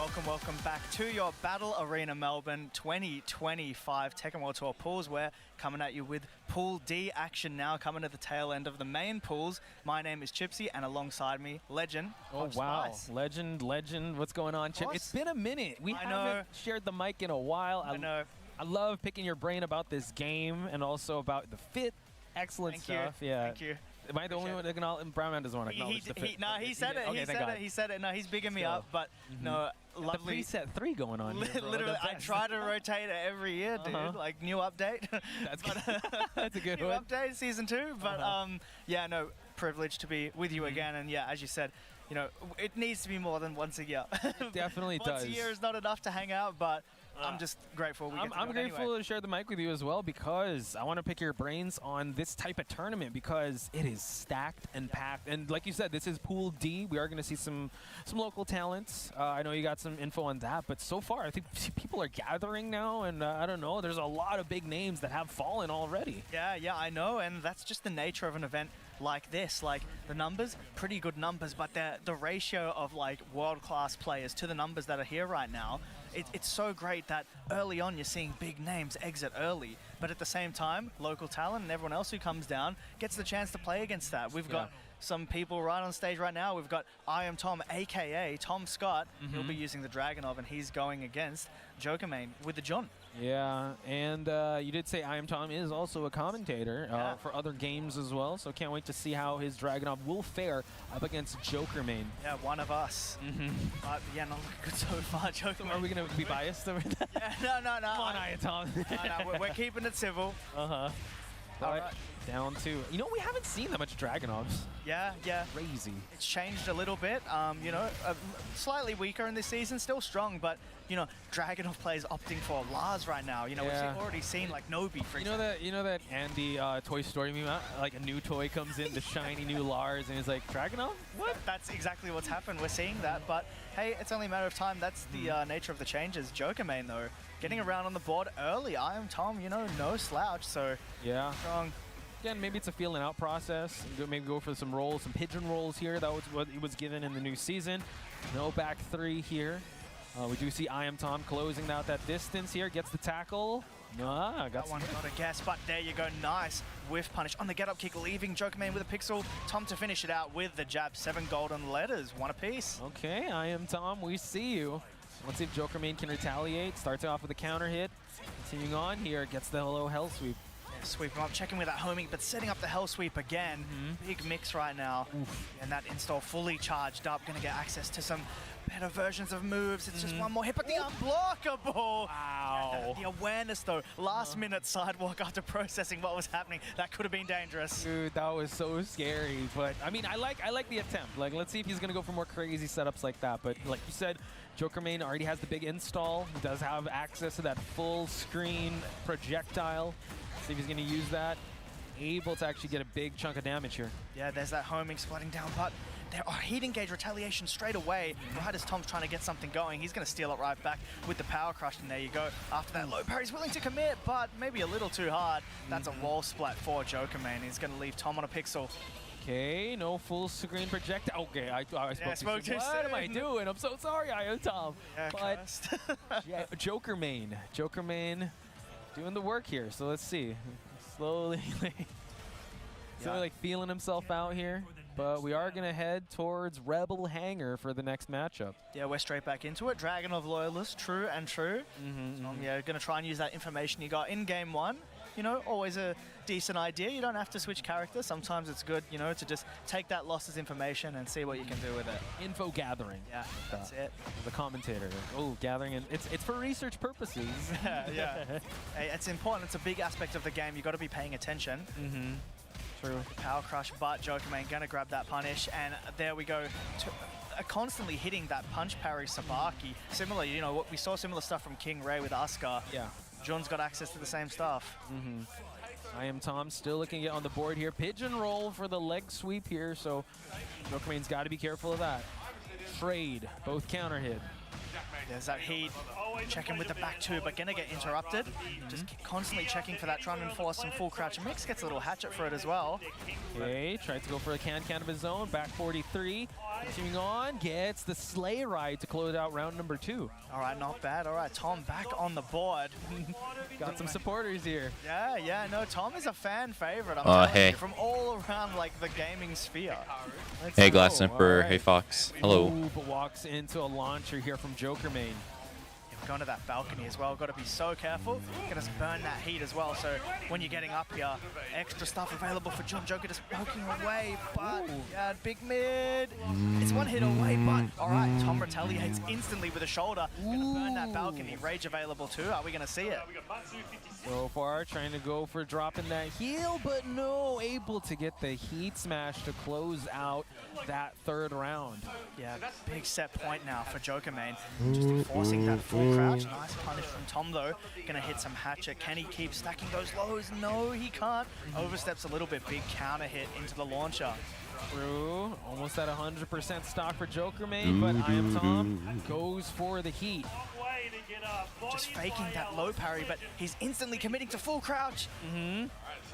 Welcome back to your Battle Arena Melbourne 2025 Tekken World Tour pools. We're coming at you with Pool D action now, coming to the tail end of the main pools. My name is Chipsy, and alongside me, Legend. Oh, wow. Spice. Legend. What's going on, Chip? It's been a minute. We haven't shared the mic in a while. I know. I love picking your brain about this game and also about the fit. Excellent stuff. Yeah. Thank you. Am I the only one that can Brown Man doesn't want to acknowledge the fit? No, he said it. He said it. No, he's bigging me up, but no, lovely. The preset 3 going on here, bro. Literally, I try to rotate it every year, dude. Like, new update. That's good. That's a good new one. update, season 2. But, yeah, no, privileged to be with you again. And, yeah, as you said, you know, it needs to be more than once a year. It definitely does. Once a year is not enough to hang out, but I'm just grateful we get to I'm grateful to share the mic with you as well, because I want to pick your brains on this type of tournament, because it is stacked and packed. And like you said, this is Pool D. We are going to see some local talents. I know you got some info on that, but so far I think people are gathering now, and I don't know, there's a lot of big names that have fallen already. Yeah, I know, and that's just the nature of an event like this. Like, the numbers, pretty good numbers, but the ratio of like world-class players to the numbers that are here right now, it's so great that early on you're seeing big names exit early, but at the same time, local talent and everyone else who comes down gets the chance to play against that. We've got some people right on stage right now. We've got I Am Tom, aka Tom Scott. He'll be using the Dragonov, and he's going against Jokermain with the John. Yeah, and you did say I Am Tom is also a commentator for other games as well, so can't wait to see how his Dragonov will fare up against Jokermain. Yeah, one of us. But yeah, not looking good so far, Jokermain. Are we going to be biased over that? Yeah, no. Come on, I Am Tom. No, we're keeping it civil. All right. Down to, you know, we haven't seen that much Dragonovs. Yeah. Crazy. It's changed a little bit. You know, slightly weaker in this season, still strong, but you know, Dragonov players opting for Lars right now. You know, we've already seen like Nobi, for example. You know that Andy Toy Story meme? Like a new toy comes in, the shiny new Lars, and he's like, Dragonov? What? That's exactly what's happened. We're seeing that, but hey, it's only a matter of time. That's the nature of the changes. Jokermain though, getting around on the board early. I Am Tom, you know, no slouch. So yeah, strong. Again, maybe it's a feeling out process. Maybe go for some rolls, some pigeon rolls here. That was what he was given in the new season. No back 3 here. We do see I Am Tom closing out that distance here. Gets the tackle. Got one, got a guess, but there you go. Nice whiff punish on the get-up kick, leaving Jokermain with a pixel. Tom to finish it out with the jab. 7 golden letters, one apiece. Okay, I Am Tom, we see you. Let's see if Jokermain can retaliate. Starts off with a counter hit. Continuing on here, gets the low hell sweep. Sweep him up, checking with that homing, but setting up the hell sweep again. Big mix right now. And that install fully charged up. Going to get access to some better versions of moves. It's just one more hit, but the unblockable. Wow. The awareness though. Last minute sidewalk after processing what was happening. That could have been dangerous. Dude, that was so scary. But I mean, I like the attempt. Like, let's see if he's going to go for more crazy setups like that. But like you said, Jokermain already has the big install. He does have access to that full screen projectile. See if he's going to use that. Able to actually get a big chunk of damage here. Yeah, there's that homing splitting down, but there are heat engage retaliation straight away. Right as Tom's trying to get something going, he's going to steal it right back with the power crush, and there you go. After that low parry, he's willing to commit, but maybe a little too hard. That's a wall splat for Jokermain. He's going to leave Tom on a pixel. Okay, no full screen projectile. Okay, I spoke too soon. What am I doing? I'm so sorry, I Am Tom. Yeah, but yeah, Jokermain doing the work here. So let's see. Slowly like feeling himself out here. But we are going to head towards Rebel Hangar for the next matchup. Yeah, we're straight back into it. Dragonov Loyalist, true and true. Yeah, going to try and use that information you got in Game 1. You know, always a decent idea. You don't have to switch characters. Sometimes it's good, you know, to just take that loss as information and see what you can do with it. Info gathering. Yeah, that's it. The commentator. Oh, gathering. And it's for research purposes. Yeah. Hey, it's important. It's a big aspect of the game. You've got to be paying attention. True. Power crush, but Jokermain going to grab that punish. And there we go. Constantly hitting that punch parry Sabaki. Similar, you know, we saw similar stuff from King Ray with Asuka. Yeah. John's got access to the same stuff. I Am Tom still looking at on the board here. Pigeon roll for the leg sweep here, so Jokermain's got to be careful of that. Trade, both counter hit. There's that heat. Checking with the back two, but gonna get interrupted. Just constantly checking for that, trying to enforce some full crouch. Mix gets a little hatchet for it as well. Okay, tries to go for a can of his own. Back 43. Continuing on, gets the sleigh ride to close out round number 2. All right, not bad. All right, Tom back on the board. Got some supporters here. Yeah, no, Tom is a fan favorite. I'm telling hey. you, from all around like the gaming sphere. Hey, Glass Emperor. Right. Hey, Fox. Hello. Ooh, but walks into a launcher here from Joker Main. Going to that balcony as well. Got to be so careful. Gonna burn that heat as well. So when you're getting up here, extra stuff available for John Joker just poking away. But yeah, big mid. It's one hit away, but all right. Tom retaliates instantly with a shoulder. Gonna burn that balcony. Rage available too. Are we gonna see it? So far, trying to go for dropping that heal, but no, able to get the heat smash to close out that 3rd round. Yeah, big set point now for Joker Main. Just enforcing that full crouch. Nice punish from Tom though. Gonna hit some hatchet. Can he keep stacking those lows? No, he can't. Oversteps a little bit. Big counter hit into the launcher. Through, almost at 100% stock for Joker Main, but I Am Tom goes for the heat. Just faking that low parry, but he's instantly committing to full crouch.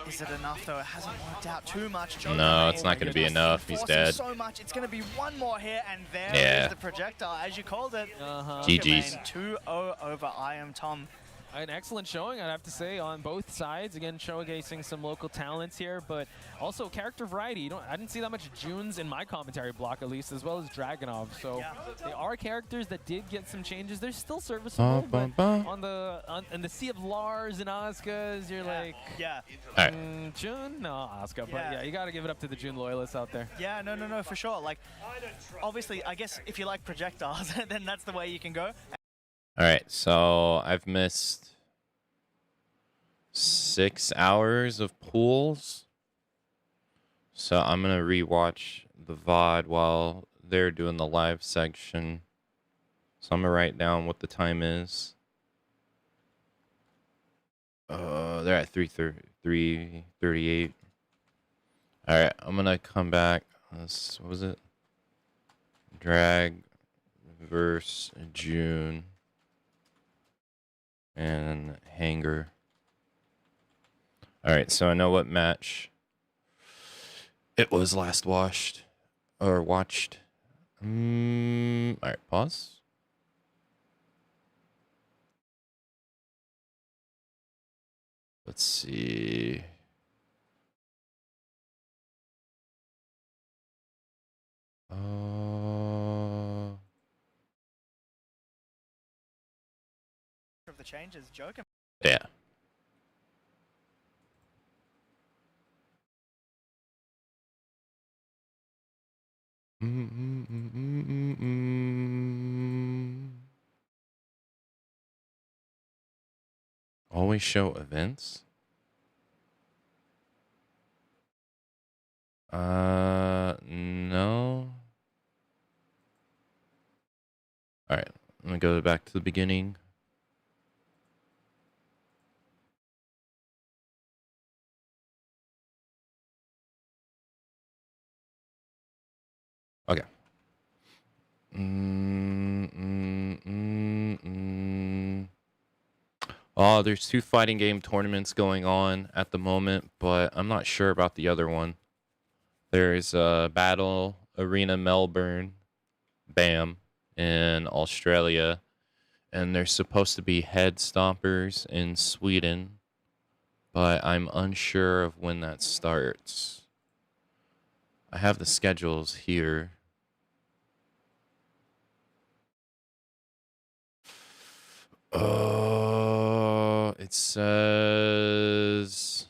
Is it enough though? It hasn't worked out too much. Joker No, Main it's not going to be just enough. He's enforcing dead. so much. It's going to be one more hit, and there Yeah. is the projectile, as you called it. GG's. 2-0 over I Am Tom. An excellent showing, I'd have to say, on both sides. Again, showcasing some local talents here, but also character variety. I didn't see that much Junes in my commentary block, at least, as well as Dragonov. So they are characters that did get some changes. They're still serviceable, but in the sea of Lars and Asukas, you're like, June? No, Asuka. But yeah, you got to give it up to the June loyalists out there. Yeah, no, for sure. Like, obviously, I guess if you like projectiles, then that's the way you can go. All right, so I've missed 6 hours of pools. So I'm going to rewatch the VOD while they're doing the live section. So I'm going to write down what the time is. They're at 3:38. All right, I'm going to come back. What was it? Drag versus June. And Hanger. All right, so I know what match it was last watched. All right, pause. Let's see. Of the changes, Joker. Yeah. Always show events? No. All right, I'm gonna go back to the beginning. Okay. Oh, there's 2 fighting game tournaments going on at the moment, but I'm not sure about the other one. There's Battle Arena Melbourne, BAM, in Australia, and there's supposed to be Headstompers in Sweden, but I'm unsure of when that starts. I have the schedules here. It says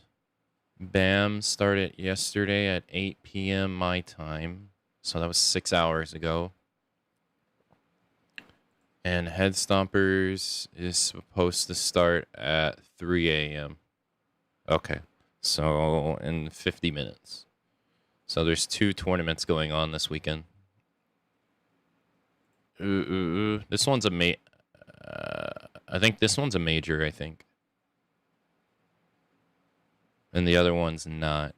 BAM started yesterday at 8 p.m. my time. So that was 6 hours ago. And Headstompers is supposed to start at 3 a.m. Okay. So in 50 minutes. So there's 2 tournaments going on this weekend. This one's a I think this one's a major, I think. And the other one's not.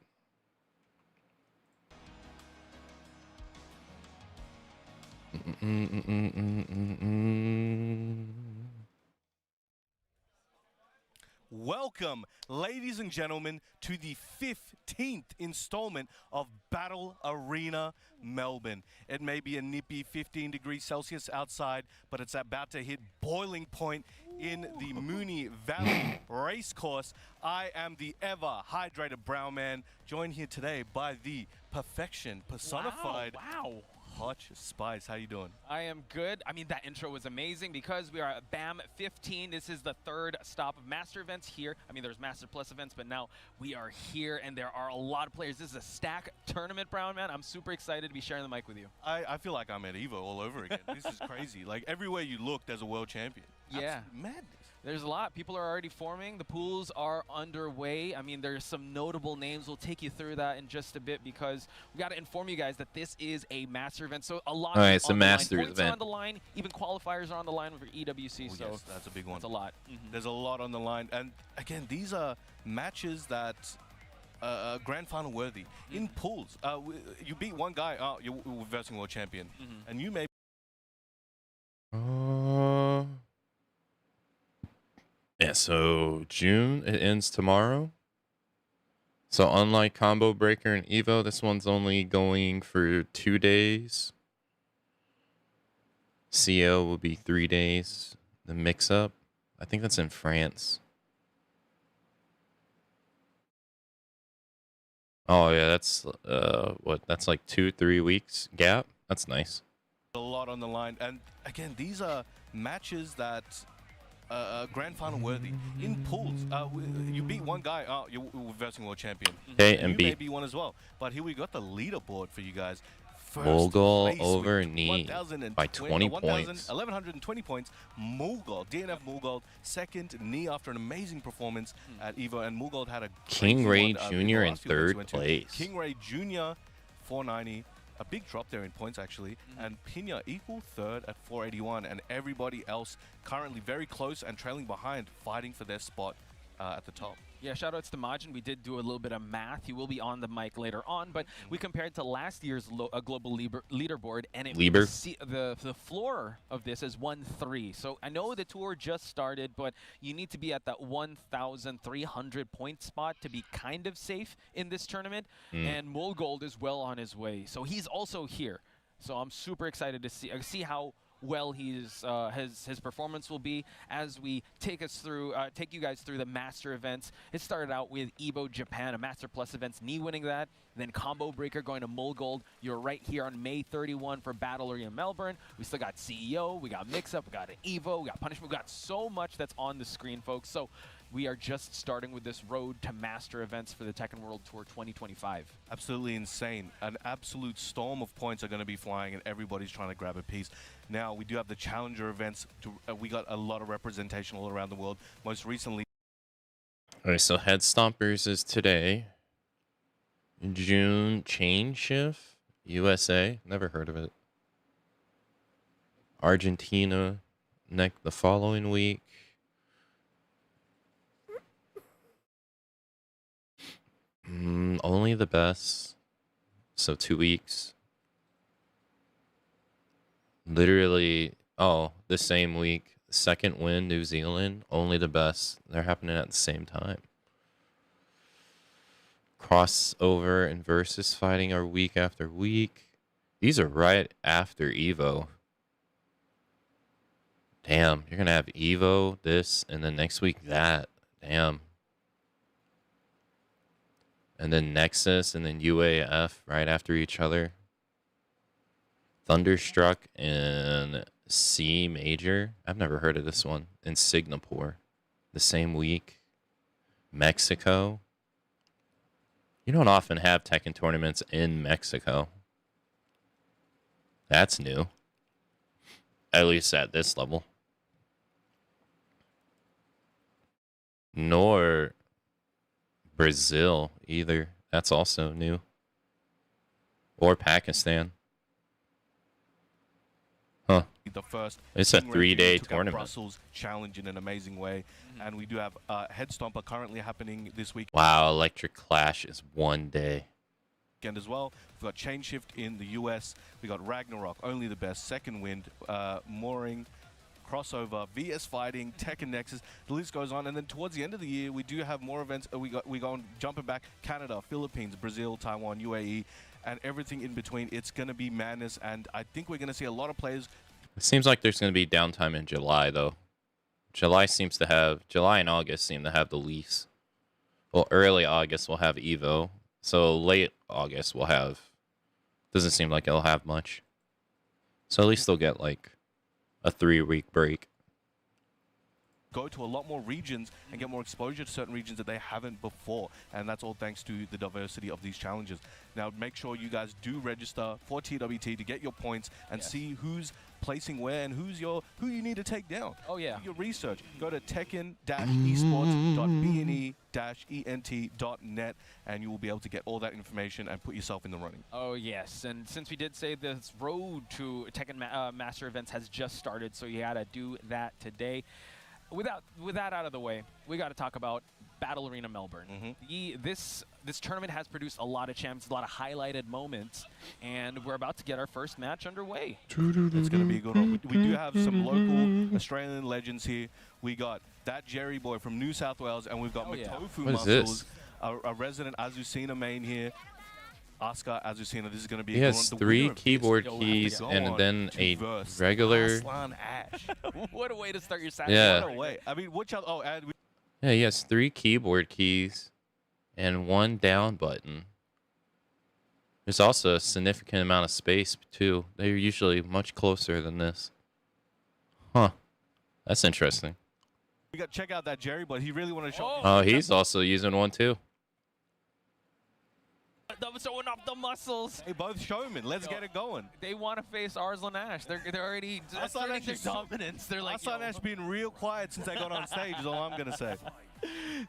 Welcome, ladies and gentlemen, to the 15th installment of Battle Arena Melbourne. It may be a nippy 15 degrees Celsius outside, but it's about to hit boiling point in the Moonee Valley Racecourse. I am the ever hydrated brown man, joined here today by the perfection personified. Wow. Hotch Spice. How you doing? I am good. I mean, that intro was amazing because we are at BAM 15. This is the third stop of Master events here. I mean, there's Master Plus events, but now we are here and there are a lot of players. This is a stack tournament, Brown Man. I'm super excited to be sharing the mic with you. I feel like I'm at EVO all over again. This is crazy. Like, everywhere you look, there's a world champion. Yeah. Absolute madness. There's a lot. People are already forming. The pools are underway. I mean, there's some notable names. We'll take you through that in just a bit because we got to inform you guys that this is a Master event. So a lot. All right, it's a Masters Masters event. Points are on the line. Even qualifiers are on the line with your EWC. Oh, so yes, that's a big one. That's a lot. There's a lot on the line. And again, these are matches that grand final worthy. In pools, you beat one guy, you're versing world champion. And you may Yeah, so June, it ends tomorrow. So unlike Combo Breaker and Evo, this one's only going for 2 days. CO will be 3 days. The mix-up, I think that's in France. Oh yeah, that's what? That's like 2-3 weeks gap. That's nice. a lot on the line. And again, these are matches that grand final worthy. In pools, you beat one guy, you're versing world champion. Okay, and and you beat may be one as well. But here we got the leaderboard for you guys. First Mogul place over with Knee 1,020 by 20 points. 1,120 points. Mulgold, DNF Mulgold, second. Knee after an amazing performance at EVO. And Mulgold had a King Ray one, Jr. the in last few events he third went to. place. King Ray Jr. 490. A big drop there in points, actually. And Pina equal third at 481. And everybody else currently very close and trailing behind, fighting for their spot at the top. Yeah, shoutouts to Majin. We did do a little bit of math. He will be on the mic later on, but we compared to last year's global leaderboard, and it the floor of this is 1-3. So I know the tour just started, but you need to be at that 1,300 point spot to be kind of safe in this tournament. And Mulgold is well on his way, so he's also here. So I'm super excited to see how well his performance will be as we take you guys through the Master events. It started out with EVO Japan, a Master Plus events, Knee winning that, then Combo Breaker going to Mulgold. You're right here on May 31 for Battle Arena Melbourne. We still got CEO, we got Mix Up, we got an EVO, we got Punishment, we got so much that's on the screen, folks. So we are just starting with this road to Master events for the Tekken World Tour 2025. Absolutely insane. An absolute storm of points are going to be flying, and everybody's trying to grab a piece. Now, we do have the Challenger events. We got a lot of representation all around the world. Most recently... All right, so Headstompers is today. June Chain Shift, USA. Never heard of it. Argentina, the following week. Only the best. So 2 weeks. Literally, the same week. Second win, New Zealand. Only the best. They're happening at the same time. Crossover and versus fighting are week after week. These are right after EVO. Damn, you're going to have EVO, this, and then next week that. Damn. And then Nexus and then UAF right after each other. Thunderstruck and C Major. I've never heard of this one. In Singapore. The same week. Mexico. You don't often have Tekken tournaments in Mexico. That's new. At least at this level. Nor Brazil either. That's also new. Or Pakistan. Huh. The first It's a 3-day tournament. Brussels challenge in an amazing way. And we do have Headstomper currently happening this week. Wow, Electric Clash is 1 day. As well. We've got Chain Shift in the US. We got Ragnarok, Only the Best, Second Wind, Mooring, Crossover, VS Fighting, Tekken Nexus, the list goes on. And then towards the end of the year, we do have more events. We go on jumping back, Canada, Philippines, Brazil, Taiwan, UAE, and everything in between. It's going to be madness, and I think we're going to see a lot of players. It seems like there's going to be downtime in July, though. July and August seem to have the least. Well, early August we'll have Evo. So late August we'll have. Doesn't seem like it'll have much. So at least they'll get like a 3-week break. Go to a lot more regions and get more exposure to certain regions that they haven't before, and that's all thanks to the diversity of these challenges. Now make sure you guys do register for TWT to get your points and see who's placing where and who you need to take down. Oh yeah. Do your research. Go to tekken-esports.bne-ent.net and you will be able to get all that information and put yourself in the running. Oh yes, and since we did say this road to Tekken Master Events has just started, so you gotta do that today. With that out of the way, we got to talk about Battle Arena Melbourne. This tournament has produced a lot of champs, a lot of highlighted moments, and we're about to get our first match underway. It's going to be a good one. We do have some local Australian legends here. We got that Jerry boy from New South Wales, and we've got Matofu Muscles, a resident Azucena main here. Asuka, Azucena, this is going to be he has 3 keyboard keys and then a regular. Aslan Ash. What a way to start your Saturday. Yeah. What a way. I mean, Yeah, he has 3 keyboard keys and 1 down button. There's also a significant amount of space too. They're usually much closer than this. Huh. That's interesting. We got to check out that Jerry, but he really wanted to show. Oh, he's also using one too. Them showing off the muscles. Hey, both showmen. Let's get it going. They want to face Arslan Ash. They're already asserting their dominance. They're like, Arslan Ash being real quiet since I got on stage is all I'm going to say.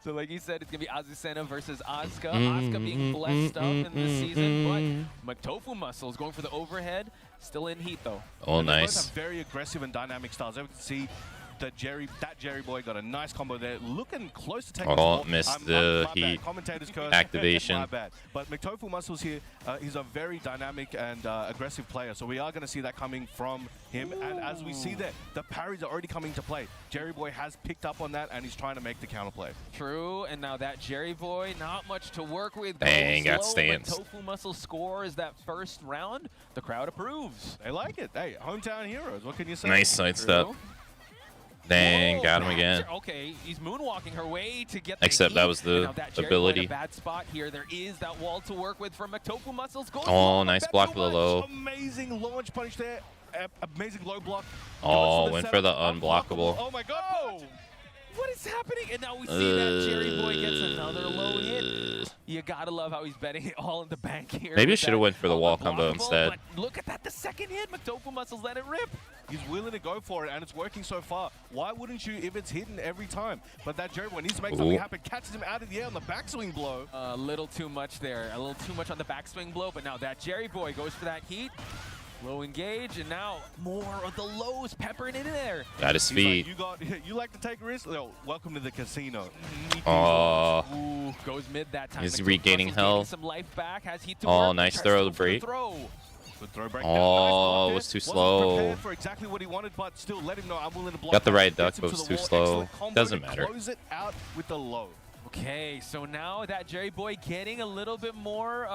So like you said, it's going to be Azucena versus Asuka. Asuka being blessed up in this season, but Matofu Muscles going for the overhead. Still in heat, though. Oh, and nice. Both have very aggressive and dynamic styles. As we can see, that Jerry boy got a nice combo there. Looking close to taking Oh, missed the heat activation. My bad. But Matofu Muscles here, he's a very dynamic and aggressive player. So we are going to see that coming from him. And as we see there, the parries are already coming to play. Jerry boy has picked up on that, and he's trying to make the counterplay. True, and now that Jerry boy, not much to work with. Dang, got stance. Matofu Muscle scores that first round. The crowd approves. They like it. Hey, hometown heroes. What can you say? Nice sidestep. Dang, got him again. Okay, he's moonwalking her way to get. Except that was the ability. In a bad spot here. There is that wall to work with from Matofu Muscles. Oh, nice block for the low. Amazing launch punch there. Amazing low block. Oh, went for the unblockable. Oh my God! Oh. What is happening? And now we see that Jerry boy gets another low hit. You gotta love how he's betting it all in the bank here. Maybe you should have went for the wall combo instead. But look at that, the second hit. Matofu Muscles let it rip. He's willing to go for it, and it's working so far. Why wouldn't you if it's hidden every time? But that Jerry boy needs to make something happen. Catches him out of the air on the backswing blow. A little too much there. A little too much on the backswing blow, but now that Jerry boy goes for that heat. Low engage, and now more of the lows peppering in there. Got his feet. Like, you like to take risks? No, welcome to the casino. Oh. Ooh, goes mid that time. He's regaining health. Some life back. Has heat to work. Nice throw to break. Good throw break. Oh, it was too slow. Prepared for exactly what he wanted, but still let him know I'm willing to block. Got the right duck, but it was too slow. Doesn't matter. Close it out with the low. Okay, so now that Jerry boy getting a little bit more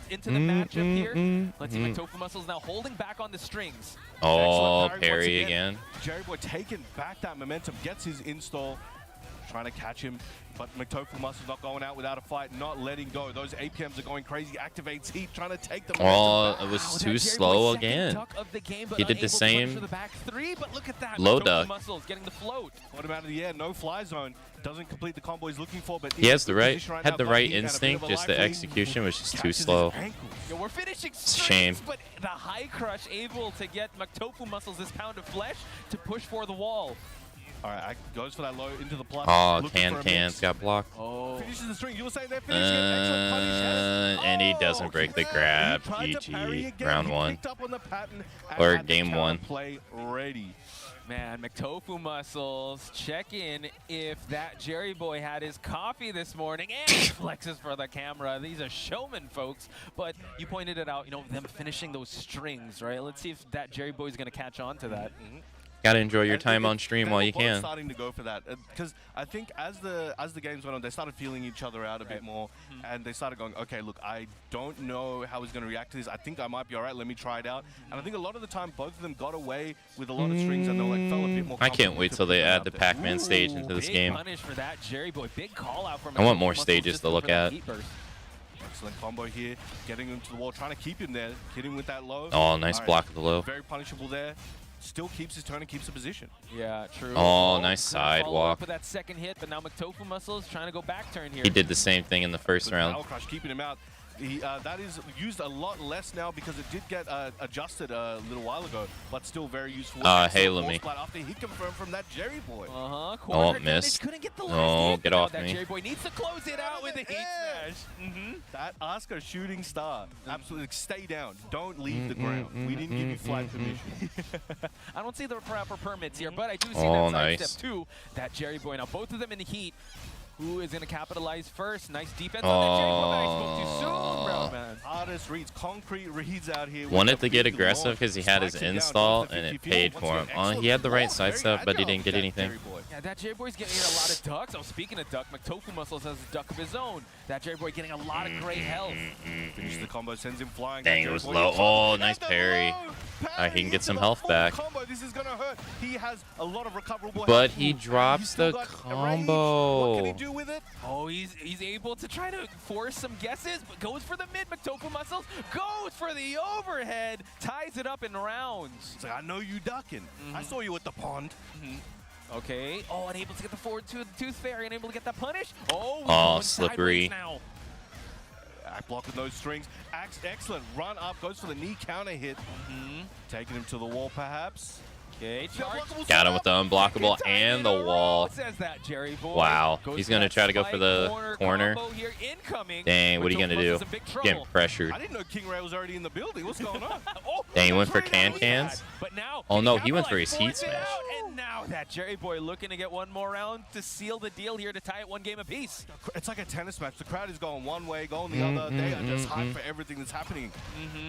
into the matchup here. Let's see, Matofu Muscles now holding back on the strings. Oh, parry again. Jerry boy taking back that momentum, gets his install, trying to catch him. But Matofu Muscles not going out without a fight, not letting go. Those APMs are going crazy, activates heat, trying to take them. Oh, it was too slow again. He did the same low duck. Muscles getting the float. Put him out of the air, no fly zone. Doesn't complete the combo he's looking for, but he has the right, had the right instinct, just the execution was just too slow. Yeah, we're finishing shame. But the high crush able to get Matofu Muscles this pound of flesh to push for the wall. All right, goes for that low into the plus. Oh, cans got blocked. Oh. Finishes the string. You were saying they're finishing excellent punish. And he doesn't break the grab. GG. Round 1. Or game 1. Play ready. Man, Matofu Muscles, check in if that Jerry boy had his coffee this morning and flexes for the camera. These are showmen, folks. But you pointed it out, you know, them finishing those strings, right? Let's see if that Jerry boy is going to catch on to that. Gotta enjoy your And time on stream while you they were both can. starting to go for that because I think as the games went on, they started feeling each other out a bit more, and they started going, okay, look, I don't know how he's going to react to this. I think I might be all right. Let me try it out. And I think a lot of the time, both of them got away with a lot of strings, and they like fell a bit more. I can't wait till they comfortable add the out there. Pac-Man stage into this Big game. punish for that, Jerry Boy. Big call out from I want Mctofu more Muscles stages just to go look for that at. heat burst. Excellent combo here, getting him to the wall, trying to keep him there, hitting with that low. Oh, nice All right, block of the low. Very punishable there. Still keeps his turn and keeps the position. Yeah, true. Oh, nice couldn't follow up sidewalk. with that second hit, but now Mctofu Muscles trying to go back turn here. He did the same thing in the first But round. Power Crush keeping him out. That is used a lot less now because it did get adjusted a little while ago, but still very useful. Hail Excellent me. splat after he confirmed from that Jerry Boy. Uh-huh. Oh, Corner missed. damage, couldn't get the last Oh, hit, get but now off that me. Jerry Boy needs to close it out with a heat Yeah. smash. That Oscar shooting star. Absolutely, stay down. Don't leave the ground. We didn't give you flight permission. I don't see the proper permits here, but I do see Oh, that side nice. step too. That Jerry Boy. Now both of them in the heat. Who is going to capitalize first? Nice defense on that Jerry Boy, but I spoke too soon, bro, man. Hardest reads, concrete reads out here. with Wanted the to get big aggressive launch. because he had his Strikes it down, install goes to and it 50-50. paid Once for again, him. excellent He had the right block, side very step, but he agile, didn't get that anything. Jerry Boy. Yeah, that Jerry Boy's getting a lot of ducks. Oh, speaking of duck, Mctofu Muscles has a duck of his own. That Jerry Boy getting a lot of great health. Finishes the combo, sends him flying. Dang, That it was Jerry Boy low. is Oh, trying to nice get the parry. low. He can get into some the health full back. Combo. This is gonna hurt. He has a lot of recoverable But health. he And drops he's still the got a range. What can he combo. do with it? Oh, he's able to try to force some guesses, but goes for the mid. Mctofu Muscles goes for the overhead, ties it up in rounds. It's like, I know you ducking. I saw you at the pond. Okay. Oh, unable to get the forward to the tooth fairy, unable to get that punish. Oh, he's Oh, going slippery. sideways now. Act blocking those strings. Axe, excellent. Run up, goes for the knee counter hit. Taking him to the wall, perhaps. Okay, charge. Got him with the unblockable and the wall. Says that Jerry Boy. Wow. Goes He's for going to that try to go for spike the corner. combo here incoming. Dang, what are you Mctofu going to do? Muscles in big trouble. Getting pressured. I didn't know King Ray was already in the building. What's going on? Oh, Dang, he went for straight out can-cans? of that. But now, Oh, can no, he went for his capitalize? heat Force it smash. out, and now that Jerry Boy looking to get one more round to seal the deal here to tie it one game apiece. It's like a tennis match. The crowd is going one way, going the other. They are just hyped for everything that's happening.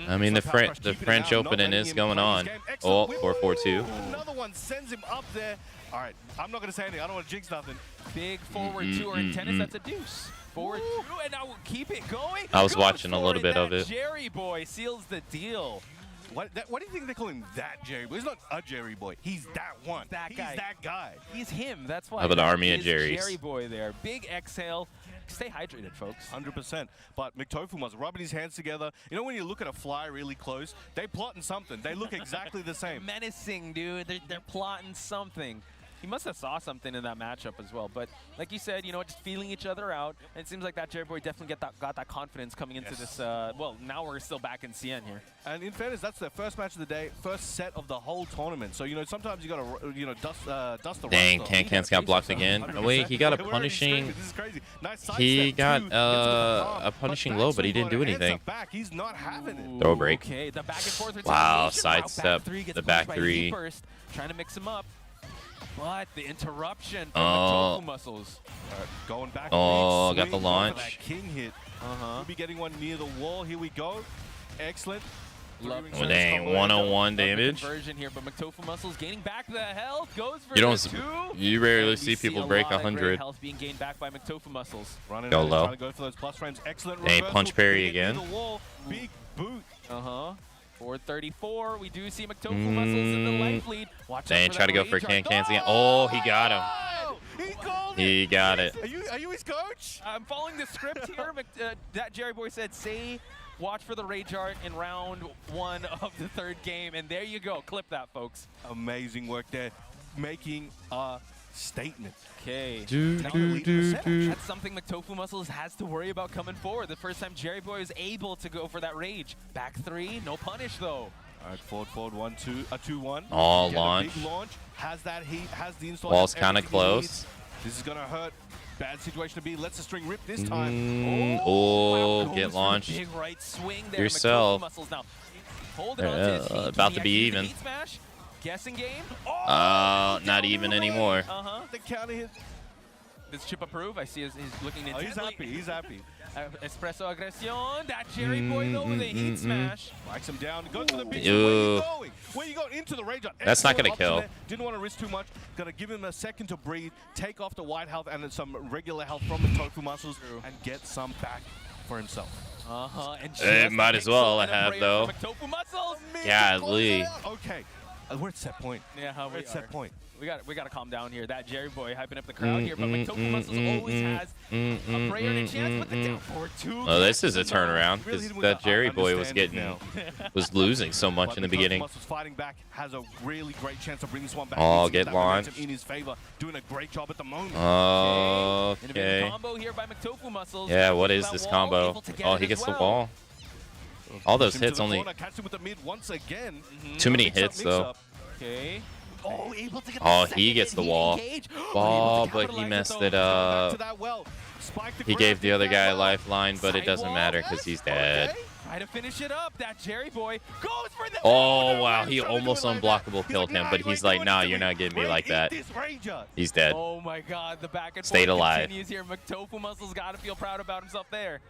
I mean, the So Power Crush the keeping it French down, not Opening letting is him going play his on. game. Oh, Excellent. 4-4-2. Another one sends him up there. All right, I'm not going to say anything. I don't want to jinx nothing. Big forward two in tennis, that's a deuce. Forward two, and now we'll keep it going. I was Goes watching a for little bit that of it. Jerry Boy seals the deal. What do you think they call him? That Jerry Boy? He's not a Jerry Boy. He's that one. That guy. He's that guy. He's him, that's why. How about an That army of is Jerrys? Jerry Boy there. Big exhale. Stay hydrated, folks. 100%. But Mctofu was rubbing his hands together. You know when you look at a fly really close, they plotting something. They look exactly the same. Menacing, dude. They're plotting something. He must have saw something in that matchup as well. But like you said, you know, just feeling each other out. And it seems like that Jerry Boy definitely got that confidence coming into this. Well, now we're still back in CN here. And in fairness, that's their first match of the day, first set of the whole tournament. So, you know, sometimes you got to, you know, dust the Dang, rust off. Can-Can's got blocked again. 100%. Oh, wait, he got a We're already punishing. screaming. This is crazy. Nice side He step, got too. Gets to the palm. a punishing But low, back but he swing didn't do on it. Hands anything. up back. He's not having it. Throw a break. Okay, the back and forth. Wow, retaliation. side back step, three gets the punished back by three. heat burst, trying to mix him up. But the interruption from Oh. Mctofu Muscles. Going back. Oh, big got the swing, launch. going for that king hit. Uh-huh. We'll be getting one near the wall. Here we go. Excellent. Love Oh, dang, 101 damage. Conversion here, but Mctofu Muscles gaining back the health, goes for You don't. the two. You rarely We see people a break lot of great 100. health being gained back by Mctofu Muscles. Running Go at it, low. trying to go for those plus frames. Excellent Hey, reversal. punch parry Hit near again. the wall. Big boot. Uh-huh. 434. We do see Mctofu Muscles in the life lead. Watch out Dang, for try that to go for rage art. can-cans again. Oh, he got him. Oh, he called He it. got it. Are you his coach? I'm following the script here. That Jerry Boy said, watch for the rage art in round 1 of the 3rd game. And there you go. Clip that, folks. Amazing work there. Making a statement. Okay. Do, Now do, do, do. that's something Mctofu Muscles has to worry about coming forward. The first time Jerry Boy was able to go for that rage. Back 3, no punish though. All right, forward, 1-2, a 2-1. Oh, Get a launch. big launch. Has that heat, has the install. Wall's has kind of everything he close. needs. This is going to hurt. Bad situation to be. Lets the string rip this time. Oh, Goes get for the launched. Big right swing there. Yourself. Mctofu Muscles now holding on to his heat. About Can to he be actually get the even. heat smash? Guessing game. Oh, not down even the lane. anymore. Uh-huh. The counter hit. Does Chip approve? I see he's looking intently. He's happy. He's happy. Espresso aggression. That Jerry boy though with a heat smash. Bikes him down. Goes to the big. Ooh. Where you going? Where you going? Into the rage. That's not Excellent gonna kill. option there. Didn't want to risk too much. Gonna give him a second to breathe. Take off the white health and then some regular health from the tofu muscles and get some back for himself. It might as well have though. Tofu muscles. Golly. Okay. We're at set point. Yeah, We're at set point. We got to calm down here. That Jerry boy hyping up the crowd here, but McTofu Muscles always has a prayer and a chance. But the down forward two. Oh, this is a turnaround because that Jerry boy was losing so much in the beginning. Muscles fighting back has a really great chance of bringing this one back. Oh, get launched. In his favor, doing a great job at the moment. Okay. Combo here by McTofu Muscles. Yeah, what is this combo? Oh, he gets the wall. All those hits only. Catch him with the mid once again. Too many hits though. Okay. Able to get Oh, he gets the wall. Ball, but he messed it up. He gave the other guy a lifeline, but it doesn't matter because he's dead. Try to finish it up. That Jerry boy goes for the. Oh, wow. He almost unblockable killed him, but he's like, nah, you're not getting me like that. He's dead. Oh, my God. The back and forth Stayed alive. continues here. McTofu Muscles got to feel proud about himself there.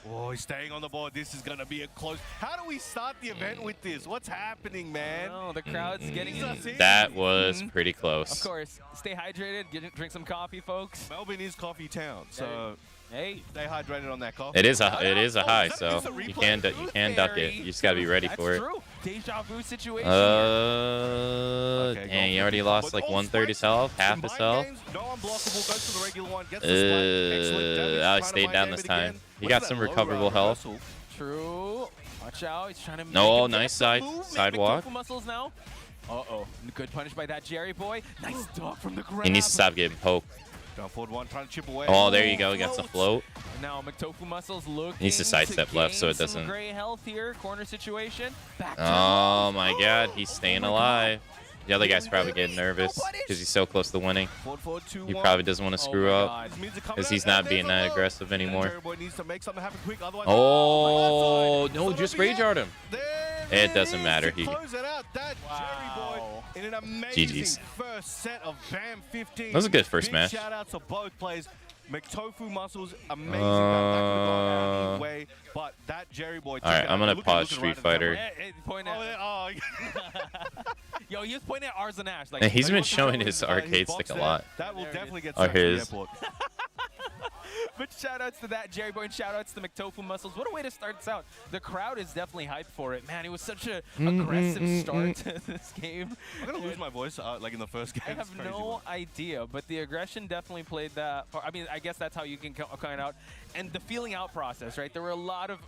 Oh, he's staying on the board. This is going to be a close. How do we start the event with this? What's happening, man? Oh, the crowd's getting in. That was pretty close. Of course. Stay hydrated. Drink some coffee, folks. Melbourne is coffee town, so hey, stay hydrated on that coffee. It is a high, so you can duck it. You just got to be ready for it. That's true. Deja vu situation. Dang, he already lost like 1/3 his health, half his health. No unblockable, goes for the regular one, gets the spike. Excellent. He stayed down this time. He got some recoverable health. True. Watch out. He's trying to make No, a nice sidewalk. Muscles now. Uh-oh. Good punish by that Jerry boy. Nice dog from the ground. He needs to stop getting poked. Down forward one, trying to chip away. Oh, there you go. He got some float. Now McTofu Muscles looking Needs to sidestep left so it some doesn't. gray health here. Corner situation. Back Oh my God, he's staying alive. The other guy's probably getting nervous because he's so close to winning. He probably doesn't want to screw up because he's not being that aggressive anymore. Oh, no, just rage art him. It doesn't matter. He in an amazing GG's. first set of BAM 15. That was a good first match. Shout out to both players. McTofu Muscles, amazing. That could have gone any way, but that Jerry boy. All right, I'm gonna pause Street Fighter. Yo, he was pointing at Ars and Ash. Like, And he's been showing his arcade stick a lot. That will definitely get Or stuck in the his. airport. But shout-outs to that Jerry boy and shout-outs to McTofu Muscles. What a way to start this out. The crowd is definitely hyped for it. Man, it was such an aggressive start to this game. I'm going to lose my voice like in the first game. I have no idea, but the aggression definitely played that part. I mean, I guess that's how you can count out. And the feeling out process, right? There were a lot of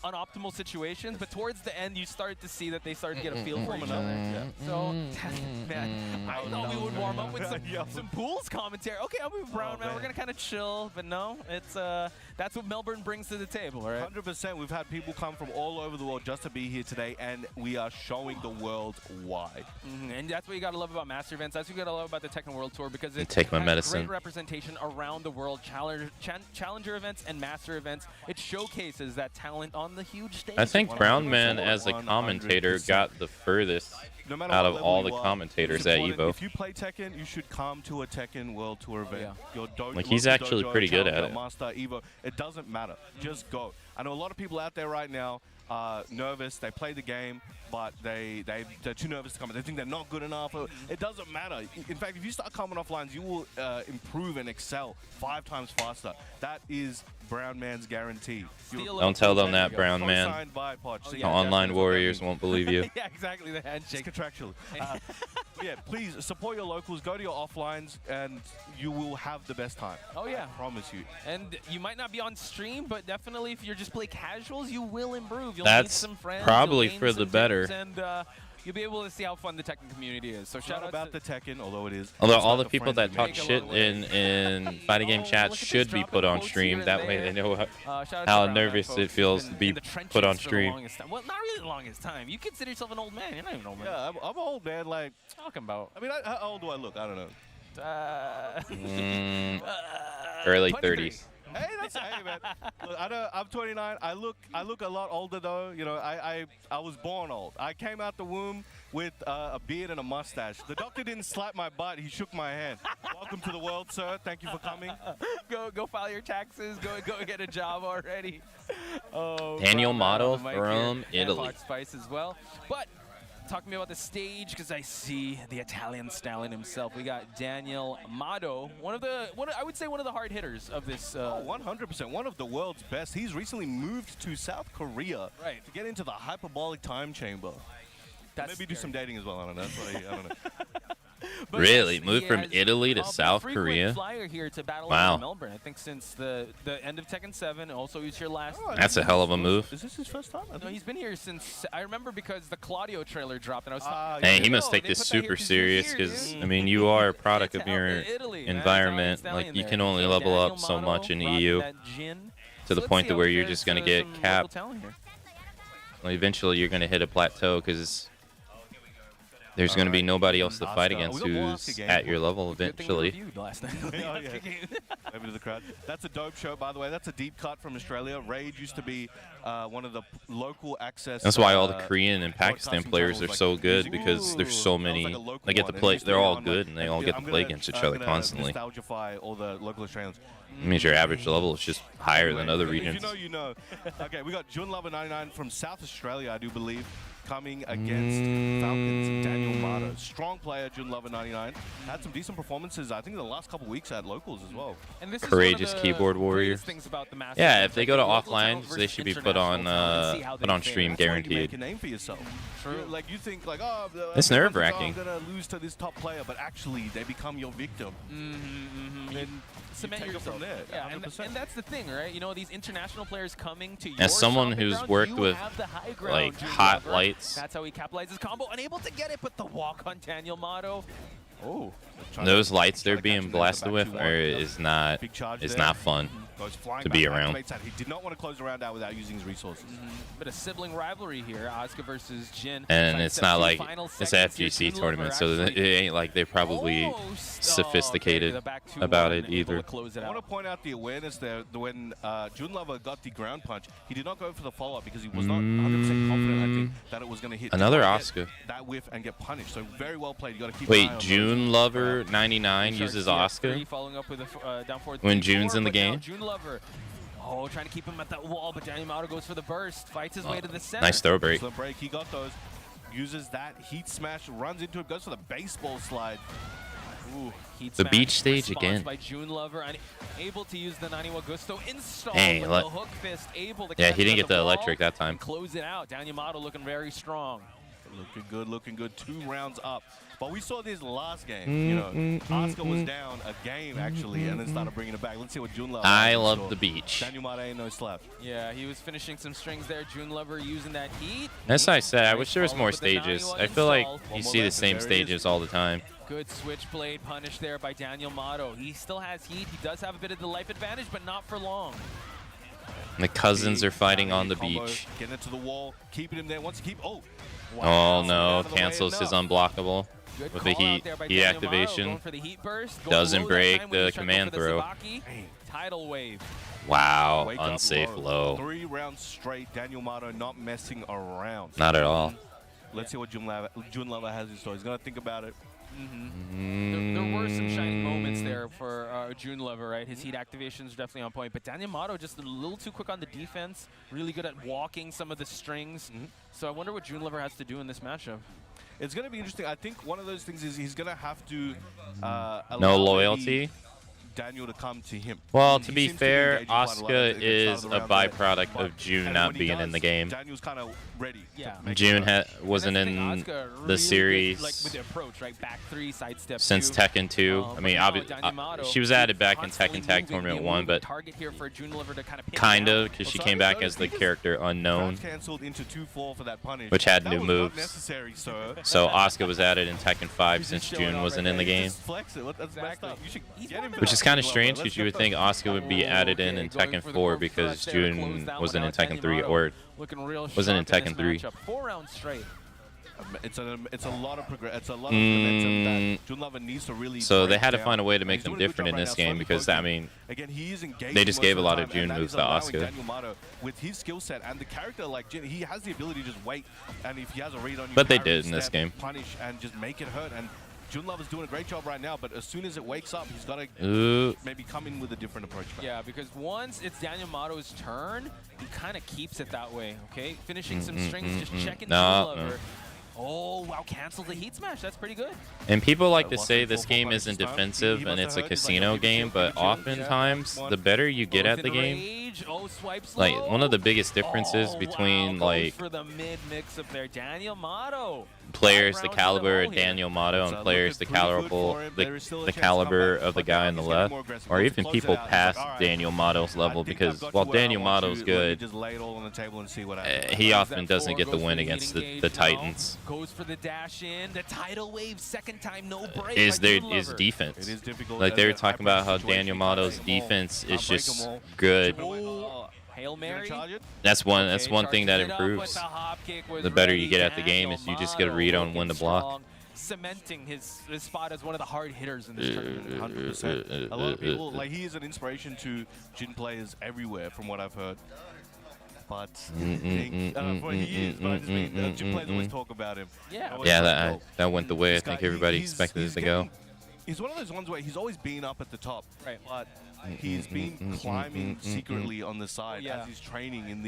unoptimal situations, but towards the end, you start to see that they started to get a feel for each other. Yeah. So, man, I thought we would warm up with some pools commentary. Okay, I'll move Brown, man. We're going to kind of chill, but no, it's that's what Melbourne brings to the table, right? 100%. We've had people come from all over the world just to be here today, and we are showing the world why. And that's what you got to love about Master Events. That's what you got to love about the Tekken World Tour, because it take my has medicine. great representation around the world. Challenger events and Master events. It showcases that talent on the huge stage. I think Brown Man as a commentator got the furthest out of all the commentators at EVO. If you play Tekken, you should come to a Tekken World Tour event. Like, he's actually pretty good at it. Master, EVO, it doesn't matter. Just go. I know a lot of people out there right now are nervous. They play the game, but they're too nervous to come. They think they're not good enough. It doesn't matter. In fact, if you start coming off lines, you will improve and excel 5 times faster. That is Brown Man's guarantee. Don't tell them that, Brown Man. Online warriors won't believe you. Yeah, exactly. The handshake. It's contractual. Yeah, please support your locals. Go to your offlines, and you will have the best time. Oh yeah, I promise you. And you might not be on stream, but definitely if you just play casuals, you will improve. You'll That's meet some friends. probably you'll gain for the some better. tips, and you'll be able to see how fun the Tekken community is. So shout out about the Tekken, although it is. Although all the people that talk shit in fighting game chat should be put on stream. That way they know how nervous it feels to be put on stream. Well, not really the longest time. You consider yourself an old man. You're not even an old man. Yeah, I'm old, man. Like, talking about. I mean, how old do I look? I don't know. Early 30s. Hey, hey, man. Look, I'm 29. I look a lot older though. You know, I was born old. I came out the womb with a beard and a mustache. The doctor didn't slap my butt. He shook my hand. Welcome to the world, sir. Thank you for coming. Go file your taxes. Go get a job already. Oh, Daniel Bravo Motto on the mic from here, and Italy. Fox Spice as well. But talk to me about the stage, because I see the Italian stallion himself. We got Daniel Motto, I would say one of the hard hitters of this. 100%, one of the world's best. He's recently moved to South Korea to get into the hyperbolic time chamber. Maybe do some dating as well. I don't know. That's what I don't know. But Really? yes, Moved he from has Italy to been a South frequent Korea? flyer here to Battle Wow. Arena Melbourne. I think since the end of Tekken 7. Also, he was here last. That's a hell of a move. Is this his first time? No, he's been here since, I remember, because the Claudio trailer dropped, and I was Hey, he yo, must take they this put that here super 'cause you're serious here, because, dude. I mean, you are a product of your Italy, man. environment. Italian Like, you there. can only So level Daniel up so Motto much in rocking EU that gin. to the let's point see to how where he you're fares just going to to get some local capped. talent here. Well, eventually, you're going to hit a plateau because there's going to be nobody else to fight against We got more who's Oscar game. at your level Good thing we eventually. reviewed last night. Oh, yeah. Maybe to the crowd. That's a dope show, by the way. That's a deep cut from Australia. Rage used to be one of the local access. That's why all the Korean and broadcasting Pakistan players channels are like so good music. because there's so That was many. like a local They get to one. play. It used to They're be all on, good like, and they all get to play against each other constantly. Nostalgify all the local Australians. It means your average level is just higher than other If regions. you know, you know. Okay, we got Jun Lover 99 from South Australia, I do believe, coming against Falcons. Daniel Motto, strong player. Jun Lover 99 had some decent performances. I think in the last couple weeks at locals as well. And this is Courageous one of the keyboard warrior. greatest things about the Masters Yeah, events, if they like go to the local offline, talent they versus should be put on international talent and see how they stream That's why you guaranteed. make a name for yourself. True. Like you think like, oh, It's nerve-wracking. I'm gonna lose to this top player, but actually they become your victim. Then Cement take it yourself. from there. Yeah, 100%. and that's the thing, right? You know, these international players coming to your As someone stomping who's ground, worked you with, have the high ground, like, Jun hot Lover. lights. That's how he capitalizes combo, unable to get it, but the walk on Daniel Motto. Oh, Those lights they're being blasted with is not fun Goes flying to be back, around. activates that. He did not want to close the round out without using his resources. But a sibling rivalry here, Asuka versus Jin. And Trying to it's set not two like final it's an seconds here. FGC Jun tournament, Lover so it actually ain't like they're probably almost- sophisticated the back 2-1 about it able either. to close it I out. want to point out the awareness there. When Jun Lover got the ground punch, he did not go for the follow-up because he was not 100% confident, I think, that it was going to hit. Another He did not Asuka. get that whiff and get punished. So very well played. You got to keep an eye Wait, on those. June Lover 99 Sharks uses CX3 Asuka? following up with a down forward When 3-4, June's in the but now game? Jun Lover, trying to keep him at that wall, but Daniel Motto goes for the burst, fights his way to the center. Nice throw break. Excellent break. He got those. Uses that heat smash, runs into it, goes for the baseball slide. Ooh, heat The smash, beach stage response again. by Jun Lover, able to use the Naniwa Gusto install Hey, with let- the hook fist, able to Yeah, catch he didn't it get at the wall electric that time. and close it out. Daniel Motto looking very strong. Looking good, looking good. 2 rounds up. But we saw this last game. You know, Asuka was down a game actually, and then started bringing it back. Let's see what Jun Lover. I has in love store. the beach. Daniel Mata ain't no slap. Yeah, he was finishing some strings there. Jun Lover using that heat. That's what I said. I Nice wish there was follow more with the stages. 91 I feel like install. you One more see the lesson, same there it is. stages all the time. Good switchblade punish there by Daniel Motto. He still has heat. He does have a bit of the life advantage, but not for long. And the cousins are fighting on the Combo, beach. Getting it to the wall, keeping him there. Once you keep, Oh Wow. no, Out of the way cancels his enough. unblockable Good with the call out heat there by heat Daniel Motto, activation. going for the heat burst. Go Doesn't low that break time when the he's trying to go command for the throw. Sabaki. Tidal wave. Wow, Wake up unsafe low. 3 rounds straight. Daniel Mata not messing around. Not at all. Let's see what Jun Lover has in store. He's gonna think about it. There were some shining moments there for Jun Lover, right? His heat activations are definitely on point, but Daniel Motto just a little too quick on the defense, really good at walking some of the strings. So I wonder what Jun Lover has to do in this matchup. It's gonna be interesting. I think one of those things is he's gonna have to No allow loyalty. maybe Daniel to come to him. Well, He to be seems fair, engage quite a lot at Asuka the start is of a the round there, byproduct but- of June and not when he being in the does, game. Daniel's kind of ready. Yeah. to make June sure. wasn't And that's in thing, Asuka really the good, series like with the approach, right? Back 3, sidestep since 2. Tekken 2. I But mean, now Daniel Motto she was added back in constantly Tekken Tag moving, Tournament being 1, moving but target here for Jun Lover to kind of kind of because she Well, came sorry, back no, as the because character unknown, Crowd canceled into 2-4 for that punish. which had That new was moves. Not necessary, sir. So Asuka was added in Tekken 5 He's since just showing June off wasn't right in the there. game. Just flex it. That's messed Exactly. up. You should He's get him one Which is kind of Let's strange go. because you would think Asuka would be added in going Tekken for the 4 close because there to close June that wasn't one in out. Tekken Daniel 3 Motto or looking real wasn't in sharp Tekken this 3. matchup. 4 rounds straight. It's a lot of progress. It's a lot of momentum that Junlava needs to really. So they break had to down. find a way to And make he's them doing a good different job in right this now, game slowly because, poking. I mean, Again, he is engaging they just most gave of a lot the of time, June and that moves is to allowing Asuka. Daniel Mato with his skill set and the character like Jin, he has the ability to just wait, and if he has a read on you, But they parry, did in this step, game. punish, and just make it hurt. And Junlava is doing a great job right now, but as soon as it wakes up, he's got to maybe come in with a different approach. Back. Yeah, because once it's Daniel Mato's turn, he kind of keeps it that way, okay? Finishing some strings, just checking Junlava. Oh, wow, cancels the heat smash. That's pretty good. And people like to Lost say in this full game punch isn't this time. defensive He and must it's a have heard, he's like, casino "Give me game, shield, but give me shield." oftentimes Yeah. the better you get at Within the game, range. Oh, swipes like low. one of the biggest differences Oh, between wow, like goes for the mid mix up there. Daniel Mato. players the 5 rounds in a caliber row of here. Daniel Mato It's, and players the looking pretty good caliber for him. There is still a the chance to come caliber back, of the but guy now on the he's getting left, more aggressive. or Wants to even close it people out. It's past like, all right, Daniel Mato's level, I think because I've got while to where I Daniel want Mato's to. Let me good, just lay it all on the table and see what happens. he That often doesn't four get the goes for win the against engage the now. Titans. Goes for the dash in. The tidal wave, second time, no break. Is by their Junlover. defense. It is difficult. Like they were As a talking about how high-pressure situation, Daniel you can't Mato's break them all. defense Can't is break just them all. good. Oh, Hail He's gonna Mary. charge it. That's one Okay, thing that charges it up, but improves. the hop kick was The better you ready. get at the game Daniel is you just get a Mato read on when to looking block. strong, cementing his spot as one of the hard hitters in this tournament. 100%. A lot of people, like, he is an inspiration to Jin players everywhere, from what I've heard. But I think, for years, but I just mean, Jin players always talk about him. Yeah. Always Yeah, like, that went the way I this guy, think everybody he's expected it to getting- go. He's one of those ones where he's always been up at the top, Right. but he's been climbing secretly on the side Yeah. as he's training in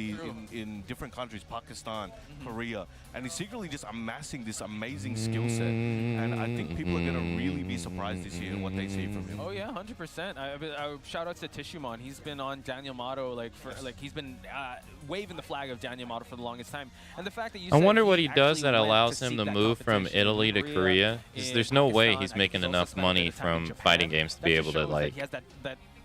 in different countries, Pakistan, Korea, and he's secretly just amassing this amazing skill set. And I think people are going to really be surprised this year at what they see from him. Oh yeah, 100%. I shout out to Tishumon. He's been on Daniel Mato he's been waving the flag of Daniel Mato for the longest time. And the fact that you I said wonder what he does actually that went allows to him seek to that move from competition in Italy to Korea. 'Cause in there's no way Pakistan. he's I making think enough also spent a money bit of time in from Japan. fighting games to That be just able to shows that like he has that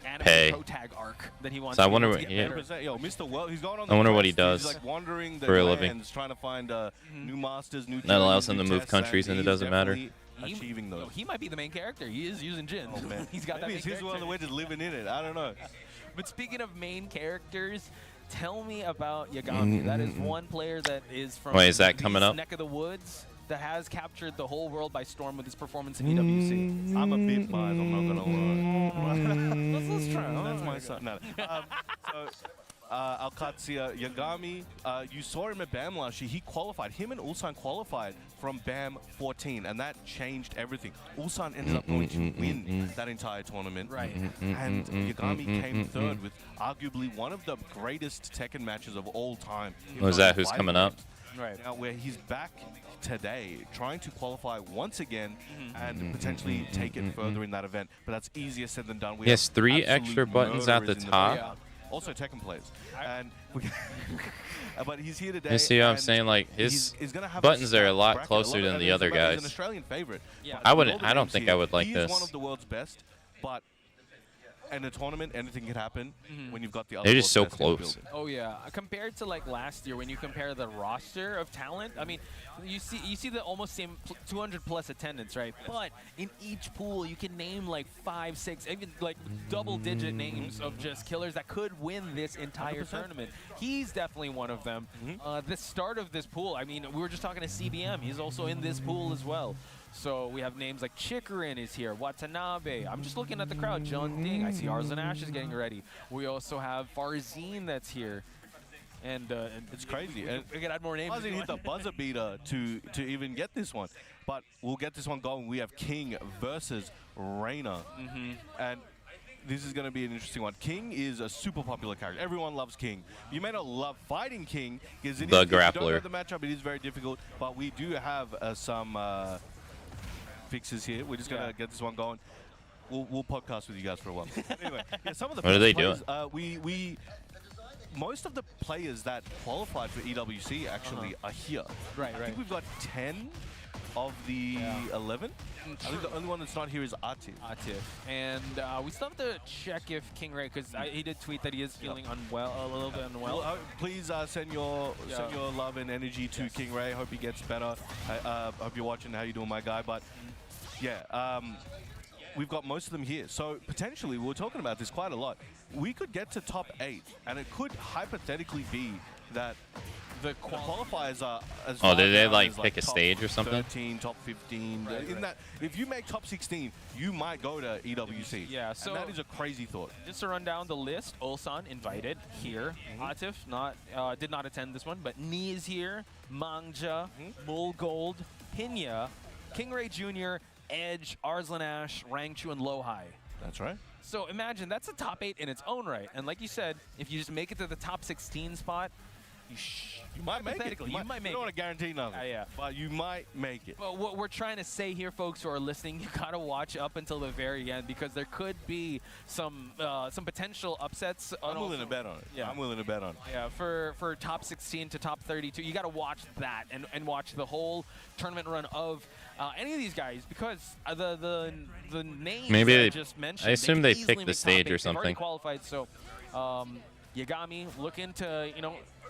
anime pay. pro tag arc that he wants So I to be wonder able what- to get yeah. better. 100%. Yo, Mr. World, he's going on I wonder what he quest. does He's like wandering the for a living. lands, trying to find new masters, new That allows journeys, him new to move tests, countries and it he's doesn't matter. definitely achieving those. He might be the main character. He is using Jin. Oh, man. He's got Maybe that it's main his one, character. we're just living in it. I don't know. But speaking of main characters, tell me about Yagami. That is one player that is from Wait, is that this coming up? neck of the woods that has captured the whole world by storm with his performance in EWC. I'm a bit biased, I'm not going to lie. Let's try. That's my son. No. So, Akamatzu, Yagami, you saw him at BAM last year. He qualified. Him and Ulsan qualified from BAM 14, and that changed everything. Ulsan ended up going to win that entire tournament. Right. And Yagami came third with arguably one of the greatest Tekken matches of all time. Was that who's coming up? Right. Now, where he's back today, trying to qualify once again and potentially take it further in that event. But that's easier said than done. We He has have 3 absolute extra buttons at the murderers in top. field. Also Tekken players. And but he's here today. You see what I'm and saying? Like his he's gonna have buttons are a stacked lot bracket. closer than the other He's guys. an Australian favorite. Yeah. I With wouldn't. all the I don't names think here, I would like he this. is one of the world's best, but in a tournament, anything can happen when you've got the other They're just so world's best in the close. building. Oh yeah, compared to like last year when you compare the roster of talent, I mean, you see the almost same 200 plus attendance, right? But in each pool, you can name like 5, 6, even like double-digit names of just killers that could win this entire 100%. tournament. He's definitely one of them. The start of this pool, I mean, we were just talking to CBM. He's also in this pool as well. So we have names like Chikarin is here, Watanabe. I'm just looking at the crowd. John Ding. I see Arzan Ash is getting ready. We also have Farzine that's here. And It's crazy. We could add more names. Farzine hit the buzzer beater to even get this one. But we'll get this one going. We have King versus Reina. And this is going to be an interesting one. King is a super popular character. Everyone loves King. You may not love fighting King because it The is, if you don't grappler. know the matchup, it is very difficult. But we do have some fixes here. We're just going to get this one going. We'll podcast with you guys for a while. Anyway, yeah, some of the What are they players, most of the players that qualified for EWC actually are here. Right, I right. think we've got 10 of the 11. I think the only one that's not here is Atif. Atif. And we still have to check if King Ray, because he did tweet that he is feeling unwell, a little bit unwell. Well, please send your love and energy to King Ray. Hope he gets better. Hope you're watching. How you doing, my guy? But yeah, we've got most of them here. So potentially, we're talking about this quite a lot. We could get to top 8, and it could hypothetically be that the The qualifiers are as Oh, far did they down like as, pick a top stage or something? 13, top 15. Right, In right. that, if you make top 16, you might go to EWC. Yeah, so- and that is a crazy thought. Just to run down the list, Ulsan invited here. Atif did not attend this one, but Ni is here. Mangja, Mulgold, Pinya, Kingray Jr., Edge, Arslan Ash, Rangchu, and Lohai. That's right. So imagine that's a top 8 in its own right. And like you said, if you just make it to the top 16 spot, You might make it. hypothetically, you might make You don't it. want to guarantee nothing. Yeah. But you might make it. Well, what we're trying to say here, folks who are listening, you gotta watch up until the very end because there could be some potential upsets. I'm willing to bet on it. Yeah. I'm willing to bet on it. Yeah, for top 16 to top 32, you got to watch that and watch the whole tournament run of any of these guys because the names Maybe that I they- just mentioned. I assume could they easily picked make the top stage 8. or They've already something. qualified, so Yagami looking to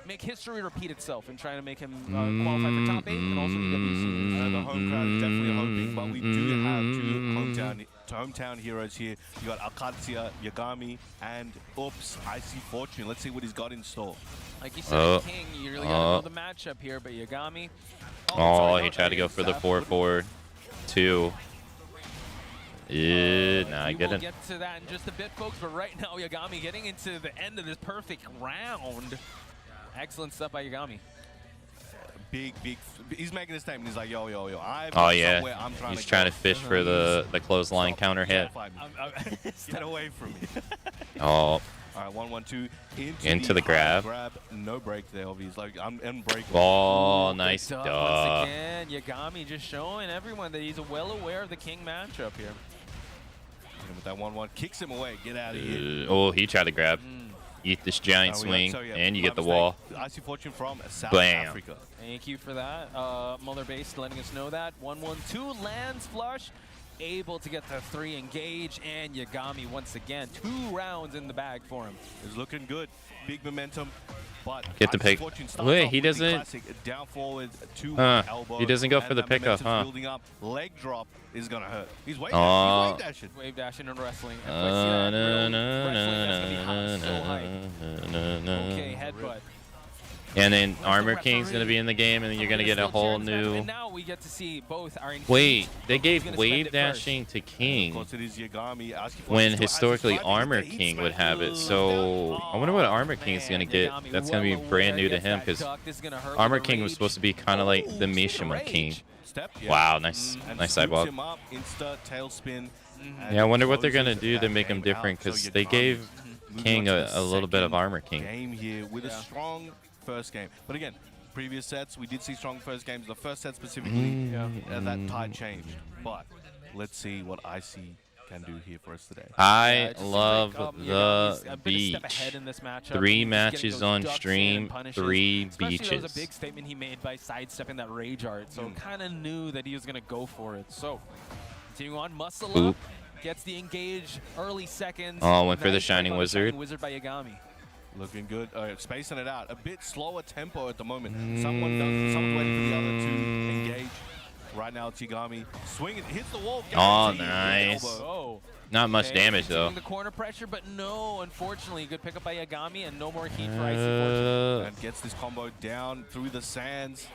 make history repeat itself and trying to make him qualify for top 8 and also EWC. The home crowd is definitely hoping, but we do have two hometown heroes here. You got Akamatzu, Yagami, and Icy Fortune. Let's see what he's got in store. Like you said, Oh. King, you really got to know the matchup here, but Yagami. Oh, sorry, he no, tried to go for the Zaf 4-4-2. Nah, I we get will it. get to that in just a bit, folks, but right now Yagami getting into the end of this perfect round. Excellent stuff by Yagami. Big. He's making a statement. He's like, yo. Oh yeah, I'm he's trying to fish for the clothesline counter hit. Get away from me. Oh, All right, 1-1-2 Into the high grab. No break there, obviously. Like, I'm unbreakable. ball, Ooh, nice good duck. Once again, Yagami just showing everyone that he's well aware of the King matchup here. With that 1-1, kicks him away. Get out of here. Oh, he tried to grab. Eat this giant swing, and you get the wall. Icy Fortune from South Bam. Africa. Thank you for that. Mother Base letting us know that. 1-1-2 lands flush. Able to get the 3 engage, and Yagami once again 2 rounds in the bag for him. Is looking good. Big momentum. But Get the Icy pick. Fortune starts Wait, off he with the doesn't- classic down forward, 2 elbow. he doesn't go and for the that pickup, momentum's huh? Building up. Leg drop is gonna hurt. He's wave Oh. dashing. Wave dashing and wrestling. If I Uh, see that na, real na, wrestling, that's gonna be hot, so na, hype. na, na, Okay, na. headbutt. And then Armor King's gonna be in the game, and then you're gonna get a Still whole cheering fans, new. And now we get to see both are engaged. Wait, they Who's gave gonna wave spend it first? dashing to Of King course, it is Yagami. Icy Fortune when still has his historically fight. Armor He's King would smacked. have it. So I wonder what Armor King's gonna get. Yagami That's gonna be well brand new aware, to him gets that because duck. This is gonna hurt Armor with the King was rage. supposed to be kind of like the Ooh, Mishima rage. King. Step, Wow, nice, And nice scoops sidewalk. him up, insta tailspin. Yeah, I wonder what they're gonna closes do to that make him game different out. So because they Yagami gave moving King on to the a little bit of second Armor King. game here with a Yeah. strong first game. But again, previous sets, we did see strong first games. The first set specifically, that tide changed. But let's see what Icy can do here for us today. I Just love like, Yagami's the a bit a step beach. ahead in this matchup. 3 He's getting matches those on ducks in stream, and punishes. 3 Especially that was beaches. a big statement he made by sidestepping that rage art. So kind of knew that he was going to go for it. So continuing on, muscle Oop. up. Gets the engage early seconds. Oh, went for the Nice play Shining by the Wizard. Shining Wizard by Yagami. Looking good. Spacing it out. A bit slower tempo at the moment. Someone's waiting for the other to engage. Right now, it's Yagami. Swing it. Hits the wall. Oh, guaranteed. nice. Elbow. Oh. Not much Okay, damage though. continuing the corner pressure, but no, unfortunately, good pickup by Yagami and no more heat for Icy Fortune. And gets this combo down through the sands.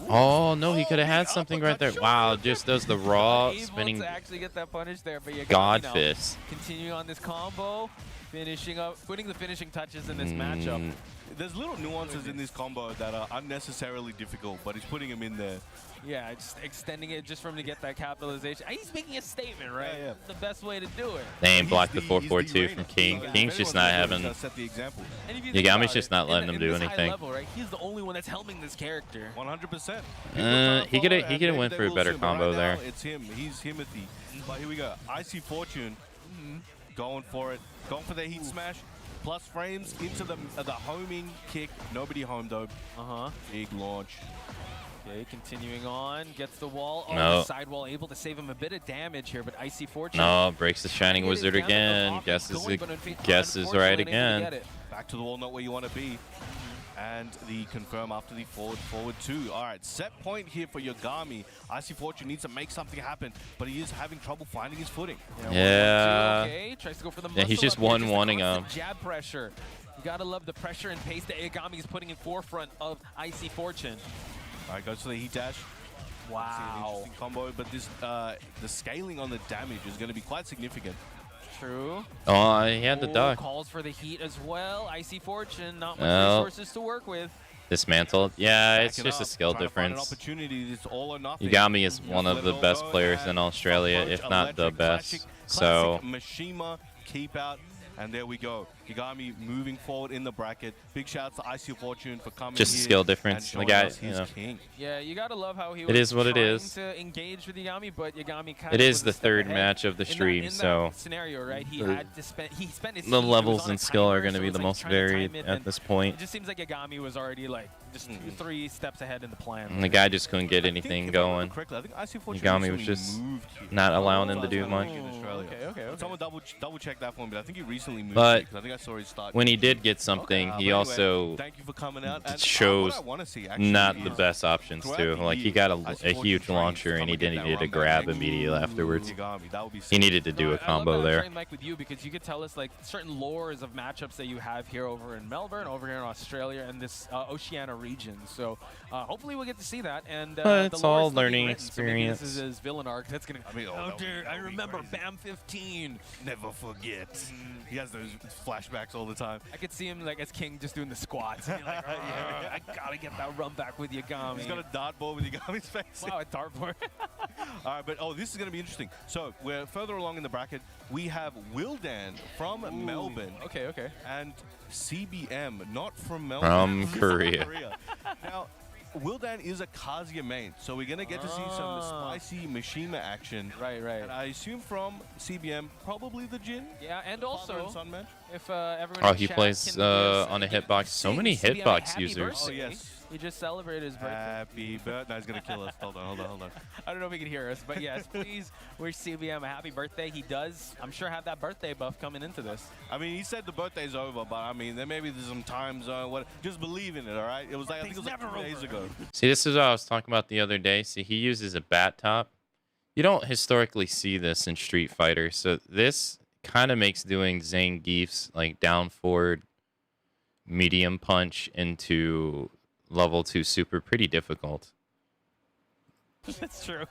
Oh no, he could have had big something right there. uppercut Wow, shoulder. just does the raw Able spinning to actually get that punish there, but Yagami God now fist. continuing on this combo, finishing up, putting the finishing touches in this matchup. There's little nuances in this combo that are unnecessarily difficult, but he's putting them in there. Yeah, just extending it just for him to get that capitalization. He's making a statement, right? Yeah. The best way to do it. They ain't He's blocked the he's 4-4-2 Arena. from King. If King's just anyone's not gonna having. do it, he's gotta set the example. And if you think Yagami's about just it, not letting in him the- do in this high anything. level, right? He's the only one that's helming this character. 100%. He could have went for a better combo there. It's him. He's Himothy. But here we go. Icy Fortune going for it. Going for the heat smash. Plus frames into the homing kick. Nobody home though. Uh-huh. Big launch. Okay, continuing on, gets the wall. Oh, No. the sidewall able to save him a bit of damage here, but Icy Fortune. No, breaks the Shining It is Wizard down to the again. offense going, but Guess is unfortunately right unable to again. get it. Back to the wall, not where you want to be. And the confirm after the forward 2. All right, set point here for Yagami. Icy Fortune needs to make something happen, but he is having trouble finding his footing. Yeah. Okay, tries to go for the Yeah, he's muscle just up here, 1-1-ing the him. constant jab pressure. You gotta love the pressure and pace that Agami is putting in forefront of Icy Fortune. All right, goes for the heat dash. See an Wow. interesting combo, but this the scaling on the damage is going to be quite significant. True. Oh, he had the Ooh, duck. calls for the heat as well. Icy Fortune, not much Oh. resources to work with. Dismantled. Yeah, it's Backing just a up, skill trying to find an difference. opportunity. It's all or nothing. Yagami is one Let of it the all best go, players and in Australia, approach, if not the electric, best. classic So Mishima keep out. And there we go. Yagami moving forward in the bracket. Big shout out to Icy Fortune for coming Just a here skill and difference. The showing guy, us you he's know. king. Yeah, you gotta love how he It was is what it trying is. to engage with Yagami, but Yagami kind of it is the third match of the stream, in so that scenario, right? He the- had to spend. He spent his the heat, it was levels on a and skill are timer, going to so be it's the like most trying to time varied it, at and this It point. just seems like Yagami was already like just 2-3 steps ahead in the plan. And the guy just couldn't get I think anything if I remember going. correctly, I think Icy Fortune Yagami was recently just moved here. not allowing him to Last do time much. in Australia. Okay. Someone double check that for me, but I think he recently moved But here, 'cause I think I saw his start. When he did get something, But he anyway, also thank you for coming out. And shows what I wanna see, actually, not the is best options throughout too. the Like he year, got Icy a Fortune huge trains launcher to and he come and get needed that to run back grab next. immediately afterwards. Yagami, that would be He sick. needed to do a I love combo that I'm there. trained, Mike, with you because you could tell us like certain lores of matchups that you have here over in Melbourne, over here in Australia, and this Oceania region. So hopefully we'll get to see that. And But it's the lore all is still being learning written, so maybe this experience. is his villain arc. That's gonna. I mean, oh that dear, would I be remember crazy. BAM 15. Never forget. He has those flashbacks all the time. I could see him like as King just doing the squats. And you're like, "Argh, I gotta get that run back with Yagami. He's got a dartboard with Yagami's face. wow, a dartboard. All right, but this is going to be interesting. So we're further along in the bracket. We have Wildan from Melbourne Okay. and CBM, not from Melbourne. From From Korea. Now, Wildan is a Kazuya main, so we're going to get to see some spicy Mishima action. Right. And I assume from CBM, probably the Jin. Yeah, and Father and also son match. if everyone. Oh, in he chat plays can give us on a give- hitbox. So sing many CBM a hitbox happy users. birthday. Oh, yes. He just celebrated his birthday. Happy birthday. No, he's going to kill us. Hold on. I don't know if he can hear us, but yes, please wish CBM a happy birthday. He does, I'm sure, have that birthday buff coming into this. I mean, he said the birthday's over, but I mean, there maybe there's some time zone. Just believe in it, all right? It was like I think it was like 2 days ago. See, this is what I was talking about the other day. See, he uses a bat top. You don't historically see this in Street Fighter, so this kind of makes doing Zangief's like down forward medium punch into level 2 super pretty difficult. That's true.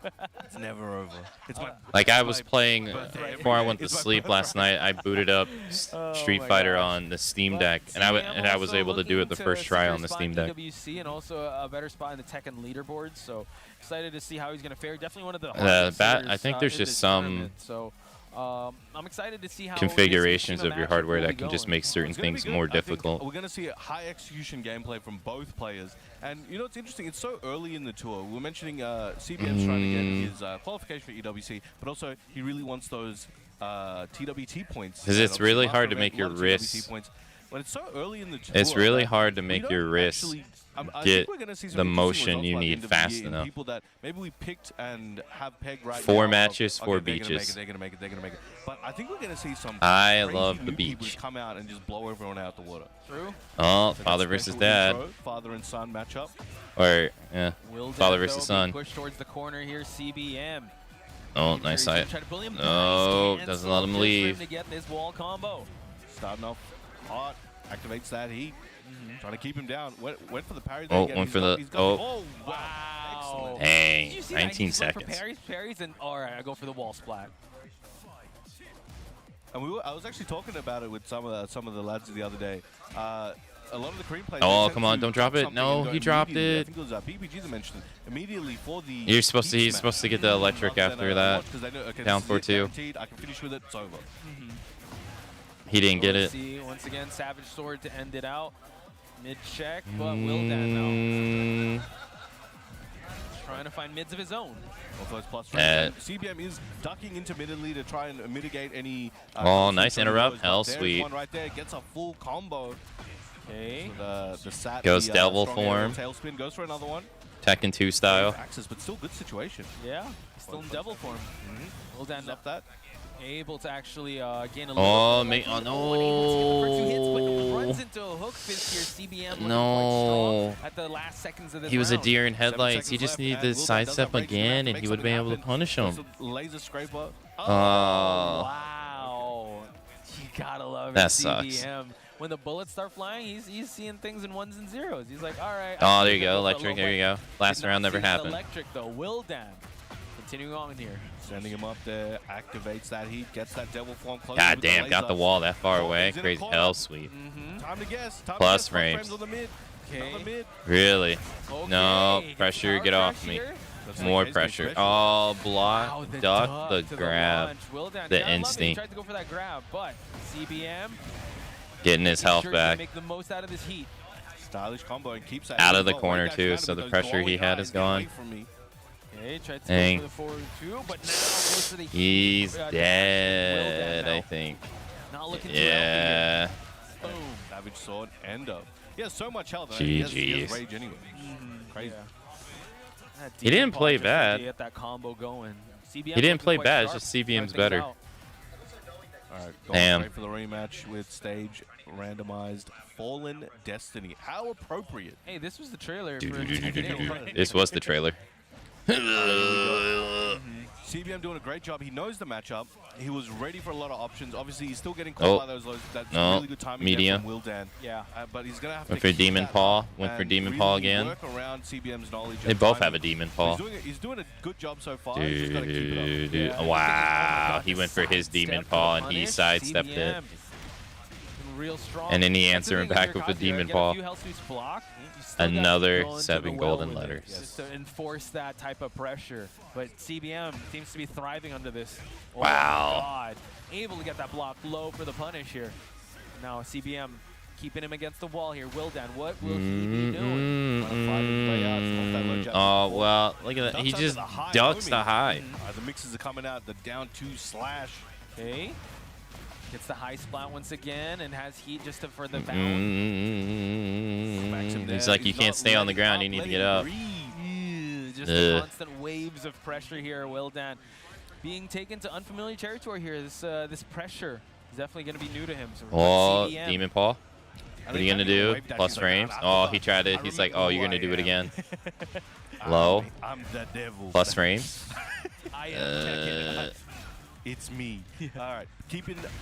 It's never over. It's my Like I was my playing birthday before I every went day. to It's my sleep last night. I booted up Street my Fighter gosh. on the Steam But Deck, and I was CBM able to do it the also first looking try to on the secure Steam a spot Deck. in PWC and also a better spot in the Tekken leaderboard. So excited to see how he's going to fare. Definitely one of the hardest bat- hitters, I think there's in just this some tournament. So I'm excited to see how Configurations this of your Mishima hardware matchup will that be can just going. make certain It's gonna be things good. more I think difficult. We're going to see a high execution gameplay from both players. And you know, it's interesting. It's so early in the tour. We were mentioning CBM's trying to get his qualification for EWC, but also he really wants those TWT points. 'Cause And it's obviously really last hard to event, make your a lot of TWT wrists- points. But it's so early in the tour. It's really that hard to we make don't your wrists actually- I get think we're gonna see some the interesting motion results you by the need end of the fast year in enough. People that maybe we picked and have pegged right 4 now. matches, 4 they're gonna make beaches. it, they're gonna make it. But I think we're gonna see some. I crazy love the new people beach. come out and just blow everyone out the water. True. Oh, So father that's versus special dad, intro, father and son matchup. or yeah, Will father Dad, versus though, be son. pushed towards the corner here. CBM. Oh, Making sure nice he's gonna side. try to bully him. No, Nice doesn't cancel let him just for leave. to get this wall combo. Starting off hot, activates that heat, trying to keep him down. Went for the parry. Oh, again. went He's for got- the- he's got oh. wow, excellent. Dang, Did you see that? 19 He just went for seconds. parries, and all right, I go for the wall splat. And I was actually talking about it with some of the lads the other day. A lot of the Korean players. Oh, they tend come on, to don't drop drop it. something No, and go he dropped immediately. I it. think it was PPG that mentioned it. Immediately for the. He's supposed to get the electric after that. Down 4-2. I can finish with it. It's over. He didn't get We'll it. see once again, Savage Sword to end it out. Mid check, but will that now? Mm, Trying to find mids of his own. Well, first plus Uh, range. CBM is ducking intermittently to try and mitigate any. Oh, nice from the interrupt. lows, Hell but there's sweet. one right there gets a full combo. Okay. So the sat Goes the, devil strong aerial form. Tailspin goes for another one. Tekken 2 style. Axis, but still good situation. Yeah, he's still in devil form. Will Dan Stop that. able to actually gain a little Oh, bit of mate, life. And able to get the first 2 hits, but no. runs into a hook fist here. CBM looking No. quite strong at the last seconds of this He was a round. deer in 7 headlights. He seconds just left, needed and to Will Dan does sidestep that break through, again, to and make he would have been something able to happen. punish him. Goes to Laser scraper. Oh. Wow. You gotta love That it, sucks. CBM. when the bullets start flying, he's seeing things in ones and zeros. He's like, all right. Oh, there you go. Electric. There you go. Last round never happened. Electric though. Wildan continuing on here. Sending him up there, activates that heat, gets that devil form close. God damn, got the wall that far away. He's in a Crazy. corner. Hell sweet. Time to guess. Time Plus to guess. frames. On the mid. Okay. On the mid. Really? Okay. No, Gets pressure. power Get off crash me. here. That's More like pressure. special. Oh, block. Wow, the duck duck the to grab. launch. Wildan, The you gotta love it. He instinct. tried to go for that grab, but CBM Getting his making health sure to back. make the most out of this heat. Stylish combo and keeps that Out heat of the low. corner, Right back too, down so with the those pressure he glowing had eyes. is Get away gone. from me. Okay, tried to Dang. go for the forward two, but now goes for the He's dash. dead, Wildan I now. think. Not looking too Yeah. healthy here. Boom. Savage sword, end up. He has so much health. He has GG's. rage anyway. Crazy. Yeah. That He didn't demon play paw just bad. to get that combo going. CBM He didn't looking play quite bad, it's sharp, just CBM's trying things better. out. All right, Damn. going straight for the rematch with stage randomized Fallen Destiny. How appropriate. Hey, this was the trailer Do, for do, do, do, do, do, do. right? This was the trailer. CBM doing a great job. He knows the matchup. He was ready for a lot of options. Obviously, he's still getting caught by those lows. That's really good timing there media. from Wildan. Yeah. But he's going to have Went to for keep Demon that Paw. up Went for and Demon really Paw again. work around CBM's knowledge. They and both have timing. a Demon Paw. He's doing a good job so far. He's just got to keep it up. Dude, Yeah. wow, he went for his Demon Paw and he sidestepped it. CBM is real strong. And then he That's the answered him thing back your with the Kazuya, Demon get Paw. a few health sweeps blocked, you still gotta Another keep going to 7 the well golden with it, letters. just to enforce that type of pressure. But CBM seems to be thriving under this. Oh Wow. my God. Able to get that block low for the punish here. Now CBM keeping him against the wall here. Wildan, what will he be doing? Oh, well, look at that. He Ducks just under the high, ducks homie. the high. The mixes are coming out. The down 2 slash. Okay. Gets the high splat once again and has heat just for the bound. He's like, you can't stay on the ground. You need to get up. Just the constant waves of pressure here. Wildan being taken to unfamiliar territory here. This pressure is definitely going to be new to him. So Oh, CBM. Demon Paw. What are you going to do? Plus frames? Oh, he tried it. He's like, oh, you're going to do it again. Low. I'm the devil. Plus frames. I am Tekken. It's me. All right.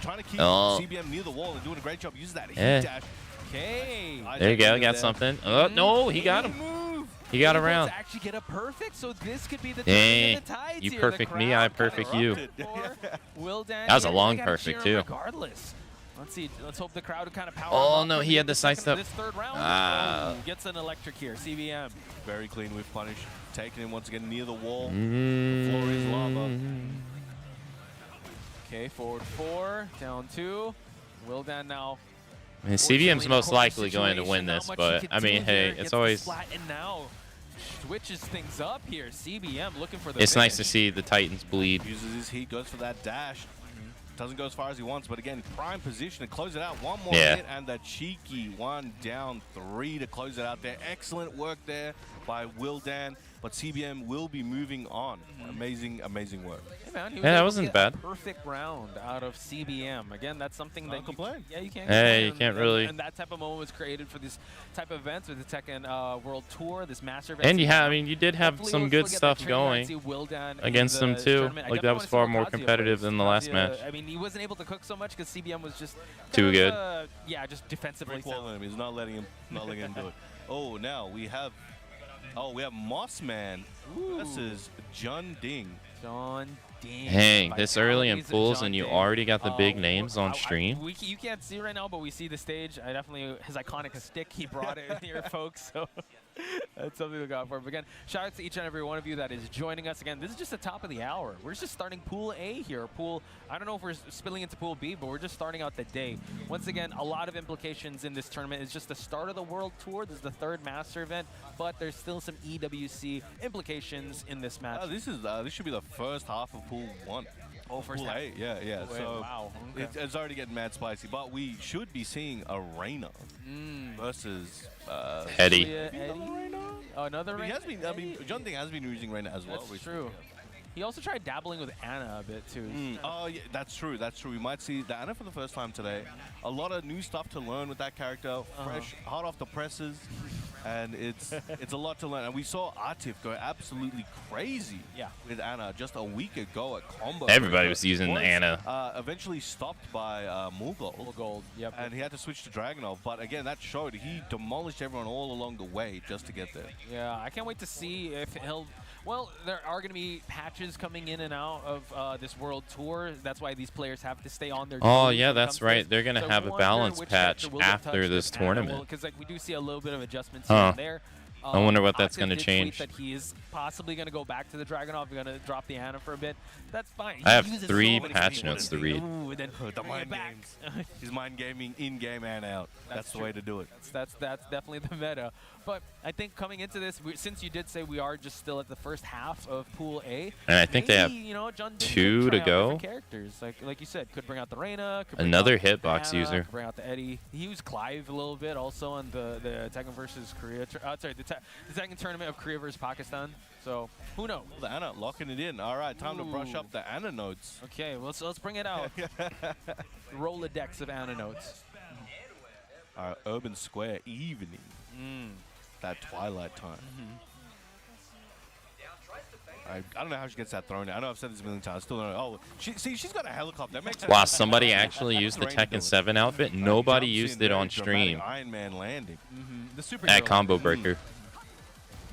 Trying to keep Oh. CBM near the wall and doing a great job. Use that heat Eh. dash. Okay. There you go. Got something. Oh, no, he got him. He got Able around. to actually get a perfect, so this could be the Dang. turn of the tides You here. perfect The me, crowd I perfect you. Wildan. That was a long perfect, too. Regardless. Let's see. Let's hope the crowd kind of power. Oh, him no, up he had the this second- sidestep. This third round. Ah. Oh, gets an electric here. CBM. Very clean with punish. Taking him once again near the wall. The floor is lava. Okay, forward 4, down 2. Wildan now. I mean, CBM's Fortunately, most corner likely going to situation, win not this, much but he I can mean, do hey, here. it's Gets the always splat and now switches things up here. CBM looking for the it's nice to finish. see the Titans bleed. Uses his heat, goes for that dash. Doesn't go as far as he wants, but again, prime position to close it out. One more Yeah. hit and the cheeky 1 down 3 to close it out there. Excellent work there by Wildan, but CBM will be moving on. Amazing, amazing work. Hey man, he was Yeah, that able to wasn't get bad. a perfect round out of CBM. Again, that's something that Can't complain. Yeah, you can't. Hey, complain. you can't And- really. And that type of moment was created for this type of events with the Tekken World Tour, this master event. And you have, I mean, you did have Hopefully some we'll good still get that stuff training going and see Wildan in against them the too. tournament. I Like definitely that was wanna see far what more Kazuya competitive plays. than the last Kazuya, match. I mean, he wasn't able to cook so much because CBM was just Too kind of, good. yeah, just defensively. Brick wall on him. He's not letting him do it. Oh, now we have Mossman versus Jun Ding. John Ding. Dang, this early in Vitalities of pools John and you Ding. already got the big names on stream. You can't see right now, but we see the stage. I definitely, his iconic stick, he brought it here, folks. So that's something to look out for. But again, shout out to each and every one of you that is joining us. Again, this is just the top of the hour. We're just starting Pool A here. I don't know if we're spilling into Pool B, but we're just starting out the day. Once again, a lot of implications in this tournament. It's just the start of the World Tour. This is the 3rd Master event, but there's still some EWC implications in this match. This should be the first half of Pool 1. Oh, first Pool half. A, yeah. Pool A, So wow, okay. it's already getting mad spicy, but we should be seeing Arena versus Eddie. Oh, another He Reina? has been. I mean, Jun Ding has been using Reina as well. That's recently. true. He also tried dabbling with Anna a bit too. Oh, yeah, that's true. That's true. We might see the Anna for the first time today. A lot of new stuff to learn with that character. Fresh, hot off the presses. And it's a lot to learn. And we saw Atif go absolutely crazy with Anna just a week ago at combo. Everybody was using Anna. Eventually stopped by Mulgold. Yep. And he had to switch to Dragunov. But again, that showed he demolished everyone all along the way just to get there. Yeah, I can't wait to see if he'll... Well, there are going to be patches coming in and out of this World Tour. That's why these players have to stay on their Oh, toes yeah, when it that's comes to right. this. They're going to So have a wonder balance which patch sector will get after touched this if Anna tournament. Because like, we do see a little bit of adjustments here and there. I wonder what that's Atif going to did change. tweet that he is possibly going to go back to the Dragunov. We're going to drop the Anna for a bit. That's fine. I have He uses 3 so many patch people notes to to read. Ooh, and then The bring it mind back. games. He's mind gaming in-game and out. That's the way to do it. That's definitely the meta. But I think coming into this, since you did say we are just still at the first half of Pool A, And I think they have maybe, you know, John 2 to go. different characters, like you said, could bring out the Reyna, could bring Another out the hitbox Anna, user. could bring out the Eddie. He used Clive a little bit also on the Tekken versus Korea. Sorry, the Tekken tournament of Korea versus Pakistan. So who knows? The Anna locking it in. All right, time to brush up the Anna notes. Okay, well, let's bring it out. Rolodex of Anna notes. Our Urban Square evening. That twilight time. I don't know how she gets that thrown. I know I've said this a million times. Still don't know. Oh, she's got a helicopter. That makes sense. Wow, somebody actually used the Tekken 7 outfit. Nobody used it on stream Iron Man landing. The super at Combo Breaker.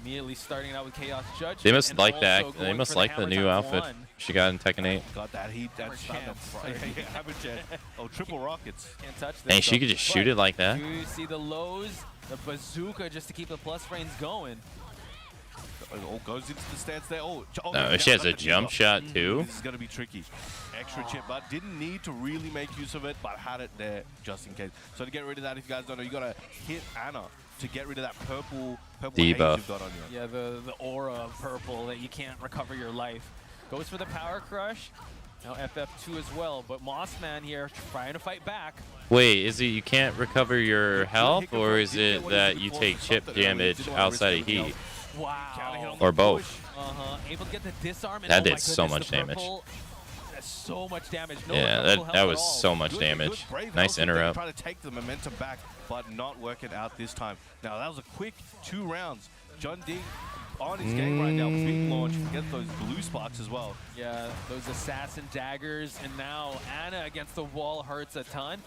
Immediately starting out with Chaos Judge. They must like that. They must like the new outfit she got in Tekken 8. Got that heat. That's Hammer chance. Oh, triple rockets. Can't touch this. And she could just shoot it like that. You see the lows, the bazooka just to keep the plus frames going. Oh, goes into the stance there. Oh, No, she has a jump shot too. This is going to be tricky. Extra chip, but didn't need to really make use of it, but had it there just in case. So to get rid of that, if you guys don't know, you got to hit Anna to get rid of that purple haze Debuff. you've got on you. Yeah, the aura of purple that you can't recover your life. Goes for the power crush. Now FF2 as well, but Mossman here trying to fight back. Wait, is it you can't recover your health, or is it that you take chip damage outside of heat? Wow. Or both? Able to get the disarm. And That oh my did so goodness, much the damage. purple has so much damage. No Yeah, recoverable that health was at all. so much damage. Brave Nice Elton there interrupt. Trying to take the momentum back, but not working out this time. Now, that was a quick 2 rounds. John Ding on his game right now. Big launch. Get those blue sparks as well. Yeah, those assassin daggers, and now Anna against the wall hurts a ton.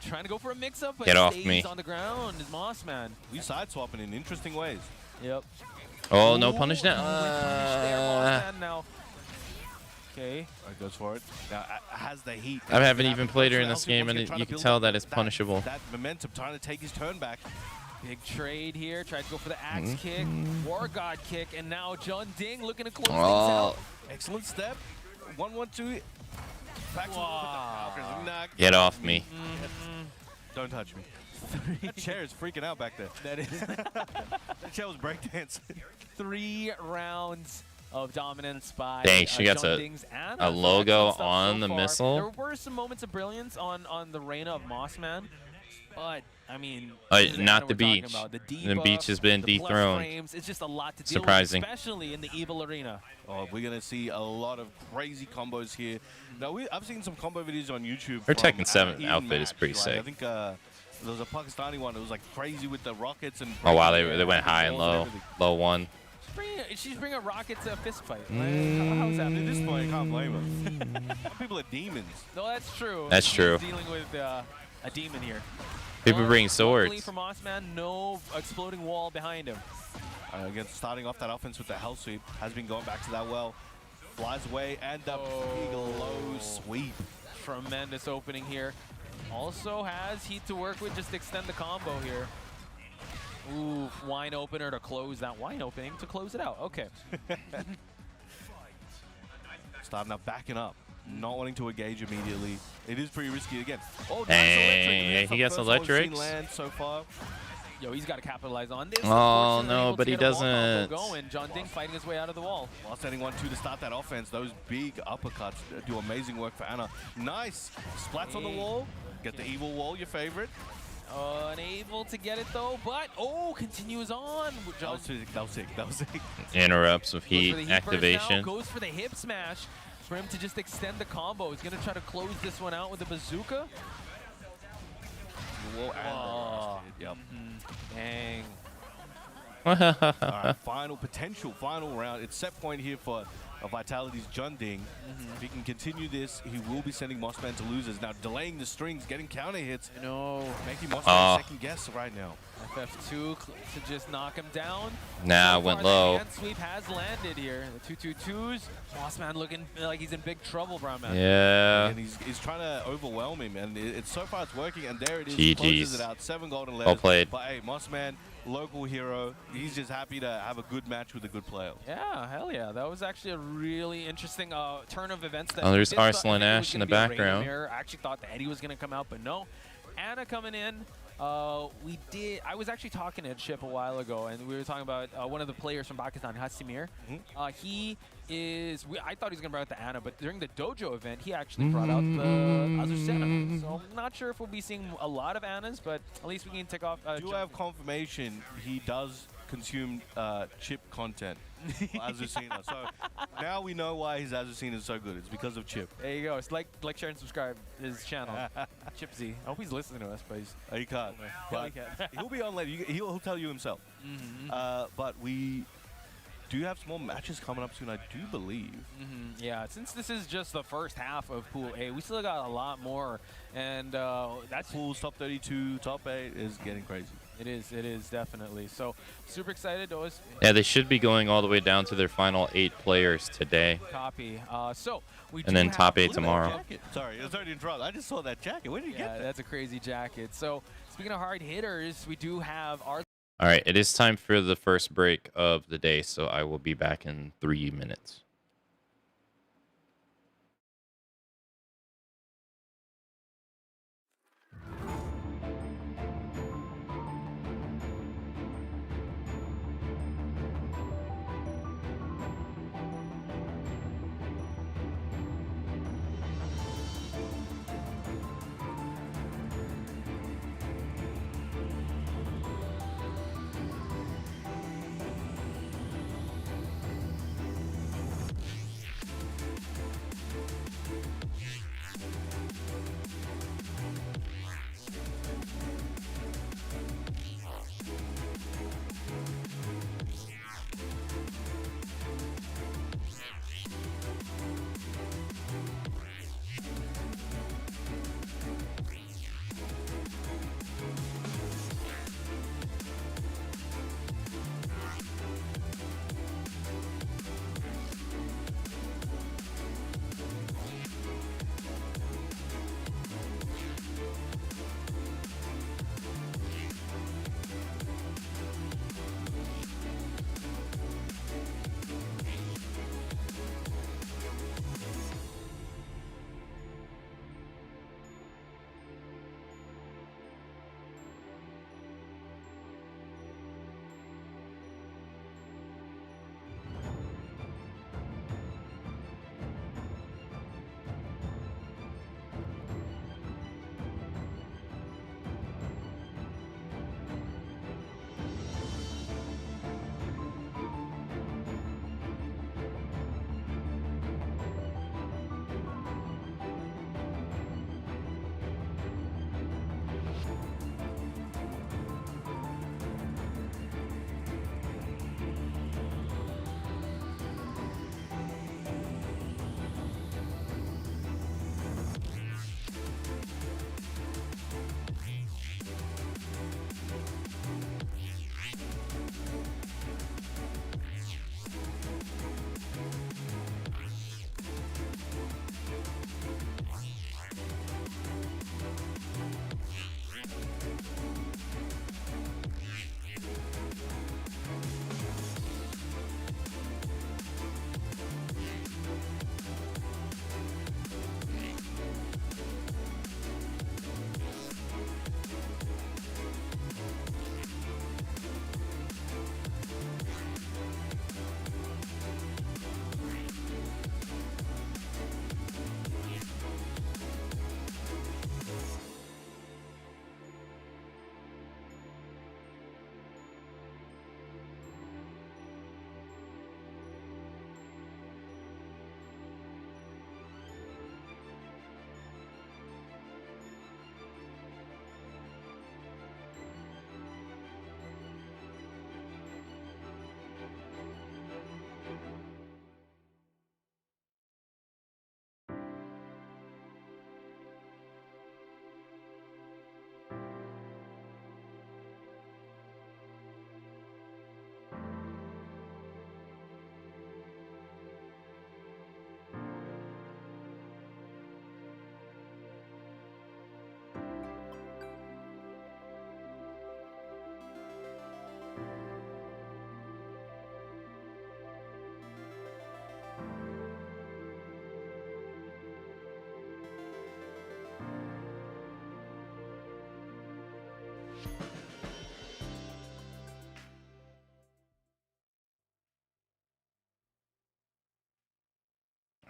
Trying to go for a mix-up, but Get off stays me. on the ground is Mossman. We side swapping in interesting ways. Yep. Oh, no punish There, now. Mossman now. Okay. Right, goes for it. Now, has the heat. I haven't even played her in this game, and Trying you to can build tell up that it's punishable. That momentum, trying to take his turn back. Big trade here. Tried to go for the axe kick, War God kick, and now John Ding looking to close things out. Excellent step. 1-1-2. Back to Wow. Get off me. Don't touch me. That chair is freaking out back there. That is That chair was breakdancing. 3 rounds of dominance by Dang, she gets John a Ding's Anna. a So logo excellent stuff on so the far. missile. There were some moments of brilliance on the Reyna of Mossman, but I mean, Not the we're talking beach. about. The The beach has been the plus dethroned. frames, it's just a lot to deal Surprising. with, especially in the Evil Arena. Oh, we're going to see a lot of crazy combos here. Now, I've seen some combo videos on YouTube. Her from Tekken 7 in outfit is match, pretty right? sick. I think there was a Pakistani one that was like crazy with the rockets and. Oh wow, breaking they the went high and walls low. everything. Low 1. She's bringing a rocket to a fist fight. How's that? At this point, I can't blame her. Some people are demons. No, that's true. That's She's true. dealing with a demon here. People bring Luckily swords. for Mossman, no exploding wall behind him. Again, starting off that offense with the hell sweep, has been going back to that well. Flies away and the big low sweep. Tremendous opening here. Also has heat to work with, just extend the combo here. Ooh, wine opener to close that wine opening to close it out. Okay. Starting up, backing up. Not wanting to engage immediately. It is pretty risky again. Oh, nice Hey, electric. he gets First one we've seen electrics. land so far. Yo, he's got to capitalize on this. Oh, Unfortunately, no, able but to he get a wall combo doesn't. Going. John Ding fighting his way out of the wall. While setting 1-2 to start that offense, those big uppercuts do amazing work for Anna. Nice. Splats on the wall. Get the evil wall, your favorite. Unable to get it though, but continues on. That was sick. That was sick. That was sick. Interrupts with Goes for heat the heat burst now, activation. goes for the hip smash for him to just extend the combo. He's going to try to close this one out with the bazooka. The wall and the Oh. yep. Dang. All right, potential final round. It's set point here for Vitality's Junding. If he can continue this, he will be sending Mossman to losers. Now delaying the strings, getting counter hits. You know, Making Mossman second guess right now. FF2 to just knock him down. Nah, So went far, low. The hand sweep has landed here. The 2-2-2s. Mossman looking like he's in big trouble, Brownman. Yeah. And he's trying to overwhelm him, and it's so far it's working. And there it is. GG's. Closes it out. 7 golden letters. Well played. But hey, Mossman, local hero. He's just happy to have a good match with a good player. Yeah, hell yeah. That was actually a really interesting turn of events. That Oh, there's I Arsenal thought Eddie Ash was in the gonna be a Rain background. Mirror. I actually thought that Eddie was going to come out, but no. Anna coming in. I was actually talking to Chip a while ago, and we were talking about one of the players from Pakistan, Hasimir. He is, I thought he was going to bring out the Anna, but during the dojo event, he actually brought out the Azucena. So I'm not sure if we'll be seeing a lot of Annas, but at least we can take off. Do have confirmation he does consume Chip content, Azucena. So now we know why his Azucena is so good. It's because of Chip. There you go. It's like, share, and subscribe his channel. Chip Z. I hope he's listening to us, but he's... He can't. But he'll be on later. He'll tell you himself. But we do have some more matches coming up soon, I do believe. Yeah, since this is just the first half of Pool A, we still got a lot more. And that's... Pool's top 32, top 8 is getting crazy. It is definitely. So super excited. Always Yeah, they should be going all the way down to their final 8 players today. copy. So we do And then have top 8 Look at that tomorrow. Jacket. Sorry to interrupt. I just saw that jacket. Where did you get that? That's a crazy jacket. So speaking of hard hitters, we do have our... All right, it is time for the first break of the day, so I will be back in 3 minutes.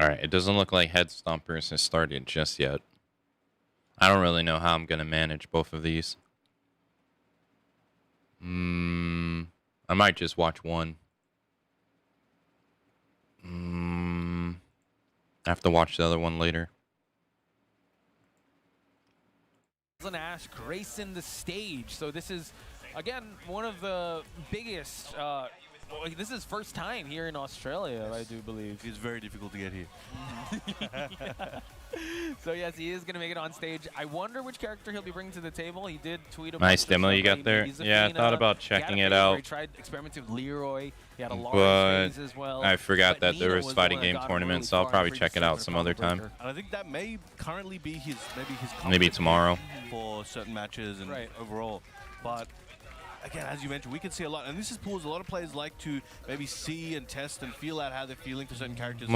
All right, it doesn't look like Headstompers has started just yet. I don't really know how I'm going to manage both of these. I might just watch one. I have to watch the other one later. Ash gracing the stage. So this is, again, one of the biggest, this is first time here in Australia, I do believe. It's very difficult to get here. Yeah. So yes, he is going to make it on stage. I wonder which character he'll be bringing to the table. He did tweet about Nice demo you got there. Yeah, I thought about checking it out. He tried experimenting with Leroy. He had a large phase as well. I forgot that there Nina was fighting the one game that got tournaments, really so I'll far probably and check it out some other time. And I think that may currently be his Maybe tomorrow. for certain matches and overall. But again, as you mentioned, we can see a lot, and this is pools a lot of players like to maybe see and test and feel out how they're feeling for certain characters.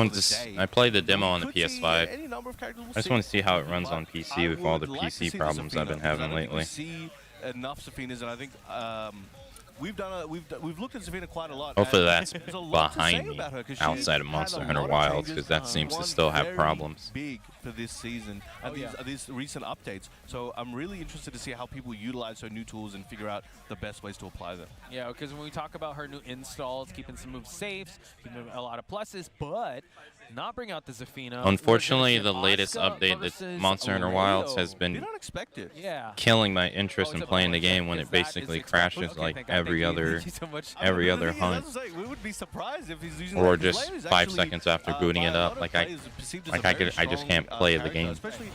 I played the demo on the PS5. Any number of characters I just want to see how it runs on PC with all the PC problems I've been having lately. We see enough Safinas, and I think we've looked at Safina quite a lot. Hopefully that's behind me outside of Monster Hunter Wilds, because that seems to still have problems. Big for this season and these recent updates. So I'm really interested to see how people utilize her new tools and figure out the best ways to apply them. Yeah, because when we talk about her new installs, keeping some moves safe, keeping a lot of pluses, but not bring out the Zafina. Unfortunately, the latest update that Monster Hunter Wilds has been killing my interest in playing the game when it basically crashes like every other hunt. We would be surprised if he's using or just 5 seconds after booting it up. I just can't play the game. Especially,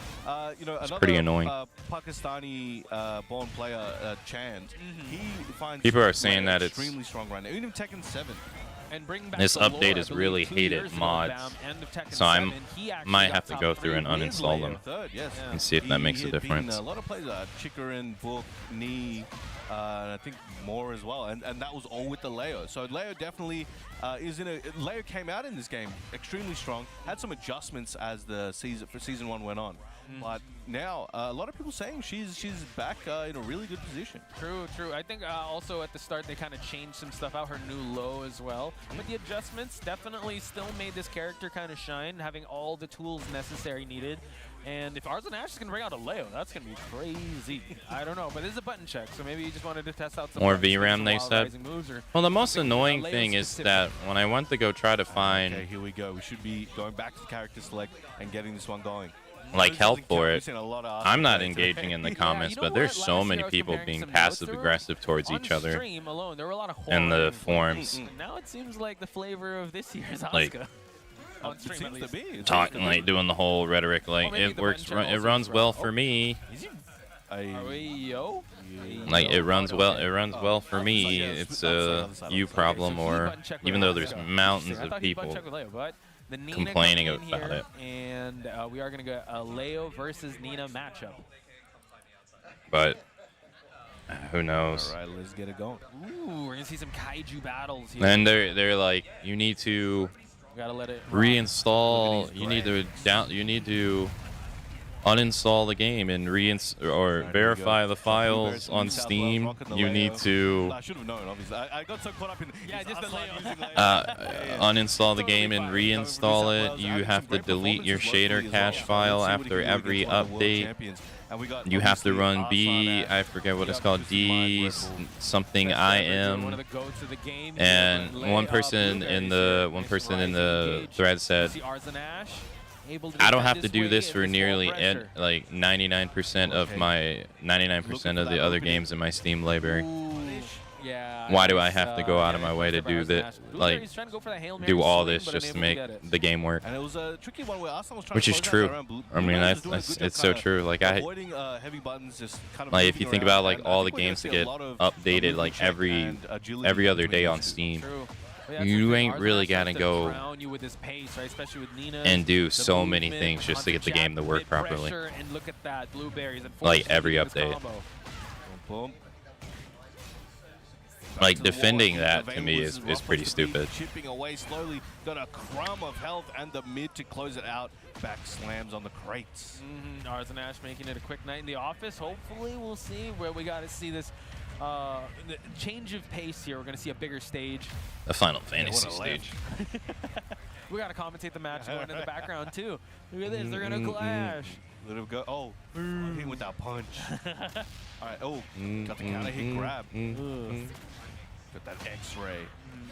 it's pretty annoying. Pakistani born player Chand. He finds people are saying that it's extremely strong right now. Even Tekken 7. This update is really hated mods, so I might have to go through and uninstall them and see if that makes a difference. A lot of players, Chikarin, Book, Knee, and I think more as well, and that was all with the Leo. So Leo definitely Leo came out in this game extremely strong, had some adjustments as the season 1 went on. But now, a lot of people saying she's back in a really good position. True. I think also at the start they kind of changed some stuff out, her new low as well. But the adjustments definitely still made this character kind of shine, having all the tools necessary needed. And if Arzen Ash is going to bring out a Leo, that's going to be crazy. I don't know, but this is a button check, so maybe you just wanted to test out some more VRAM, they said. Well, the most annoying thing is that when I went to go try to find... Okay, here we go. We should be going back to the character select and getting this one going. Like help for it. I'm not engaging in the comments, but there's so many people being passive-aggressive towards each other in the forums. Now it seems like the flavor of this year's Asuka. Talking, like doing the whole rhetoric, like it works, it runs well for me. Like it runs well for me. It's a you problem, or even though there's mountains of people complaining about it. And we are going to get a Leo versus Nina matchup. But who knows? All right, let's get it going. Ooh, we're going to see some kaiju battles here. And they're like, you need to reinstall. You need to uninstall the game and verify the files on Steam. You need to I should have known, obviously. I got so caught up in uninstall the game and reinstall it. You have to delete your shader cache file after every update. You have to run I forget what it's called, D something IM. And one person in the thread said, I don't have to do this for nearly like 99% of the other games in my Steam library. Why do I have to go out of my way to do that? Like, do all this just to make the game work? And it was a tricky one where Arsenal was trying which is true. I mean, it's so true. Like heavy buttons, just kind of like if you think about like all the games that get updated like every other day on Steam. You ain't really gotta go and do so many things just to get the game to work properly. Like every update. Like defending that to me is pretty stupid. Chipping away slowly, got a crumb of health and the mid to close it out. Back slams on the crates. Arzen Ash making it a quick night in the office. Hopefully we'll see where we got to see this the change of pace here. We're going to see a bigger stage. A Final Fantasy stage. We got to commentate the match going in the background, too. Look at this. They're going to clash. Let him go. Oh, hit with that punch. All right. Oh, got the counter hit grab. Got that X-ray.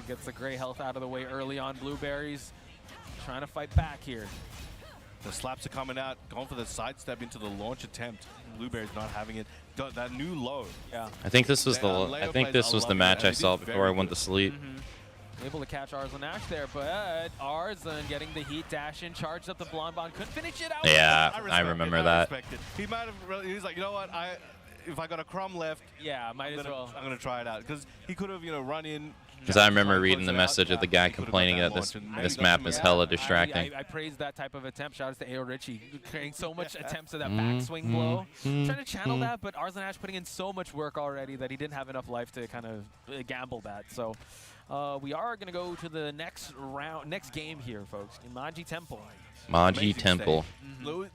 Gets the gray health out of the way early on. Blueberries trying to fight back here. The slaps are coming out, going for the sidestep into the launch attempt. Blueberry's not having it. That new low. Yeah. I think this was the match I saw before I went to sleep. Able to catch Arslan Ash there, but Arslan getting the heat dash in, charged up the Blonde Bond, couldn't finish it out. Yeah, I remember that. He might have really, he's like, you know what, if I got a crumb left, yeah, might as well. I'm gonna try it out, because he could have, run in. Because I remember reading the message of the guy complaining that this map is hella distracting. I praise that type of attempt. Shout out to A.O. Ritchie, creating so much attempts of that backswing blow. Trying to channel that, but Arslan Ash putting in so much work already that he didn't have enough life to kind of gamble that. So we are going to go to the next game here, folks, in Maji Temple. Maji Temple.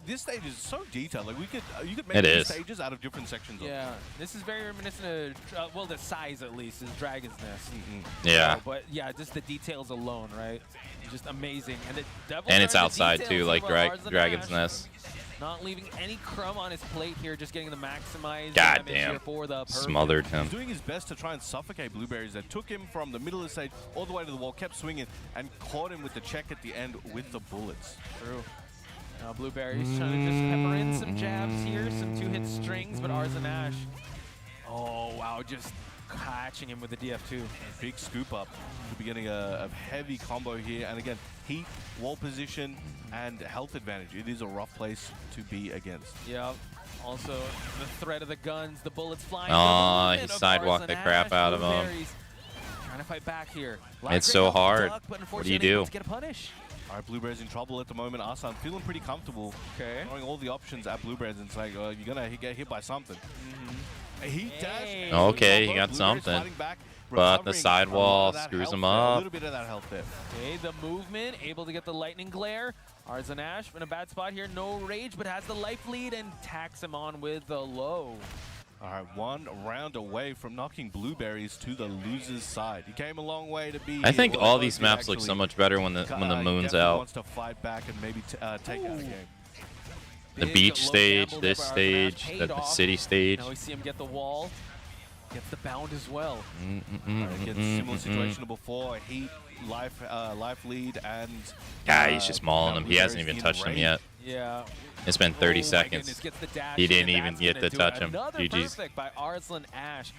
This stage is so detailed. Like you could make these stages out of different sections. Yeah, this is very reminiscent of well, the size at least is Dragon's Nest. Yeah. So, but yeah, just the details alone, right? Just amazing. And it's outside too, like Dragon's Nest. Not leaving any crumb on his plate here, just getting the maximized God damage damn. here for the Smothered him. He's doing his best to try and suffocate Blueberries. That took him from the middle of the stage all the way to the wall, kept swinging, and caught him with the check at the end with the bullets. True. Now Blueberries trying to just pepper in some jabs here, some two-hit strings, but Arslan Ash, oh wow, just catching him with the DF2. Big scoop up. We'll be getting a heavy combo here, and again, heat, wall position, and health advantage. It is a rough place to be against. Yep. Also, the threat of the guns, the bullets flying. Oh, he sidewalked the crap out of him. Trying to fight back here. It's so hard. What do you do? Get a punish. All right, Blueberries in trouble at the moment. Arslan feeling pretty comfortable. Okay. Throwing all the options at Blueberries, and it's like, you're going to get hit by something. A heat dash. Okay, he got something. But the sidewall screws him up. A little bit of that health there. Okay, the movement, able to get the lightning glare. Arslan Ash in a bad spot here. No rage, but has the life lead and tacks him on with the low. All right, one round away from knocking Blueberries to the loser's side. He came a long way to be. I think all these maps look so much better when the moon's out. Wants to fight back and maybe take out the game. The beach stage, this stage, the city stage. Now we see him get the wall. Gets the bound as well. Gets similar situation to before. Heat, life lead, and he's just mauling him. He hasn't even touched him yet. Yeah. It's been 30 seconds. He didn't even get to touch him. GG's. Perfect by Arslan Ash.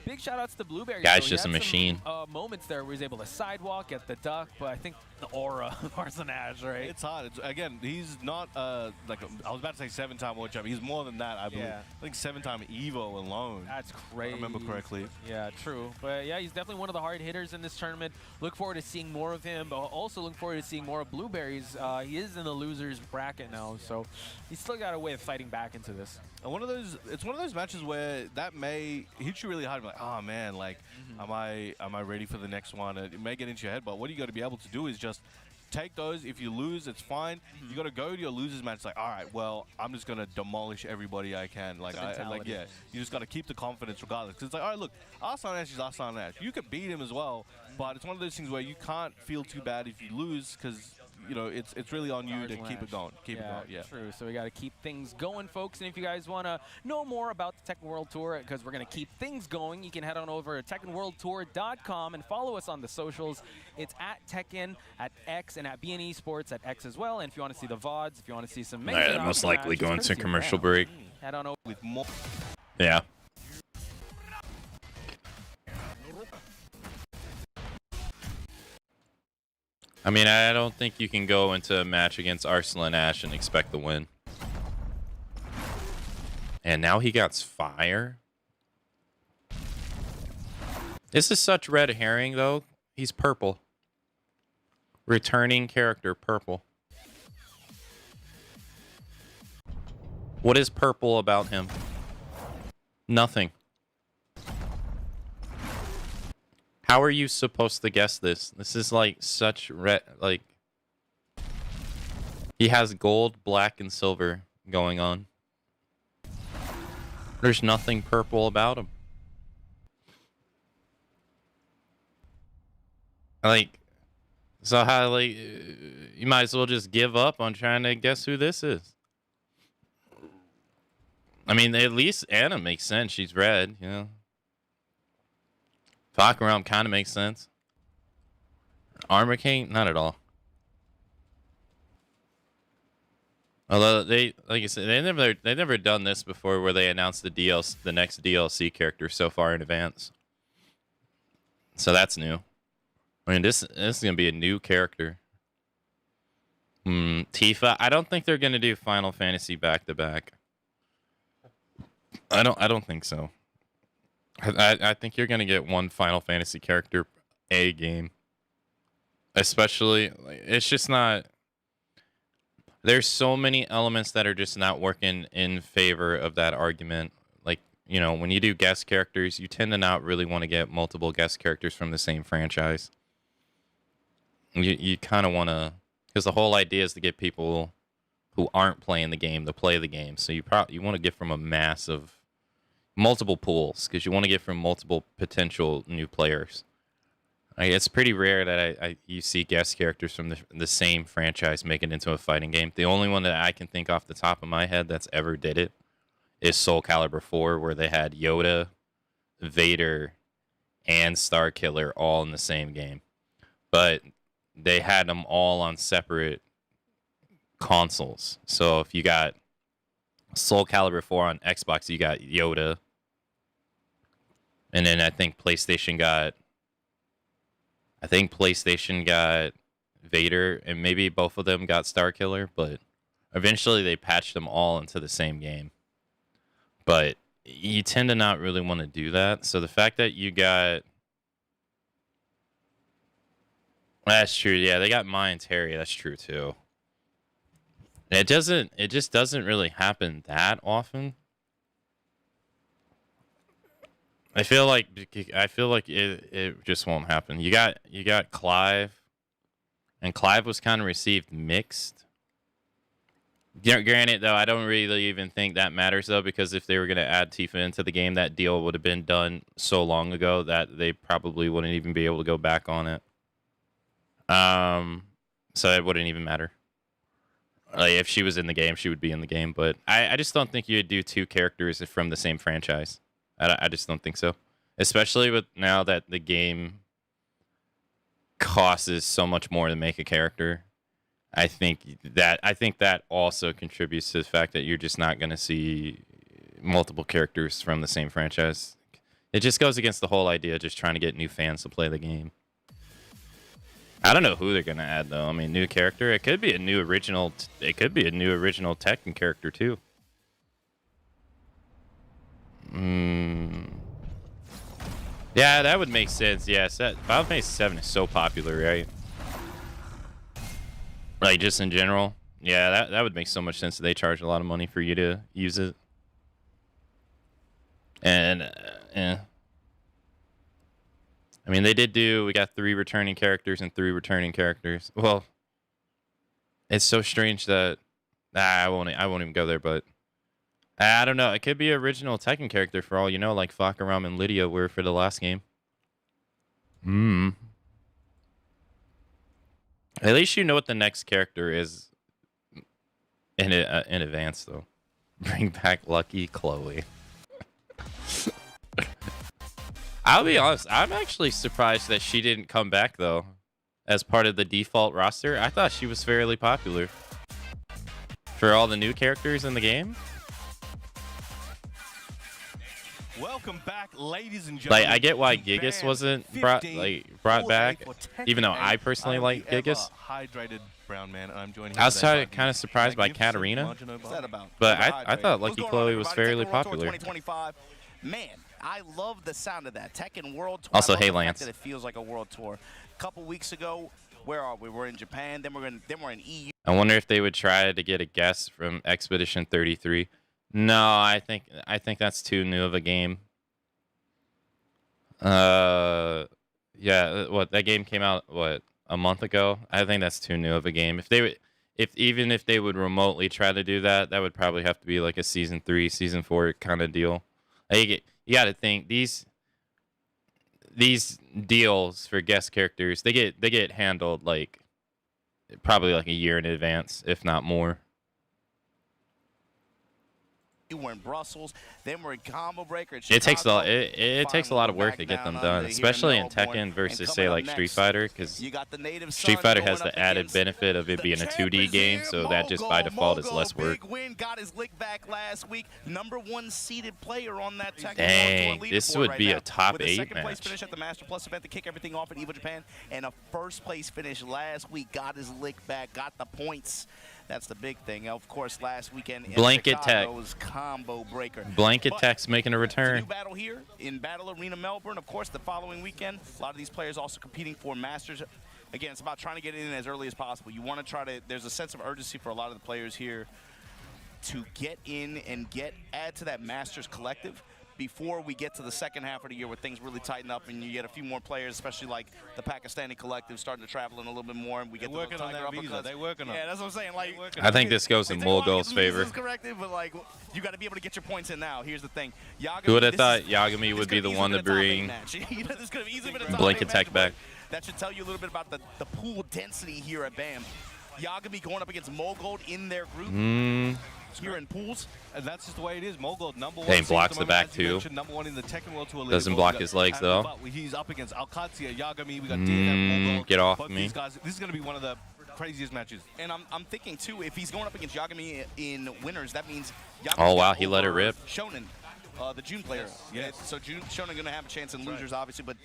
Big shout outs to Blueberry. Guy's just a machine. Moments there where he's able to sidewalk, get the duck, but I think the aura of Arslan Ash, right? It's hard. Again, he's not like I was about to say 7-time world champion. He's more than that, I believe. Yeah. I think 7-time Evo alone. That's crazy. If I remember correctly. Yeah, true. But yeah, he's definitely one of the hard hitters in this tournament. Look forward to seeing more of him, but also look forward to seeing more of Blueberries. He is in the losers bracket now, so he's still got a way of fighting back into this. And it's one of those matches where that may hit you really hard. Like, oh man, like, am I ready for the next one? It may get into your head, but what you got to be able to do is just take those. If you lose, it's fine. You got to go to your losers match. Like, all right, well, I'm just gonna demolish everybody I can. Like, yeah, you just got to keep the confidence regardless. Because it's like, all right, look, Arslan Ash is Arslan Ash. You could beat him as well, but it's one of those things where you can't feel too bad if you lose because. You know, it's really on you to keep it going. Keep it going, yeah. True. So we got to keep things going, folks. And if you guys want to know more about the Tekken World Tour, because we're going to keep things going, you can head on over to TekkenWorldTour.com and follow us on the socials. It's at Tekken, at X, and at BN Esports at X as well. And if you want to see the VODs, if you want to see some... most likely going to commercial break. Head on over with more... Yeah. I mean, I don't think you can go into a match against Arslan Ash and expect the win. And now he got fire. This is such red herring, though. He's purple. Returning character, purple. What is purple about him? Nothing. How are you supposed to guess this? This is like such red, like he has gold, black, and silver going on. There's nothing purple about him. Like, So how like you might as well just give up on trying to guess who this is. I mean, at least Anna makes sense. She's red, you know. Fakaram kind of makes sense. Armor King, not at all. Although they, like I said, they never done this before, where they announced the next DLC character so far in advance. So that's new. I mean, this is gonna be a new character. Tifa. I don't think they're gonna do Final Fantasy back to back. I don't think so. I think you're gonna get one Final Fantasy character a game. Especially, like, it's just not. There's so many elements that are just not working in favor of that argument. Like, you know, when you do guest characters, you tend to not really want to get multiple guest characters from the same franchise. You kind of want to, because the whole idea is to get people who aren't playing the game to play the game. So you want to get from a mass of multiple pools, because you want to get from multiple potential new players. It's pretty rare that you see guest characters from the same franchise make it into a fighting game. The only one that I can think off the top of my head that's ever did it is Soul Calibur 4, where they had Yoda, Vader, and Starkiller all in the same game. But they had them all on separate consoles. So if you got Soul Calibur 4 on Xbox, you got Yoda. And then I think PlayStation got Vader, and maybe both of them got Starkiller, but eventually they patched them all into the same game. But you tend to not really want to do that. So the fact that you got... That's true, yeah, they got Mai and Terry, that's true too. And it just doesn't really happen that often. I feel like it just won't happen. You got Clive, and Clive was kind of received mixed. Granted, though, I don't really even think that matters, though, because if they were going to add Tifa into the game, that deal would have been done so long ago that they probably wouldn't even be able to go back on it. So it wouldn't even matter. Like, if she was in the game, she would be in the game. But I just don't think you'd do two characters from the same franchise. I just don't think so. Especially with now that the game costs so much more to make a character. I think that also contributes to the fact that you're just not going to see multiple characters from the same franchise. It just goes against the whole idea of just trying to get new fans to play the game. I don't know who they're going to add, though. I mean, new character. It could be a new original. It could be a new original Tekken character too. Yeah, that would make sense. Yes, Final Fantasy 7 is so popular, right? Like, just in general. Yeah, that would make so much sense that they charge a lot of money for you to use it. And, I mean, we got 3 returning characters and 3 returning characters. Well, it's so strange that, I won't even go there, but I don't know. It could be an original Tekken character for all you know, like Fakaram and Lydia were for the last game. At least you know what the next character is in advance, though. Bring back Lucky Chloe. I'll be honest. I'm actually surprised that she didn't come back, though, as part of the default roster. I thought she was fairly popular for all the new characters in the game. Welcome back, ladies and gentlemen. Like, I get why Gigas wasn't brought back, even though I personally like Gigas. Hydrated brown man. I'm joining. I was kind of surprised by Katarina, but I thought Lucky Chloe was fairly popular. Man, I love the sound of that Tekken World Tour. Also, hey Lance. It feels like a world tour. A couple weeks ago, where are we? We're in Japan. Then we're in EU. I wonder if they would try to get a guest from Expedition 33. No, I think that's too new of a game. Yeah, that game came out a month ago. I think that's too new of a game. Even if they would remotely try to do that, that would probably have to be like a season 3, season 4 kind of deal. You got to think these deals for guest characters, they get handled like probably like a year in advance, if not more. We're in Brussels, then we're in Combo Breaker. It takes a lot. It takes a lot of work to get them done, especially in Tekken versus say like Street Fighter, because Street Fighter has the added benefit of it being a 2D game, so that just by default is less work. Big win, got his lick back last week. #1 seeded player on that Tekken. Dang, this would be a top with a 8 second place match. finish at the Master Plus event to kick everything off at EVO Japan, and a first place finish last week. Got his lick back, got the points. That's the big thing. Of course, last weekend in Blanket Chicago Tech. was Combo Breaker. Blanket But Tech's making a it's a new return. battle here in Battle Arena Melbourne. Of course, the following weekend, a lot of these players also competing for Masters. Again, it's about trying to get in as early as possible. You want to try to, there's a sense of urgency for a lot of the players here to get in and add to that Masters collective before we get to the second half of the year where things really tighten up and you get a few more players, especially like the Pakistani collective, starting to travel in a little bit more, and we get They're working on that visa. They're working on it. Yeah, that's what I'm saying. Like, I think this goes in Mulgul's favor. Corrected, but like, you got to be able to get your points in now. Here's the thing. Yagami, Who would have thought Yagami would be the one to bring Blanket Tech back? That should tell you a little bit about the pool density here at BAM. Yagami going up against Mogul in their group. Here in pools. And that's just the way it is. Mogul, #1. He blocks the back too. #1 in the Tekken World Tour. Doesn't block his legs though. He's up against Akamatzu, Yagami. We got Mogul. Get off Both me. These guys, this is going to be one of the craziest matches. And I'm thinking too, if he's going up against Yagami in winners, that means Yagami Oh wow, he let it rip. Shonen, the June player. Yes. So Shonen going to have a chance in losers, obviously, but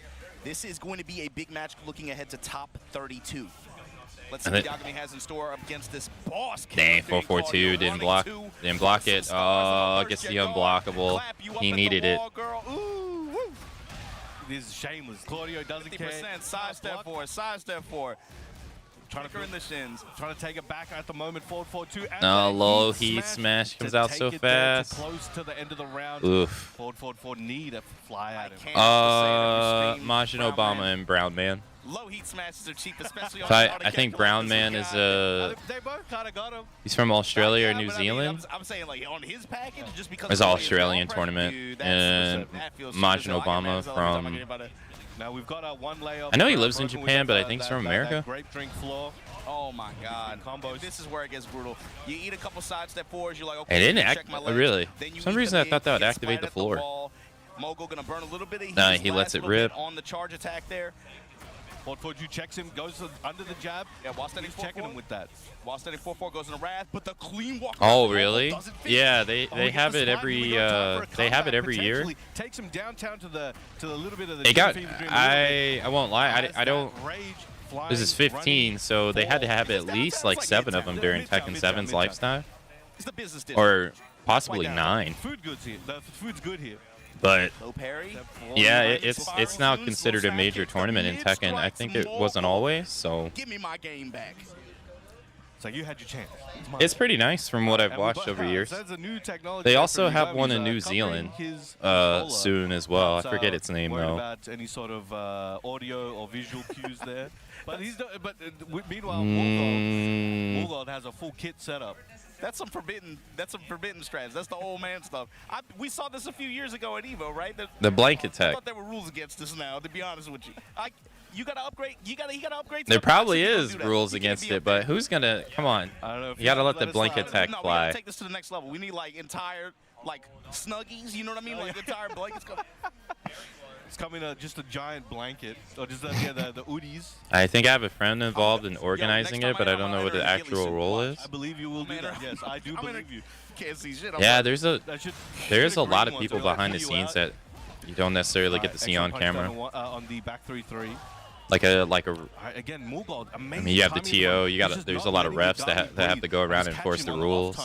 this is going to be a big match looking ahead to top 32. Let's see what Yagami has in store up against this boss. Dang, 442 didn't block it. Oh, gets the unblockable. He needed it. This is shameless. Claudio doesn't care. 50% sidestep for, sidestep for. Trying to in the shins. Trying to take it back at the moment. 442. No, low heat smash comes out so fast. Close to the end of the round. Oof. 444 need a fly at him. Majin Obama and Brown Man. Low heat smashes are cheap, especially on So I think Brown Man is They both kind of got him. he's from Australia or New Zealand. I'm saying like on his package, just because It's an Australian tournament, and Majin Obama from. Now we've got one layer. I know he lives in Japan, but I think he's from America. Grape drink floor. Oh my God! Combos. This is where it gets brutal. You eat a couple sidestep fours, you're like, It okay. didn't check act my legs. really. Then you For some eat reason I the thought that would get activate the splattered at floor. wall. Mogul gonna burn a little bit of heat. Nah, he lets it rip. On the charge attack there. 442 checks him, goes under the jab. Yeah, while standing He's checking him with that. While standing 4-4 goes in a wrath, but the clean walk. Oh really? Yeah, they have it every year. Takes him downtown to the little bit of the. They got. I won't lie. I don't. This is 15, so they had to have at least like 7 of them during Tekken 7's lifetime, It's the business or possibly 9. Food goods here. The food's good here. But low parry. yeah, it's now considered a major tournament in Tekken. I think it wasn't always, so Give me my game back. So you had your chance. it's pretty nice from what I've watched over years. They also have one in New Zealand soon as well. I forget its name though. About any sort of audio or visual cues there. But meanwhile, Mulgod has a full kit setup. That's some forbidden strats. That's the old man stuff. We saw this a few years ago at EVO, right? The Blanket I Tech. thought there were rules against this now, to be honest with you. You gotta upgrade. You gotta upgrade. There probably is rules against it, but who's gonna? Come on. I don't know if You gotta let the Blanket Tech No, we fly. gotta take this to the next level. We need like entire snuggies. You know what I mean? Like entire blankets. It's coming just a giant blanket, or just the Udis. I think I have a friend involved in organizing it, but I don't know what the actual role is. I believe you will do that. Yes, I do believe you. Can't see shit. Yeah, there's a lot of people behind the scenes that you don't necessarily get to see on camera. On the back 3-3. Like a Again, Mulgod, I mean, you have the TO. There's a lot of refs that have to go around and enforce the rules.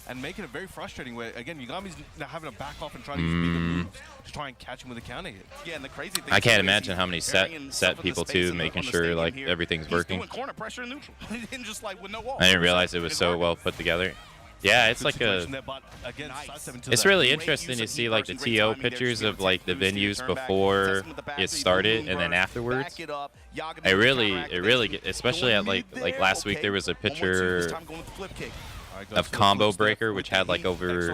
And making it very frustrating. Where again, Yagami's now having to back off and try to use bigger moves to try and catch him with a counter hit. Yeah, and the crazy thing. I can't imagine how many set people too, making sure like everything's working. He's doing corner pressure and neutral, and just like with no wall. I didn't realize it was so well put together. Yeah, it's like a. It's really interesting to see like the TO pictures of like the venues before it started and then afterwards. It really, especially at like last week, there was a picture of Combo Breaker, which had like over,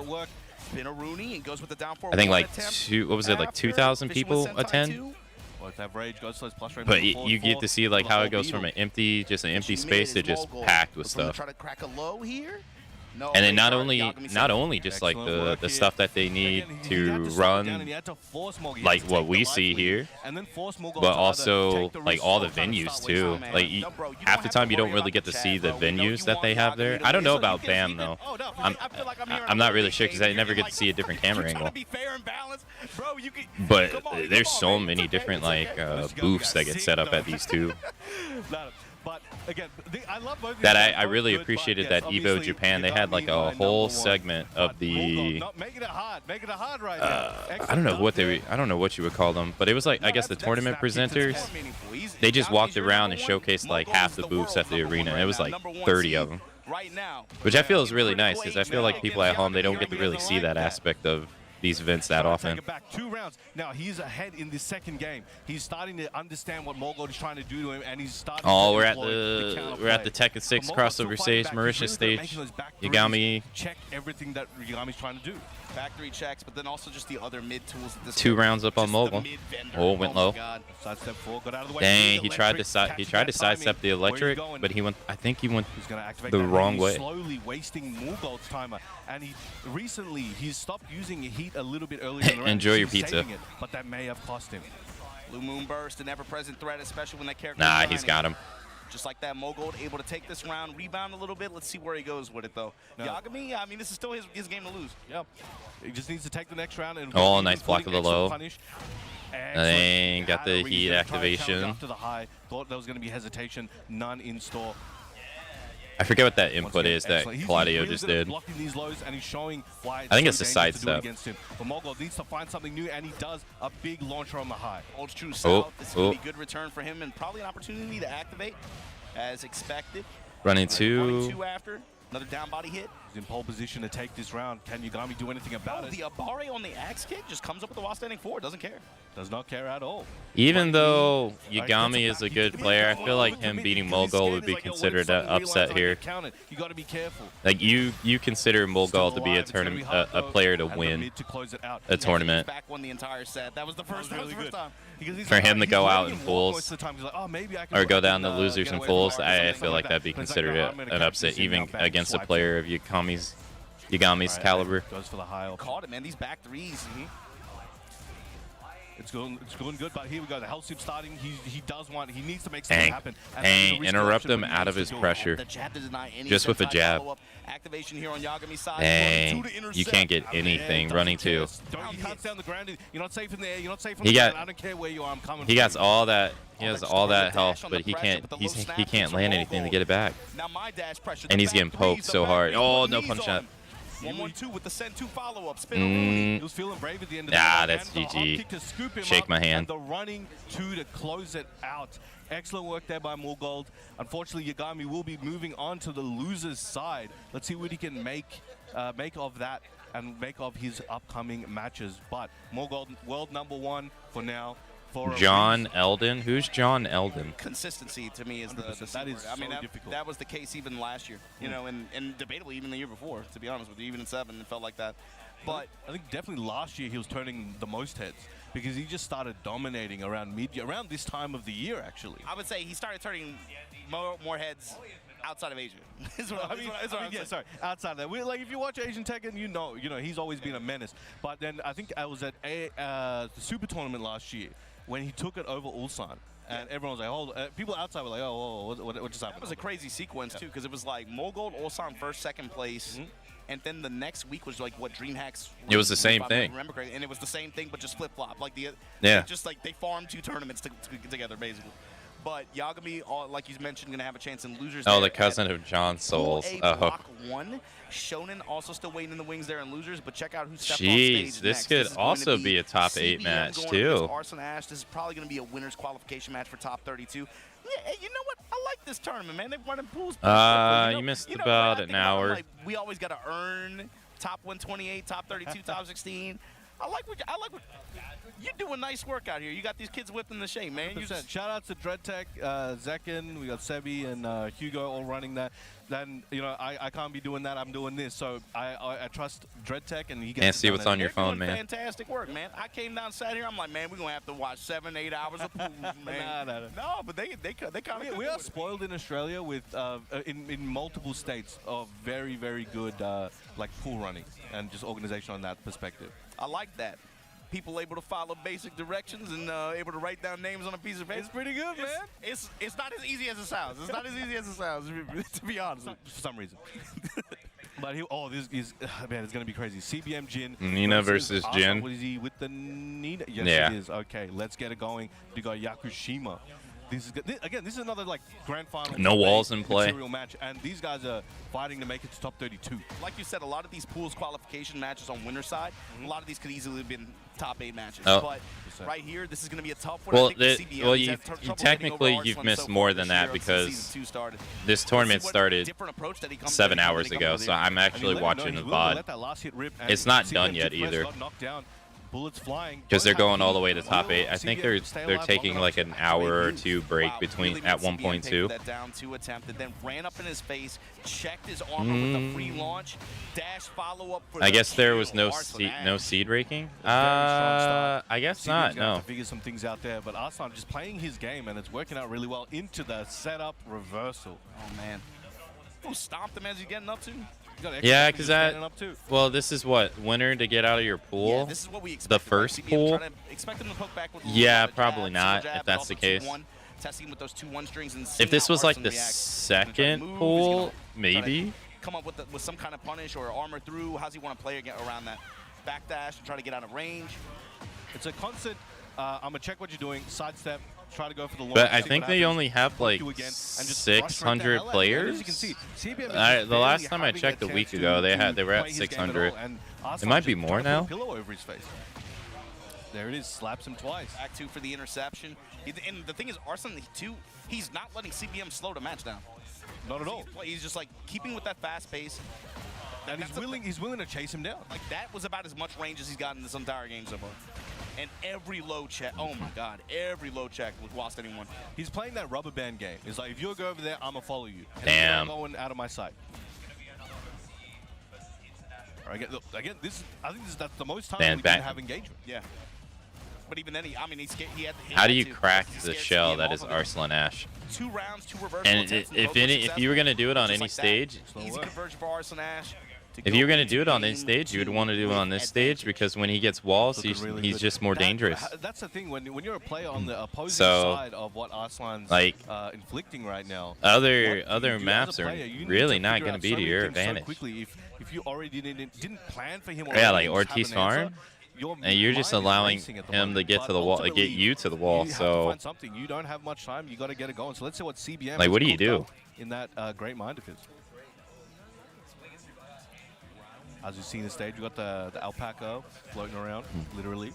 I think like 2,000 people attend. Both have rage, goes to those plus range. But you get to see like how it goes from an empty space to just packed with stuff. Try to crack a low here. No, And then not only just like the stuff that they need to run, like what we see here, but also like all the venues too. Like half the time you don't really get to see the venues that they have there. I don't know about BAM though. I'm not really sure because I never get to see a different camera angle. But there's so many different like booths that get set up at these two. But again, I love both that I really appreciated that Evo Japan. They had like a whole segment of the. Making it hard right now. I don't know what you would call them, but it was like I guess the tournament presenters. They just walked around and showcased like half the booths at the arena. It was like 30 of them, which I feel is really nice because I feel like people at home they don't get to really see that aspect of these events that often. Take it back 2 rounds. Now he's ahead in this second game. He's starting to understand what Morgold is trying to do to him, and he's starting. Oh, we're at the Tekken 6 crossover stage, Mauritius stage. Yagami. Check everything that Yagami's trying to do. Back 3 checks, but then also just the other mid tools. At this 2 rounds up on Mogul. Oh, went low. Sidestep 4, got out of the way. Dang, he tried to sidestep the electric, but I think he went the wrong way. Slowly wasting Morgold's timer, and he's stopped using heat a little bit earlier. In the round. Enjoy your pizza. But that may have cost him. Blue Moon Burst, an ever-present threat, especially when that character. Nah, he's got him. Just like that, Mogul able to take this round, rebound a little bit. Let's see where he goes with it, though. No. Yagami, I mean, this is still his game to lose. Yep. He just needs to take the next round. And oh, nice block of the low. And got the heat activation. After the high, thought there was going to be hesitation, none in store. I forget what that input is that Claudio just did. These lows and he's showing why I think it's a sidestep. But Mogul needs to find something new, and he does a big launcher on the high. Holds true south. This is going to be a good return for him, and probably an opportunity to activate as expected. Running 2 after. Another down body hit. He's in pole position to take this round. Can Yagami do anything about it? The Abare on the axe kick just comes up with the while standing 4. Doesn't care. Does not care at all. Even though Yagami is a good player, I feel like him beating Mogul would be considered an upset here. You got to be careful. Like you consider Mogul to be a player to win a tournament. Back won the entire set. That was the first time. For him to go out in fulls or go down to losers and fulls, I feel like that'd be considered an upset, even against a player of Yagami's caliber. Goes for the high. Caught it, man. These back threes. It's going good, but here we go. The Hell Soup starting. He needs to make something happen. Interrupt him out of his pressure. Just with a jab. Activation here on Yagami's side. Dang, you can't get anything running 2. You can't stay on the ground. You're not safe in the air. You're not safe on the ground. I don't care where you are. I'm coming. He has all that. He has all that health, but he can't land anything to get it back. And he's getting poked so hard. Oh, no punch shot. 1-1-2 with the send 2 follow-up. He was feeling brave at the end of that's GG. Shake my hand. The running 2 to close it out. Excellent work there by Morgold. Unfortunately, Yagami will be moving on to the loser's side. Let's see what he can make of that and make of his upcoming matches. But Morgold, world #1 for now. John Eldon? Who's John Eldon? Consistency to me is the that is I mean, difficult. that was the case even last year, you know, and debatably even the year before, to be honest with you. Even in 7, it felt like that. But I think definitely last year he was turning the most heads because he just started dominating around this time of the year, actually. I would say he started turning more heads outside of Asia. Sorry, outside of that. Like if you watch Asian Tekken, you know, he's always been a menace. But then I think I was at the Super Tournament last year when he took it over Ulsan. And everyone was like, people outside were like, oh, what just happened? That was a crazy sequence, too, because it was like Mogul, Ulsan first, second place. And then the next week was like what DreamHack's. It was the same thing. Remember correctly, and it was the same thing, but just flip flop. Like just like they farmed 2 tournaments together, basically. But Yagami, like you mentioned, going to have a chance in losers. Oh, the cousin of John Souls. Block 1. Shonen also still waiting in the wings there in losers, but check out who stepped on stage next. This could also be a top 8 match, too. Arson Ash, this is probably going to be a winner's qualification match for top 32. Yeah, you know what? I like this tournament, man. They're running pools. You missed about an hour. We always got to earn top 128, top 32, top 16. I like what you doing nice work out here. You got these kids whipping the shape, man. You just, Shout out to DreadTech, Zekin, we got Sebi and Hugo all running that. Then I can't be doing that. I'm doing this, so I trust DreadTech, and he gets. Can't see what's on your they're phone, doing man. Fantastic work, man. I came down, sat here. I'm like, man, we're gonna have to watch 7-8 hours of pool, man. No, but they kind of. We are spoiled in Australia with in multiple states of very good like pool running and just organization on that perspective. I like that. People able to follow basic directions and able to write down names on a piece of paper. It's pretty good, man. It's not as easy as it sounds. It's not as easy as it sounds, to be honest. For some reason. But this is man, it's gonna be crazy. CBM Jin. Nina versus Jin. What is he with the Nina? Yes, Yeah. it is. Okay, let's get it going. We got Yakushima. This is good. This is another like grand final. No walls in play. Serial match, and these guys are fighting to make it to top 32. Like you said, a lot of these pools qualification matches on winner side, a lot of these could easily have been top 8 matches. Oh. But right here, this is going to be a tough one. Well, I think the CBM well, has you had trouble getting technically over you've Arslan missed so more far than this year that since because season 2 started. this tournament Let's see what started different approach that he comes 7 with, hours that he ago, comes with so here. I'm actually watching the VOD. Let that last hit rip, and It's not CBM done Jin yet first either. got knocked down. Bullets flying. Because they're Don't have going all the heat. way to top 8. I think they're taking like an hour or two break Wow, between really at made CBM take 1.2. that down 2 attempted, then ran up in his face, checked his armor with a free launch, dash follow up for I the guess there was kill. no Arslan seed raking. Very strong start. I guess CBM's not. gonna have No. to figure some things out there, but Arslan just playing his game, and it's working out really well into the setup reversal. Oh man, who stomped him as he's getting up to? Yeah, because that. Up too. Well, this is what winner to get out of your pool. Yeah, this is what we expect. first pool? Expect him to hook back with Yeah, a jab, probably single not, jab, if but that's also the case. 2-1, testing with those 2-1 strings and If seeing this how was like Arslan the reacts. He's gonna try to second move, he's pool, gonna try to maybe. come up with some kind of punish or armor through. How's he want to play around that backdash and try to get out of range? It's a constant. I'm gonna check what you're doing. Sidestep. Try to go for the long. But I see think what they happens. only have like You again, and just rush right 600 the hell out. players. As you can see, CBM is The barely last time I having checked a chance week ago, they to were at play his game at 600. all, and It Arslan might be just more trying to put a now. pillow over his face. There it is. Slaps him twice. Back 2 for the interception. And the thing is, Arslan, too, he's not letting CBM slow the match down. Not at all. He's just like keeping with that fast pace. And he's willing to chase him down. Like that was about as much range as he's gotten this entire game so far. And every low check, oh my God, every low check lost anyone. He's playing that rubber band game. It's like, if you go over there, I'm gonna follow you. And Damn. I'm going out of my sight. All right, again, I think that's the most time Man, we back- can have engagement. Yeah. But even then, he had How do you to, crack because the he scared shell CBM that off is of it. Arslan Ash? 2 rounds, 2 reversal And attempts, and if both were you were successful. gonna do it on Just any like that. stage, Easy conversion for Arslan Ash. if you were gonna do it on this stage, you would want to do it on this stage because when he gets walls, Looking he's really he's good. just more dangerous. That's the thing when you're a player on the opposing So, side of what Arslan's like, inflicting right now. Other what do you do maps as a are player? You need really to not figure gonna out be so to many your things so advantage. quickly. If you already didn't plan for him, Yeah, like already and Ortiz have an answer, Farm, your and you're just mind is allowing racing at the him to moment. get But to the wall, get ultimately, you to the wall. You have to So, find something. You don't have much time. You got to get it going. So let's see what CBM. Like, has what do you cooked do? up in that great mind of his? As you see in the stage, you got the alpaca floating around, literally.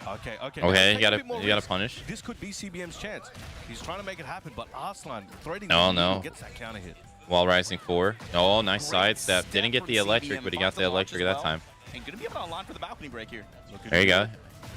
Okay. okay, you Take a bit more gotta risk. punish. This could be CBM's chance. He's trying to make it happen, but Arslan threading No, the needle no. gets that counter hit. Wall rising 4. Oh, nice Great sidestep. step Didn't get from the electric, CBM, but he finds got the the launch electric as that well. time. And going to be able to align for the balcony break here. There you go.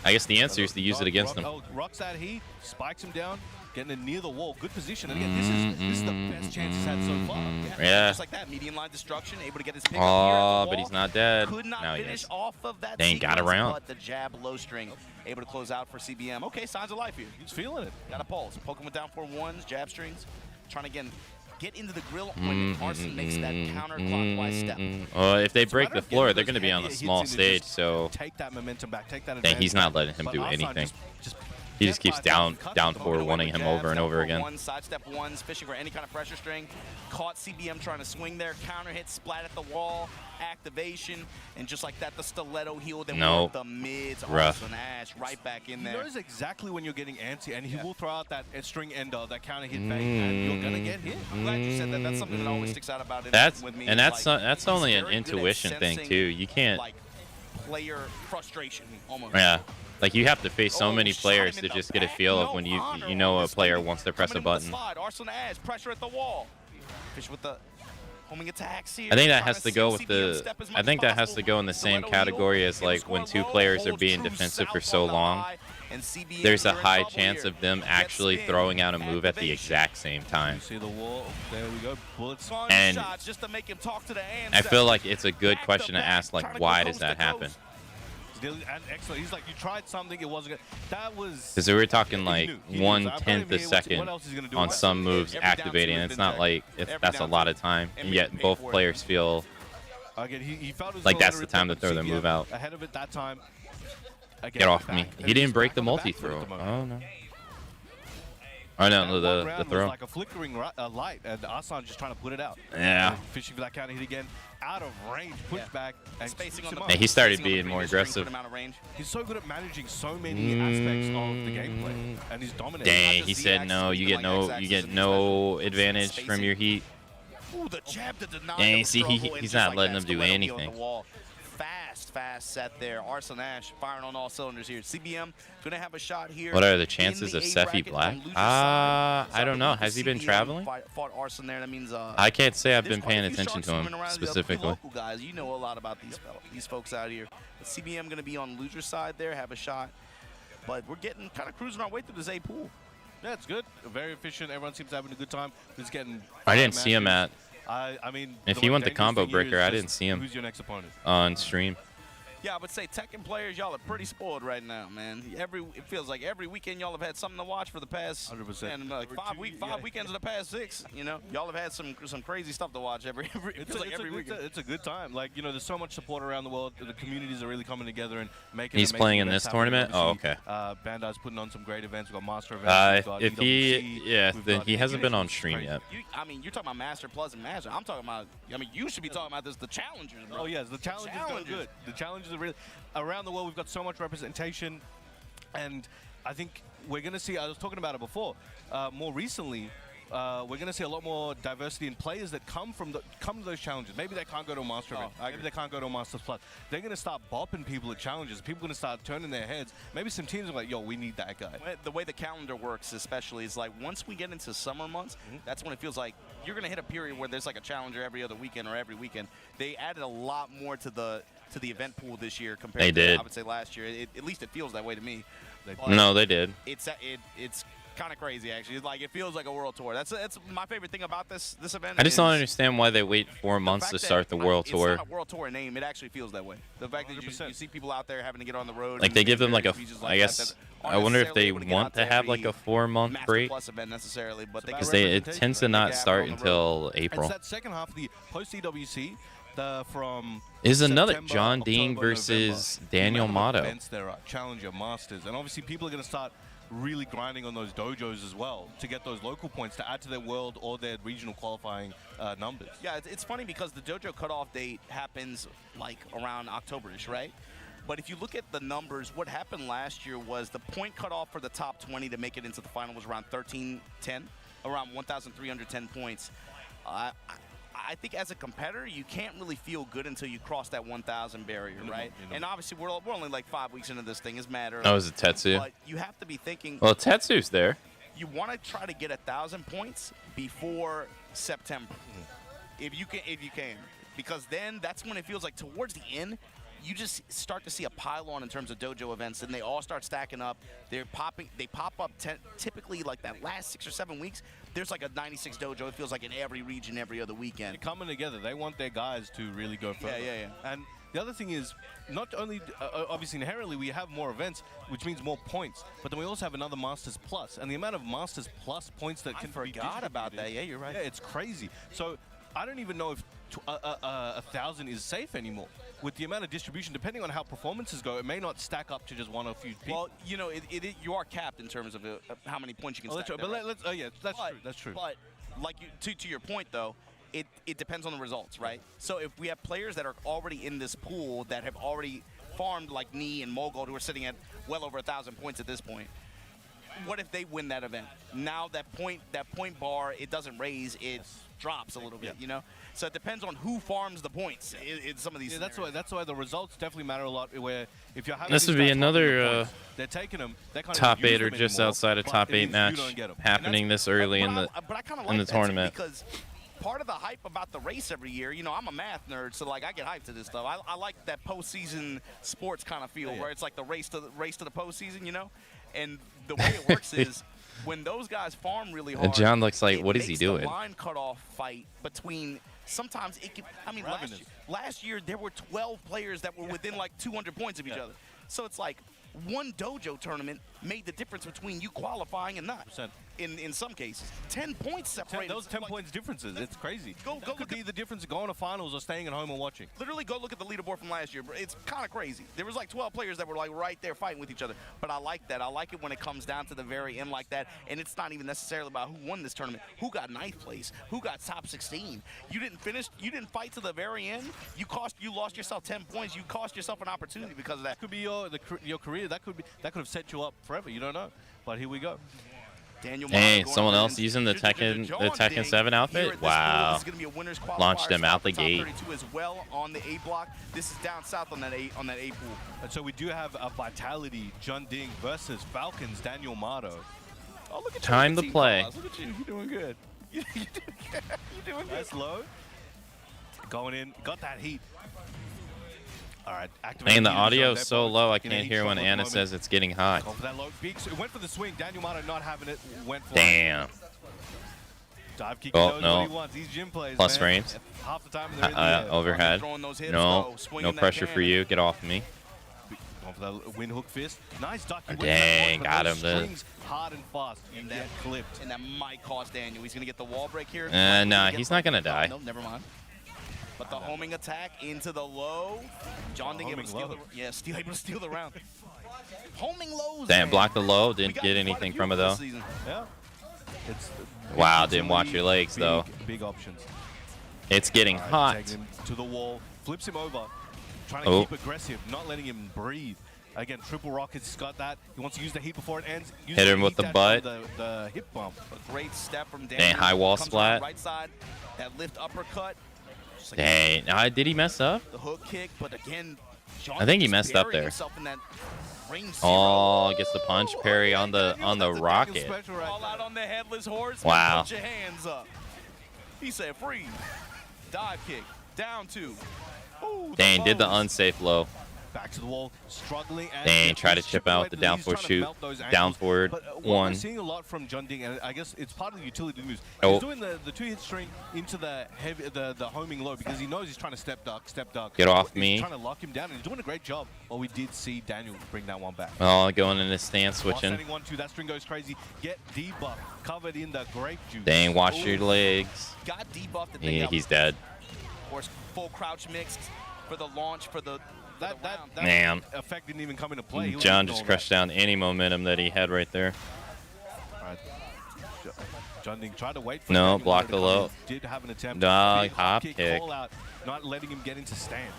I guess the answer is to use it against him. Rocks that heat, spikes him down, getting it near the wall. Good position. And again, this is the best chance he's had so far. Yeah. Just like that, medium line destruction, able to get his pick up Oh, here at the but he's wall. not dead. Could not Now he finish is. off of that Dang, got sequence, around. but the jab low string able to close out for CBM. Okay, signs of life here. He's feeling it. Got a pulse. Poking with down 4-1s, jab strings. Trying to, again, get into the grill when Arslan makes that counterclockwise step. If they It's a break matter the of floor, getting they're those going to be on a heavier small hits in to stage, just so take that momentum back, take that dang, advantage he's not back. letting him But do Arslan anything. just He just keeps gets by down cut down the forward, ball wanting away with him over and Jab, over step again. one, sidestep ones, fishing for any kind of pressure string. Caught CBM trying to swing there, counter hit, splat at the wall, activation, and just like that, the stiletto heel. Then Nope. the mids, Rough. Arslan Ash right back in He there. knows exactly when you're getting antsy, and he will throw out that string ender, that counter hit bait, and you're gonna get hit. I'm glad you said that. That's something that always sticks out about it. That's with me. and that's like, that's he's only an very good at intuition thing sensing, too. You can't. like player frustration almost. Yeah. Like you have to face so Oh, many shot players him to in the just get a back. feel of No when honor you know on a this player thing. wants to press a Coming in with button. the slide. Arslan Ash, pressure at the wall. Fish with the Homing attacks here. I think that Trying has to see go if with CBM the. step as I much think as that has to possible. go in the same Stiletto category heel, as hit like score when two low, players are hold being true defensive for south so on the long. high, and CBM There's a are in high trouble chance here. of them Jet actually spin, throwing out a move at the activation. exact same time. You see the wall. There we go. Bullets. And Shots just to make him talk to the I feel like it's a good Back to question to back, ask, trying like, to go why coast does to that happen? coast. And excellent. He's like, you tried something, it wasn't good. That was. Because we were talking like He knew. I put him 1/10 here, a what second else is he gonna do? on some moves Every down activating. two And has it's been not checked. like Every that's a down lot two. of time, And and we yet paid both for it. players feel Again, he felt his like goal that's under the time to it, throw their CBM move out. ahead of it that time. Again, Get off back. me. And He he's didn't break back the on back multi foot at throw. the moment. Oh no. Oh no, That one the round throw. was like a flickering light, and Asan just trying to put it out. Yeah. And fishing for that counter hit again, out of range, pushback, and Spacing keeps on him the up. Yeah, he started spacing on the being more previous ring, aggressive. put him out of range. He's so good at managing so many aspects of the gameplay, and he's dominating. Dang, just he Z said axis, no. but You even get like no. X You axis get and no special advantage from spacing. your heat. Ooh, the jab to deny. Dang, no see, struggle, he's and just not like letting that, him do stiletto heel on anything. the wall. Fast set there. Arsenal Ash firing on all cylinders here. CBM gonna have a shot here. What are the in chances the of A Sephi bracket Black? on loser's side. So I don't know. believe Has the he been CBM traveling? Fought Arsenal there. That means I can't say I've there's been quite a paying few attention sharks to him swimming around. The specifically. local guys, you know a lot about these folks out here. But CBM gonna be on loser side there, have a shot. But we're getting kind of cruising our way through this A pool. Yeah, it's good. Very efficient. Everyone seems to having a good time. He's getting. I didn't fire see him matches. at I mean, If the he most went the dangerous combo thing here breaker, is I just didn't see him. Who's your next opponent? on stream. Yeah, I would say Tekken players, y'all are pretty spoiled right now, man. It feels like every weekend y'all have had something to watch for the past 100%. man, like five weekends of the past 6. You know, y'all have had some crazy stuff to watch every it feels like every weekend. It's a good time. Like, you know, there's so much support around the world. The communities are really coming together and making. He's amazing playing in events this happen. tournament? Oh, Obviously, okay. Bandai's putting on some great events. We've got Master events. We've got If he, EWC, yeah, we've then got he hasn't been on It's stream crazy. yet. I mean, you're talking about Master Plus and Master. I'm talking about. I mean, you should be talking about this. The challengers, bro. Oh yes, the challenges are Challenges. good. The challenges are really around the world. We've got so much representation, and I think we're going to see. I was talking about it before. More recently, we're going to see a lot more diversity in players that come to those challenges. Maybe they can't go to a Master event. Maybe they can't go to a Masters Plus. They're going to start bopping people at challenges. People are going to start turning their heads. Maybe some teams are like, "Yo, we need that guy." The way the calendar works, especially, is like once we get into summer months, that's when it feels like you're gonna hit a period where there's like a challenger every other weekend or every weekend. They added a lot more to the event pool this year compared They to did. I would say last year. At least it feels that way to me. They But No, they did. It's kind of crazy actually. It's like it feels like a world tour. That's my favorite thing about this event. I just don't is understand why they wait 4 the months fact to that start the world tour. It's not a world tour name. It actually feels that way. The fact that you 100%. see people out there having to get on the road. Like and they give them like a, various regions I like guess, that I aren't wonder if necessarily they able to get want out to have like a every 4-month Master break. Plus event necessarily, but they Because get Because it representation, tends to right? not They start have it on the road. until It's April. that second half of the post EWC. From Is another September, John October, Dean November. versus The Daniel amount of Motto. events there are, Challenger, Masters, and obviously people are going to start really grinding on those dojos as well to get those local points to add to their world or their regional qualifying numbers. Yeah, it's funny because the dojo cutoff date happens like around October-ish, right? But if you look at the numbers, what happened last year was the point cutoff for the top 20 to make it into the final was around 1310, around 1,310 points. I think as a competitor, you can't really feel good until you cross that 1,000 barrier, right? And obviously, we're only like 5 weeks into this thing. It's matter. Oh, is it Tetsu? But you have to be thinking. Well, Tetsu's there. You want to try to get 1,000 points before September, if you can, because then that's when it feels like towards the end, you just start to see a pile-on in terms of dojo events, and they all start stacking up. They pop up typically like that last 6 or 7 weeks. There's like a 96 dojo. It feels like in every region, every other weekend. They're coming together. They want their guys to really go further. Yeah. And the other thing is, not only, obviously inherently we have more events, which means more points, but then we also have another Masters Plus. And the amount of Masters Plus points that I can be forgot about that. distributed- Yeah, you're right. Yeah, it's crazy. So I don't even know if 1,000 is safe anymore. With the amount of distribution, depending on how performances go, it may not stack up to just one or a few people. Well, you know, you are capped in terms of how many points you can stack. But there, right? let's, yeah, that's true. That's true. But like to your point though, it depends on the results, right? So if we have players that are already in this pool that have already farmed like Knee and Mogul, who are sitting at well over 1,000 points at this point, what if they win that event? Now that point bar, it doesn't raise, it drops a little bit, you know? So it depends on who farms the points in some of these scenarios. That's why the results definitely matter a lot. Where if you're having This would be another they're taking them. They can't top even use 8 or them just anymore, outside of but top it 8 means you match don't get 'em. And happening that's- this early in But I kinda the like that too, tournament. because part of the hype about the race every year, you know, I'm a math nerd, so like I get hyped to this stuff. I like that postseason sports kind of feel, where it's like the race to the postseason, you know. And the way it works is when those guys farm really hard. John looks like, what is he doing? The line cutoff fight between. Sometimes it can. I mean, last year there were 12 players that were within like 200 points of each other. So it's like one dojo tournament made the difference between you qualifying and not. In some cases, 10 points separate. Those 10 points differences. It's crazy. Go could be the difference of going to finals or staying at home and watching. Literally, go look at the leaderboard from last year. It's kind of crazy. There was like 12 players that were like right there fighting with each other. But I like that. I like it when it comes down to the very end like that. And it's not even necessarily about who won this tournament, who got 9th place, who got top 16. You didn't finish. You didn't fight to the very end. You lost yourself 10 points. You cost yourself an opportunity because of that. Could be your career. That could have set you up forever. You don't know. But here we go. Hey, someone else using the Tekken 7 outfit? Wow. Launched him out the gate. As well on the A block. This is down south on that A pool. And so we do have a Vitality John Ding versus Falcons Daniel Mato. Oh, look at Time to play. Look at you. You're doing good. You're doing good. That's low. Going in. Got that heat. All right, and the audio is so low, I can't hear when Anna says it's getting hot. It went for the swing. Daniel Mato not having it. Went for Damn. Dive kick. Oh, no. What he wants. These gym plays, Plus man. frames. Half the time they're in the air. Overhead. No pressure for you. Get off me. Going for that wind hook fist. Nice duck. Dang, got him there. Hard and fast. And that clipped. And that might cost Daniel. He's going to get the wall break here. Nah, he's not going to die. No, never mind. But the homing attack into the low. John Ding able to steal able to steal the round. Homing lows. Damn, blocked the low. Didn't get anything from it, though. Yeah. Wow, didn't watch your legs, though. Big options. It's getting hot. Taking him to the wall. Flips him over. Trying to keep aggressive. Not letting him breathe. Again, triple rockets got that. He wants to use the heat before it ends. Hit him with the butt. The hip bump. A great step from Daniel. Dang, high wall splat. Right side. That lift uppercut. Dang, did he mess up? The hook kick, but again, I think he messed up there. Oh, gets the punch parry on the rocket. All out on the headless horse. Wow. Put your hands up. He said freeze. Dive kick. Down 2. Ooh, Dang, did the unsafe low. Back to the wall, struggling. Dang, try to chip out with the down forward shoot. Down forward, what 1. we're seeing a lot from John Ding, and I guess it's part of the utility moves. Oh. He's doing the 2-hit string into the homing low because he knows he's trying to step duck. Get off he's me. Trying to lock him down, and he's doing a great job. Well, we did see Daniel bring that one back. Oh, going in his stance, switching. 1-2, that string goes crazy. Get debuff, covered in the grape juice. Dang, watch your legs. Got debuffed. Yeah, he's dead. Of course, full crouch mix for the launch for the. That Man. effect didn't even come into play. John just crushed down any momentum that he had right there. All right. John Ding tried to wait for No, Daniel block to the come low. in. Did have an attempt. Dog, Big hop kick. Call out, not letting him get into stance.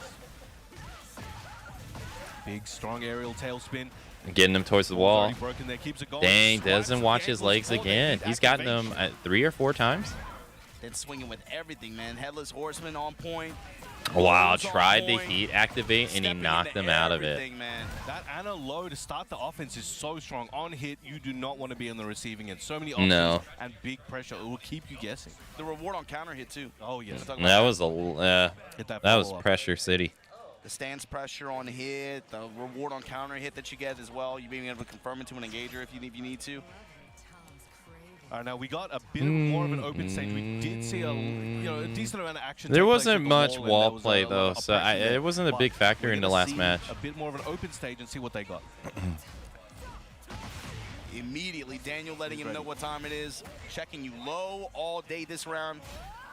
Big, strong aerial tailspin. Getting him towards the wall. Broken there, keeps it going. Dang, doesn't watch his legs again. He's gotten them 3 or 4 times. Then swinging with everything, man. Headless Horseman on point. Wow, tried to heat activate and he knocked them out of it. Man. That Anna low to start the offense is so strong. On hit, you do not want to be on the receiving end. So many options and big pressure. It will keep you guessing. The reward on counter hit too. Oh yes. That was that was pressure city. The stance pressure on hit, the reward on counter hit that you get as well. You being able to confirm into an engager if you need to. All right, now we got a bit more of an open stage. We did see a decent amount of action. There wasn't much wall play though, so it wasn't a big factor in the last match. A bit more of an open stage and see what they got. Immediately, Daniel letting him know what time it is, checking you low all day this round.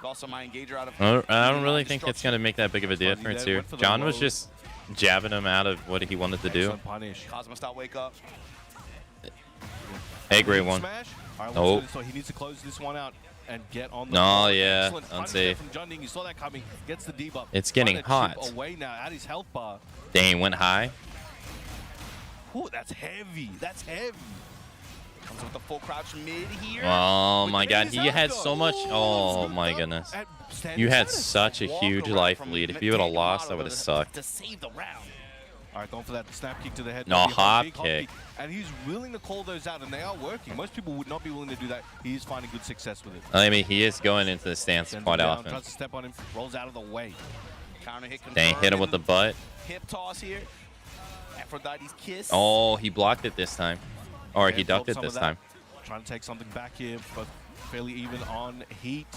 Also, my engager out of. I don't really think it's gonna make that big of a difference here. John was just jabbing him out of what he wanted to do. Cosmo style wake up. Hey, great one. Oh. So he needs to close this one out and get on the ball. Yeah, unsafe. From John Ding, you saw that coming. Gets the debuff. It's getting hot. Away now at his health bar. Dang, went high. Ooh, that's heavy. That's heavy. Comes with the full crouch mid here. Oh my God, he had so much. Oh my goodness. You had such a huge life lead. If you would have lost, that would have sucked. To save the round. All right, going for that snap kick to the head. No, Maybe a hop big kick. And he's willing to call those out, and they are working. Most people would not be willing to do that. He is finding good success with it. I mean, he is going into the stance Sends quite him down, often. tries to step on him, rolls out of the way. Counter hit Dang, hit him with the butt. hip toss here. Aphrodite's kiss. Oh, he blocked it this time. Or he Yeah, ducked built it some this of that. time. Trying to take something back here, but fairly even on heat.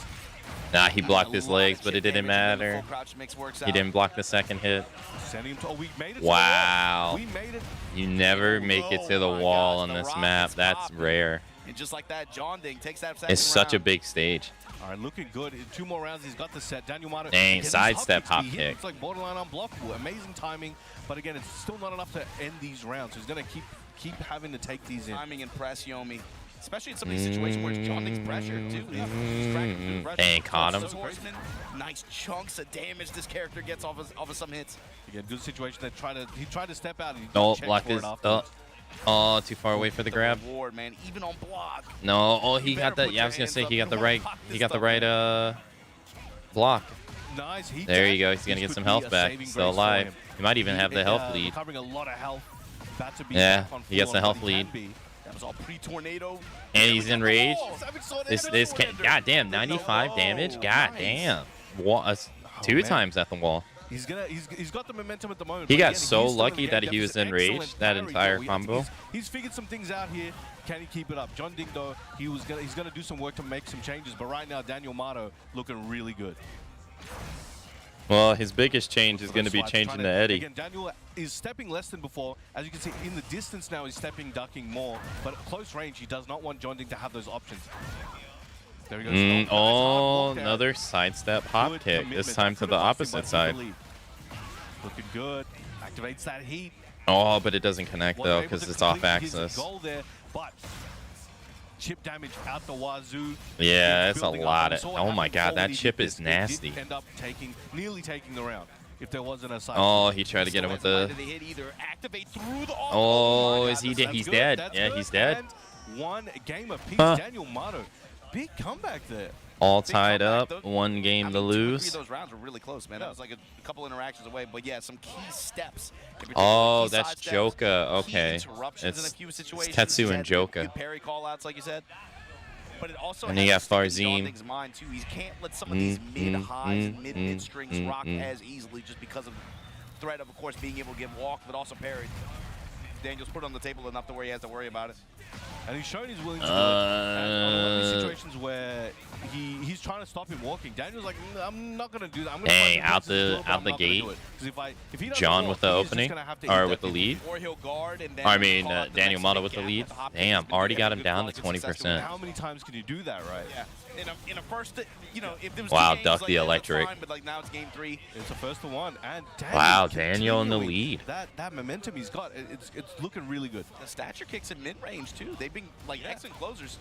Nah, he blocked his A lot legs, of but it chip didn't damage, and then the matter. full crouch mix works He out. didn't block the second hit. Sending him to, oh, we made it to the Wow. wall. We made it. You never make it to the Oh my wall gosh, on the this rocket's map. That's popping. rare. And just like that, John Ding takes that second It's such a round. big stage. All right, looking good. In 2 more rounds, he's got the set. Daniel Mato. Dang, again, these sidestep kicks, hop he hit, kick. It's like borderline unblockable. Amazing timing, but again, it's still not enough to end these rounds. So he's going to keep having to take these in. Timing and press Yomi. Especially in some of these situations where it's John Ding's pressure, too. He's tracking through the pressure. Dang, caught him. Swordsman, nice chunks of damage this character gets off of some hits. Again, good situation. He tried to step out. And he No, checked blocked for it his. afterwards. Oh, too far away for the grab. Reward, man, even on block. No, oh, he You got better the. put Yeah, I your was gonna hands say up. he got You the don't wanna right. pop He this got the stuff, right man. block. Nice. He There did. you go. He's gonna This get could some be health a back. saving Still grace for alive. him. He might even have the health lead. Recovering a lot of health. About to be Yeah, back on he gets full the on health what he lead. can be. That was all pre-tornado. And he's enraged. Savage Sword This and this can. Surrender. Goddamn, 95 damage. Goddamn. Two times at the wall. He's got the momentum at the moment. He but got again, so he's still lucky in the that game. he was That's an enraged excellent that parry, entire though. combo. He's figured some things out here. Can he keep it up? John Ding, though, he's gonna do some work to make some changes. But right now, Daniel Mato looking really good. Well, his biggest change is going to be Swipes, changing trying to Eddie. Again, Daniel is stepping less than before. As you can see, in the distance now, he's stepping, ducking more. But at close range, he does not want John Ding to have those options. There he goes. Nice hard Oh, block there. another sidestep hop Good kick. commitment. This time That to could've the cost him opposite by side. lead. Looking good. Activates that heat. Oh, but it doesn't connect Was though able because to it's off complete his axis. goal there, but chip damage out the wazoo. Yeah, It's it's a building up, lot and we of. saw what Oh my happened god, before that when he chip did is this. They did nasty. End up nearly taking the round. If there wasn't a side. Oh, he tried to get him with the. They hit either. Activate through the. Oh, my is God, he that's- dead? that's He's good. dead. That's Yeah, good. he's dead. And one game apiece. Huh. Daniel Mato, big comeback there. All Big tied comeback, up. though. One game I to mean, 2 or 3 lose. of those rounds were really close, man. That was like a couple interactions away, but yeah, some key steps. In particular, Oh, key that's side steps, Joka. key Okay. interruptions in a It's, few it's situations. Tetsu He and had Joka. good parry call-outs, like you said. But it also And has you got to stick in Farzin. John Ding's mind too. He can't let some of these mid-highs and mid-strings rock as easily just because of the threat of course, being able to get walked, but also parried. Daniel's put it on the table enough to where he has to worry about it. And he's shown he's willing to do it. And on a lot of these situations where he's trying to stop him walking, Daniel's like, I'm not going to do that. I'm gonna Dang, find out places to the- do it, but out I'm the not gonna gate. do it. 'Cause if he doesn't John walk, with the he's just opening gonna have to or eat with that the hit. lead. Or he'll guard and then I mean, call out the Daniel next Mato big with the gap lead. the hop Damn, kick, but already yeah, got him good down call, to good successful. 20%. How many times can you do that, right? Yeah. In a first, you know, if there was Wow, two games, duck like the that, that's electric. fine, but like now it's game 3. It's a first to one, and Wow, Daniel in the continuing lead. That momentum he's got, it's looking really good. The stature kicks in mid-range too. They've been like excellent closers.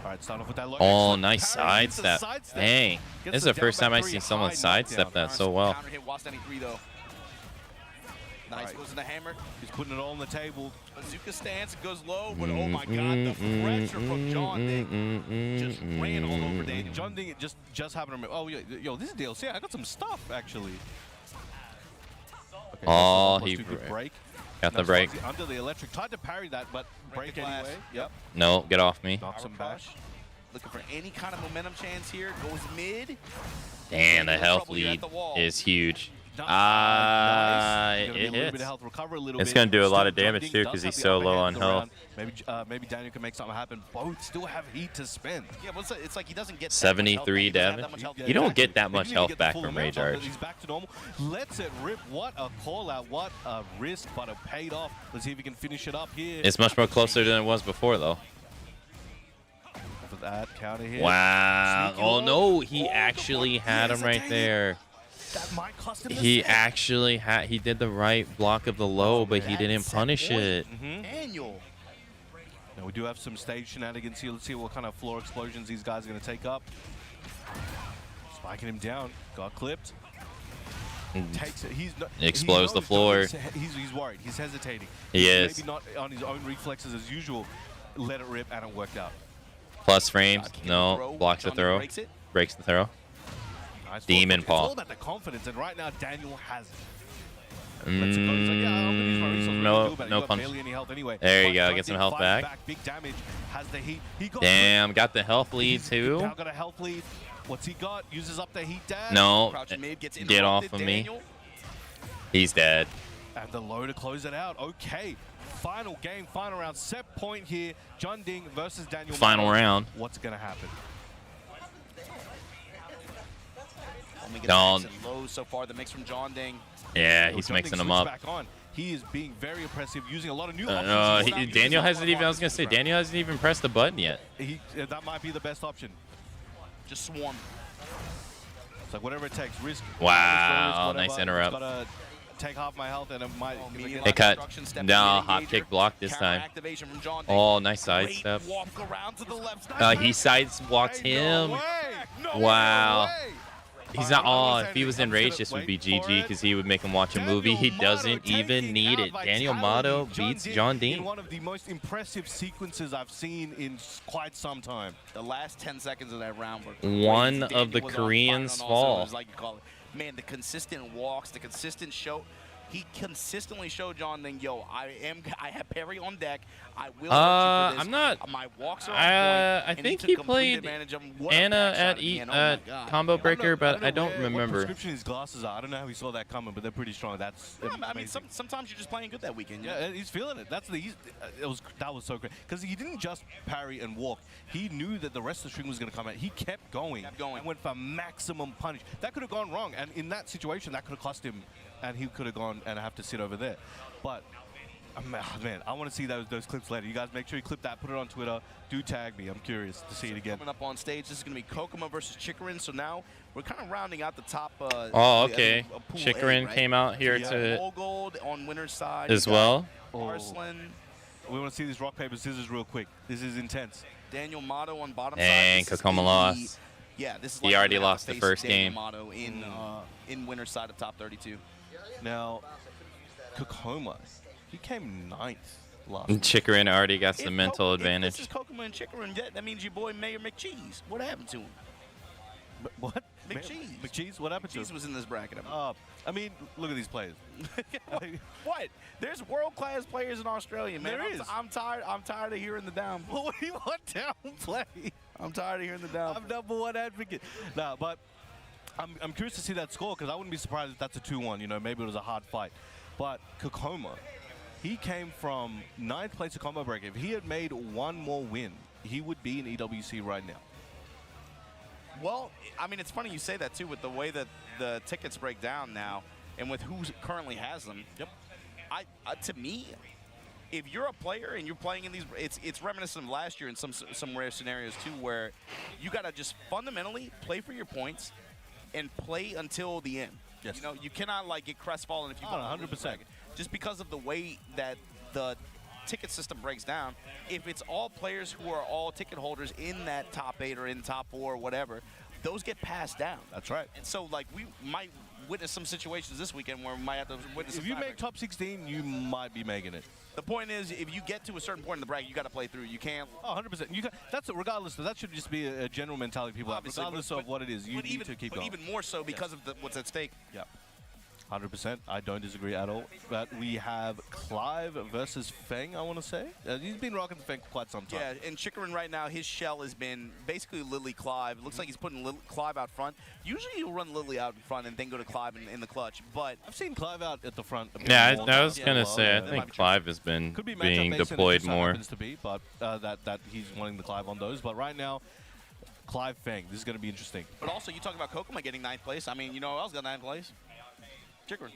All right, start off with that low. Oh, Excellent nice parry into the sidestep. Dang. Gets This is the the first down time back I three, see someone high sidestep knockdown. that so well. Counter hit Wastani 3 though. Nice, Right. goes in the hammer. He's putting it all on the table. Bazooka stance, goes low, but oh my god, the pressure from John Ding just ran all over Daniel. John Ding just happened to remember. Oh, yo, this is DLC. I got some stuff, actually. Okay, Oh, plus he two, good break. got the Nice break. Swansea under the electric. Tried to parry that, but Break break the glass. anyway. Yep. No, get off me. Knocks him Power back. crush. Looking for any kind of momentum chance here. Goes mid. Damn, the No health trouble, you're at lead the wall. is huge. Nice. It Gonna be a little bit hits. of health, recover a little It's bit. gonna do a lot Still, of damage, John too, Ding 'cause does he's have so the low upper on hand of the health. round. Maybe Daniel can make something happen. Both still have heat to spend. Yeah, but it's like he doesn't get 73 that much health back. He doesn't have damage. that much health You don't back. get that He much didn't even health get the back full from amount, Rage but Arch. He's back to normal. Lets it rip. What a call out. What a risk, but it paid off. Let's see if he can finish it up here. It's much more closer than it was before, though. For that counter hit. Wow. Sneaky Oh, low. no. He Oh, actually the had block. him right Hesitated. there. That might cost him the He set. actually had. He did the right block of the low, but he That didn't set punish point. it. Daniel. Now we do have some stage shenanigans here. Let's see what kind of floor explosions these guys are going to take up. Spiking him down. Got clipped. Takes it. He's not, Explodes he the knows floor. He's worried. He's hesitating. He is. Maybe not on his own reflexes as usual. Let it rip, and it worked out. Plus frames. God, can No. throw. Blocks the John throw. breaks it. Breaks the throw. Nice Demon work. paw. It's all about the confidence, and right now Daniel has it. Lets it go. He's like, yeah, I'm gonna use my resources. no- What do you do about it? no You got punch. barely any health anyway. There you But go, John get some Ding health fights back. Big damage. Has the heat. He got Damn, got the health lead He's too. now got a health lead. What's he got? Uses up the heat dash. No, Crouching mid gets get off interrupted. of me. Daniel. He's dead. And the low to close it out. Okay. Final game, final round. Set point here. John Ding versus Daniel. Final Maro. round. What's going to happen? Only gets Don't. nice and low so far. The mix from John Ding. Yeah, he's John mixing Ding them switched up. Back on. He is being very impressive, using a lot of new options. Daniel hasn't even. I was gonna say Daniel hasn't even pressed the button yet. That might be the best option. Just swarm. It's like whatever it takes. Risk. Wow, risk, nice whatever. interrupt. Gotta take half my health, and it might. It cut. No, hop kick block this time. Activation from John Ding. Oh, nice Great sidestep. walk around to the left. He sidewalks him. Wow. He's not. Oh, if he was enraged, this would be GG because he would make him watch a movie. He doesn't even need it. Daniel Motto beats John In Ding. one of the most impressive sequences I've seen in quite some time. The last 10 seconds of that round were One crazy. of the Daniel was on fire Koreans on all fall. cylinders, like you call it. Man, the consistent walks, the consistent show. He consistently showed John Ding, yo, I have parry on deck. I will hurt you for this. I'm not. My walks are on I point. and think took he complete played advantage of him. What a Anna back shot at again. Oh my God. Combo Breaker, but I don't What remember. prescription his glasses are. I don't know how he saw that coming, but they're pretty strong. That's. I mean, amazing. sometimes you're just playing good that weekend. Yeah, he's feeling it. That was so great because he didn't just parry and walk. He knew that the rest of the string was going to come out. He kept going. And went for maximum punish. That could have gone wrong, and in that situation, that could have cost him, and he could have gone and have to sit over there. But man, I want to see those clips later. You guys make sure you clip that, put it on Twitter. Do tag me. I'm curious to see it again. Coming up on stage, this is going to be Kokoma versus Chikarin. So now we're kind of rounding out the top. Oh, okay. Pool A, Chikarin right? came out here Yeah. to All gold on winner's side. as You got well. Arslan, We want to see this rock paper scissors real quick. This is intense. Daniel Motto on bottom Dang, side. This is Kokoma the- lost. Yeah, this is. He like already we're gonna have lost to the face first Daniel game. Motto in winner's side of top 32. Now, Kokoma, he came 9th last week. Chikarin already got If some mental If advantage. this is Kokoma and Chikarin, that means your boy Mayor McCheese. What happened to him? What? McCheese. McCheese? What happened to McCheese him? was in this bracket. I mean, look at these players. What? There's world-class players in Australia, man. There is. I'm tired of hearing the down. What do you want downplay? I'm tired of hearing the down. I'm #1 advocate. No, but I'm curious to see that score because I wouldn't be surprised if that's a 2-1. You know, maybe it was a hard fight. But Kokoma, he came from 9th place at Combo Breaker. If he had made one more win, he would be in EWC right now. Well, I mean, it's funny you say that, too, with the way that the tickets break down now and with who currently has them. Yep. To me, if you're a player and you're playing in these, it's reminiscent of last year in some rare scenarios, too, where you got to just fundamentally play for your points and play until the end. Yes. You know, you cannot, like, get crestfallen if you Oh, go 100%. just because of the way that the ticket system breaks down. If it's all players who are all ticket holders in that top 8 or in top 4 or whatever, those get passed down. That's right. And so, like, we might witness some situations this weekend where we might have to witness. If you make top 16, you might be making it. The point is, if you get to a certain point in the bracket, you got to play through. You can't. Oh, 100%. That's regardless. That should just be a general mentality people have. Obviously, Regardless but- of what it is, you but need even, to keep but going. even more so because of what's at stake. Yeah. 100%. I don't disagree at all. But we have Clive versus Feng, I want to say. He's been rocking the Feng for quite some time. Yeah, and Chikarin right now, his shell has been basically Lily Clive. It looks like he's putting Clive out front. Usually he'll run Lily out in front and then go to Clive in the clutch. But I've seen Clive out at the front. A bit Yeah, more I was than gonna well. say I That might think be true. Clive has been Could be being matchup based, and it deployed just so more. happens to be, but that he's wanting the Clive on those. But right now, Clive Feng, this is going to be interesting. But also, you talk about Kokoma getting 9th place. I mean, you know who else got 9th place? Chikarin.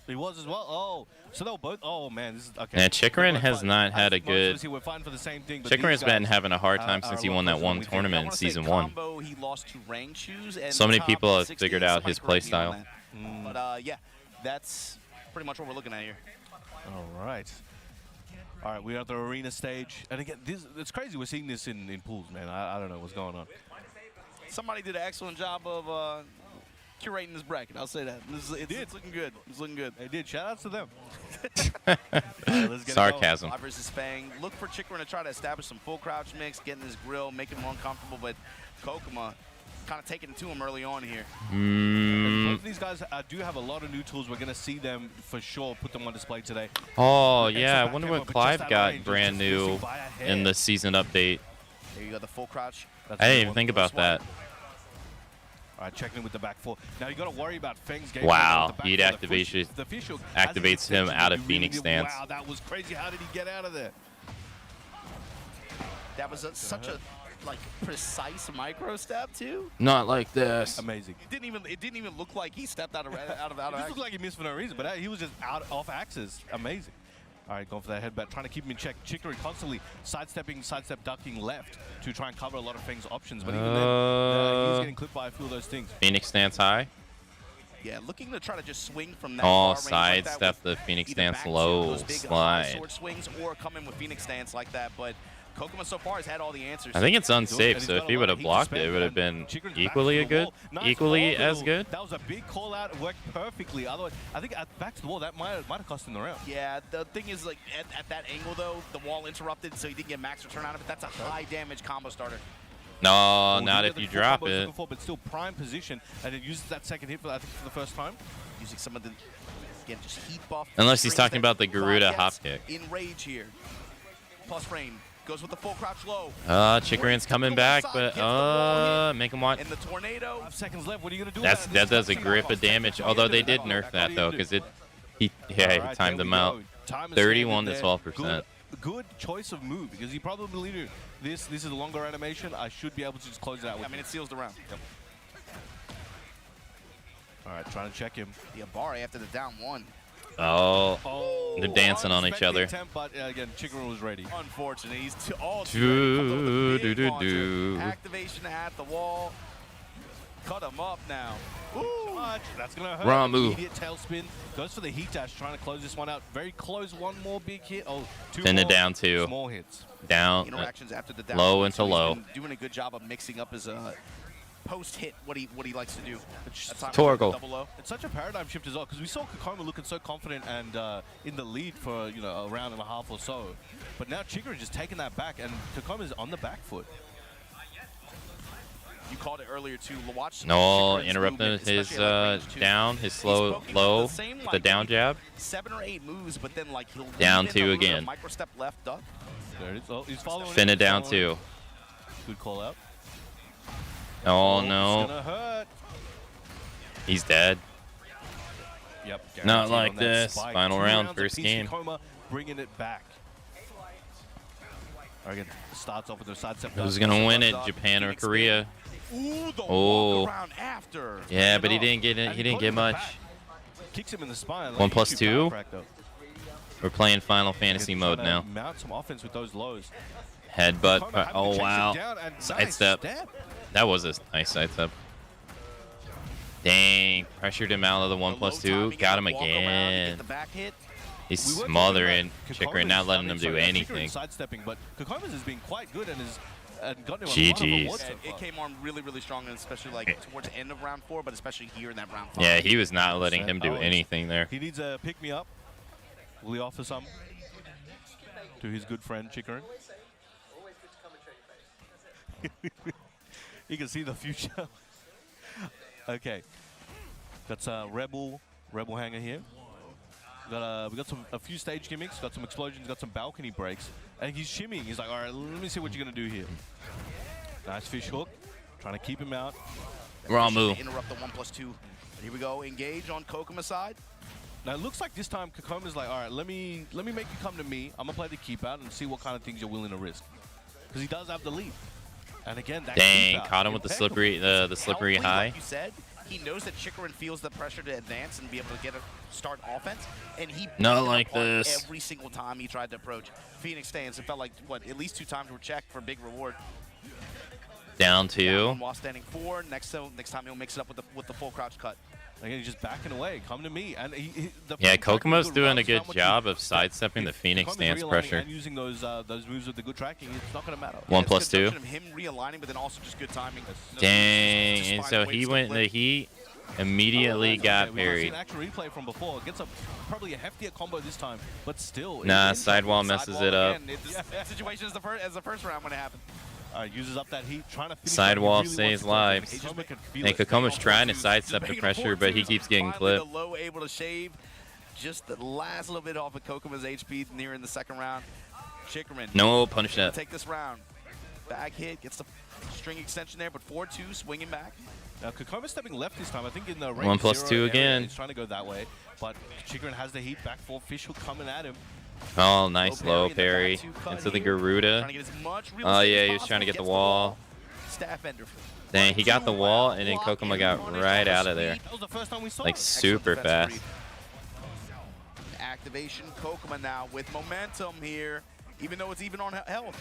He was as well. Oh, so they'll both. Oh man, this is okay. Yeah, Chikarin has not had a good. We're fighting for the same thing. But Chikarin's these guys been having a hard time are since a he lot won that closer one than we think. tournament I in wanna say season 1. combo, he lost to Rain Shoes. And So many top people have 16, figured out somebody his correct me on playstyle. that. But yeah, that's pretty much what we're looking at here. All right. All right, we're at the arena stage. And again, it's crazy we're seeing this in pools, man. I don't know what's going on. Somebody did an excellent job of curating this bracket. I'll say that. It's looking good. It's looking good. They did. Shout outs to them. All right, let's get it Sarcasm. Clive versus Fang. Look for Chikarin to try to establish some full crouch mix, get in his grill, make him more uncomfortable. But Kokoma, kind of taking it to him early on here. Both of these guys do have a lot of new tools. We're going to see them for sure, put them on display today. Oh, Okay, yeah. so I wonder back what came up, but Clive just got that range, brand just new missing by a hair. in the season update. There you go, the full crouch. That's I a didn't good even one. think about that. All right, checking in with the back four. Now you got to worry about Feng's game. Wow, with the back heat four. activation The fish hook activates him out of You Phoenix stance. Wow, that was crazy. How did he get out of there? That was such a like precise micro step too. Not like this. Amazing. It didn't even look like he stepped out of It just action. looked like he missed for no reason, but he was just off axis. Amazing. All right, going for that headbutt, trying to keep him in check. Chicory constantly sidestep ducking left to try and cover a lot of Feng's options, but even then, he's getting clipped by a few of those things. Phoenix stance high. Yeah, looking to try to just swing from that Oh, far range like that sidestep with the Phoenix either stance back to low those big high slide. sword swings or come in with Phoenix stance like that. But Kokuma so far has had all the answers. I think it's And unsafe, he's so got if a he lot would of have heat to blocked it, spend, it would have and been Chikrin's back equally to a the good, wall. Nice equally as orbital. good. That was a big call out. It worked perfectly. Otherwise, I think back to the wall, that might have cost him the round. Yeah, the thing is, like, at that angle, though, the wall interrupted, so he didn't get max return out of it. That's a high damage combo starter. No, Oh, not he if got you the full drop combo he's it. looking for, but still prime position, and it uses that second hit, I think, for the first time. Using some of the, again, just heat buff. Unless he's strings talking that about the Garuda Clive hop gets kick. in rage here. Plus frame. Goes with the full crouch low. Chikrin's coming back, but make him want. And the tornado. 5 seconds left. What are you gonna do? That does a grip of damage. Although they did nerf that though, because he timed them out. 31 to 12%. Good choice of move because he probably knew this is a longer animation. I should be able to just close it out. I mean, it seals the round. Yep. All right, trying to check him. The Abare after the down one. Oh, they're dancing on each other. Attempt, but again, Chikrin was ready. Unfortunate. He's all Do. activation at the wall. Cut him up now. Ooh. That's gonna hurt. Wrong move. Immediate tailspin. Goes for the heat dash, trying to close this one out. Very close. One more big hit. Oh, two Pin it more down two. small hits. Down. Interactions after the down. Low one, into so he's low. been doing a good job of mixing up his post hit what he likes to do. Torgal. Double low. It's such a paradigm shift as well because we saw Kokoma looking so confident and in the lead for a round and a half or so, but now Chikrin just taking that back and Kokoma's on the back foot. You called it earlier too. Watch No, Chikrin's interrupting movement, his especially at, like, range two. down, his He's slow poking low, the same, the like, down maybe jab. 7 or 8 moves, but then like he'll Down lean into two a little bit of again. Micro step left duck. There it is. Oh, he's following. Fin it down following two. Good call out. Oh It's no, gonna hurt. he's dead. Yep. Not guaranteed like on that this. spike. Final 2 round, rounds first apiece. game. Kokoma bringing it back. Again, starts off with a side step. Who's gonna win it, Japan or Korea? Ooh, the Oh. walk around after. Yeah, but he didn't get it. And He didn't caught get him in the much. back. Kicks him in the spine. 1+2. Crack, though. We're playing Final Fantasy Again, mode trying to now. Mount some offense with those lows. Headbutt. Kokoma having to Oh chase him wow. down and Sidestep. nice step. That was a nice sidestep. Dang, pressured him out of the The low 1+2. timing Got and him the walk around to again. get the back hit. He's We were talking smothering about Chikrin, not Kokoma's- letting him do Chikrin anything. sidestepping, but Kokoma's has been quite good and has gotten him a lot of GG's. awards so And it far. came on really, really strong, and especially like towards the end of round 4, but especially here in that round 5. Yeah, he was not letting him do Oh, anything there. He needs a pick me up. Will he offer some to his good friend Chikrin? You can see the future. Okay, that's a rebel hanger here. We got a few stage gimmicks, got some explosions, got some balcony breaks, and he's shimmying. He's like, all right, let me see what you're gonna do here. Nice fish hook, trying to keep him out. Wrong Trying move. to interrupt the 1+2. Here we go. Engage on Kokoma's side. Now it looks like this time Kokoma's like, all right, let me make you come to me. I'm gonna play the keep out and see what kind of things you're willing to risk, because he does have the lead. And again, that Dang, keep out, caught him with the impeccable. slippery, the slippery Healthily, high. Like you said, he knows that Chikrin feels the pressure to advance and be able to get a start offense, and he Not picked it like apart this. every single time he tried to approach. Phoenix stands. It felt like at least 2 times were checked for a big reward. Down Down two. one while standing 4. Next time he'll mix it up with the full crouch cut. Again, he's just backing away. Come to me. And Yeah, Kokoma's doing a good good job of sidestepping the Phoenix stance pressure. And using those moves with the good tracking, it's not going to matter. 1+2. Of him realigning, but then also just good timing. Dang, Just and find so a way he to went in the flip. heat, immediately got We've seen parried. an actual replay from before. Gets probably a heftier combo this time, but still. Nah, it's sidewall messes it up. Again, it's the situation as the first round when it happened. Uses up that heat, trying to finish Sidewall what he really stays wants to live. do. Kokoma can feel And it. Kokoma's trying to Just sidestep the making pressure, but he keeps getting Finally, clipped. the low able to shave just the last little bit off of Kokoma's HP near in the second round. Chickerman. No, punish that. Take this round. Back hit, gets the string extension there, but 4-2, swinging back. Now, Kokoma stepping left this time. I think in the range 1+2 area, again. He's trying to go that way, but Chickerman has the heat back for official coming at him. Oh, nice Low low parry parry in the back two cut into the here. Trying Garuda. to get as much real Oh, estate yeah, as he was trying to possible, get the gets wall. Staff ender. Dang, he got the wall, and then Block Kokoma and got punish right on the out of speed. there. That was the first time we saw Like it. super Excellent defensive fast. read. Activation, Kokoma now with momentum here, even though it's even on health.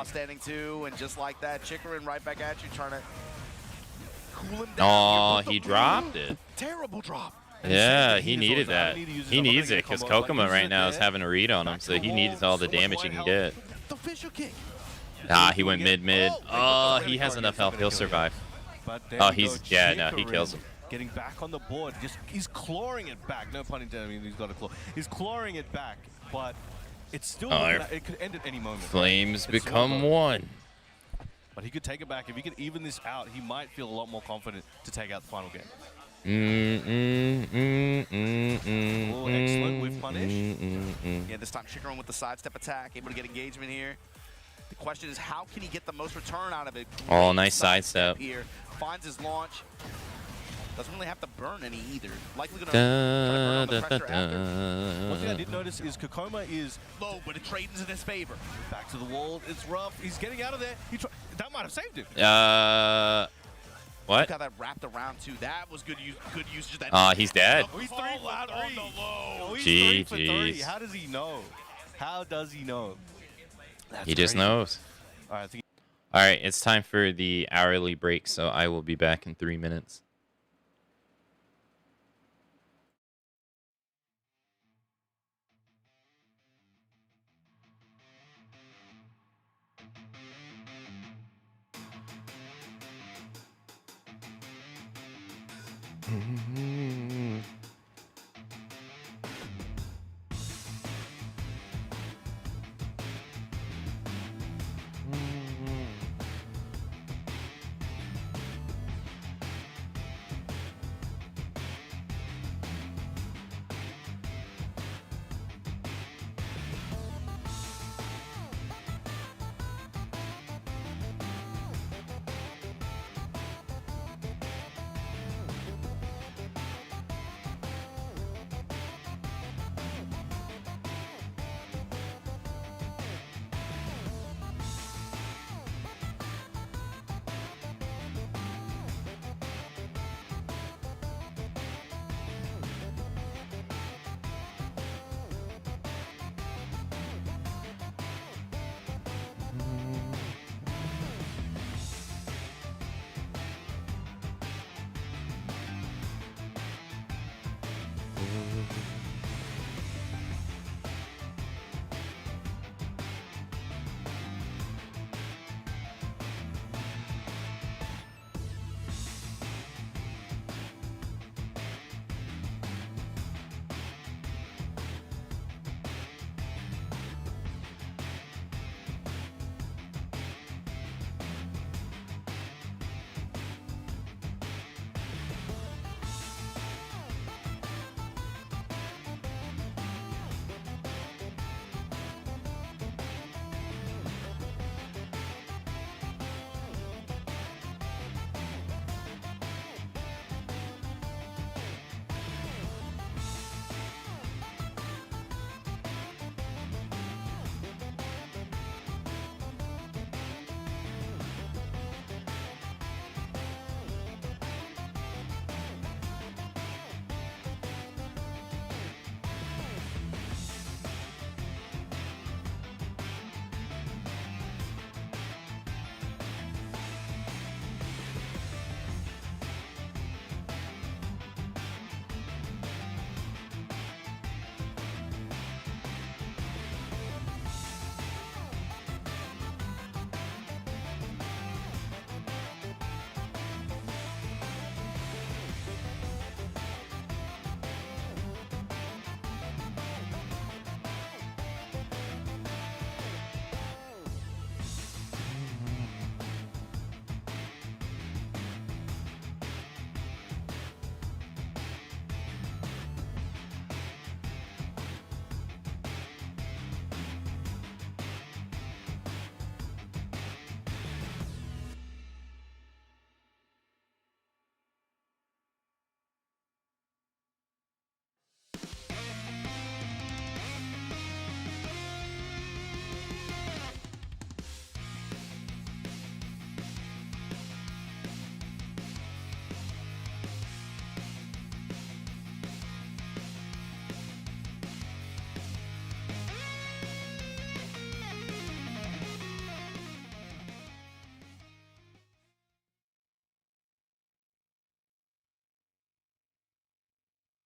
Standing two, and just like that, Chickerman right back at you, trying to cool him down. Oh, Here with he the dropped blue. it. Terrible drop. Yeah, He he is needed always, I that. need to use He his needs other it because combo, like, Kokoma use right it now is there. having a read on him, Back so to he the needs wall, all the so much damage more he can health. get. The official kick. Ah, he went mid. Oh, Oh, he has enough health. He'll survive. But there Oh, we go. yeah, no, he Chickerman kills him. Getting back on the board, he's clawing it back. No pun intended. I mean, he's got a claw. He's clawing it back, but it's still it could end at any moment. Flames It's become over. one. But he could take it back. If he could even this out, he might feel a lot more confident to take out the final game. Oh, excellent with punish. Yeah, this time Chickerman with the sidestep attack, able to get engagement here. The question is, how can he get the most return out of it? Oh, Great nice sidestep. here. Finds his launch. Doesn't really have to burn any either. Likely going to Da, burn the da, pressure da, after. One thing I da. did notice is Kokoma is Low, but it trades in his favor. back to the wall. It's rough. He's getting out of there. That might have saved him. What? Look how that wrapped around too. That was good usage. Of that He's dead. Oh, he's Oh, 3 out for on 3. the low. Oh, he's 3 for 3. GG's. How does he know? How does he know? That's He just crazy. knows. All right, I think All right, it's time for the hourly break, so I will be back in 3 minutes.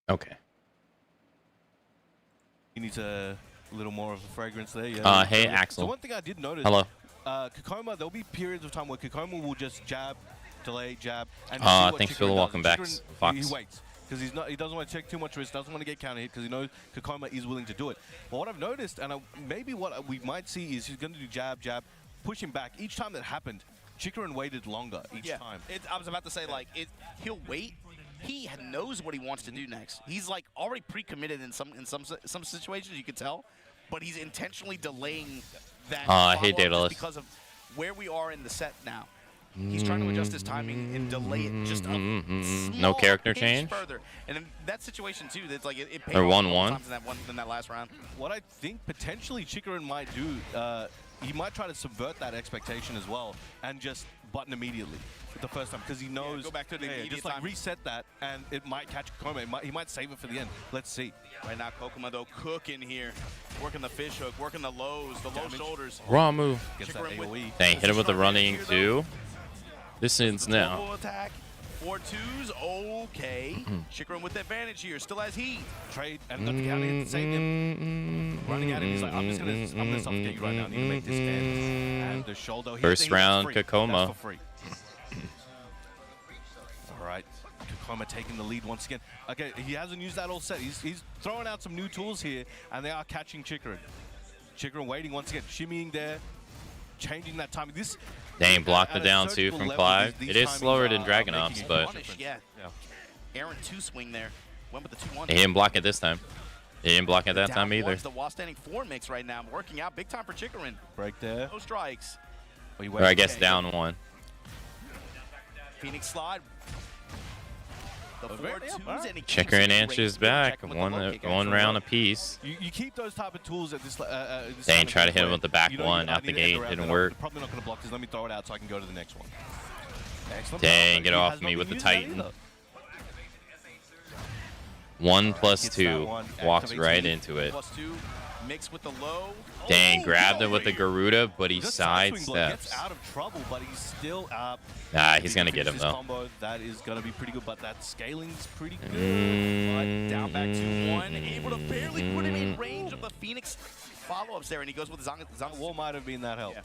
Okay. He needs a little more of a fragrance there. Yeah. Hey, So Axel. one thing I did notice. Hello. Kokoma, there'll be periods of time where Kokoma will just jab, delay, jab, and Thanks for the welcome back, Fox. He waits because he doesn't want to take too much risk, doesn't want to get counter hit because he knows Kokoma is willing to do it. But what I've noticed, and maybe what we might see is he's going to do jab, jab, push him back. Each time that happened, Chikarin waited longer each time. I was about to say, like, he'll wait. He knows what he wants to do next. He's like already pre-committed in some situations, you could tell, but he's intentionally delaying that. Hey, Daedalus. Because of where we are in the set now. He's trying to adjust his timing and delay it just a No small character inch change? further. And in that situation too, that's like it paid Or off 1-1? more times in that last round. What I think potentially Chikarin might do, he might try to subvert that expectation as well and just button immediately the first time because he knows. Go back to the immediate just like time. reset that and it might catch Kokoma. He might save it for the end. Let's see. Right now, Kokoma though cooking here, working the fish hook, working the lows, the low shoulders. Raw move. Gets that Chikarin with- AoE. Dang, hit him with the running here, too. This ends now. Full attack. 4-2s, okay. Chikarin with the advantage here, still has heat. Trade and got the counter hit to save him. Running at him, he's like, I'm gonna suffocate you right now. I need to make this end. And the shoulder. First round, Kokoma. Kokoma. That's for free. All right, Kokoma taking the lead once again. Okay, he hasn't used that all set. He's throwing out some new tools here, and they are catching Chikarin. Chikarin waiting once again, shimmying there, changing that timing. This. Dang, blocked the at a down two surgical from level, Clive. these It is timings slower than are Dragon making Ops, a but Punish, yeah. Aaron 2 swing there. Went with the 2-1. he didn't block it this time. He didn't block it that time either. The while standing 4 mix right now. Working out big time for Chikarin. break there. No strikes. Or I guess down one. Phoenix slide. The 4-2s and he keeps Chikarin it answers great. back. Check him with the low kick. One round apiece. You keep those type of tools at this. This Dang, time try to hit him where with the back you know one I out the need to end gate. around Didn't that. work. I'm probably not going to block this. Let me throw it out so I can go to the next one. Excellent. Dang, get He off has me not with been the using that Titan. either. 1 plus Gets 2. that one, Walks activates right it. into it. +2 mix with the low. Dang, Oh, grabbed get him with the over here. Garuda, but he Good side swing blow. Gets sidesteps. out of trouble, but he's still up. Nah, If he's he gonna can get finish him this though. Combo, that is gonna be pretty good, but that scaling's pretty good. But down back 2-1, able to barely put him in range of the Phoenix follow-ups there, and he goes with the Zang. Wall might have been that help. Yeah.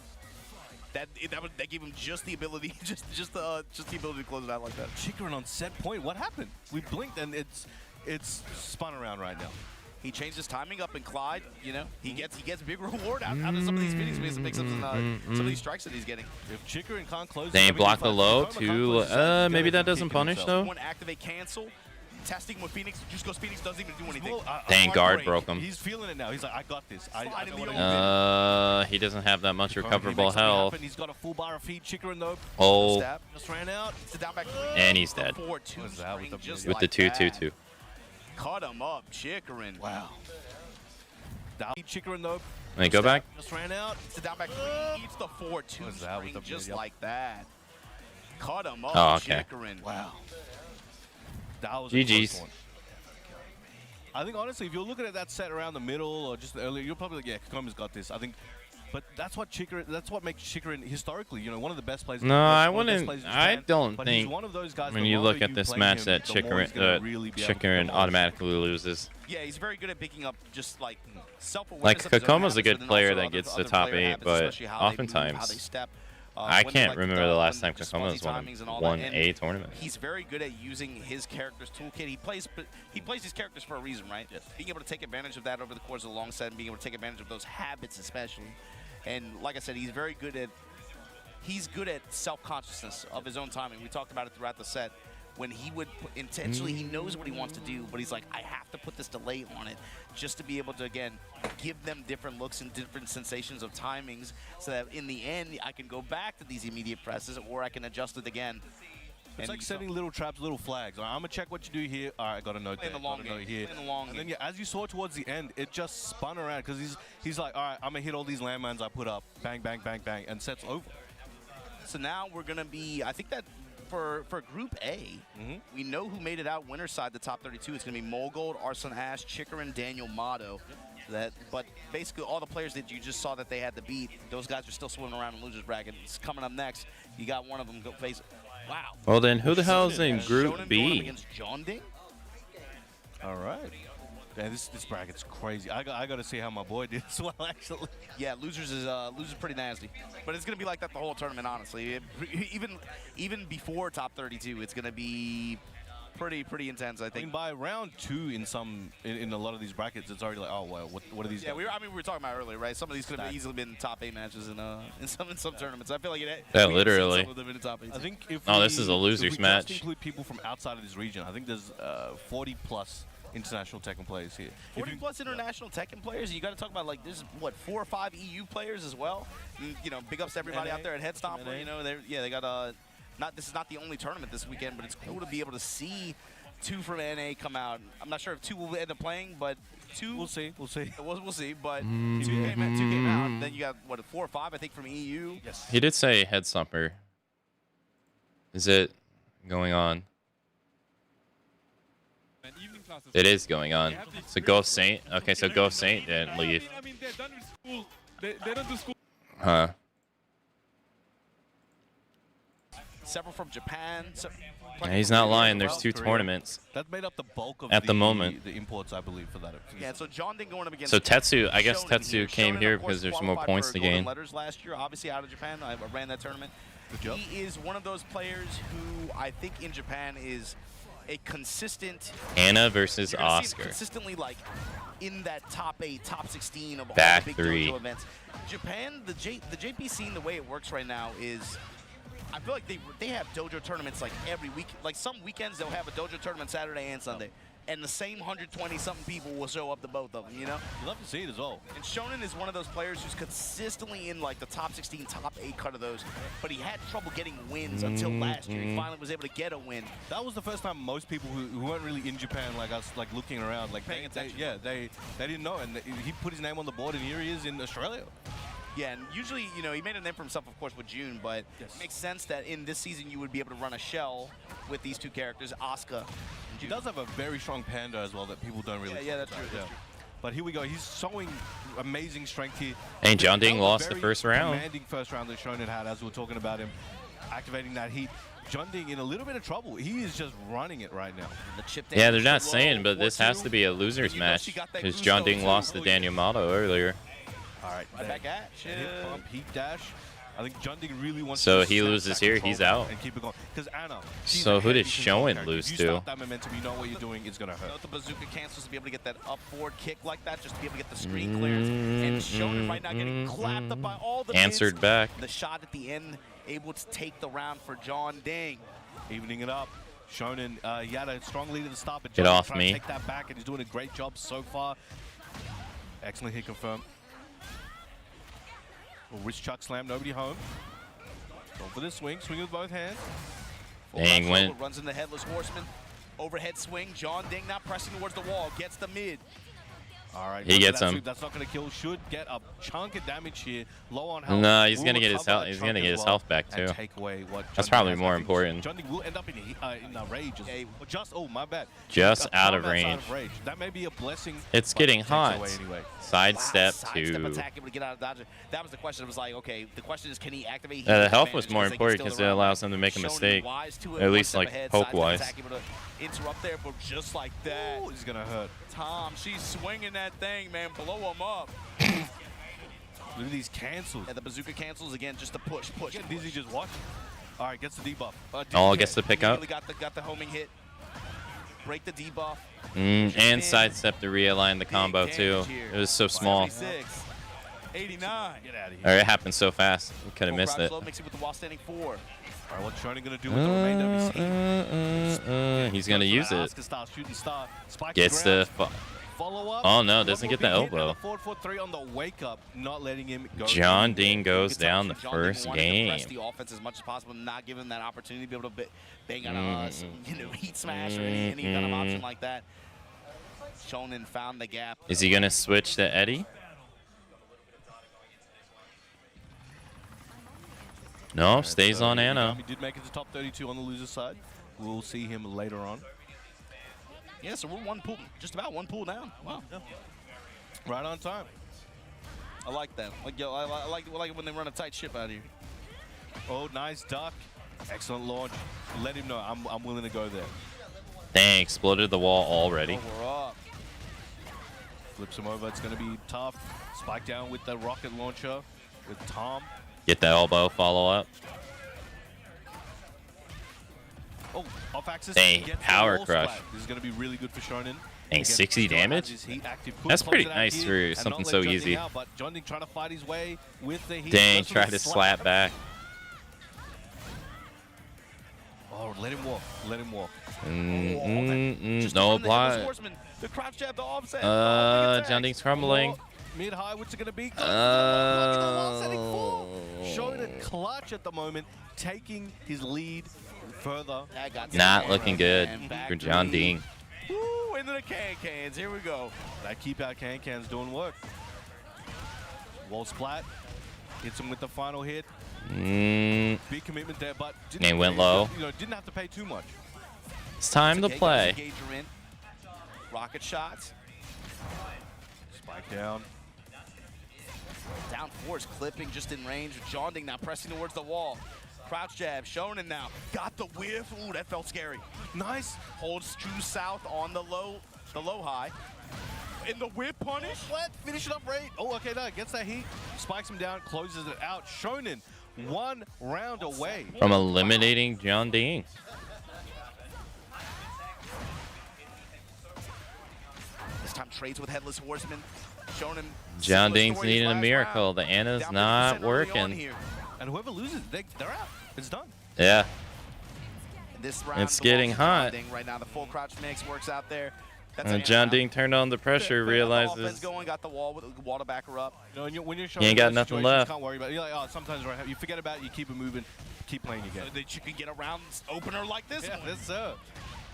That gave him just the ability, just the ability to close it out like that. Chikarin on set point. What happened? We blinked and it's spun around right now. He changed his timing up, and Clyde, you know, he gets big reward out of some of these Phoenix mix-ups and some of these strikes that he's getting. If Chikarin can't close, They it, block the 75, low Kokoma can't too. close it, he's Maybe gonna that doesn't kick punish himself. though. One activate cancel, testing with Phoenix, just goes Phoenix doesn't even do anything. Well, Dang, Hard guard break. broke him. He's feeling it now. He's like, I got this. I Slide in know the what open. I He doesn't have that much He recoverable makes something health. happen. He's got a full bar of feed. Chikarin though Oh, Stab. just ran out. It's a down back 3. and he's dead. 4-2 What is that with string the- just With like the 2-2-2. that. Cut him up, Chikarin. Wow. Chikarin though Let me go back. just ran out. It's a down back 3, eats the 4-2 What is that with string the just mid, yep. like that. Cut him up, Oh, okay. Chikarin. Wow. That was a GG's. close one. I think honestly, if you're looking at that set around the middle or just earlier, you're probably like, yeah, Kokoma's got this. I think, but that's what Chikarin. That's what makes Chikarin historically, you know, one of the best players. No, I one of the best wouldn't. players in I Japan, don't but he's think one of those guys, when the you longer look at this play match him, that the more he's gonna really be able to Chikarin demolish. automatically loses. Yeah, he's very good at picking up just like self-awareness. Like, of his own Kokoma's a habits, good but then player also that other- gets other to top player 8, habits, but especially how they move, oftentimes how they step, I when they can't like to remember the duck, last when time just Kokoma fuzzy has won timings and all that, and a tournament. He's very good at using his character's toolkit. He plays these characters for a reason, right? Yes. Being able to take advantage of that over the course of a long set and being able to take advantage of those habits especially. And like I said, he's very good at self-consciousness of his own timing. We talked about it throughout the set. When he would intentionally, he knows what he wants to do, but he's like, I have to put this delay on it just to be able to, again, give them different looks and different sensations of timings so that in the end, I can go back to these immediate presses or I can adjust it again. It's like setting little traps, little flags. All right, I'm gonna check what you do here. All right, I got a note there. Playing the long got a note game. here. Playing the long and then game. yeah, as you saw towards the end, it just spun around because he's like, all right, I'm gonna hit all these landmines I put up, bang, bang, bang, bang, and set's over. So now we're going to be, I think that for Group A, we know who made it out winner's side, the top 32. It's going to be Molgold, Arson Ash, Chikarin, Daniel Motto. But basically all the players that you just saw that they had to beat, those guys are still swimming around in losers bracket. It's coming up next. You got one of them go face. Wow. Well then, who the hell is in Shonen Group going up B? against John Ding? All right. Man, this bracket's crazy. I got to see how my boy did as well, actually. Yeah, losers is pretty nasty, but it's gonna be like that the whole tournament. Honestly, even before top 32, it's gonna be pretty intense. I I think. mean, by round 2 in a lot of these brackets, it's already like, oh well, what are these? Yeah, guys? we were talking about earlier, right? Some of these could have easily been top 8 matches in some tournaments. I feel like Yeah, we literally. Some of them in the top 8. I think if Oh, we, this is a losers if we match. Just include people from outside of this region. I think there's 40 plus international Tekken players here. 40 plus international Tekken players. You got to talk about like there's what 4 or 5 EU players as well. And, you know, big ups to everybody out there at Headstomper. You know, they got this is not the only tournament this weekend, but it's cool to be able to see 2 from NA come out. I'm not sure if 2 will end up playing, but 2. We'll see. We'll see. But 2 came out. Then you got what 4 or 5 I think from EU. Yes. He did say Headstomper. Is it going on? It is going on. So Ghost Saint. Okay, so Ghost Saint didn't leave. I mean, they're done with school. They don't do school. Huh. Several from Japan. Yeah, he's not lying. There's 2 tournaments. That made up the bulk of At the moment. the imports, I believe, for that. Yeah, so John Ding going up against. So Tetsu, I guess Shonen Tetsu came Shonen, here of course, because there's more qualified points for to Golden gain. Letters last year, obviously out of Japan. I ran that tournament. Good job. He is one of those players who I think in Japan is a consistent. Anna versus You're gonna see him Oscar. consistently like in that top 8, top 16 of Back all the big 3. dojo events. Japan, the JP scene, the way it works right now is. I feel like they have dojo tournaments like every week. Like some weekends they'll have a dojo tournament Saturday and Sunday, and the same 120-something people will show up to both of them. You know. You love to see it as well. And Shonen is one of those players who's consistently in like the top 16, top 8 cut of those, but he had trouble getting wins until last year. He finally was able to get a win. That was the first time most people who weren't really in Japan, like us, like looking around, like Paying attention. they didn't know, and he put his name on the board, and here he is in Australia. Yeah, and usually, you know, he made a name for himself, of course, with June, but it makes sense that in this season you would be able to run a shell with these 2 characters, Asuka and He June. does have a very strong panda as well that people don't really. Yeah, that's talk true. about, That's true. But here we go. He's showing amazing strength here. And John That Ding was a lost the very first round. Commanding first round that Shonen had, as we were talking about him activating that heat. John Ding in a little bit of trouble. He is just running it right now. The chip Yeah, they're damage not so saying, low, but this has 4-2. to be a losers You know match she got that because gusto John Ding too. lost to Daniel Mato earlier. All right, Right back at you. hip bump, heat dash. I think John Ding really wants So to he snap loses back here, control he's out. and keep it going. Because Anna, she's So a who did heavy control Shonen character. lose If to? you stop that momentum, you know what you're doing. It's gonna hurt. Note the bazooka cancels to be able to get that up forward kick like that, just to be able to get the screen clearance. And Shonen right now getting clapped up by all the Answered mids. back. The shot at the end, able to take the round for John Ding. Evening it up. Shonen, he had a strong lead at the start, but Get John off trying me. to take that back, and he's doing a great job so far. Excellent hit confirmed. Wrist chuck slam, nobody home. Going for the swing with both hands. Dang, Full went. runs in the headless horseman. Overhead swing. John Ding not pressing towards the wall. Gets the mid. All right, He look at gets that him. sweep. That's not going to kill. Should get a chunk of damage here. Low on health. No, he's Will gonna get his recover health. a He's chunk gonna as get his well health back and too. take away what That's John probably Ding has. more I think important. John Ding will end up in a rage. Yeah, Just my bad. Just A out of combat side range. rage. That may be a blessing. It's but getting it takes hot. away anyway. Sidestep Sidestep to. attack, able to get out of dodge. That was the question. It was like, okay, the question is, can he activate? The heat health advantage was more because they can important steal because the it round. allows them to make a Shonen mistake. wise to it, At one least step like ahead, poke sidestep wise. attack, able to interrupt there, but just like that, Ooh, it's gonna hurt. Tom, she's swinging that thing, man. Blow him up. Look at these cancels. Yeah, the bazooka cancels again, just to push. Get dizzy just watch. All right, gets the debuff. Oh, gets the pick up. Really got the homing hit. Break the debuff. And sidestep to realign the combo too. It was so small. 76, 89. Get out of here. Or it happened so fast. We could have missed it. Slow, mix it with the wall standing 4. All right, what's Shonen gonna do with the remainder of his heat? He's gonna use it. Oscar style, shooting star, spike Gets ground, the. follow up. Oh, no, One doesn't more get the big hit, and elbow. a forward 4-3 on the wake up, not letting him go. John Ding goes You can tell down the John Ding first wanted to press game. the offense as much as possible, not give him that opportunity to be able to bang on a heat smash or any kind of option like that. Shonen found the gap. Is he gonna switch to Eddie? No, stays on Anna. He did make it to top 32 on the loser side. We'll see him later on. Yeah, so we're one pool, just about one pool down. Wow. Right on time. I like that. Like, yo, I like it when they run a tight ship out here. Oh, nice duck. Excellent launch. Let him know I'm willing to go there. Dang, exploded the wall already. Overall. Flips him over. It's going to be tough. Spike down with the rocket launcher with Tom. Get that elbow follow up. Oh, off axis. Dang, Gets the power wall crush. splat. This is going to be really good for Shonen. Dang, Again, 60 still has damage? his heat active. Could That's close pretty it out nice here for and something not so let John easy. Out, but John Ding trying to fight his way with the heat. Dang, Goes for tried the to slap back. Oh, let him walk. Let him walk. Just No from the Headless block. Horseman, the crouch jab, the offset. Oh, big John attacks. Ding's crumbling. Mid high, what's it gonna be? Oh. Showing a clutch at the moment, taking his lead further. That got Not some looking camera, good man. Back for to John lead. Ding. Woo, into the cans. Here we go. That keep out Can's doing work. Wall splat. Hits him with the final hit. Big commitment there, but And went low. Didn't have to pay too much. It's time to Okay, play. guys, engage her in. Rocket shots. Spike down. Down force, clipping just in range. John Ding now pressing towards the wall. Crouch jab, Shonen now. Got the whiff. Ooh, that felt scary. Nice. Holds true south on the low high. In the whip punish. Splat. Finish it up right. Oh, okay, no, gets that heat. Spikes him down, closes it out. Shonen, 1 round away. From eliminating John Ding. This time trades with Headless Horseman. Shonen. John similar Ding's story as needing a last miracle. round. The Anna's Down not 50% early on working. here. And whoever loses, they're out. It's done. Yeah. This round It's belongs getting to John hot. Ding right now. The full crouch mix works out there. That's And Anna John now. Ding turned on the pressure, Offense realizes going, got the wall with the wall to back her up. When you're showing ain't got those nothing situations, left. You can't worry about it. You're like, oh, sometimes right, you forget about it, you keep it moving, keep playing again. So that you can get around this opener like this Yeah, one. that's sir.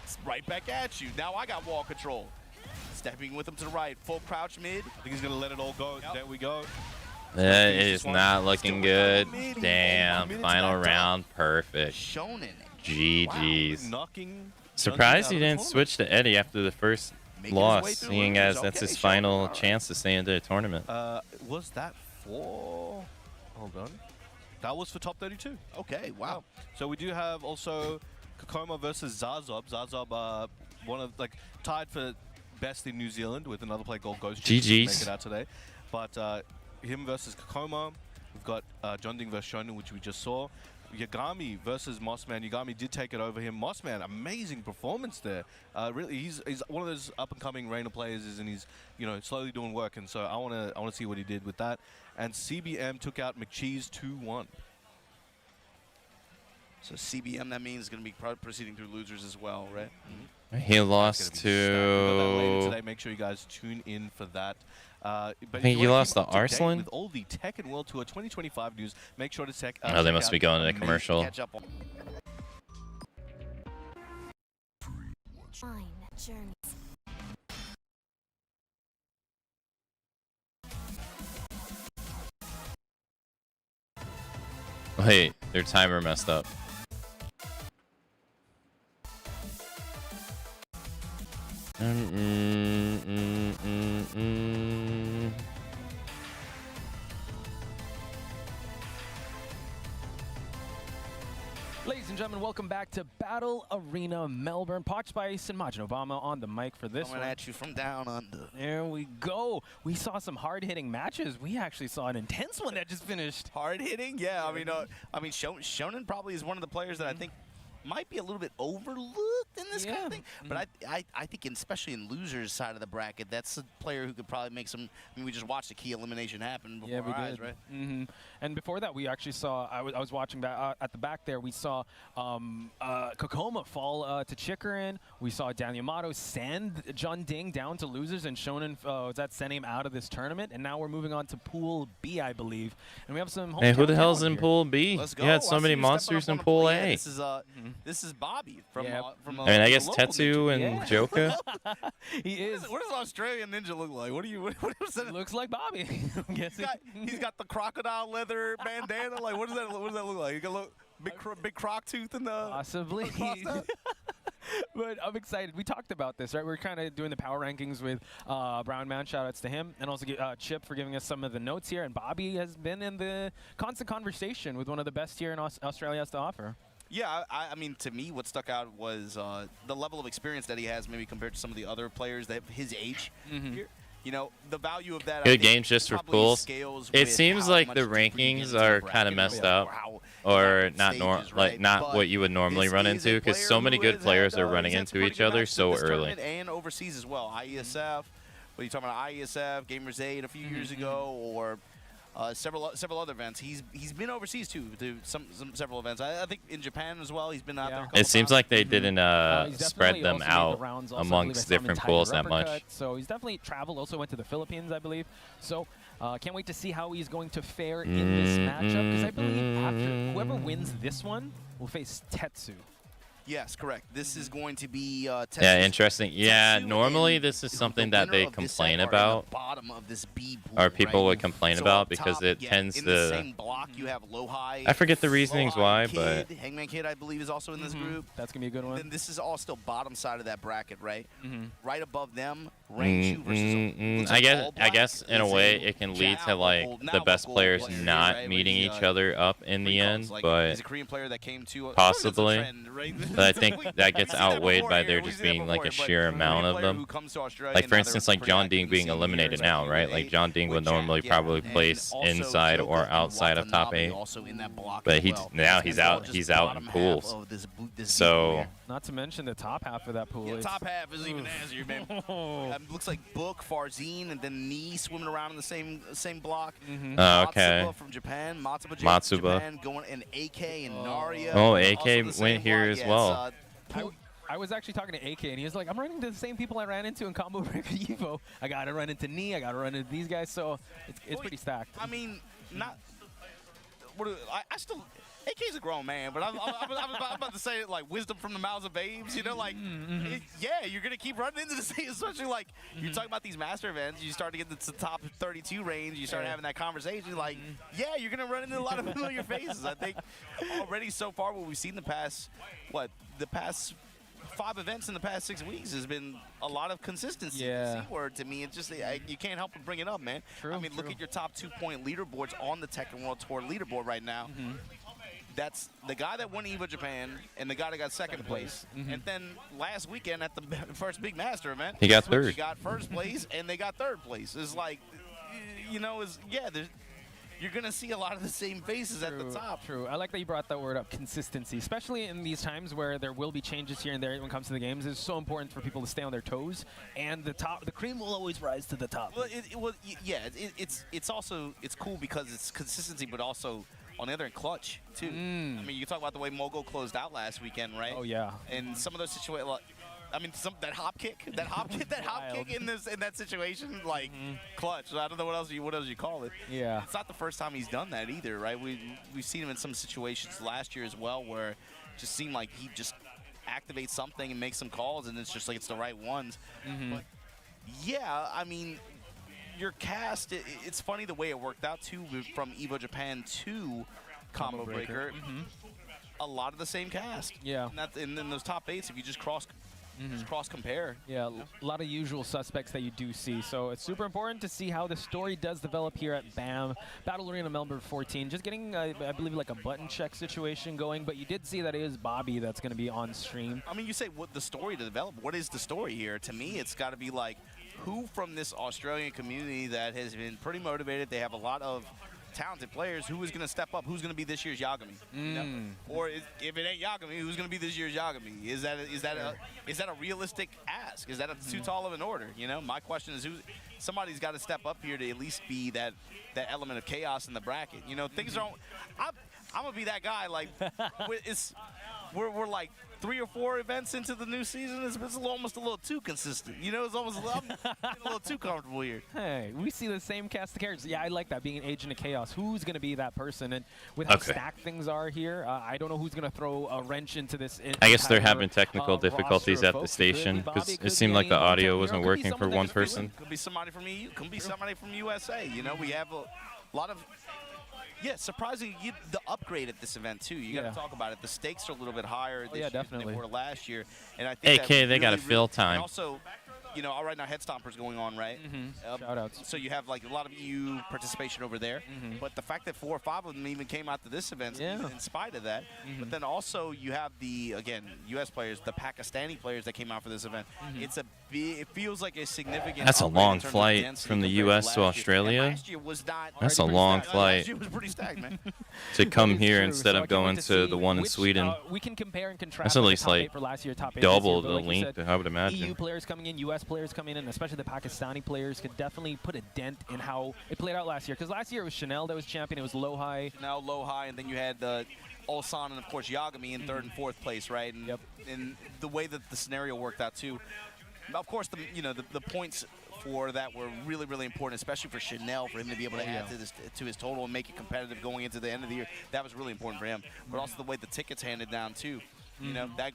It's right back at you. Now I got wall control. Stepping with him to the right. Full crouch mid. I think he's gonna let it all go. Yep. There we go. it is not looking good. Still Damn, minutes final backed up. round, perfect. Shonen. GG's. Knocking. Surprised he John Ding out didn't of the switch to Eddie after the first Making his way loss, through seeing losers. as that's Okay, his Shonen, final all right. chance to stay into the tournament. tournament. Was that for? Hold on. That was for top 32. Okay, wow. So we do have also Kakoma versus Zazob. Zazob, one of tied for best in New Zealand with another player called Ghost. Chief, who GG's. make it out today. But him versus Kakoma. We've got John Ding versus Shonen, which we just saw. Yagami versus Mossman. Yagami did take it over him. Mossman, amazing performance there. Really, he's one of those up-and-coming Reigner players, and he's slowly doing work. And so I wanna see what he did with that. And CBM took out McCheese 2-1. So CBM, that means going to be proceeding through losers as well, right? He lost It's gonna be stacked. We've got that later to. today. Make sure you guys tune in for that. But I think if you he wanna lost keep to up to date Arslan. With all the Tekken World Tour 2025 news, make sure to check. Oh, they check must out be going to the amazing commercial. Catch up on. Fine journeys. Wait, their timer messed up. Ladies and gentlemen, welcome back to Battle Arena Melbourne. Poch Spice and Majin Obama on the mic for this Coming one. at you from down under. There we go. We saw some hard-hitting matches. We actually saw an intense one that just finished. Hard hitting, yeah. I mean, Shonen probably is one of the players that I think might be a little bit overlooked in this kind Yeah. of thing. But I think, especially in losers side of the bracket, that's a player who could probably make some. I mean, we just watched the key elimination happen before our eyes, right? And before that, we actually saw. I was watching that at the back there. We saw Kokoma fall to Chikarin. We saw Dan Yamato send John Ding down to losers, and Shonen that sent him out of this tournament. And now we're moving on to Pool B, I believe. And we have some. Hey, who hometown the hell's talent in here. Pool B? Let's go. You had I so see many you stepping monsters up in on the Pool pool. A. Yeah, this is Bobby from Yeah. from. I mean, I the guess local Tetsu ninja. and Yeah. Joka. He is. What does Australian Ninja look like? What is that? Looks like Bobby. I'm guessing. He's got the crocodile leather bandana. Like, what does that look like? You got a little big croc tooth in the. Possibly. across that? But I'm excited. We talked about this, right? We're kind of doing the power rankings with Brown Man. Shout-outs to him. And also Chip for giving us some of the notes here. And Bobby has been in the constant conversation with one of the best here in Australia has to offer. Yeah, I mean, to me, what stuck out was the level of experience that he has, maybe compared to some of the other players that his age. Here. you know, the value of that. Good games just for pools. It seems like the rankings are kind of messed up, or not not what you would normally run into, because so many good players are running into each other so early. And overseas as well. IESF. What are you talking about? IESF, Gamers 8 a few years ago, or several other events. He's been overseas too to several events. I think in Japan as well. He's been out there. A couple It seems times. like they didn't spread them out amongst different pools that much. So he's definitely traveled. Also went to the Philippines, I believe. So can't wait to see how he's going to fare in this matchup, because I believe after whoever wins this one will face Tetsu. Yes, correct. This is going to be yeah, interesting. Yeah, normally this is something that they complain about, or people would complain about, because it tends to. I forget the reasonings why, but Hangman Kid, I believe, is also in this group. That's gonna be a good one. Then this is all still bottom side of that bracket, right? Right above them, Ranchu versus. I guess in a way it can lead to like the best players not meeting each other up in the end, but he's a Korean player that came to possibly. But I think that gets outweighed by there just being like a sheer amount of them. Like for instance, like John Ding being eliminated now, right? Like John Ding would normally probably place inside or outside of top 8, but now he's out in pools. So not to mention the top half of that pool. Yeah, top half is even nastier, man. Looks like Book, Farzine, and then Nee swimming around in the same block. Okay. Matsuba from Japan, Matsuba. Japan, going and AK and Naria. Oh, AK went here as well. I was actually talking to AK, and he was like, I'm running into the same people I ran into in Combo Breaker Evo. I got to run into Nee. I got to run into these guys. So it's pretty stacked. I mean, not. I still. AK's a grown man, but I'm about to say, like, wisdom from the mouths of babes, you know, like, yeah, you're going to keep running into the same, especially, like, you talk about these master events, you start to get to the top 32 range, you start having that conversation, like, yeah, you're going to run into a lot of familiar faces. I think already so far what we've seen the past 5 events in the past 6 weeks has been a lot of consistency. Yeah. C-word to me, it's just, you can't help but bring it up, man. True, I mean, look at your top 2-point leaderboards on the Tekken World Tour leaderboard right now. That's the guy that won EVO Japan and the guy that got second place. And then last weekend at the first big master event, he got third. He got first place and they got third place. It's like, you know, you're going to see a lot of the same faces at the top. True. I like that you brought that word up, consistency, especially in these times where there will be changes here and there when it comes to the games. It's so important for people to stay on their toes, and the cream will always rise to the top. Well, it's also, it's cool because it's consistency, but also on the other end, clutch, too. I mean, you talk about the way Mogo closed out last weekend, right? Oh, yeah. And some of those situations, like, I mean, that hop kick in that situation, like clutch. I don't know what else you call it. Yeah. It's not the first time he's done that either, right? We've seen him in some situations last year as well, where it just seemed like he just activates something and makes some calls, and it's just like it's the right ones. But yeah, I mean, your cast, it's funny the way it worked out too, from EVO Japan to Combo Breaker. A lot of the same cast. Yeah. And then those top 8s, if you just cross compare. Yeah, a lot of usual suspects that you do see. So it's super important to see how the story does develop here at BAM. Battle Arena Melbourne 14. Just getting, I believe, like a button check situation going. But you did see that it is Bobby that's going to be on stream. I mean, you say what the story to develop. What is the story here? To me, it's got to be like, who from this Australian community that has been pretty motivated, they have a lot of talented players, who is going to step up? Who's going to be this year's Yagami? You know? Or if it ain't Yagami, who's going to be this year's Yagami? Is that a realistic ask? Is that too tall of an order? You know, my question is, somebody's got to step up here to at least be that element of chaos in the bracket. You know, things don't. I'm gonna be that guy. Like, we're like 3 or 4 events into the new season. It's almost a little too consistent. You know, it's almost I'm getting a little too comfortable here. Hey, we see the same cast of characters. Yeah, I like that, being an agent of chaos. Who's going to be that person? And with how stacked things are here, I don't know who's going to throw a wrench into this. I guess they're having technical difficulties at the station because it seemed like the audio wasn't working for one person. Could be somebody from EU. Could be somebody from USA. You know, we have a lot of. Yeah, surprisingly, the upgrade at this event, too. You got to talk about it. The stakes are a little bit higher this year than they were last year. And I think AK, they got a fill time. And also, you know, right now Headstomper's going on, right? Shoutouts. So you have like a lot of EU participation over there, but the fact that 4 or 5 of them even came out to this event in spite of that. But then also you have the, again, U.S. players, the Pakistani players that came out for this event. It feels like a significant. That's a upgrade long in terms of flight density from the compared U.S. last to year. Australia. And last year was not. That's a already long pretty stacked. flight. Last year was pretty stacked, man. To come That is here true. instead So I of can't wait going to to see the one in which, Sweden. We can compare and contrast. That's at like, least the top like 8 for last year, top 8 double this year, the but like you length, said, I would imagine. EU players coming in, US players coming in, especially the Pakistani players could definitely put a dent in how it played out last year. Because last year it was Chanel that was champion, it was low high. Now low high, and then you had Ulsan and of course Yagami in 3rd and 4th place, right? And, and the way that the scenario worked out too. Of course, the points for that were really, really important, especially for Chanel, for him to be able to add to his total and make it competitive going into the end of the year. That was really important for him. But also the way the tickets handed down too. You know, that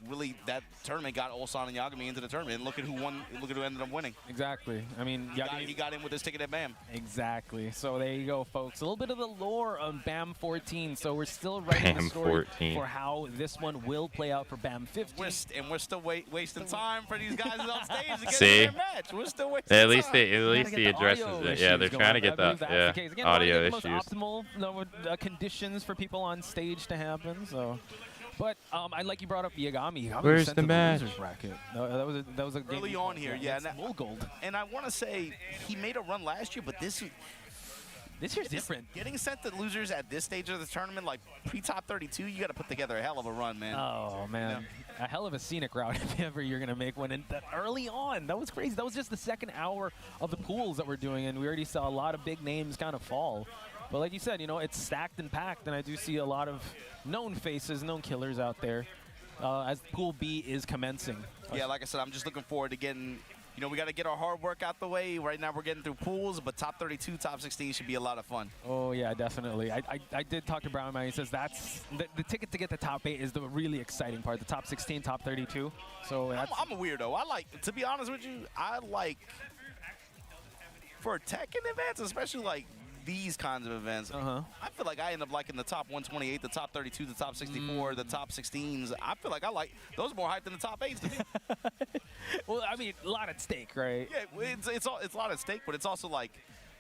tournament got Ulsan and Yagami into the tournament. And look at who won. Look at who ended up winning. Exactly. I mean, He got in with his ticket at BAM. Exactly. So there you go, folks. A little bit of the lore on BAM 14. So we're still writing the story 14. for how this one will play out for BAM 15. We're still wasting time for these guys on stage to get See? in their match. We're still wasting At time. least he addresses it. Yeah, they're trying to get that. Yeah, Again, audio the issues. most optimal conditions for people on stage to happen. So. But I like you brought up Yagami. Where's sent the to match? losers bracket. That was a game Early on here, yeah. full gold. And I want to say he made a run last year, but this year's different. Getting sent to losers at this stage of the tournament, like pre-top 32, you got to put together a hell of a run, man. Oh man, a hell of a scenic route if ever you're gonna make one. And that early on, that was crazy. That was just the 2nd hour of the pools that we're doing, and we already saw a lot of big names kind of fall. But like you said, you know, it's stacked and packed, and I do see a lot of known faces, known killers out there as Pool B is commencing. Yeah, like I said, I'm just looking forward to getting, you know, we got to get our hard work out the way. Right now we're getting through pools, but top 32, top 16 should be a lot of fun. Oh, yeah, definitely. I did talk to Brown Man. He says that's the ticket to get the top 8 is the really exciting part, the top 16, top 32. So I'm a weirdo. I like, to be honest with you, I like, for Tekken events, especially like these kinds of events, I feel like I end up liking the top 128, the top 32, the top 64, the top 16s. I feel like I like those more hyped than the top 8s to me. Well, I mean, a lot at stake, right? Yeah, it's a lot at stake, but it's also like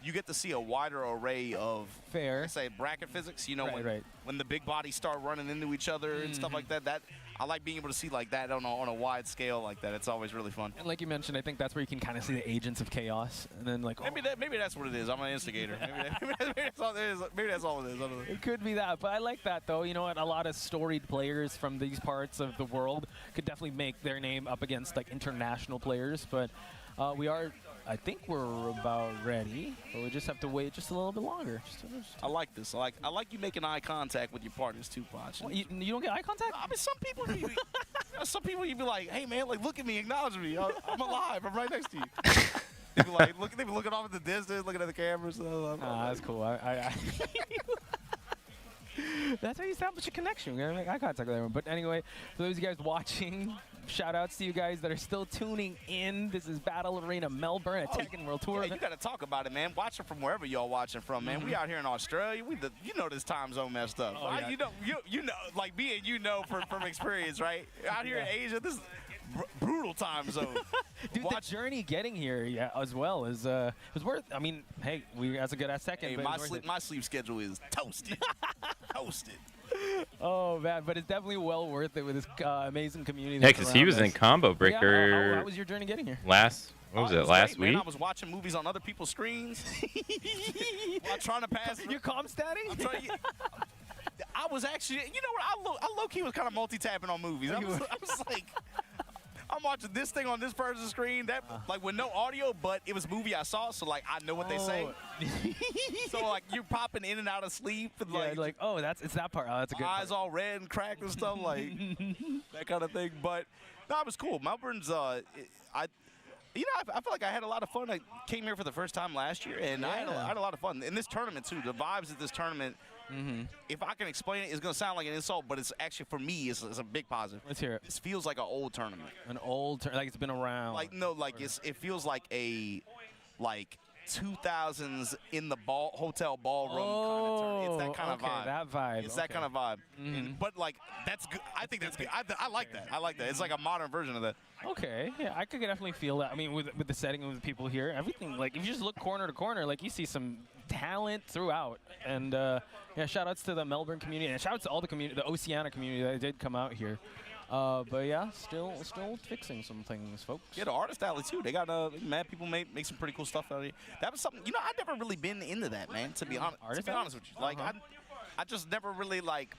you get to see a wider array of, fair, I say, bracket physics. You know, right. When the big bodies start running into each other and stuff like that. That I like being able to see like that on a wide scale like that. It's always really fun. And like you mentioned, I think that's where you can kind of see the agents of chaos, and then like maybe that's what it is. I'm an instigator. maybe that's all it is. Maybe that's all it is. I don't know. It could be that, but I like that though. You know what? A lot of storied players from these parts of the world could definitely make their name up against like international players. But I think we're about ready, but we just have to wait just a little bit longer. I like this. I like you making eye contact with your partners too, Poch. Well, you don't get eye contact? I mean, some people you be like, hey man, like look at me, acknowledge me. I'm alive. I'm right next to you. They be looking off at the distance, looking at the camera. So that's cool. That's how you establish a connection. You gotta make eye contact with everyone. But anyway, for those of you guys watching, shout outs to you guys that are still tuning in. This is Battle Arena Melbourne, a Tekken World Tour. Yeah, you got to talk about it, man. Watch it from wherever y'all watching from, man. We out here in Australia. You know this time zone messed up. Oh, yeah. You know, like me and you know from experience, right? Out here in Asia, this is brutal time zone. Dude, the journey getting here as well is was worth. I mean, hey, that's a good ass second. Hey, but my sleep schedule is toasted. Toasted. Oh man, but it's definitely well worth it with this amazing community. Yeah, because he was in Combo Breaker. Yeah, how was your journey getting here? Last great, week? Man, I was watching movies on other people's screens. While trying to pass. You're calm statting? I was actually, you know what? I low-key was kind of multi-tapping on movies. I was like, I'm watching this thing on this person's screen, that like with no audio, but it was a movie I saw, so like I know what they say. So like you're popping in and out of sleep, and like oh, it's that part. Oh, that's a good. Eyes all red and cracked and stuff like that kind of thing. But no, it was cool. Melbourne's I feel like I had a lot of fun. I came here for the first time last year, and I had a lot of fun in this tournament too. The vibes at this tournament. If I can explain it, it's going to sound like an insult, but it's actually, for me, it's a big positive. Let's hear it. This feels like an old tournament. An old tournament, like it's been around. Like, no, like it feels like a, like 2000s in the hotel ballroom kind of turn. It's that kind of vibe. That vibe. It's that kind of vibe. But like that's good. I think that's good. I like that. I like that. It's like a modern version of that. Okay, yeah, I could definitely feel that. I mean, with the setting of the people here, everything, like, if you just look corner to corner, like, you see some talent throughout. And, yeah, shout-outs to the Melbourne community, and shout-outs to all the community, the Oceania community that did come out here. But, yeah, still fixing some things, folks. Yeah, the artist alley, too. They got, mad people make some pretty cool stuff out here. That was something, I've never really been into that, man, to be honest with you. Like, I just never really, like...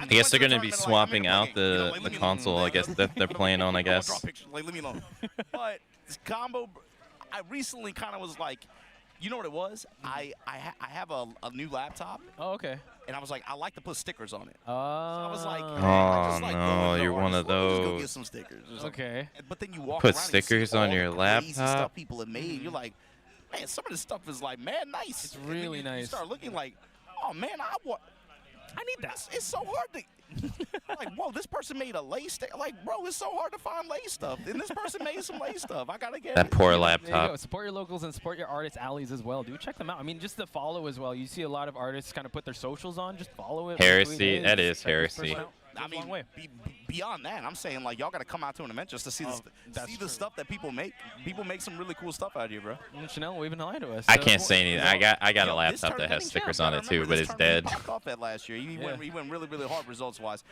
I guess they're going to be swapping out the console, I guess, that they're playing on, I guess. Like, leave me alone. But this combo, I recently kind of was like, you know what it was? I have a new laptop. Oh, okay. And I was like, I like to put stickers on it. So I was like, oh, no, you're one of those. Just go those. get some stickers. Okay. But then you walk Put around stickers and you see on all your the crazy laptop? stuff people have made. You're like, man, some of this stuff is like, man, nice. It's really nice. You start looking like, oh, man, I need that. It's so hard to. Like, whoa, this person made a lace. Like, bro, it's so hard to find lace stuff. And this person made some lace stuff. I gotta get That it. poor There you go. laptop. Support your locals and support your artist alleys as well. Do check them out. I mean, just to follow as well. You see a lot of artists kind of put their socials on. Just follow it. Heresy. That is heresy. I mean, beyond that, I'm saying, like, y'all got to come out to an event just to see the stuff that people make. People make some really cool stuff out here, bro. And Chanel waving hi to us. I So- can't say anything. I got a This laptop tournament, that has yeah, stickers you on gotta it too, remember but this it's tournament, dead. He popped off that last year. He went really, really hard results-wise.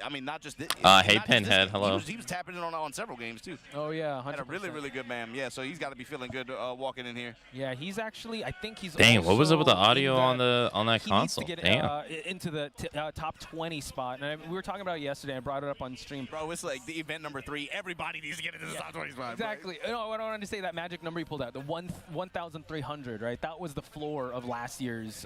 I mean, not just this. Hey, not just Pinhead, this game. hello. He was tapping it on several games, too. Oh, yeah. 100%. Had a really, really good man. Yeah, so he's got to be feeling good walking in here. Yeah, he's actually, I think he's Dang, what was up with the also audio in on that he console? needs to get Damn. into the top 20 spot. And we were talking about it yesterday. I brought it up on stream. Bro, it's like the event number 3. Everybody needs to get into the top 20 spot. Exactly. No, I wanted to say that magic number you pulled out, the 1,300, right? That was the floor of last year's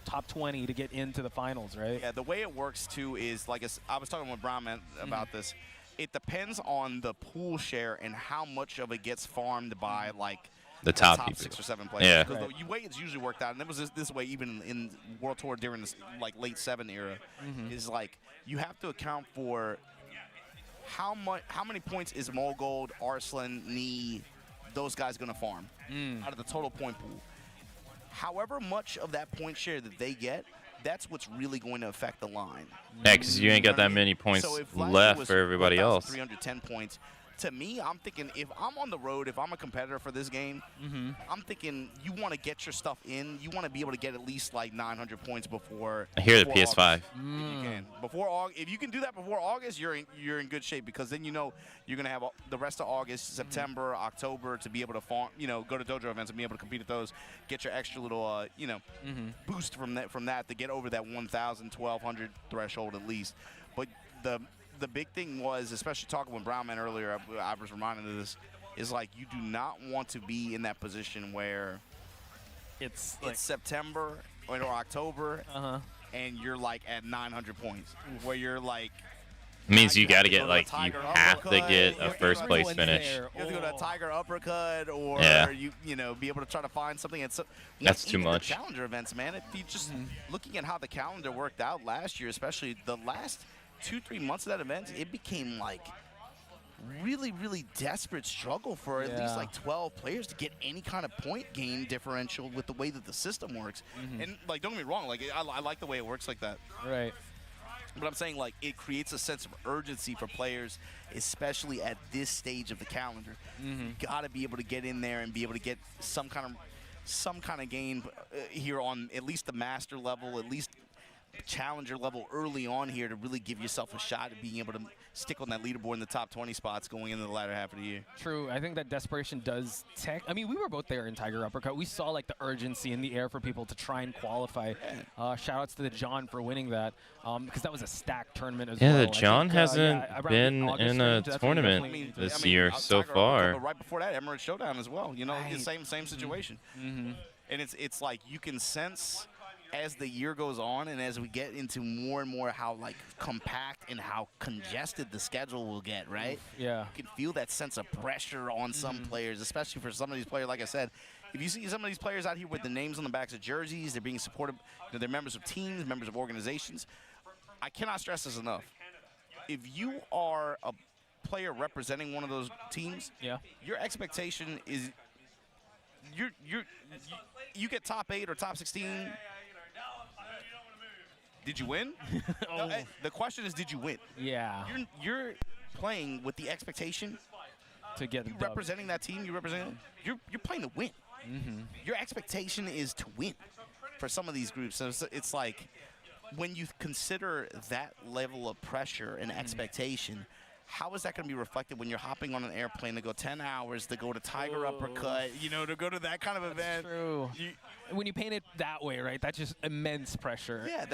top 20 to get into the finals, right? Yeah, the way it works, too, is, like, I was talking with Brown Man about this. It depends on the pool share and how much of it gets farmed by, like, The top people. 6 or 7 players. Yeah. Because the way it's usually worked out, and it was this way even in World Tour during this, like, late 7 era, is, like, you have to account for how many points is Mogold, Arslan, Knee, those guys going to farm out of the total point pool. However much of that point share that they get, that's what's really going to affect the line. Yeah, because you ain't got that many points So if last year left was for everybody else. 310 points. To me, I'm thinking if I'm on the road, if I'm a competitor for this game, I'm thinking you want to get your stuff in. You want to be able to get at least like 900 points before. I hear the before PS5. August, if you can. Before August, if you can do that before August, you're in good shape because then you know you're gonna have the rest of August, September, October to be able to farm. Go to dojo events and be able to compete at those. Get your extra little boost from that to get over that 1,000, 1,200 threshold at least. But the big thing was, especially talking with Brown Man earlier, I was reminded of this, is like you do not want to be in that position where It's September or October and you're like at 900 points, where you're like, Means now you got have to go get the like you Tiger have to uppercut. get a You're first place everyone's finish. there. You have to go to a Tiger uppercut, or Yeah. you know be able to try to find something. That's too even much. The challenger events, man. If you just looking at how the calendar worked out last year, especially the last 2-3 months of that event, it became like really, really desperate struggle for at least like 12 players to get any kind of point gain differential with the way that the system works. And like, don't get me wrong, like I like the way it works like that. right. But I'm saying, like, it creates a sense of urgency for players, especially at this stage of the calendar. You got to be able to get in there and be able to get some kind of gain here on at least the master level, at least challenger level early on here to really give yourself a shot at being able to stick on that leaderboard in the top 20 spots going into the latter half of the year. True. I think that desperation does I mean, we were both there in Tiger Uppercut. We saw like the urgency in the air for people to try and qualify. Shout outs to the John for winning that because that was a stacked tournament as well. Yeah, I the John think, hasn't around been August in a range, that's when tournament definitely- this year so Tiger far. Uppercut, but right before that, Emirates Showdown as well. You know, Right. the same situation. And it's like you can sense as the year goes on and as we get into more and more how like compact and how congested the schedule will get, right? Yeah. You can feel that sense of pressure on some players, especially for some of these players. Like I said, if you see some of these players out here with the names on the backs of jerseys, they're being supported, they're members of teams, members of organizations. I cannot stress this enough. If you are a player representing one of those teams, Yeah. your expectation is you get top 8 or top 16. Did you win? No, the question is, did you win? Yeah. You're playing with the expectation To get the you dub. representing that team. You're playing to win. Your expectation is to win for some of these groups. So it's like when you consider that level of pressure and expectation, how is that going to be reflected when you're hopping on an airplane to go 10 hours to go to Tiger Uppercut, to go to that kind of event? True. When you paint it that way, right? That's just immense pressure. Yeah,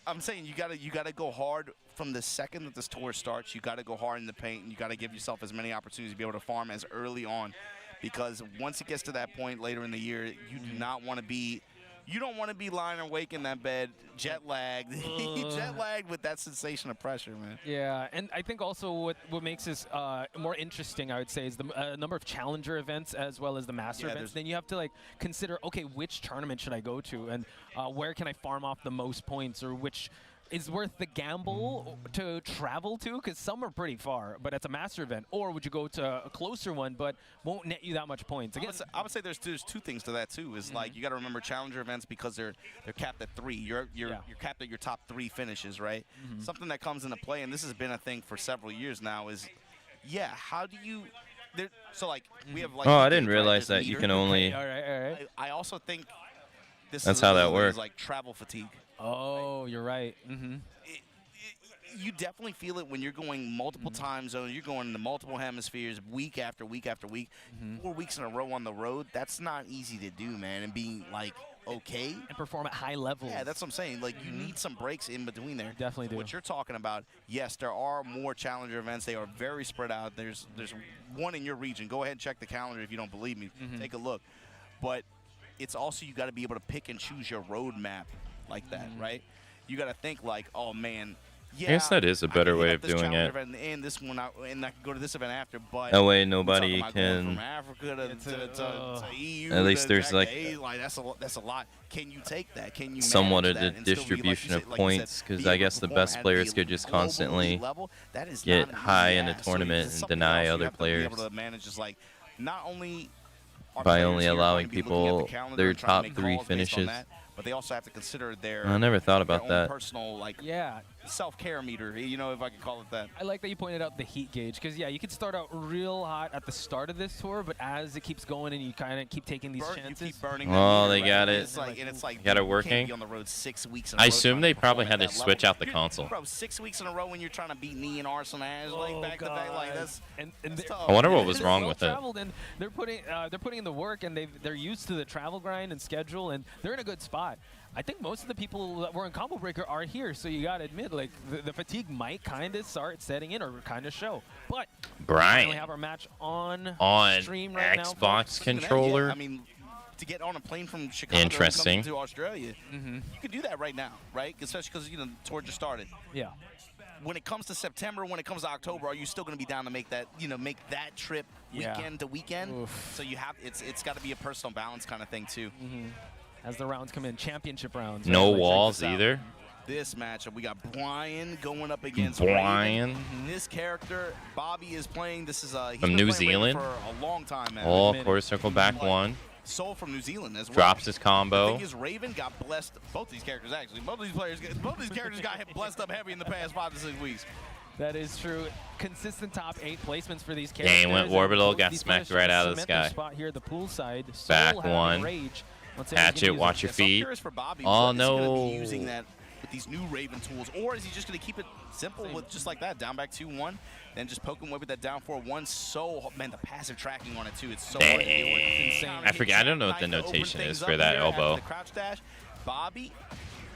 I'm saying you gotta go hard from the second that this tour starts. You gotta go hard in the paint, and you gotta give yourself as many opportunities to be able to farm as early on, because once it gets to that point later in the year, you do not want to be. You don't want to be lying awake in that bed, jet lagged, jet lagged with that sensation of pressure, man. Yeah, and I think also what makes this more interesting, I would say, is the number of challenger events as well as the master events. Then you have to like consider, okay, which tournament should I go to, and where can I farm off the most points, or which is worth the gamble to travel to, because some are pretty far, but it's a master event. Or would you go to a closer one, but won't net you that much points? Again, I would say there's two things to that too. Is like you got to remember challenger events because they're capped at 3. You're capped at your top 3 finishes, right? Something that comes into play, and this has been a thing for several years now, is how do you? So like we have like. Oh, I didn't realize that you can only. all right. I also think this That's is how that works. like travel fatigue. Oh, you're right. You definitely feel it when you're going multiple time zones. You're going into multiple hemispheres week after week after week, 4 weeks in a row on the road. That's not easy to do, man. And being like okay And perform at high levels. Yeah, that's what I'm saying. Like you need some breaks in between there. Definitely do. What you're talking about, yes, there are more challenger events. They are very spread out. There's one in your region. Go ahead and check the calendar if you don't believe me. Take a look. But it's also you got to be able to pick and choose your roadmap like that, right? You got to think like, oh man, yeah. I guess that is a better way of doing it. And this one, and I can go to this event after, but That way nobody going can. from Africa to EU. At least to there's like that's a lot. Can you take that? Can you somewhat manage of that the and still be, distribution like of you said, points, because I guess the best players could just constantly get high in a tournament and deny other players Be able to manage is like not only by only allowing people their top 3 finishes. But they also have to consider their. I never thought about their own that. Personal self-care meter, if I could call it that. I like that you pointed out the heat gauge, because you could start out real hot at the start of this tour, but as it keeps going and you kind of keep taking these chances. You keep burning Oh, that they meter, got right? it. It's like Got it you working? can't be on the road 6 weeks in a I row assume trying they to probably perform had at to that switch level. out the console. Bro, 6 weeks in a row when you're trying to beat me and Arsenal Ash back to back, like that's tough. I wonder what was wrong with it. And they're putting in the work, and they're used to the travel grind and schedule, and they're in a good spot. I think most of the people that were in Combo Breaker are here, so you gotta admit, like the fatigue might kind of start setting in or kind of show. But Brian, we have our match on stream right now. Xbox controller. I mean, to get on a plane from Chicago Interesting. to Australia, you can do that right now, right? Especially because the tour just started. Yeah. When it comes to September, when it comes to October, are you still going to be down to make that, make that trip weekend to weekend? Oof. So you have it's got to be a personal balance kind of thing too. As the rounds come in, championship rounds. No right? walls either. This matchup, we got Brian going up against Brian. Raven. This character, Bobby is playing. This is he's From been New playing Raven Zealand. for a long time, man. Oh, quarter circle back 1. Soul from New Zealand as well. Drops his The combo. thing is, Raven got blessed. Both these characters actually. Both of these characters got blessed up heavy in the past 5 to 6 weeks. That is true. Consistent top 8 placements for these characters. Game went orbital, got smacked right out of the sky. Spot here at the pool side. Back Soul having 1. rage. Hatchet, watch your So I'm feet. curious for Bobby, Oh, is he gonna no. be using that with these new Raven tools, or is he just going to keep it simple with just like that, down back 2-1, then just poke him away with that down 4-1? So, man, the passive tracking on it too, it's so hard to deal with. Dang. Insane. I forget. I don't know what the Nice to open notation things is up for that here after elbow. The crouch dash. Bobby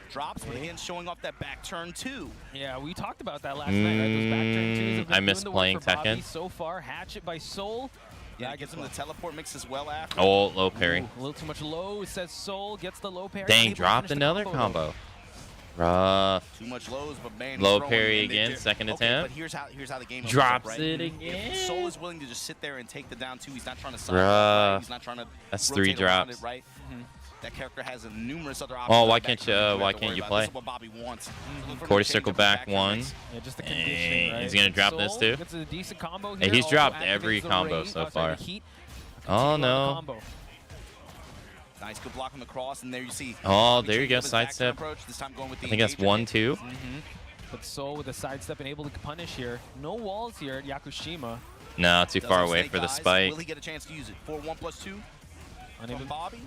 drops, but again showing off that back turn 2. Yeah, we talked about that last night, right? Those back turn 2s have been I miss doing the playing work for Bobby Tekken. so far. Hatchet by Soul. Yeah, it gives him the teleport mix as well after. Oh, low parry. Ooh, a little too much low, says Soul. Gets the low parry. Dang, Able to dropped finish the another combo. Rough. Too much lows, but man, Low he's throwing, parry and they again, just- second okay, attempt. But here's how the game opens Drops up, right? it If again. Soul is willing to just sit there and take the down 2, he's not trying to side Rough. right? He's not trying to That's rotate 3 around drops. it, right? That character has numerous other options. Oh, on why back can't turn you? that have Why to can't worry you about. play? This is what Bobby wants. So look for him Quarter to change circle up the back turn 1. mix. Yeah, just the Dang, conditioning, right? he's gonna drop this Soul too? Gets a decent combo Hey, here. he's Also dropped activates every the combo rage- so sorry, far. the heat. Oh Continue on the no. combo. Nice, good block on the cross, and there you see. Oh, there you go, His back turn sidestep. approach, this time going with the I think that's engagement. 1-2. But Soul with a sidestep and able to punish here. No walls here at Yakushima. No, too Does far have away snake for the eyes. spike. Will he get a chance to use it? 4-1+2 Unable. from Bobby.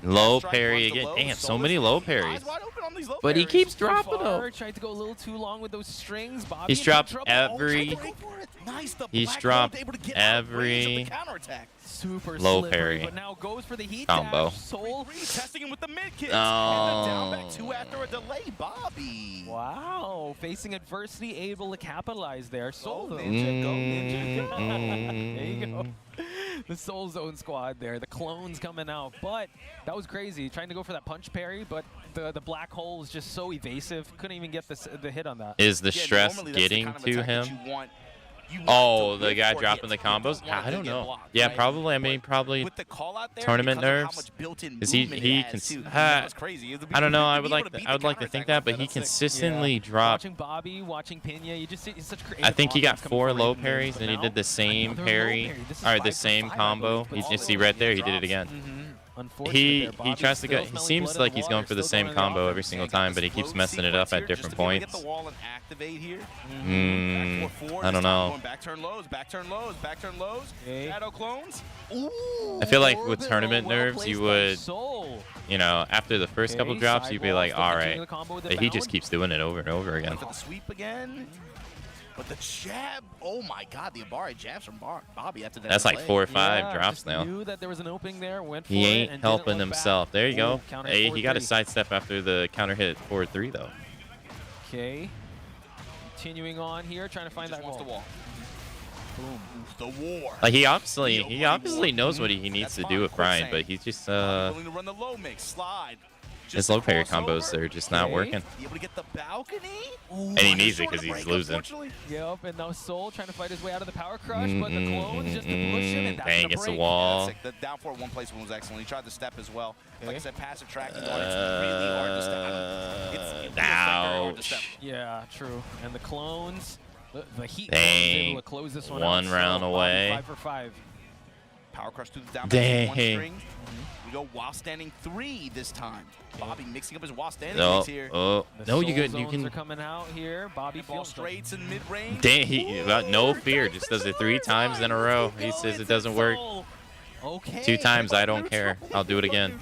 Low Strike parry runs the again. low. Damn, so Soul many is low eyes parries. wide open on these low But he parries. keeps dropping Far, them. tried to go a little too long with those strings. Bobby He's in dropped trouble. every- Tried to go for it. Nice, the He's Black dropped Gold able to get out of range of the every counterattack. Super low slippery, parry but now goes for the heat combo. dash. Soul. Testing him with the mid kicks. Oh. And the down back 2 after a delay. Bobby. Wow, facing adversity, able to capitalize there. Soul, Go though. Ninja, go Ninja, go. There you go. The Soul Zone squad there. The clones coming out. But that was crazy. Trying to go for that punch parry, but the black hole was just so evasive. Couldn't even get the hit on that. Is the Yeah, stress normally that's the getting kind of to attack that him? you want Oh, to the live guy for dropping the hits. You don't combos? want I to don't get know. blocked, Yeah, right? probably. I mean, But probably. with the call out there, tournament because of nerves? how much built-in Is he- movement he has, cons- too. uh, That was crazy. I don't know. I To would be like. able to beat I would the like to think counterattack that, but like he that's sick. consistently dropped. Watching Bobby, watching Pena, you just see such creative. I think he got offense coming 4 from low Raiden, parries, but and he now did the same another low parry, parry. This is or 5 the for same 5, I combo. believe, You but just see right there, he did it drops. again. Unfortunate He there. Bobby tries to go. still He smelling seems blood like in he's the going water, for the still same going in the combo every offense. single Got time, this but he keeps float messing it up sequence at here just different to be able to points. Get the wall and activate here. Mm, 4-4, I this don't time know. Going back turn lows, back turn lows, back turn lows. Okay. Shadow clones. I feel like with Orbital, tournament well nerves, placed you by would, Soul. you know, after the first couple Okay, drops, you'd be like, sidewalls, all continuing right. the combo with the But he just bound. keeps doing it over and over again. For the sweep again. But the jab, oh my god, the Abari jabs from Bobby after that. That's like delay. 4 or 5 Yeah, drops just now. Knew that there was an opening there, went for He it, ain't and helping didn't look himself. back. There you go. Ooh, counter Hey, hit he got a 4-3. sidestep after the counter hit 4-3 though. Okay. Continuing on here, trying to find Just that wants wall. the wall. Boom. The war. Like he obviously knows what he needs That's to fine, do with Brian, quicksand. but he's just Willing to run the low mix, slide. his Just low parry cross combos over. are just not Okay. working. Be able to get the balcony. And he needs it because he's losing. Yep, and now Soul trying to fight his way out of the power crush, but the clones just to push him, and that's Dang, gonna it's the break. wall. The down forward one placement was excellent. He tried the step as well. Like I Okay. said, passive tracking on it's really hard to step. It's really very hard to step. Ouch. Yeah, true. And the clones, the heat Dang. was able to close this one One out. round So, away. 5 for 5. Power crush through the down Dang. back, one string. We go while standing 3 this time. Bobby mixing up his while standing No, mix here. oh, The no, you soul good. You zones are can. coming out here. Bobby Ball feels straights in mid range. Dang, he got no fear. Just does it 3 times in a row. He says it doesn't work. Okay. 2 times, I don't care. I'll do it again.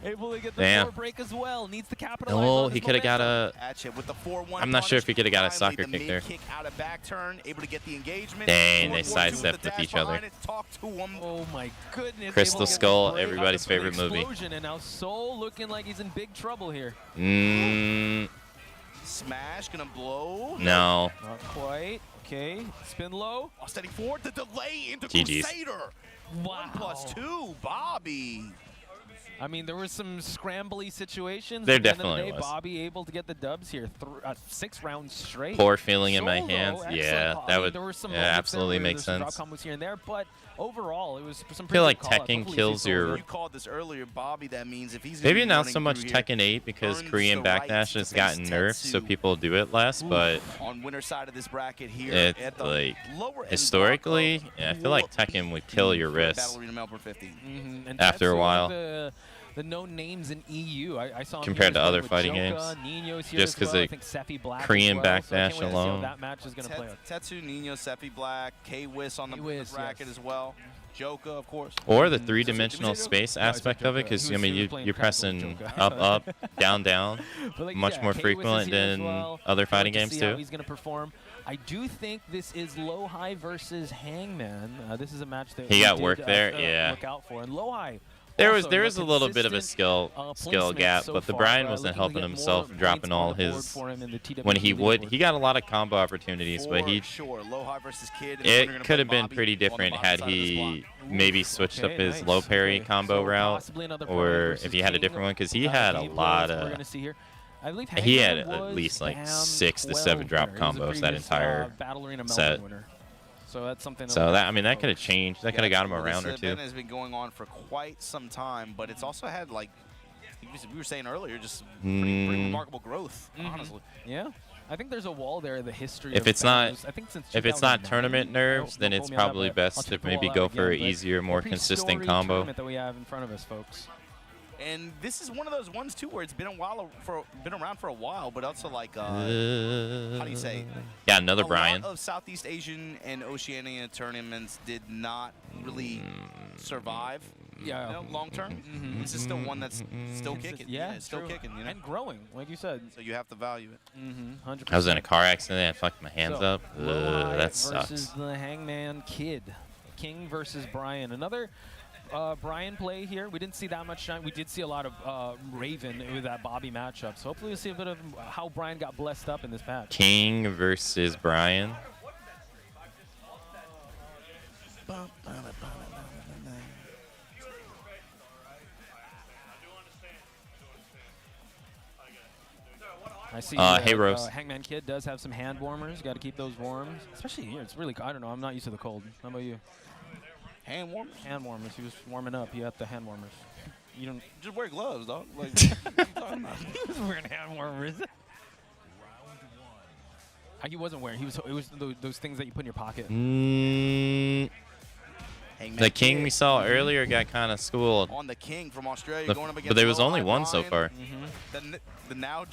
Able to get the Damn. floor break as well. Needs to capitalize No, on he his could have got momentum. a. At you with the 4-1 I'm not sure if he could have got a Finally, soccer the kick there. mid kick out of back turn, able to get the engagement. Dang, they 4-1-2 sidestepped the with dash each other. behind it, talk to him. Oh my goodness. Crystal able to get Skull, the break. everybody's favorite movie. Explosion, and now Soul looking like he's in big trouble here. Smash, gonna blow. No. Not quite. Okay. Spin low. Steady forward, the delay into GG's. Crusader. Wow. 1+2, Bobby. I mean, there were some scrambly situations. There but at the end of the definitely day, was. Bobby able to get the dubs here. 6 rounds straight. Poor feeling in my Soul, though, hands. excellent Yeah, call. I that mean, would. there were some Yeah, moments there absolutely where makes there's some sense. drop combos here and there, but overall, it was some pretty feel like good call-outs. Tekken Hopefully kills Soul your- You called this earlier, Bobby. That means if he's gonna Maybe be not running so much through here, Tekken 8 because earns Korean the right Backdash to has face gotten nerfed, so Tetsu. people do it less. But on winner side of this bracket here, It's at the like, lower end historically, block of yeah, I feel like Tekken would kill your wrists. Battle Arena Melbourne 15. And After a Tetsu, while. The known names in EU. I saw him Compared here to other with fighting Joka, games. Nino's here Just as 'cause well. they I think Sephi Black Korean as well, so I Backdash can't wait to see how alone. that match is going to play out. Tetsu, Nino, Sephi Black, K-Wiz on the K-Wiz, bracket yes. as well. Joka, of course. Or the 3-dimensional Joker? space No, I said aspect of it, Joker. because He I was- mean he was playing you're casual pressing Joker. up, down, down, But like, much yeah, more K-Wiz is frequent here as than well. other fighting Can't wait to games see how too. he's going to perform. I do think this is Lowhigh versus Hangman. This is a match that He we got did, work there, yeah. Look out for. And Lowhigh. There also, was a little bit of a consistent, skill placement gap, so but the far, Brian wasn't looking to helping get himself, more dropping points all on the board his. for him in the TWE When he would, leaderboard. he got a lot of combo opportunities, but he sure. Low-high versus Kid. and we're it gonna could play have been Bobby pretty on the different bottom had side of this he block. maybe switched up Okay, his nice. low parry Okay, combo so route, possibly another Brian or versus if he had a King. different one, because he had a Gameplay, lot that's what we're of. gonna see here. I believe He had Hangman at was least like BAM 6 to 7 12 drop winner. He was a combos that previous, entire Battle Arena Melbourne set. winner. So that's something. to So look that out I mean for, that could have folks. changed. That could have got him a Well, round or this two. event has been going on for quite some time, but it's also had, like we were saying earlier, just pretty remarkable growth, honestly. Yeah. I think there's a wall there, the history If of it's not- battles. I think since If it's not 2009, tournament nerves, don't then quote it's me on that, probably but I'll best check to the wall maybe out go for again, an but easier, more the consistent pre-story combo. tournament that we have in front of us, folks. And this is one of those ones too where it's been around for a while, but also like how do you say? Yeah, another a Brian. lot of Southeast Asian and Oceania tournaments did not really survive. Yeah. You know, long term. This is still one that's still kicking. Yeah, it's still true. kicking. You know, And growing, like you said. so you have to value it. 100%. I was in a car accident. I fucked my hands So, up. Lowhigh That versus sucks. the Hangman Kid. King versus Brian. Another Brian play here. We didn't see that much shine. We did see a lot of Raven with that Bobby matchup. So hopefully we'll see a bit of how Brian got blessed up in this match. King versus Brian. I see. Hey, Rose. Hangman Kid does have some hand warmers. Got to keep those warm, especially here. It's really. I don't know. I'm not used to the cold. How about you? Hand warmers? Hand warmers. He was warming up. He had the hand warmers. You don't. Just wear gloves, dog. Like, what are you talking about? He was wearing hand warmers. He wasn't wearing. It was those things that you put in your pocket. The King we saw earlier got kind of schooled. On the King from Australia going up against But there was Lowhigh only one so Brian. far. The now,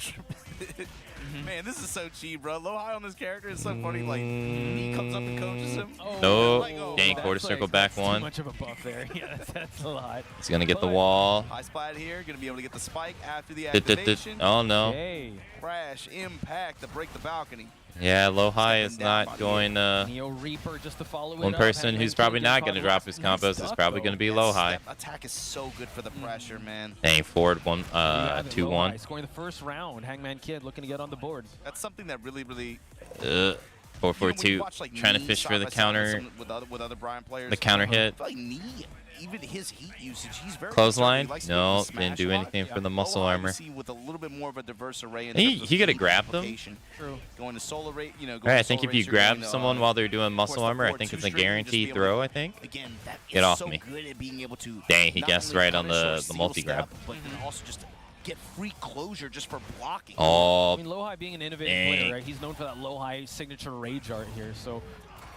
man, this is so cheap, bro. Lowhigh on this character is so funny. Like he comes up and coaches him. No, like, oh, dang, that's quarter circle back Too one. much of a buff there. Yeah, that's a lot. He's gonna get the wall. High splat here, gonna be able to get the spike after the Dit, dit, dit. activation. Oh no. Hey. Crash impact to break the balcony. Yeah, Lowhigh is Stepping down not by going to. Neo Reaper just to follow it One up. person Hangman who's Kid probably just not caught going to the drop last- his he's combos is stuck, probably though. going to be That Lowhigh. step attack is so good for the pressure, man. Dang, forward one, You got it, 2-1. Lowhigh scoring the first round. Hangman Kid looking to get on the board. That's something that really, really. 4-4-2, when you watch, like, trying to Knee fish for side the by side counter, with other Brian players. the counter hit. I feel like Knee, even his heat usage, he's very Clothesline? conservative. He likes to No, use the didn't smash do a lot. anything for the Lowhigh muscle we armor. see with a little bit more of a diverse array in He- terms of he coulda heat grabbed them. application. True. Going to solar rate, you know. Alright, I think if you grab someone while they're doing muscle the armor, I forward think it's a two-string, you just guaranteed be able throw, to- I think. Again, that Get is off so me. good at being able to. Dang, he not guessed only right on punish or the seal multi-grab. step, but then also just get free closure just for blocking. Oh, I mean, Lowhigh being an innovative dang. player, right? He's known for that Lowhigh signature rage art here. So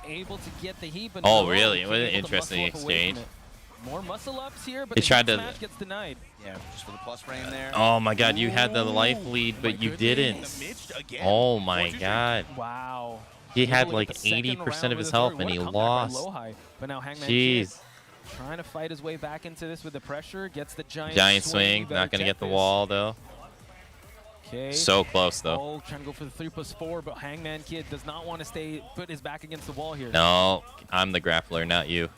able to get the heat, but Oh, no, really? he's What an able to interesting muscle up away from exchange. it. More muscle ups here, but He the tried heat to- smash gets denied. Yeah, just for the plus frame there. oh my god, you had the life lead, but you The didn't. midge again. Oh my 4-2-3. god. Wow. He had Able to like get the second 80% round of with his authority. health and What he a comeback by lost. Lowhigh. But now Hangman Jeez. Kid trying to fight his way back into this with the pressure. Gets the giant Giant swing. swing, You better not going to check get the this. wall though. Okay. So close though. Oh, trying to go for the 3+4, but Hangman Kid does not want to put his back against the wall here. No, I'm the grappler, not you.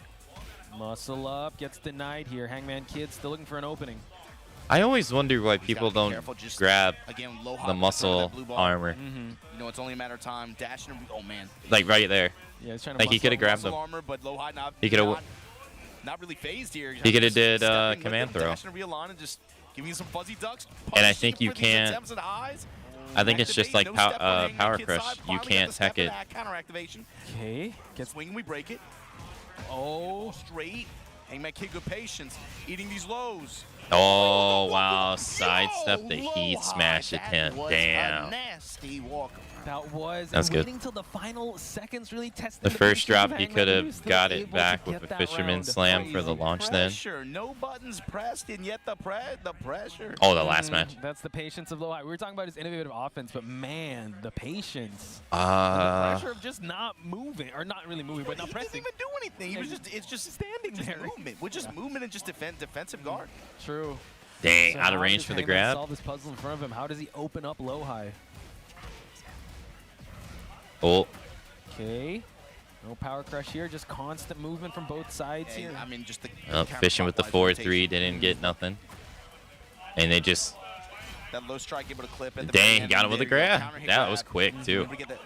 Muscle up, gets denied here. Hangman Kid still looking for an opening. I always wonder why He's people gotta be don't careful, just, grab again, Lowhigh the with muscle that blue ball. armor. You know, it's only a matter of time. Dashing and oh man. Like right there. Yeah, he's trying to Like he muscle could have up. grabbed Muscle them. armor, but Lowhigh He coulda not really phased here. He coulda Just did, stepping with command him, throw. Dashing and realign and just giving you some fuzzy ducks. And I punishing think you for these can't- attempts at highs. I think it's just like Activate, no step on Hangman power Kid's crush. side. You Finally got can't the step tech it. back, counter activation. Okay, gets Swing, we break it. oh, Straight. Hangman Kid, good patience. Eating these lows. Oh wow, sidestep the Yo, heat Lowhigh, smash that attempt. was Damn. A nasty walk. that was. That's and good. waiting till the final seconds really tested The first patience of drop, he Hangman, could he have was still got it able to back get with a that fisherman round. slam for the Crazy launch then. pressure. No buttons pressed, and yet the pressure. Oh, the last match. That's the patience of Lowhigh. We were talking about his innovative offense, but man, the patience. And the Uh, pressure of just not moving, or not really moving, but not He pressing. didn't even do anything. He Yeah, was he- just, it's just standing just there. movement. We're just movement and just defensive guard. True. dang, So out of how range does for the Hangman grab. solve this puzzle in front of him? How does he open up Lowhigh? Oh, Okay. No power crush here, just constant movement from both sides here. I mean, just the fishing with the 4-3, didn't get nothing. And they just, That low strike able to clip at the dang, very he end. got him with a There you go, grab. counter hit That was grab. quick too. Able to get that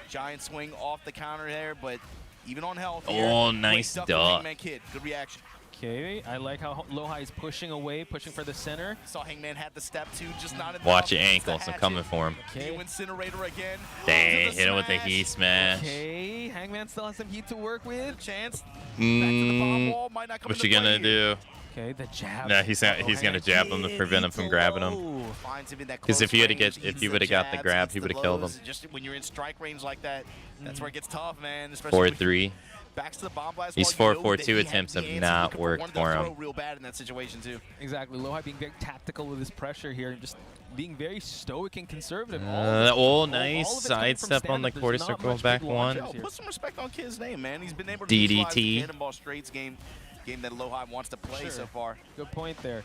giant swing off the counter there, but even on health. here, Oh, great nice duck duck. from Hangman Kid. Good reaction. Okay, I like how Lowhigh is pushing away, pushing for the center. Saw Hangman had the step two, just not enough. Watch your It's the ankles, I'm hatchet. coming for him. Okay. New incinerator again. Dang, To the hit him with the smash. heat smash. Okay, Hangman still has some heat to work with. Chance. Back to the bomb wall. Might not come What into you gonna play here. do? Okay, the jab. No, he's gonna jab him to prevent him from grabbing him. Ooh. Finds him in that 'Cause if close he range, if eats he would've got the jabs, grab, eats he the would've killed blows. him. Just when you're in strike range like that, that's where it gets tough, man. Especially when 4-3. Backs to the bomb blast. These while you know 4-4-2 that he had attempts the have answer. not He could worked wanted for to him. throw real bad in that situation too. Exactly. Lohai being very tactical with his pressure here and just being very stoic and conservative. Nice sidestep on the quarter circle, back one. Yo, put some respect on Kid's name, man. He's been able to utilize the Cannonball Straights game that Lohai wants to play so far. Good point there.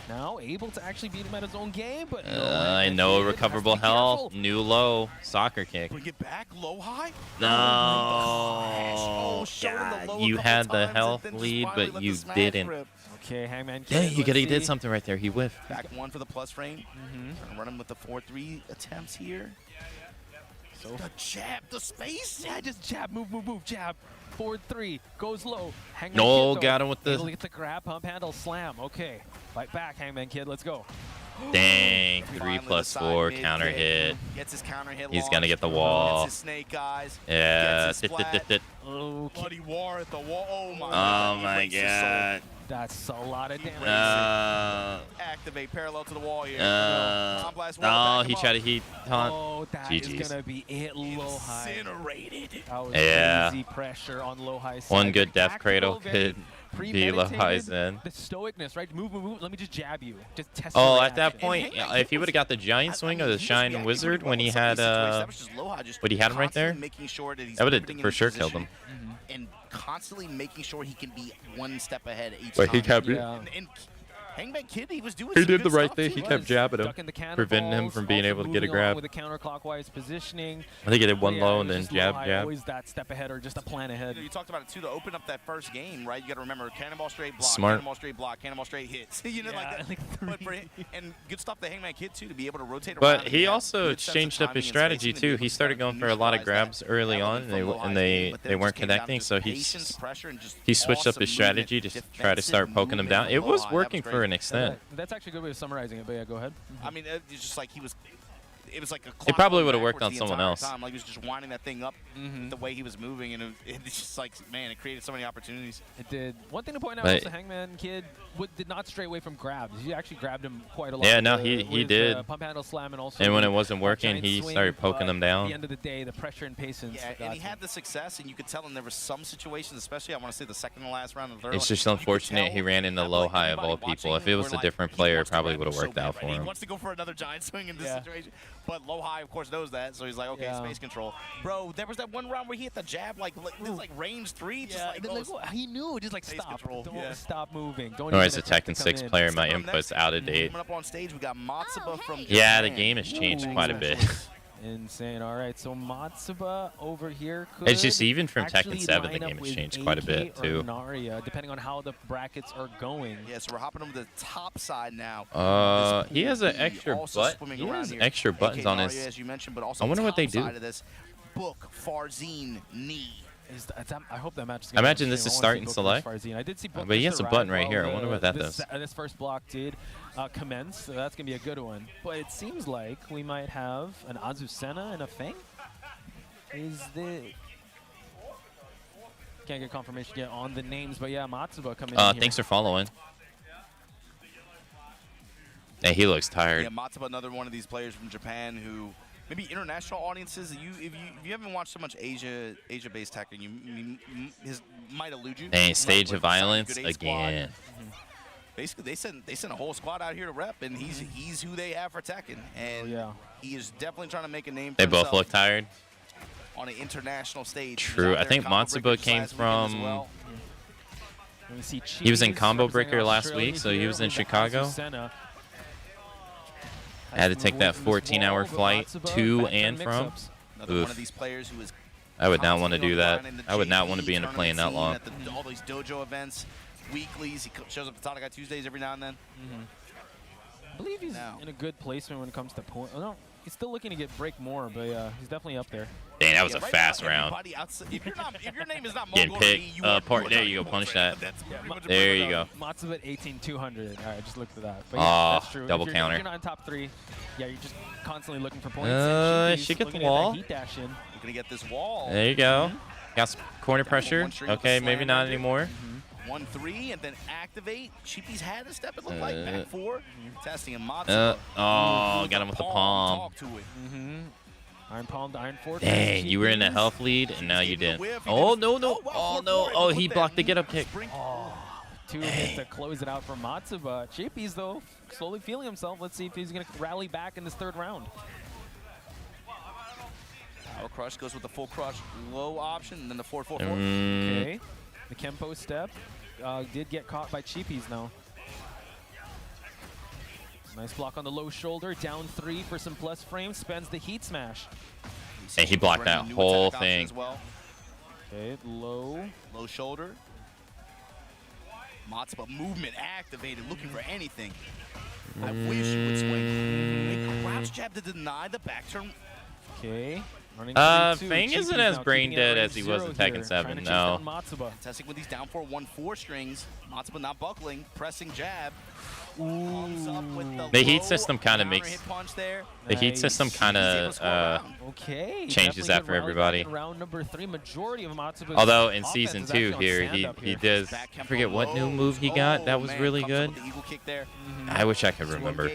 Now able to actually beat him at his own game, but I know recoverable health. New low. Soccer kick. Bring it back, Lohai? No. Oh, God, you had the health lead, but you didn't. Okay, Hangman Yeah, Kid, he did something right there. He whiffed. Back one for the plus frame. Trying to run him with the 4-3 attempts here. So the jab, the space. Yeah, just jab, move, jab. 4-3, goes low. Hangman No, Kid, got him with the... Able to get the grab, pump handle, slam. Okay, fight back, Hangman Kid, let's go. Dang, 3+4 counter hit. Gets his counter hit. He's gonna get the wall. Gets his snake eyes. Yeah. Bloody war at the wall. Oh my god. Oh my god. That's a lot of damage. Activate parallel to the wall here. No, he tried to heat taunt. Oh, that is gonna be it, Lohai. Incinerated. That was crazy pressure on Lohai's side. One good death cradle could be Lohai's in. The stoicness, right? Move. Let me just jab you. Just test. Oh, at that point, if he would have got the giant swing of the Shine Wizard when he had when he had him right there, that would have for sure killed him. And constantly making sure he can be one step ahead each But time. he kept And Hangman Kid, he was doing He some did the good right stuff thing. too. He kept jabbing him, preventing him from being able to get a grab. With the counterclockwise positioning. I think he did one low and then jab. Always that step ahead or just a plan ahead. You talked about it too, to open up that first game, right? You got to remember cannonball straight block, Smart. cannonball straight block, cannonball straight hits. You know, like that. But for him, and good stuff to Hangman Kid too, to be able to rotate around. But he also changed up his strategy too. He started going for a lot of grabs early on, and they weren't connecting. So he switched up his strategy to try to start poking them down. It was working for an extent. That's actually a good way of summarizing it, but yeah, go ahead. I mean, it's just like it was like a It probably would have worked on someone else. Like he was just winding that thing up the way he was moving, and it's just like, man, it created so many opportunities. It did. One thing to point out is the Hangman Kid did not stray away from grabs. He actually grabbed him quite a lot. Yeah, no, he did. Pump handle slam and also. And when it wasn't working, he started poking them down. At the end of the day, the pressure and patience. Yeah, and he had the success, and you could tell, and there were some situations, especially I want to say the second to last round, and the third. It's just unfortunate he ran into Lohai of all people. If it was a different player, it probably would have worked out for him. He wants to go for another giant swing in this situation, but Lohai, of course, knows that, so he's like, okay, space control. Bro, there was that one round where he hit the jab, like range 3, just he knew, just like stop, don't stop moving. Don't. Or as a Tekken 6 player, my input's out of date. Coming up on stage, we got Matsuba from Japan. Yeah, the game has changed quite a bit. Insane. All right, so Matsuba over here could It's just even from Tekken 7, the game has changed quite a bit too. Naria, depending on how the brackets are going. Yeah, so we're hopping over the top side now. He has an extra He has extra buttons on his. As you mentioned, but also I wonder what they do. Book Farzine knee. I hope that match is I imagine this is start and select. I did see But he has a button right here. I wonder what that does. This first block did commence, so that's going to be a good one. But it seems like we might have an Azucena and a Fang. Can't get confirmation yet on the names, but yeah, Matsuba coming in here. Thanks for following. Hey, he looks tired. Yeah, Matsuba, another one of these players from Japan who maybe international audiences, if you haven't watched so much Asia-based Tekken, his might elude you. Dang, Stage of Violence again. Basically, they sent a whole squad out here to rep, and he's who they have for Tekken, and he is definitely trying to make a name for himself. They both look tired. On an international stage. True. I think Matsuba came from. He was in Combo Breaker last week, so he was in Chicago. I had to take that 14-hour flight to and from. One of these players who is I would not want to do that. I would not want to be in a plane that long. All these dojo events, weeklies. He shows up at Tanaga Tuesdays every now and then. I believe he's in a good placement when it comes to point. Oh, no, he's still looking to get break more, but he's definitely up there. Dang, that was a fast round. If your name is not getting picked. There you go. Punch that. There you go. Matsuba at 18,200. All right, just looked at that. But yeah, that's true. Double counter. If you're not in top 3, yeah, you're just constantly looking for points. She get the wall. Heat dash in. You're gonna get this wall. There you go. Got some corner pressure. Okay, maybe not anymore. 1-3 and then activate. Cheapy's had a step, it looked like. Back 4. Testing him. Matsuba. Got him with the palm. Talk to it. Iron Palm to Iron Fortress. Dang, you were in a health lead, and now you didn't. Oh, no, no. Oh, no. Oh, he blocked the get-up kick. Two hits to close it out for Matsuba. Cheapies, though, slowly feeling himself. Let's see if he's going to rally back in this third round. Power Crush goes with the full crush low option, and then the 4-4-4. Okay. The Kempo step did get caught by Cheapies now. Nice block on the low shoulder. Down 3 for some plus frames. Spends the heat smash. And he blocked that whole thing. Well. Okay, low shoulder. Matsuba movement activated, looking for anything. I wish he would swing. A crouch jab to deny the back turn. Okay. Fang isn't as brain dead as he was in Tekken 7, no. Testing with these down 4-1-4 strings. Matsuba not buckling, pressing jab. The heat system kind of makes the heat system kind of changes that for everybody. Round number 3, majority of Matsuba's although in season 2 here, he does. I forget what new move he got. That was really good. I wish I could remember.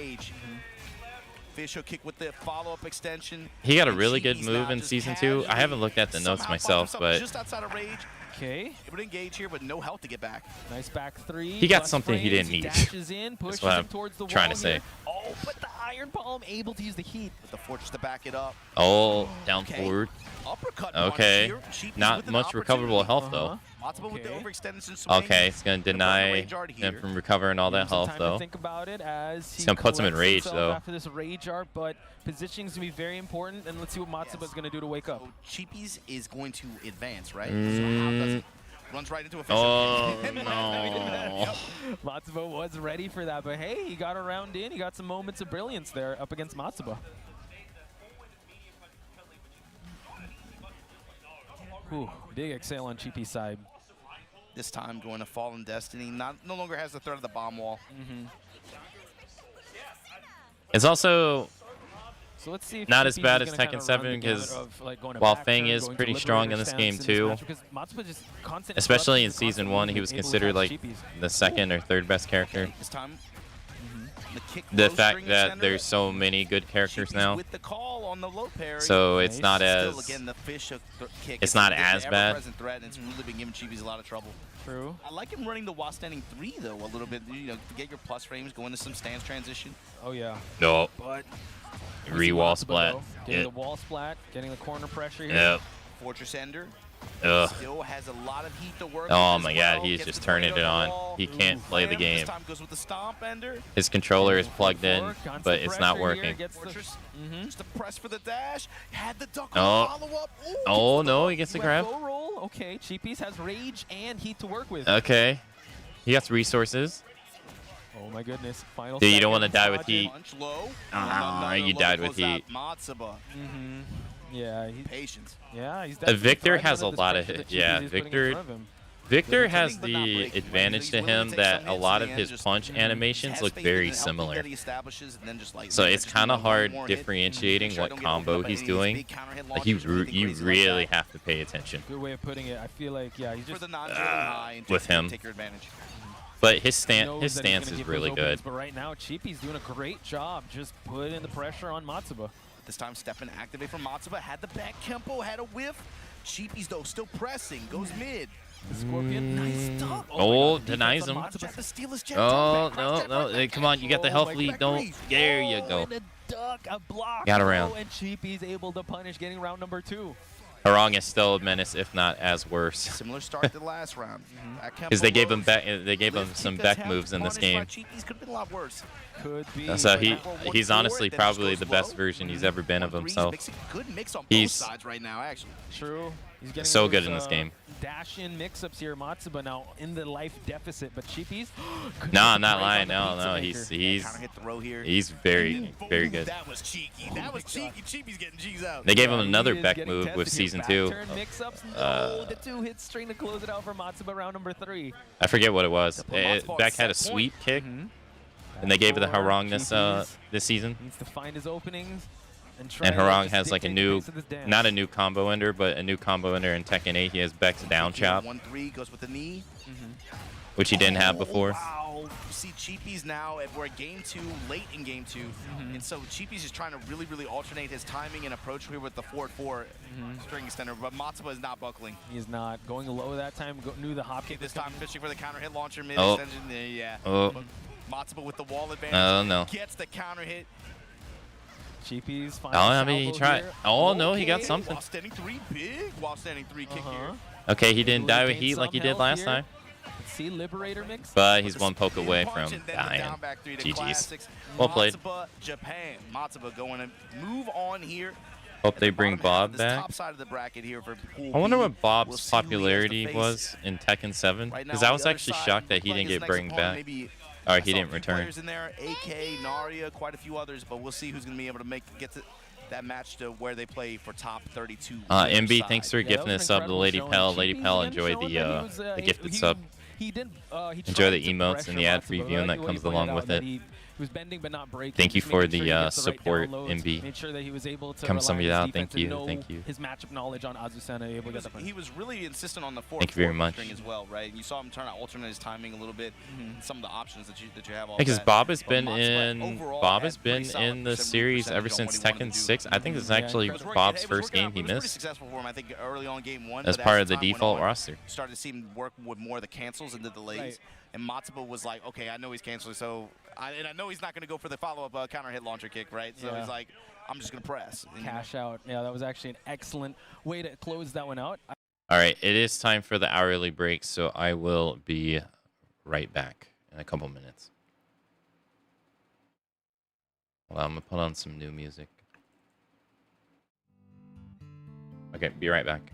Fish kick with the follow-up extension. He got a really good move in season 2. I haven't looked at the notes myself, but just outside of rage. Okay. Able to engage here, but no health to get back. Nice back 3. He got something he didn't need. Dashes in, pushes him towards the trying to wall say. here. Oh, but the Iron Palm able to use the heat. With the fortress to back it up. Oh, down forward. Uppercut. Okay. Not much recoverable health though. With the overextension okay, it's gonna deny him from recovering all that health though. Think about it as he's gonna put him in rage though. After this rage art, but positioning is gonna be very important, and let's see what Matsuba's gonna do to wake up. So Cheapies is going to advance, right? So how does it? Runs right into a fish. Oh, no. Matsuba was ready for that, but hey, he got a round in. He got some moments of brilliance there up against Matsuba. Ooh, big exhale on Cheapy's side. This time going to Fallen Destiny. No longer has the threat of the bomb wall. It's also so let's see if not as bad as Tekken 7 because while Fang is pretty strong in this game too, especially in Season 1, he was considered like the second or third best character. This time, the fact that there's so many good characters now, so it's not as bad. It's really been giving Cheapies a lot of trouble. True. I like him running the while standing 3 though a little bit. You know, to get your plus frames, go into some stance transition. Oh yeah. No. But re-wall splat. Getting the wall splat, getting the corner pressure here. Yep. Fortress Ender. Ugh. Still has a lot of heat to work oh with my as god, well. he's Gets just the turning it tornado on. wall. He can't play the game. This time goes with the stomp Ender. His controller is plugged in, but it's not working. Fortress, just a press for the dash. Had the duck Oh. follow-up. Oh no, he gets the grab. Low roll. Okay, Cheapies has rage and heat to work with. Okay. He got resources. Oh my goodness. Final Dude, you don't want to die with heat. Punch low. You died with heat. Matsuba. Yeah. Patience. Yeah, he's Victor has a lot of hit. Yeah, Victor has the advantage to him that a lot of his punch animations look very similar. So it's kind of hard differentiating what combo he's doing. Like you really have to pay attention. Good way of putting it. I feel like he's just with him. But his stance is really good. But right now, Cheapy's doing a great job just putting the pressure on Matsuba. This time, step and activate from Matsuba. Had the back Kempo, had a whiff. Cheapies, though, still pressing. Goes mid. The Scorpion, nice duck. Oh, denies him. Oh, no. Come on, you got the health lead. Don't. There you go. A duck, a block. Got around. And Cheapy's able to punish, getting round number 2. Harong is still a menace, if not as worse. Similar start to the last round. Because they gave him some Beck moves in this game. Could be a lot worse. Could be. So he's honestly probably the best version he's ever been of himself. Good mix on both He's sides right now, actually. True. He's getting so those, good in this game. Dash-in mix-ups here. Matsuba now in the life deficit, but Cheapies. No, I'm not lying. No. He's very good. That was cheeky. That was cheeky. Cheapy's getting G's out. They gave him another Beck move with Season 2. Mix-ups. No, the 2-hit string to close it out for Matsuba round number 3. I forget what it was. Beck had a sweep kick, and they gave it the Harong this season. Needs to find his openings. And try to Harang just has like a dictate the new, pace of this dance. not a new combo ender, but a new combo ender in Tekken 8. He has Beck's down chop, 1-3 goes with the knee. which he didn't have before. Wow. You see Cheapy's now, we're at game 2, late in game 2. And so Cheapy's is trying to really, really alternate his timing and approach here with the forward 4 string extender. But Matsuba is not buckling. He's not going low that time. Knew the hop kick This time fishing for the counter hit launcher mid Oh. extension. Yeah. Oh. But Matsuba with the wall advantage. Oh, no. Gets the counter hit. Cheapy's Oh, finding I mean, he salvo tried. here. Oh, no, he got Okay, something. While standing 3, big while standing 3 kick here. Okay, he didn't die with Gained heat like some he did health last here. time, Let's see Liberator mix. but he's The one poke spin away punch from and then the dying. down back 3 to GG's. classics. Well played. Matsuba, Japan. Matsuba going to move on here. Hope At they the bring bottom half of Bob this back. Top side of the bracket here for Pool I wonder B. what Bob's We'll see who he has to popularity face. was in Tekken 7, Right now because I on was the other actually side, shocked that looks he like didn't his get next bring opponent back. maybe Or I he saw didn't a few return. players in there, AK, Narya, quite a few others, but we'll see who's going to be able to get to that match to where they play for top 32. MB, side. thanks for Yeah, that gifting was a an sub to incredible Lady showing. Pell. Lady Cheapy's Pell, again enjoy showing that the he gifted he sub. He did. He Enjoy tried the to emotes pressure and the ad Matsuba, preview, and like that what comes he pointed along out, with that it. He was bending but not breaking. Thank you just for making sure the he gets right support, downloads, MB. Made sure that he was able to Come rely some on of you his out. defense Thank and you, know thank you. his matchup knowledge on Azusena. Able to get the punch. He was really insistent on the forward Thank you very much. string as well, right? You saw him trying to alternate his timing a little bit. Some of the options that you have. All Because that. Bob has But been Matsuba in overall had pretty solid in the percent series percentage ever on since what he wanted Tekken to do. 6. I think this is Yeah, actually it was Bob's It was first working game out. he It was pretty missed successful for him, I think, early on game 1. as but part as of the time went default on, roster. you started to see him work with more of the cancels and the delays. Right. And Matsuba was like, okay, I know he's canceling, so I know he's not going to go for the follow-up counter hit launcher kick, right? So Yeah. he's like, I'm just going to press. And Cash out. Yeah, that was actually an excellent way to close that one out. All right, it is time for the hourly break, so I will be right back in a couple minutes. Well, I'm gonna put on some new music. Okay, be right back.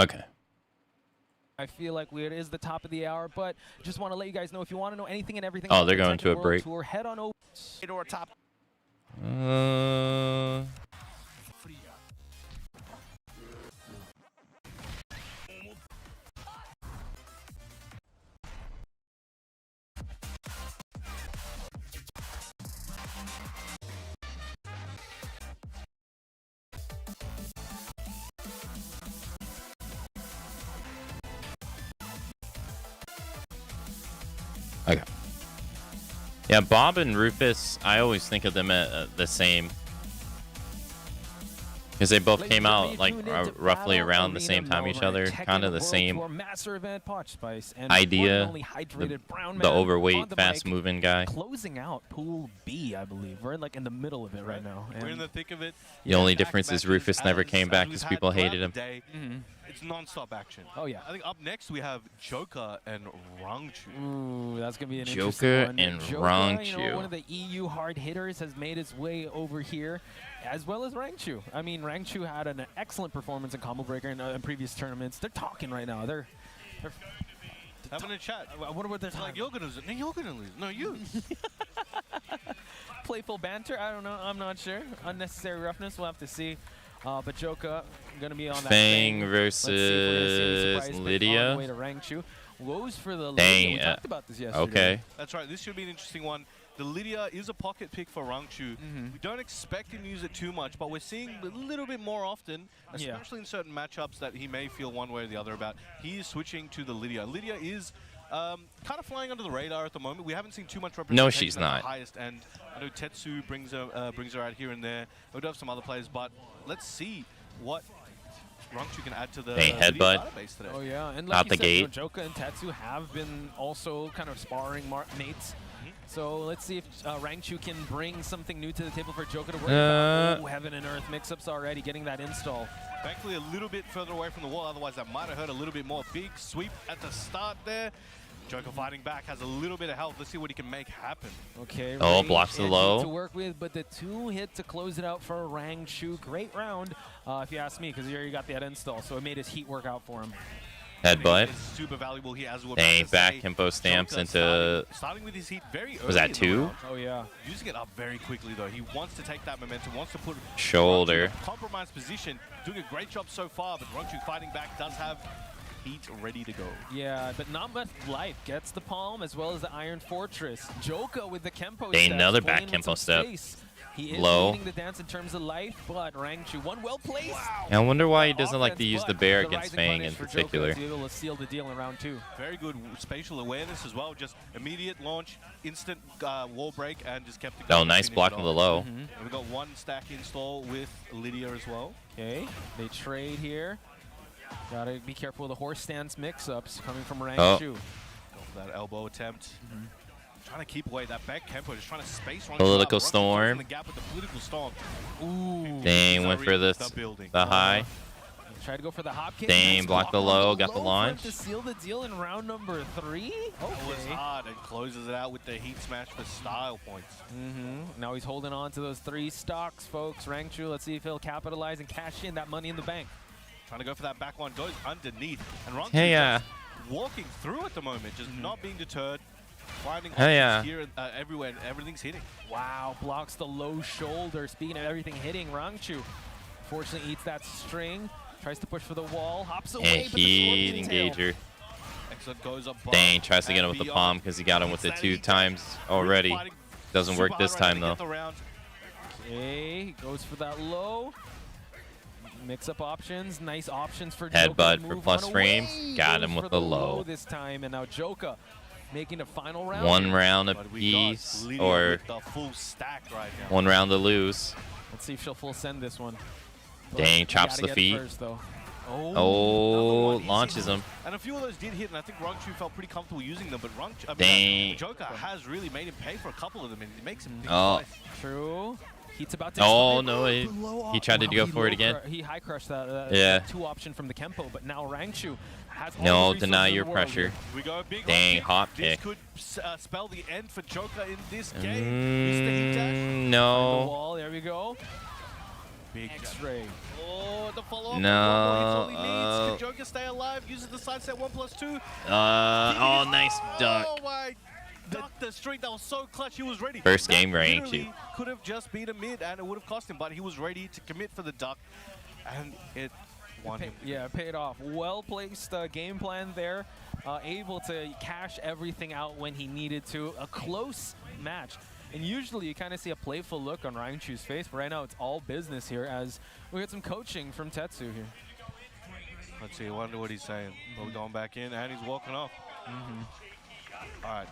Okay. I feel like it is the top of the hour, but just want to let you guys know if you want to know anything and everything. Oh, about they're the going Tekken to a World break. Tour, head on over. Or top. Okay. Yeah, Bob and Rufus, I always think of them the same. Because they both came out like roughly around the same time each other, kind of the same idea. The overweight, fast-moving guy. Closing out Pool B, I believe. We're like in the middle of it right now. We're in the thick of it. The only difference is Rufus never came back because people hated him. It's non-stop action. Oh yeah. I think up next we have Joker and Rangchu. Ooh, that's gonna be an Joker interesting one. and Joker, Rangchu. you know, one of the EU hard hitters, has made his way over here, as well as Rangchu. I mean, Rangchu had an excellent performance in Combo Breaker in previous tournaments. They're talking right now. They're having a chat. I wonder what they're talking. Like, you're gonna lose. No, you're gonna lose. No, you. Playful banter. I don't know. I'm not sure. Unnecessary roughness. We'll have to see. But Joka gonna be on that. Fang versus Lydia. Way to Rangchu. Woes for the Dang. Lydia. We talked about this yesterday. Okay. That's right. This should be an interesting one. The Lydia is a pocket pick for Rangchu. We don't expect him to use it too much, but we're seeing a little bit more often, especially in certain matchups that he may feel one way or the other about. He is switching to the Lydia. Lydia is kind of flying under the radar at the moment. We haven't seen too much representation. No, she's not. At the highest end. I know Tetsu brings her out here and there. We do have some other players, but let's see what Rangchu can add to the Hey, Lydia headbutt. database today. Oh yeah, and like Out you the said, you know, gate. Joka and Tetsu have been also kind of sparring mates. So let's see if Rangchu can bring something new to the table for Joka to worry about. Oh, heaven and earth mix-ups already, getting that install. Thankfully, a little bit further away from the wall, otherwise that might have hurt a little bit more. Big sweep at the start there. Joka fighting back, has a little bit of health. Let's see what he can make happen. Okay. Oh, range blocks the and low. heat to work with, but the 2-hit to close it out for Rangchu. Great round, if you ask me, because he already got that install, so it made his heat work out for him. Headbutt. It's super valuable here as well. Dang, back Kimpo stamps into... Starting with his heat very early. Was that in the 2? round. Oh yeah. Using it up very quickly though. He wants to take that momentum, wants to put Shoulder. Rangchu in a compromised position. Doing a great job so far, but Rangchu fighting back does have heat ready to go. Yeah, but not much life. Gets the palm as well as the Iron Fortress. Joka with the Kempo Dang, steps, another pulling back in with Kempo some step. space. He is Low. leading the dance in terms of life, but Rangchu, one well placed. Wow. I wonder why he doesn't like to Offense, use the but bear the against rising Fang punish in for Joka particular. to be able to seal the deal in round 2. Very good spatial awareness as well. Just immediate launch, instant wall break, and just kept it going. Oh, nice Finish block it on the off. low. And we got one stack install with Lydia as well. Okay, they trade here. Gotta be careful with the horse stance mix-ups coming from Oh. Rangchu. Go for that elbow attempt. Trying to keep away that back Kempo, just trying to space Rangchu Political out. Rangchu storm. closing the gap with the political storm. Ooh. Dang, went for this, building. the high. Try to go for the hop kick. Dang, Nice blocked the block low, on got the for him launch. to seal the deal in round number 3. That was Okay. hard and closes it out with the heat smash for style points. Now he's holding on to those 3 stocks, folks. Rangchu, let's see if he'll capitalize and cash in that money in the bank. Trying to go for that back one, goes underneath. And Rangchu Hey, yeah. just walking through at the moment, just not being deterred. Finding Hey, options yeah. here everywhere, and everything's hitting. Wow, blocks the low shoulder. Speaking of everything hitting, Rangchu fortunately eats that string. Tries to push for the wall, hops away, And but the heat scorpion tail. engager. Excellent goes up. Dang, tries to get him and with the beyond. palm because he got him with it Insanity 2 times already. Fighting Doesn't super work this hard right time now to though. get the round. Okay, he goes for that low. Mix-up options, nice options for Headbutt Joka to for move plus on frame. away. Got Goes him with for the low. this time, and now Joka making the final round. 1 round But we got apiece, Lydia or with the full stack right now. 1 round to lose. Let's see if she'll full send this one. Dang, We chops gotta the get feet. First, though. Oh, Another one. He's launches seen- him. And a few of those did hit, and I think Rangchu felt pretty comfortable using them, but Dang. Joka has really made him pay for a couple of them, and it makes him think Oh. twice. True. Heat's about to Oh, explode. no, he Wow, tried to go he for it low again. He high crushed that, Yeah. that 2 option from the Kempo, but now Rangchu has all No, the deny resources in your the world pressure. here. We go a big Dang, hop This kick. could spell the end for Joka in this game. Mr. Heat Dash. Find the No. wall, there we go. Big X-ray. Oh, but the follow-up. No. Can Joker stay alive? Uses the side set 1+2. Oh, nice duck. Oh my. Duck the streak. That was so clutch. He was ready. First That game range. literally could have just been a mid and it would have cost him, but he was ready to commit for the duck. And it won him. Yeah, paid off. Well-placed game plan there. Able to cash everything out when he needed to. A close match. And usually you kind of see a playful look on Rangchu's face, but right now it's all business here as we get some coaching from Tetsu here. Let's see. I wonder what he's saying. We're going back in and he's walking off. All right.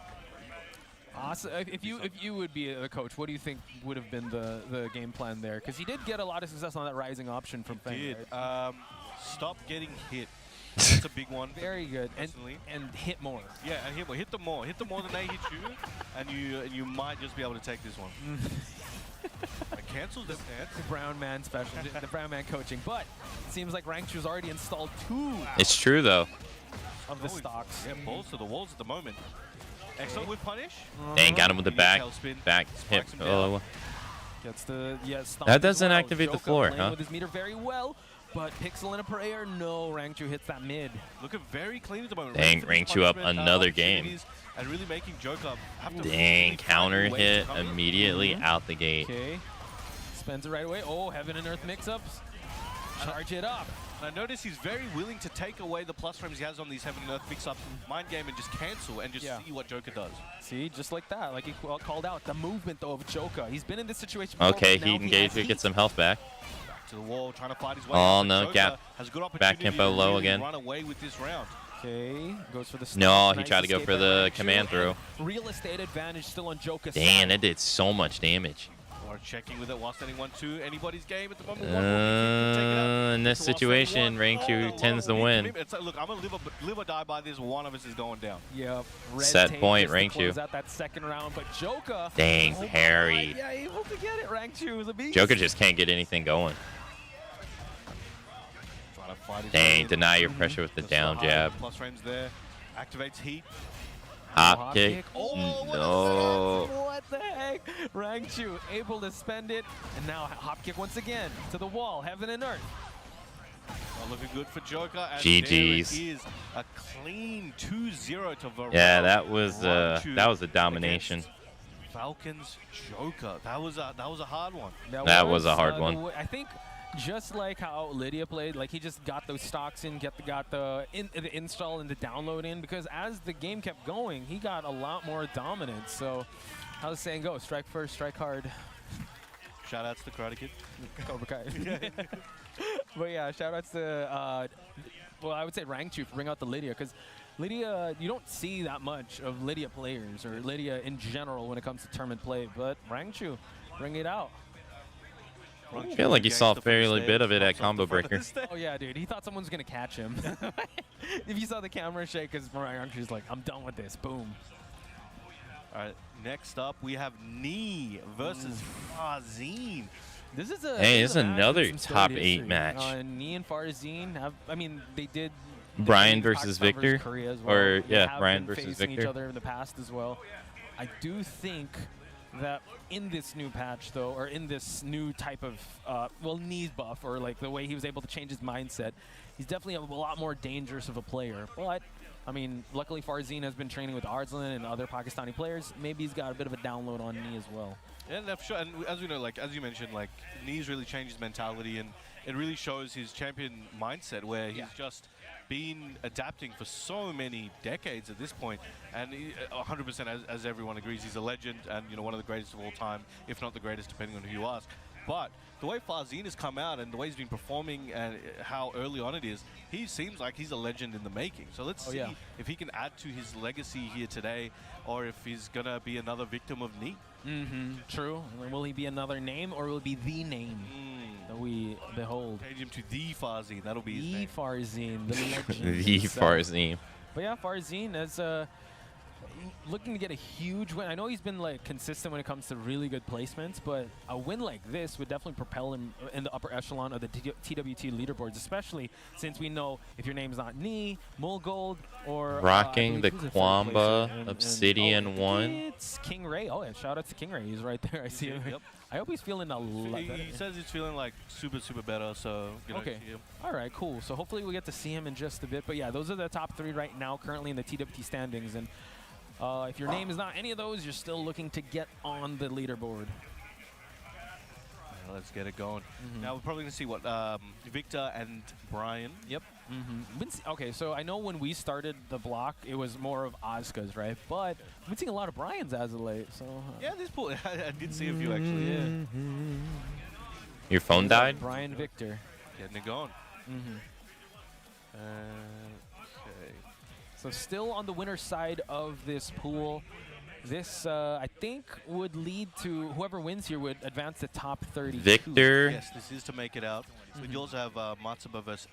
Awesome. If you would be a coach, what do you think would have been the game plan there? Because he did get a lot of success on that rising option from Feng. Did. Right? Stop getting hit. That's a big one. Very good. Personally. And hit more. Yeah, and hit them more. Hit them more than they hit you, and you might just be able to take this one. I canceled the stance. The brown man special, the brown man coaching. But it seems like Rangchu's already installed 2 It's true, though. of the stocks. Yeah, balls to the walls at the moment. Excellent with punish. Dang, got him with the back Tailspin. hip. Spikes him down. Oh, Gets the stomp That as doesn't well. activate the Joka floor, playing huh? with his meter very well, but Pixel in a prayer. No, Rangchu hits that mid. Looking very clean at the moment. Dang, Ready for these Rangchu up punishment, another game. opportunities And really making Joker have to dang, really counter find a way to hit come in. immediately out the gate. Okay, spends it right away. Oh, Heaven and Earth mix-ups. Charge it up. And I notice he's very willing to take away the plus frames he has on these Heaven and Earth mix-ups, mind game, and just cancel and just see what Joker does. See, just like that. Like he called out the movement though of Joker. He's been in this situation before. Okay, but he now engaged has to get heat. some health back. To the wall, trying to fight his way. Oh, out, but no, Joker gap. has a good Back opportunity tempo to low really again. run away with this round. Okay, goes for the No, stop. he tried to go escape for by the Rangchu. command throw. Real estate advantage still on Joker's Damn, side. that did so much damage. Or checking with it while standing 1-2. Anybody's game at the moment. 1-1. Take it out. In this So while situation, standing Rangchu one, tends to big win. commitment. It's like, look, I'm going to live or die by this. One of us is going down. Yep. Red Set tape point, just to Rangchu. close out that second round, but Joker. Dang, oh my parry. God, yeah, able to get it. Rangchu was a beast. Joker just can't get anything going. Trying to fight his way Dang, in. deny your pressure with the Just down high jab. Plus frames there. Activates heat. Hop kick. Oh, No. what the heck? Rangchu able to spend it, and now hop kick once again to the wall. Heaven and Earth. Not looking good for Joker. And GG's. there it is a clean 2-0 to Varel. Yeah, that was Rangchu a domination. against Falcons Joker. That was a hard one. That was a hard one. I think just like how Lydia played, like he just got those stocks in, got the install and the download in, because as the game kept going, he got a lot more dominance. So how's the saying go? Strike first, strike hard. Shout outs to Karate Kid. Cobra Kai. But yeah, shout outs to, well, I would say Rangchu for bringing out the Lydia, because Lydia, you don't see that much of Lydia players or Lydia in general when it comes to tournament play, but Rangchu, bring it out. I feel like you saw a fairly bit of it at Combo Breaker. Oh yeah, dude, he thought someone was going to catch him. If you saw the camera shake, because Rangchu's like, I'm done with this, boom. All right, next up we have Knee versus Farzine. This is a Hey, this this is match with another some storied top 8 history. match. Knee and Farzine have, I mean, they did. Brian they did versus Pakistan Victor? Korea as well. Or, They yeah, have Brian been versus facing each Victor. other in the past as well. I do think that in this new patch, though, or in this new type of, well, knees buff, or like the way he was able to change his mindset, he's definitely a lot more dangerous of a player. But, I mean, luckily Farzine has been training with Arslan and other Pakistani players. Maybe he's got a bit of a download on Knee as well. Yeah, that's sure. And as we know, like as you mentioned, like Knee's really changed his mentality, and it really shows his champion mindset, where he's just been adapting for so many decades at this point, and 100%, as everyone agrees, he's a legend and one of the greatest of all time, if not the greatest, depending on who you ask. But the way Farzine has come out and the way he's been performing and how early on it is, he seems like he's a legend in the making. So let's see if he can add to his legacy here today, or if he's gonna be another victim of Knee. True. Will he be another name, or will it be the name that we behold? Change him to the Farzine. That'll be his The name. Farzine, the legend. The himself. Farzine. But yeah, Farzine is looking to get a huge win. I know he's been like consistent when it comes to really good placements, but a win like this would definitely propel him in the upper echelon of the TWT leaderboards, especially since we know if your name's not Knee, Mulgold, or Rocking the who's third Kwamba placer? Obsidian 1. It's King Ray. Oh, yeah, shout out to King Ray. He's right there. I see him. Yep. I hope he's feeling a lot better. He says he's feeling like super better. So you know, Okay. see him. All right, cool. So hopefully we get to see him in just a bit. But yeah, those are the top 3 right now currently in the TWT standings. And if your name is not any of those, you're still looking to get on the leaderboard. Let's get it going. Now we're probably gonna see what Victor and Brian. Yep. Okay, so I know when we started the block, it was more of Asuka's, right? But we've been seeing a lot of Brian's as of late. So Yeah, this pool. I did see a few actually. Yeah, Your phone died? Brian Victor. getting it going. Okay. So still on the winner's side of this pool. This, I think, would lead to whoever wins here would advance to top 32. Victor. Yes, this is to make it out. We do also have Matsuba versus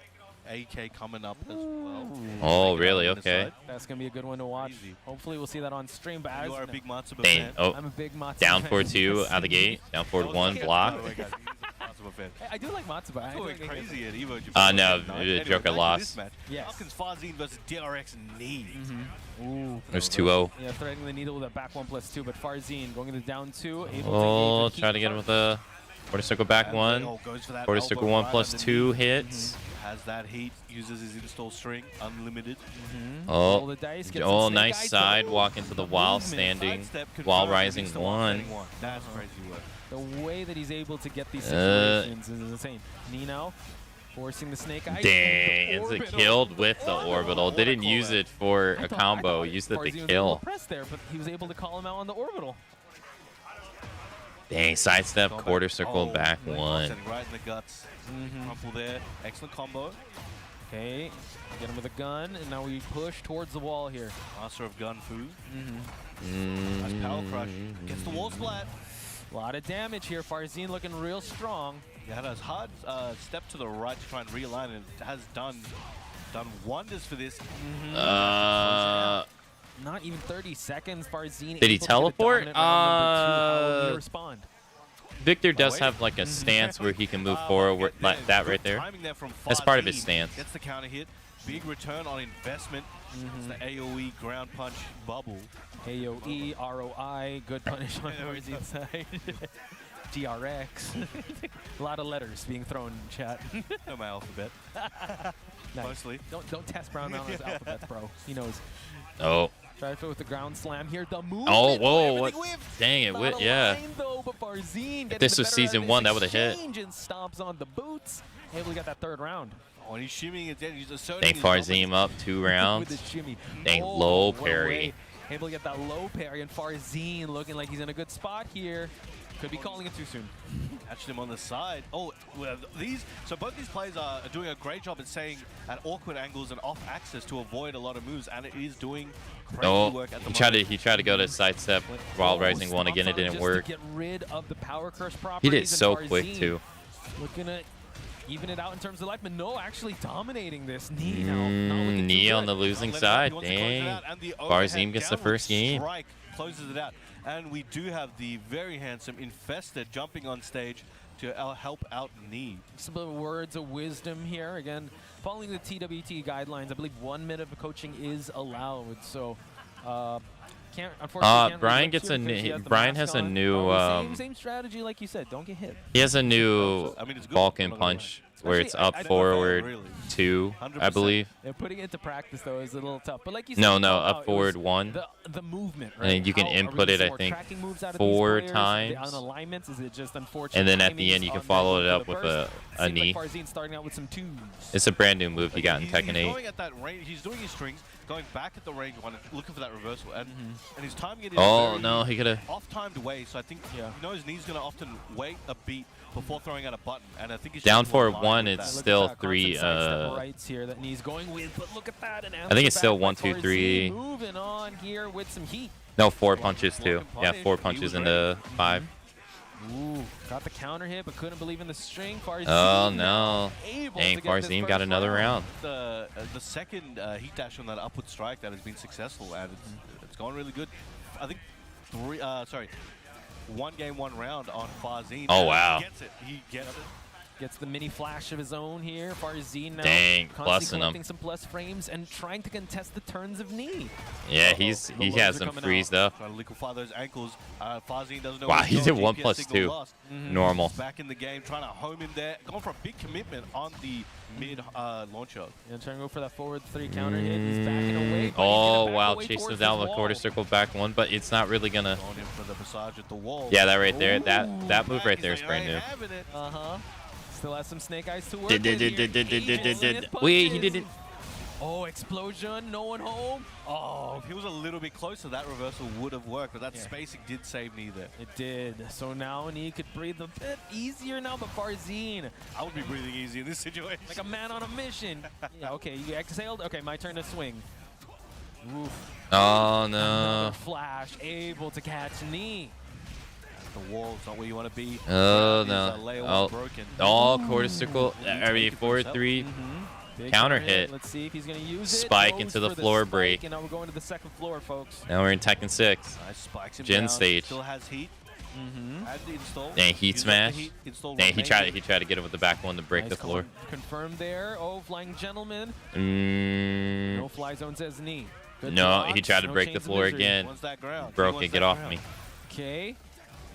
AK coming up as well. Oh, really? On the Okay. side. That's going to be a good one to watch. Easy. Hopefully we'll see that on stream. But as You are a big Matsuba Dang. fan. Oh, I'm a big Matsuba down fan. 4-2 out of the gate. Down 4-1 block. Oh my God, he's a Matsuba fan. I do like Matsuba. I Going think crazy at Evo. No, Anyway, Joker back to lost. this match. Yes. Falcons Farzine versus DRX Knee. Ooh. There's 2-0. Yeah, threading the needle with a back 1+2, but Farzine going into down 2. Able Oh, to try to get him with a quarter circle back And one. oh, goes for that Quarter elbow circle 1 right plus underneath. 2 hits. Has that heat, uses his install string, unlimited. Roll Oh, the dice, get some oh, snake nice eyes. sidewalk into the while movement. standing, Sidestep while confirms rising he's the 1. standing one. That's crazy work. The way that he's able to get these situations is insane. Nino forcing the snake eye. Dang, it's a Orbital. killed with the orbital. What a Didn't use call it for I a thought- combo, I thought used it to Farzine was a little kill. pressed there, but he was able to call him out on the orbital. Dang, sidestep, Going quarter back. circle, Oh, back leg 1. setting right in the guts. Crumple there. Excellent combo. Okay, get him with a gun, and now we push towards the wall here. Master of gun fu. Nice power crush. Gets the wall splat. A lot of damage here. Farzine looking real strong. He had a hard step to the right to try and realign, and it has done wonders for this. Not even 30 seconds. Farzine. Did he able to get a teleport? dominant round number 2. How will he respond? Victor does wait. have like a stance where he can move forward like that right there. Timing there from That's part of his Farzine. stance. Gets the counter hit. Big return on investment. It's the AoE ground punch bubble. AOE, ROI, good punish on Farzine's side. GRX. A lot of letters being thrown in chat. No, my alphabet. Nice. Mostly. Don't test Brown on his alphabets, bro. He knows. Oh, Try to fit with the ground slam here. The move. oh, whoa, what? Dang it, Not yeah. aligned, though, but Farzine If this was season 1, that would have hit. exchange and stomps on the boots. Able to get that third round. Oh, and he's shimmying it. He's asserting Dang, his Farzine dominance. up 2 With rounds. the shimmy. Dang, Oh, low what a parry. way. Able to get that low parry, and Farzine looking like he's in a good spot here. Could be calling it too soon. Catching him on the side. Oh, well, so both these players are doing a great job at staying at awkward angles and off axis to avoid a lot of moves, and it is doing crazy Oh, work at the he tried to go to sidestep while rising 1 again. It Stomps on didn't just work. To get rid of the power curse He properties. did and so quick Farzine too. Looking to even it out in terms of life, but no, actually dominating this. Knee now. Not looking too Knee on good. the losing Let it out. side. He wants to close it Dang. out, and the Farzine overhead gets the downward first game. strike closes it out. And we do have the very handsome Infested jumping on stage to help out Knee. Some words of wisdom here. Again, following the TWT guidelines, I believe 1 minute of coaching is allowed. So, can't unfortunately. Can't Brian really gets look a to because he new. has the Brian mask has a on. new. Probably same strategy like you said. Don't get hit. He has a new I mean, it's good. Vulcan Not gonna lie. punch where it's Actually, up I don't forward really. 2, I 100%. believe. Yeah, putting it into practice though is a little tough. But like you said, No, you no, called up out, it forward was 1. the movement, right? And then you can How are we input gonna it, see I more think, tracking moves out of 4 these players? times. On alignments, is it just unfortunate? And then at the timings end, you can on follow the it up the with burst? a Seemed knee. like Farzine starting out with some 2s. It's a brand new move he got in He's Tekken 8. going at that range. He's doing his strings, going back at the range one, looking for that reversal, and he's timing it in a Oh, very no, he could have. off-timed way. So I think Yeah. he knows Knee's going to often wait a beat before throwing out a button, and I think he's Down just more forward aligned 1, with it's that. still Look at that 3. constant sidestep rights here that Knee's going with, but look at that. I think it's still 1, 2, 3. Moving on here with some heat. No, 4 punches too. Block and Yeah, punish. 4 He punches was into 5. Ooh, got the counter hit, but couldn't believe in the string. Farzine Oh no. able Dang, to get this Farzine first got another round. The second heat dash on that upward strike that has been successful, and it's gone really good. I think 1 game, 1 round on Farzine. Oh, And wow. He gets it. He gets it. Gets the mini flash of his own here. Farzine now Dang, constantly plussing him. collecting some plus frames and trying to contest the turns of knee. Yeah, The he lows has are them coming freezed out. up. Trying to liquefy those ankles. Farzine doesn't know Wow, where to he go. did GPS 1+2. signal lost. Normal. He's back in the game, trying to home in there. Going for a big commitment on the mid launcher. Yeah, trying to go for that forward 3 counter hit. He's backing away. but he's Oh, gonna back wow. away Chasing towards him down his with quarter wall. circle back 1, but it's not really going to. Going in for the passage at the wall. Yeah, that right there. That move right there is He's brand like, I new. ain't having it. Uh-huh. Still has some snake eyes to work Did- with did- here. did- did- did- did- Ages in did- his Wait, he punches. didn't. Oh, explosion. No one home. Oh, if he was a little bit closer, that reversal would have worked, but that Yeah. spacing did save knee there. It did. So now Knee could breathe a bit easier now, but Farzine, I would be breathing easy in this situation. like a man on a mission. Yeah, okay, you exhaled. Okay, my turn to swing. Oof. Oh, no. Another flash, able to catch Knee. The wall's not where you want to be. Oh, These, no. layers Oh, broken. all quarter circle. I mean, Take it for forward himself. 3. Big Counter hit. Let's see if he's going to use it. Spike Goes into the for floor spike, break. And now we're going to the second floor, folks. Now we're in Tekken 6. Nice spikes him Gen down. stage. Still has heat. Had the install. Dang, heat Used up the smash. heat, install Dang, he remaining. tried to get him with the back 1 to break Nice the floor. confirmed there. Oh, flying gentleman. Mm, No fly zone says Knee. Good no, blocks, he tried to no break the chains of floor misery. again. Wants that ground. He Broke wants it. Get that off ground. me. Okay.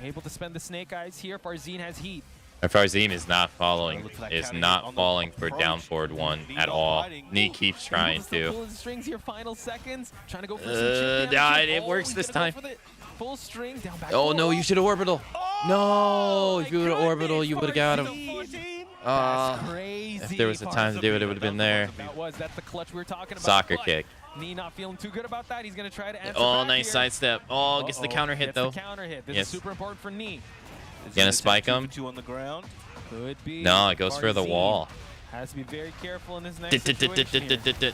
Able to spend the snake eyes here. Farzine has heat. Farzine is not following. Look for that Is counter hit not on the falling for approach. down forward 1 Knee at not all. biting. Knee keeps trying Able to to. pull the strings here. Final seconds. Trying to go for some Uh, chip yeah, damage. it Oh, works he's this gonna go time. for the full string down back. Oh, no, you should have orbital. No, my if you would have orbital, goodness, you would have got him. Farzine. Uh, That's crazy. if there was a time to do it, it would have been there. That's the clutch we were talking about. Soccer but kick. Knee not feeling too good about that. He's going to try to answer Oh, back nice here. sidestep. Oh, gets the counter hit, Gets though. the counter hit. This Yes. is super important for Knee. Gonna spike him? 2 on the ground. Could be. No, it goes for the Farzine wall. has to be very careful in this next situation here.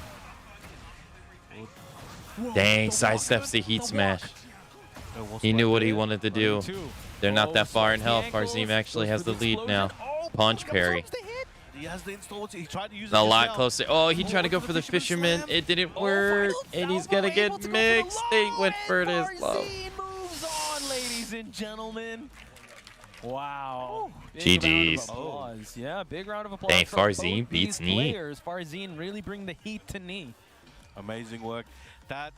Dang, sidesteps the heat smash. He knew what he wanted to do. They're not that far in health. Farzine actually has the lead now. Punch parry. He has the install. He tried to use it A just lot now. closer. Oh, he tried to go for the fisherman. It didn't work. And he's going to get mixed. They went for it as low. Farzine moves on, ladies and gentlemen. Wow. Big GG's. round of applause. Yeah, big round of applause. Dang, for Farzine both beats these Knee. players. Farzine really bring the heat to Knee. Amazing work. That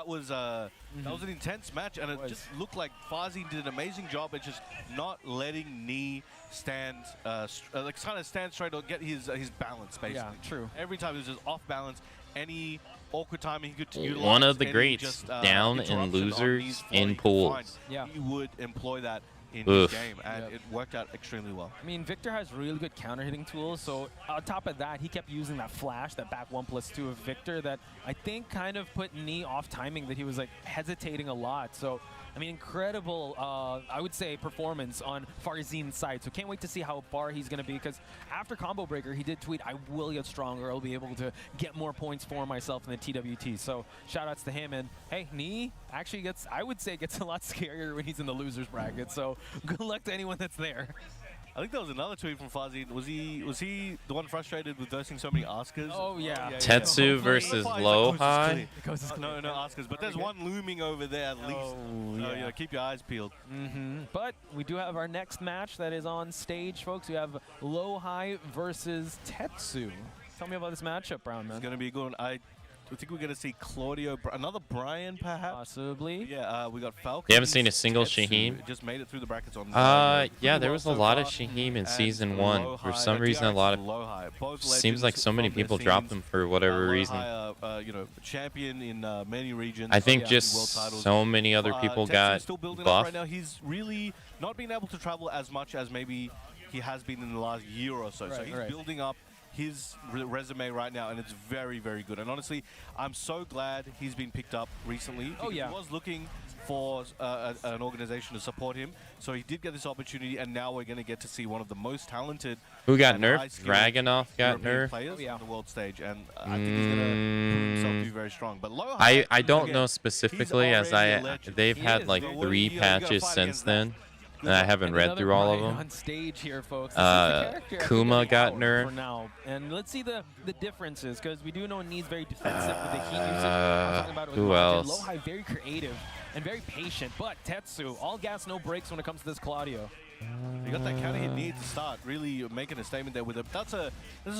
was an intense match, and it just looked like Farzine did an amazing job at just not letting Knee stand, like kind of stand straight or get his balance basically. Yeah, true. Every time he was just off balance. Any awkward timing he could utilize. One of the any greats just, down in interruption on losers Knee's in floating pools. fine. Yeah. He would employ that in Oof. his game, and it worked out extremely well. I mean, Victor has really good counter hitting tools. So on top of that, he kept using that flash, that back 1+2 of Victor that I think kind of put Knee off timing, that he was like hesitating a lot. So, I mean, incredible, I would say, performance on Farzine's side. So can't wait to see how far he's going to be, because after Combo Breaker, he did tweet, I will get stronger. I'll be able to get more points for myself in the TWT. So shout outs to him. And hey, Knee actually gets, I would say, gets a lot scarier when he's in the losers bracket. So good luck to anyone that's there. I think there was another tweet from Farzine. Was he the one frustrated with versing so many Oscars? Oh, yeah. Tetsu versus Low High. No Oscars, but there's one looming over there at least. Oh, yeah. Keep your eyes peeled. But we do have our next match that is on stage, folks. We have Low High versus Tetsu. Tell me about this matchup, Brown Man. It's going to be a good one. I think we're going to see Claudio, another Brian perhaps. Possibly. Yeah, we got Falcon. You haven't seen a single Tetsu, Shaheen? Just made it through the brackets on. Yeah, pretty there well was a so lot of far. Shaheen in And Season 1. Low For High, some reason, a lot of... Low High. Both Seems like legends so many from their people dropped scenes. them for whatever Low reason. High, champion in many regions. I think world just titles. so many other people Tetsu's got still building up buffed. right now. He's really not been able to travel as much as maybe he has been in the last year or so. So he's building up his resume right now, and it's very, very good. And honestly, I'm so glad he's been picked up recently. Oh, yeah. He was looking for an organization to support him, so he did get this opportunity, and now we're going to get to see one of the most talented Who got and nerfed? high-skilled Dragunov got European nerfed? players Oh, yeah. on the world stage, and I think he's going to prove himself to be very strong. But Low I High, don't again, know he's specifically, as already a legend. they've He had is, like but what 3 you gotta patches fight since against that. then, and I haven't And read another through all of Brian them. on stage here, folks. This is the character I think Kuma of the got hour nerfed. for now. And let's see the differences, because we do know Knee's very defensive with the heat usage. I'm talking about it with who Roger. else? Low High very creative and very patient, but Tetsu, all gas, no brakes when it comes to this Claudio. You got that counter hit near to start, really making a statement there with a. That's a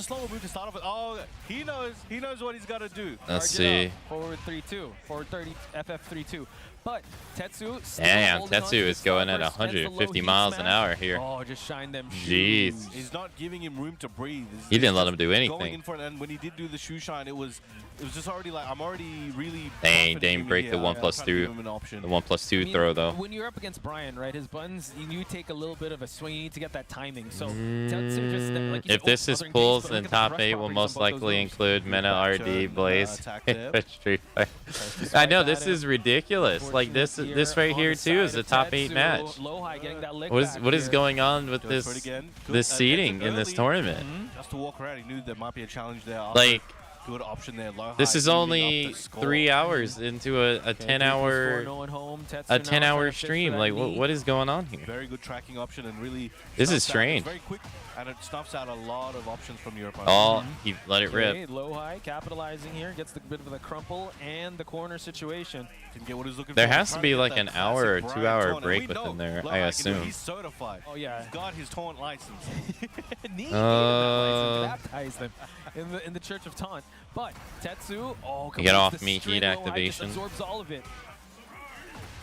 slower move to start off with. Oh, he knows what he's got to do. Let's see. Forward 3-2, forward 30, FF 3-2. But Tetsu. Damn, Tetsu is going at 150 miles an hour here. Oh, just shine them Jeez. shoes. He's not giving him room to breathe. He didn't let him do Going anything. in for it, and when he did do the shoe shine, it was just already like I'm already really. Dang, confident didn't in break here. the I'm 1+2. trying to give him an option. The 1+2 I mean, throw though. When you're up against Brian, right, his buttons, you take a little bit of a swing. You need to get that timing. So Tetsu just, like you If said, this is other engagement, pulls, but then look at the top thrust 8 will properties most on both those likely moves. include Mena, RD, Blaze, attack there. Street Fighter. Just I swipe know at this him. is ridiculous. Like this right on here the too is side a of top 8 Tetsu. match. Low-high getting that lick What back is here. going on with Goes for it this again. Good. this And seating Tetsu in this early, tournament? Just to walk around, he knew there might be a challenge there. Like Good option there. Low this high, is moving up only the score. 3 hours into a Okay, 10-hour no one home. Tetsu a now 10-hour trying to fish for stream. that Like knee. what is going on here? Very good tracking option and really. This is snuffs out- strange. It's very quick and it snuffs out a lot of options from your opponent. Oh, he let it rip. Okay, low-high capitalizing here, gets the bit of the crumple and the corner situation. Didn't get what he's looking There for. has to Trying be get like that an hour or classic 2-hour Brian taunt, and break we know within there, Low I High can do it. assume. He's certified. Oh yeah. He's got his taunt license. Knee baptized them in the Church of Taunt. But Tetsu, Get off completes the me, string heat low high, activation. just absorbs all of it.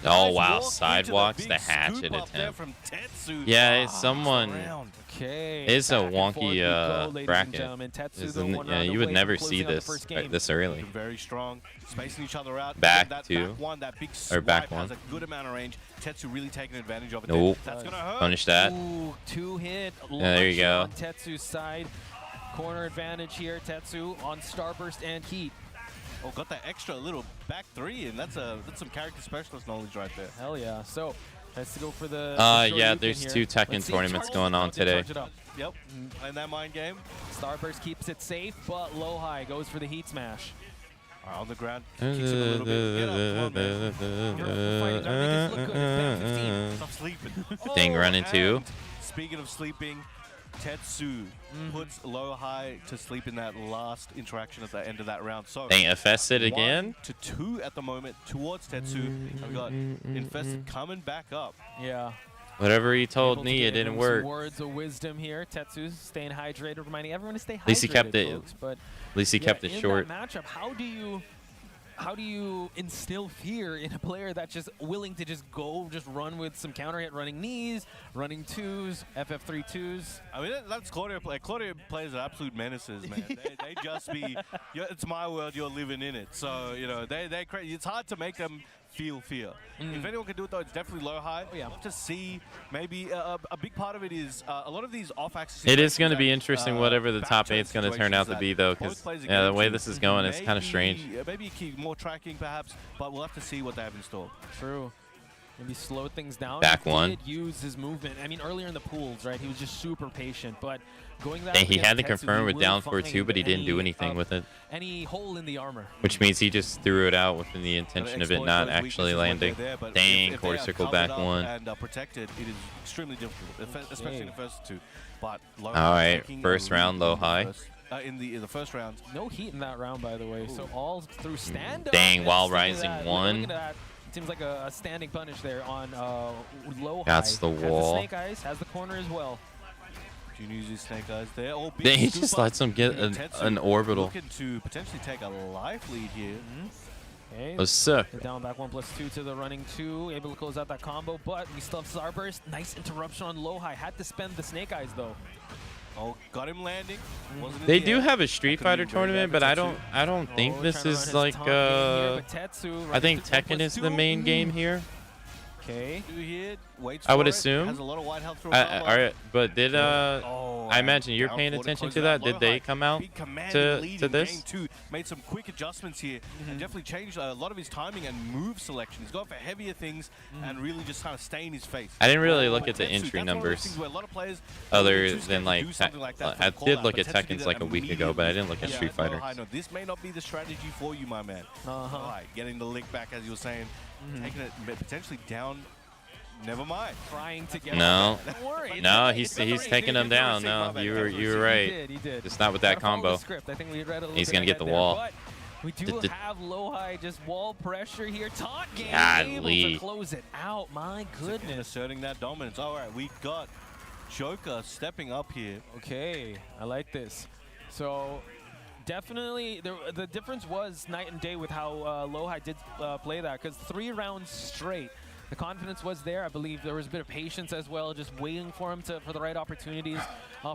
Oh Nice wow, walk into sidewalks, the big hatchet scoop up there attempt. from Tetsu. Yeah, it's Ah, someone. around. Okay. It's a back and forth we wonky go, ladies and bracket. gentlemen. Tetsu, Isn't the it? one Yeah, round you would away never from see closing out the this first game. this early. Looking very strong, spacing each other out. Back that two. back one, that big Or swipe back has one. a good amount of range. Tetsu really taking advantage of it. Nope. That's gonna hurt. Punish that. Ooh, 2-hit. there you go. On Tetsu's side. Corner advantage here. Tetsu on Starburst and Heat. Oh, got that extra little back 3, and that's some character specialist knowledge right there. Hell yeah. So, has to go for the short Yeah, loop there's in 2 here. Tekken Let's see, tournaments charge going it on up, today. charge it up. Yep. And that mind game. Starburst keeps it safe, but low high goes for the heat smash. On the ground. Kicks him a little bit. Get up. Come on, man. Stop sleeping. Dang, running two. And speaking of sleeping, Tetsu puts low high to sleep in that last interaction at the end of that round. So Dang, FS it again? 1-2 at the moment towards Tetsu. We've got Infested coming back up. Yeah. Whatever he told Able to me, give it didn't him work. some words of wisdom here. Tetsu's staying hydrated, reminding everyone to stay hydrated. At least he kept it. Folks. But At least he kept it in short. that matchup, how do you instill fear in a player that's just willing to just run with some counter hit, running knees, running 2s, FF3-2s? I mean, that's Claudio. Claudio plays absolute menaces, man. they just be, it's my world, you're living in it. So, you know, it's hard to make them feel fear. If anyone can do it, though, it's definitely low high. Oh, yeah. To see maybe a big part of it is a lot of these off-axis. It is going to be situations interesting, that, whatever the top back 8's going to turn situations out to that be, though, both because players are yeah, the going way to this is going, it's kind of strange. Maybe keep more tracking, perhaps, but we'll have to see what they have in store. True. Maybe slow things down. Back He one. did use his movement. I mean, earlier in the pools, right? He was just super patient, but going that Dang, he against had to Tetsu, confirm he with will down find 4-2, but he didn't do anything with it. Any hole in the armor. Which means he just threw it out within the intention of it not actually landing. Dang, if quarter they are circle covered back up one. and protected, it is extremely difficult, especially in the first 2. But low All right, taking first a lead round, low in the high. first- in the first round. No heat in that round, by the way. So all through stand-up. Dang, and while look at rising that. one. Look at that. Seems like a standing punish there on low That's high. the Has wall. the snake eyes, has the corner as well. Junior uses snake eyes there. Oh, big Dang, he scoop just up. lets him get Tetsu an orbital. Looking to potentially take a life lead here. Okay. Oh, sick. They're down back 1+2 to the running 2. Able to close out that combo, but we still have Starburst. Nice interruption on low high. Had to spend the snake eyes though. Oh, got him landing. Wasn't in They the do air. have a Street Could've Fighter been very tournament, but I advantageous don't think Oh, this trying to run is his like taunt game here, but Tetsu I running think through Tekken is the 1+2. main game here. Okay. Two here, waits I would for it, assume. Has a lot of white health through a combo. Alright, but did Oh, I and imagine you're down paying forward attention close to that that? Did low they high. come out Big commanding to lead in this? Game 2. Made some quick adjustments here and definitely changed a lot of his timing and move selection. He's gone for heavier things and really just kind of stay in his face. I didn't really look But at the Tetsu, entry that's one of those numbers things where a lot of players other are too than scared to like do something like that for I the did call-out, look but at Tetsu did Tekken's it like a week ago, but I didn't look at Yeah. Street Fighter. No, this may not be the strategy for you, my man. Alright, getting the lick back as you were saying, taking it potentially down. Never mind. Trying to get No. Don't worry. No, It's he's okay. taking him down. received, No, my bad. you were He right. did, he did. Just not with that Gotta follow the combo. script. I think we read a little He's bit gonna get ahead the there, wall. but We do have Lohai just wall pressure here. Taunt game able Golly. to close it out. My goodness. Asserting that dominance. All right, we got Joker stepping up here. Okay, I like this. So definitely, the difference was night and day with how Lohai did play that, because 3 rounds straight, the confidence was there. I believe there was a bit of patience as well, just waiting for him for the right opportunities,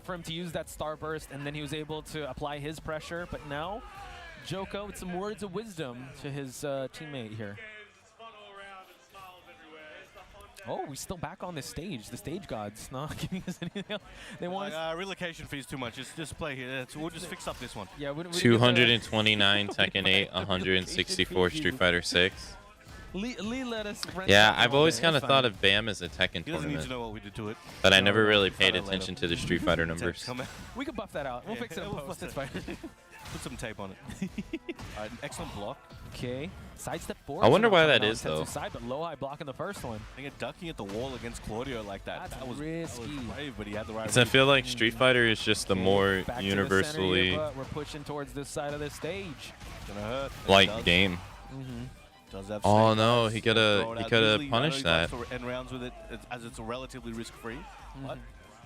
for him to use that starburst, and then he was able to apply his pressure. But now, Joko with some words of wisdom to his teammate here. Oh, we're still back on the stage. The stage gods not giving us anything else. They want us. Relocation fee's too much. Just play here. We'll just fix up this one. Yeah, 229 Tekken 8, 164 Street Fighter 6. Lee let us rent Yeah, that I've all always day. kind of It's thought fine. of BAM as a Tekken He doesn't need to tournament, know what we did to it. but I No, never no, really no, paid let him. attention to the Street Fighter numbers. Come out. We can buff that out. We'll Yeah, fix it in we'll post. fix It's fine. Put some tape on it. All right, excellent block. Okay. Sidestep forward. I wonder why Coming that out is, Tetsu's though. Side, but Lohai blocking the first one. I think ducking at the wall against Claudio like that. That's That was risky. brave, but he had the right. Because I feel like Street Fighter is just the Okay, more back to the center universally here, but we're pushing towards this side of the stage. Gonna hurt. like game. Does have Oh snake no, eyes, he gonna coulda throw it he out. coulda Usually, I know punished he that. likes to end rounds with it as it's a relatively risk-free, but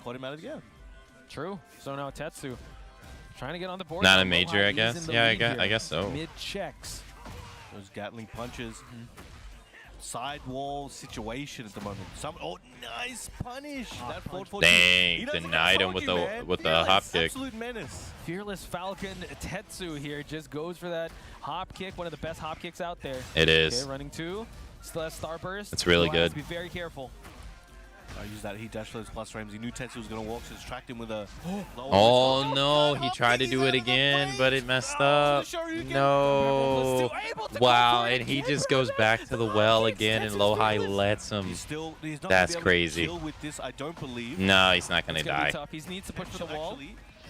Claudio managed again. True. So now Tetsu trying to get on the board. Not now. a major, Lohai I is guess. in the Yeah, lead I here. guess so. Mid checks. Those Gatling punches. Side wall situation at the moment. Nice punish. That forward four Dang, he doesn't denied him hold with you, the man. with the Fearless, hop kick. Absolute menace. Fearless Falcon Tetsu here just goes for that hop kick, one of the best hop kicks out there. It is. Okay, running 2. Still has Starburst. It's really Lohai has good. to be very careful. I used that heat dash for those plus frames. He knew Tetsu was going to walk, so distracted him with a low. Oh no, he tried to do it again, but it messed up. No. Wow, and he just goes back to the well again, and Lohai lets him. He's not That's gonna be able to crazy. kill with this, I don't believe. No, he's not gonna It's gonna be die. tough. He needs to push for the wall.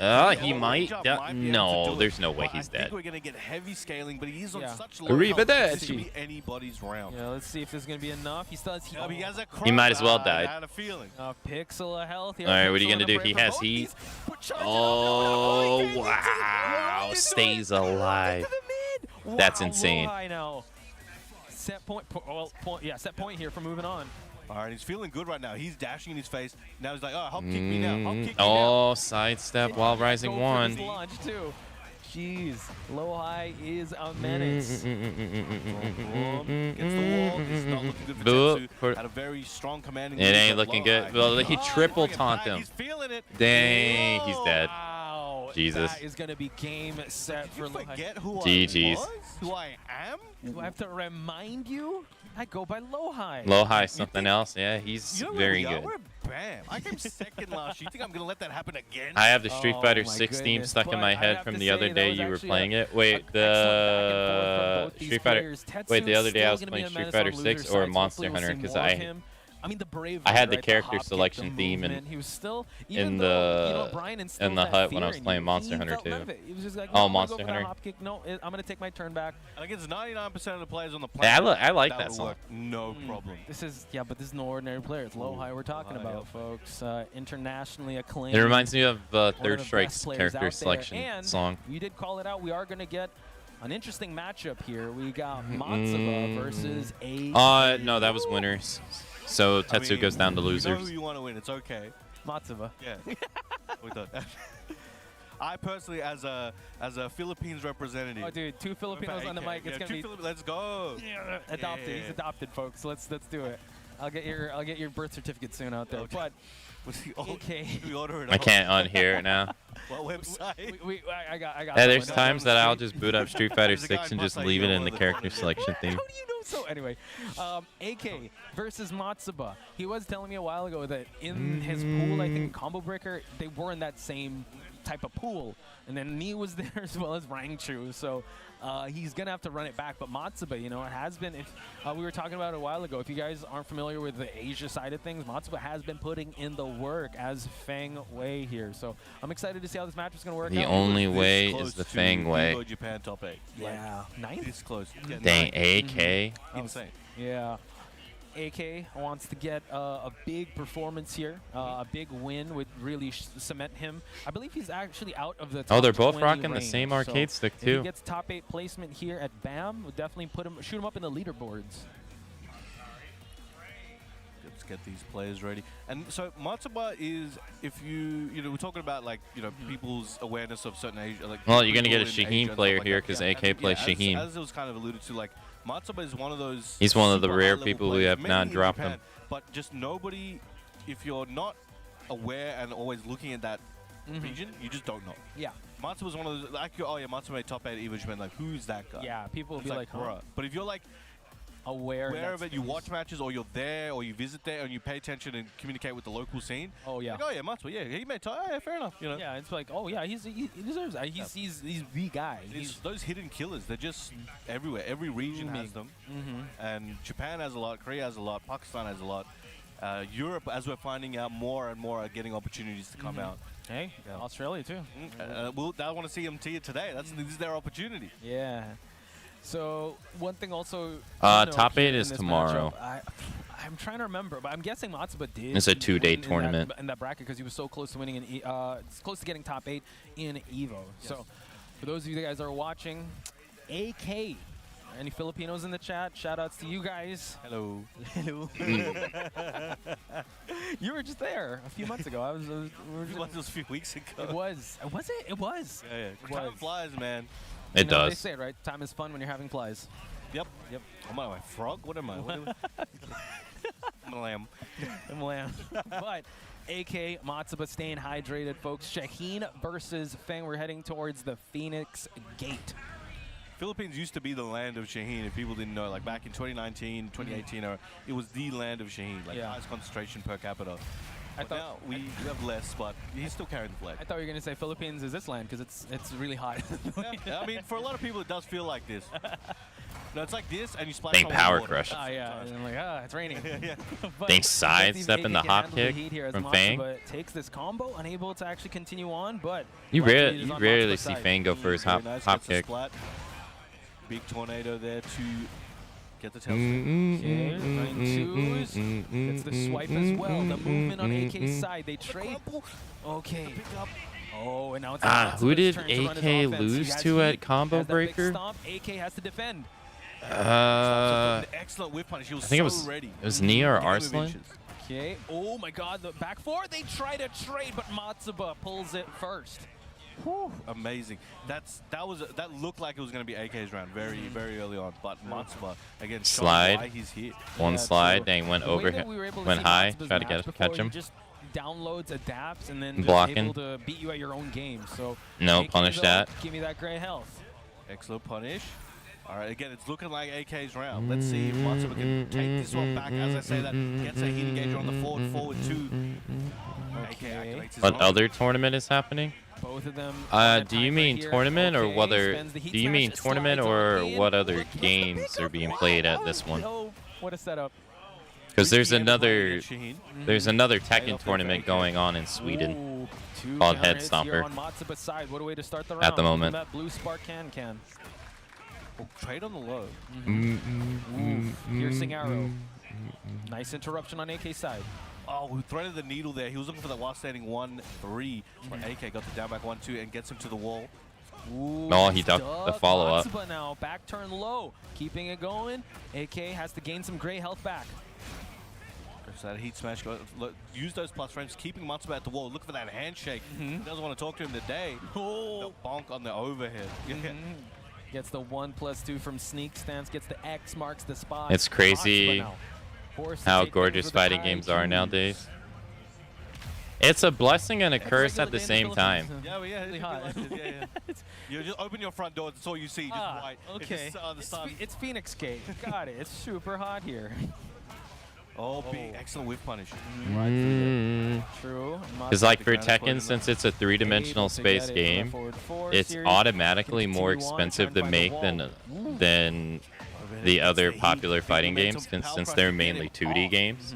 Actually, He might. Jump die. might be able to No, do it, there's no way but he's I think dead. we're going to get heavy scaling, but he's on Yeah. such low health. Arrivederci. This could be anybody's round. Yeah, let's see if this is gonna be enough. He still has He has a He might as well crowd. die. I had a feeling. pixel of health here. All right, what are you Pixel gonna on the do? brave He for has both heat. these. But charge it up. Oh he gets it. wow, Into stays it. alive. Into the mid. That's Wow, insane. Lohai now. Set point. Set point here for moving on. All right, he's feeling good right now. He's dashing in his face. Now he's like, oh, hop kick me now. Hop kick me now. Oh, sidestep while Go rising for one. this launch too. Jeez, Lohai is a menace. Against the wall. It's not looking good for Boop. Tetsu. Had a very strong commanding It lead, ain't but looking Lohai- good. Well, he Oh, triple bring it taunt back. him. He's feeling it. Dang, he's dead. Wow, Jesus. that is gonna be game set Did for you Lohai. forget who GG's. I was? Who I am? Do I have to remind you? I go by Lohai. Lohai, something else. Yeah, he's You know where very we are? good. We're BAM. I came second last year. You think I'm going to let that happen again? I have the Street Oh Fighter my 6 theme goodness, stuck in but my I'd head have from to the say other that day was you were actually playing a- it. Wait, excellent back and forth from the both these Street Fighter. players. Wait, the other day I was Tetsu's playing still gonna Street be a Fighter menace on 6 loser or sides. Monster Hopefully we'll Hunter see because more of him. I mean, the brave. I had the right? character hop kick, selection the theme movement. He was still in Brian the instilled the that hut when I fear was in playing you. Monster He Hunter felt none too. of it. He was just like, Oh, no, I'm gonna Monster go for that Hunter. hop kick. No, I'm gonna take my turn back. And against 99% of the players on the Yeah, planet, I like that that would song. work. No problem. This is but this is no ordinary player. It's Lohai we're talking Lohai, about, folks. Internationally acclaimed. It reminds me of one Third of the Strike's best players character out there. selection And song. we did call it out. We are gonna get an interesting matchup here. We got Matsuba versus A. No, that was winners. So I Tetsu mean, goes down to You know losers. who you want to win. It's okay. Matsuba. Yeah. We thought. I personally, as a Philippines representative. Oh, dude, 2 Filipinos on the mic. It's gonna be Let's go. adopted. Yeah. He's adopted, folks. Let's do it. I'll get your birth certificate soon out there. Okay. But What's the okay. We order it. I can't unhear it now. What website? I got. Hey, that there's one. times that I'll just boot up Street Fighter There's a guy 6 in and just Pasay, leave you it know, in one the of the- character selection How theme. do you know so? Anyway, AK versus Matsuba. He was telling me a while ago that in his pool, I think in Combo Breaker, they were in that same type of pool. And then Nee was there as well as Rangchu. So he's going to have to run it back. But Matsuba, it has been, we were talking about it a while ago. If you guys aren't familiar with the Asia side of things, Matsuba has been putting in the work as Feng Wei here. So I'm excited to see how this match is going to work The out. only This way close is the to Fang way. Evo Japan top 8. Yeah. Ninth? This close. Yeah, Dang, nine. AK. Insane. Yeah. AK wants to get a big performance here. A big win would really cement him. I believe he's actually out of the top Oh, they're both 20 rocking the range, same so arcade stick, if too. he gets top 8 placement here at BAM, would definitely shoot him up in the leaderboards. Let's get these players ready. And so Matsuba is, if you know, we're talking about like, you know, people's awareness of certain age. Like Well, you're gonna get a people in Shaheen Asia and player stuff like here that. because Yeah, AK plays Shaheen. As it was kind of alluded to, like Matsuba is one of those. He's one of the super rare high-level people who players, have many not in dropped Japan, him. But just nobody, if you're not aware and always looking at that region, you just don't know. Yeah. Matsuba's one of those, like, oh yeah, Matsuba made top 8 Evo Japan, like, who's that guy? Yeah, people will It's be like, huh? bruh. But if you're like Aware of it, you space. watch matches, or you're there, or you visit there, and you pay attention and communicate with the local scene. Oh yeah. Like, oh yeah, Matsuba, yeah, he made top. Oh, yeah, fair enough. You know. Yeah, it's like, oh yeah, he deserves that. He's the guy. Those hidden killers, they're just everywhere. Every region has them. And Japan has a lot, Korea has a lot, Pakistan has a lot. Europe, as we're finding out more and more, are getting opportunities to come out. Hey, Australia too. I want to see them today. This is their opportunity. Yeah. So one thing also. Top here 8 is in this tomorrow. matchup, I'm trying to remember, but I'm guessing Matsuba did. It's a 2-day win tournament. in that bracket because he was so close to winning close to getting top 8 in Evo. So for those of you guys that are watching, AK. Any Filipinos in the chat? Shout outs to you guys. Hello. Hello. You were just there a few months ago. It was a few weeks ago. It was. Was it? It was. Yeah, yeah. Time flies, man. It You know what they does. say, right? Time is fun when you're having flies. Yep. Am I a frog? What am I? I'm a lamb. But AK Matsuba staying hydrated, folks. Shaheen versus Feng. We're heading towards the Phoenix Gate. Philippines used to be the land of Shaheen, if people didn't know. Like back in 2019, 2018, it was the land of Shaheen, like highest concentration per capita. But now we have less, but he's still carrying the flag. I thought you were gonna say Philippines is this land because it's really hot. Yeah, I mean, for a lot of people, it does feel like this. No, it's like this, and you splash They on power water. crush. Oh yeah, and I'm like, it's raining. But They let's see if sidestep AK in the can hop handle the kick heat here as from Matsuba Fang. takes this combo, unable to actually continue on, but You luckily it is on rarely Matsuba's see side. Fang go for his Very hop nice, hop gets the kick. splat. Big tornado there to get the tail. Okay, running twos. Gets the swipe as well. The movement on AK's side. They trade. Okay. Oh, and now it's Who did Matsuba's turn to run his AK offense. lose He has to heat. at Combo Has that big Breaker? stomp. AK has to defend. Excellent whip punish. He was I think so ready. it was Nia or Game of Arslan. inches. Okay. Oh my God, the back four. They try to trade, but Matsuba pulls it first. Whew, amazing. That looked like it was going to be AK's round very early on, but Matsuba again showing Slide. why he's here. One Yeah, slide, true. dang, went The way over, that we were able to went see high, Matsuba's try to match catch before, him. He just downloads, adapts, and then just Blocking. able to beat you at your own game. So No, AK, punish though, that. Give me that gray health. Excellent punish. All right, again, it's looking like AK's round. Let's see if Matsuba can take this one back. As I say that, gets a heat engager on the forward two. AK activates his What own. other tournament is happening? Both of them. Do you mean tournament or Okay, whether? spends the heat Do you mean smash, tournament slides or on in. what other Gets the games pickup. are being played at this one? Oh, what a setup. Because there's Risky end play another against Shaheen. Tekken off the tournament AK. going on in Sweden. Ooh, two called counter hits here Headstomper. on Matsuba's side. What a way to start the round. At the moment. That blue spark can. Oh, trade on the low. Ooh, piercing arrow. Nice interruption on AK's side. Oh, who threaded the needle there. He was looking for that last standing 1-3, but AK got the down back 1-2 and gets him to the wall. Ooh, No, he nice ducked the duck. follow-up. Matsuba now, back turn low, keeping it going. AK has to gain some gray health back. So that heat smash, use those plus frames, keeping Matsuba at the wall. Look for that handshake. He doesn't want to talk to him today. The bonk on the overhead. Gets the 1+2 from sneak stance, gets the X, marks the spot. It's crazy Matsuba now forced to how take things gorgeous with the fighting high games are Q. nowadays. It's a blessing and a It's a curse regular at the day in same time. Philippines. Yeah, well, yeah, Really it's hot. like this, yeah. You just open your front door, that's all you see, just white. Okay. It's just, the sun. It's Phoenix Gate. Got it. It's super hot here. Oh, big, excellent whip punish. True. Because like for ground exploded Tekken, in since it's a three-dimensional Able to space get it from the game, forward four it's series. automatically more Continue on, expensive trying to find the make wall. than the other popular fighting games, since they're mainly 2D games.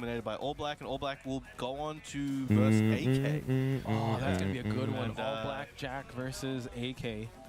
eliminated by All Black, and All Black will go on to verse AK. Oh, that's going to be a good one. And, All Black Jack versus AK.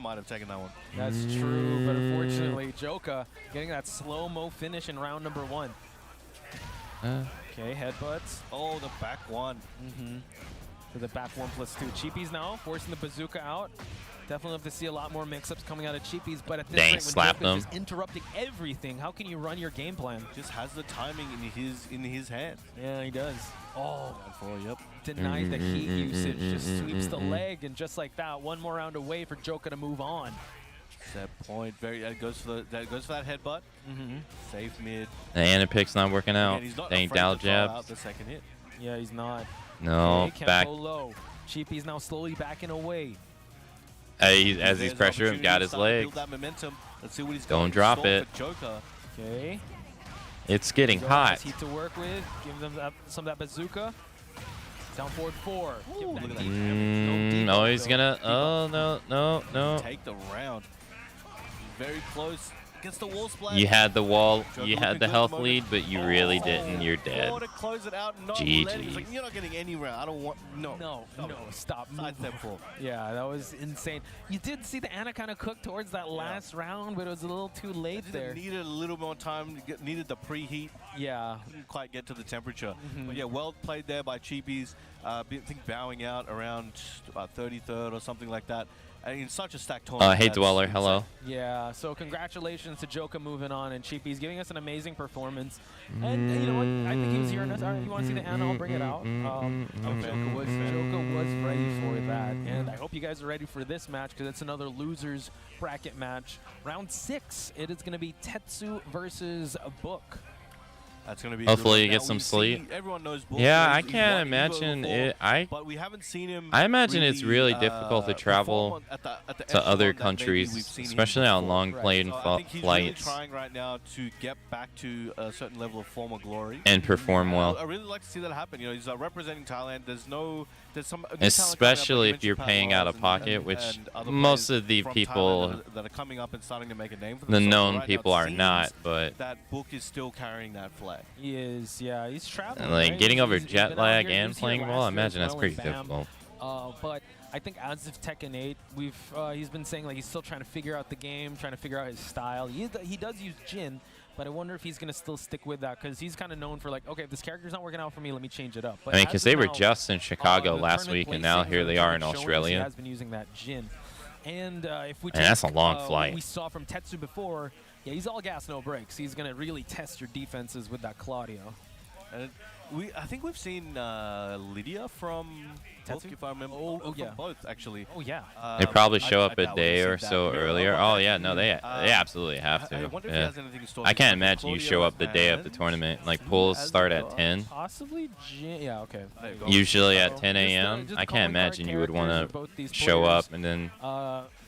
might have taken that one. That's true, but unfortunately, Joka getting that slow-mo finish in round number 1. Okay, headbutts. Oh, the back one. to the back 1+2. Cheapies now forcing the bazooka out. Definitely have to see a lot more mix-ups coming out of Cheapies, but at this Dang, rate, when slapped Joker's him. just interrupting everything, how can you run your game plan? Just has the timing in his hand. Yeah, he does. Oh, Yep. denies the heat usage, just sweeps the leg, and just like that, one more round away for Joker to move on. Set point. Goes for that headbutt. Safe mid. The Anipic's not working out. And he's not Dang, afraid Dow to throw out jabs. the second hit. Yeah, he's not. No, Okay, back. Kempo low. Cheapy's now slowly backing away. As he's There's pressuring him, opportunity got to his start to leg. build that momentum. Let's see what he's Don't got in drop store it. for Joker. Okay. It's getting Joe hot. has heat to work with. Give them some of that bazooka. Down forward 4. Give Ooh, that look at that. deep. Oh, he's gonna. Oh, no. Take the round. Very close. Gets the wall splash. You had the wall, Joker you looking had the good health at the lead, moment. but you really didn't. You're dead. Four to close it out. Not GG. letting- It's like, you're not getting any round. I don't want. No. No, stop. Side step 4. Yeah, that was insane. You did see the Ana kind of cook towards that last round, but it was a little too late there. Needed a little more time. Needed the preheat. Yeah. Couldn't quite get to the temperature. But yeah, well played there by Cheapies. I think bowing out around 33rd or something like that. In such a stacked tournament. Hey, that's Dweller, insane. hello. Yeah, so congratulations to Joka moving on, and Cheapy's giving us an amazing performance. And you know what? I think he was hearing us. All right, you want to see the Ana? I'll bring it out. Joka was ready for that. And I hope you guys are ready for this match, because it's another losers bracket match. Round 6, it is going to be Tetsu versus Book. That's going to be. Hopefully a you good get one. some Now, we sleep. see Everyone knows Book. Yeah, I He's can't won Evo imagine before, it. But we haven't seen him. I imagine it's really really, difficult to travel perform at the to echelon other that maybe countries, we've seen him especially on before. long plane So I think he's really flights, trying right now to get back to a certain level of former glory. and perform I well. really like to see that happen. You know, he's representing Thailand. There's some new talent coming up, Especially like if you you're mentioned, paying Pat out of Miles pocket, which and other most players of the from people, Thailand that are coming up and starting to make a name for the themselves. known Right now, people, it are seems not. But that Book is still carrying that flag. He is, yeah, he's traveling. and, like right? getting over He's been jet out lag here. He and was here playing well, I last year as imagine that's well pretty with Bam. difficult. But I think as of Tekken 8, he's been saying like he's still trying to figure out the game, trying to figure out his style. He does use Jin, but I wonder if he's gonna still stick with that, because he's kind of known for like, okay, if this character's not working out for me, let me change it up. But I mean, as because of they were now, just in Chicago the last tournament week, and now placings here or they the are in tournament showing us Australia. He has been using that Jin. And if we And that's a take, long what flight. we saw from Tetsu before, yeah, he's all gas, no brakes. He's gonna really test your defenses with that Claudio. And I think we've seen Lydia from Book, Tetsu? if I remember. Oh, from yeah. both actually. Oh yeah. They probably I- show I up a doubt we've day seen or that. so Yeah, earlier. okay. Oh yeah, no, they absolutely have I to. wonder if he Yeah. has anything in store. I can't because imagine you Claudio show up the day of the and tournament. Like Tetsu pools as start the at guard. 10. Possibly Jin. Yeah. Okay. There you go. Usually So, at 10 a.m. just I the calling can't card imagine you would want characters to of both these show players. up and then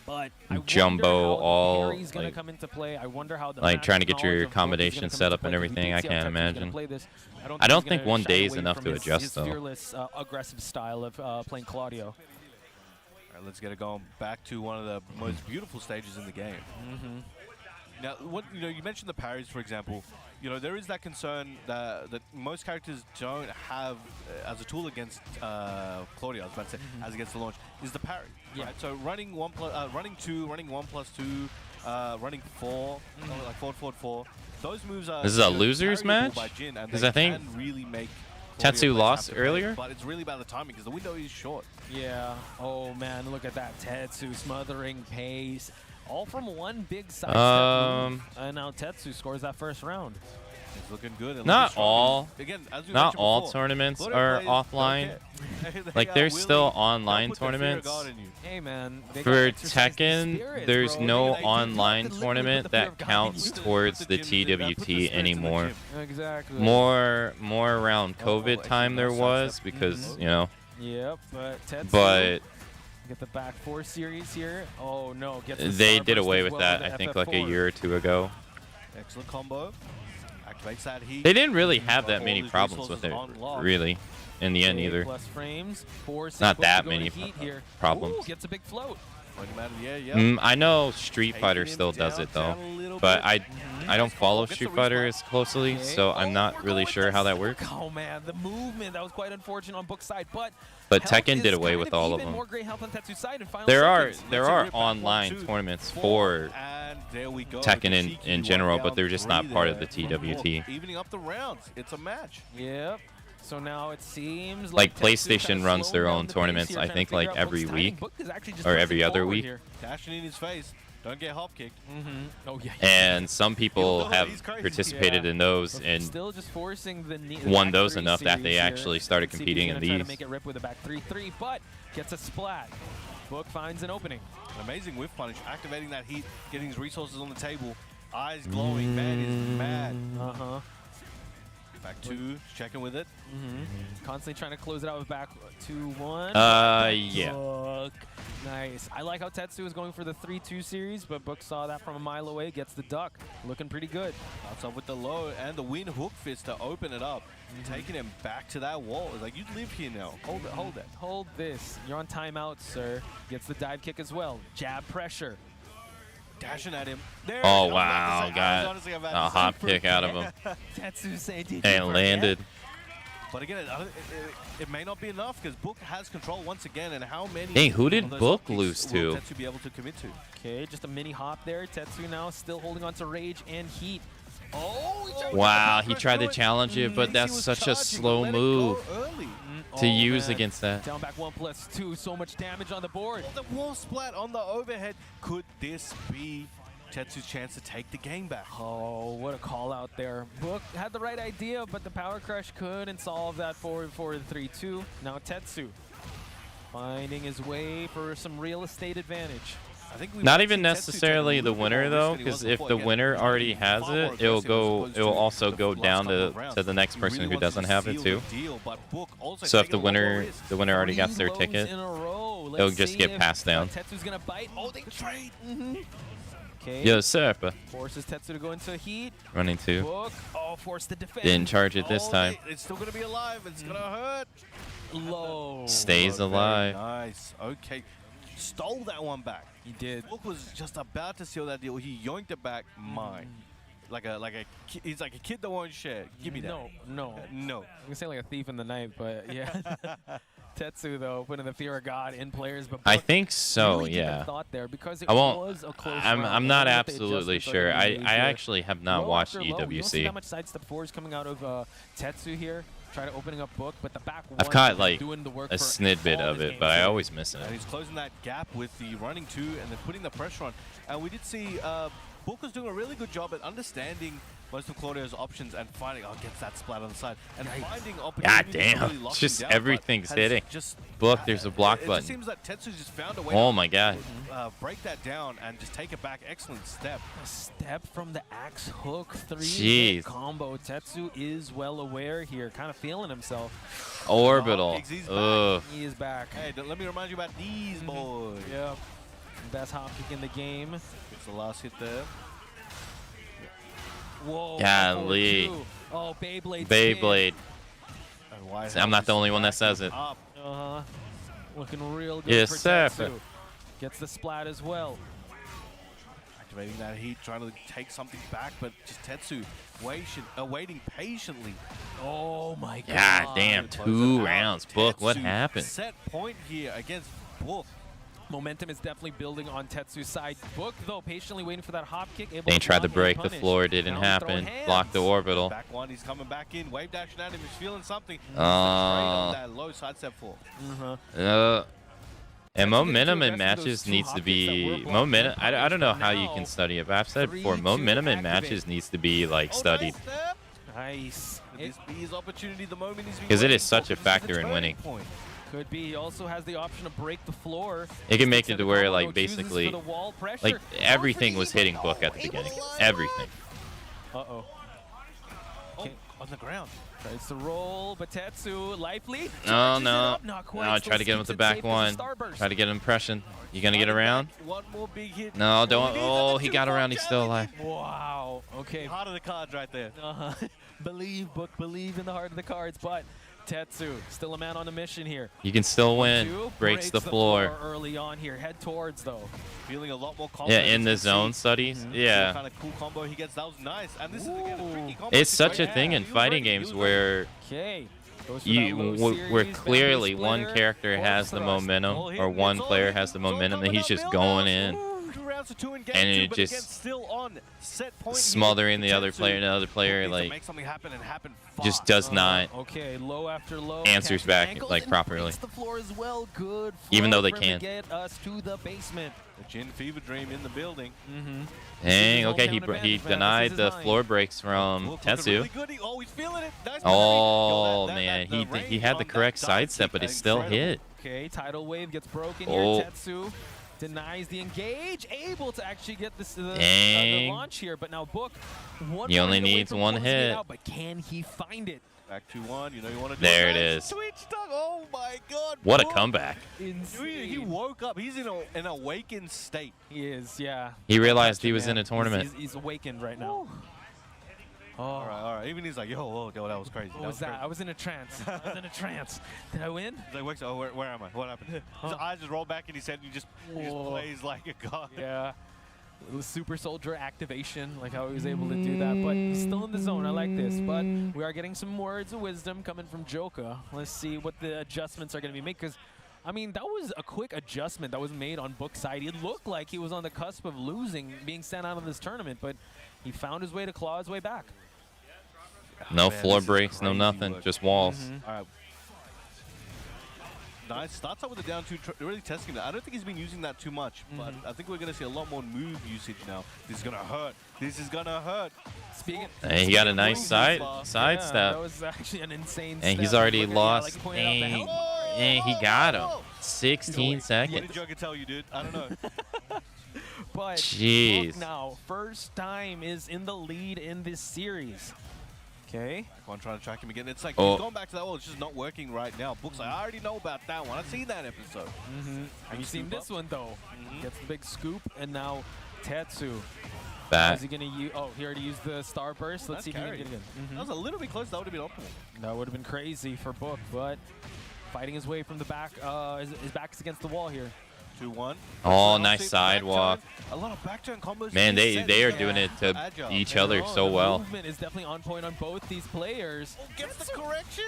But I Jumbo wonder how the all, parry's gonna like- come into play. I wonder how the like, match trying to get your knowledge of both is accommodation gonna come set into up and play, 'cause we everything, did I see how can't Tetsu's gonna imagine. play this. I don't he's think gonna one shy day is away enough from to his adjust, though. fearless, aggressive style of playing Claudio. All right, let's get it going. Back to one of the most beautiful stages in the game. Now, you mentioned the parries, for example. You know, there is that concern that most characters don't have as a tool against Claudio. I was about to say, as against the launch, is the parry. Yeah. Right? So running 2, running 1+2, running 4, like forward 4. Those moves are. This is a losers parryable match? by Jin, and 'Cause they I think can really make Tetsu Claudio lost have to pay, earlier? but it's really about the timing because the window is short. Yeah. Oh man, look at that Tetsu smothering pace. All from one big side Um, step move. And now Tetsu scores that first round. It's looking good. and Not looking strong. all- Again, as we Not mentioned all before, tournaments Claudio are players offline. don't care. They Like, are there's willing- still they'll online put their fear of tournaments. God in you. Hey man, they For gotta exercise these Tekken, spirits, there's bro. no They do online have to literally tournament put the fear that of God in counts you. towards Put the gym- put the TWT spirits in the anymore. gym. Exactly. More around Oh, COVID actually, time there no, was sidestep. because, you know, Yep, but Tetsu. but Get the back 4 series here. Oh no, gets the they star did burst away as with well that, with I the think, like a FF4. year or two ago. Excellent combo. Activates that heat. They didn't really have that All many these problems with it, resources on lock. really, in the end Okay, either. Plus frames. 4 Not that to go to many heat here. problems. Ooh, gets a big float. Point him out of the air, yeah. I know Street Taking Fighter him still does down, it, though. down a little But bit. I don't follow Gets the Street Fighter respawn. as closely, Okay. so I'm Oh, not we're really going sure to how that works. Oh man, the movement, that was quite unfortunate on Book's side, but But health Tekken is did away kind with all of even them. more great health on Tetsu's side in final There are seconds. there Let's are rip back 1, online 2, tournaments 4, for and there we go. Tekken The cheeky in general, but down they're just not 3 part of there the from Book. TWT. Evening up the rounds. It's a match. Yep. So now it seems Like Tetsu PlayStation kinda runs their slowing own down the pace tournaments, here, I trying to think, figure like out every Book's timing. week Book is actually just or pushing every other forward week. here. Dashing in his face. Don't get hop kicked. Oh yeah. And some people He's have crazy. participated in those But and still just forcing the won back those three enough that they series actually here. started Let's see if competing he's in gonna try these. to make it rip with a back 3-3, but gets a splat. Book finds an opening. An amazing whiff punish, activating that heat, getting his resources on the table. Eyes glowing, man is mad. Uh-huh. Back two, checking with it. Constantly trying to close it out with back 2-1. Yeah. Book. Nice. I like how Tetsu is going for the 3-2 series, but Book saw that from a mile away, gets the duck. Looking pretty good. Outs up with the low and the win hook fist to open it up. Taking him back to that wall. It's like, you live here now. Hold it, hold it. Hold this. You're on timeout, sir. Gets the dive kick as well. Jab pressure. Dashing at him. There Oh, it is. wow. I was Got honestly about a to say hop for kick out of that. him Tetsu say, did you and forget? landed. But again, it may not be enough because Book has control once again. And how many Dang, who did of those Book hop kicks lose will to? Tetsu be able to commit to? Okay, just a mini hop there. Tetsu now still holding on to rage and heat. Oh, he tried Wow, to he tried to challenge it, but He that's was such a charging, slow let it go move early. to Oh, use man. against that. Down back 1+2. So much damage on the board. The wall splat on the overhead. Could this be Tetsu's chance to take the game back? Oh, what a call out there. Book had the right idea, but the power crush couldn't solve that forward 3-2. Now Tetsu finding his way for some real estate advantage. I think we Not might even see Tetsu take a necessarily the little bit winner more though, risk than he was because if before. the Again, winner he's already being has far more it, it'll aggressive as go. opposed It'll to also the go last down couple to of rounds. the next He person really who wants to doesn't have it seal too. the deal, but Book also So if taking the a lot more winner, risk. the winner already got 3 their lows ticket, in a row. it'll Let's just see get if, passed down. Tetsu's gonna bite. Oh, they trade. Okay. Yo, Serpa Forces Tetsu to go into heat. running two. Book. Oh, forced to defend. Didn't charge it this Oh, time. It's still going to be alive. It's going to hurt. Low. Stays Very alive. Nice. Okay. Stole that one back. He did. Book was just about to seal that deal. He yoinked it back. Mine. He's like a kid that won't share. Give me that. No. No. I'm gonna say like a thief in the night, but yeah. Tetsu though, putting the fear of God in players, but I Buck think so. really didn't Yeah. thought there because it I won't. was a close I'm round. not Even with the absolutely adjustments sure. that I they made I here. actually have not Low watched after low. You don't see EWC. that much sidestep fours coming out of Tetsu here. Try to opening up Book, but the back I've one caught is like doing the work a for snidbit all of his it, games but I here. always miss it. And he's closing that gap with the running two and then putting the pressure on. And we did see Book was doing a really good job at understanding most of Claudio's options and finding, gets that splat on the side. And finding opportunities to damn. really lock It's him just down, but everything's has hitting. Just, Book, there's a block it button. just seems that Tetsu's just found a way Oh to my god. break that down and just take it back. Excellent step. A step from the axe hook 3 Jeez. combo. Tetsu is well aware here, kind of feeling himself. Orbital. He's back. Ugh. He is back. Hey, let me remind you about these boys. Yep. Best hop kick in the game. It's the last hit there. Whoa. Golly. forward two. Oh, Beyblade. Beyblade. And why I'm not the only one that says it. Up. Uh-huh. Looking real good Yes, for sir. Tetsu. Gets the splat as well. Activating that heat, trying to take something back, but just Tetsu waiting patiently. Oh my god. God damn, Close it 2 out. rounds. Book, what Tetsu happened? Set point here against Book. Momentum is definitely building on Tetsu's side. Book, though, patiently waiting for that hop kick. Able They tried to block and break the punish. floor, didn't Now he's throwing happen. Blocked the hands. orbital. Back one, he's coming back in. Wave dashing at him, he's feeling something. Straight on that low side step 4. And momentum in aggressive, those matches 2 needs hop to kicks that were be blocked momentum. and I don't know punished, how but you now can study it, but I've said before, 3-2 momentum in activate. matches needs to be like studied. Nice step. Nice. Could this be his opportunity the moment he's been 'Cause it waiting is such for? a This is the factor in turning winning. point. Could be. He also has the option to break the floor. It can make Sticks it at to the where combo, like chooses basically for the wall pressure. like everything was hitting Book at the Able to beginning. line Everything. Uh-oh. Oh, on the ground. Tries to roll, but Tetsu, lively. No, charges it no. up, not quite, No, still try to get him with keeps the it back safe as a one. starburst. Try to get an impression. You gonna get Running around? back, one more big hit. No, Oh, don't. he needs Oh, another he got 2-4 around. He's still alive. challenge. Wow. Okay. Heart of the cards right there. Uh-huh. Believe, Book, believe in the heart of the cards, but Tetsu, still a man on a mission here. You can still win. 2, Breaks the floor. early on here. Head towards, though. Feeling a lot more Yeah, confident. in the You can zone see studies. what Yeah. kind of cool combo he gets. That was nice. And this is again a tricky combo. It's such a situation. thing in He was fighting ready, he games was ready. where Okay. Goes for you that low where series, clearly boundary one splitter, character force has the thrust. momentum All hit, or one it's all player hit, has the it's all momentum, and coming he's up, just build going up. in. Ooh, round rounds to 2 in game And 2, it but just again, still on set point. smothering here. the other Tetsu player, and the other player needs to like make something happen and happen fast. just does not Okay, low after low. answers catches back ankles like and properly. breaks the floor as well. Good. Even though flow they for him can. to get us to the basement. The Jin Fever Dream in the building. Dang, his okay, hometown he advantage, man. denied This is the his line. floor breaks from Book looking Tetsu. really good. Oh, he's feeling it. Nice Oh parry. Yo, man, the he range had the on correct that dive sidestep, kick, but he still incredible. hit. Okay, tidal wave gets broken Oh. here. Tetsu denies the engage, able to actually get this the Dang. launch here, but now Book one He more only hit away needs from one closing it hit. out, but can he find it? Back 2-1. You know you want to do There it nice is. Twitch dunk. Oh my God. What a Book. comeback. Insane. He woke up. He's in an awakened state. He is, yeah. He realized Touch him, he was man. in a tournament. He's awakened right now. Oh, All right. Even he's like, yo, that was crazy. what was that? I was in a trance. I was in a trance. Did I win? He's like, wakes up, oh, where am I? What happened? His eyes just roll back in his head and he just Whoa. plays like a god. Yeah. Little super soldier activation, like how he was able to do that. But he's still in the zone. I like this. But we are getting some words of wisdom coming from Joka. Let's see what the adjustments are going to be made. Because, I mean, that was a quick adjustment that was made on Book's side. It looked like he was on the cusp of losing, being sent out of this tournament. But he found his way to claw his way back. No Man, floor this is breaks, no crazy nothing, work. just walls. All right. Nice. Starts out with the down two, really testing that. I don't think he's been using that too much, but I think we're going to see a lot more move usage now. This is going to hurt. This is going to hurt. Speaking, And he got a nice Speaking side of- sidestep. that was actually an insane And he's step. already Look at- lost. like you pointed out, the Dang. health- And he got him. Whoa. 16 What did seconds. Joker tell you, dude? I don't know. But Jeez. Book now, first time is in the lead in this series. Okay. Come on, trying to track him again. It's like Oh. he's going back to that wall. It's just not working right now. Book's like, I already know about that one. I've seen that episode. Have you seen scoop this one though? Gets the big scoop, and now Tetsu. Back. Is he gonna use? Oh, he already used the star burst. Let's That's see if he can carry. get it in. That was a little bit close. That would have been optimal. That would have been crazy for Book, but fighting his way from the back. His back is against the wall here. 2-1. Oh, Now nice see the sidewalk. back turn. A lot of back turn combos. Man, in they set. they are Yeah. doing it to Agile. each Yeah. other Oh, so the well. movement is definitely on point on both these players. Oh, gets the correction.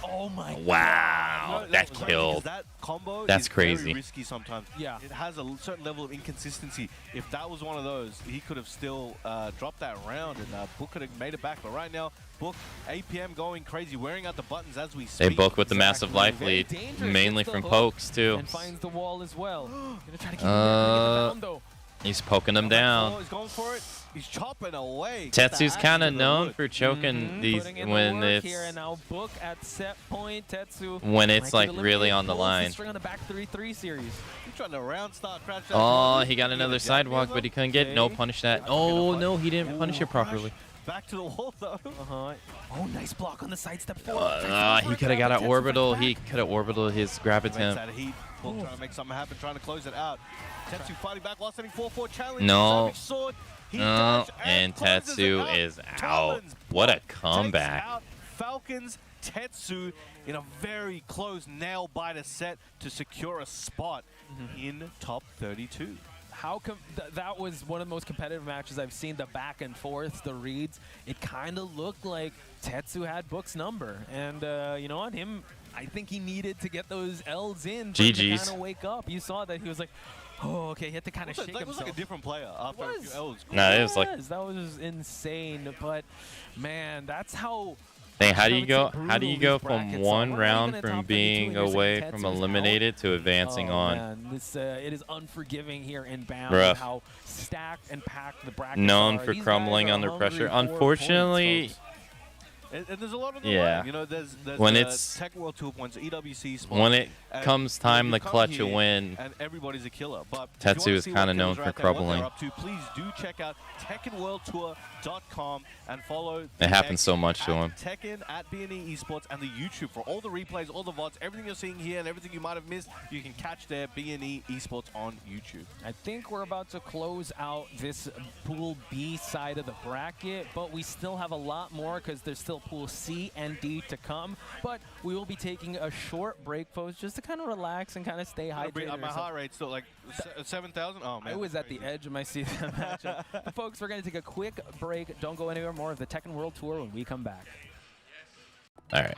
Oh my. Wow, No, that was crazy, 'cause killed. That combo That's is crazy. very risky sometimes. Yeah. It has a certain level of inconsistency. If that was one of those, he could have still dropped that round and Book could have made it back. But right now, Book, APM going crazy, wearing out the buttons as we They speak. book with the massive Exactly. life Very lead, dangerous. mainly Gets the from hook pokes too. And finds the wall as well. Gonna try to keep him there, gonna get the down, though. He's poking them Oh, down. he's going for it. He's chopping away. Tetsu's kind of known for. for choking these Putting in the when work here, and it's now Book at set point. Tetsu. when it's might like get really eliminated. on the Pulls line. string on the back 3-3 series. He's trying to round start crash. Oh, he got another sidewalk, but he couldn't get no Okay. punish that. Oh no, he didn't punish it properly. Back to the wall though. Oh, nice block on the sidestep forward. He could have got an orbital. He could have orbitaled his grab Makes attempt. that heat. Book trying to make something happen, trying to close it out. Tetsu fighting back, last hitting 4-4 challenge. No. Savage sword. He No, dash and closes it Tetsu out. is out. Talons What a takes comeback. out Falcons Tetsu in a very close nail biter set to secure a spot in top 32. How come that was one of the most competitive matches I've seen. The back and forth, the reads. It kind of looked like Tetsu had Book's number, and you know what? I think he needed to get those L's in for him to GG's. kind of wake up. You saw that he was like, oh, okay. He had to kind of shake That was himself. like a different player after a few was. L's. Nah, it was like, Yes, that was insane. But man, that's how. dang, how do I you would go? say How do you brutal go these from brackets one are. We're not round even at from top 32 being and you're saying away Tetsu's from out? eliminated to advancing Oh, on? Man, this it is unforgiving here in Bound. Rough. How stacked and packed the brackets Known are. for These crumbling guys are under hungry pressure. for points, Unfortunately, folks. And there's a lot of the Yeah. line. You know, there's When the it's- Tech World Tour points, EWC spot. when it and, comes you know, time you to come clutch a here win, and everybody's a killer. But if you Tetsu wanna is see kinda what known killers are for out there, what crumbling. they're up to, please do check out TekkenWorldTour.com and follow. It the happens X so much to at him. Tekken at BNE Esports and the YouTube for all the replays, all the VODs, everything you're seeing here and everything you might have missed. You can catch there BNE Esports on YouTube. I think we're about to close out this Pool B side of the bracket, but we still have a lot more because there's still Pool C and D to come. But we will be taking a short break, folks, just to kind of relax and kind of stay hydrated. or My something. heart rate's still like 7,000. Oh man, I was that's at the crazy. edge of my seat that matchup. But folks, we're going to take a quick break. Don't go anywhere. More of the Tekken World Tour when we come back. all right.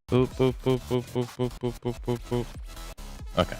Boop, boop, boop, boop, boop, boop, boop, boop, boop, boop. Okay.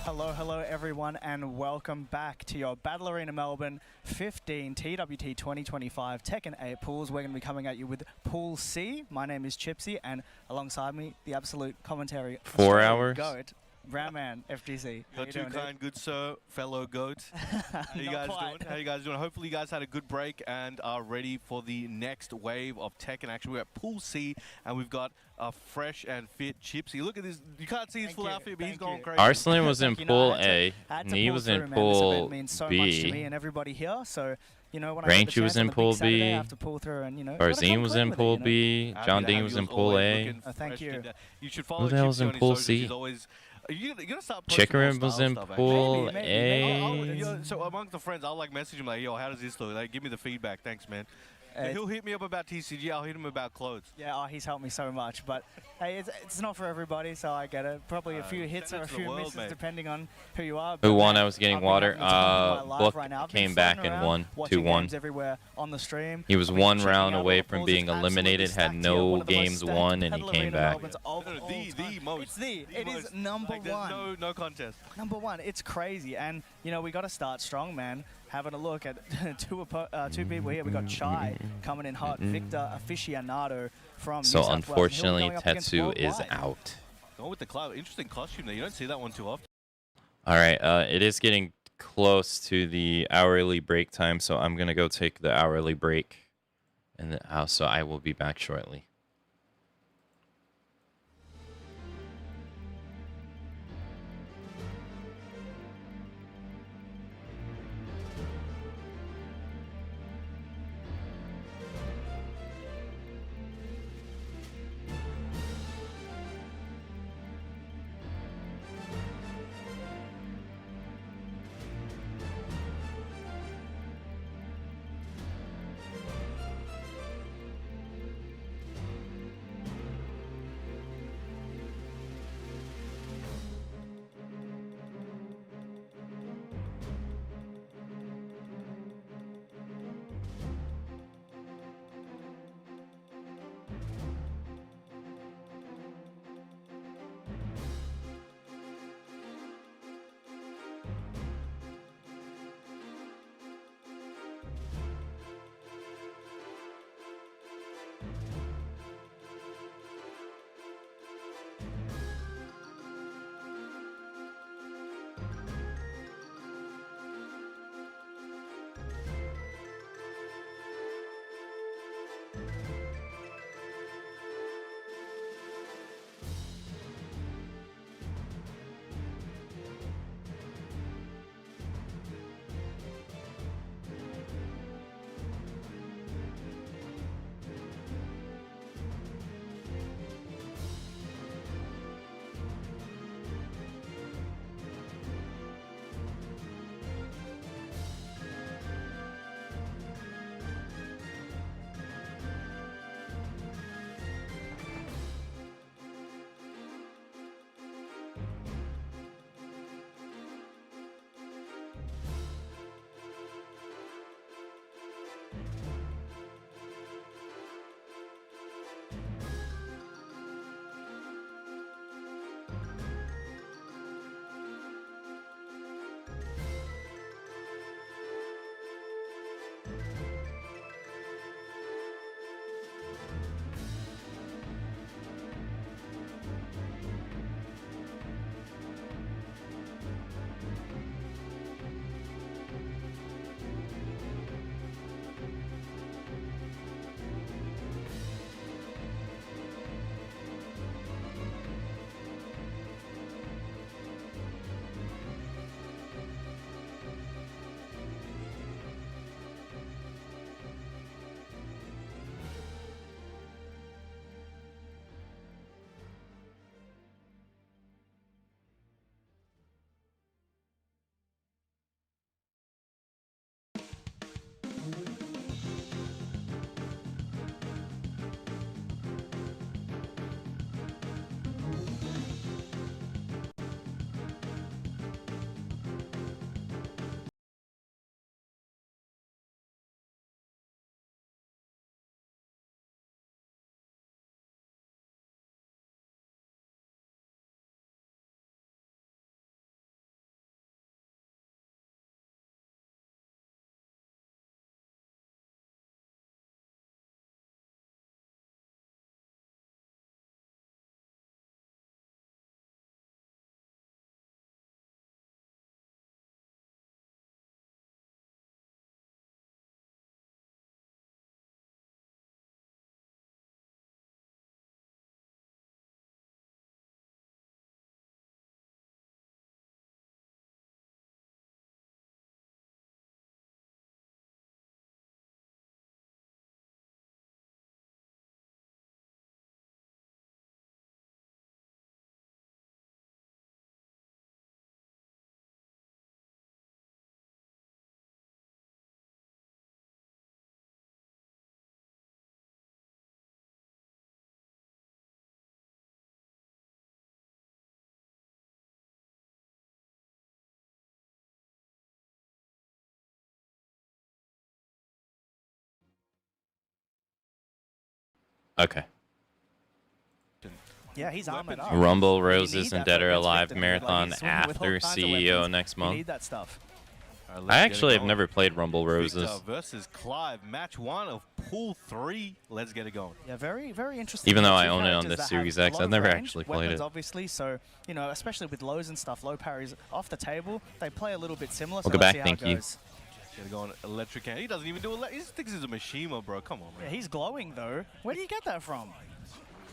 Hello everyone, and welcome back to your Battle Arena Melbourne 15 TWT 2025 Tekken 8 pools. We're going to be coming at you with Pool C. My name is Chipsy, and alongside me, the absolute commentary. 4 hours? Goat, Brown Man, FGC. How You're you too doing, kind, good sir, fellow goat. How you Not guys quite. doing? How you guys doing? Hopefully you guys had a good break and are ready for the next wave of Tekken action. We're at Pool C, and we've got a fresh and fit Chipsy. Look at this. You can't see his Thank full you, outfit, but he's thank going you. crazy. Arslan was in You know, Pool I had to- A. I had to Nee pull was through, in man. This event Pool means so much to me B. and everybody here. So, you know, when I get the Ranchi was chance on in the big Pool Saturday, B. I have to pull through and, you know, gotta Barzine come was clean in with it, Pool you know? B. Happy John to Dean have was you in as Pool always, A. looking Thank fresh you. and, you should follow the hell was Chipsy in on his Pool socials. C? He's always. You're gonna start posting Chicken more was style in stuff, Pool Maybe, A. So among the friends, I'll like message him like, yo, how does this look? Like, give me the feedback. Thanks, man. He'll hit me up about TCG. I'll hit him about clothes. Yeah, oh, he's helped me so much, but hey, it's not for everybody, so I get it. Probably a few hits send or it a to the few world, misses, mate. depending on who you are. Who But, won? man, I was getting I've been water. having the time of my life Book right now. I've been came back floating and around, won watching 2-1. games everywhere on the stream. He was I've been one checking round out all away the from pools. being It's absolutely eliminated, had stacked here. no One of the most games stacked won, and he Battle came Arena back. Melbournes of all The time. most. It's the. It is most. number Like, there's one. no contest. Number one, it's crazy, and you know we got to start strong, man. Having a look at two people here, we got Chai coming in hot, Victor Aficionado from So New South Wales, and he'll be unfortunately, going up against Tetsu is Worldwide. out. Going with the cloud. Interesting costume there. You don't see that one too often. All right, it is getting close to the hourly break time, so I'm gonna go take the hourly break, and so I will be back shortly. Okay. Yeah, he's armored up. Rumble, You Roses, need and that Dead for or against Alive Victor. marathon Like, he's swimming with all after kinds of CEO weapons. next You month. need that stuff. All right, I let's get it actually have going. never played Rumble Victor Roses, versus Clive, match 1 of pool 3. Let's get it going. Yeah, very, very interesting. even though Two I own it on characters this that Series have a X. lot I've of never range, actually played weapons, it. obviously, so, you know, especially with lows and stuff, low parries off the table, they play a little bit similar. So Welcome let's back, see how thank it you. goes. Get it going. Electric hand. He doesn't even do it. He thinks he's a Mishima, bro. Come on, Yeah, man. he's glowing though. Where do you get that from?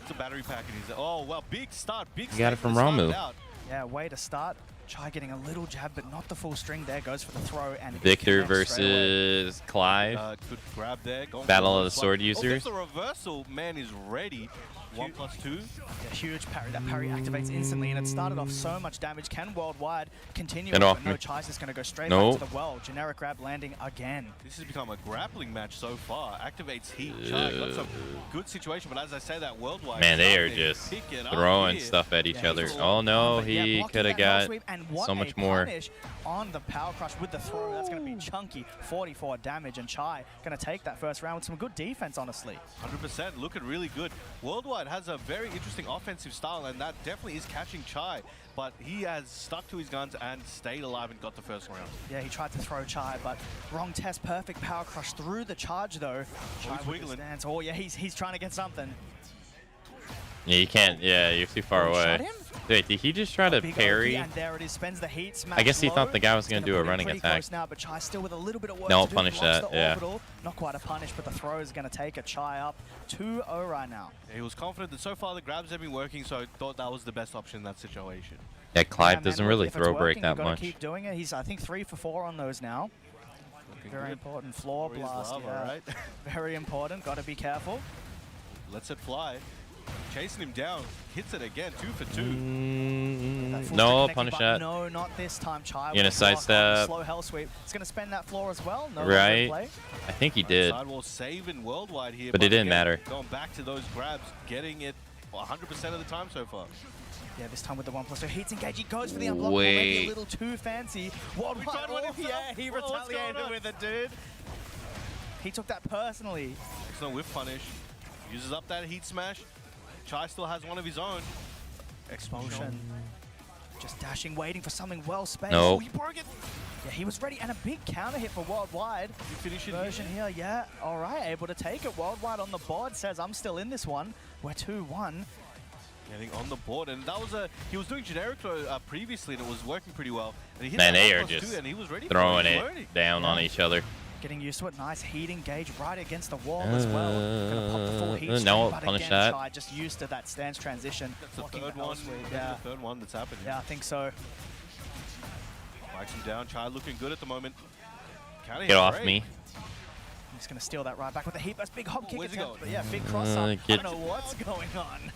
It's a battery pack and he's... Oh, well, big start. Big You got it start from to start Ramu. it out. Yeah, way to start. Chai getting a little jab, but not the full string there. Goes for the throw and it Victor connects straight away. versus Clive. Good grab there. Going for Battle of the slide. Sword Oh, Users. there's a reversal. Man is ready. 1+2. Yeah, huge parry. That parry activates instantly, and it started off so much damage. Can Worldwide continue? Get But off no, me. Chai's just going to go straight Nope. back to the well. Generic grab landing again. This has become a grappling match so far. Activates heat. Chai got some good situation, but as I say that, Worldwide... Man, they are Chai just pick it up throwing here. stuff at each Yeah, other. he's Oh no, but yeah, he blocking could have that hell got sweep, and what so a much more. punish on the power crush with the throw. That's going to be chunky. 44 damage, and Chai going to take that first round with some good defense, honestly. 100%, looking really good. Worldwide has a very interesting offensive style, and that definitely is catching Chai, but he has stuck to his guns and stayed alive and got the first round. Yeah, he tried to throw Chai, but wrong test. Perfect power crush through the charge, though. Chai he's with the wiggling. stance. Oh, yeah, he's trying to get something. Yeah, you can't. Yeah, you're too far Oh, away. shot him? Wait, did he just try to Big parry? OP, and there it is. Spends the heat smash. I guess he low. thought the guy was It's gonna do put a him running pretty attack. close now, but Chai still with a little bit of work No, to do. punish Blocks that, the yeah. orbital. Not quite a punish, but the throw is going to take a Chai up 2-0 right now. Yeah, he was confident that so far the grabs have been working, so I thought that was the best option in that situation. Yeah, Clive Yeah, man, doesn't look, really if it's throw break working, that you've gotta much. Keep doing it. He's, I think, 3 for 4 on those now. Looking Very good. important. Floor For his blast. love, Yeah. alright. Very important. Got to be careful. Lets it fly. Chasing him down. Hits it again. 2 for 2. That full No, stick connecting, punish but that. No, not this time. Chai. You gonna with the block on the sidestep? Slow hell sweep. It's going to spend that floor as well. No Right. play. I think he did. Sidewall saving Worldwide here. But it didn't again, matter. Going back to those grabs, getting it 100% of the time so far. Yeah, this time with the 1+. So heats engage. He goes for the unblockable. Maybe Wait. a little too fancy. Worldwide. tried one Oh, himself. yeah, he What's going retaliated on? with it, dude. He took that personally. Excellent whiff punish. Uses up that heat smash. Chai still has one of his own. Expulsion. Just dashing, waiting for something well spaced. No. Oh, he broke it. Yeah, he was ready. And a big counter hit for Worldwide. You finish it Version here, yeah. All right, able to take it. Worldwide on the board says, I'm still in this one. We're 2-1. Getting on the board, and that was he was doing generic throw previously, and it was working pretty well. And he hit Man, that they are 1+2, just and he was ready Throwing for it. He's it learning. down on Yeah. each other. Getting used to it. Nice heat engage right against the wall as well. Gonna pop the full heat string, no, but punish again, that. Chai just used to that stance transition. That's the blocking third hell one. sweep. That's Yeah. the third one that's happening. Yeah, I think so. Spikes him down. Chai looking good at the moment. Counter Get hit, off great. me. He's going to steal that right back with the heat. That's big hop kick where's he attempt. going? But yeah, big cross up. I get- don't know what's going on.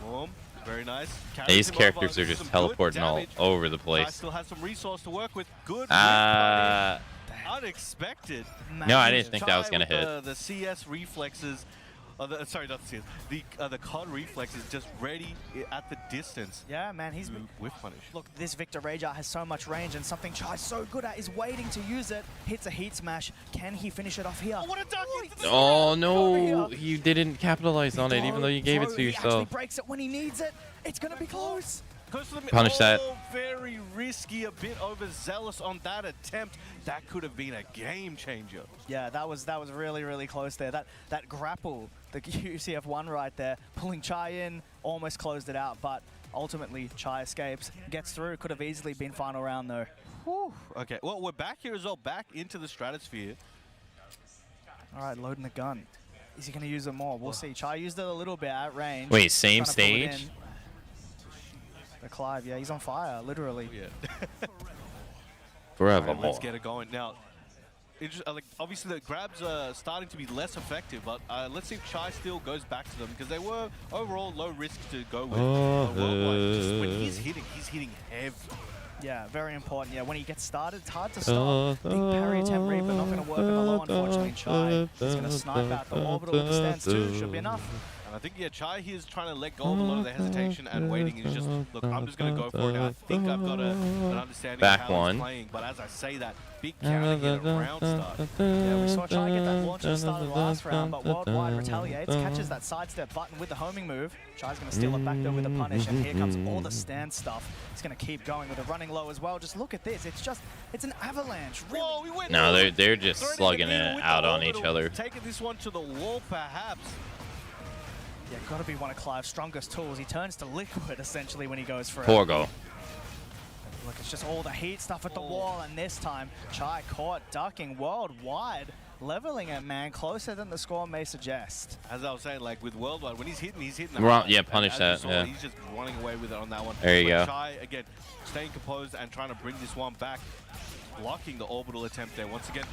Boom. Very nice. Carries These him characters over. are This is just some good teleporting all damage. over the Chai place. still has some resource to work with. Good. Uh, whiff punish. Unexpected. no, I didn't think that was Chai gonna with hit. The CS reflexes. Sorry, not the CS. The COD reflexes just ready at the distance. Yeah, man, he's to been... whiff punish. Look, this Victor Rager has so much range, and something Chai's so good at is waiting to use it. Hits a heat smash. Can he finish it off here? Oh, what a duck! Oh no, Over here. you didn't capitalize on it, even though you gave it to He actually yourself. breaks it when he needs it. It's going to be close. Goes for the Punish that. Very risky, a bit overzealous on that attempt. That could have been a game changer. Yeah, that was really, really close there. That grapple, the UCF1 right there, pulling Chai in, almost closed it out, but ultimately Chai escapes, gets through. Could have easily been final round though. Whew. Okay, well, we're back here as well, back into the stratosphere. All right, loading the gun. Is he going to use it more? We'll see. Chai used it a little bit at range. Wait, same Trying to pull it stage? in. The Clive, yeah, he's on fire, literally. Yeah. Forevermore. Let's get it going. Now, like, obviously the grabs are starting to be less effective, but let's see if Chai still goes back to them, because they were overall low risk to go with. Worldwide, just when he's hitting heavy. Yeah, very important. Yeah, when he gets started, it's hard to stop. Big parry attempt, Reaper not going to work in the low, unfortunately. Chai is going to snipe out the orbital with the stance too. Should be enough. I think, yeah, Chai here is trying to let go of a lot of the hesitation and waiting. He's just, look, I'm just going to go for it now. I think I've got an understanding Back of how one. he's playing. But as I say that, big counter hit at round start. Yeah, we saw Chai get that launch at the start of the last round, but Worldwide retaliates, catches that sidestep button with the homing move. Chai's going to steal it back though with a punish, and here comes all the stand stuff. He's going to keep going with a running low as well. Just look at this. It's an avalanche. Really. Whoa, we went No, low. they're just Threading the slugging needle it with out the on each orbital, other. Taking this one to the wall, perhaps. Yeah, got to be one of Clive's strongest tools. He turns to liquid essentially when he goes for it. Forgo. Look, it's just all the heat stuff at the wall, and this time Chai caught ducking Worldwide, leveling it, man, closer than the score may suggest. As I was saying, like with Worldwide, when he's hitting Wrong, hard. yeah, And punish as that, you saw, yeah. He's just running away with it on that one. There you But go. Chai, again, staying composed and trying to bring this one back. Blocking the orbital attempt there once again.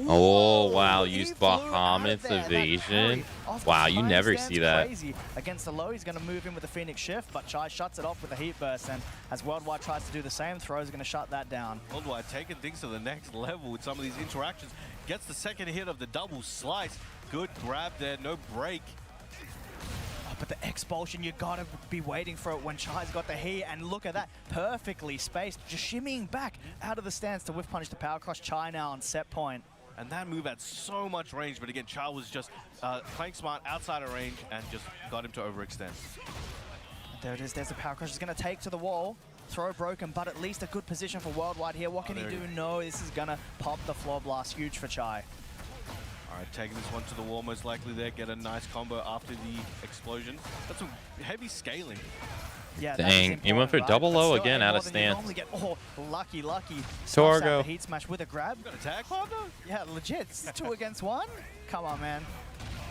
Oh, Ooh, wow, he used flew out of Bahamut's there. That evasion. parry off the Wow, you behind never stands see that. Crazy. Against the low, he's going to move in with the Phoenix Shift, but Chai shuts it off with a heat burst, and as Worldwide tries to do the same, Throws going to shut that down. Worldwide taking things to the next level with some of these interactions. Gets the second hit of the double slice. Good grab there, no break. Oh, but the expulsion, you got to be waiting for it when Chai's got the heat, and look at that, perfectly spaced, just shimmying back out of the stance to whiff punish the power cross. Chai now on set point. And that move had so much range, but again, Chai was just playing smart outside of range and just got him to overextend. There it is, there's the power crush. He's going to take to the wall. Throw broken, but at least a good position for Worldwide here. What can he do? No, this is going to pop the floor blast. Huge for Chai. All right, taking this one to the wall, most likely there, get a nice combo after the explosion. That's some heavy scaling. Yeah, Dang, he went for double low again out of stance. Oh, lucky. Torgo. The heat smash with a grab. Got a tag partner? Yeah, legit. It's 2 against 1. Come on, man.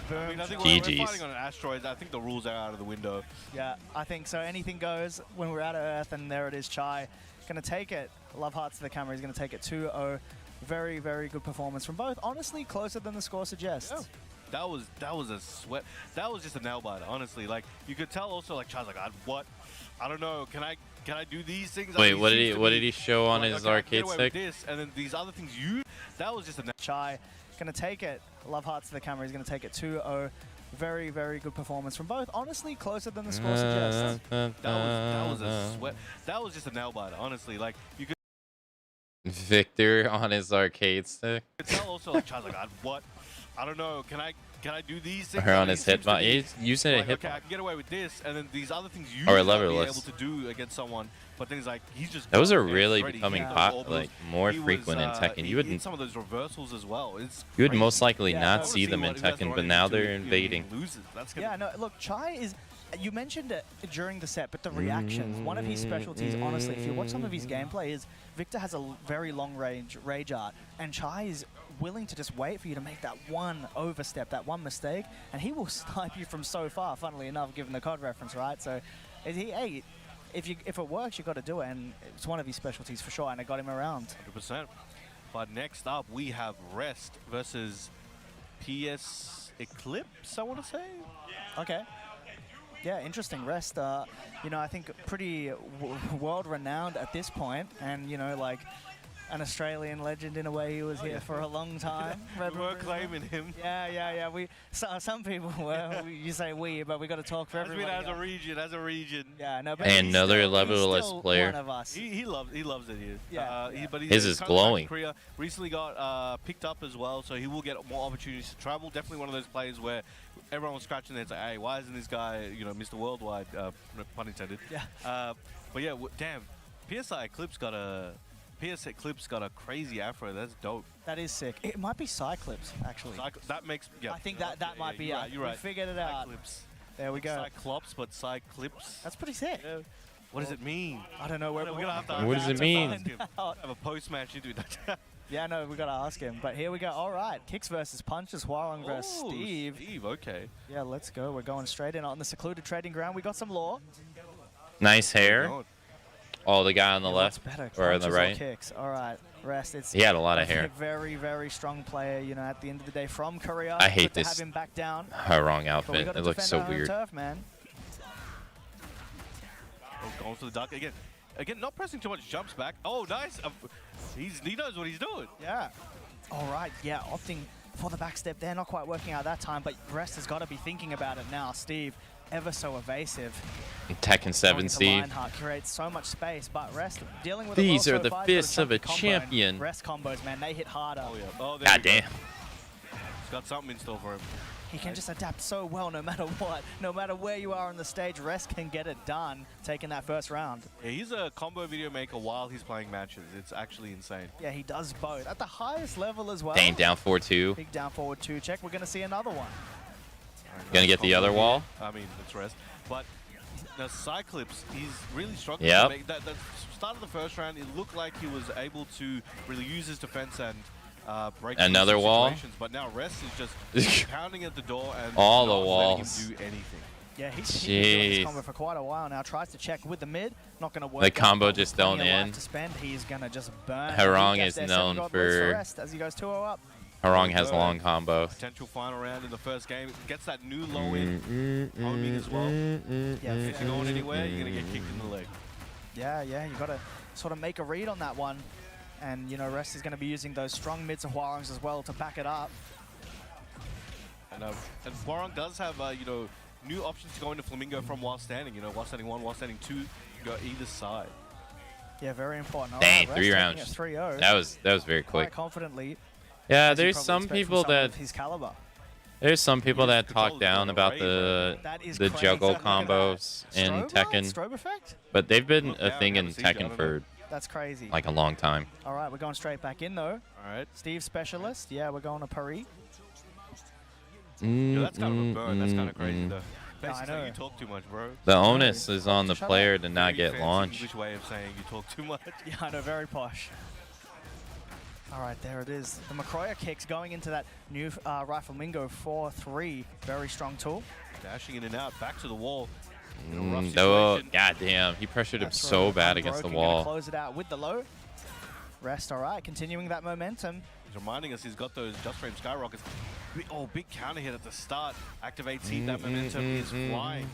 Boom. I mean, I think GG's. we're fighting on an asteroid. I think the rules are out of the window. Yeah, I think so. Anything goes when we're out of Earth, and there it is, Chai. Going to take it. Love hearts to the camera. He's going to take it 2-0. Very, very good performance from both. Honestly, closer than the score suggests. Yeah. That was a sweat. That was just a nail biter, honestly. Like, you could tell also, like, Chai's like, what? I don't know. Can I do these things? Wait, I mean, what did he show on his okay, I can get arcade away stick? with this, and then these other things that was just a Chai going to take it. Love hearts to the camera. He's going to take it 2-0. Very, very good performance from both. Honestly, closer than the score suggests. that was a sweat. That was just a nail biter, honestly. Like, you could Victor on his arcade stick. tell also, like, Chai's like, what? I don't know. Can I do these things? Or on It his seems to hitbox. be He's using a like, hitbox. okay, I can get away with this, and then these other things Or might be leverless. able to do against someone. But things like he's just Those are going in really ready. becoming He hit hot, those orbitals. like more He was, frequent in Tekken. he You hit wouldn't, some of those reversals as well. It's you would crazy. most likely Yeah, I not wanna see them in who has to Tekken, run but now into they're if he invading. loses. That's gonna Yeah, no, look, Chai is... You mentioned it during the set, but the reactions, one of his specialties, honestly, if you watch some of his gameplay, is Victor has a very long range rage art, and Chai is willing to just wait for you to make that one overstep, that one mistake, and he will snipe you from so far, funnily enough, given the COD reference, right? So, hey, if it works, you got to do it, and it's one of his specialties for sure, and it got him around. 100%. But next up, we have Rest versus PS Eclipse, I want to say. Okay. Yeah, interesting. Rest, you know, I think pretty world-renowned at this point, and, you know, like an Australian legend in a way. He was here for a long time. We were claiming him. Yeah. Some people were. You say we, but we got to talk for everyone. As a region. Yeah, no, but And he's another still levelless player. One of us. He loves it here. Yeah. But His is coming back to glowing. Korea, recently got picked up as well, so he will get more opportunities to travel. Definitely one of those players where everyone was scratching their heads like, hey, why isn't this guy, you know, Mr. Worldwide, pun intended. Yeah. But yeah, damn, PS Eclipse got a crazy afro. That's dope. That is sick. It might be Cyclops, actually. That makes, yeah. I think that might be it. You're right. We figured it out. Cyclops. There we go. Cyclops, but Cyclips. That's pretty sick. Yeah. What does it mean? I don't know where We're gonna have to. What does it mean? Have a post-match interview. Yeah, no, we got to ask him. But here we go. All right. Kicks versus punches. Huarong versus Steve. Steve, okay. Yeah, let's go. We're going straight in on the secluded trading ground. We got some lore. Nice hair. God. Oh, the guy on the Yeah, left what's better, or on the punches right. Kicks. All right. Rest. It's He had a lot of a hair. very, very strong player, you know, at the end of the day from Korea. I hate Good to this. have him back down. Wrong But we outfit. got to It looks defend so our own weird. turf, man. Oh, going for the duck again. Again, not pressing too much. Jumps back. Oh, nice. He knows what he's doing. Yeah. All right. Yeah, opting for the backstep there, not quite working out that time, but Rest has got to be thinking about it now. Steve, ever so evasive. Tekken 7 Steve. Lionheart creates so much space, but Rest dealing with These it are well the so far. fists of a Combo, champion. Rest combos, man, they hit harder. Oh, yeah. Oh, there God we go. damn. He's got something in store for him. He can just adapt so well no matter what. No matter where you are on the stage, Rest can get it done, taking that first round. Yeah, he's a combo video maker while he's playing matches. It's actually insane. Yeah, he does both. At the highest level as well. Dang, down 4-2. Big down forward 2 check. We're going to see another one. Gonna get the other wall. I mean, it's Rest. But the Cyclops, he's really struggling. Yep. To make that. The start of the first round, it looked like he was able to really use his defense and break Another wall. situations. But now Rest is just pounding at the door and All not the letting walls. him do anything. Yeah, he's been doing this Jeez. combo for quite a while now. Tries to check with the mid. Not going to work. The out, combo but just with plenty don't of life in. to spend, he's going to just burn. Harong He gets is there, known 7 gold for- Rest as he goes 2-0 up. Harong has long combo. Potential final round in the first game. Gets that new low in. Homing as well. Yeah, If you're going anywhere, you're going to get kicked in the leg. Yeah, you got to sort of make a read on that one. And, you know, Rest is going to be using those strong mids of Hwarongs as well to back it up. And Hwarong does have, you know, new options to go into Flamingo from while standing. You know, while standing 1, while standing 2, you go either side. Yeah, very important. All Dang, right, 3 Rest rounds. taking it 3-0 That was very quite quick. confidently. Yeah, as you there's probably some expect from people someone that of his caliber. there's some people that control talk is down going about away, the That is the crazy. juggle Look at that. combos in Strobe Tekken, Strobe effect? but they've been Look a down, thing in haven't seen it, I Tekken don't for That's crazy. like a long time. All right, we're going straight back in though. All right. Steve Specialist. Yeah, we're going to Paris. Yeah, that's kind of a burn. That's kind of crazy, though. I Basically, know. you talk too much, bro. The onus is on the Shut up. player to not Very get fancy launched. English way of saying you talk too much. Yeah, I know, very posh. All right, there it is. The Macroya kicks going into that new Rifle Mingo 4-3. Very strong tool. Dashing in and out, back to the wall. In a rough No, situation. goddamn, he pressured him That's so right. bad against the Unbroken, gonna wall. close it out with the low. Rest, all right, continuing that momentum. He's reminding us he's got those Just Frame Skyrockets. Big counter hit at the start. Activates heat, that momentum is flying.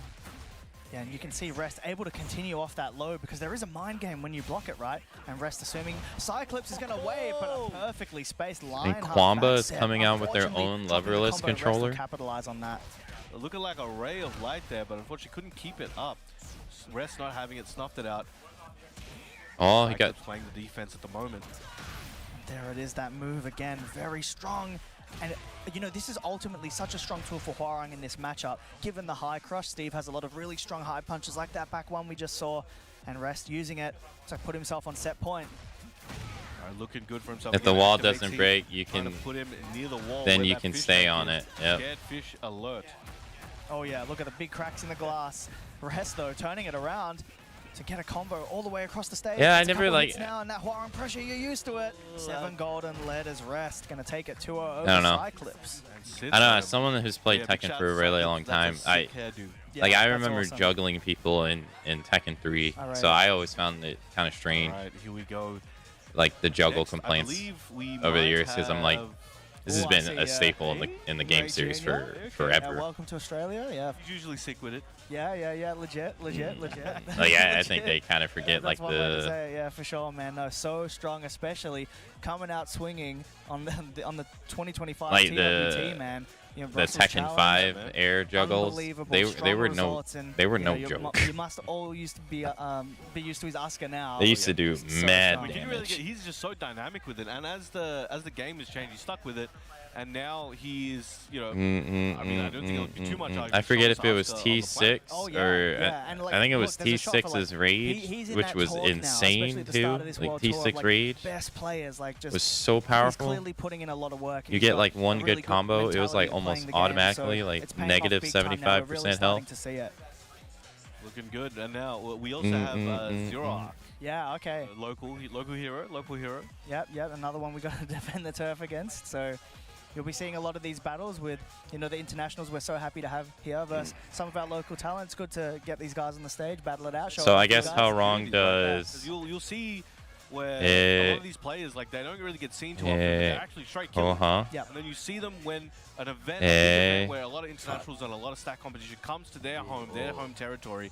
Yeah, and you can see Rest able to continue off that low because there is a mind game when you block it, right? And Rest assuming Cyclops is going to wave, but a perfectly spaced line. And Kwamba is coming out with their own leverless controller. Capitalize on that. Looking like a ray of light there, but unfortunately couldn't keep it up. Rest not having it, snuffed it out. Oh, he got Cyclops playing the defense at the moment. There it is, that move again, very strong. And, you know, this is ultimately such a strong tool for Hwarang in this matchup. Given the high crush, Steve has a lot of really strong high punches like that back one we just saw. And Rest using it to put himself on set point. All right, looking good for himself. if the Again, wall activates doesn't heat, break, you trying can to put him near the wall then where you that can fish stay tank on is. it. Yep. Scared fish alert. Oh yeah, look at the big cracks in the glass. Rest though, turning it around to get a combo all the way across the stage. Yeah, I It's a never, couple like- hits now, and that Hwarang pressure, you're used to it. 7 golden lead as Rest, gonna take it 2-0 over I don't know. Cyclops. And sits I don't know. there. As someone who's played Yeah, big Tekken shout for a to really Cyclops. long time, That's a I sick hairdo. Yeah, like I that's remember awesome. juggling people in Tekken 3, All right. so I always found it kind of All strange, right, here we go. like the juggle Next, I complaints believe we over the might years, because I'm like, have- this has Oh, I been see, a staple in the game Ray series Jr. for Okay. forever. Welcome to Australia. Yeah, He's usually sick with it. yeah, legit. Like I think they Legit. kind of forget like That's one way to the say it, yeah, for sure, man. No, so strong, especially coming out swinging on the 2025 Like TWT, man. You know, the Brussels Tekken Challenge, 5 man. air juggles. unbelievable, They strong were no results, and, they were you no know, joke. You must all used to be used to his Asuka now. They used to do So mad strong. We didn't really damage. he's just so dynamic with it, and as the game has changed, he's stuck with it, and now he's I mean, I don't think it'll be too much. I forget if it was T6 Oh, yeah, or yeah, and, like, I think it look, was there's a shot for, T6's like, Rage, he's in which that was talk now, especially insane at the too. start of this Like World Tour of, T6 like, Rage best players, like just was so he's powerful. clearly putting in a lot of work. You He's get got like one a really good combo, it was mentality like of almost playing the game, automatically so like it's paying off negative big time now. We're really 75% starting health. to see it. looking good, and now we also have Zero Arc, Yeah, okay. local hero. Yep, another one we got to defend the turf against. So you'll be seeing a lot of these battles with, the internationals we're so happy to have here versus some of our local talents. Good to get these guys on the stage, battle it out. Show So off I to you guess guys. how wrong Because does you'll see where a lot of these players, like, they don't really get seen too often. They're actually straight killing. Yep. And then you see them when an event, Hey. where a lot of internationals and a lot of stack competition comes to their home territory,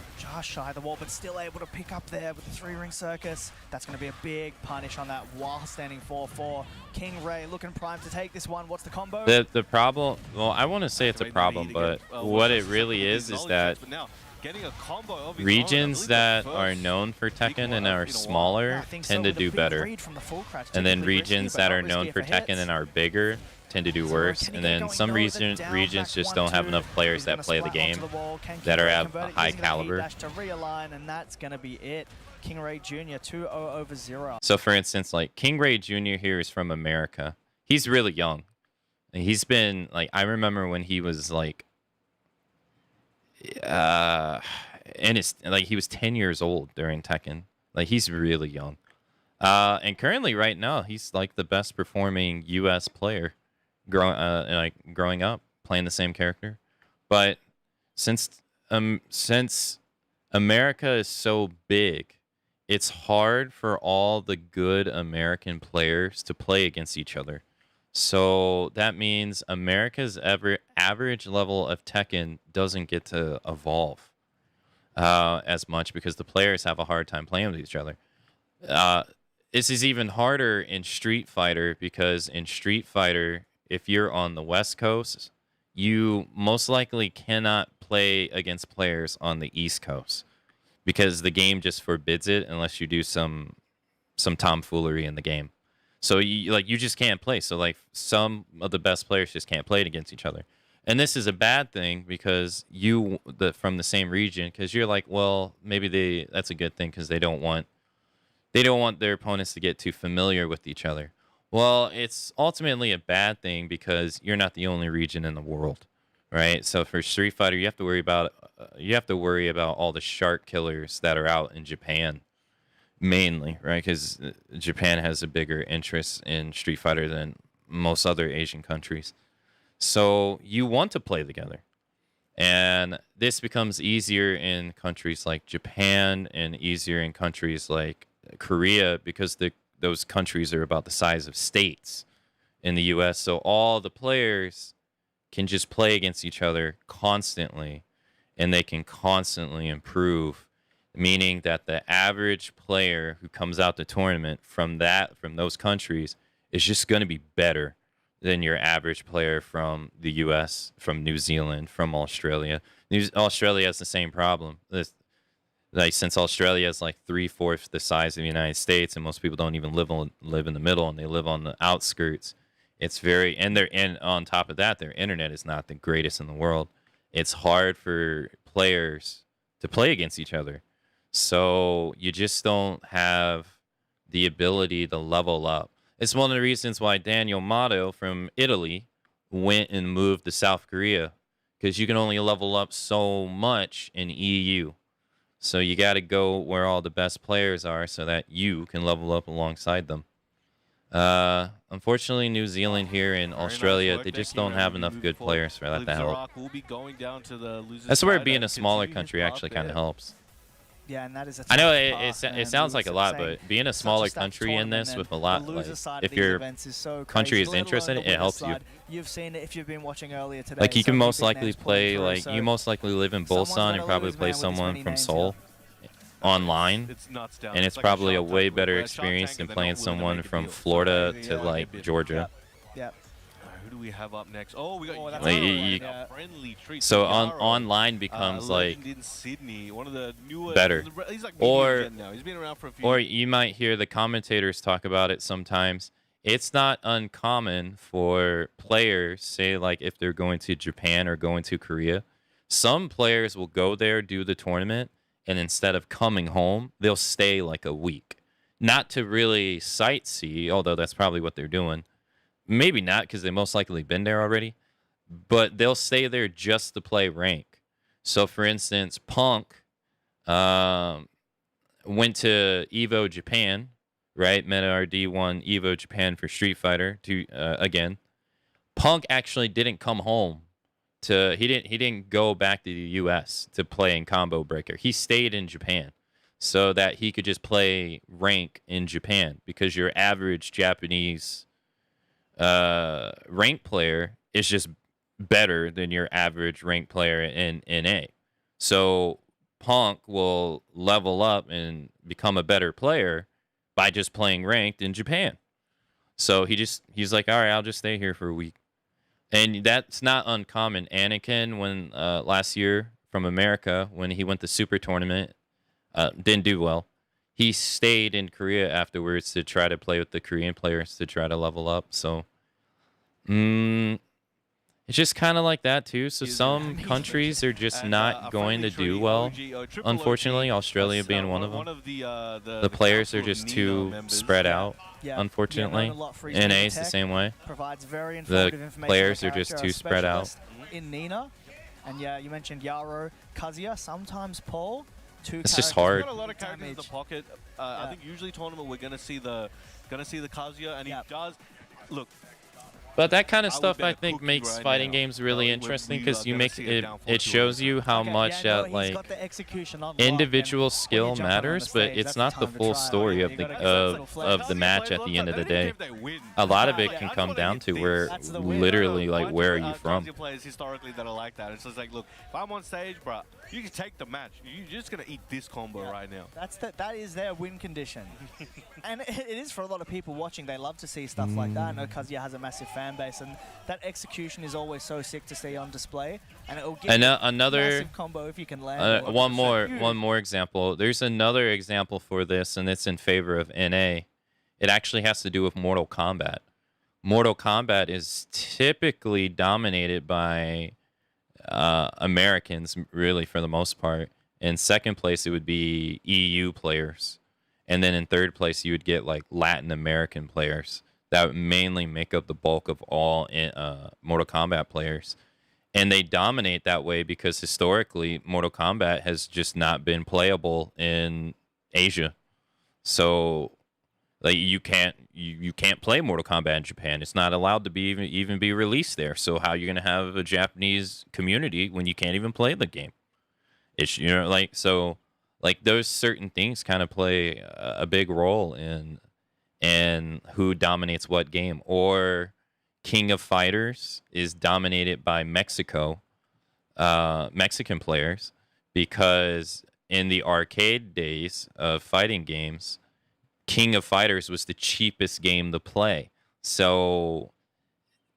just shy of the wall, but still able to pick up there with the 3-ring circus. That's going to be a big punish on that while standing 4-4. King Ray looking primed to take this one. What's the combo? The problem, well, I want to say it's a problem, but what it really is that regions that are known for Tekken and are smaller tend to do better. And then regions that are known for Tekken and are bigger tend to do worse. And then some regions just don't have enough players that play the game that are at a high caliber. To realign, and that's going to be it. King Ray Jr. 2-0 over 0. So for instance, like King Ray Jr. here is from America. He's really young. He's been like, I remember when he was like, and it's like he was 10 years old during Tekken. Like he's really young. And currently right now he's like the best performing US player growing up playing the same character. But since America is so big, it's hard for all the good American players to play against each other. So that means America's average level of Tekken doesn't get to evolve as much because the players have a hard time playing with each other. This is even harder in Street Fighter because in Street Fighter, if you're on the West Coast, you most likely cannot play against players on the East Coast because the game just forbids it unless you do some tomfoolery in the game. So you just can't play. So like some of the best players just can't play it against each other. And this is a bad thing because from the same region, because you're like, well, maybe that's a good thing because they don't want their opponents to get too familiar with each other. Well, it's ultimately a bad thing because you're not the only region in the world, right? So for Street Fighter, you have to worry about all the shark killers that are out in Japan. Mainly, right? Because Japan has a bigger interest in Street Fighter than most other Asian countries. So you want to play together. And this becomes easier in countries like Japan and easier in countries like Korea because those countries are about the size of states in the US. So all the players can just play against each other constantly and they can constantly improve. Meaning that the average player who comes out the tournament from those countries is just going to be better than your average player from the U.S., from New Zealand, from Australia. Australia has the same problem. Since Australia is like 3/4 the size of the United States, and most people don't even live in the middle, and they live on the outskirts. And on top of that, their internet is not the greatest in the world. It's hard for players to play against each other. So you just don't have the ability to level up. It's one of the reasons why Daniel Mato from Italy went and moved to South Korea, because you can only level up so much in EU. So you got to go where all the best players are so that you can level up alongside them. Unfortunately, New Zealand here and Australia, they just don't have enough good players for that to help. That's where being a smaller country actually kind of helps. Yeah, and that is I know it sounds like a lot, but being a smaller country in this with a lot, like, if your country is interested, it helps you. You've seen it if you've been watching earlier today. Like you can most likely play, like you most likely live in Busan and probably play someone from Seoul online, and it's probably a way better experience than playing someone from Florida to like Georgia. Yep. Who do we have up next? Oh, we got like, friendly treat. So online becomes like in Sydney, one of the newer, better. He's like Or now. He's been around for a few or you might hear the commentators talk about it sometimes. It's not uncommon for players, say like if they're going to Japan or going to Korea, some players will go there, do the tournament, and instead of coming home, they'll stay like a week. Not to really sightsee, although that's probably what they're doing. Maybe not, because they most likely been there already. But they'll stay there just to play rank. So, for instance, Punk went to Evo Japan, right? Meta RD won Evo Japan for Street Fighter again. Punk actually didn't come home. He didn't go back to the U.S. to play in Combo Breaker. He stayed in Japan so that he could just play rank in Japan, because your average Japanese rank player is just better than your average rank player in NA. So Punk will level up and become a better player by just playing ranked in Japan. So he's like, all right, I'll just stay here for a week. And that's not uncommon. Anakin, when last year from America, when he went to Super Tournament, didn't do well. He stayed in Korea afterwards to try to play with the Korean players to try to level up. So, it's just kind of like that too. So some countries are just not going to do well. Unfortunately, Australia being one of them. The players are just too spread out. Unfortunately, NA is the same way. Provides very The informative information players on are the just character, too spread out. specialist In Nina, and yeah, you mentioned Yaro, Kazuya, sometimes Paul. It's just characters hard. He's got a lot of characters in the damage. pocket. I think usually tournament we're gonna see the Kazuya, and he does look. But that kind of I would stuff, bet I a think, cookie makes right fighting now. games really We interesting are because you gonna make see a it. downfall It to shows you how Okay, much yeah, no, that he's like got the execution unlocked, individual and when skill you jump on the matters, but stage, it's that's not the time to full try. story of You the gotta get that little flair. of the match at the end of the day. A lot of it can come down to where That's the win. literally like where are you from. Kazuya players historically that are like that. It's just like, look, if I'm on stage, bro, you can take the match. You're just gonna eat this combo right now. That is their win condition. And it is for a lot of people watching. They love to see stuff like that. I know Kazuya has a massive fan base, and that execution is always so sick to see on display. And it will give you a Another massive combo if you can land. it. one more example. There's another example for this, and it's in favor of NA. It actually has to do with Mortal Kombat. Mortal Kombat is typically dominated by Americans, really, for the most part. In second place, it would be EU players. And then in third place, you would get like Latin American players that would mainly make up the bulk of all Mortal Kombat players. And they dominate that way because historically, Mortal Kombat has just not been playable in Asia. So, like you can't play Mortal Kombat in Japan. It's not allowed to be even be released there. So how are you gonna have a Japanese community when you can't even play the game? It's like those certain things kind of play a big role in who dominates what game. Or King of Fighters is dominated by Mexican players, because in the arcade days of fighting games, King of Fighters was the cheapest game to play. So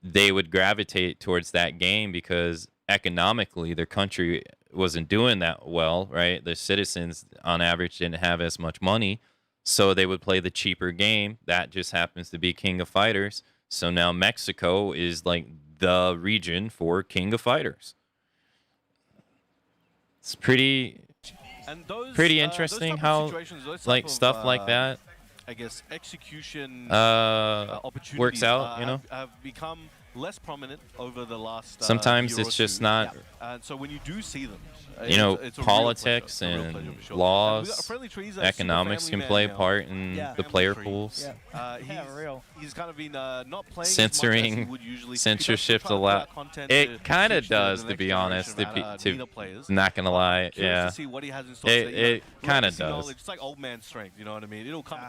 they would gravitate towards that game because economically their country wasn't doing that well, right? The citizens on average didn't have as much money, so they would play the cheaper game. That just happens to be King of Fighters. So now Mexico is like the region for King of Fighters. It's pretty interesting how like stuff like that, I guess, execution works opportunities out, you know? have become less prominent over the last Sometimes year it's or just two. not, And so when you do see them, you know, it's a real politics pleasure. It's a real and pleasure for sure. laws, And we got a friendly trees, economics can play a part in Yeah. the player Tree. pools. He's kind of been not playing Censoring, as much as he would usually. censorship's He does still a try to lot. put out content It to kind of teach the does, next to be generation honest. of Nina players. Not gonna lie, Curious yeah. to see what he has in store It today. You know, kind of legacy does. knowledge, it's like old man strength, you know what I mean? It'll come.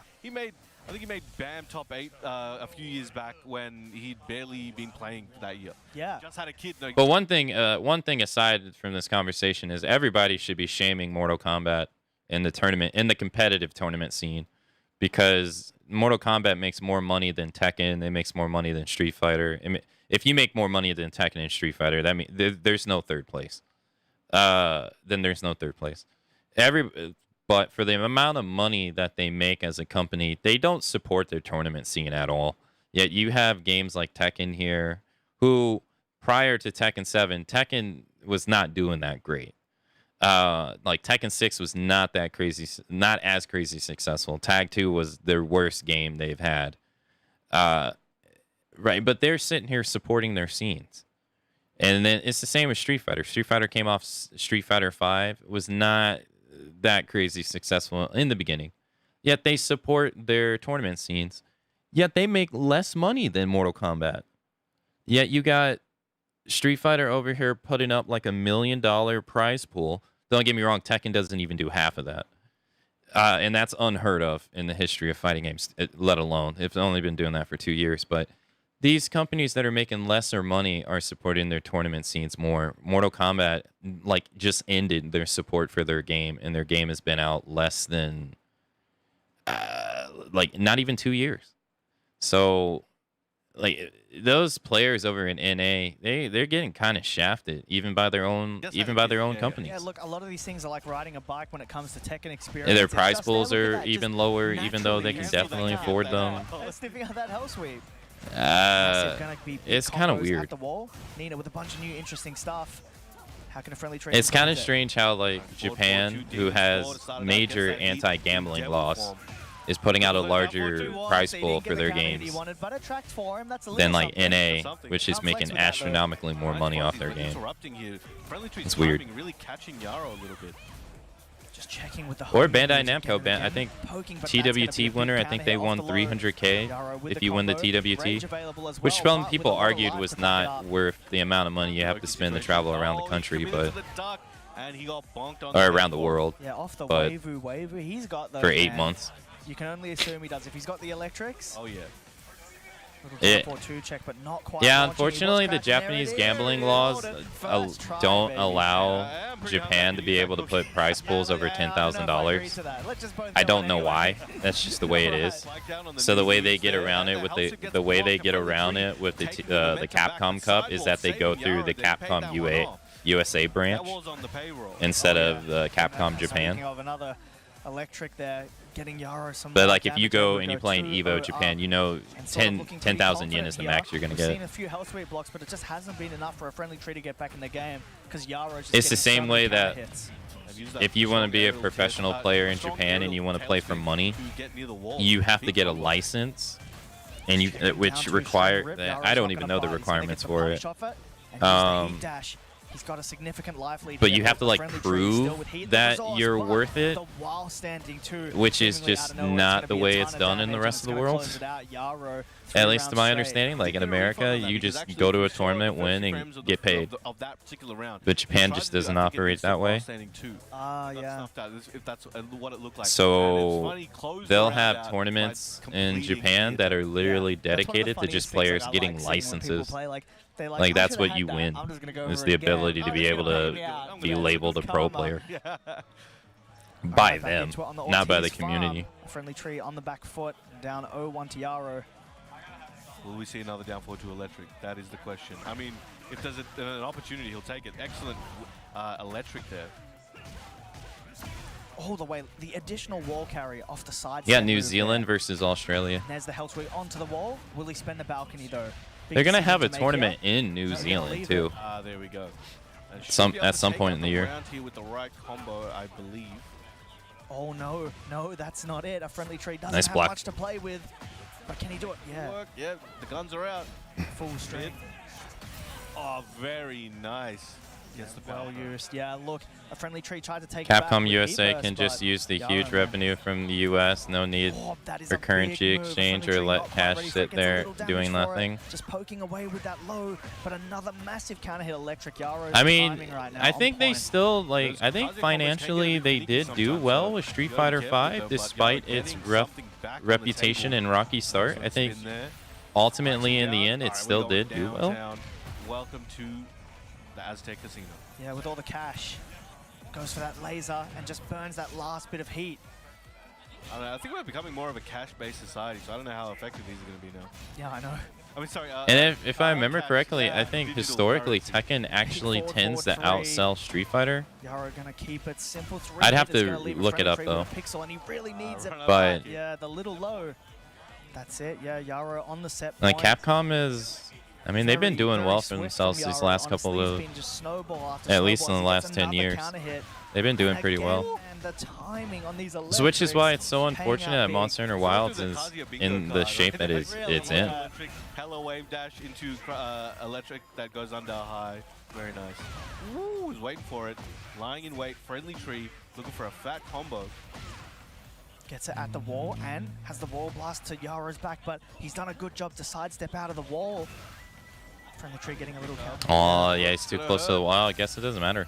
I think he made BAM top 8 a few years back when he'd barely been playing that year. Yeah. Just had a kid. No, But one thing aside from this conversation is everybody should be shaming Mortal Kombat in the competitive tournament scene, because Mortal Kombat makes more money than Tekken. It makes more money than Street Fighter. If you make more money than Tekken and Street Fighter, that means there's no third place. Then there's no third place. But for the amount of money that they make as a company, they don't support their tournament scene at all. Yet you have games like Tekken here, who prior to Tekken 7, Tekken was not doing that great. Like Tekken 6 was not as crazy successful. Tag 2 was their worst game they've had. Right, but they're sitting here supporting their scenes. And then it's the same with Street Fighter. Street Fighter came off Street Fighter 5, was not that crazy successful in the beginning. Yet they support their tournament scenes. Yet they make less money than Mortal Kombat. Yet you got Street Fighter over here putting up like $1 million prize pool. Don't get me wrong, Tekken doesn't even do half of that. And that's unheard of in the history of fighting games, let alone. It's only been doing that for 2 years. But these companies that are making lesser money are supporting their tournament scenes more. Mortal Kombat like just ended their support for their game, and their game has been out less than like not even 2 years. So like those players over in NA, they're getting kind of shafted even by their own companies. Yeah, look, a lot of these things are like riding a bike when it comes to tech and experience. And their It's prize just pools there, look are at that, even just lower, even though they can naturally definitely cancel afford that them. out. Oh, sniffing out that hell sweep. It's kind of weird. At the wall. Nina with a bunch of new interesting stuff. How can a friendly trader It's kind of it? strange how like Japan, who has major anti-gambling laws, is putting out a larger prize pool for their games than like NA, which is making astronomically more money off their game. It's weird. Really catching Yaro a little bit. Just checking with the Or home Bandai music Namco, again, I think poking, but that's gonna be a TWT big winner, I counter think hit they off won the low. 300K Yaro with if the you win the combo, TWT, range available as which well, some but people with a lot of argued life was to back it not up. worth the amount of money you have to spend to travel around the country, but And he got bonked on or around the world Yeah, off the but Wavu. He's got those, for 8 man. months. You can only assume he does. If he's got the electrics, Oh yeah. little 4-2 check, but not quite Yeah, launching. He was unfortunately, the scratching. There Japanese it gambling is. laws First try, don't baby. allow Japan to be able to put prize pools over $10,000. I don't know why. That's just the way it is. So the way they get around it with the way they get around it with the Capcom Cup is that they go through the Capcom USA branch instead of the Capcom Japan. Speaking of another electric there, getting Yaro some But more like if you damage, go will and you go play in 2-0 Evo Japan, you know and sort of looking pretty 10,000 yen confident is the here. max you're gonna We've get. seen a few health sweep blocks, but it just hasn't been enough for a friendly tree to get back in the game because Yaro's just It's the getting same so way many counter that hits. if you want to be a professional player in Japan and you want to play for money, you have to get a license, and you which require I don't even know the requirements for it. He's got a significant life lead But here you have to with like friendly tree still prove with heat. The that resource, you're but worth it, the while standing too, which is seemingly just out of nowhere, not it's the gonna be way a it's ton done in damage the and rest it's of the gonna world. close it out. Yaro, At 3 least to rounds my straight. understanding, like in America, you just go to a tournament, win, and get paid. But Japan just doesn't operate that way. Yeah. So they'll have tournaments in Japan that are literally dedicated to just players getting licenses. Like that's what you win, is the ability to be able to be labeled a pro player by them, not by the community. A friendly tree on the back foot, down 0-1 to Yaro. Will we see another down forward to electric? That is the question. I mean, if there's an opportunity, he'll take it. Excellent electric there. All the way, the additional wall carry off the side. Yeah, New Zealand versus Australia. There's the health swing onto the wall. Will he spend the balcony though? They're gonna have a tournament in New Zealand too. There we go. At some point in the year. Here with the right combo, I believe. Oh no, no, that's not it. A friendly tree doesn't Nice have block. much to play with, but can he do it? Yeah. Yeah, the guns are out. Full string. Oh, very nice. Gets the Well power. used. Yeah, look, a friendly tree tried to take it back Capcom with USA Eburst, can just but use the Yaro, huge man. revenue from the US. No need Oh, that is for a big currency move. exchange Friendly or tree let not quite cash ready for sit it, gets a there little damage doing for it. nothing. Just poking away with that low, but another massive counter hit electric. Yaro. I mean, timing right now I on think they point. still like. I think financially they did do well with Street Fighter V, despite its rough reputation and rocky start. I think ultimately in the end it still did do well. Welcome to the Aztec Casino. Yeah, with all the cash. Goes for that laser and just burns that last bit of heat. I don't know, I think we're becoming more of a cash-based society, so I don't know how effective these are going to be now. Yeah, I know. I mean, sorry. And if I remember cash, correctly, I think digital historically currency. Tekken actually Forward, tends to forward, outsell Street Fighter. Yaro gonna keep it simple. I'd have It's to gonna leave a look it friendly up, tree with though. a pixel, and he really needs it. But Yeah, the little low. That's it. Yeah, Yaro on the set like point. Capcom is, I mean, they've been doing well for themselves these last couple of, at least in the last 10 years. They've been doing pretty well. And the timing on these So which is why it's so electrics paying unfortunate out that big. Monster Hunter Wilds is in the shape that it's in. Hello wave dash into electric that goes under high. Very nice. Ooh, was waiting for it. Lying in wait, friendly tree, looking for a fat combo. Gets it at the wall and has the wall blast to Yaro's back, but he's done a good job to sidestep out of the wall. Friendly tree getting a little counter. Oh yeah, he's too close to the wall. I guess it doesn't matter.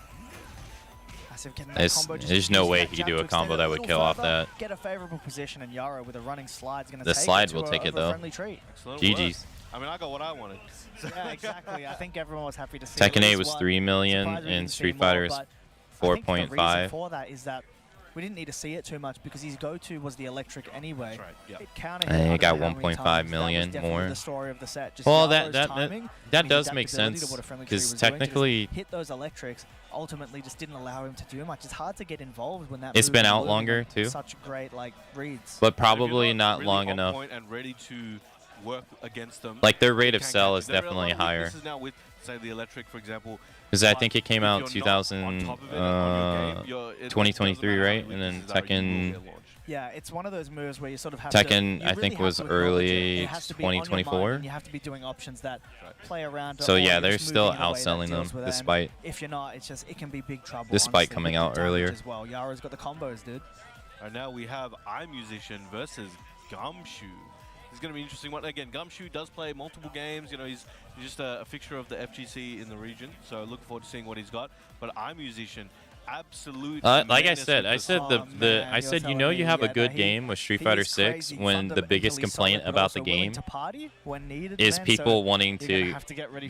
Massive getting that There's- combo, just there's no using way that he jab could do to a extend combo it that would little kill off further, that. Get a favorable position, and Yaro with a running slide is going to The take slide it will to take it, over though. Friendly tree. Excellent GG's. work. I mean, I got what I wanted. Yeah, exactly. I think everyone was happy to see Tekken at 8 least was one. 3 million, Surprised we and didn't see Street more, Fighter is but I think the reason 4.5. for that is that we didn't need to see it too much because his go-to was the electric anyway. That's right, yeah. It counted. And him, I it got don't know how many 1.5 times. million That was definitely more. the story of the set. Just Well, Yaro's that timing that and his does make adaptability sense to what a friendly tree because was doing to just technically hit those electrics ultimately just didn't allow him to do much. It's hard to get involved when that it's move been is out moving longer at too, Such great like reads. but If you're probably not really long on enough. point and ready to work against them. Like their rate you of can sell catch is it. There are a definitely lot of higher. weaknesses now with, say, the electric, for example. Because I but think it came if out you're not on top of it and on your game, 2023, right? And then Tekken. Yeah, it's one of those moves where you sort of have Tekken, to. I think, was early It has to be on your mind 2024. and you have to be doing options that play around. So or yeah, you're they're just still moving in a way that outselling deals them with it. And despite if you're not, it's just it can be big trouble. Despite honestly, coming with the out damage earlier. as well. Yara's got the combos, dude. And now we have iMusician versus Gumshoe. It's going to be an interesting one. Again, Gumshoe does play multiple games. You know, he's just a fixture of the FGC in the region. So looking forward to seeing what he's got. But iMusician, absolute. like I menace said, with I the said song. I said you know you have a good game with Street Fighter 6 when the biggest complaint about the game is people wanting to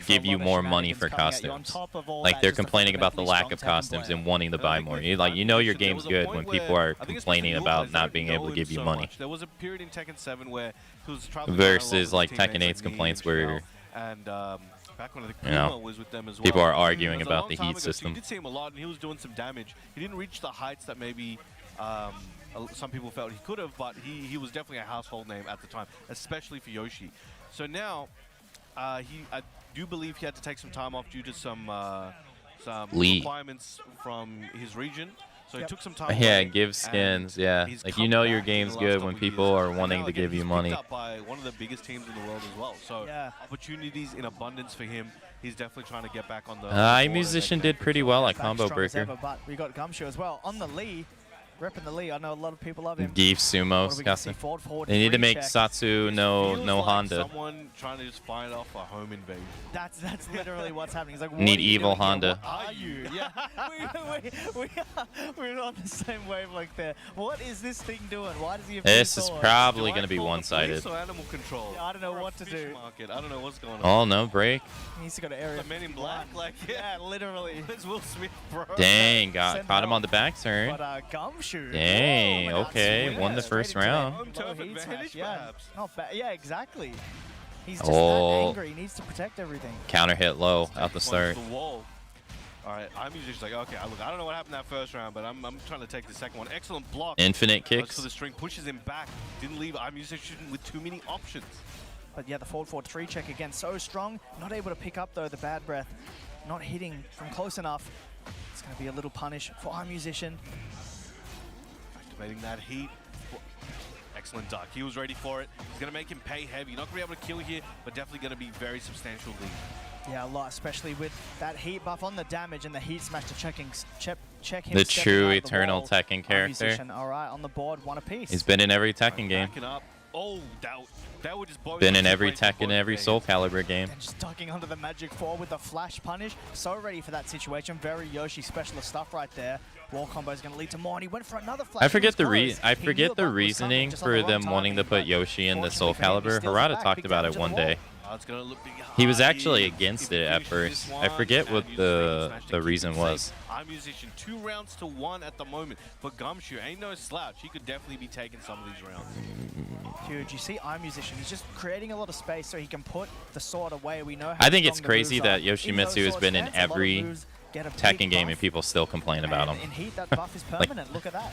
give you more money for costumes. Like they're complaining about the lack of costumes and wanting to buy more. Like you know your game's good when people are complaining about not being able to give you money. There was a period in Tekken 7 where he was traveling Versus around like with his Tekken teammates 8's like complaints me and where and back when the you know, Kuma was with them as well. people are arguing It was a about long the time heat ago, so system. you did see him a lot, and he was doing some damage. He didn't reach the heights that maybe some people felt he could have, but he was definitely a household name at the time, especially for Yoshi. So now, I do believe he had to take some time off due to some requirements from his region. So he took some time Yeah, away, give and skins. Yeah, he's like come you know your back in game's the last good couple when of people years. are And wanting now to again, give you he's money. picked up by one of the biggest teams in the world as well. So opportunities in abundance for him. He's definitely trying to get back on the. iMusician did pretty well at Combo Strong as Breaker. ever, but we got Gumshoe as well on the Lee. Repping the Lee. I know a lot of people love him. Geef What are Sumo we gonna see? custom. Forward They need to free make check. Satsu no Feels like Honda. Someone trying to just fight off a home invasion. That's literally what's happening. He's like, what Need are you evil doing here? Honda. What are you? Yeah, we're on the same wavelength there. What is this thing doing? Why does he have This two is swords? probably Do I going to be call the one-sided. police or animal control? Yeah, I don't know Or a what to fish do. Market? I don't know what's going on. Oh, no break. He needs to go to area. The Men in Black, 51. like Yeah, literally. It's Will Smith, bro. Dang, Send caught him help. on the back turn. But Gumshoe. Dang, whoa, okay, that's won the straight first into it. round. Home Low turf heat advantage, smash, yeah. perhaps. Not bad. Yeah, exactly. He's just Oh. that angry. He needs to protect everything. Counter hit low out the Points start. to the wall. All right, I'm usually just like, okay, look, I don't know what happened that first round, but I'm trying to take the second one. Excellent block. Infinite Goes kicks. for the string, pushes him back. Didn't leave iMusician with too many options. But yeah, the forward 3 check again, so strong. Not able to pick up though the bad breath. Not hitting from close enough. It's going to be a little punish for our musician. Activating that heat. Excellent duck. He was ready for it. He's going to make him pay heavy. Not going to be able to kill here, but definitely going to be very substantial lead. Yeah, a lot, especially with that heat buff on the damage and the heat smash to check him. The stepping true out of the eternal wall. Tekken Our character. musician, all right, on the board, one apiece. He's been in every Tekken game. Backing up. Oh, that would just blow Been you in away every from Tekken, both every players. Soul Calibur game. And just ducking onto the Magic 4 with the flash punish. So ready for that situation. Very Yoshi specialist stuff right there. Wall combo is going to lead to more, and he went for another flash. I forget He the was close. I He knew forget the the bump was coming, reasoning just on the for them wrong wanting to timing, put Yoshi in the Soul fortunately for him, he Calibur. steals it Harada back, talked big about damage it on one the wall. day. It's gonna look big. He was actually If against he it at finishes first. this I one forget and what uses the smash to keep reason it was. safe. iMusician 2 rounds to 1 at the moment, but Gumshoe ain't no slouch. He could definitely be taking some of these rounds. Huge. You see iMusician, he's just creating a lot of space so he can put the sword away. We know how I think it's strong the crazy moves that are. Yoshimitsu In those has sword been in stands, a lot of every moves get a big Tekken game buff, and people still complain about and him. in Heat, that buff is permanent. Look at that.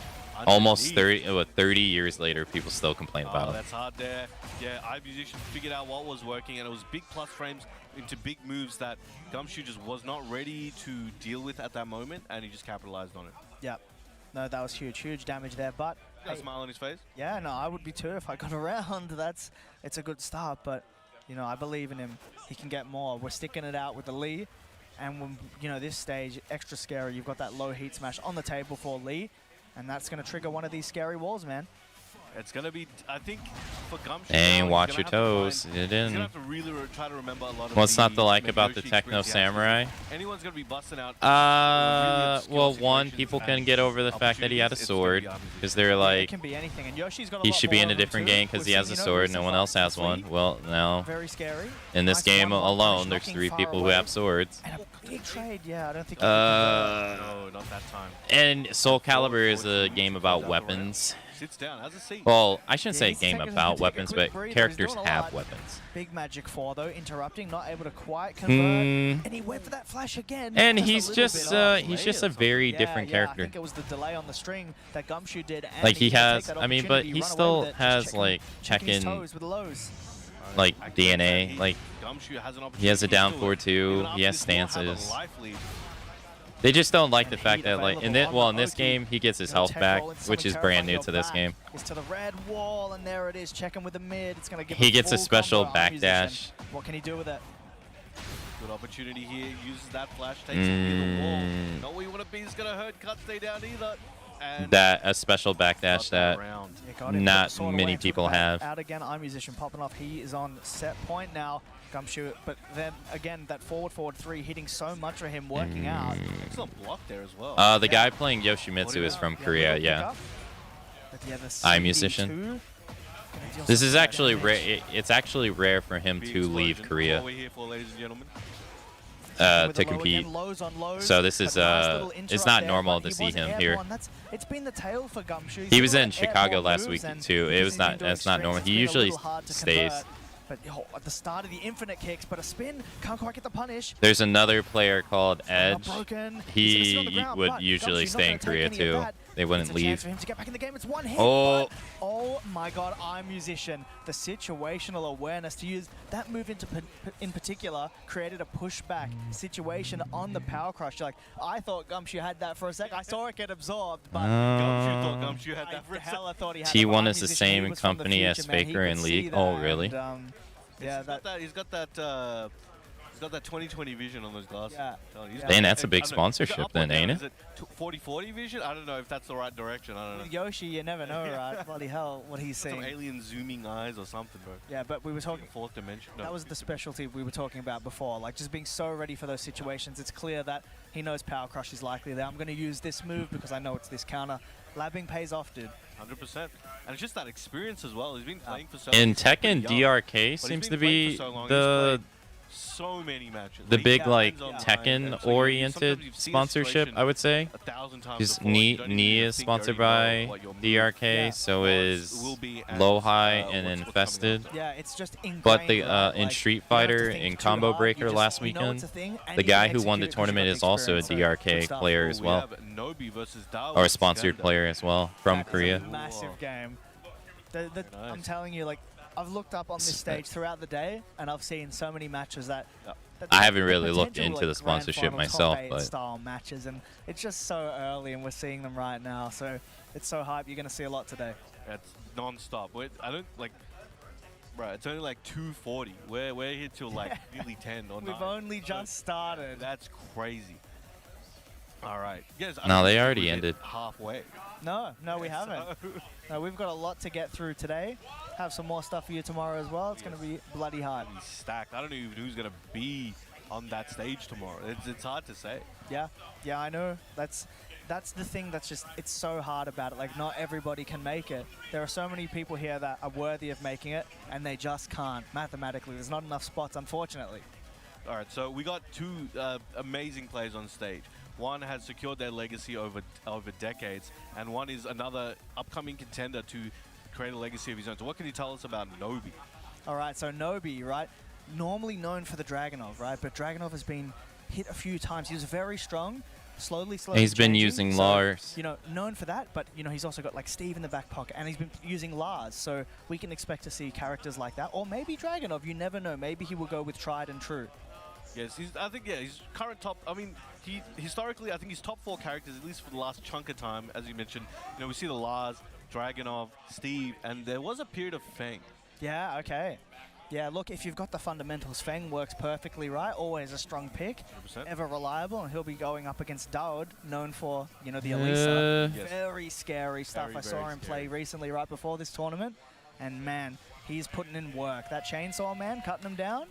Almost Underneath. 30 years later, people still complain Oh, about him. that's hard there. Yeah, iMusician figured out what was working, and it was big plus frames into big moves that Gumshoe just was not ready to deal with at that moment, and he just capitalized on it. Yep. No, that was huge. Huge damage there, but Got a hey, smile on his face. yeah, no, I would be too if I got around. It's a good start, but you know, I believe in him. He can get more. We're sticking it out with the Lee, and when you know this stage, extra scary. You've got that low heat smash on the table for Lee, and that's going to trigger one of these scary walls, man. It's gonna be, I think, for Gumshoe. Dang, now, watch he's your gonna have to toes. find- You He's didn't. gonna have to really try to remember a lot of What's not to like the about the Yoshi Techno experience he has, 'cause Samurai? Anyone's gonna be busting out. Well, one, people can get over the fact that he had a sword, because they're It like, can be anything, and Yoshi's got a he lot should be more in a of them different too. game because We've he has seen, a you know, sword, no Rudeness one else has this one. week. Well, now, Very scary. in this Nice game 1-1 alone, punish, there's knocking 3 far people who away. have swords. And a big trade, yeah, I don't think. No, not that time. And Soul Calibur is a game about weapons. Sits down, has a seat. Well, I shouldn't Yeah, say he's game taking a about quick weapons, but breather. He's characters doing a have lot. weapons. Big Magic 4 though, interrupting, not able to quite convert, and he went for that flash again. And just a he's little just bit off. he's just a very different I character. think it was the delay on the string that Gumshoe did. And Like he could take has, that I mean, but opportunity, he run away still with it, just has like checking his checking toes with lows. like DNA. Like Gumshoe has an he has a opportunity down to forward too. even He has after this, he'll have a stances. life lead. They just don't like the And fact heat that like available on in the this Oki. game he gets his He'll health tech back, roll into which something is brand terrifying. new Your to this back game. is to the red wall, and there it is, checking with the mid. It's gonna give He him gets a full special combo, Arm Musician. backdash. What can he do with it? Good opportunity here. Uses that flash, takes it near the wall. Not where you want to be. It's gonna hurt. Can't stay down either. And That a special backdash that round. Yeah, got it. not Put the sword many away, took people it back have. Out again, Eye Musician popping off. He is on set point now. Gumshoe, but then again, that forward 3 hitting so much for him, working out. Excellent block there as well. The guy playing Yoshimitsu is from Korea, yeah. Eye Musician. This is actually rare. It's actually rare for him Big to leave explosion. Korea What we're here for, ladies and gentlemen. to compete. So this is it's not normal to see him here. It's been the tail for Gumshoe. He was in Chicago last week too. It was not. That's not normal. He usually stays. But at the start of the infinite kicks, but a spin, can't quite get the punish. There's another player called Edge. Broken. He would usually stay in Korea too. They wouldn't It's a chance leave. for him to get back in the game. It's one hit. Oh. But, oh my God, Eye Musician. The situational awareness to use that move in particular created a pushback situation on the power crush. Like I thought Gumshoe had that for a sec. I saw it get absorbed, but Gumshoe thought Gumshoe had that for a hell I thought he had T1 it. is the same company as Faker in League. Oh, really? Yeah, he's got that 20/20 vision on those glasses. Yeah. Dang, that's a big I don't know, sponsorship up or then, down, ain't is it? 40/40 vision? I don't know if that's the right direction. I don't know. With Yoshi, you never know, right? Bloody hell, what he's Some seeing. alien zooming eyes or something, bro. Yeah, but we were talking. Fourth dimension. No. That was the specialty we were talking about before, like just being so ready for those situations. It's clear that he knows Power Crush is likely there. I'm going to use this move because I know it's this counter. Labbing pays off, dude. 100%. And it's just that experience as well. He's been playing for so In long. Tekken, DRK seems to be the so many matches. the big like Hands-on time, and Tekken so oriented sometimes you see a sponsorship, situation I would say. 1,000 times Because before, you don't even Knee is think sponsored very by well what your move DRK, Yeah. so is will be and, Low High and what's coming Infested. after. Yeah, it's just ingrained. But the right? in Like, Street you don't have to Fighter think in too Combo hard. Breaker You just- last you know weekend, it's a thing, and the you guy can who won the execute it 'cause you've got tournament the is also a experience. So, DRK good stuff. player as We well, have Nobi versus Dawa or a sponsored Skanda. player as well from That is Korea. a massive game. I'm Nice. telling you, like, I've looked up on this stage throughout the day, and I've seen so many matches that. I haven't really the looked potential, into the like, grand sponsorship final, myself, top 8 but style matches, and it's just so early, and we're seeing them right now. So it's so hype. You're going to see a lot today. It's non-stop. I don't like. Right, it's only like 2:40. We're here till like nearly 10 or 9. We've only just started. That's crazy. All right, guys. I No, don't they think already we're ended. halfway. No, we haven't. No, we've got a lot to get through today. Have some more stuff for you tomorrow as well. It's going to be bloody hype. He's stacked. I don't know even who's gonna be on that stage tomorrow. It's hard to say. Yeah, I know. That's the thing that's just, it's so hard about it. Like, not everybody can make it. There are so many people here that are worthy of making it, and they just can't mathematically. There's not enough spots, unfortunately. All right, so we got two amazing players on stage. One has secured their legacy over decades, and one is another upcoming contender to create a legacy of his own. So what can you tell us about Nobi? All right, so Nobi, right? Normally known for the Dragunov, right? But Dragunov has been hit a few times. He was very strong, slowly he's been changing. using So, Lars. you know, known for that, but, you know, he's also got, like, Steve in the back pocket, and he's been using Lars. So we can expect to see characters like that. Or maybe Dragunov, you never know. Maybe he will go with tried and true. Yes, I think he's current top. I mean, historically, I think he's top 4 characters, at least for the last chunk of time, as you mentioned. You know, we see the Lars, Dragunov, Steve, and there was a period of Fang. Yeah, okay. Yeah, look, if you've got the fundamentals, Feng works perfectly right. Always a strong pick, 100%. ever reliable, and he'll be going up against Daud, known for, you know, the Elisa. Yes. Very scary stuff. Very, I saw very him scary. play recently right before this tournament, and man, he's putting in work. That chainsaw man, cutting him down.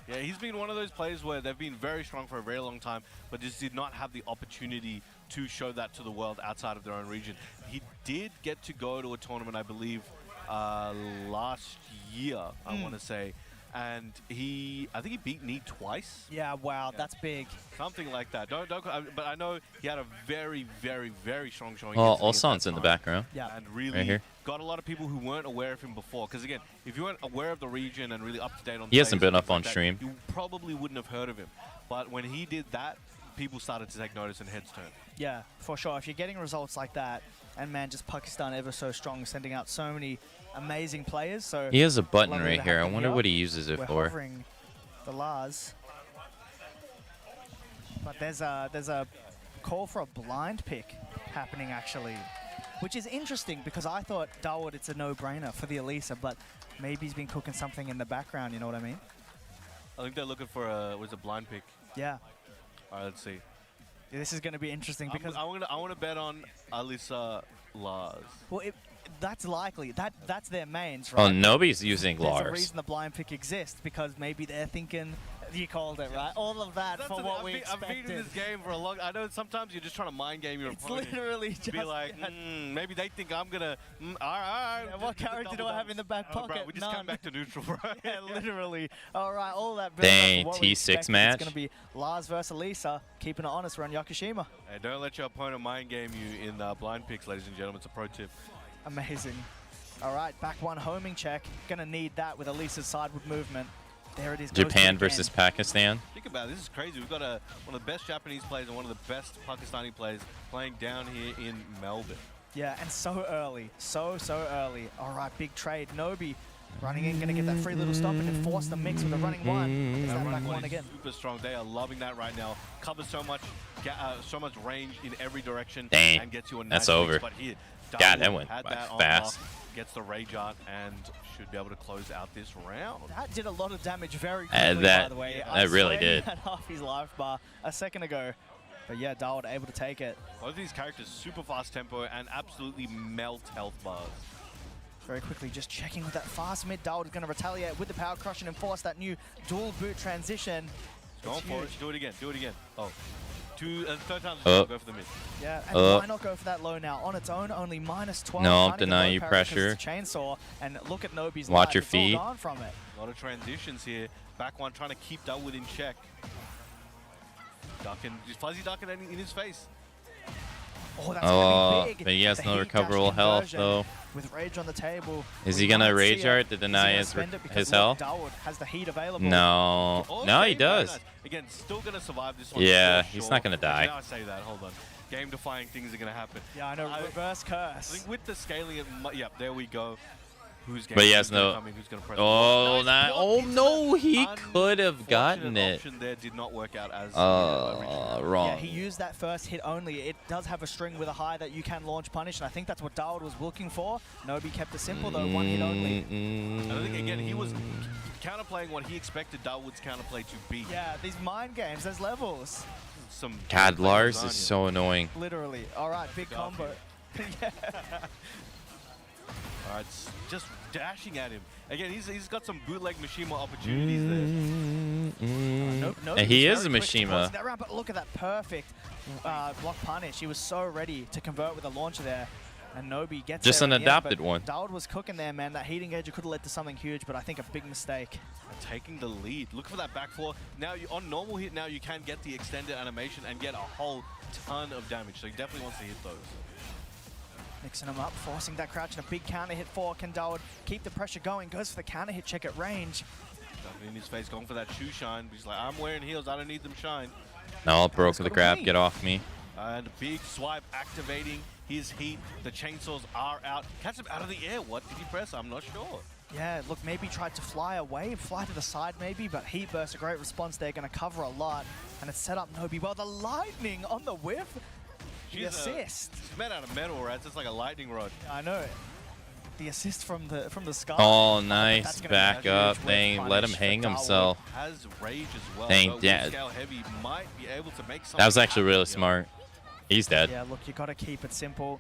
Yeah, he's been one of those players where they've been very strong for a very long time, but just did not have the opportunity to show that to the world outside of their own region. He did get to go to a tournament, I believe, last year, I want to say, and I think he beat Need twice. Yeah, wow, that's big. Something like that. Don't, but I know he had a very, very, very strong showing. Oh, against Olson's that in the time. background. Yeah. And really Right here. got a lot of people who weren't aware of him before. Because again, if you weren't aware of the region and really up to date on, He hasn't plays been and up things on like that, stream. you probably wouldn't have heard of him. But when he did that, people started to take notice and heads turn. Yeah, for sure. If you're getting results like that, and man, just Pakistan ever so strong, sending out so many amazing players. So He has a button lovely right to here. I have him wonder here. what he uses it We're for. hovering the Lars. But there's a call for a blind pick happening actually, which is interesting because I thought Dawood it's a no-brainer for the Elisa, but maybe he's been cooking something in the background. You know what I mean? I think they're looking for a blind pick. Yeah. All right, let's see. Yeah, this is going to be interesting because I want to bet on Alyssa Lars. well, that's likely. That's their mains, Oh, right? nobody's using There's a Lars. reason the blind pick exists because maybe they're thinking you called it, right? All of that for what we I've been in expected. this game for a long. I know sometimes you're just trying to mind game your It's opponent. literally just Be like, maybe they think I'm gonna. All right. Yeah, what character do I have in the back Oh, bro, pocket? we just None. come back to neutral, bro. Yeah, literally. All right, all that. build up Dang, for what we T6 expected. match. It's going to be Lars versus Elisa, keeping it honest around Yakushima. Hey, don't let your opponent mind game you in blind picks, ladies and gentlemen. It's a pro tip. Amazing. All right, back one homing check. Going to need that with Elisa's sideward movement. There it is. goes to Japan again. versus Pakistan. Think about it. This is crazy. We've got one of the best Japanese players and one of the best Pakistani players playing down here in Melbourne. Yeah, and so early. So early. All right, big trade. Nobi running in, going to get that free little stop and then force the mix with a running one. Is that back Running one one is again? super strong. They are loving that right now. Covers so much range in every direction. Dang, And gets you a that's nice over. mix. But here, God, Darwin that went had by that on fast. lock, gets the rage art and should be able to close out this round. That did a lot of damage very quickly, by that- the way. that I really swear did. He had half his life bar a second ago. But yeah, Dawood able to take it. Both of these characters super fast tempo and absolutely melt health bars. Very quickly, just checking with that fast mid. Dawood is going to retaliate with the power crush and enforce that new dual boot transition. Going It's for it. huge. Do it again. Do it again. Oh. Third time. Oh. Go for the mid. Yeah, and Oh. why not go for that low now? On its own, only -12. No, Finding the deny low you parry because pressure. it's a chainsaw, and look at Nobi's Watch life. your It's all feet. gone from it. A lot of transitions here. Back one trying to keep Dawood in check. Ducking, fuzzy ducking in his face. Oh, that's Oh, gonna be big. but he has The no heat recoverable dash health, conversion though. With rage on the table. Is we he gonna might rage see it. art to Is he deny gonna his spend it? Because his look, health? Dawood has the heat available. No. Okay, No, he very does. nice. Again, still going to survive this one. Yeah, for he's sure. not gonna die. Now I say that, hold on. Game-defying things are going to happen. Yeah, I know. Reverse I curse. think with the scaling, yep, there we go. Who's But he has who's gonna no- come in, who's gonna press Oh, nice that. block Oh into no, the he could have gotten unfortunate it. option there did not work out as originally. Wrong. Yeah, he used that first hit only. It does have a string with a high that you can launch punish, and I think that's what Dawood was looking for. Nobi kept it simple though, one hit only. And I think again he was counterplaying what he expected Dawood's counterplay to be. Yeah, these mind games, there's levels. Some God, Lars lasagna. is so annoying. Literally. All right, big combo. Yeah. All right, just dashing at him. Again, he's got some bootleg Mishima opportunities there. Nobi And he was is a very quick to Mishima. close that round, but look at that perfect block punish. He was so ready to convert with a launcher there. And Nobi gets Just there an in the end, adapted but one. Dawood was cooking there, man. That heat engager could have led to something huge, but I think a big mistake. Taking the lead. Look for that back four. Now, on normal hit, now you can get the extended animation and get a whole ton of damage. So he definitely wants to hit those. Mixing him up, forcing that crouch and a big counter hit for Can Dawood keep the pressure going. Goes for the counter hit check at range. Ducking in his face, going for that shoe shine. But he's like, I'm wearing heels. I don't need them shine. No, it broke Let's the go to grab. me. Get off me. And a big swipe activating his heat. The chainsaws are out. Catch him out of the air. What did he press? I'm not sure. Yeah, look, maybe tried to fly away, fly to the side maybe, but Heat Burst, a great response there, going to cover a lot. And it's set up Nobi well. The lightning on the whiff. The assist. It's made out of metal, right? So it's like a lightning rod. I know. the assist from the sky. Oh, That's nice. gonna be Back a up. huge Dang, whiff let him punish for hang Darwood. himself. Has rage as well. Dang, so yeah. Scale Heavy might be able to make something That was actually happen really here. smart. He's dead. Yeah, look, you got to keep it simple.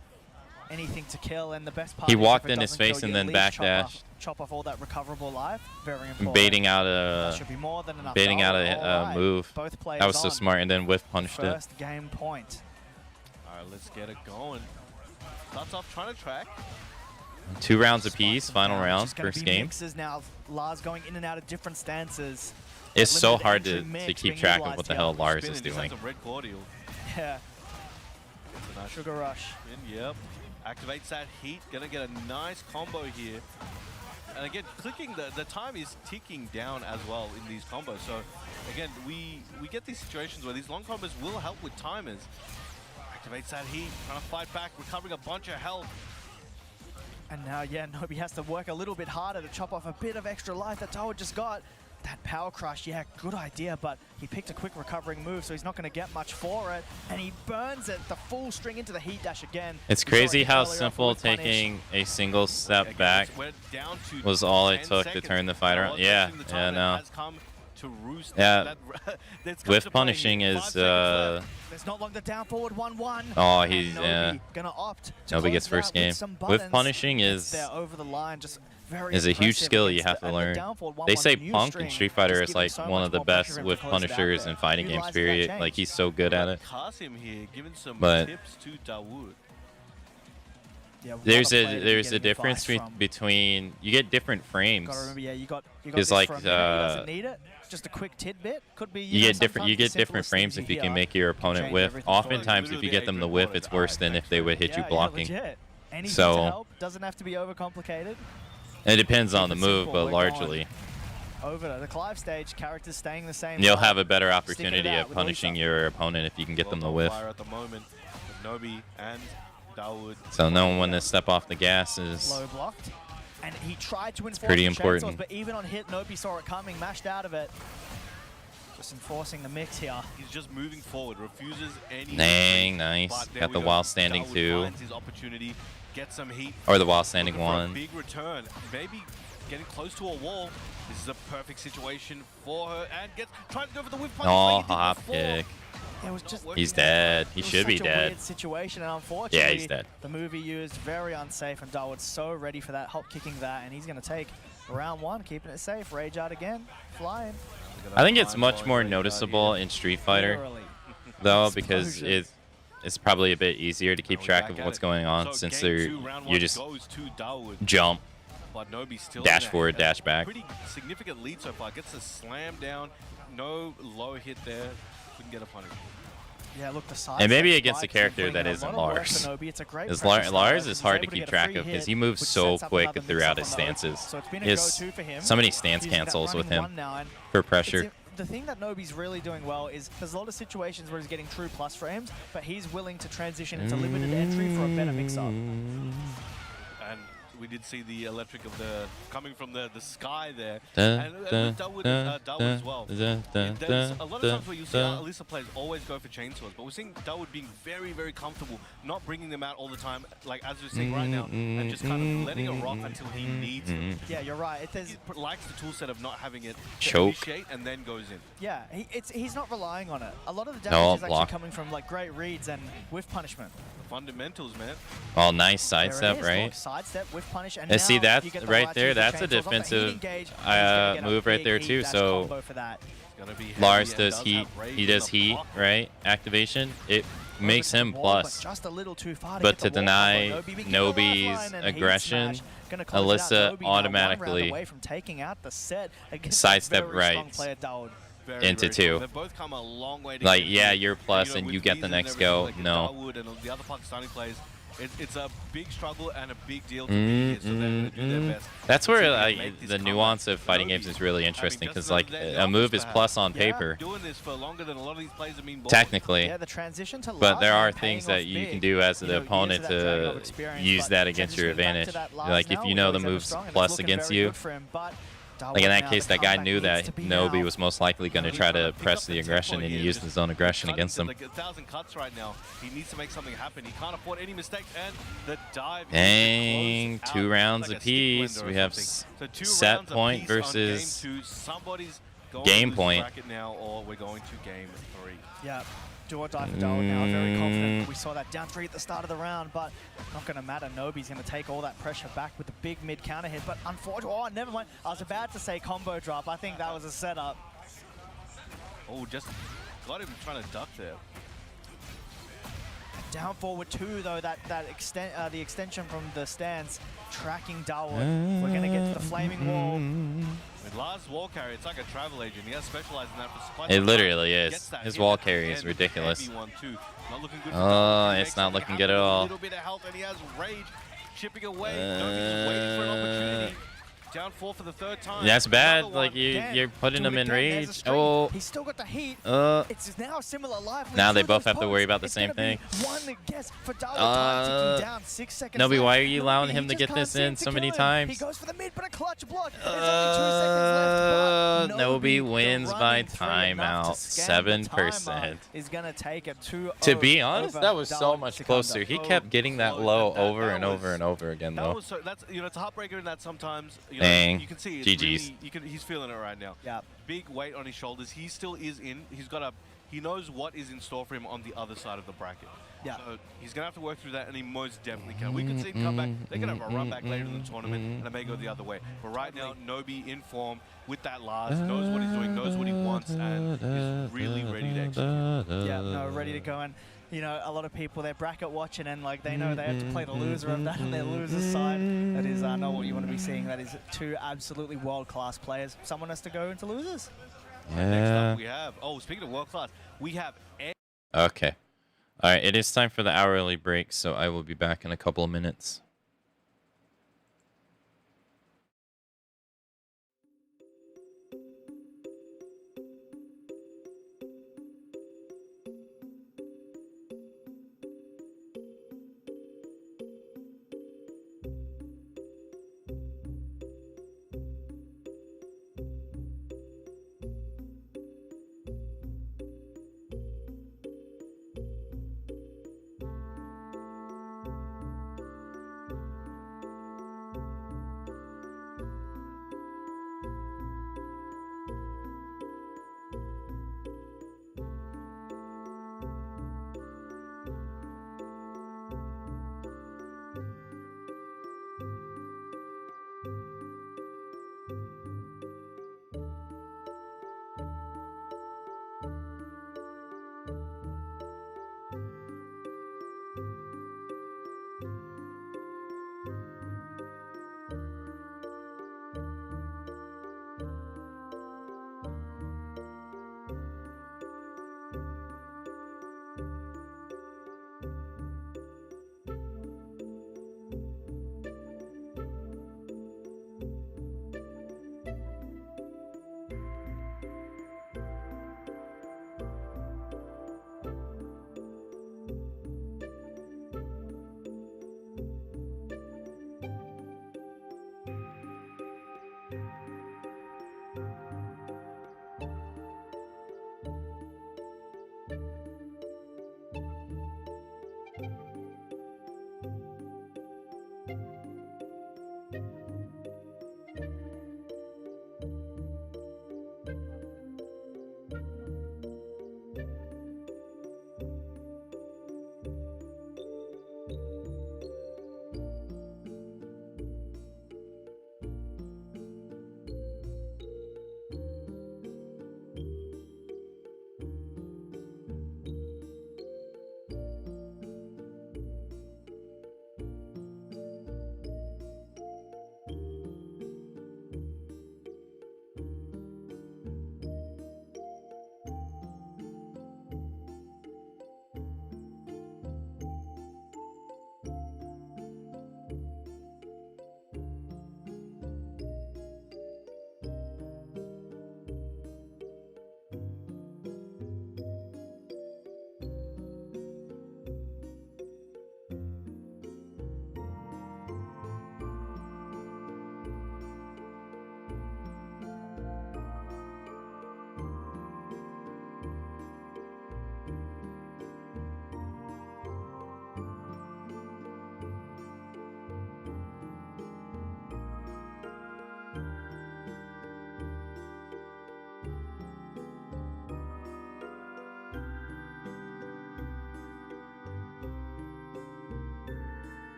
Anything to kill, and the best part He is if walked it in his doesn't kill, face and you then at least backdashed. chop off all that recoverable life. Very important. Baiting out That a should be more than enough. baiting out Darwood, a all right. move. Both players That was so on. smart, and then whiff punished it. First game point. All right, let's get it going. Starts off trying to track. 2 rounds Spikes apiece, them final down. round, Just gonna first be game. Mixes now. Lars going in and out of different stances. It's so Limited hard entry to mix keep being track of utilized what the here. hell Lars Spinning, is just doing. has a red cordial. Yeah, It's a nice sugar rush. spin, yep. Activates that heat. Gonna get a nice combo here. And again, clicking, the time is ticking down as well in these combos. So again, we get these situations where these long combos will help with timers. Activates that heat, trying to fight back, recovering a bunch of health. And now, yeah, Nobi has to work a little bit harder to chop off a bit of extra life that Darwood just got. That power crush, yeah, good idea, but he picked a quick recovering move, so he's not going to get much for it. And he burns it, the full string into the heat dash again. It's We saw it crazy hit how earlier off simple with punish. taking a single step Again, back we're down to was all it 10 took to seconds. turn the fight Now, around. what's Yeah, missing the yeah, time no. has come to roost. Yeah. That's come Whiff to play punishing here. 5 is, seconds left. There's not long to down forward 1-1. Oh, And he's, Nobi yeah. gonna opt to Nobody close gets that first with game. some Whiff buttons. punishing Gets is there over the line, just very a huge impressive skill you against have to and the learn. down forward They 1-1 say new Punk string in Street Fighter just is giving like so one much of the more pressure best for him to whiff close it out punishers there. in fighting games, Utilizes that period. change. Like, he's so good at it. Kasim here giving some But- tips to Dawood. Yeah, what There's player a to be there's a getting difference advice from. between you get different frames. Gotta remember, yeah, you got It's this like, from him. He doesn't need it. Just a quick tidbit could be. You know, get different sometimes the different simplest frames things if you can hear make your can opponent change whiff. everything for you. Oftentimes, if you get them to whiff, it's worse than if they would hit you blocking. Yeah, legit. Anything So- to help doesn't have to be overcomplicated. It depends on the Keep it move, simple, but we're largely Over to the Clive stage, characters staying the same. you'll height, have a better sticking it opportunity out at with punishing Lisa. your opponent if you can get them to whiff. Fire at the moment. With Nobi and Dawood. So knowing when to step off the gas is Low blocked. And he tried to enforce pretty the chainsaws, important. but even on hit, Nobi saw it coming, mashed out of it. Just enforcing the mix here. He's just moving forward, refuses any. Dang, nice. But there Got we the go. while standing Dawood two. finds his opportunity, gets some heat. Or the while standing Looking for a one. big return, maybe getting close to a wall. This is a perfect situation for her, and trying to go for the whip punch. Oh, like he did hop before. kick. It was just. He's dead. He It was should be such a dead. weird situation, and unfortunately, Yeah, he's dead. the move he used very unsafe, and Dawood's so ready for that, hop kicking that, and he's going to take round one, keeping it safe. Rage out again, flying. I think it's much more noticeable in Street Fighter, Literally. though, because Explosion. it's probably a bit easier to keep Now we're track back of at what's it. going on So since game two, round you one just goes to Dawood, jump. but Nobi's still dash in a- forward, a dash back. Pretty significant lead so far. Gets a slam down, no low hit there. Couldn't get a punish. Yeah, look, the side And maybe step against a spikes character and that putting in a isn't lot of work Lars. for Nobi. It's a great Because pressure Lars start. is hard to He's able keep get a track free of because hit, he moves which so sets up quick another throughout mix-up his on the hook. stances. So it's been a His go-to for him. so many stance Using that cancels with running him one now, and for it's pressure. the thing that Nobi's really doing well is there's a lot of situations where he's getting true plus frames, but he's willing to transition into limited entry for a better mix-up. And we did see the electric of the coming from the sky there. Dun, And dun, Dawood dun, as well. dun, dun, There's dun, a lot of dun, times where you see dun. Alisa players always go for chainsaws, but we're seeing Dawood being very, very comfortable, not bringing them out all the time, like as we're seeing right now, and just kind of letting it rock until he needs it. Yeah, you're right. It, He there's, likes the tool set of not having it Choke. initiate and then goes in. yeah, he's not relying on it. A lot of the No, damage is actually block. coming from like great reads and whiff punishment. The fundamentals, man. Oh, nice There sidestep, it is, right? look, sidestep, whiff punish, and And see, now that's you get the right right there, use of that's a chainsaws off the defensive, heat engage, and he's gonna get a move right big there heat too, dash so combo for that. It's gonna be Lars heavy and does have heat. rage He in does the heat, block. right? Activation. It makes Over to him the wall, but plus. just a little too far But get to the wall combo. deny Nobi begins the Nobi's lifeline and heat aggression, smash. Gonna close it out. Alyssa Nobi now one round automatically away from taking out the set against sidestep a very strong rights. player, Dawood. Very, into very two. strong. They've both come a long way to Like, get yeah, here. you're plus and with you get the visas and next everything, go. like No. Dawood and the other Pakistani players, it's a big struggle and a big deal to be here, so they're going to do their best. That's to where see if they like, make this the comeback. nuance of fighting Nobi games is really having interesting just because another like day in the a move office, is plus on Yeah. paper, Doing this for longer than a lot of these players have been ball. technically. Yeah, the transition to But Lars there now are paying things that off you big. can do as You the know, years opponent of that Dragon Ball to experience, use but that against your transitioning back to advantage. that Lars Like now if you was know the always ever move's strong, and it's plus looking against very you, good for him, but Like in that case, that guy knew that Nobi was most likely going to try to press the aggression, and he used his own aggression against him. Like 1,000 cuts right now. He needs to make something happen. He can't afford any mistakes, and the dive. Dang, 2 rounds apiece. We have set point versus game point. Now, or we're going to game 3. Yeah. Do or die for Darwin now, very confident. We saw that down 3 at the start of the round, but not going to matter. Nobi's going to take all that pressure back with the big mid counter hit, but unfortunately, oh, never mind. I was about to say combo drop. I think that was a setup. Oh, just got him trying to duck there. Down forward 2, though, the extension from the stance, tracking Darwin. We're going to get to the flaming wall. With Lars' wall carry, it's like a travel agent. He has specialized in that for supply. It literally is. His wall carry is ridiculous. It's not looking good at all. A little bit of health, and he has rage chipping away. Nobody's waiting for an opportunity. Down 4 for the 3rd time. That's bad. Like you're putting him in rage. Oh. He's still got the heat. It's now a similar life. Now they both have to worry about the same thing. One guess for Darwin, down 6 seconds. Nobi, why are you allowing him to get this in so many times? He goes for the mid, but a clutch block. There's only 2 seconds left. Nobi wins by timeout. 7%. Is gonna take it 2-0. To be honest, that was so much closer. He kept getting that low over and over and over again, though. That's it's a heartbreaker in that sometimes. Dang. You can see GG's. Really, he's feeling it right now. Yeah. Big weight on his shoulders. He still is in. He knows what is in store for him on the other side of the bracket. Yeah. So he's gonna have to work through that, and he most definitely can. We could see him come back. They're gonna have a run back later in the tournament, and it may go the other way. But right now, Nobi in form with that Lars, knows what he's doing, knows what he wants, and is really ready to execute. Yeah, no, ready to go. And you know, a lot of people, they're bracket watching, and like they know they have to play the loser of that on their loser side. That is not what you want to be seeing. That is 2 absolutely world-class players. Someone has to go into losers. Next up we have, speaking of world-class, we have... Okay. All right, it is time for the hourly break, so I will be back in a couple of minutes.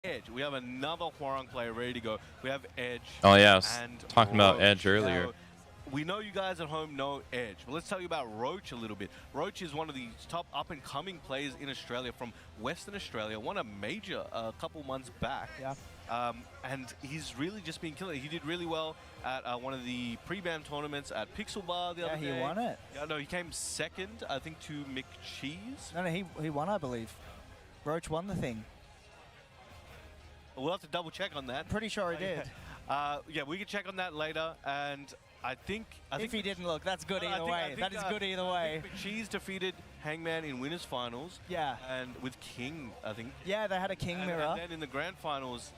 Edge. We have another Hwoarang player ready to go. We have Edge. Oh yeah, I was and talking about Roach. Edge earlier. Now, we know you guys at home know Edge, but let's tell you about Roach a little bit. Roach is one of the top up-and-coming players in Australia from Western Australia. Won a major a couple months back. Yeah. And he's really just been killing it. He did really well at one of the pre-BAM tournaments at Pixel Bar the other day. Yeah, he won it. Yeah, no, he came second, I think, to McCheese. No, he won, I believe. Roach won the thing. We'll have to double check on that. Pretty sure he did. Yeah, we can check on that later. And I think If he didn't look, that's good I either think- I way. think, That is good either way. McCheese defeated Hangman in winners finals. Yeah. And with King, I think. Yeah, they had a king mirror. And then in the grand finals,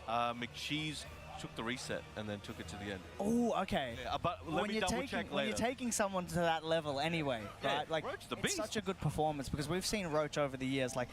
McCheese took the reset and then took it to the end. Oh, okay. Yeah, but let me double check when you're later. taking someone to that level anyway, Yeah, right? Like, Roach the it's beast. such a good performance because we've seen Roach over the years, like,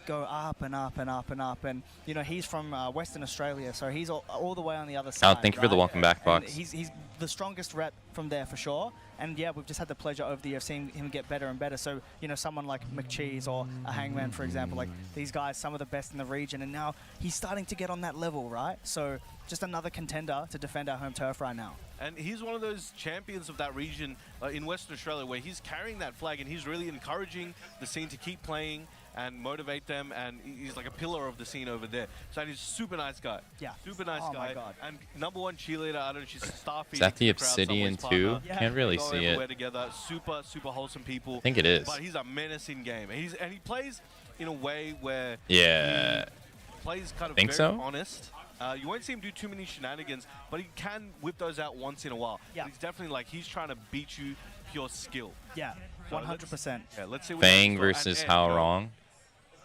go up and up and up and up. And, you know, he's from Western Australia, so he's all the way on the other side. Thank you for the right? welcome back And box. he's the strongest rep from there for sure. And yeah, we've just had the pleasure over the year of seeing him get better and better. So, you know, someone like McCheese or a Hangman, for example, like these guys, some of the best in the region. And now he's starting to get on that level, right? So just another contender to defend our home turf right now. And he's one of those champions of that region in Western Australia where he's carrying that flag and he's really encouraging the scene to keep playing and motivate them, and he's like a pillar of the scene over there. So he's a super nice guy. Yeah. Super nice Oh guy. my God. And #1 cheerleader, I don't know, she's star Is that the Obsidian too? Yeah. Can't really Go see everywhere it. together. Super, super wholesome people. I think it is. But he's a menace in game. And he plays in a way where Yeah. he plays kind of Think very so? honest. You won't see him do too many shenanigans, but he can whip those out once in a while. Yeah. But he's definitely like, he's trying to beat you pure skill. Yeah, So 100%. Yeah, let's see what Fang and versus Ed, How you know, Wrong.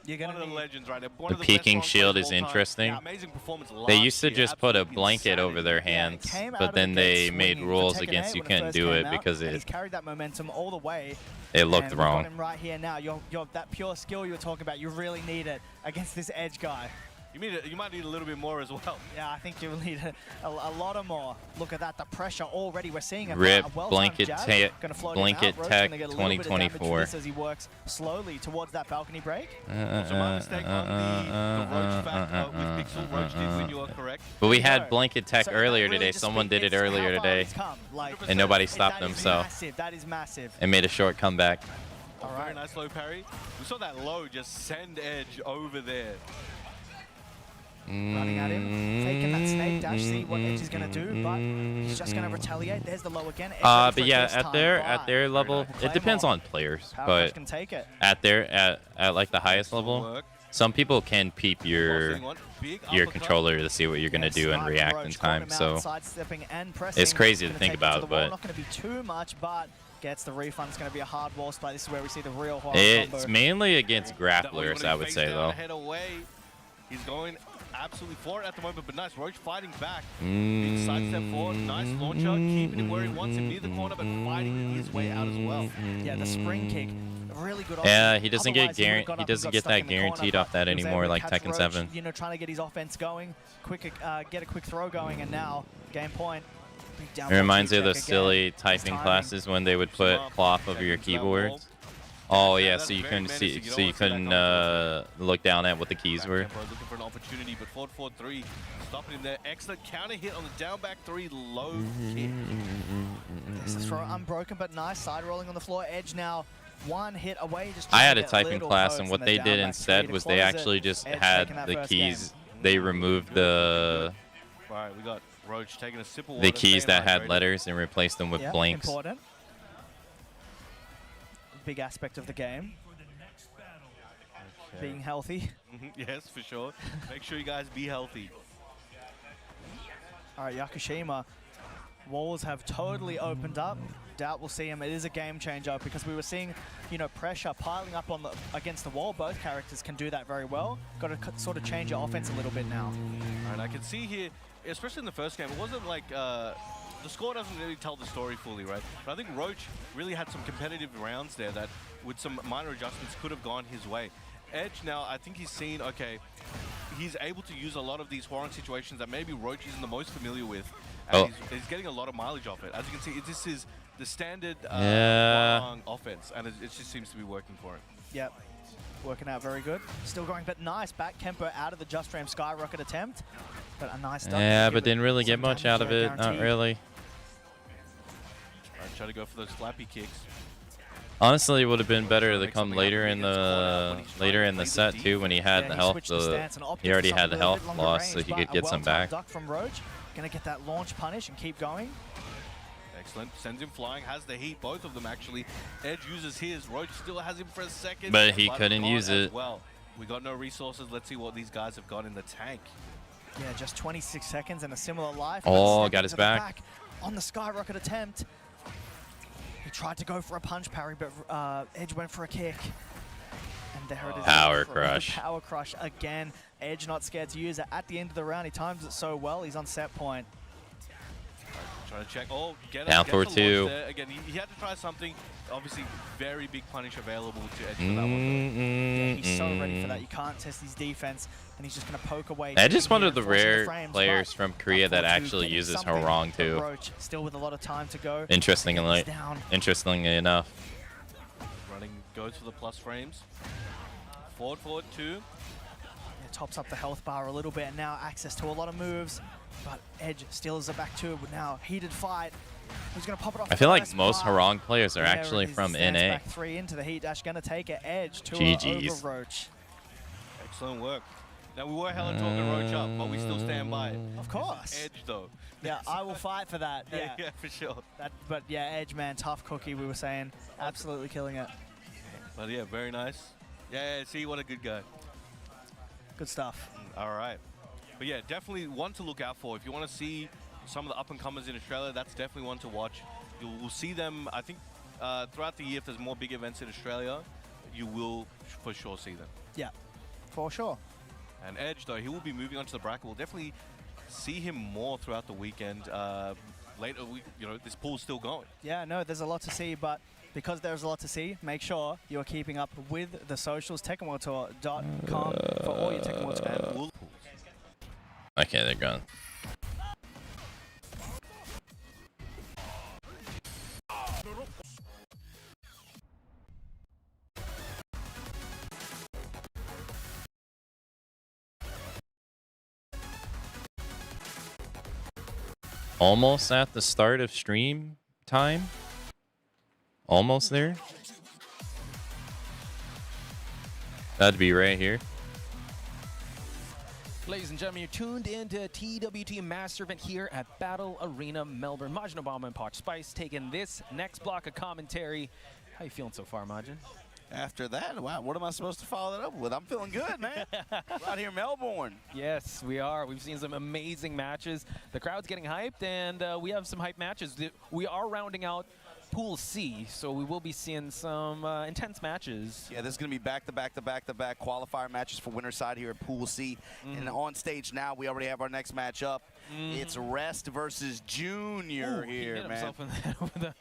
You're One going of to the need... legends, right there. One The of the peeking best shield players is of all time. interesting. Yeah, amazing performance They last used to year, just put a absolutely blanket over insanity. their Yeah, hands, came out but of then the they gates made swinging rules for Tekken against 8 you when it couldn't first do came it out, because and he's it carried that momentum all the way. looked and we've wrong. got him right here now. You're that pure skill you were talking about. You really need it against this Edge guy. You might need a little bit more as well. Yeah, I think you'll need a lot of more. Look at that, the pressure already. We're seeing a Rip, well-timed blanket jab. tech, Gonna float blanket him out. Roach tech gonna get a little bit of damage from 2024. this as he works slowly towards that balcony break. So my mistake on the Roach fact with Pixel. Roach did win, you are correct. But we There you had go. blanket tech So that earlier really today. just Someone speaks- did it it's earlier how far today it's come. Like, and nobody that stopped is them, so massive. That is massive. it made a short comeback. All right. Very nice low parry. We saw that low just send Edge over there. Running at him, taking that snake dash, see what Edge is going to do, but he's just going to retaliate. There's the low again. Edge ready But for it yeah, this at time, their but level, it depends Claymore. on players. Power Crash But can take it. at like the highest level, Work. some people can peep your Big your uppercut. controller to see what you're gonna Yeah, do and smart react Roach, in caught time. him So out, sidestepping and pressing. it's crazy to Gonna think take it to about, the wall. but Not going to be too much, but gets the refund. It's going to be a hard wall split. This is where we see the real Hwoarang it's combo. mainly against That way when grapplers, he I would fakes say down, though. Head away. He's going absolutely for it at the moment, but nice. Roach fighting back. Big sidestep forward. Nice launcher. Keeping him where he wants him near the corner, but fighting his way out as well. Yeah, the spring kick, a really good option. Yeah, he doesn't get Otherwise, he would've gone he up and doesn't got get stuck that in the corner, guaranteed but off that he was anymore able to like catch Tekken Roach, 7. You know, trying to get his offense going, get a quick throw going, and now game point. Big down It reminds me of check those again. silly His typing timing. classes when they would put cloth over your keyboard. Oh yeah, so you couldn't see, so you couldn't look down at what the keys were. Looking for an opportunity, but forward 3, stopping him there. Excellent counter hit on the down back 3, low kick. There's the throw unbroken, but nice side rolling on the floor. Edge now one hit away. Just I had a trying to get typing little class, votes and in what the they down did back instead three to was they close actually it. just Edge had taking that the first keys. game. They removed the Right, we got Roach taking a sip of water. keys staying that had hydrated. letters and replaced them with Yeah, blanks. important. Big aspect of the game. Okay. Being healthy. Yes, for sure. Make sure you guys be healthy. All right, Yakushima. Walls have totally opened up. Doubt we'll see him. It is a game changer because we were seeing, you know, pressure piling up on against the wall. Both characters can do that very well. Got to sort of change your offense a little bit now. And I can see here, especially in the first game, it wasn't like the score doesn't really tell the story fully, right? But I think Roach really had some competitive rounds there that, with some minor adjustments, could have gone his way. Edge now, I think he's seen, okay, he's able to use a lot of these Hwoarang situations that maybe Roach isn't the most familiar with. And he's getting a lot of mileage off it. As you can see, this is the standard Hwoarang offense, and it just seems to be working for him. Yep. working out very good. Still going, but nice back Kempo out of the Just Ram Skyrocket attempt. But a nice duck. Yeah, Give but it didn't really get some much damage out of there, it. Not guaranteed. really. Try to go for those flappy kicks. Honestly, it would have been better to Make come something later happen in against Corner the when he's trying to set play too, the when he had Yeah, the he health. switched the stance and opted He already for had the something a little health bit longer loss, so range, he but could a get some well-timed back. duck from Roach. Gonna get that launch punish and keep going. Excellent. Sends him flying. Has the heat. Both of them actually. Edge uses his. Roach still has him for a second. But he couldn't gone use as it. Well, we got no resources. Let's see what these guys have got in the tank. Yeah, just 26 seconds and a similar life. Oh, But got his to the back. on the Skyrocket attempt. He tried to go for a punch parry, but Edge went for a kick. And there it is. Power for crush. Power crush again. Edge not scared to use it. At the end of the round, he times it so well. He's on set point. Trying to check. Oh, get Down gets for the launch two. there. Again, he had to try something. Obviously, very big punish available to Edge for that one. Yeah, he's so ready for that. You can't test his defense, and he's just going to poke away. I just here one of and the forcing rare frames, players but from Korea that 4-2, actually getting uses something, Harang but too. Roach still with a lot of time to go. Interestingly, He's down. interestingly enough. Running goes for the plus frames. Forward, two. Yeah, tops up the health bar a little bit, and now access to a lot of moves. But Edge still is a back two. But now heated fight. Who's going to pop it off? I feel like first? most Wow. Harang players are There actually it is, from stands NA. Back three into the heat dash. Going to take it. Edge to GG's. over Roach. Excellent work. Now, we were hella talking Roach up, but we still stand by it. Of course. Edge, though. Yeah, I will fight for that. Yeah. Yeah, for sure. But yeah, Edge, man, tough cookie, we were saying. Absolutely killing it. But yeah, very nice. Yeah, see, what a good guy. Good stuff. All right. But yeah, definitely one to look out for. If you want to see some of the up-and-comers in Australia, that's definitely one to watch. You'll see them, I think, throughout the year. If there's more big events in Australia, you will for sure see them. Yeah, for sure. And Edge, though, he will be moving on to the bracket. We'll definitely see him more throughout the weekend. Later, this pool's still going. Yeah, no, there's a lot to see, but because there's a lot to see, make sure you're keeping up with the socials, TekkenWorldTour.com for all your Tekken World Tour and pool pools. Okay, they're gone. Almost at the start of stream time. Almost there. That'd be right here. Ladies and gentlemen, you're tuned into TWT Master Event here at Battle Arena Melbourne. Majin Obama and Poch Spice taking this next block of commentary. How you feeling so far, Majin? After that, wow, what am I supposed to follow that up with? I'm feeling good, man. We're out here in Melbourne. Yes, we are. We've seen some amazing matches. The crowd's getting hyped, and we have some hype matches. We are rounding out Pool C, so we will be seeing some intense matches. Yeah, this is going to be back-to-back qualifier matches for winner side here at Pool C. And on stage now, we already have our next match up. It's Rest versus Junior He here, hit man. himself in the head with the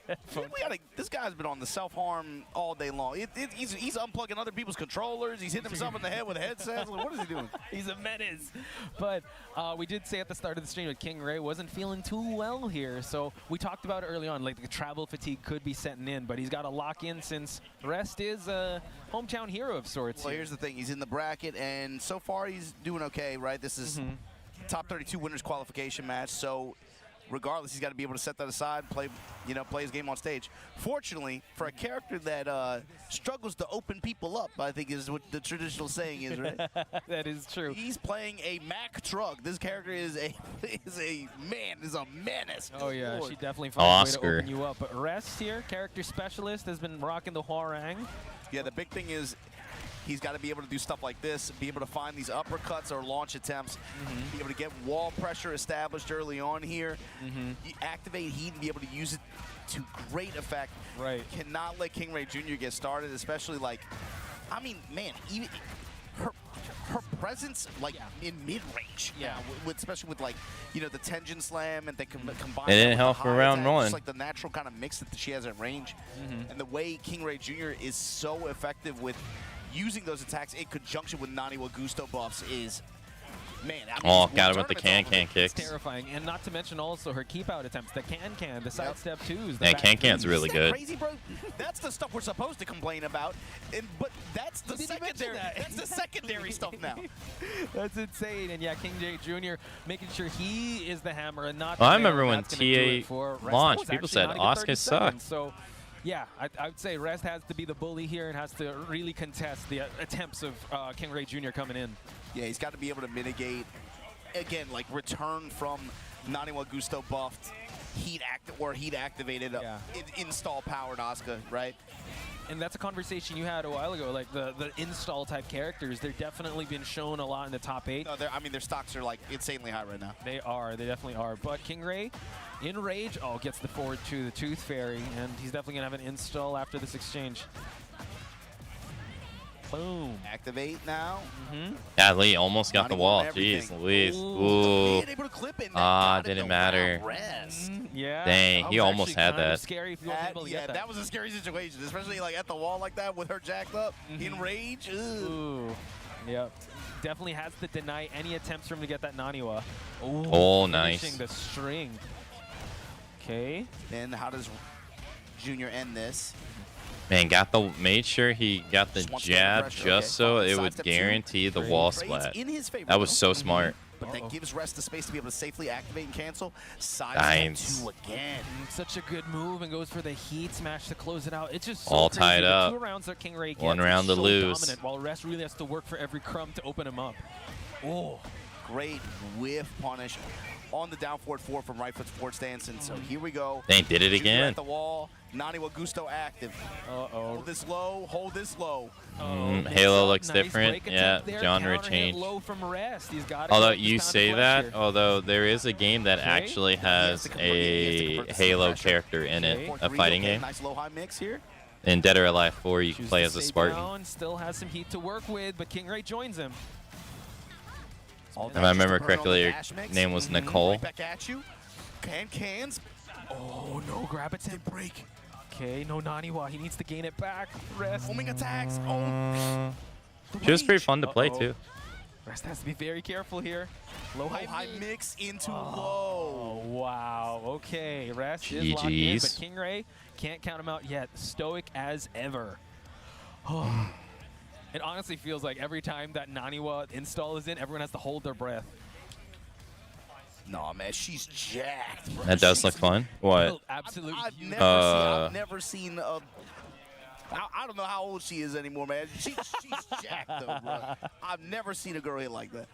headphone. This guy's been on the self-harm all day long. He's unplugging other people's controllers. He's hitting himself in the head with headsets. What is he doing? He's a menace. But we did say at the start of the stream that King Ray wasn't feeling too well here. So we talked about it early on, like the travel fatigue could be setting in, but he's got to lock in since Rest is a hometown hero of sorts. Well, here. here's the thing. He's in the bracket, and so far he's doing okay, right? This is top 32 winners qualification match, so regardless, he's got to be able to set that aside, play his game on stage. Fortunately, for a character that struggles to open people up, I think is what the traditional saying is, right? That is true. He's playing a Mack truck. This character is a menace. Oh yeah, Lord. she definitely finds a way to Oscar. open you up. But Rest here, character specialist, has been rocking the Hwarang. Yeah, the big thing is he's got to be able to do stuff like this, be able to find these uppercuts or launch attempts, be able to get wall pressure established early on here, you activate heat and be able to use it to great effect. Right. Cannot let King Ray Jr. get started, especially man, even her presence in mid-range. Yeah. Especially with the Tenjin Slam and then combine It didn't that with help the for high round attack, one. just like the natural kind of mix that she has at range. And the way King Ray Jr. is so effective with using those attacks in conjunction with Naniwa Gusto buffs is, man. Oh, got him with the can-can It's kicks. terrifying, and not to mention also her keep-out attempts, the can-can, the sidestep twos. The Yeah, back can-can's threes. really Isn't that good. crazy, bro? That's the stuff we're supposed to complain about, but that's the secondary. That's the secondary stuff now. That's insane. And yeah, King J Jr. making sure he is the hammer and not. Well, the I remember nail, when and that's gonna do it TA for Rest. That launched, was people actually said not even Oscar 30 sucked. seconds. So yeah, I would say Rest has to be the bully here and has to really contest the attempts of King Ray Jr. coming in. Yeah, he's got to be able to mitigate, again, like return from Naniwa Gusto buffed, heat activated, install powered Asuka, right? And that's a conversation you had a while ago, like the install type characters. They're definitely been shown a lot in the top 8. No, I mean, their stocks are like insanely high right now. They definitely are. But King Ray, in rage, gets the forward to the Tooth Fairy, and he's definitely gonna have an install after this exchange. Boom. Activate now. Yeah, Lee almost got the wall. Everything. Jeez Louise. Ooh. Ooh. Being able to clip it. Didn't matter. Yeah. Dang, that he was almost actually had kind of that. Scary if you weren't able to get that was a scary situation, especially like at the wall like that with her jacked up in rage. Ugh. Ooh. Yep. Definitely has to deny any attempts for him to get that Naniwa. Ooh, Oh, nice. finishing the string. Okay. Then how does Junior end this? Man, made sure he got the Just wants to get the jab pressure, just okay. so Follow it the would sidestep two. guarantee the wall Trades splat. in his favor, That was though. so smart. But that gives Rest the space to be able to safely activate and cancel. Nice. Sidestep 2 again. Such a good move and goes for the heat smash to close it out. It's just so All crazy. tied The up. 2 rounds that King Ray gets, One round it's to so lose. dominant, while Rest really has to work for every crumb to open him up. Oh. Great whiff punish on the down forward 4 from right foot forward stance. And so here we go. They did it Junior again. at the wall. Naniwa Gusto active. Hold this low. Hold this low. Halo looks Nice different. break Yeah, attempt there. genre Counter hit change. low from Rest. He's got it. Although He's you found say a that, clutch here. although there is a game that Okay. actually has He has to convert the Halo pressure. character in Okay. it, a fighting game. Nice low high mix here. In Dead or Alive 4, you can Chooses play to as a stay Spartan. down, still has some heat to work with, but King Ray joins him. If I remember correctly, your name was Nicole. Right back at you. Cans. Oh, no grab attempt break. Okay, no Naniwa. He needs to gain it back. Rest. Homing attacks. Oh. She was pretty fun to play, too. Rest has to be very careful here. Low High mix into Oh, low. wow. Okay, Rest is locked in, GGs. but King Ray can't count him out yet. Stoic as ever. It honestly feels like every time that Naniwa install is in, everyone has to hold their breath. No, man, she's jacked. Bro. That does She's- look fun. What? Oh, absolute I've huge. never seen I don't know how old she is anymore, man. She's jacked, though, bro. I've never seen a girl hit like that.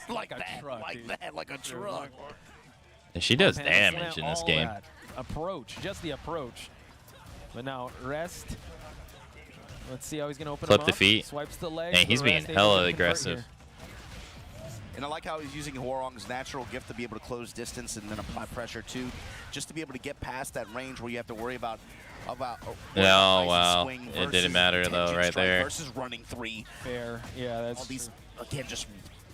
like a that, truck, like dude. that, like a truck. And she does Pants damage in slam, this all game. that. Approach, just the approach. But now Rest. Let's see how he's gonna open Flip him the up. feet. Swipes the leg. Man, he's being hella aggressive. And I like how he's using Hwoarang's natural gift to be able to close distance and then apply pressure too, just to be able to get past that range where you have to worry about. Oh, wow. Swing It didn't versus matter, though, tangent right strike there. Versus running 3. Fair. Yeah, that's All these again just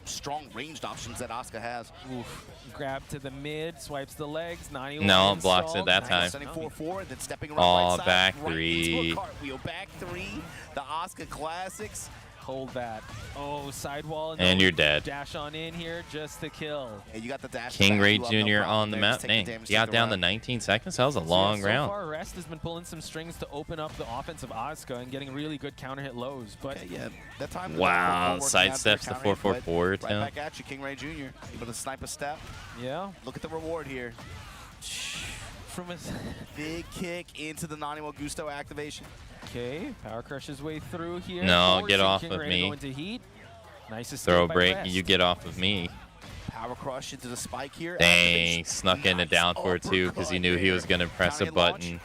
strong ranged options that Asuka has. oof. Grab to the mid, swipes the legs. 91 No, blocks it installed. that time. Sending 4-4 and then stepping around Oh, right side, back right three. into a cartwheel. Back 3. The Asuka classics. Hold that. Oh, sidewall. And you're dead. Dash on in here just to kill. And you got the dash. King back, Ray you have no Jr. problem on the there. map. Just take the Dang, damage, he got take the down to round. 19 seconds. That was a So, long so round. far, Rest has been pulling some strings to open up the offensive Asuka and getting really good counter hit lows. But Okay, yeah, that time. Wow, working sidesteps out the there, countering, 444 but attempt. Right back at you, King Ray Jr. Able to snipe a step. yeah, Look at the reward here. from his Big kick into the Naniwa Gusto activation. okay, power crush his way through here. No, get forcing off King of Ray me. To go into heat. Nice escape Throw a by break, Rest. you get off of me. Power crush into the spike here. Dang, Activation. snuck in a Nice down for it too because he knew he was going to press a Counter launch. button.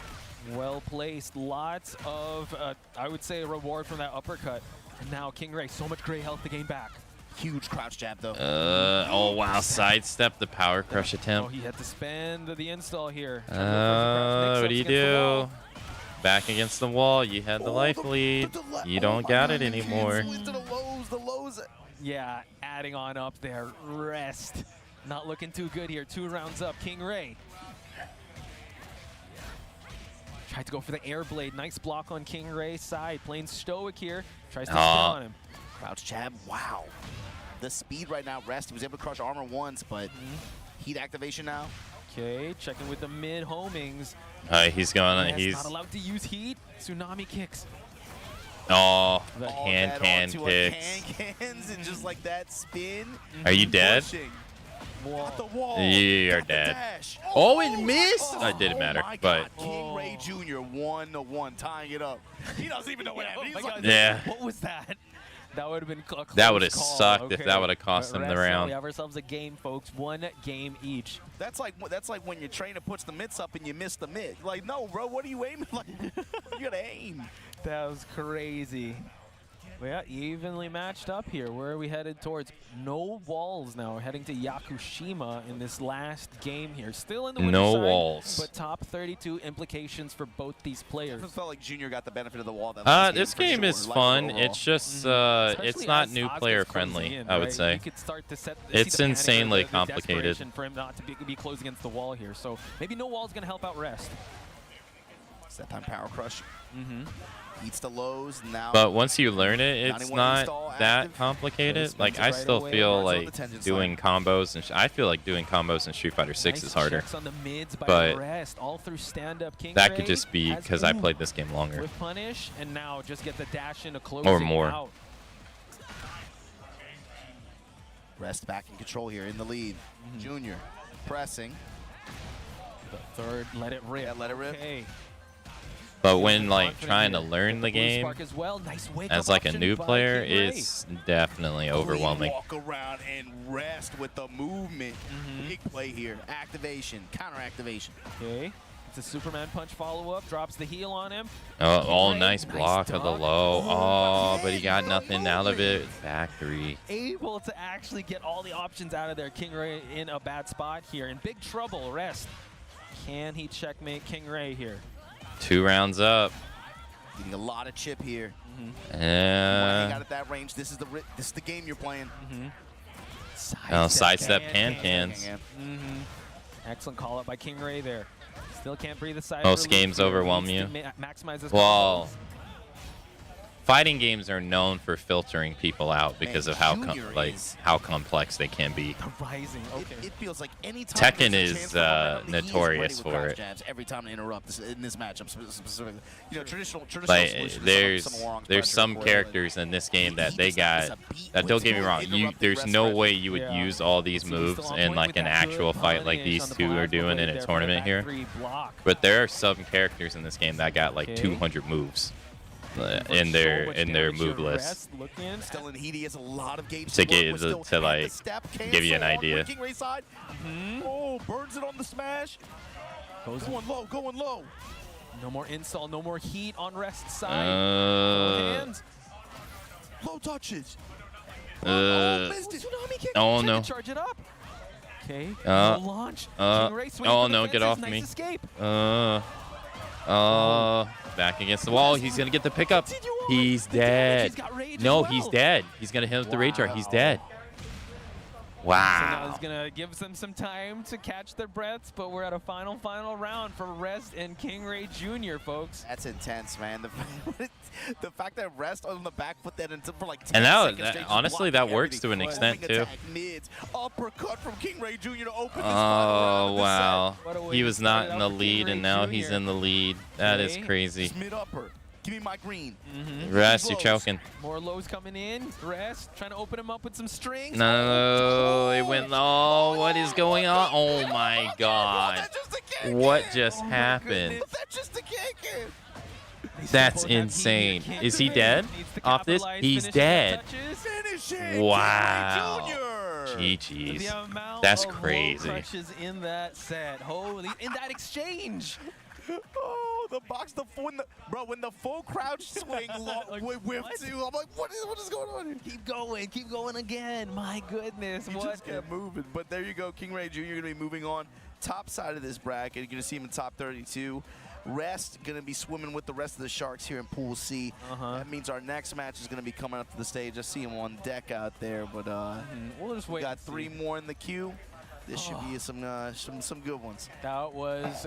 Well placed. Lots of, I would say, reward from that uppercut. And now King Ray, so much gray health to gain back. Huge crouch jab though. Oh, wow, sidestep the power crush Oh, attempt. he had to spend the install here. What do you do? Back against the wall, you had the life lead. You don't got it anymore. Into the lows. Yeah, adding on up there. Rest. Not looking too good here. 2 rounds up. King Ray. Tried to go for the air blade. Nice block on King Ray's side. Playing stoic here. Tries to spin on him. Crouch jab. Wow. The speed right now. Rest. He was able to crush armor once, but heat activation now. Okay, checking with the mid homings. He's going. Rest He's not allowed to use heat. Tsunami kicks. oh, All hand that can onto a kicks. Cans and just like that spin. Are you dead? Pushing. Wall. Got the wall. You are Got the dead. dash. Oh, it missed. It didn't matter, my but God. King Ray Jr. 1-1, tying it up. He doesn't even know what happened. He's like, yeah. What was that? That would have been a close That would have call. sucked if Okay. that would have cost But them the rest, round. We have ourselves a game, folks. 1 game each. That's like when your trainer puts the mitts up and you miss the mitt. Like, no, bro, what are you aiming? Like, you gotta aim. That was crazy. Well, yeah, evenly matched up here. Where are we headed towards? No walls now. We're heading to Yakushima in this last game here. Still in the winner's No side, walls. but top 32 implications for both these players. I felt like Junior got the benefit of the wall. That This for game sure. is Like, fun. overall. It's just Especially it's not as new Ozca's player closing friendly. in, I would right? say. You could start to see It's the panic or insanely the complicated. desperation for him not to be close against the wall here. So maybe no wall is going to help out Rest. It's that time power crush. Eats the lows now. But once you learn it, it's 91 not install that active. complicated. Spins Like it I right still away. feel Burns on the like tangent doing combos, and I feel like doing combos in Street Fighter 6 Nice is harder. checks on the mids by But Rest, all through stand-up. King That Ray could just be has because I ooh, played this game longer. with punish, and now just get the dash in to close Or it more. out. Rest back in control here in the lead. Junior pressing. The third, let it rip. Yeah, let it rip. Okay. But when like Confident trying to here. learn Get the blue game spark as well. Nice wake as up like a option new by player, King Ray. it's definitely Clean overwhelming. walk around and rest with the movement. Big play here. Activation, counter activation. Okay. It's a Superman punch follow-up. Drops the heel on him. Oh, Ray, nice block of the dunk. low. Oh, but he got King, nothing out of it. Back three. Able to actually get all the options out of there. King Ray in a bad spot here. In big trouble. Rest. Can he checkmate King Ray here? 2 rounds up. Getting a lot of chip here. Hang Yeah. out at that range. This is the game you're playing. Sidestep cans. Excellent call up by King Ray there. Still can't breathe a sigh. Most of relief games here. overwhelm Needs you. to maximize his Well, combos. fighting games are known for filtering people out because Man, of how Junior is- how complex they can be. The Rising. Okay. It feels like any time Tekken there's a is, chance for momentum, he is notorious ready with for crouch it. Jabs every time to interrupt in this matchup specifically. You know, traditional Like solutions, there's some Warong's there's pressure, some Coil, characters in this game that they is got a beat that with don't get me full wrong, interrupted there's rest no pressure. way you would Yeah. use all these Seems moves still on in point like with an that actual good fight like punish these on the two are plasma doing in blade a there for the tournament back here. three block. But there are some characters in this game that got like Okay. 200 moves For in so their much in their damage move here. list. Rest looking. Still in heat, he has a lot of games To work get- with to- still to, at the like, step, give you an cancel on idea. King Ray's side. Oh, burns it on the smash. Goes Going low. No more install, no more heat on Rest's side. Hands. Low touches. Missed it. Tsunami kick. Oh, Trying no. to charge it up. Okay. Uh, no launch. uh, King Ray swings oh, for the no, get fences. off Nice me. escape. Back against the wall. He's gonna get the pickup. Continue on. He's The damage, dead. he's got rage No, as he's well. dead. He's gonna hit him with the rage art. He's dead. So now Wow. it's going to give them some time to catch their breaths, but we're at a final round for Rest and King Ray Jr., folks. That's intense, man. The fact that rest on the back foot that into for like 10 And seconds that straight, just honestly, blocking that works everything. to an extent Homing too. attack mids, uppercut from King Ray Jr. to open this final Oh round of the wow. What a way He to was start not it in out the for King lead, Ray and now he's Jr. in the lead. That is Okay. crazy. set. Mid upper. Give me my green. Rest, you're Lows. choking. More lows coming in. Rest trying to open him up with some strings. No, it went. Oh, what is going on? Oh my God. That's just a kick What in. just Oh my happened? goodness. That's just a kick in. That's Both have heat insane. here. Is he Can't dead needs to off this? capitalize, He's finishing dead. touches. Finish it. Wow. King Ray Jr. GG's. The amount That's of low crazy. crushes in that set. Holy, in that exchange. Oh, the box, when the full crouch swing Like, whipped what? too. I'm like, what is going on here? Keep going again. My goodness, He what? just kept moving. But there you go, King Ray Jr. going to be moving on. Top side of this bracket, you're going to see him in top 32. Rest going to be swimming with the rest of the Sharks here in Pool C. That means our next match is going to be coming up to the stage. I see him on deck out there, but We'll just we wait. got and see. 3 more in the queue. This should be some good ones. That was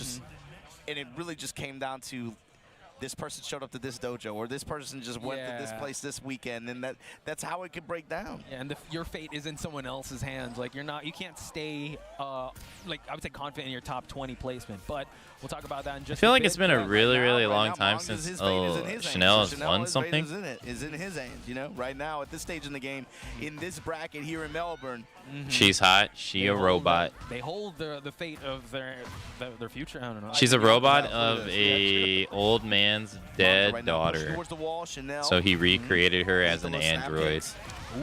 just, and it really just came down to this person showed up to this dojo, or this person just went to this place this weekend, and that's how it can break down. Yeah, and your fate is in someone else's hands. Like you can't stay, like I would say, confident in your top 20 placement. But we'll talk about that in just. I feel a like bit. it's been a really, really long time Mongo's, since his fate is in his Chanel hands. has So won his fate something. is in his hands, you know, right now at this stage in the game, in this bracket here in Melbourne. She's hot. She a robot. They hold the fate of their future. I don't know. She's a robot of a old man's dead Right now, push daughter. towards the wall, Chanel. So he recreated her as an Little snap android. kicks.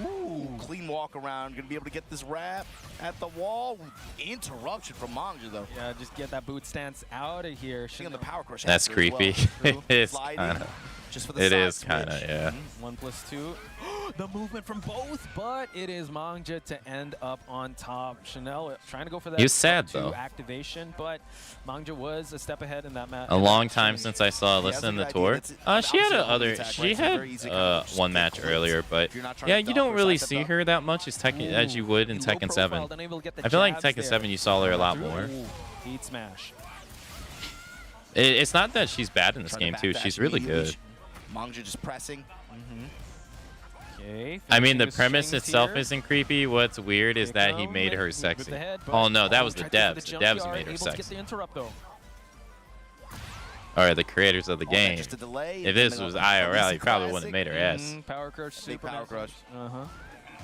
Ooh, clean walk around. Gonna be able to get this wrap at the wall. Interruption from Manga though. Yeah, just get that boot stance out of here. Seeing the power crush. That's after as creepy. well. It's Sliding, kind of. just for the It side is kind of, switch. yeah. 1+2. The movement from both, but it is Manga to end up on top. Chanel trying to go for that. He was sad, up2 though. Activation, but Manga was a step ahead in that match. A long time since I saw that's Alyssa in a the good tour. idea. She had That's she obviously a had very easy kind of just one kick match blitz. earlier, but If you're not trying yeah, to you duck don't or really sidestep see up. her that much as you would in Low Tekken 7. profile, unable to get the I feel like in jabs Tekken there. 7 you saw her a lot more. Ooh, heat smash. It's not that she's bad in this Trying to game back too. dash She's really immediately. good. Manga just pressing. Okay, I mean, the finishing premise strings itself here. isn't creepy. What's weird is that he Kick made out her with sexy. the head, but- Oh no, that was the tried to go for devs. The jump devs guard, made her able to get sexy. the interrupt though. Or the creators of the All that game. just a delay, If and this then was a IRL, you Khaleesi probably classic. wouldn't have made her S. Power crush, Big super power crush. Uh-huh.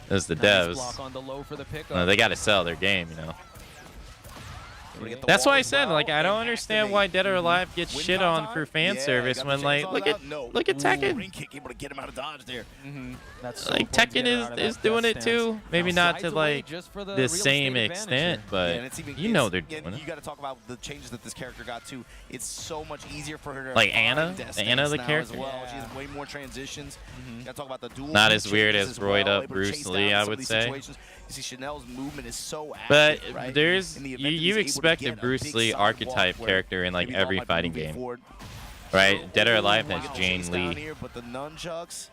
It was the Nice devs. block on the low for the pickup. No, they got to sell their game, you know. Able to get the That's wall why I as said, well, like, I don't and understand activate. why Dead or Alive gets Win shit count on for time? fan Yeah, service got when, the like, chainsaws look at out? No. look at Ooh, Tekken. ring kick, able to get him out of dodge there. That's so Like important to Tekken get her out of is that doing death it stance. too. Maybe Now not slides to away like just for the the real same estate advantage extent, here. but Yeah, and it's even, you know they're doing and it. you got to talk about the changes that this character got too. It's so much easier for her to Like find Anna? death Anna, stance the now character? as well. She Yeah. has way more transitions. You got to talk about the dual. Not move as weird changes as as roid well, up able to Bruce chase Lee, down I some would of these say. situations. You see Chanel's movement is so But active, right? there's In the event you that he's able to expect a get Bruce big Lee sidewalk archetype where character in like maybe Ball every might be fighting moving game, forward. right? Dead or Alive Wow. has Get Jane chased down Lee. here, but the nunchucks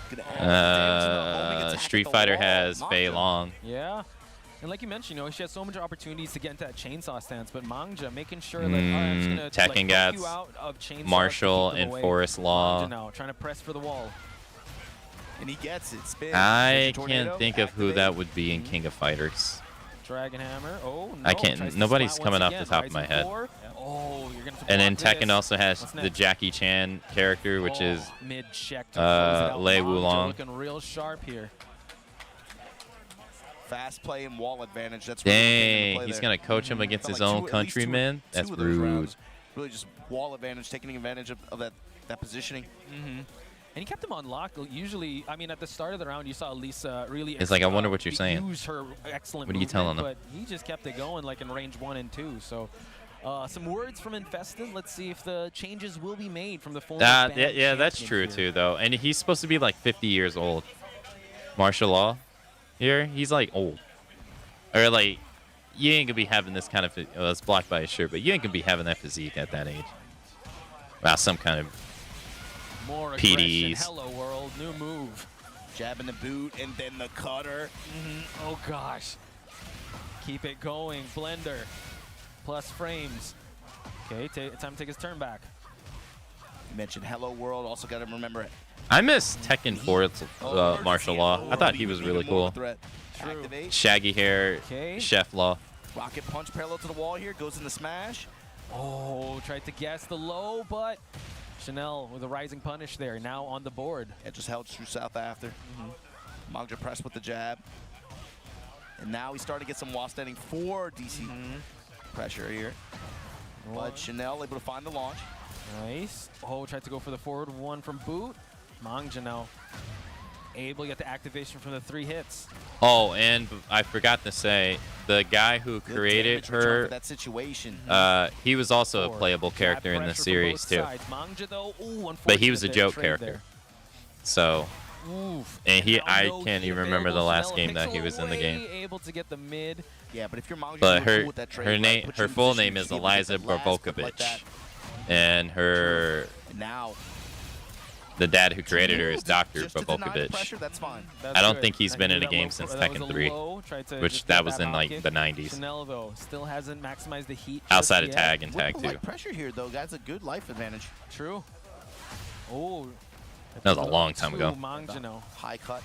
gonna add damage to the homing attack at Street the Fighter wall. has Fei Manga. Long. Yeah. And like you mentioned, she has so much opportunities to get into that chainsaw stance, but Manga making sure that I'm just gonna Tekken like, poke gets you out of chainsaws Marshall to keep them and away. Forest Manga Law. now trying to press for the wall. And he gets it. Spin. I There's your can't tornado, think of who activate. that would be in King of Fighters. Dragon Hammer. Oh no! I can't- tries to nobody's splat coming once off the again. top of my Rising head. four. Oh, you're gonna have to And then block Tekken this. also has What's the next? Jackie Chan character, which is mid check to close it out. Lei Manga Wulong. looking real sharp here. Fast play and wall advantage. That's really what came into dang. play He's there. gonna coach him against Felt his like own at least countrymen. two That's of those rude. rounds, really just wall advantage, taking advantage of that positioning. And he kept him on lock. Usually, I mean, at the start of the round, you saw Lisa really. It's like, I wonder what you're saying. Use her excellent. What are you movement, telling them? But he just kept it going, like in range 1 and 2. So, some words from Infested. Let's see if the changes will be made from the former. banned Yeah, that's champion true here. too, though. And he's supposed to be like 50 years old. Martial law here, he's like old. Or like, you ain't gonna be having this kind of. Well, it's blocked by his shirt, but you ain't gonna be having that physique at that age. Wow, some kind of. More PDs. aggression. Hello world, new move. Jab in the boot and then the cutter. Oh gosh. Keep it going, Blender. Plus frames. Okay, time to take his turn back. You mentioned Hello World. Also got to remember it. I miss Tekken 4's martial law. I thought he was really cool. Activate. Shaggy hair, Okay. chef law. Rocket punch parallel to the wall here. Goes in the smash. Oh, tried to guess the low, but Chanel with a rising punish there, now on the board. It just held true south after. Manga pressed with the jab. And now he's starting to get some wall standing for DC pressure here. But Chanel able to find the launch. Nice. Oh, tried to go for the forward one from boot. Manga now able to get the activation from the 3 hits. Oh, and I forgot to say, the guy who Good created damage return her, for that situation. he was also a Forward. playable Jab character in the pressure from series both too. sides. Manga though, ooh, But he was a unfortunate joke trade character. there. So, Oof. and Now I no can't heat even remember the available. last Chanel game that he pixel was in the game. away, able to get the mid. Yeah, but if you're Manga, But you're cool her with that trade, her right? name Put you her in full position name is to be able to get Eliza that last flip like Barbokovich, that. and her And now The dad who created her is Dr. Just to deny the Babokovich. pressure, that's fine. That's I don't good. think he's been He in a did that game low- since that was Tekken a 3, low, tried to which just that get was in hop like kick. the 90s. Chanel though still hasn't maximized the heat. just Outside of yet. tag and tag With 2. light pressure here, though, guys, a good life advantage. True. Oh. That was a long time ago. Mangjano. High cut.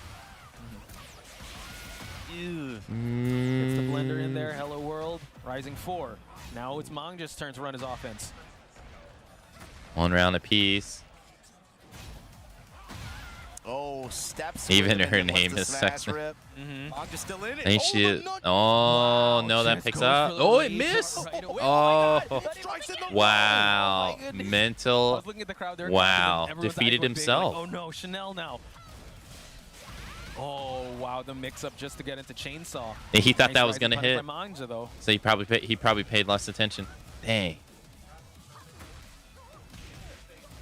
Ew. Gets the blender in there. Hello world. Rising 4. Now it's Mangja's turn to run his offense. 1 round apiece. Oh, steps. Even with him her and then name lets the is smash sexy. rip. Mm-hmm. Mangja's still in it. Ain't Oh, shit. the nut- Oh, no, that Just picks goes up. for the Oh, it lead. missed. Right away. Oh. God. Strikes in the Wow. Oh, my goodness. I Mental. was looking at the crowd there. Wow. Everyone's Defeated eyes were big, himself. like, oh no, Chanel now. Oh wow, the mix-up just to get into chainsaw. And he thought Nice that was rising gonna punish hit. by Mangja, though. So he probably paid less attention. Dang.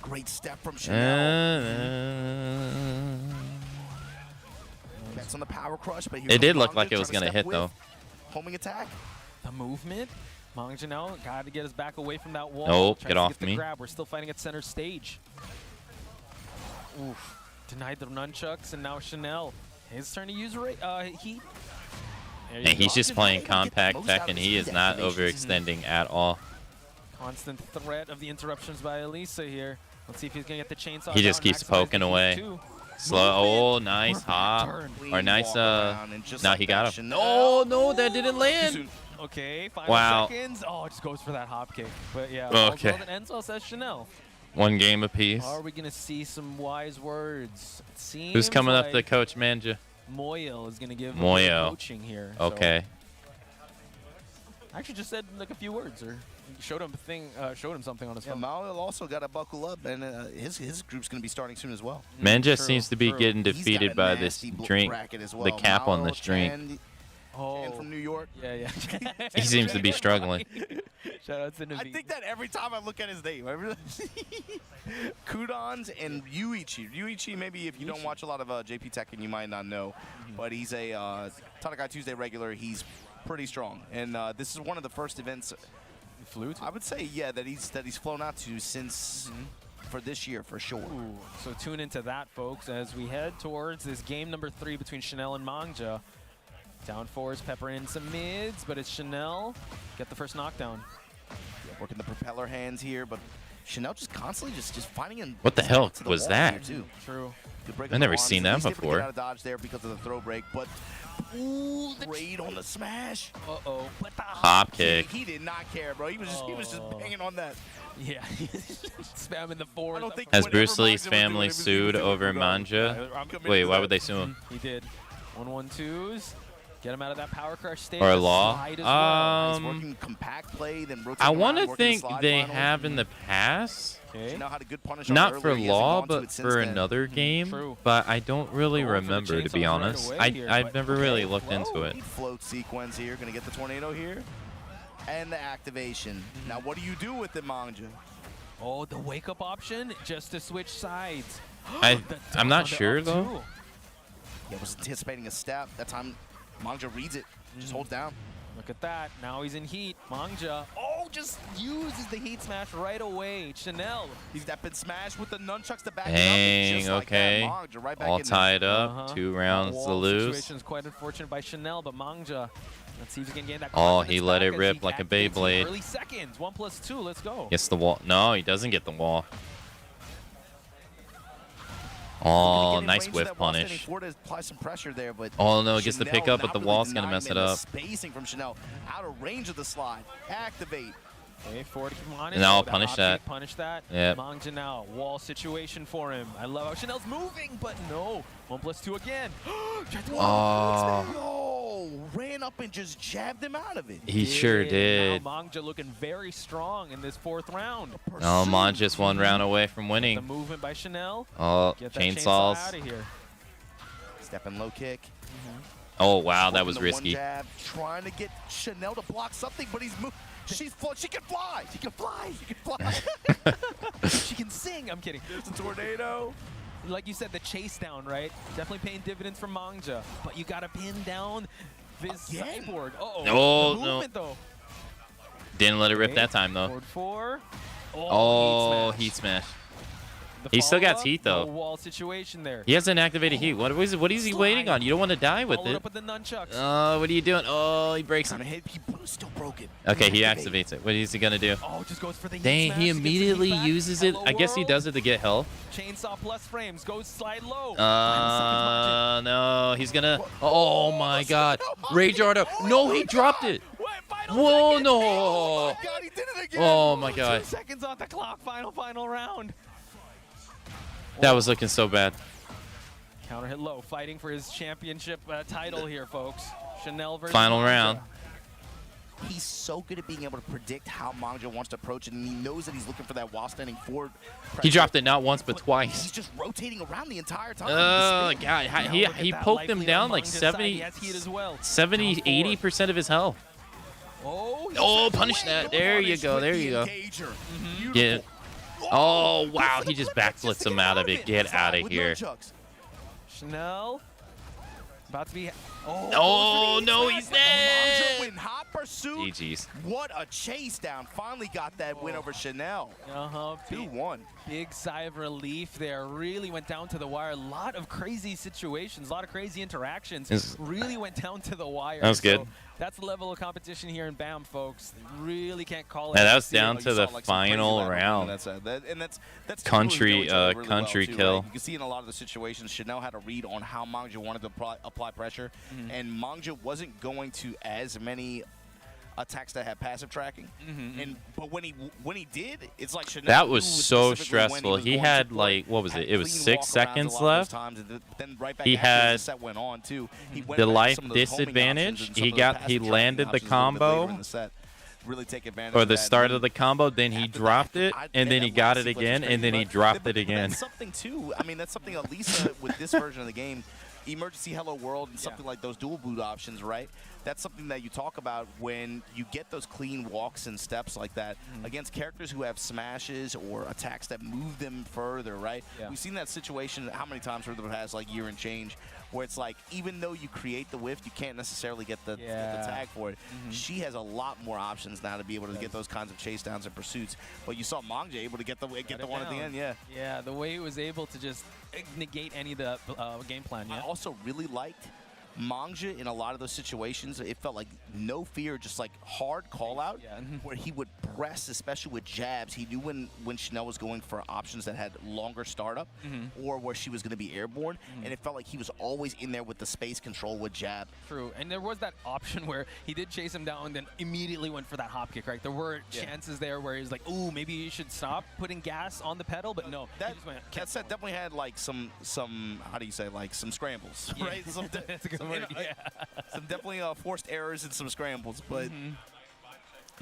Great step from Chanel. Uh, Bets on the power crush, but here It comes did look Mangja like it was trying to gonna step hit, though. with Homing attack. The movement. Mangja now got to get his back away from that wall. Nope, Tries get to off the me. Grab. We're still fighting at center stage. Oof. Denied the nunchucks, and now Chanel. His turn to use heat. There you And go. he's just playing Get the most compact out tech, of and his he is not activations. overextending at all. Constant threat of the interruptions by Elisa here. Let's see if he's gonna get the chainsaw. He just down, keeps maximize poking the heat away. too. Slow. Oh, nice hop. Turn. Or nice. Walk around and just No, like he that, got him. Chanel- Oh no, that didn't land. Okay, final Wow. seconds. Oh, it just goes for that hop kick. But yeah, Okay. well, that ends well, says Chanel. 1 game apiece. Are we gonna see some wise words? It seems Who's coming up to like coach Manja? Moyo is gonna give Moyo. coaching here. so- Okay. I actually just said like a few words or showed him something on his Yeah, phone. Mao also got to buckle up, and his group's going to be starting soon as well. Manja True, seems to be true. getting He's got defeated a by this nasty drink. bracket as well. The cap on Mao, this drink. Chan, Oh, Chan from New York. yeah. He seems to be struggling. Shout out to I Naveed. think that every time I look at his name. Kudons and Yuichi. Yuichi, maybe if you don't watch a lot of JP Tekken, you might not know. But he's a Tanakai Tuesday regular. He's pretty strong. And this is one of the first events, flew to. I would say, yeah, that he's flown out to since for this year, for sure. Ooh, so tune into that, folks, as we head towards this game number 3 between Chanel and Mangja. Down 4 is Pepper in some mids, but it's Chanel. Get the first knockdown. Yeah, working the propeller hands here, but Chanel just constantly just finding him. What the hell to the was wall that? here, too. True. Good break I've on the never arms. seen At that least able to before. Get out of dodge there because of the throw break, but ooh, the raid on the smash. Uh-oh. But the Hop kick. He did not care, bro. He was just Oh. banging on that. Yeah, spamming the forward. I don't think Has whatever Bruce Lee's Mangja was family doing, he was sued doing over it. Manja? I'm committed Wait, to why that. would they sue him? He did. 1-1-2s. Get him out of that power crush stage. Or The law? slide as well. He's working compact play, then rotating I want want to to think slide they finals. have in the past. Okay. Chanel had a good punish on Not earlier. for He hasn't law, gone to but it since for then. another game. True. But I don't really Going for the remember, to be chainsaws right honest. away here, I've but never really okay, looked into flow. it. Float sequence here, gonna get the tornado here. And the activation. Now what do you do with it, Mangja? Oh, the wake-up option just to switch sides. I'm not The sure, up though. two. Yeah, was anticipating a step. That time Mangja reads it, just holds down. Look at that. Now he's in heat. Mangja. Oh, just uses the heat smash right away. Chanel. He's stepping smash with the nunchucks to back Dang, it up. And just okay. Like that, Mangja right back All in there. tied up. 2 rounds to Wall lose. Situation is quite unfortunate by Chanel, but Mangja. Let's see if he can gain that. Oh, confidence he let back it as rip he like a activates the Beyblade. Early seconds. 1+2. Let's go. Gets the wall. No, he doesn't get the wall. Gonna Oh, get in nice range of whiff that wall standing punish. forward to apply some pressure there, but Oh, no, it gets the Chanel pick up, but not the really wall's going to denying mess it him. The up. spacing from Chanel out of range of the slide. Activate. Okay, forward to keep on it. And I'll Oh, punish hop that. kick, Punish that. Yep. Mangja now. Wall situation for him. I love how Chanel's moving, but no. 1+2 again. Tried to Oh. No, ran up and just jabbed him out of it. He sure did. Now Mangja looking very strong in this 4th round. Oh, Mon just 1 round away from The winning. movement by Chanel. Oh, Get that chainsaw out chainsaws. of here. Stepping low kick. Oh, wow, that Working was the risky. One jab, trying to get Chanel to block something, but he's moving. She can fly. She can fly. She can fly. She can sing. I'm kidding. There's a tornado. Like you said, the chase down, right? Definitely paying dividends for Mangja. But you got to pin down this Again? sideboard. Uh-oh. Oh, The no. movement, though. Didn't let it rip Okay, that time, though. Forward 4. Oh, heat heat smash. smash. The He still got follow-up, heat, though. no wall situation there. He hasn't activated heat. What is he waiting on? You don't want to die with Followed it. up with the nunchucks. Oh, what are you doing? Oh, he breaks Trying it. to hit, he still broke it. Okay, he Activate. activates it. What is he gonna do? Oh, just goes for the heat Dang, smash he to get some heat immediately back. uses it. Hello I guess he world. does it to get health. Chainsaw plus frames, goes slide low. No, he's gonna. Oh my God, Rage Ardo. No, he dropped it. Whoa, no. Oh, God, he did it again. Oh my God, 2 seconds on the clock, final round. that was looking so bad. Counter hit low, fighting for his championship title here, folks. Chanel versus Final Manja. round. He's so good at being able to predict how Manja wants to approach it, and he knows that he's looking for that while standing forward. He dropped it not once but He's twice. just rotating around the entire time. Oh God, Now he look at that poked him likely down on like Manja's side. 70, He has heat as well. 70, Down four. 80% of his health. Oh, Oh, punish that. There you go. There you go. Get. Oh wow, he just backflips him out of it. Get out of here. Chanel about to be. Oh no, he's dead. In hot pursuit. GG's. What a chase down. Finally got that win over Chanel. 2-1. Big sigh of relief there. Really went down to the wire. A lot of crazy situations, a lot of crazy interactions. Really went down to the wire. That was good. So that's the level of competition here in BAM, folks. Really can't call it. Yeah, that was zero. down to the final round. That's Country, country kill. You can see in a lot of the situations, Chanel had a read on how Manja wanted to apply pressure, and Manja wasn't going to as many attacks that had passive tracking. But when he did, it's like Chanel That was knew so specifically when stressful. was He going had to like, what was it? It was clean 6 walk-arounds a seconds lot of those left. times, and then right back He after had the set went on too. He went the back to life some of those homing disadvantage. options and some He of those got passive he tracking landed the options a little bit later combo in the set. Really take advantage or of the that. start And of the combo. Then he dropped it, and then he got it again, and then he dropped it again. That's something too. I mean, that's something Elisa with this version of the game, Emergency Hello World and something like those dual boot options, right? That's something that you talk about when you get those clean walks and steps like that against characters who have smashes or attacks that move them further, right? Yeah. We've seen that situation how many times for the past like year and change, where it's like even though you create the whiff, you can't necessarily get the tag for it. She has a lot more options now to be able to get those kinds of chase downs and pursuits. But you saw Manja able to get the one at the end, Yeah, the way he was able to just negate any of the game plan. I also really liked Manja in a lot of those situations. It felt like no fear, just like hard call out, where he would press, especially with jabs. He knew when Chanel was going for options that had longer startup or where she was going to be airborne, and it felt like he was always in there with the space control with jab. True, and there was that option where he did chase him down and then immediately went for that hop kick, right? There were chances there where he was like, ooh, maybe you should stop putting gas on the pedal, but no. That set definitely had like some how do you say, like some scrambles, right? That's a good word, Some definitely forced errors and some scrambles, but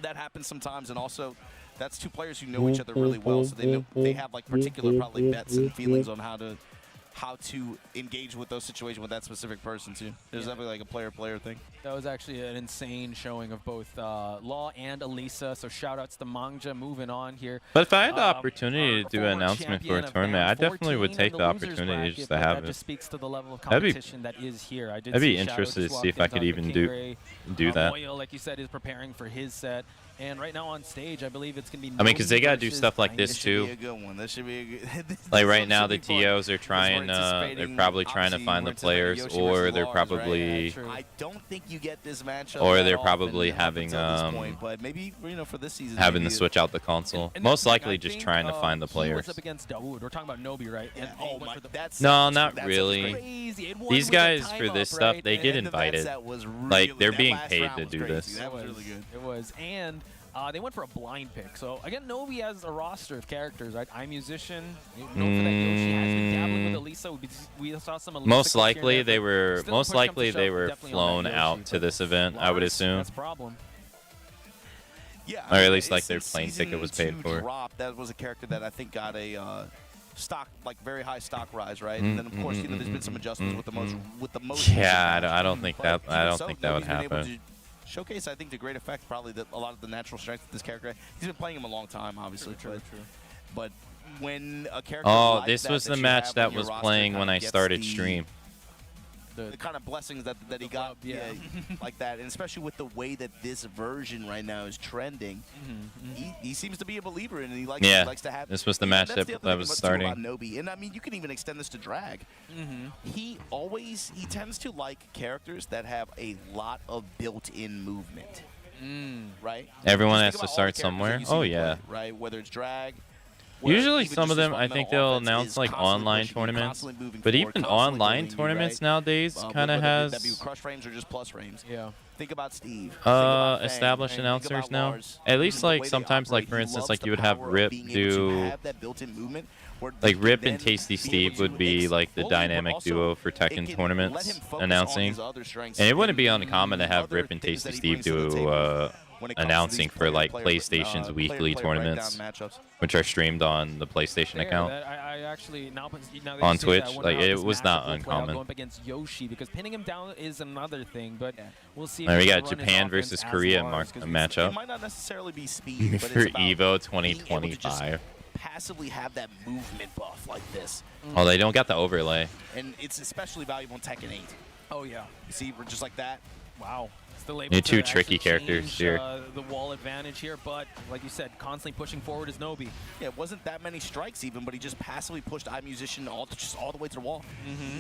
that happens sometimes. And also, that's two players who know each other really well, so they have like particular probably bets and feelings on how to engage with those situations with that specific person too. There's definitely like a player-player thing. That was actually an insane showing of both Law and Elisa, so shout-outs to Manja moving on here. But if I had the opportunity to do an announcement for a tournament, I definitely would take the opportunity just to have That it. just speaks to the level of competition that is here. I did I'd be see interested to shout-outs see if I walked could in, even Dr. do that. Moyo, like you said, is preparing for his set. And right now on stage, I believe it's going to be I mean, because they got to do versus stuff like this This should too. be a good one. This should be a good. Like right now, the TOs are trying. They're probably trying to find the players, or they're probably, I don't think you get this matchup. or that they're often probably up having until this point, but maybe for this season, having maybe to switch out the console. And Most that's likely I just think, trying to find the he players. was up against Dawood. We're talking about Nobi, right? Yeah, And oh he went my, for the- that's No, not that's really. crazy. It won These with a guys time for up, this stuff, right? they get And the invited. set was Like, really- they're that being last paid round to was do crazy. this. That was really good. It was, and they went for a blind pick. So again, Nobi has a roster of characters, right? iMusician, known for that Yoshi has been dabbling with Elisa. We saw some Elisa Most clips here and likely there, they but were. still Most push comes to likely shove, they were definitely on flown that out Yoshi, to this event. I would Lars, assume. That's a problem. Yeah, Or at least, like, since their plane ticket was season paid 2 for. Drop, that was a character that I think got a stock, like very high stock rise, right? And then of course, there's been some adjustments with the most. Yeah, recent I don't patch. think But that. I even don't so, think that would Nobi's been able happen. to showcase, I think, to great effect, probably a lot of the natural strength of this character. He's been playing him a long time, obviously. But when a character Oh, like this that was that the you match have that on your was roster playing kinda when I gets started the- stream. the kind of blessings that he got, rub, yeah. like that, and especially with the way that this version right now is trending, he seems to be a believer in it. He likes, he likes to have. This was the that's matchup the other that thing was about starting. Nobi, and I mean, you can even extend this to Drag. He tends to like characters that have a lot of built-in movement, right? Everyone Just has think to about all start the characters that somewhere. you see Oh play, yeah. right. Whether it's Drag. Where Usually even some just of his them, I think fundamental they'll offense announce is like constantly online pushing you, tournaments. constantly moving But forward, even constantly online building you, tournaments right? nowadays kind of Whether that be has crush frames or just plus frames. Yeah. Think about Steve. Think about Fang, established and think announcers about now. Lars. At least The way like they sometimes like operate, for he instance loves like the you would have power of Rip being able to do have that built-in movement where like he Rip can and then Tasty be able Steve to would be like the slowly, but dynamic also duo for it Tekken can let tournaments him focus on announcing. his other strengths And it wouldn't be and uncommon to have other Rip and things Tasty that he Steve brings to the do table when it comes to announcing these for like player- PlayStation's weekly player breakdown tournaments, matchups. which are streamed on the PlayStation Fair, account. I actually now that On you say that, I Twitch, wonder like, how it this was matchup not will play out uncommon. going up against Yoshi, because pinning him down is another thing, but we'll see. if And we he can got run his Japan offense versus as Korea Lars, 'cause a It matchup might not necessarily be speed, but for it's about Evo being able to just 2025. passively have that movement buff like this. Oh, they don't got the overlay. And it's especially valuable in Tekken 8. Oh yeah, You see, we're just like that. wow. Still able You're to two actually tricky characters change, here. The wall advantage here, but like you said, constantly pushing forward is Nobi. Yeah, it wasn't that many strikes even, but he just passively pushed iMusician just all the way to the wall.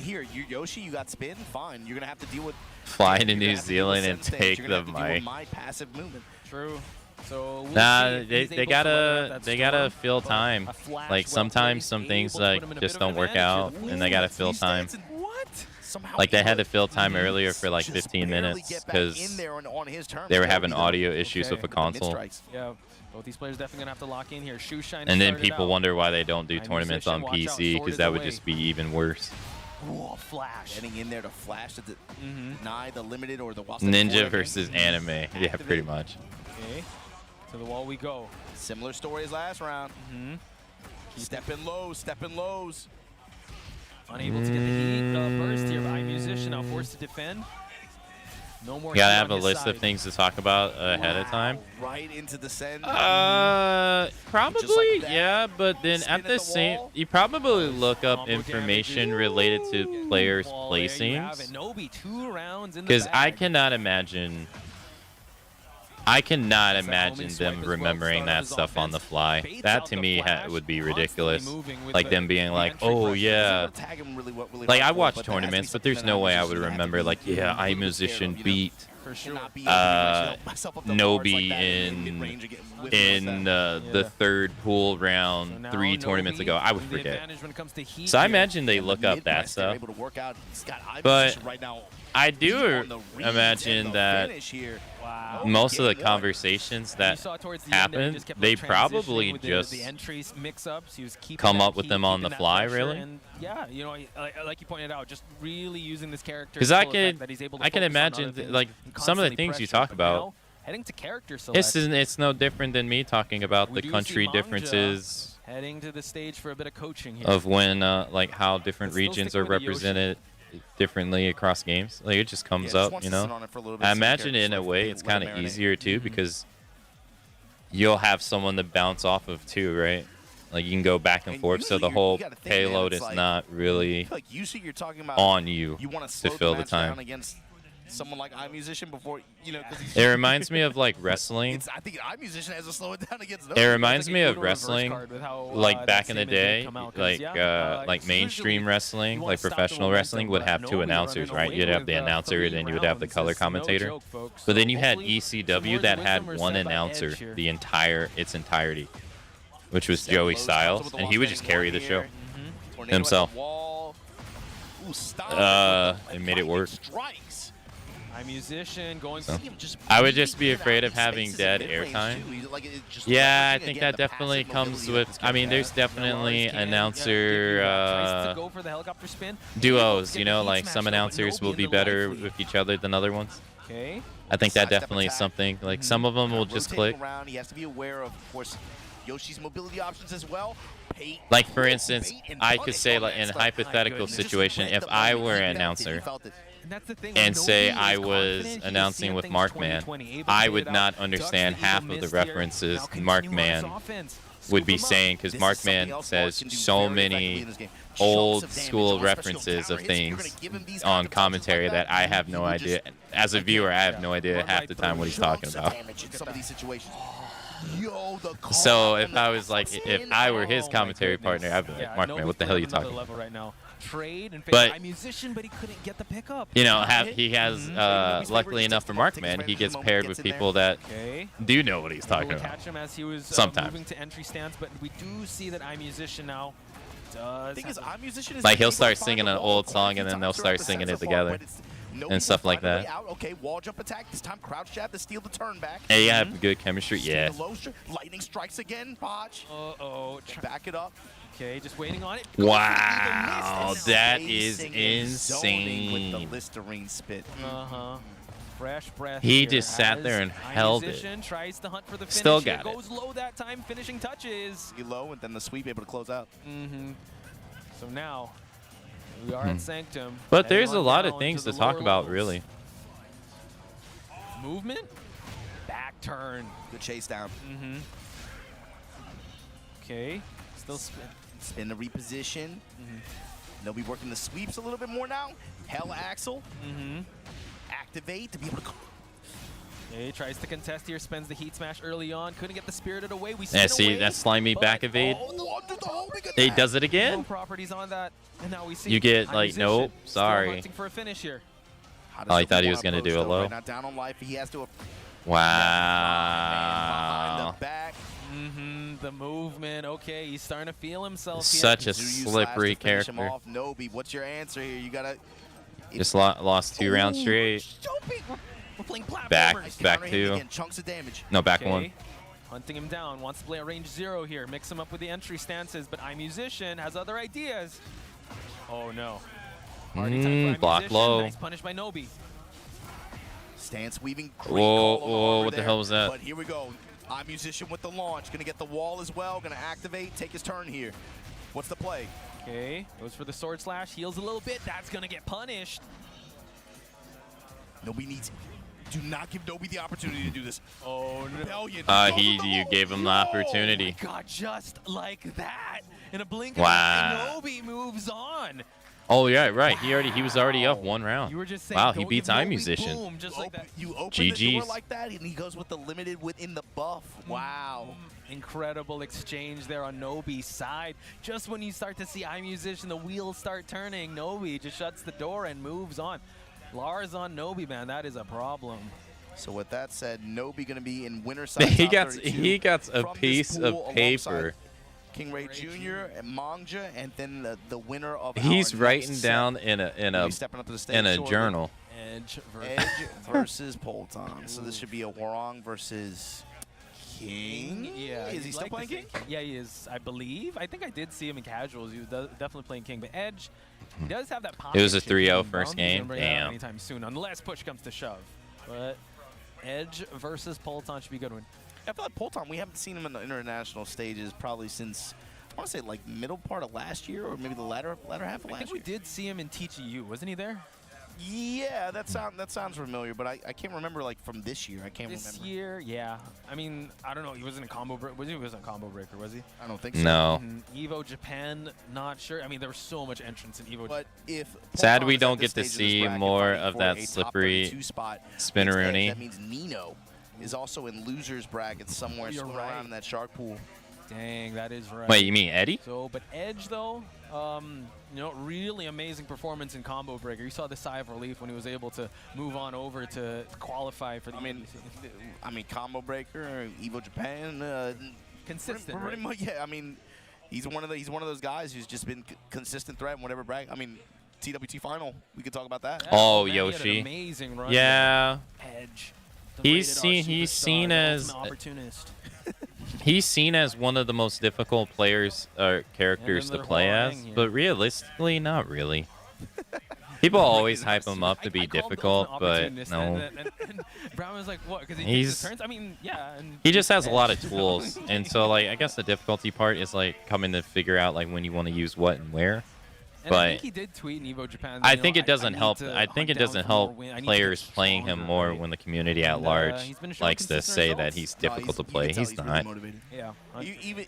Here, you Yoshi, you got spin, fine. You're gonna have to deal with Fly to you're gonna New have to deal with Zealand and Sen stage. take You're the gonna have to deal with mic. my passive movement. True. So we'll Nah, see if they he's they able to weather gotta that they gotta storm, fill but time. a flash Like well sometimes placed, some things able to put like him in a just bit of don't an work advantage out, here. and they gotta fill He's time. dancing. What? Somehow Like he they had to could fill time earlier for like just 15 barely minutes get back in because there on his terms. they were That would having be the- audio issues Okay. with a With the console. mid-strikes. Yeah, both these players definitely gonna have to lock in here. Shoe shine. And then people wonder why they don't do iMusician, tournaments on watch out, PC sword because is that would away. just be even worse. Whoa, flash. Getting in there to flash to deny the limited or the Ninja versus anime. Yeah, pretty much. Okay, to the wall we go. Similar story as last round. Stepping lows, stepping lows. Unable to get the heat burst here by iMusician, now forced to defend. No more. You gotta heat have on a his list side. of things to talk about ahead of time. Right into the send. Probably, that. yeah, but then Spin at at the the same, wall. you probably look up Combo information damages. related to players' Well, there you have it. placings. Nobi, 2 rounds in the Because I bag. cannot imagine homing swipe them as well, remembering start that his stuff on the offense. fly. Baits That out to the me flash, would be constantly ridiculous. moving with Like the them being like, entry oh pressure. yeah. Tag him really, really Like I hardcore, watch but there has to be tournaments, but something there's that no way I iMusician would have to remember be like, yeah, a little bit scared iMusician of, you know? beat For sure. Not be able to put myself up the bars like Nobi that in in mid-range and get whipped like that. the Yeah. third pool So round now 3 tournaments Nobi ago. I would with the forget. advantage when it comes to heat So I here. imagine they And the look up that mid-press, they're stuff. able to work out. He's got But iMusician right now. I Heat do on the reads imagine and the that finish here. Wow. most of the Game one. conversations You that saw towards the end there, he happened, just kept they on transitioning probably with just the entries mix-ups. He was keeping come that up with heat, them on keeping the that fly, pressure, really? And yeah, you know, like you pointed out, just really using this character. Because I can imagine like and some of the constantly things you pressure, talk but about. now, heading to character select. It's no different than me talking about We the do country see Manja differences heading to the stage for a bit of coaching here. of when like how different But still regions sticking are with the Yoshi. represented differently across games. Like it just comes up, you know. I imagine in a way it's kind of easier too because you'll have someone to bounce off of too, right? Like you can go back and And forth, so usually the you whole gotta think, man, payload it's is like- not really Like usually you're talking about on you you want to slow fill the match down time. against someone like iMusician before, you know, because It reminds me of like wrestling. I think iMusician has to slow it down against It Nobi. reminds me of Good reverse wrestling, card with how, like that back in the statement did day, come out, 'cause, like yeah, like mainstream usually wrestling, you wanna like stop the professional wrestling would momentum, have but two Nobi announcers, running right? away You'd have with, the announcer, 3 then you would have the rounds color is no commentator. joke, folks. But So then you had hopefully ECW some that words of had wisdom are one said by announcer Edge here. its entirety, which was Step Joey lows, Styles, with the and long he would just standing carry one the show here. Tornado at the himself. wall. Ooh, stop It made it work. Strikes. iMusician going So. for just I would just be afraid of having dead airtime. Yeah, I think that definitely comes with. I mean, there's definitely announcer tries to go for the helicopter spin. duos. You know, like some announcers will be better with each other than other ones. Okay. I think that Sidestep definitely is attack. something. Like some of them will just click. Around. He has to be aware of course, Yoshi's mobility options as well. Bait, Like for pull, instance, bait, and I punish could say on like that in a stuff. hypothetical goodness. Just situation, read if the I moment. were He an felt it. He announcer felt it. And that's the thing. and when say Nobi I is was confident, he's announcing seeing with things Markman, 2020, able to I figure would it not out, understand ducks the half evil of the miss there, references now to continue on his Markman offense. would be saying, because Markman says so many old school references of things on commentary that I have no idea. As a viewer, I have no idea half the time what he's talking about. So if I was like, if I were his commentary partner, I'd be like, Markman, what the hell are you talking about? Right now. Trade and But musician, but he couldn't get the pickup. you know, he has luckily enough for Markman, he gets paired with people that do know what he's talking about. Catch him as he was Sometimes. moving to entry stance, but we do see that iMusician now does. Like he'll start singing an old song and then they'll start singing it together and stuff like that. Okay, wall jump attack. This time crouch jab to steal the turn back. Hey, you have good chemistry, yeah. Lightning strikes again. Botch. Uh-oh. Back it up. Okay, just waiting on it. Wow, that is insane. With the Listerine spit. Fresh breath. He just sat there and held it. Tries to hunt for the finish. Still got it. Goes low that time. Finishing touches. Low, and then the sweep able to close out. So now we are at Sanctum. But there's a lot of things to talk about, really. Movement. Back turn. Good chase down. Okay. Still spin. Spin to reposition. They'll be working the sweeps a little bit more now. Hell Axel. Activate to be able to. Okay, tries to contest here. Spends the heat smash early on. Couldn't get the spirited away. We Yeah, see that slimy back evade. He does it again. Properties on that, and now we see. You get like, nope, sorry. Hunting for a finish here. Oh, he thought he was gonna do a low. Not down on life. He has to. Wow. The movement. Okay, he's starting to feel himself. Such a slippery character. Nobi, what's your answer here? You gotta. Just lost 2 rounds straight. We're playing Back Counter him 2. again, chunks of damage. No, back Okay. 1. Hunting him down. Wants to play a range 0 here. Mix him up with the entry stances, but iMusician has other ideas. Oh no. Block low. Nice punish by Nobi. Stance weaving. Whoa, what the hell was that? But here we go. iMusician with the launch. Gonna get the wall as well. Gonna activate, take his turn here. What's the play? Okay, goes for the sword slash, heals a little bit. That's gonna get punished. Nobi needs. Do not give Nobi the opportunity to do this. Oh no. You gave him the opportunity. Oh my God, just like that. In a blink Wow. of an eye, Nobi moves on. Oh yeah, right. He was already up 1 round. You were just saying, wow, he don't beats give Nobi iMusician. boom, just like that. You open the GG's. door like that, and he goes with the limited within the buff. Wow. Incredible exchange there on Nobi's side. Just when you start to see iMusician, the wheels start turning. Nobi just shuts the door and moves on. Lars on Nobi, man, that is a problem. So with that said, Nobi going to be in winner side. he top got 32 a from piece this pool of paper. alongside King Ray Jr. and Mangja, and then the winner of He's our writing next down set. in a Stepping up to the stage in a shortly. journal. Edge versus Polton. So this should be a Warong versus King. Yeah. Is he still playing King? Yeah, he is, I believe. I think I did see him in casuals. He was definitely playing King. But Edge, he does have that pocket. It was a 3-0 chip. first Brown's game. gonna bring it out Damn. anytime soon, unless push comes to shove. But Edge versus Polton should be a good one. I feel like Polton, we haven't seen him in the international stages probably since, I want to say, like middle part of last year, or maybe the latter half of I last think we year. did see him in TGU. Wasn't he there? Yeah, that sounds familiar, but I can't remember like from this year. I can't This remember. year, yeah. I mean, I don't know. He wasn't a combo breaker. He wasn't a combo breaker, was he? I don't think so. No. Evo Japan, not sure. I mean, there was so much entrance in Evo. But if Sad Polton we is don't at this get to stage of this see bracket more fighting of for that a top slippery 32 spot, spinneroonie. That means Nino is also in losers bracket somewhere, You're swimming right. around in that shark pool. Dang, that is right. Wait, you mean Eddie? So, but Edge though, you know, really amazing performance in combo breaker. You saw the sigh of relief when he was able to move on over to qualify for the. I mean, combo breaker, Evo Japan, consistent. pretty Right? much, yeah. I mean, he's one of those guys who's just been consistent threat in whatever brag. I mean, TWT final, we could talk about that. Yeah, Oh, man, he had an Yoshi. amazing run. Yeah. Edge. the He's rated R seen superstar, the as ultimate opportunist. he's seen as one of the most difficult players or characters to they're play as, lying here. but realistically, not really. People always hype him up to be I called the difficult, ultimate but opportunist, no. and Brown was like, "What?" Because he He's- takes his turns. I mean, yeah. And He just has a lot of tools, and so like I guess the difficulty part is like coming to figure out like when you want to use what and where. And I but think he did tweet in Evo Japan. I you know, think it doesn't need help. to I think hunt it down doesn't for more help win- I need to players get playing him stronger, more right? when the community at And, large he's been showing likes to consistent say that results. he's No, difficult to you play. can tell He's really not. motivated. Yeah.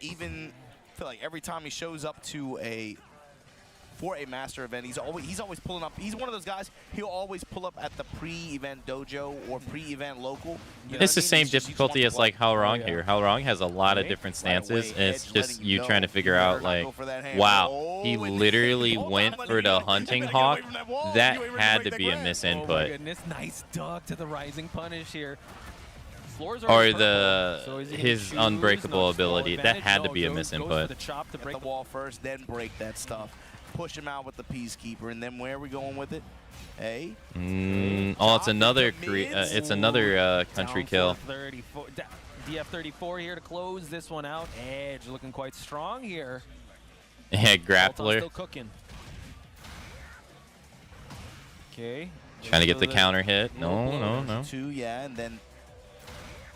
Even feel like every time he shows up to for a master event, he's always pulling up. He's one of those guys. He'll always pull up at the pre-event dojo or pre-event local. You know It's what I the mean? same He just difficulty wants as to like How Wrong yeah. here. How Wrong has a lot of Right? different Right stances, away, and it's Edge just letting you know trying to figure you out better not like, go for that hand. wow, Oh, he and- literally Hold on, went let for me the get- hunting let me get away hawk. from that wall. That You ain't ready to had break to that be a ground. Oh my misinput. goodness, nice duck to the rising punish here. Floors are Or purple, the so is he gonna his choose unbreakable not to fall ability. That advantage? had to No, be a goes for misinput. the chop to At break the wall first, then break that stuff. Push him out with the Peacekeeper, and then where are we going with it? Hey, Oh, it's another Top into mids. it's another country Down kill. for 34. DF34 here to close this one out. Edge looking quite strong here. Yeah, Bolton's grappler still cooking. Okay. trying to get the counter hit. low No, blow. no, no. two, yeah, and then.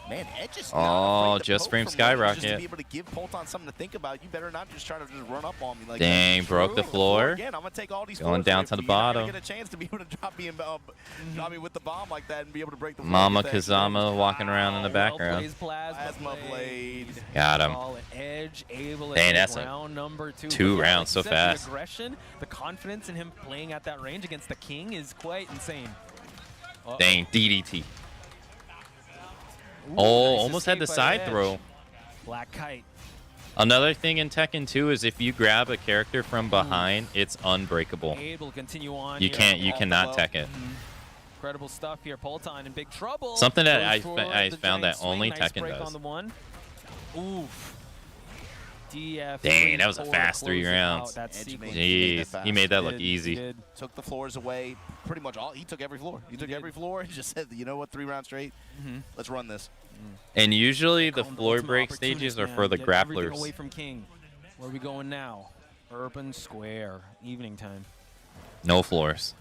Man, Edge is Oh, not afraid to just poke frame from range just to skyrocket. be able to give Polton something to think about. You better not just try to just run up on me like Dang, that. broke the True. floor. Again, I'm gonna take all these Going floors down away to from the you. You're not bottom. gonna get a chance to be able to drop me with the bomb like that and be able to break the floor. Mama Get that Kazama walking around in the background. Well-placed plasma Plasma blade. Got him. Call it Edge able to Dang, take that's a round number 2. two But yeah, rounds like so you said, fast. The aggression, the confidence in him playing at that range against the King is quite insane. Uh-oh. Dang, DDT. Ooh, Oh, nice almost had the escape by side Edge. throw. Black Kite. Another thing in Tekken 2 is if you grab a character from behind, it's unbreakable. Able to continue on. You here. can't, you Off the cannot low. tech it. Incredible stuff here. Polton in big trouble. Something that Goes I for the found giant that only swing. Nice Tekken break does. on the one. Oof. DF. Dang, that was a 3-4 fast to 3 close it rounds. out. That Edge sequence. made- Jeez, he made that look Did, easy. did. Took the floors away. Pretty much all. He took every floor. He took did. every floor. He just said, you know what, 3 rounds straight. Let's run this. And usually the Call him floor ultimate break opportunist, stages are man. for the Get everything away grapplers. from King. Where are we going now? Urban Square. Evening time. No floors.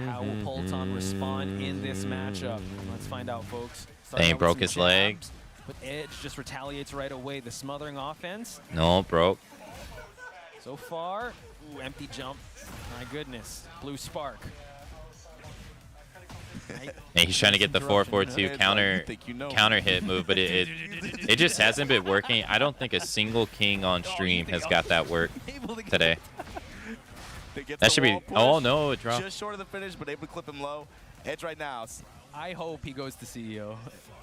How will Polton respond in this matchup? Let's find out, folks. Dang, out with broke some his leg. jabs, but Edge just retaliates right away. The smothering offense. No, broke. So far, ooh, empty jump. My goodness. Blue spark. And he's trying to get the 442 Edge, counter you think you know. counter hit move, but it just hasn't been working. I don't think a single king on stream has got that work Able to get- today. they get That the should be. wall push, Oh no, it dropped. just short of the finish, but able to clip him low. Edge right now. I hope he goes to CEO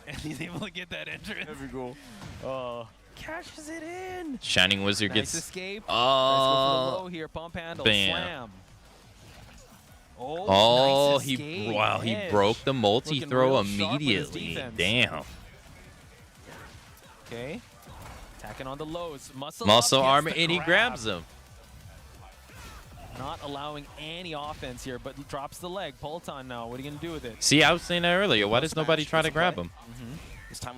and he's able to get that entrance. That'd be cool. Oh, cashes it in. Shining Wizard Nice gets. escape. Let's go for the Oh, low here. Pump handle. bam. Slam. oh, nice he escape. wow, he Edge. broke the multi Looking throw real sharp with his immediately. defense. Damn. Okay. Attacking on the lows. Muscle Muscle up, gets armor, the and he grab. grabs him. Not allowing any offense here, but drops the leg. Polton now. What are you going to do with it? See, I was saying that earlier. Why does Smash, nobody try to gets grab away. him? This time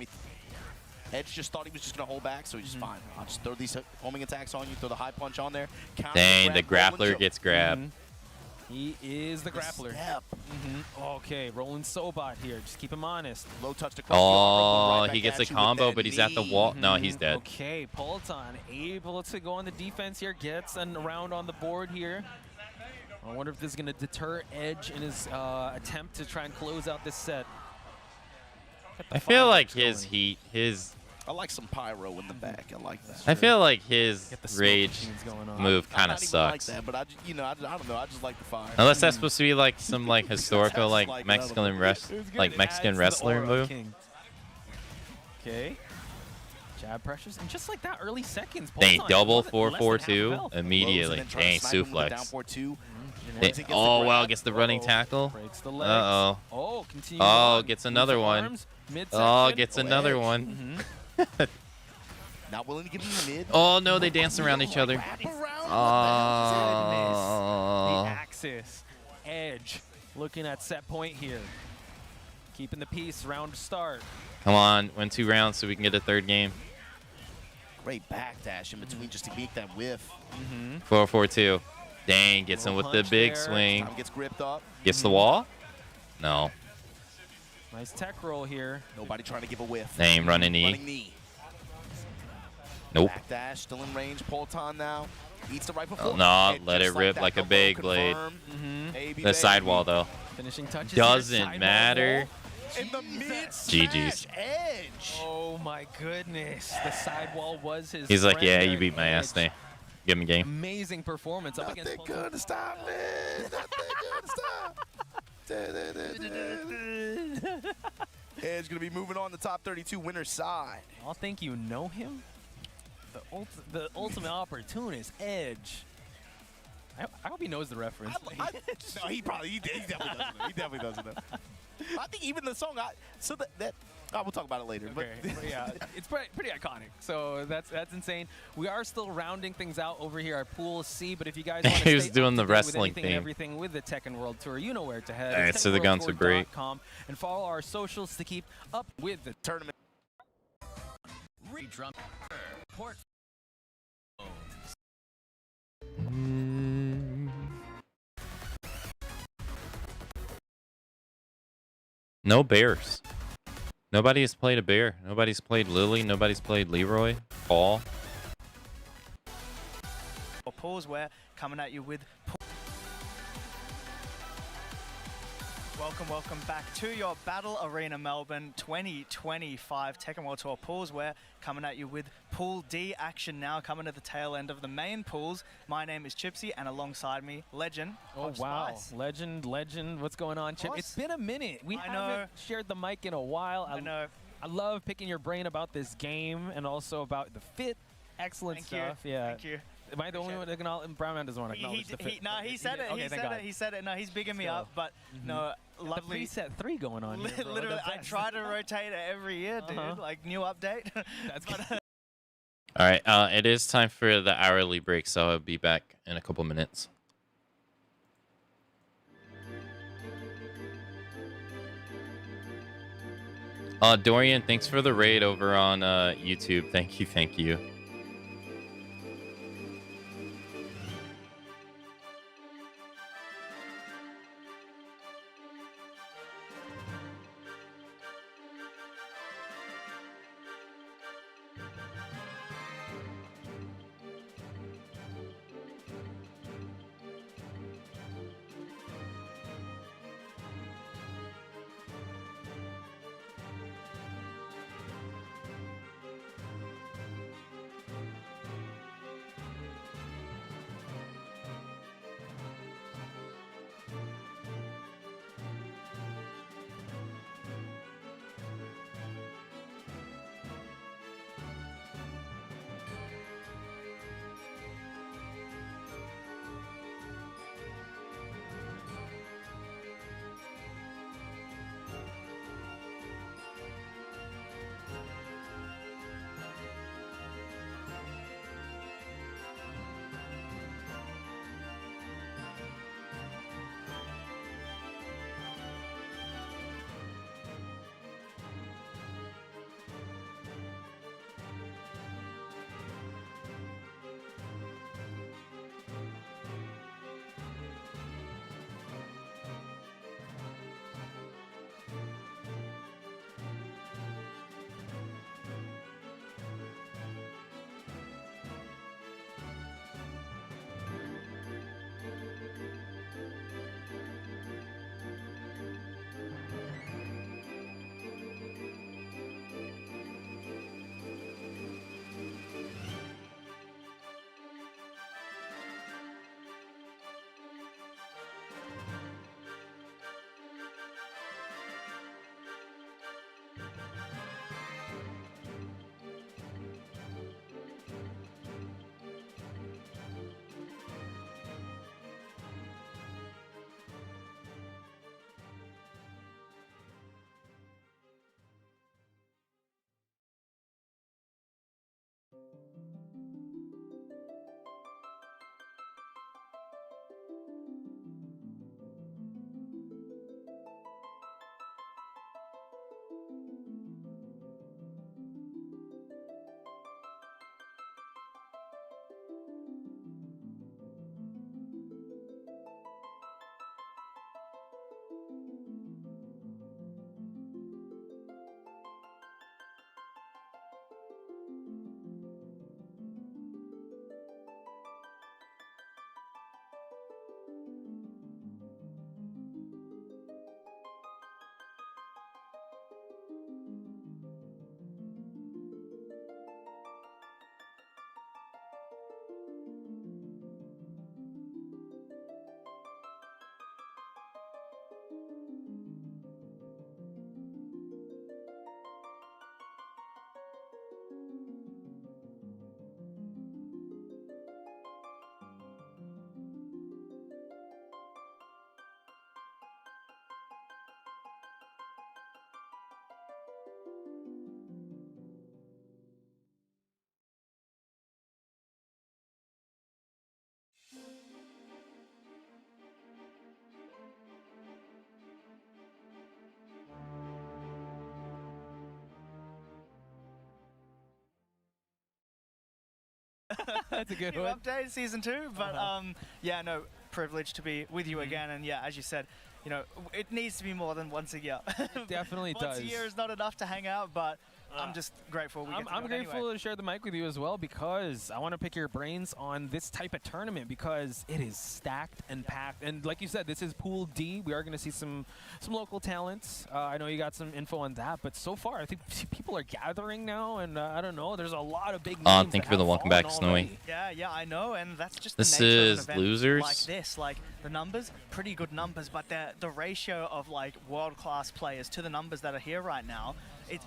Edge just thought he was just going to hold back, so he's just fine. I'll just throw these homing attacks on you, throw the high punch on there. Counter Dang, the grab, roll and grappler jump. gets grabbed. He is the grappler. Step. Okay, rolling Sobot here. Just keep him honest. Low touch across the arm, Oh, right he back gets a at you with combo, that but he's at the knee. wall. No, he's dead. Okay, Polton able to go on the defense here. Gets a round on the board here. I wonder if this is going to deter Edge in his attempt to try and close out this set. Got the I feel like fireworks his going. I like some pyro in the back. I like that. I feel like his Get the smoke rage machines going on. move I'm kind not of even like sucks. that, but I don't know. I just like the fire. Unless that's supposed to be like some like historical Like like another Mexican one. like It Mexican adds to the wrestler aura of move. King. Okay. Jab pressures, and just like that, early seconds. Dang, Polton double less than half 442 health. immediately. Close and then try to Dang, snipe him with the down suplex. 4-2. Dang, Once he gets the Oh wow, grab, gets the running Uh-oh. tackle. Breaks the legs. Uh-oh. Oh, continue Oh, on. gets Move another the one. arms, Oh, midsection. gets Oh, another Edge. one. Not willing to give him the mid. Oh no, they dance around each other. Wrap around. The Oh. axis. Edge looking at set point here. Keeping the peace, round start. Come on, win 2 rounds so we can get a third game. Great backdash in between just to make that whiff. 442. Dang, gets him Little with the punch big there. swing. Time gets gripped up. Gets the wall? No. Nice tech roll here. Nobody trying to give a whiff. Name, running knee. Running knee. Nope. Backdash, still in range. Polton now. Eats the right Oh, before. no, And let just it rip that, like a elbow big blade. confirmed. Maybe, The sidewall, though. Finishing touches. Doesn't here, sidewall matter. In the mid GG's. smash edge. Oh my goodness. The sidewall was his He's like, friend yeah, there you at beat my the ass, edge. Nate. Give him a game. Amazing performance up against Nothing good to stop me. Nothing good to stop. Edge going to be moving on the top 32 winner's side. I'll think you know him. The ultimate opportunist, Edge. I hope he knows the reference. No, he definitely doesn't know. He definitely doesn't know. I think even the song, we'll talk about it later. Okay, but yeah, it's pretty iconic. So that's insane. We are still rounding things out over here at Pool C, but if you guys want to He was stay doing up the to date with wrestling anything and thing. everything with the Tekken World Tour, you know where to head. Alright, It's so the guns are great. tekkenworldtour.com, and follow our socials to keep up with the Tournament. Drum port. No bears. Nobody has played a bear. Nobody's played Lily. Nobody's played Leroy. Paul. Or pause where coming at you with. Welcome back to your Battle Arena Melbourne 2025 Tekken World Tour pools. We're coming at you with Pool D action now, coming to the tail end of the main pools. My name is Chipsy, and alongside me, Legend. Oh, of wow. Spice. Legend. What's going on, Chip? Boss. It's been a minute. We I haven't know. shared the mic in a while. I know. I love picking your brain about this game and also about the fit. Excellent Thank stuff. you. Yeah. Thank you. Am I the only one that acknowledge? Brown Man doesn't want to acknowledge the fit. He said it. Okay, He thank said God. it. He said it. No, he's bigging me Still. up, but no, The lovely. preset 3 going on here, bro. Literally, The I best. try to rotate it every year, dude. Like new update. That's But, good. All right, it is time for the hourly break, so I'll be back in a couple minutes. Dorian, thanks for the raid over on YouTube. Thank you, thank you. That's a good New one. update, season 2. But yeah, no, privileged to be with you again. And yeah, as you said, you know, it needs to be more than once a year. It definitely does. Once a year is not enough to hang out, but I'm just grateful we get to I'm do it grateful anyway. to share the mic with you as well because I want to pick your brains on this type of tournament because it is stacked and packed. And like you said, this is Pool D. We are going to see some local talents. I know you got some info on that, but so far I think people are gathering now, and I don't know. There's a lot of big names. Thank you for the welcome back, Snowy. Yeah, I know, and that's just This the nature of an is event losers. like this. Like the numbers, pretty good numbers, but the ratio of like world-class players to the numbers that are here right now,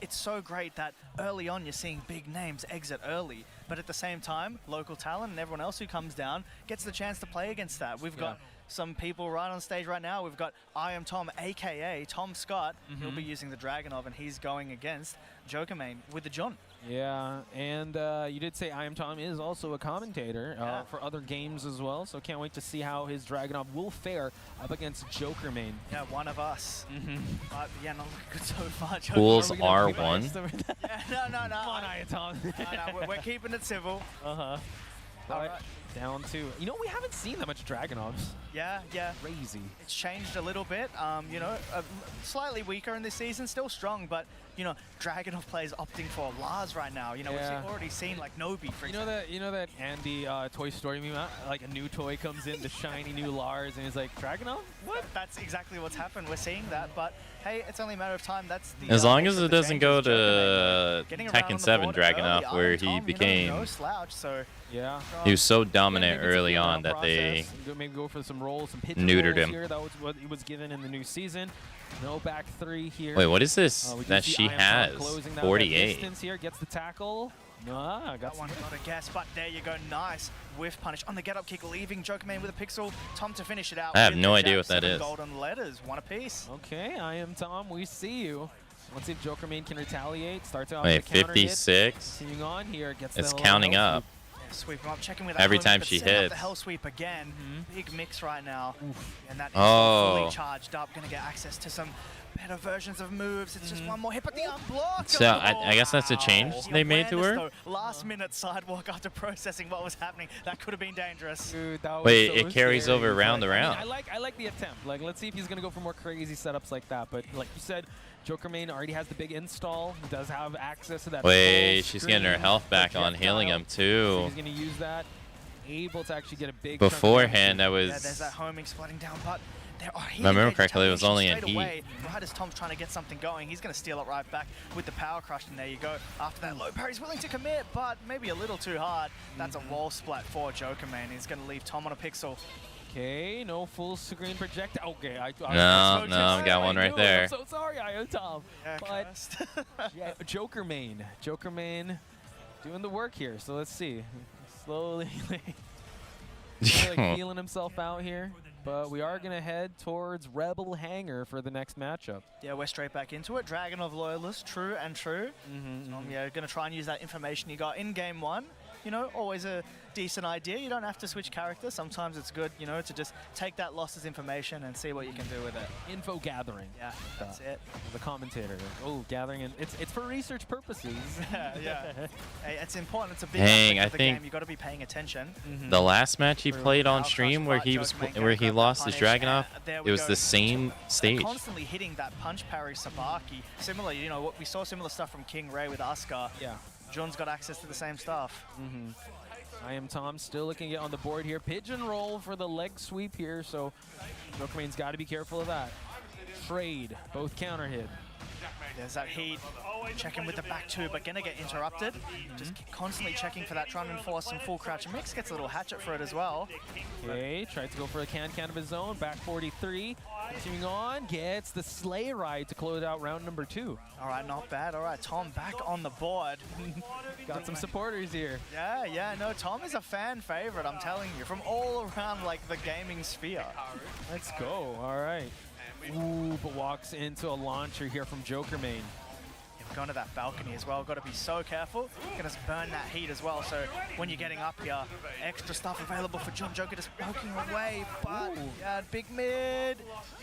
it's so great that early on you're seeing big names exit early, but at the same time, local talent and everyone else who comes down gets the chance to play against that. We've got some people right on stage right now. We've got I Am Tom, aka Tom Scott. He'll be using the Dragonov, and he's going against Jokermain with the John. Yeah, and you did say I Am Tom is also a commentator for other games as well, so can't wait to see how his Dragonov will fare up against Jokermain. Yeah, one of us. But yeah, not looking good so far. Pools Are we gonna keep R1. it over there? Yeah, no. Come on, I Am Tom. No, we're keeping it civil. All Alright. right, down 2. You know, we haven't seen that much Dragonovs. Yeah. Crazy. It's changed a little bit. You know, slightly weaker in this season, still strong, but you know, Dragonov players opting for Lars right now. You know, Yeah. we've already seen like Nobi, for You know that Andy Toy Story meme, like a new toy comes in, the shiny new Lars, and he's like, Dragonov? What? That's exactly what's happened. We're seeing that, but hey, it's only a matter of time. That's the As long nature as of it the doesn't changes. go to Getting around on Tekken the 7 board Dragonov, early. where Iron he Tom, you know, became no slouch, so Yeah. he was so Yeah, dominant maybe it's a early feel-out on that they process. Maybe go for some rolls, some pigeon neutered rolls him. here. That was what he was given in the new season. No back 3 here. Wait, what is this We do that see she I Am Tom has? closing that 48. distance here, gets the tackle. Got that one got a guess, but there you go. Nice whiff punish on the get-up kick, leaving Jokermain with a pixel. Tom to finish it out. I have with no the idea jab. what that 7 is. golden letters, one apiece. Okay, I Am Tom. We see you. Let's see if Jokermain can retaliate. Starts out Wait, with a counter hit. 56? Continuing on here, gets It's the counting health up. Yeah, sweep him up, checking with that Every homing, time but she setting up hits. the hell sweep again. Big mix right now. And that is Oh. fully charged up. Gonna get access to some better versions of moves. It's just one more hit, but the unblock. So I guess that's a change The they made to her? awareness, though, last minute sidewalk after processing what was happening. That could have been dangerous. Dude, that was Wait, so it carries scary. over round to I mean, round. I like the attempt. Like, let's see if he's gonna go for more crazy setups like that. But like you said, Jokermain already has the big install. He does have access to that. Wait, full she's getting her screen health back on healing him projectile. So too. he's gonna use that. Able to actually get a big chunk of Beforehand, that damage. Yeah, there's was that homing splitting down, but there are If I remember correctly, it was only a straight heat. away. Right as Tom's trying to get something going, he's going to steal it right back with the power crush, and there you go. After that low parry, he's willing to commit, but maybe a little too hard. That's a wall splat for Jokermain. He's going to leave Tom on a pixel. Okay, no full screen projectile. Okay, No, got one right there. I'm so sorry, I am Tom. Yeah, But cursed. Jokermain doing the work here. So let's see. Slowly feeling himself out here. But we are going to head towards Rebel Hangar for the next matchup. Yeah, we're straight back into it. Dragonov Loyalist, true and true. Yeah, going to try and use that information you got in Game 1. You know, always a decent idea. You don't have to switch characters. Sometimes it's good, you know, to just take that loss as information and see what you can do with it. Info gathering. Yeah, that's it. The commentator. Oh, gathering. And it's for research purposes. Yeah. Hey, it's important. It's a big Dang, aspect I of the think game. You got to be paying attention. the last match he Through played on power stream crush, where but Jokermain where he grabbed that lost his punish, Dragonov, and there it we was go. the same stage. Constantly hitting that punch parry Sabaki. Similar, you know, what we saw similar stuff from King Ray with Asuka. Yeah. John's got access to the same stuff. I Am Tom still looking to get on the board here. Pigeon roll for the leg sweep here, so Jokermain's got to be careful of that. Trade, both counter hit. There's that heat. Checking with the back two, but gonna get interrupted. Just constantly checking for that, trying to enforce some full crouch mix. Gets a little hatchet for it as well. Okay, tried to go for a can of his own. Back 43. Continuing on, gets the sleigh ride to close out round number 2. All right, not bad. All right, Tom back on the board. Got some supporters here. Yeah, no, Tom is a fan favorite, I'm telling you, from all around like the gaming sphere. Let's go. All right. Ooh, but walks into a launcher here from Jokermain. going to that balcony as well. Got to be so careful. Going to burn that heat as well. So when you're getting up here, extra stuff available for John. Joker just poking away, but yeah, big mid.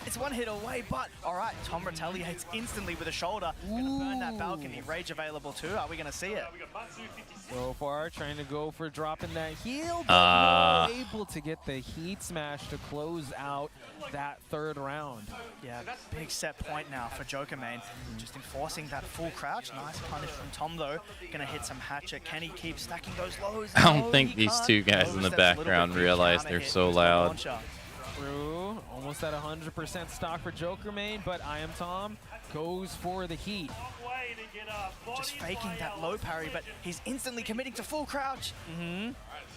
It's one hit away, but all right, Tom retaliates instantly with a shoulder. Going to burn that balcony. Rage available too. Are we going to see it? So far, trying to go for dropping that heal, but not able to get the heat smash to close out that third round. Yeah, big set point now for Joker main. Just enforcing that full crouch. Nice punish from Tom though. Gonna hit some hatchet. Can he keep stacking those lows? I don't think these two guys in the background realize they're so loud. True, almost at 100% stock for Joker main, but I Am Tom goes for the heat. Just faking that low parry, but he's instantly committing to full crouch.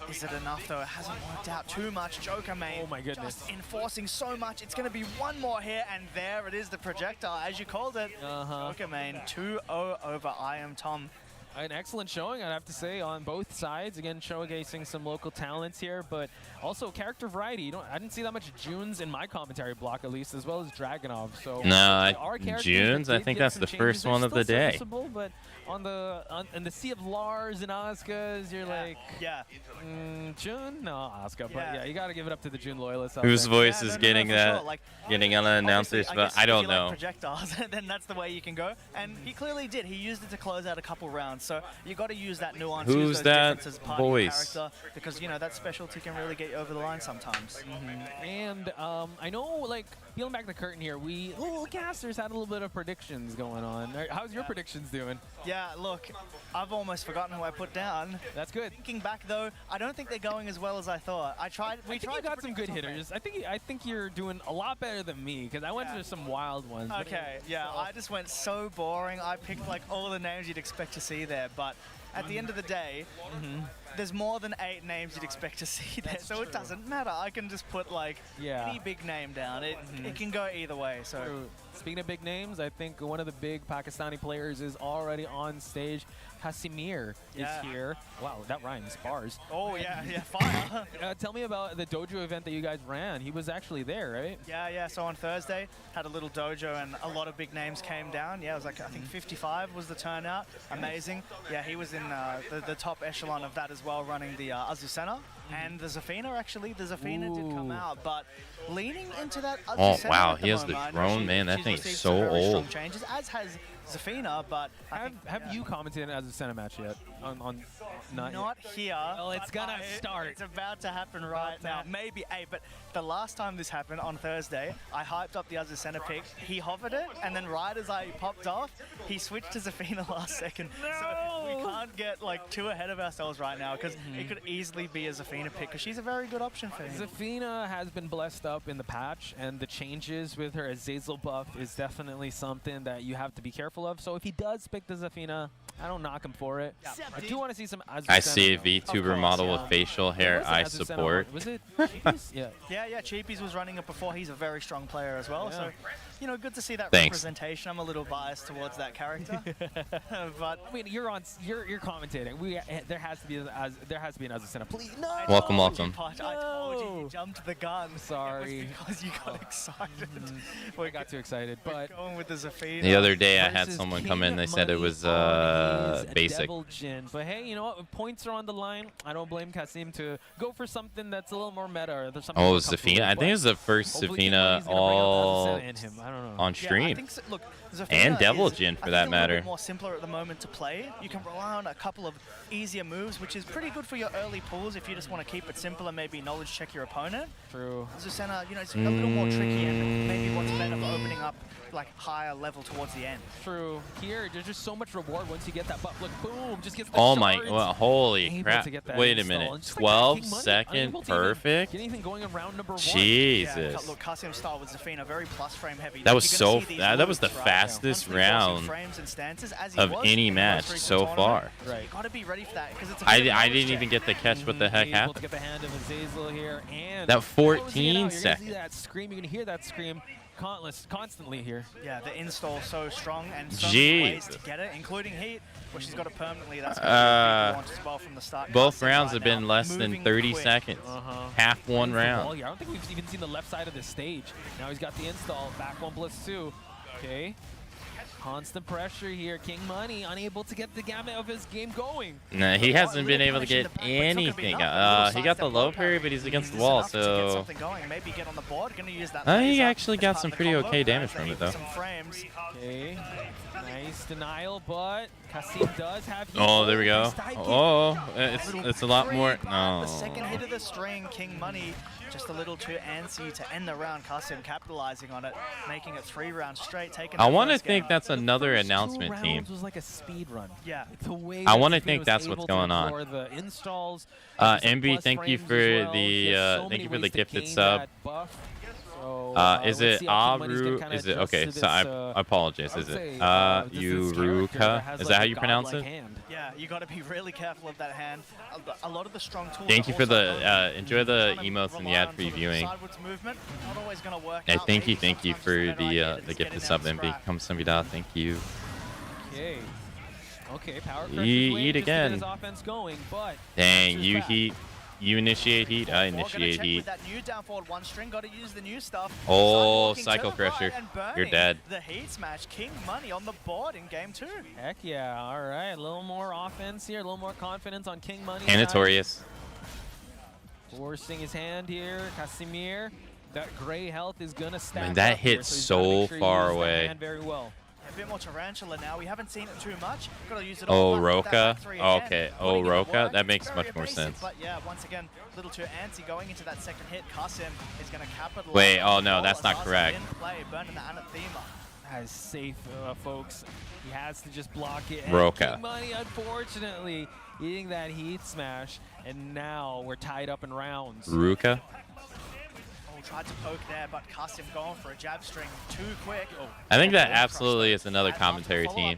Is it enough though? It hasn't worked out too much. Joker main, oh my goodness, just enforcing so much. It's going to be one more hit, and there it is, the projectile, as you called it. Joker main 2-0 over I Am Tom. An excellent showing, I'd have to say, on both sides. Again, showcasing some local talents here, but also character variety. I didn't see that much Junes in my commentary block, at least, as well as Dragunov. So no, Junes. I think that's the first one of the day. But in the sea of Lars and Asukas, you're like, June? No, Asuka. But yeah, you got to give it up to the June loyalists. Whose voice is getting that? Sure. Like, getting unannounced, but I don't know. Like projectiles, then that's the way you can go. And he clearly did. He used it to close out a couple rounds. So you got to use that nuance. Who's that voice? Because you know that specialty can really get you over the line sometimes. And I know, like, peeling back the curtain here, we little casters had a little bit of predictions going on. How's your predictions doing? Yeah, look, I've almost forgotten who I put down. That's good. Thinking back though, I don't think they're going as well as I thought. We tried. You got some good hitters. I think you're doing a lot better than me because I went to some wild ones. Okay, yeah, I just went so boring. I picked like all the names you'd expect to see there, but at the end of the day, there's more than 8 names you'd expect to see there, so it doesn't matter. I can just put like any big name down. It can go either way. So speaking of big names, I think one of the big Pakistani players is already on stage. Casimir is here. Wow, that rhymes. Bars. Oh yeah, fire. Tell me about the dojo event that you guys ran. He was actually there, right? Yeah. So on Thursday, had a little dojo and a lot of big names came down. Yeah, it was like, I think 55 was the turnout. Amazing. Yeah, he was in the top echelon of that as well, running the Azucena. And the Zafina, actually. The Zafina did come out, but leaning into that Azucena wow, he has the throne, man. That thing's so old. Changes, as has Zafina, but have you commented as a Senna match yet? Not here. Well, it's gonna start. It's about to happen right now. Maybe, but the last time this happened on Thursday, I hyped up the Azucena pick. He hovered it, and then right as I popped off, he switched to Zafina last second. No! So we can't get like too ahead of ourselves right now because it could easily be a Zafina pick because she's a very good option for him. Zafina has been blessed up in the patch, and the changes with her Azazel buff is definitely something that you have to be careful of. So if he does pick the Zafina, I don't knock him for it. Yeah. I do want to see some Azucena. I see a VTuber model with facial hair. I support. Was it Cheapies? Yeah. Cheapies was running it before. He's a very strong player as well. So, you know, good to see that representation. I'm a little biased towards that character, but I mean, you're commentating. There has to be an Azucena. Please, no. Welcome. I told you jumped the gun. Sorry. It was because you got excited. We got too excited. But going with the Zafina. The other day, I had someone come in. They said it was basic. But hey, you know what? If points are on the line, I don't blame Kasim to go for something that's a little more meta. Or Zafina. I think it's the first Zafina all on stream. Yeah, I think so. Look, Zafina and Devil Jin for that matter. A little more simpler at the moment to play. You can rely on a couple of easier moves, which is pretty good for your early pulls if you just want to keep it simple and maybe knowledge check your opponent. True. Azucena, you know, it's a little more tricky and maybe what's better for opening up like higher level towards the end. True. Here, there's just so much reward once you get that buff. Look, boom, just gets the oh my, well, holy crap. Wait a minute. 12-second perfect? Get anything going in round number 1. Jesus. Yeah, look, Kasim style with Zafina, very plus frame heavy. That was so, that was the fastest round of any match so far. Right. You gotta be ready for that because it's I didn't even get the catch what the heck happened. To get the hand of Azazel here, and that 14 seconds. You're gonna see that scream, you're gonna hear that scream constantly here. Yeah, the install so strong and so many ways to get it, including heat, where she's got it permanently. That's as well from the start. Both rounds have been less than 30 seconds. Half one round. I don't think we've even seen the left side of the stage. Now he's got the install, back 1+2. Okay. Constant pressure here. King Money unable to get the gamut of his game going. Nah, he hasn't been able to get anything. He got the low parry, but he's against the wall, so he actually got some pretty okay damage from it, though. Okay, nice denial, but Kasim does have. Oh, there we go. Oh, it's a lot more. No. The second hit of the string, King Money just a little too antsy to end the round. Kasim capitalizing on it, making it 3 rounds straight. Taking. I want to think that's another announcement team. Was like a speed run. Yeah. The way I want to think that's what's going on. The installs. MB, thank you for the gifted sub. Is it Aru? Is it okay? So I apologize. Is it Yuruka? Is that how you pronounce it? Yeah, you got to be really careful of that hand. A lot of the strong tools. Thank you for the enjoy the emotes and the ad previewing. And thank you for the gifted sub, MB. Come Samida, thank you. Okay. Okay, power you eat again. Going, but dang, you heat. You initiate heat, I initiate heat. Oh, Cycle Crusher. You're dead. The heat smash, King Money on the board in game 2. Heck yeah, all right. A little more offense here, a little more confidence on King Money. Notorious. Forcing his hand here, Casimir. That gray health is going to stack Man, that up hit here, so far away. Very well. A bit more tarantula now. We haven't seen it too much. Got to use it all. Oh, Roka. Oh, okay. Oh, Roka. That makes much more sense. But yeah, once again, a little too antsy going into that second hit. Kasim is going to capitalize. Wait, oh no, that's not correct. That is safe, folks. He has to just block it. Roka. King Money, unfortunately, eating that heat smash, and now we're tied up in rounds. Ruka. Tried to poke there, but Kasim going for a jab string too quick. Oh, I think that absolutely is another commentary team.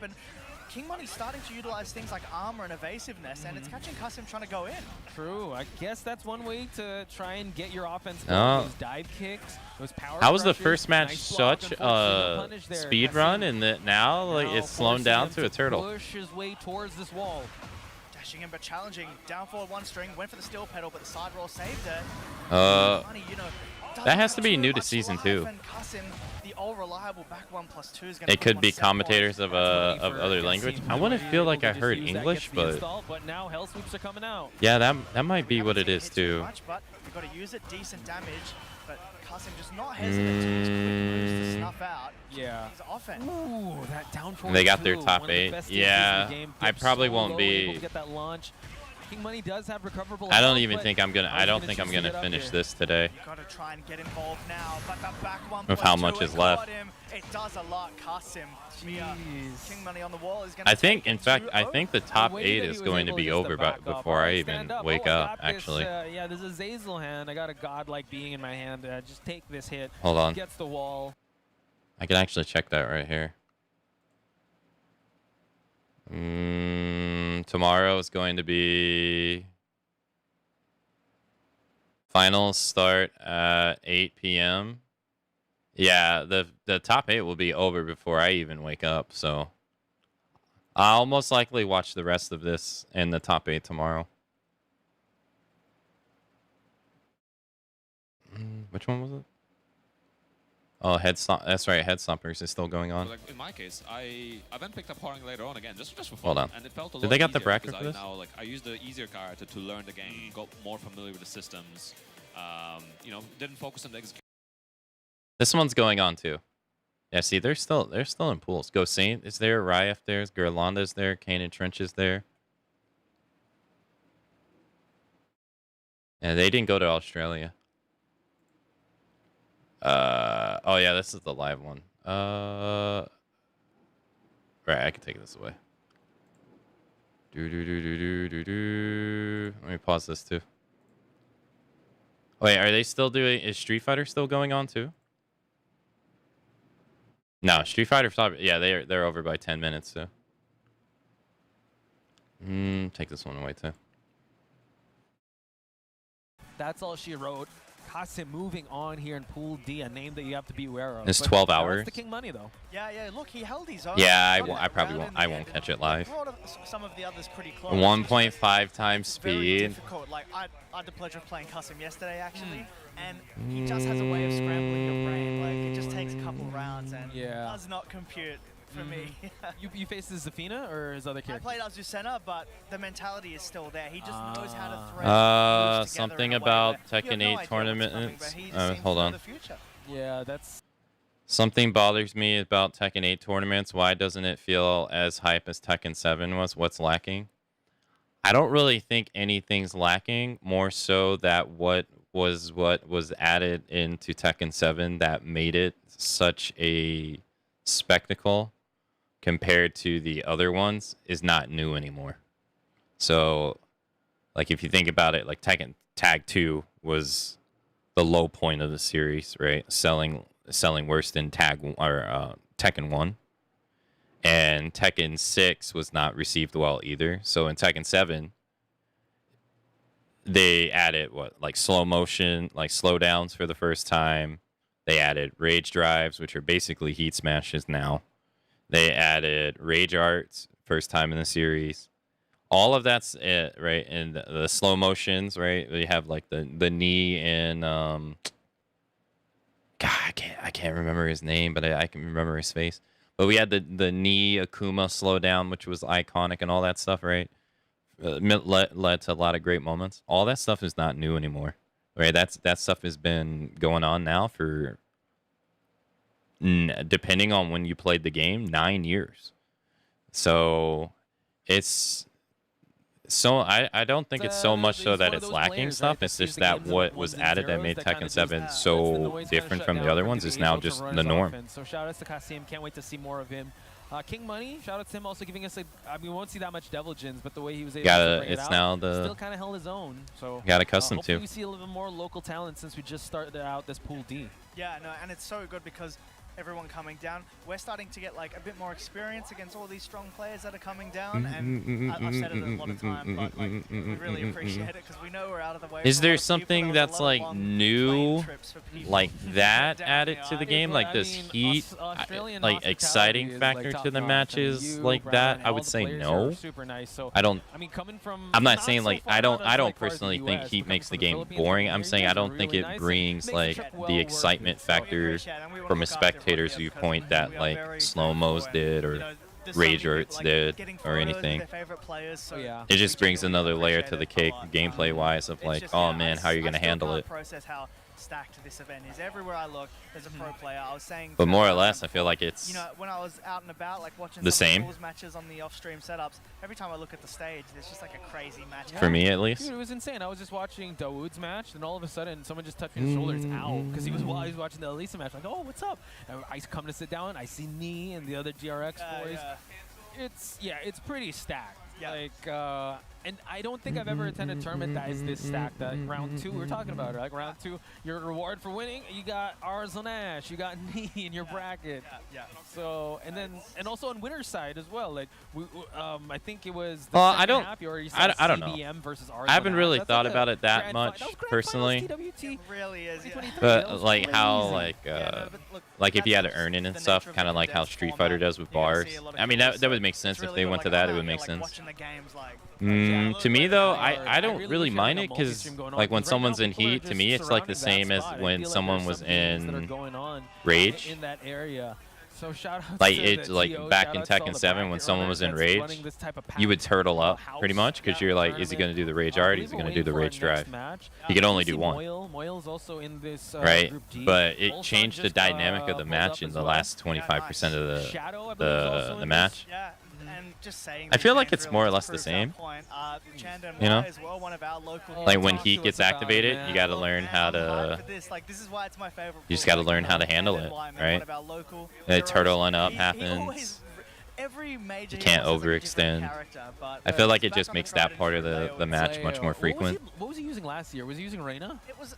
King Money's starting to utilize things like armor and evasiveness, and it's catching Kasim trying to go in. True. I guess that's one way to try and get your offense going. Oh. Those dive kicks, those power How was the crushes, first match nice block, such a speed run, and that now like it's slowed down to a turtle? Push his way towards this wall. Dashing in but challenging. Down forward one string, went for the steel pedal, but the side roll saved it. Money, that has to be new to season 2. It could be commentators of other language. I wouldn't feel like I heard English, but now hell sweeps are coming out. Yeah, that might be what it is too. But you got to use it, decent damage, but Kasim just not hesitant to use quick moves to snuff out. Yeah. His offense. Ooh, that down forward. They got their top 8. Yeah, I probably won't be. Get that launch. King Money does have recoverable. I don't even think I'm gonna. I don't think I'm gonna finish this today. You gotta try and get involved now, but the back one with how much is left. It does a lot. Kasim. King Money on the wall is gonna. I think, in fact, I think the top 8 is going to be over before I even wake up. Actually. Yeah, there's a Zazel hand. I got a godlike being in my hand. Just take this hit. Hold on. Gets the wall. I can actually check that right here. Tomorrow is going to be finals start at 8 p.m. Yeah, the top 8 will be over before I even wake up, so I'll most likely watch the rest of this and the top 8 tomorrow. Which one was it? Oh, Headstomper. That's right. Headstompers is still going on. So like in my case, I then picked up Horning later on again, just for fun. Hold on. And it felt a Did lot they got the easier bracket because for this? Now, like, I used the easier character to learn the game, got more familiar with the systems. You know, didn't focus on the execution. This one's going on too. Yeah, see, they're still in pools. Go Saint is there. Ryef there's. Gerlanda's there. Kane and Trench is there. And they didn't go to Australia. Oh yeah, this is the live one. Right, I can take this away. Let me pause this too. Wait, are they still doing? Is Street Fighter still going on too? No, Street Fighter. Yeah, they're over by 10 minutes. So. Take this one away too. That's all she wrote. Kasim moving on here in Pool D, a name that you have to be aware of. It's 12 hours. That's the King Money, though. Yeah, look, he held his own. Yeah, I probably won't. I won't catch it live. Some of the others pretty close. 1.5 times speed. Very difficult. Like I had the pleasure of playing Kasim yesterday, actually, and he just has a way of scrambling your brain. Like it just takes a couple rounds and does not compute for me. You faced as Zafina or his other I character? played as Lucena, but the mentality is still there. He just knows how to thread moves together Something in a way about where you have Tekken no 8 idea what's tournaments. coming, but he just seems Hold to know on. the future. Yeah, that's Something bothers me about Tekken 8 tournaments. Why doesn't it feel as hype as Tekken 7 was? What's lacking? I don't really think anything's lacking. More so that what was added into Tekken 7 that made it such a spectacle compared to the other ones is not new anymore. So, like if you think about it, like Tekken Tag 2 was the low point of the series, right? Selling worse than Tekken 1. And Tekken 6 was not received well either. So in Tekken 7, they added like slow motion, like slowdowns for the first time. They added rage drives, which are basically heat smashes now. They added rage arts, first time in the series. All of that's it, right? And the slow motions, right? We have like the knee and God, I can't remember his name, but I can remember his face. But we had the knee Akuma slowdown, which was iconic and all that stuff, right? Led to a lot of great moments. All that stuff is not new anymore, right? That stuff has been going on now for, depending on when you played the game, 9 years. So it's so I don't think it's so much so that it's lacking stuff. It's just that what was added that made Tekken 7 so different from the other ones is now just the norm. So shout out to Kasim. Can't wait to see more of him. King Money, shout out to him also giving us we won't see that much Devil Jins, but the way he was able to bring it out, now still kind of held his own. So got accustomed hopefully to. we see a little bit more local talent since we just started out this Pool D. Yeah, no, and it's so good because everyone coming down, we're starting to get like a bit more experience against all these strong players that are coming down, and I've said it a lot of time, but like we really appreciate it because we know we're out of the way. Is for a there lot of people. something There was that's a lot of like long new, plane trips for people like that down added here. to the game? Like does heat, Australian like hospitality exciting is, factor like, to the top-notch. matches I mean, like Brian, that? I all would the say players no. are super nice. So I don't. I mean, coming from I'm not so saying like far I don't as far as personally the think US, heat but makes the coming game from the boring. Philippines, I'm saying you I guys are don't think really it nice and brings makes like the trip well the worth excitement it. So- factor appreciate it, and we wanna from a look after everyone spectator's here viewpoint because that we are like very slow thankful mos and, did you or know, there's so rage many arts people, like, did getting or photos with anything. their favorite players, so yeah. It just we brings genuinely another layer appreciate to the it a cake lot. gameplay wise of It's like, just, oh yeah, man, how are you I gonna still handle can't it? process how stacked this event is. Everywhere I look, there's a pro player. I was saying, But to more or Adam less, I feel before, like it's you know, when I was out and about, like watching the some of same. the Bulls matches on the off-stream setups, every time I look at the stage, there's just like a crazy match. for me at least. Dude, it was insane. I was just watching Dawood's match, and all of a sudden, someone just touched me on the shoulder. It's out because he was watching the Elisa match. Like, oh, what's up? And I come to sit down. I see Nee and the other GRX boys. It's pretty stacked. Yeah. Like, and I don't think I've ever attended a tournament that is this stacked. That round 2 we were talking about, like round 2, your reward for winning, you got Arzel Nash, you got Nee in your bracket. Yeah. So and also on winner's side as well. Like I think it was. The Well, second I don't- half, you already I saw don't know. CBM versus Arzel I haven't Nash. really That's thought like about a it that grand much that was grand personally. finals TWT. It really is. Yeah. 2023. But That was like how crazy. like but look, like if you had to that's earn it the and nature stuff, of kind the of like how condensed Street format. Fighter does with You're gonna bars. see a lot of I mean kills, that would so make sense it's if really they good, went to like, that. I'm It would out make here, like, sense. watching the games, like, To me though, I I don't really really wish I had mind a it because multi-stream going on, like when because right now someone's in people are heat, to just me it's like the surrounding same that as spot. I when feel like someone there's was some games that are in going on Rage. in that area. So shout out Like to it's the like TO, back shout in out to all Tekken the 7 when bracket someone was in runners Rage, running this type of you would packed, turtle up house pretty much because you're like, is he going to do the Rage art? Is he going to do the Rage drive? He could only do one. Moyle's also in this Right, Group G. but it Ulsan changed the just, dynamic of the pulled match up in as the well. last 25% of the Shadow, I believe, is also the in match. Yeah, and just saying. I feel these like games it's really more or just less the proves same. that point. Chanda and You know? Wai as well, one of our local Like when talk heat to gets us about it, activated, man. you got to Oh, learn man, how I'm hyped to for this. Like, this is why it's my favorite. You just pool. gotta learn how to handle Chanda it, and Wai, man, right? one of our local The heroes. turtling up He happens. always, every major You can't hero has, like, a different overextend. character, but, I feel like he's it back just on the makes that Trident part of Leo. the match much more frequent. What was he using last year? Was he using Reyna? It was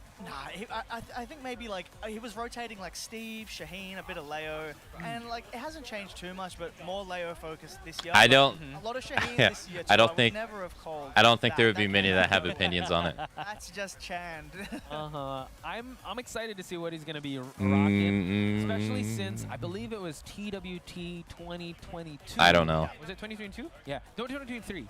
I think maybe like he was rotating like Steve, Shaheen, a bit of Leo, and like it hasn't changed too much, but more Leo focused this year. I But don't. A lot of Shaheen Yeah, this year. I too. don't would think- Never have called I don't think there would be that many game. that have opinions on it. That's just Chand. I'm excited to see what he's gonna be rocking, especially since I believe it was TWT 2022. I don't know. Was it 2022? Yeah, no, 2023.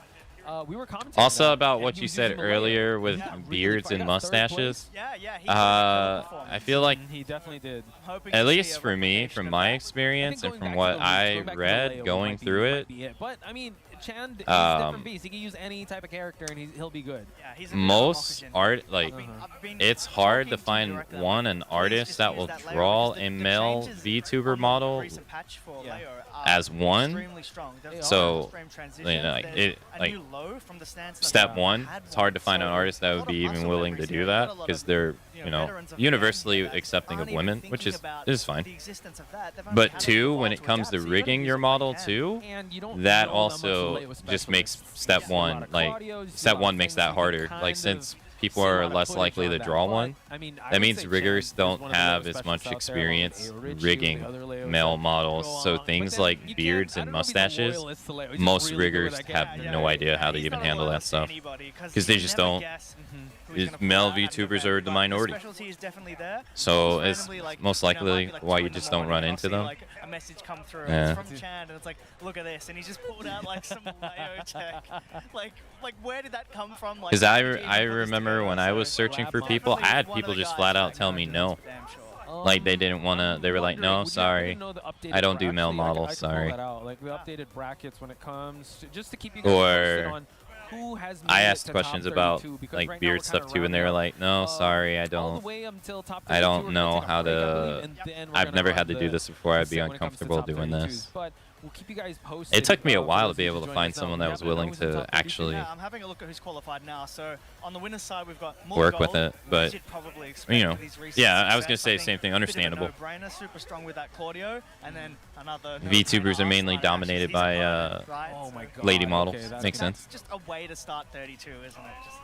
We were commenting Also on that, about and what he you was said using the layer. earlier with Yeah, really beards and got third place. mustaches. Yeah, yeah. He I feel like, He definitely did. hoping at to see least a for me, replication from of my that. experience and going from back what to the I going back to the read layout going might through it, be it. But I mean, Chand, he's Um, different beast. He can use any type of character and he'll be good. Yeah, he's a bit of an most oxygen. art, like, I've been it's hard talking to the find director, an please artist just that use will that layer draw because a the male changes VTuber on the model recent patch for Yeah. layer as one. extremely strong. There's So, frame transitions, you know, like, there's it- a like, new low from the stance that Step we one, had it's hard to find an so artist that a would lot be of even muscle willing to memories do here. that Got a lot because of, they're, you know, veterans of the universally game that accepting of aren't even women, which thinking is about fine. the existence of that. They've only But had a two, while when it to comes to adapt, so you gotta rigging use your it model when you can. too, And you don't that know also much of just makes specialists. step You see a lot one, of like, cardio, you see a step lot one of makes things that you can harder. kind Like, of since people see a are lot of less footage likely on to that. draw But, one, I mean, I that would means say riggers Chand is don't one of the have Leo as much specialists out there, along with experience Ayo Richie with rigging the other Leos male that models. go So on. But things then like you can't- beards I and don't know if he's a mustaches, loyalist to Leo. He's just most really good riggers at have getting no there. idea how to he's even not a handle that loyalist to stuff. anybody, 'cause 'Cause you they can just never don't. guess who he's Is- gonna pull male out at an VTubers event, are the but minority. specialty is definitely there. So Just it's randomly, like, most you know, it might likely be, like, why 2 you in the just don't morning run and I'll into see, them. like, a message come through Yeah. and it's from Chand and it's like, look at this, and he's just pulled out like some Leo check. Like where did that come from? Like, Because how did you even I put this remember together? when I was So searching for Definitely people, I had one of people the just guys flat that out tell me knows, no. for damn sure. Like, they didn't want to, they were like, no, sorry. I don't do male models, sorry. Like we updated brackets when it comes to, just to keep you Or guys posted on who has made I it asked to questions top about 32, because like right now beard we're stuff kinda too, and they were rounding like, no, up, sorry, I all the don't. way until top I 32, don't we're gonna know take a how break, I believe, to. and then we're I've gonna never run had to do the this before. I'd be set when it comes to uncomfortable top doing 32s. this. But we'll keep you guys posted. It took me a for while those to be of you able to joining find us out. someone We that was happen to know willing who's in to top 32 actually Yeah, I'm having a look at who's qualified now. So on the winner's side, we've got more work gold, with it, which but, you'd probably expect you know, with these recent yeah, I was gonna success. say I the same think thing, a bit of a understandable. no-brainer, super strong with that Claudio, and then another VTubers are mainly dominated by Oh my god. lady okay, models. that's- Makes sense. Just a way to start 32, isn't it? Just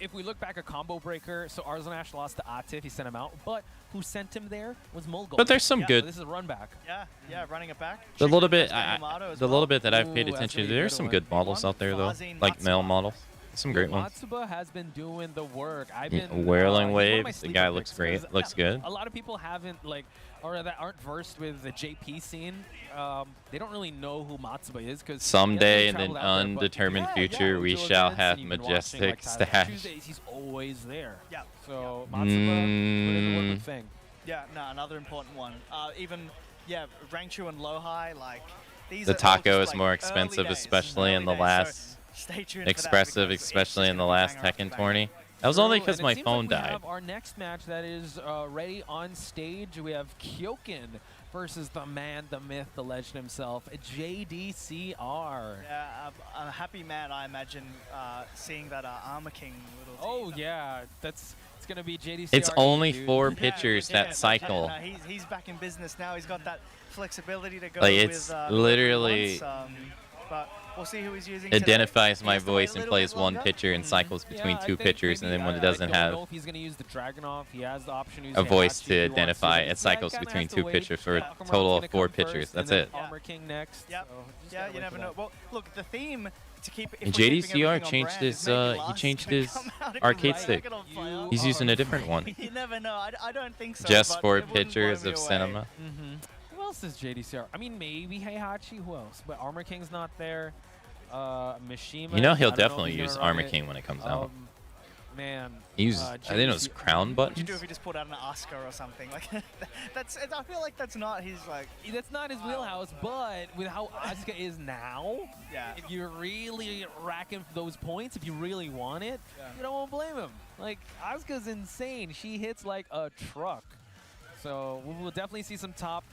If we look back at Combo Breaker, so Arzanash lost to Atif, he sent him out, but who sent him there was Mulgol. But there's some Yeah, good. This is a run back. yeah, running it back. The little Chicken bit, versus Yamato as the well. little bit that I've paid Ooh, that's attention gonna to, be a there's good some one. good models out there though, Fuzzy like male Matsuba. models. Some great ones. Matsuba has been doing the work. I've Yeah, been Whirling he's one of my Wave, the sleeper guy picks looks great, 'cause looks good. A lot of people haven't or that aren't versed with the JP scene. They don't really know who Matsuba is because Someday in an undetermined future, we shall have Majestic stash. Tuesdays, he's always there. Yeah. So Matsuba, put in the work Mm. with Feng. Yeah, no, another important one. Even, Rangchu and Lohi, like, these The are all taco just, is more like, expensive, early days, especially in early the days, last so stay tuned for that expressive, because it's especially just in the gonna be last banger after Tekken banger. tourney. That was only True, because and my it seems phone like we died. have our next match that is ready on stage. We have Kyokin versus the man, the myth, the legend himself, JDCR. Yeah, I'm a happy man, I imagine, seeing that Armor King little Oh team. yeah, it's gonna be JDCR. It's only dude. 4 Yeah, pitchers yeah, that cycle. no, he's back in business now. He's got that flexibility to go Like, with it's whoever he literally- wants, but we'll see who he's using Identifies today. my He has to wait voice a and little plays bit one longer. pitcher and cycles between Yeah, I 2 think pitchers, and maybe, then when it I doesn't don't know have if he's gonna use the Dragunov. He has the option to use a voice Heihachi to if he wants identify, to. it cycles kinda between has to 2 wait. pitchers for a Akamatsu's total gonna of 4 come pitchers. first, That's and it. then Armor King next. Yep. So just Yeah, gotta you wait never for know. that. Well, look, the theme to keep. If And we're keeping JDCR everything on changed brand, his, is maybe he Lars changed could his come out and arcade light stick. it on fire. He's using a different one. You never know. I don't think so. Just but for it wouldn't blow pictures me of away. cinema. Who else is JDCR? I mean, maybe Heihachi. Who else? But Armor King's not there. Mishima. You know I he'll don't know if definitely he's use gonna run Armor it. King when it comes out. Man. He uses, I think it was JDCR. crown What buttons. would you do if he just pulled out an Oscar or something? Like, I feel like that's not his like. That's not his wheelhouse, but with how Asuka is now, Yeah. if you're really racking those points, if you really want it, you don't blame him. Like, Asuka's insane. She hits like a truck. So we will definitely see some top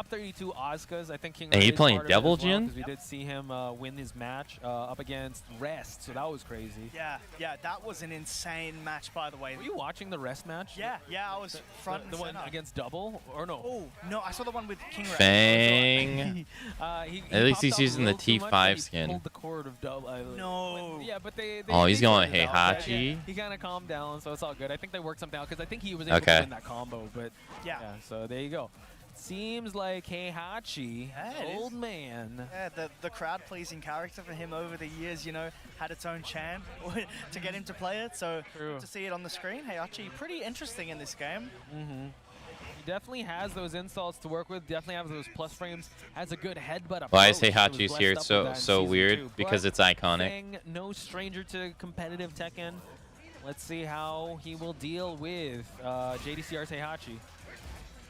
32 Asukas. I think King And Ray he is playing part of it as Devil well, Jin? 'cause we did see him win his match up against Rest, so that was crazy. Yeah, that was an insane match, by the way. Were you watching the Rest match? Yeah, I was front The and one center. against Double? Or no? Oh, no, I saw the one with King Ray. Fang. He At least popped he's out a using the little too much, T5 but he skin. pulled the cord of Double. No. Yeah, but they Oh, he's they going sorted it out. Heihachi. Yeah, he kind of calmed down, so it's all good. I think they worked something out because I think he was able to Okay. win that combo. But Yeah. so there you go. Seems like Heihachi, Yeah, it old is. man. Yeah, the crowd-pleasing character for him over the years, had its own chant to get him to play it. So True. to see it on the screen, Heihachi, pretty interesting in this game. definitely has those installs to work with. Definitely has those plus frames. Has a good headbutt approach. Why is He was Heihachi's here? blessed It's up with that in so Season weird 2. because But it's iconic. Feng, no stranger to competitive Tekken. Let's see how he will deal with JDCR's Heihachi.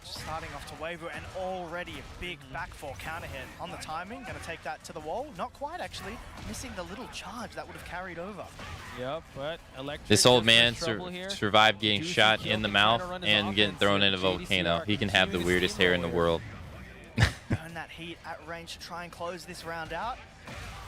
Starting off to Waivu, and already a big back four counter hit on the timing. Going to take that to the wall. Not quite, actually. Missing the little charge that would have carried over. Yep, but Electric This old just in man trouble here. survived getting Juicy shot in the Kyoken mouth trying to run his and getting offense, thrown and in a volcano. JDCR He can have the continues weirdest hair in the steamroller. world. Burn that heat at range to try and close this round out.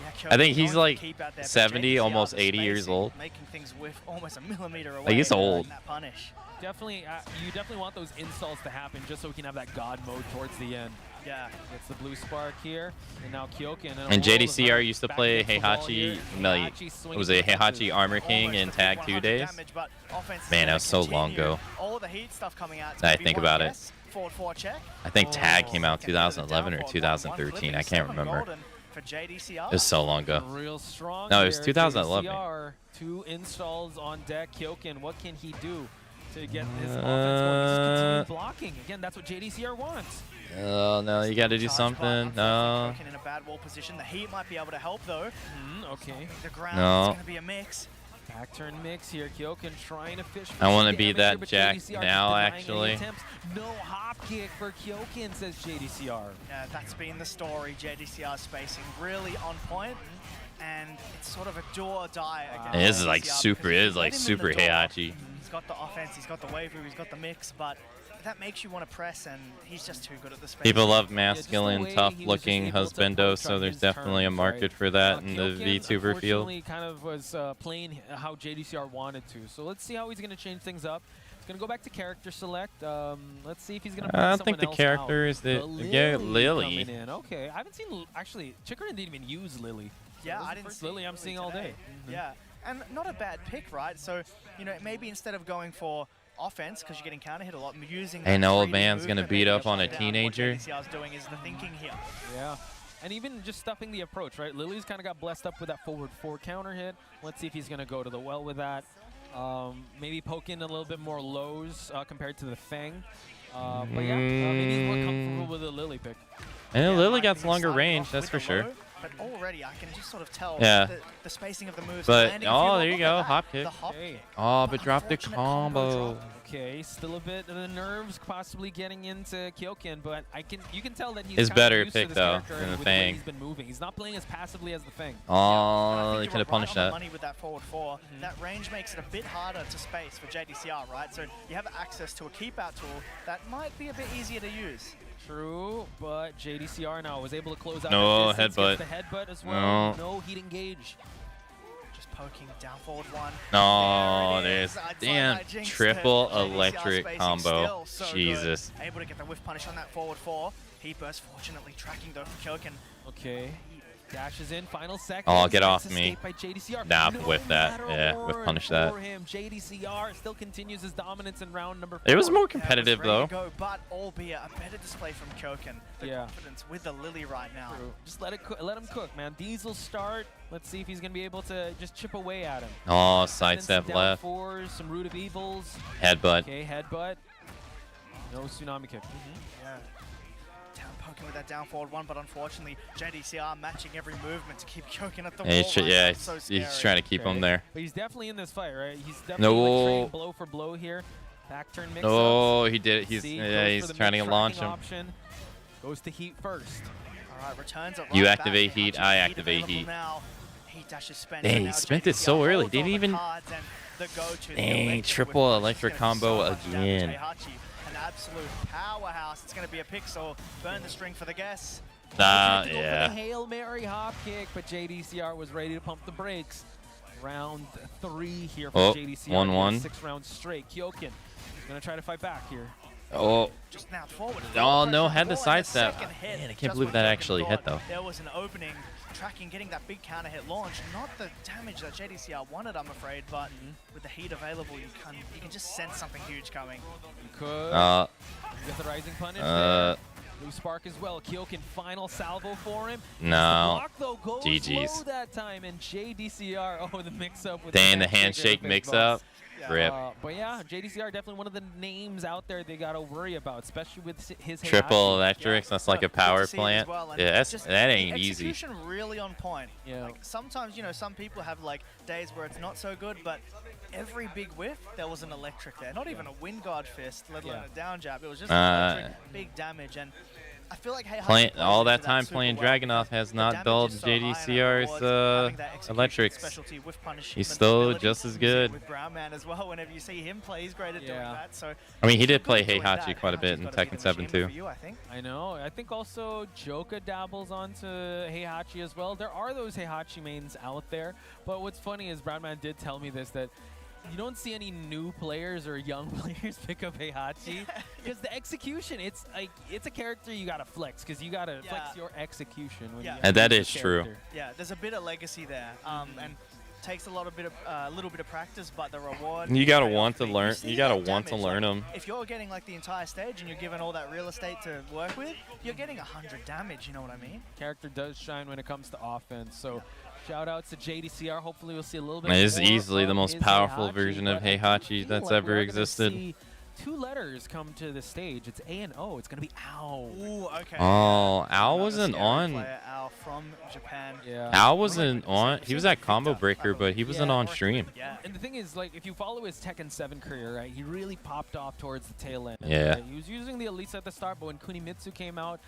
Yeah, I think Kyoken he's going like to keep out there, but 70, JDCR, almost the 80 years spacing, old. Making things whiff almost a millimeter away. Like, he's from old. That punish. Definitely, you definitely want those installs to happen just so we can have that god mode towards the end. Yeah. Gets the blue spark here, and now Kyoken. And JDCR used to play Heihachi. No, Heihachi it was a swinging Heihachi Armor King in Almost Tag a 2 100 days. damage, but offense is Man, gonna that was so long continue. ago. All the heat stuff coming out. It's I gonna be think one about it. guess. Forward four check. I think Tag came out Gonna go to the 2011 or downforward 2013. I 1-1, can't flipping remember. golden for JDCR. It was so long ago. Real strong. No, it was here. 2011. JDCR, 2 installs on deck. Kyoken, what can he do to get his offense going? He's just continuing blocking. Again, that's what JDCR wants. Oh, no, you got to do Charge something. button, No. Kyoken in a bad wall position. The heat might be able to help though. Okay. The ground No. is going to be a mix. Back turn mix here. Kyoken trying to fish. I wanna for be damage that here, but Jack JDCR now, denying any actually. attempts. No hop kick for Kyoken, says JDCR. Yeah, that's been the story. JDCR spacing really on point, and it's sort of a do or die against And this is like JDCR super, because it if is you like let him in super the door, Heihachi. He's got the offense, he's got the Waivu, he's got the mix, but that makes you want to press, and he's just too good at the space. People love just the masculine, way he was just tough-looking able to husbando, approach so on there's his definitely a terms, market right? for that in the Kyoken, VTuber field. unfortunately, kind of was playing how JDCR wanted to. So let's see how he's going to change things up. He's going to go back to character select. Let's see if he's going to. I don't think the character is the Lily. Coming in. Okay, I haven't seen actually. Chikrin didn't even use Lily. Yeah, This is I the didn't first see Lily I'm seeing all day. Yeah, and not a bad pick, right? So, you know, maybe instead of going for offense, because you're getting counter hit a lot, using Hey, that no old 3D man's gonna movement, beat maybe up on a shut down teenager. What JDCR's doing is the thinking here. Yeah. And even just stuffing the approach, right? Lily's kind of got blessed up with that forward 4 counter hit. Let's see if he's going to go to the well with that. Maybe poke in a little bit more lows compared to the Feng. But yeah, maybe he's more comfortable with the Lily pick. And Yeah, Lily might got be longer starting range, off that's with for the sure. low, but already I can just sort of tell Yeah. the spacing of the moves. But- landing. oh, If you there you look go, at that, hop kick. the hop Okay. kick. Oh, but dropped the Unfortunate combo combo. drop. Okay, still a bit of the nerves possibly getting into Kyoken, but you can tell that he's His kind of better used to pick, this though, character than the with the way Fang. he's been moving. He's not playing as passively as the Fang. I Oh, think he you could have were punished right on the that. money with that forward 4. That range makes it a bit harder to space for JDCR, right? So you have access to a keep out tool that might be a bit easier to use. True, but JDCR now was able to close out No, that distance, headbutt. gets the headbutt as well. No. No heat engage. Just poking down forward 1. No, There it is. there's I'd damn like jinxed it. triple JDCR electric spacing combo. still so good. Jesus. Able to get the whiff punish on that forward 4. Heat burst, fortunately tracking though for Kyoken. Okay. Dashes in, final second. Oh, get off Nice me. escape by JDCR. Nah, No whiff that. matter Yeah, what whiff punish that. for him. JDCR still continues his dominance in round number 4. It was more Yeah, it was competitive, ready to though. go, but albeit a better display from Kyoken. The Yeah. confidence with the Lily right now. True. Just let him cook, man. Diesel start. Let's see if he's gonna be able to just chip away at him. Oh, Send in sidestep some down left. fours, some root of evils. Headbutt. Okay, headbutt. No tsunami kick. Yeah. Down poking with that down forward 1, but unfortunately JDCR matching every movement to keep Kyoken at the And wall. he's, right yeah, now. So he's scary. trying to keep him Okay. there. But he's definitely in this fight, right? He's definitely like, No. trading blow for blow here. Back turn mix Oh, he did it. He's See, yeah, goes he's for the trying to mid launch tracking him. Option. Goes to heat first. All right, returns it You right activate back. heat, Heihachi's I heat activate available heat. now. Heat dash is spent. Dang, so he now spent it JDCR so early. holds Didn't on the even- cards, and the go-to, the Dang, electric triple whip. electric It's gonna do combo so much damage. again. Heihachi, an absolute powerhouse. It's going to be a pixel. Burn the string for the guess. Nah, Tried to go for yeah. the Hail Mary hop kick, but JDCR was ready to pump the brakes. Round 3 here for Oh, JDCR. 1-1. 6 rounds straight. Kyoken gonna try to fight back here. Oh, Just now forward. Oh, no, Pressure had the forward, sidestep. second hit, Man, I can't just believe when that Kyoken actually hit, thought though. There was an opening, tracking, getting that big counter hit launch. Not the damage that JDCR wanted, I'm afraid, but with the heat available, you can just sense something huge coming. You could get the rising punish there. Blue spark as well. Kyoken final salvo for him. No. The block though goes GG's. low that time, and JDCR. Oh, the mix-up with Dang, the handshake handshake in the mix big boss. up. Yeah, Rip. But yeah, JDCR definitely one of the names out there they got to worry about, especially with his Triple Heihachi. electrics. That's like a Good to power see it as plant. well, and Yeah, just that the ain't easy. Execution really on point. Yeah. Like sometimes, some people have like days where it's not so good, but every big whiff, there was an electric there. Not even a wind guard fist, let alone a down jab. It was just electric, big damage. And I feel like All that time super playing well Dragunov has the not damage dulled is so high and JDCR's having that execution electrics. specialty with punishment He's still ability. just as You see it good. with Brown Man as well. Whenever you see him play, he's great at doing that. So I mean, he did good play at doing Heihachi that. quite a bit in Heihachi's gotta be Tekken the 7 machine too. for you, I think. I know. I think also Joka dabbles onto Heihachi as well. There are those Heihachi mains out there, but what's funny is Brownman did tell me this, that you don't see any new players or young players pick up Heihachi because the execution, it's a character you gotta flex because you gotta flex your execution. When you And that use is the true. character. Yeah, there's a bit of legacy there, and takes a little bit of practice, but the reward. You gotta is payoff want to big. learn. see You gotta that want to damage, learn like, them. If you're getting like the entire stage and you're given all that real estate to work with, you're getting 100 damage. You know what I mean? Character does shine when it comes to offense. So shout outs to JDCR. Hopefully we'll see a little bit. It is more easily the of most his powerful Heihachi, version of but I do Heihachi feel that's like we ever are gonna existed. see 2 letters come to the stage. It's A and O. It's gonna be Ow. Ooh, okay. Oh, Al Another wasn't scary on. player, Al from Japan. Yeah. Al wasn't on. He was at Combo Breaker, but he wasn't Yeah. on stream. Yeah. And the thing is, like, if you follow his Tekken 7 career, right, he really popped off towards the tail end. Yeah. Right? He was using the Elisa at the start, but when Kunimitsu came out,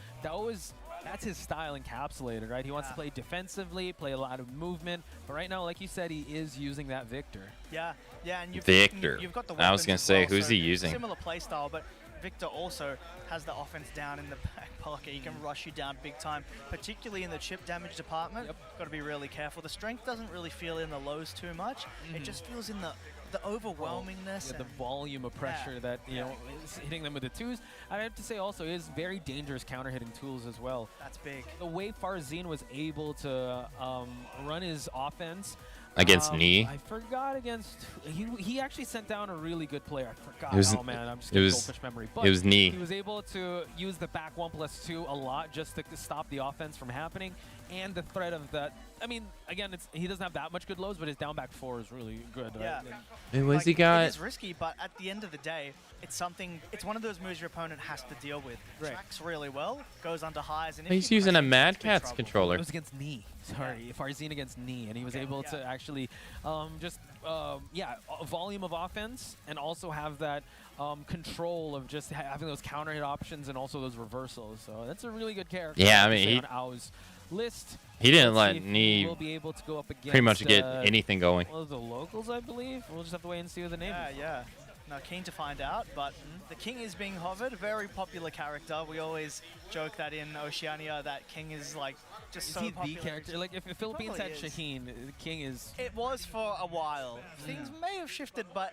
that's his style encapsulated, right? He wants to play defensively, play a lot of movement, but right now, like you said, he is using that Victor. Yeah, and Victor. you've got the I was weapons gonna as say, well, who's so he using? Similar play style, but Victor also has the offense down in the back pocket. He can rush you down big time, particularly in the chip damage department. Got to be really careful. The strength doesn't really feel in the lows too much. It just feels in the overwhelmingness. Yeah, the volume of pressure that, you know, is hitting them with the 2s. I have to say also is very dangerous counter-hitting tools as well. That's big. The way Farzin was able to run his offense Against Knee. I forgot against. He actually sent down a really good player. I forgot. It was- Oh man, I'm just it getting was- goldfish memory. But it was Knee. He was able to use the back 1+2 a lot just to stop the offense from happening, and the threat of that. I mean, again, he doesn't have that much good lows, but his down back 4 is really good. Yeah. Right? And what's he It got? is risky, but at the end of the day, it's one of those moves your opponent has to deal with. Right. Tracks really well, goes under highs, and if He's you using a press it, Mad it's big Catz trouble. controller. It was against Knee. Sorry, Farzin against Knee, and he was able to actually a volume of offense and also have that control of just having those counter hit options and also those reversals. So that's a really good character. Yeah, I to mean, say he- on Ao's list. He didn't Let's let see if Knee will be able to go up against pretty much get anything going. Well, the locals, I believe. We'll just have to wait and see who the name is. Yeah. Now, keen to find out, but the King is being hovered. Very popular character. We always joke that in Oceania, that King is like just Is so he popular. the character? Like, if the Philippines had Probably is. Shaheen, the King is. It was for a while. Things may have shifted, but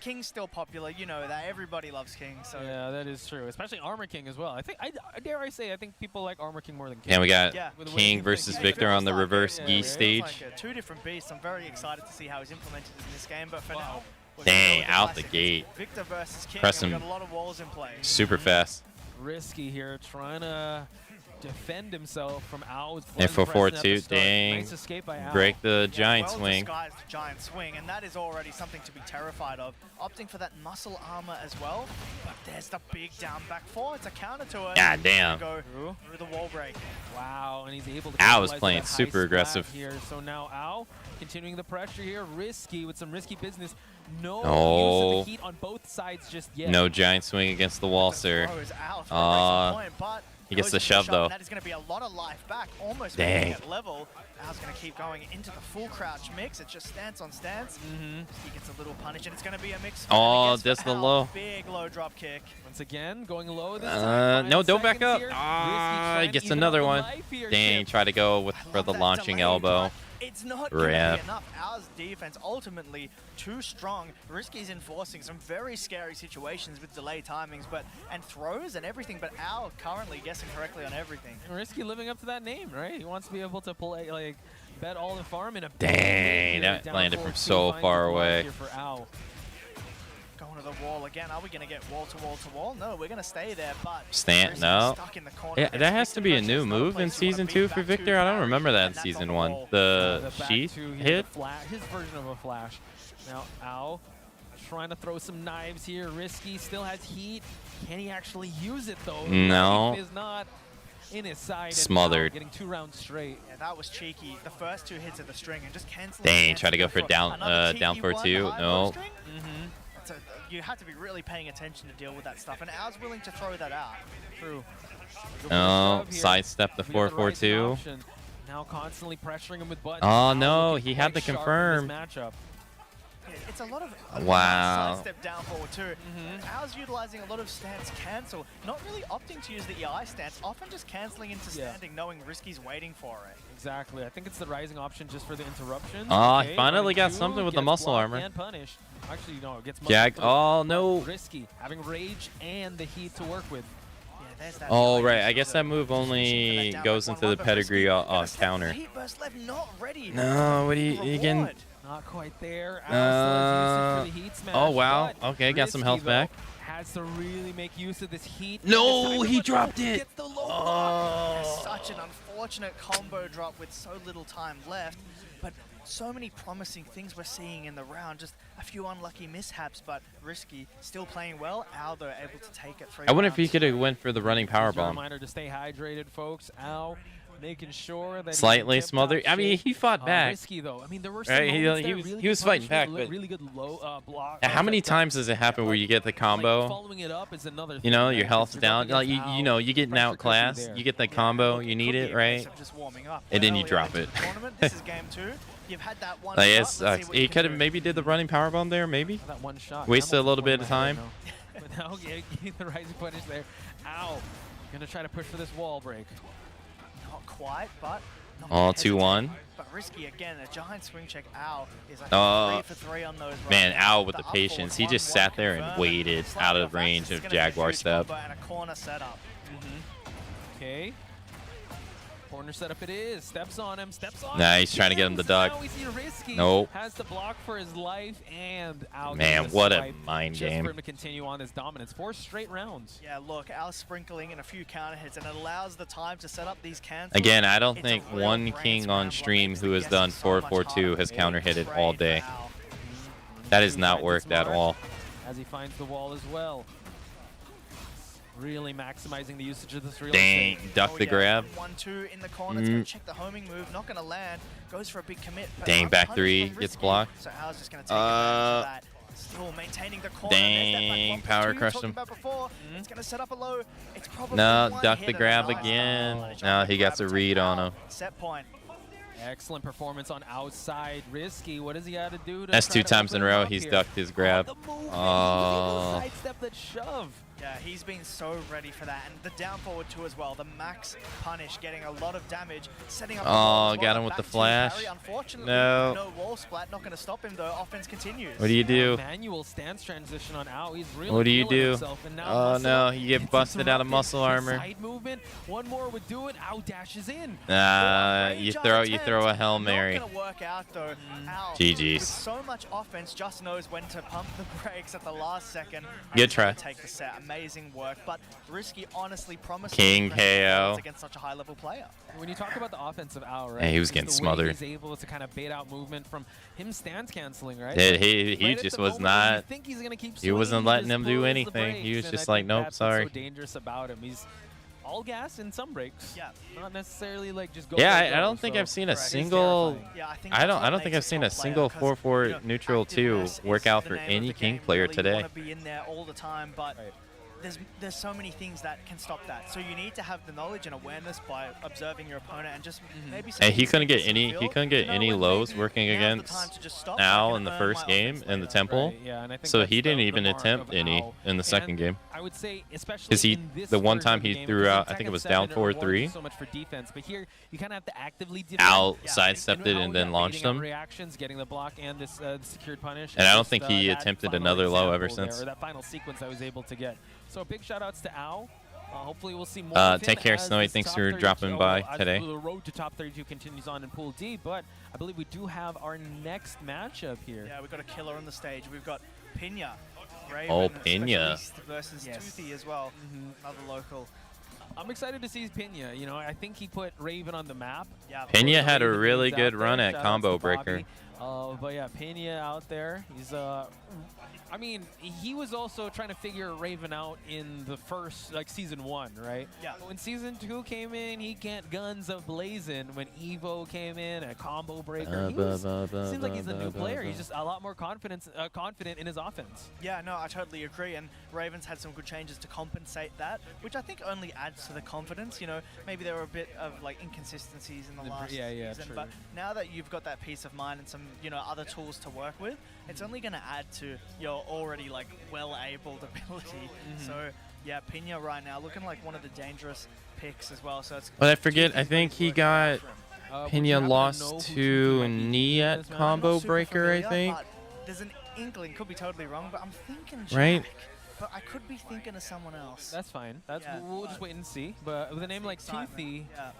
King's still popular. You know that everybody loves King. So Yeah, that is true. Especially Armor King as well. I think, dare I say, I think people like Armor King more than King. Yeah, we got Yeah. With the way King he versus plays. Victor on the feels like reverse it. gi Yeah, It's stage. like two different beasts. I'm very excited to see how he's implemented in this game. But for now, we're Dang, gonna go with out the classic. gate. Victor versus King. Press and we him. got a lot of walls in play. Super fast. Risky here, trying to defend himself from Ao's Info blend pressing at the 4-2, start. dang. Nice escape by Ao. Break the giant well swing. disguised giant swing, and that is already something to be terrified of. Opting for that muscle armor as well, but there's the big down back 4. It's a counter to it. God damn. Go through the wall break. Wow, and he's able to Ao was capitalize playing on that high super splat aggressive. here. So now Ao continuing the pressure here, risky with some risky business. No Oh. use of the heat on both sides just yet. No giant swing against the wall, sir. Throw is out for a point, but he gets goes the into shove, though. and That is going to be a lot of life back, almost Dang. making it level. Ao's going to keep going into the full crouch mix. It's just stance on stance. He gets a little punish, and it's going to be a mix. Oh, against that's the Ao. low. Big low drop kick. Once again, going low this time. No, 5 don't back seconds up. here. Ah, Risky he trying gets to even another up the one. life here, Dang, Chip. try to go I for love the that launching delay, elbow. but it's not going to Rip. be enough. Ao's defense ultimately too strong. Risky's enforcing some very scary situations with delay timings, and throws and everything. But Ao currently guessing correctly on everything. Risky living up to that name, right? He wants to be able to play, like, bet all in farm in a Dang, big that down landed forward from two, so finds far the block away. here for Ao. Going to the wall again. Are we going to get wall to wall to wall? No, we're going to stay there. But Stand, Risky's no. stuck in the corner Yeah, against that has to Victor be a versus new no move place in you wanna Season be. 2 for Back Victor. to I don't parry, remember that in and that's on Season the 1. wall. The back sheath two, hit? his version of a flash. Now Ao Trying to throw some knives here. Risky still has heat. Can he actually use it though? No. Knife is not in his side. And Smothered. getting 2 rounds straight. Yeah, that was cheeky. The first 2 hits of the string and just canceling. Dang, try to go for down down for 2. No. You have to be really paying attention to deal with that stuff, and Al's willing to throw that out. True. Oh, sidestep the 4-4-2. Now constantly pressuring him with buttons. Oh no, he had the confirm. Matchup. It's a lot of Wow. sidestep down forward too. Al's utilizing a lot of stance cancel, not really opting to use the EI stance, often just canceling into standing, knowing Risky's waiting for it. Exactly. I think it's the rising option just for the interruption. Oh, Okay, he finally got 22, something with the gets muscle blocked armor. And punished. Actually, no, it gets Jag. muscle Oh no. Risky, having rage and the heat to work with. Yeah, there's that Oh ability right, to I guess use that it. move Just only reaching for that down goes back into the 1-1, but pedigree Risky gonna step counter. the heat burst left not ready. No, what are you getting? Reward. Not quite there. Al still has usage for the heat smash. Oh wow. but Okay, got some Risky, health though, back. Has to really make use of this heat. No, This time, he but dropped it. Gets the low block. Oh. Such an unfortunate combo drop with so little time left, but so many promising things we're seeing in the round. Just a few unlucky mishaps, but Risky still playing well. Al though able to take it 3 I wonder if he rounds. could have went for the running power Just a bomb. reminder to stay hydrated, folks. Al making sure that he's in Slightly tip-top smothered. I mean, shape. he fought back. Risky though. I mean, there were some Right, moments he there, was- really he was good fighting punishment, back, but- really good low block. How many times does it happen where you get the Like, combo? following it up is another You know, thing, your right? health's 'Cause you're down. up Like against you Al, know, you getting pressure could be outclassed. there. You get the combo, you need Could it, be a right? case of just warming up. And then you Early drop on into it. the tournament. This is game 2. You've had that one. Like, shot. it Let's see sucks. what you He can could have do. maybe did the running power bomb there, maybe. That one shot. Wasted a Hamilton little bit of point right time. now. But now getting the rising punish there. Ow. Gonna try to push for this wall break. Not quite, but. not Oh, hesitate. 2-1. But Risky again, a giant swing check. Al is like Oh, 3 for 3 on those. Man, runs. Al with The the up patience. He forward, just 1-1 sat there and confirmed. waited Slightly out of off axis, range it's of gonna be a Jaguar huge step. combo and a corner setup. Okay. Corner setup it is. Steps on him. Steps on Nah, him. he's trying to get him to Yes, duck. Now we see Risky Nope. has to block for his life, and Al Man, gets what a swipe mind just game. for him to continue on his dominance. 4 straight rounds. Yeah, look, Al's sprinkling in a few counter hits, and it allows the time to set up these cancels. Again, I don't It's a think real one brain king on scramble. It stream makes who the has guessing done so much 4-4-2 harder. has Big counter hit it all trade day. for Al. That has not Finds it worked at smart all. As he finds the wall as well. Really maximizing the usage of this real Dang, estate. duck the grab. 1-2 in the corner. It's gonna check the homing move. Not gonna land. Goes for a big commit. but Dang, another back punish 3 from gets Risky. blocked. So Al's just gonna take advantage of that. Still maintaining the corner. There's that back Dang, one for power 2 crushed talking him. about before. It's gonna set up a low. It's probably No, one duck hit the and a grab nice again. advantage on Now the he grab gets a to take read on Al. him. Set point. Excellent performance on outside. Risky. What does he have to do? That's try 2 to times in a open him row up he's here? ducked his grab. Oh, the movement. He was Oh. able to sidestep that shove. Yeah, he's been so ready for that. And the down forward too as well. The max punish getting a lot of damage. Setting up the wall Oh, as got well. him with Back the to flash. parry. Unfortunately, No. no wall splat. Not going to stop him though. Offense continues. What do you do? Manual stance transition on Al. He's really What do you feeling do? himself, and now Oh muscle no, up you get gets busted out of interrupted. muscle The armor. Side movement. One more would do it. Al dashes in. You throw a Hail Mary. Not gonna work out though. Al, GG's. with so much offense, just knows when to pump the brakes at the last second. and Good he's gonna try. Take the set. Amazing work, but Risky honestly promising King the best KO. results against such a high-level player. When you talk about the offensive Al, right? Yeah, he was just getting the way smothered. He's able to kind of bait out movement from him stance canceling, right? Yeah, Like, he right at just the was moment when you not. think he's gonna keep He wasn't swinging, letting just him do pulls the anything. He brakes, was and just I like, think nope, that's what's sorry. so dangerous about him. He's all gas in some breaks. Yeah. Not necessarily like just go. Yeah, go, I go, don't think so I've seen a Correct. It's single. terrifying. Yeah, I think I that's don't what think makes I've seen a top player, single 'cause, 4-4 you know, neutral 2 activeness work is out the for name of any the king game. player Really, today. You want to be in there all the time, but Right. there's so many things that can stop that. So you need to have the knowledge and awareness by observing your opponent and just maybe. And he saying couldn't get some any. feel, He couldn't get know any when lows maybe working now's the against time to just stop, I Al can in the earn first my game offense in the later. temple. Right, yeah, and I think So that's he didn't the even mark attempt of any Al. in the second And game. I would say, especially 'Cause he- in this the one version time of the he game, threw because in out, I think it Tekken was 7, down it rewards 4-3. you so much for defense, but here you kind of have to actively defend. Al Yeah. sidestepped it and then launched him. Reactions, getting the block and this secured punish. And I don't Just, think he that attempted final another low ever example there, since. or that final sequence I was able to get. So big shout outs to Al. Hopefully we'll see more. of Take him care, as Snowy. this Thanks top for 32 dropping by as today. The road to top 32 continues on in Pool D, but I believe we do have our next matchup here. Yeah, we've got a killer on the stage. We've got Pina. Oh, Raven, Pina. Specialist versus Yes. Toothy as well. Another local. I'm excited to see Pina. You know, I think he put Raven on the map. Yeah. Pena had a Raven really wins good out run there. at Shout outs Combo to Bobby. Breaker. But yeah, Pena out there. He's I mean, he was also trying to figure Raven out in the first, like, season 1, right? Yeah. But when season 2 came in, he can't guns a blazing. When Evo came in, a combo breaker, he was, seems like he's a new player. He's just a lot more confident in his offense. Yeah, no, I totally agree. And Ravens had some good changes to compensate that, which I think only adds to the confidence. You know, maybe there were a bit of like inconsistencies in the last season, true. but now that you've got that peace of mind and some, you know, other tools to work with, it's only going to add to your already like well-abled ability. So yeah, Pena right now looking like one of the dangerous picks as well. So it's. But I forget. I think he got Pena lost to a knee at combo breaker. I think. There's an inkling, could be totally wrong, but I'm thinking Jack. Right. But I could be thinking of someone else. That's fine. That's Yeah. we'll just wait and see. But with a name like Toothy, Yeah.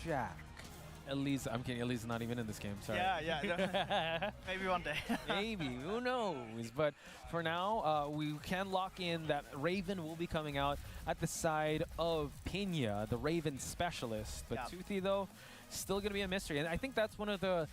Jack, Elisa. I'm kidding. Elisa's not even in this game. Sorry. Yeah. Maybe one day. Maybe. Who knows? But for now, we can lock in that Raven will be coming out at the side of Pena, the Raven specialist. But Toothy, though, still going to be a mystery. And I think that's one of the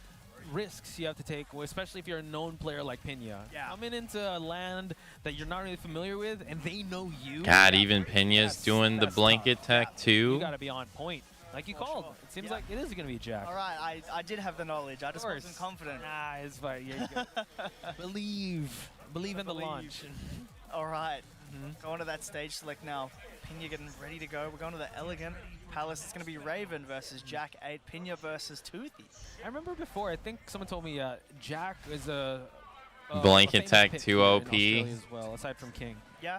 risks you have to take, especially if you're a known player like Pena. Yeah. Coming into a land that you're not really familiar with, and they know you. God, even Pena's doing the blanket tech You too. got to be on point. Like you called. Sure. It seems like it is going to be Jack. All right, I did have the knowledge. I just wasn't confident. Nah, it's fine. Yeah, you go. Believe in the launch. All right, going to that stage select now. Pena getting ready to go. We're going to the Elegant Palace. It's going to be Raven versus Jack 8. Pena versus Toothy. I remember before, I think someone told me Jack is a Blanket famous tech pick 2 here in OP. Australia as well, aside from King. Yeah,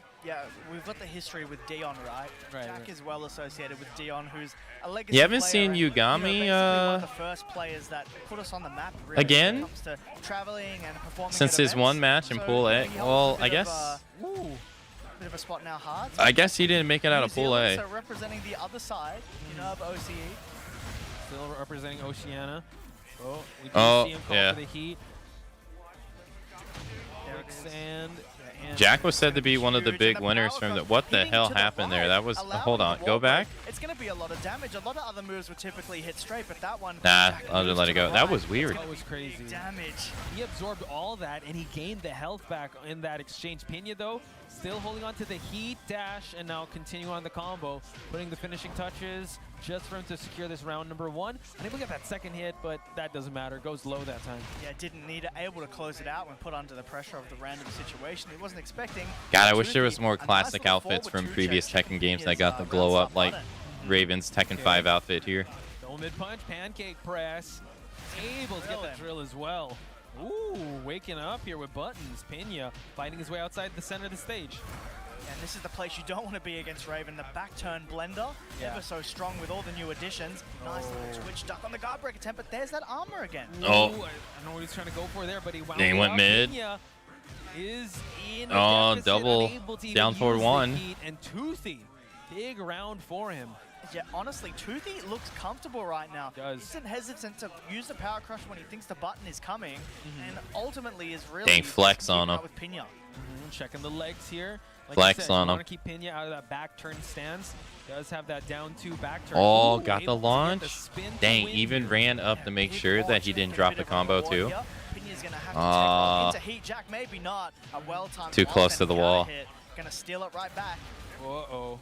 we've got the history with Dion, right? Jack is well associated with Dion, who's a legacy You haven't player seen and, Yugami, you know, basically one of the first players that put us on the map really again? when it comes to traveling and performing Since at his one match in so, Pool A. he holds Well, a bit I of, guess. bit of a spot now hard. I guess he didn't make it out of Pool A. So representing the other side, you know, of OCE. Still representing Oceania. Oh, we do Oh, see him call yeah. for the heat. Quicksand. And Jack was said to be one of the big winners from the. What the hell happened there? That was. Hold on, go back. It's going to be a lot of damage. A lot of other moves would typically hit straight, but that one. Nah, Jack I'll just moves let to it the go. That right. was weird. that was crazy. Big damage. He absorbed all that, and he gained the health back in that exchange. Pena, though, still holding on to the heat dash, and now continue on the combo, putting the finishing touches just for him to secure this round number 1. I think we got that second hit, but that doesn't matter. Goes low that time. Yeah, didn't need it. Able to close it out when put under the pressure of the random situation. He wasn't expecting. God, I wish there was Toothy, more a nice classic little outfits forward from 2 previous check, Tekken games that his, got the round glow stop up like button. Raven's Tekken 5 outfit here. Double mid-punch, pancake press. Able to get the drill as well. Ooh, waking up here with buttons. Pena fighting his way outside the center of the stage. And this is the place you don't want to be against Raven. The back turn blender, ever so strong with all the new additions. Nice little twitch duck on the guard break attempt, but there's that armor again. Oh. Ooh, I don't know what he's trying to go for there, but he wound He it went up. mid. Pena is in a Oh, deficit, double unable to even down forward use the 1. heat, and Toothy, big round for him. Yeah, honestly, Toothy looks comfortable right now. Does. He isn't hesitant to use the power crush when he thinks the button is coming, and ultimately is really Dang, just flex on keeping him. up with Pena. Checking the legs here. Like Flex I said, on you him. want to keep Pena out of that back turn stance. Does have that down 2 back turn. Oh, Ooh, got the able to get launch. the spin to Dang, win even here. ran up to make Big sure that launch, he didn't taking a drop bit the of a combo reward too. here. Pena's gonna have to take off into heat. Jack, maybe not. A well-timed Too launch close and to the counter wall. hit. Gonna steal it right back. Uh-oh.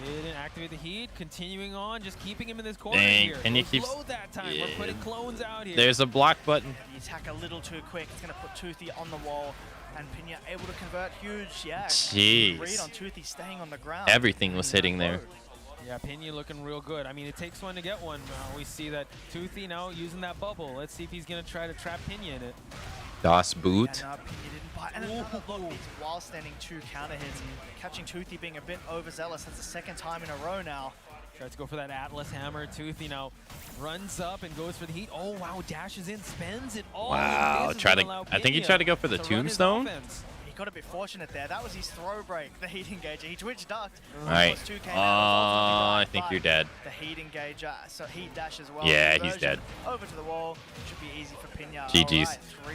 Didn't activate the heat. Continuing on, just keeping him in this corner Dang, here. Pena Goes keeps- low that time. We're putting clones out here. There's a block button. The attack a little too quick. It's gonna put Toothy on the wall. And Pena able to convert huge. Yeah. Jeez. Read on Toothy staying on the ground. Everything was hitting there. Yeah, Pena looking real good. I mean, it takes one to get one. We see that Toothy now using that bubble. Let's see if he's going to try to trap Pena in it. Das And Boot. Pena didn't bite. And another look, it's while standing 2 counter hits. Catching Toothy being a bit overzealous. That's the second time in a row now. Tries to go for that Atlas hammer. Toothy now runs up and goes for the heat. Oh, wow, dashes in, spends it all. Wow, Misses try to to. allow I think he Pena tried to go for the to run his tombstone. offense. He got a bit fortunate there. That was his throw break, the heat engager. He twitch ducked. All right. Almost 2 came Oh, out, I ultimately think died, you're but dead. The heat engager, so heat dash as well. Yeah, he's Conversion dead. Over to the wall. Should be easy for Pena. GG's. All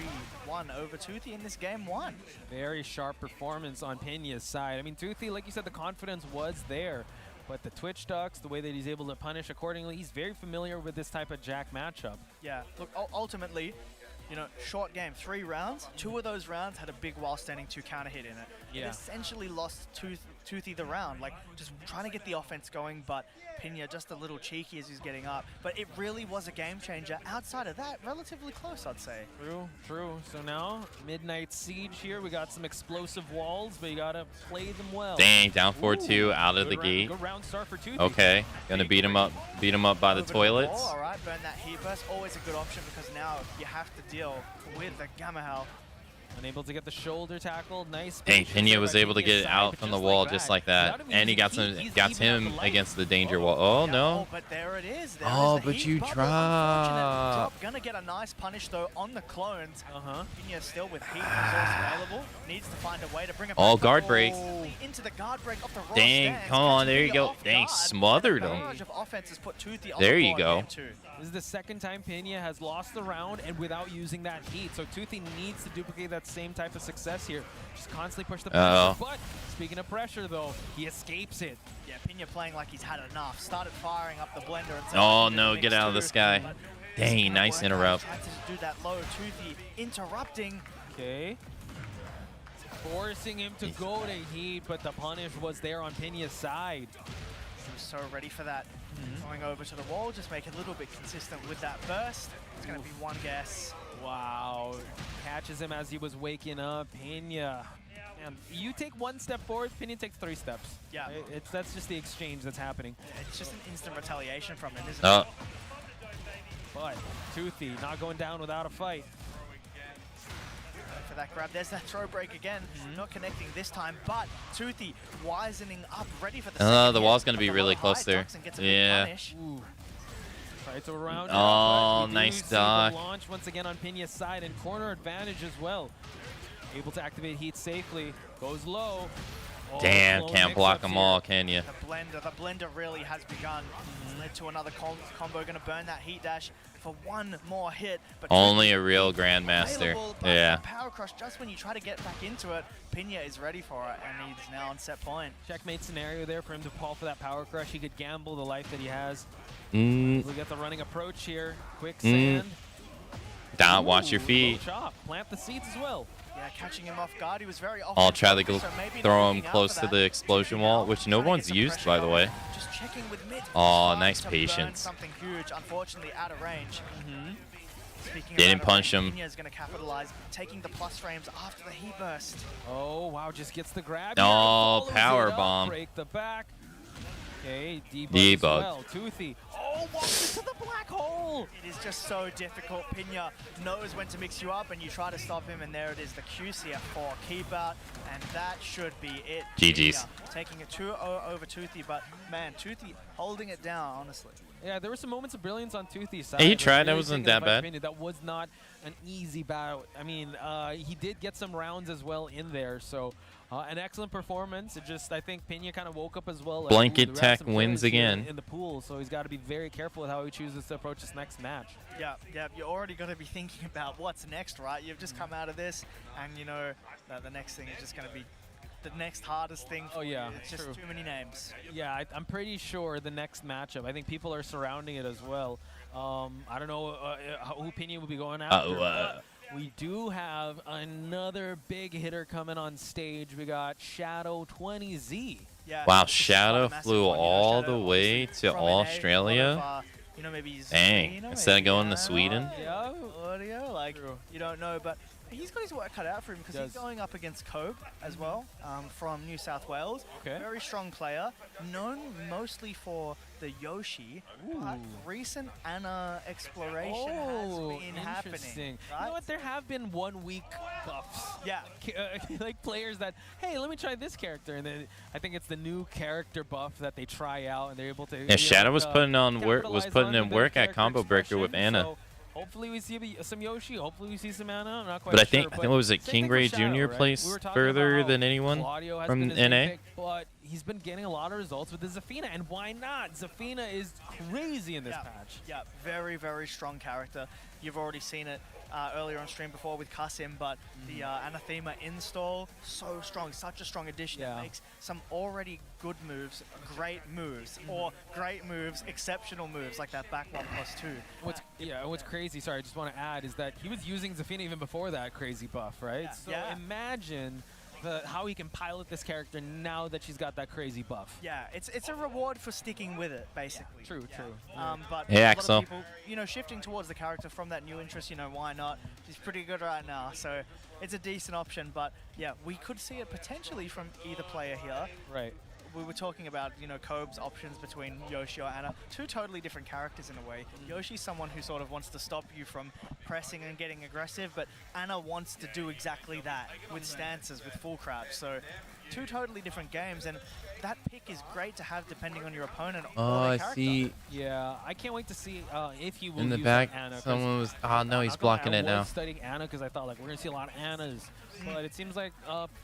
right, 3-1 over Toothy in this game 1. Very sharp performance on Pena's side. I mean, Toothy, like you said, the confidence was there. But the twitch ducks, the way that he's able to punish accordingly, he's very familiar with this type of Jack matchup. Yeah, look, ultimately, you know, short game, 3 rounds. 2 of those rounds had a big while standing 2 counter hit in it. Yeah. It essentially lost Toothy the round, like just trying to get the offense going, but Pena just a little cheeky as he's getting up. But it really was a game changer. Outside of that, relatively close, I'd say. True, true. So now, Midnight Siege here. We got some explosive walls, but you gotta play them well. Dang, down 4-2 out of the gate. Good round start for Toothy. Okay, gonna beat him up by the Over toilets. wall, all right, burn that heat burst. Always a good option because now you have to deal with the Gamma Hell. Unable to get the shoulder tackle. Nice. Dang, patience Pena there was by able to get Pena's it side, out but from the just wall like just that, like that, without him and he using got heat, some, he's got even at him the light. against the danger wall. Oh Yeah, no! but there it is. There Oh, is the but heat you bubble. drop. Unfortunate drop. Gonna get a nice punish though on the clones. Pena still with heat resource available. Needs to find a way to bring it Oh, back guard up. break. Into the guard break off the raw Dang, stance, come on, catching there you Pena go. off Dang, guard. smothered And a him. barrage of offense has put Toothy on There the you board go. game 2. This is the second time Pena has lost the round and without using that heat. So Toothy needs to duplicate that same type of success here. Just constantly push the pressure. Uh-oh. But speaking of pressure though, he escapes it. Yeah, Pena playing like he's had enough. Started firing up the blender and said, Oh "I can do no, the mix get out of too." the sky. But Dang, it's nice gonna work out. interrupt. Tried to do that low. Toothy interrupting. Okay. Forcing him to go to heat, but the punish was there on Pena's side. He was so ready for that. Going over to the wall, just make it a little bit consistent with that burst. It's going to be one guess. Wow. Catches him as he was waking up. Pena. Man, you take 1 step forward, Pena takes 3 steps. Yeah. That's just the exchange that's happening. It's just an instant retaliation from him, isn't Oh, it? But Toothy not going down without a fight. For that grab, there's that throw break again. Not connecting this time, but Toothy wisening up, ready for the second the hit, wall's gonna but be the really low close high there. ducks and gets a big Yeah. punish. Ooh. Tries to round it Oh, up, but we do nice see the dock. launch once again on Pena's side and corner advantage as well. Able to activate heat safely. Goes low. Oh, damn, slow can't block mix-ups them here. all, can you? The blender really has begun. Led to another combo, gonna burn that heat dash for one more hit. But Only Toothy a real grandmaster. available, but Yeah. the power crush, just when you try to get back into it, Pena is ready for it, and he's now on set point. Checkmate scenario there for him to fall for that power crush. He could gamble the life that he has. Mm, We get the running approach here. Quicksand. Don't watch your Ooh, feet. low chop. Plant the seeds as well. Yeah, catching him off guard. He was very off. I'll try to so maybe throw not him looking out close for to that. the explosion wall, which no Trying to one's get some used, pressure by the going. way. Just checking with mid. Aw, Trying nice to burn patience. Something huge, unfortunately out of range. Speaking of Didn't out of punch range, him. Pena's going to capitalize, taking the plus frames after the heat burst. Oh, wow, just gets the grab. Oh, here, follows power it up, bomb. Break the back. Okay, debug as Debug. well. Toothy. Oh, walks into the black hole. It is just so difficult. Pena knows when to mix you up, and you try to stop him, and there it is, the QCF4 keep out, and that should be it. GG's. Pena taking a 2-0 over Toothy, but man, Toothy holding it down, honestly. Yeah, there were some moments of brilliance on Toothy's side. Hey, he but tried. That really wasn't taking that it by bad. Pena. That was not an easy battle. I mean, he did get some rounds as well in there, so an excellent performance. It just, I think Pena kind of woke up as well. Blanket We have tech some wins players here again. in the pool, so he's got to be very careful with how he chooses to approach this next match. Yeah, you're already going to be thinking about what's next, right? You've just come out of this, and you know that the next thing is just going to be the next hardest thing. Oh, yeah, It's just true. too many names. Yeah, I'm pretty sure the next matchup, I think people are surrounding it as well. I don't know who Pena will be going after. But we do have another big hitter coming on stage. We got Shadow 20Z. Yeah, Wow, this is Shadow a massive flew one, you know, all Shadow the way obviously to from NA, a lot Australia. of, you know, maybe Dang, Sweden, instead of maybe going to Canada, Sweden? Yeah. Audio, like, True. you don't know, but he's got his work cut out for him because he's Does. going up against Cope as well, from New South Wales. Okay. Very strong player, known mostly for the Yoshi, but recent Anna exploration has been happening. interesting. Right? You know what? There have been 1 week buffs. Yeah. Like players that, hey, let me try this character, and then I think it's the new character buff that they try out, and they're able to. Yeah, Shadow was putting on work. Was capitalize putting on in with their work at character Combo Breaker with expression, Anna. so hopefully we see some Yoshi. Hopefully we see some Anna. I'm not quite But I sure. think what was it? same King thing for Ray Shadow, Jr. right? placed We were talking further about than how anyone Claudio has from been his main NA. pick, but he's been getting a lot of results with the Zafina, and why not? Zafina is crazy in this patch. Yeah, very, very strong character. You've already seen it earlier on stream before with Kasim, but the Anathema install, so strong, such a strong addition. Yeah. It makes some already good moves, great moves, or great moves, exceptional moves, like that back 1+2. What's crazy, sorry, I just want to add, is that he was using Zafina even before that crazy buff, right? So imagine how he can pilot this character now that she's got that crazy buff. Yeah, it's a reward for sticking with it, basically. True. But Hey, a lot Axel. of people, shifting towards the character from that new interest, why not? She's pretty good right now, so it's a decent option. But yeah, we could see it potentially from either player here. Right. We were talking about, Kobe's options between Yoshi or Anna. Two totally different characters in a way. Yoshi's someone who sort of wants to stop you from pressing and getting aggressive, but Anna wants to do exactly that with stances, with full crouch. So two totally different games, and that pick is great to have depending on your opponent or Oh, their I character. see. Yeah, I can't wait to see if he will In the use back, Anna. 'cause someone was. Oh, no, I'm he's not gonna lie, blocking it I now. was studying Anna because I thought, like, we're going to see a lot of Annas. But it seems like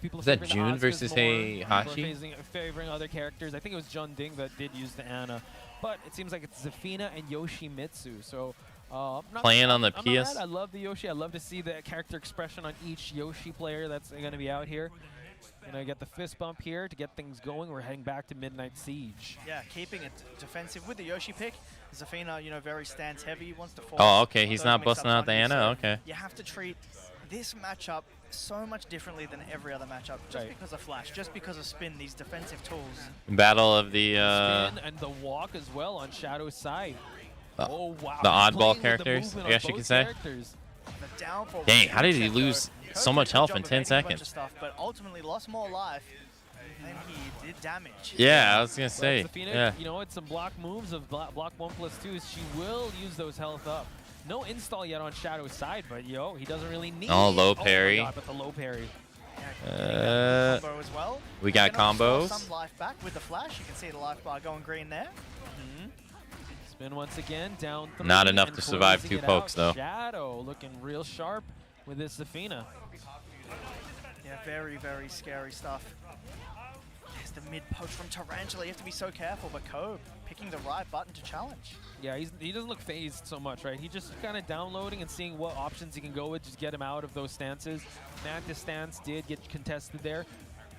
people are Is that favoring the June Asukas versus more. People are Heihachi? favoring other characters. I think it was Jun Ding that did use the Anna. But it seems like it's Zafina and Yoshimitsu. So Playing on the I'm not PS. mad. I love the Yoshi. I love to see the character expression on each Yoshi player that's going to be out here. Gonna get the fist bump here to get things going. We're heading back to Midnight Siege. Yeah, keeping it defensive with the Yoshi pick. Zafina, very stance heavy, wants to force. Oh, okay. He's those not mix-ups busting out the on you, Anna. so Okay. You have to treat this matchup so much differently than every other matchup, just because of flash, just because of spin, these defensive tools. Battle of the Spin and the walk as well on Shadow's side. Oh wow! the He's oddball playing with the characters, movement I on guess you both could say. characters. The downfall. Dang, how did he Check, lose though. so Coach much did a health job in of 10 evading a bunch seconds? of stuff, but ultimately lost more life than he did damage. Yeah, I was gonna say. But Zafina, Yeah. it's some block moves of block 1+2s. She will use those health up. No install yet on Shadow's side, but he doesn't really need. Oh, low it. Oh my parry. God, but the low parry. Combo as well. We got Gonna restore combos. some life back with the flash. You can see the life bar going green there. Spin once again, down 3. Not enough and to survive closing 2 it pokes, out. though. Shadow looking real sharp with this Zafina. Yeah, very, very scary stuff. There's the mid poach from Tarantula. You have to be so careful, but Kobe picking the right button to challenge. Yeah, he doesn't look phased so much, right? He just kind of downloading and seeing what options he can go with, just get him out of those stances. Mantis stance did get contested there.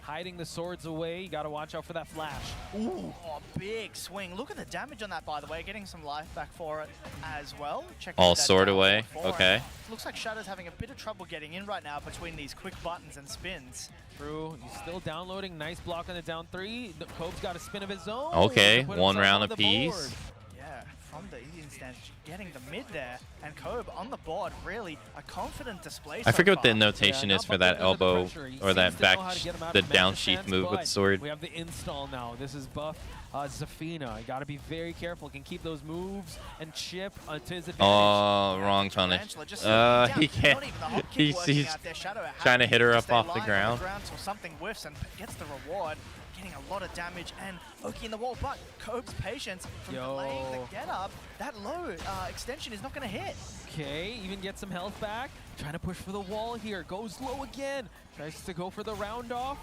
Hiding the swords away, you got to watch out for that flash. Ooh, big swing. Look at the damage on that, by the way. Getting some life back for it as well. Checking All that sword down away. forward. Okay. Looks like Shadow's having a bit of trouble getting in right now between these quick buttons and spins. True, he's still downloading. Nice block on the down 3. Cobe's got a spin of his own. Okay, to put one himself round on the apiece. board. Yeah, from the Indian stance, getting the mid there. And Kobe on the board, really a confident display. I so forget what the far. notation Yeah, is not for that bumping under the elbow pressure. He or that seems to back, know how to get him out the of down mantis sheath stance, move with but the sword. We have the install now. This is buff Zafina. You got to be very careful. Can keep those moves and chip to his advantage. Oh, wrong punish. Tarantula just He down. can't. Not even the hop kick He's working out there. Shadow trying to hit her up stay off the lying ground. Till something whiffs and gets the reward. Getting a lot of damage and Oki in the wall, but Kobe's patience from delaying the get up. That low extension is not going to hit. Okay, even get some health back. Trying to push for the wall here. Goes low again. Tries to go for the round off.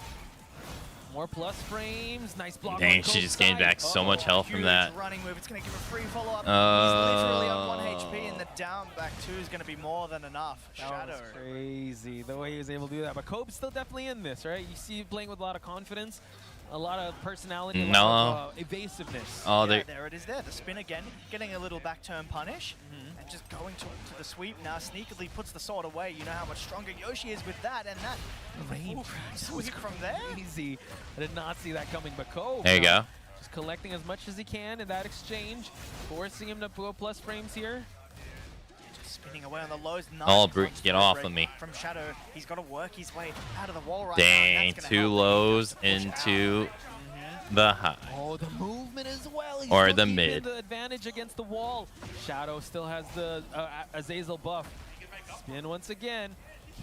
More plus frames. Nice block. Dang, on she Kobe's just gained side. back so much health from Huge that. running move. It's going to give a free follow-up. He's literally on 1 HP, and the down back 2 is going to be more than enough. That Shadow. was crazy, the way he was able to do that. But Kobe's still definitely in this, right? You see him playing with a lot of confidence, a lot of personality, a lot of evasiveness. Oh, Yeah, there it is there. The spin again, getting a little back turn punish, and just going to the sweep now, sneakily puts the sword away. You know how much stronger Yoshi is with that, and that range sweep from there. Easy. I did not see that coming, but Kobe. There you go. Just collecting as much as he can in that exchange, forcing him to go plus frames here. Just spinning away on the lows. Nice Oh, Brute, punch get throw off break of me. From Shadow, he's got to work his way out of the wall right Dang, now. and that's gonna 2 help him lows push out. into the high. Oh, the movement as well. He's Or still the keeping mid. the advantage against the wall. Shadow still has the Azazel buff. Spin once again.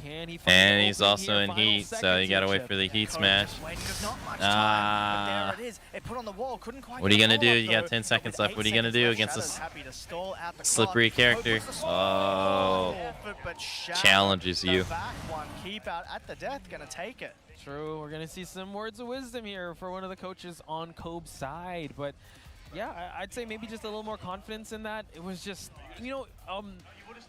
Can he find And the he's opening also here? in Final heat, so seconds you gotta here, wait Chip. for the heat Kobe smash. just waiting. There's not much time, but there it is. It put on the wall. Couldn't quite What are you get gonna the do? roll You up, got though. 10 But seconds with left. 8 What are you gonna seconds do left, against Shadow's this happy to stall out the slippery clock. character? Kobe puts the sword. Oh. But Shadow, Challenges the you. back one, keep out at the death, gonna take it. True. We're going to see some words of wisdom here for one of the coaches on Kobe's side. But yeah, I'd say maybe just a little more confidence in that. It was just,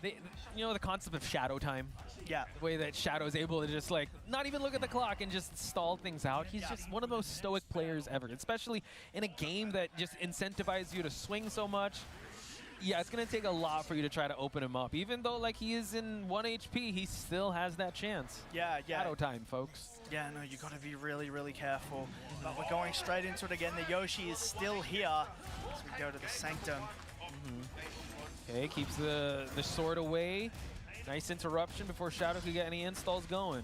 you know, the concept of shadow time. Yeah. The way that Shadow is able to just like not even look at the clock and just stall things out. He's just one of the most stoic players ever, especially in a game that just incentivizes you to swing so much. Yeah, it's going to take a lot for you to try to open him up. Even though like he is in 1 HP, he still has that chance. Yeah. Shadow time, folks. Yeah, no, you got to be really, really careful. But we're going straight into it again. The Yoshi is still here as we go to the Sanctum. Okay, keeps the sword away. Nice interruption before Shadow could get any installs going.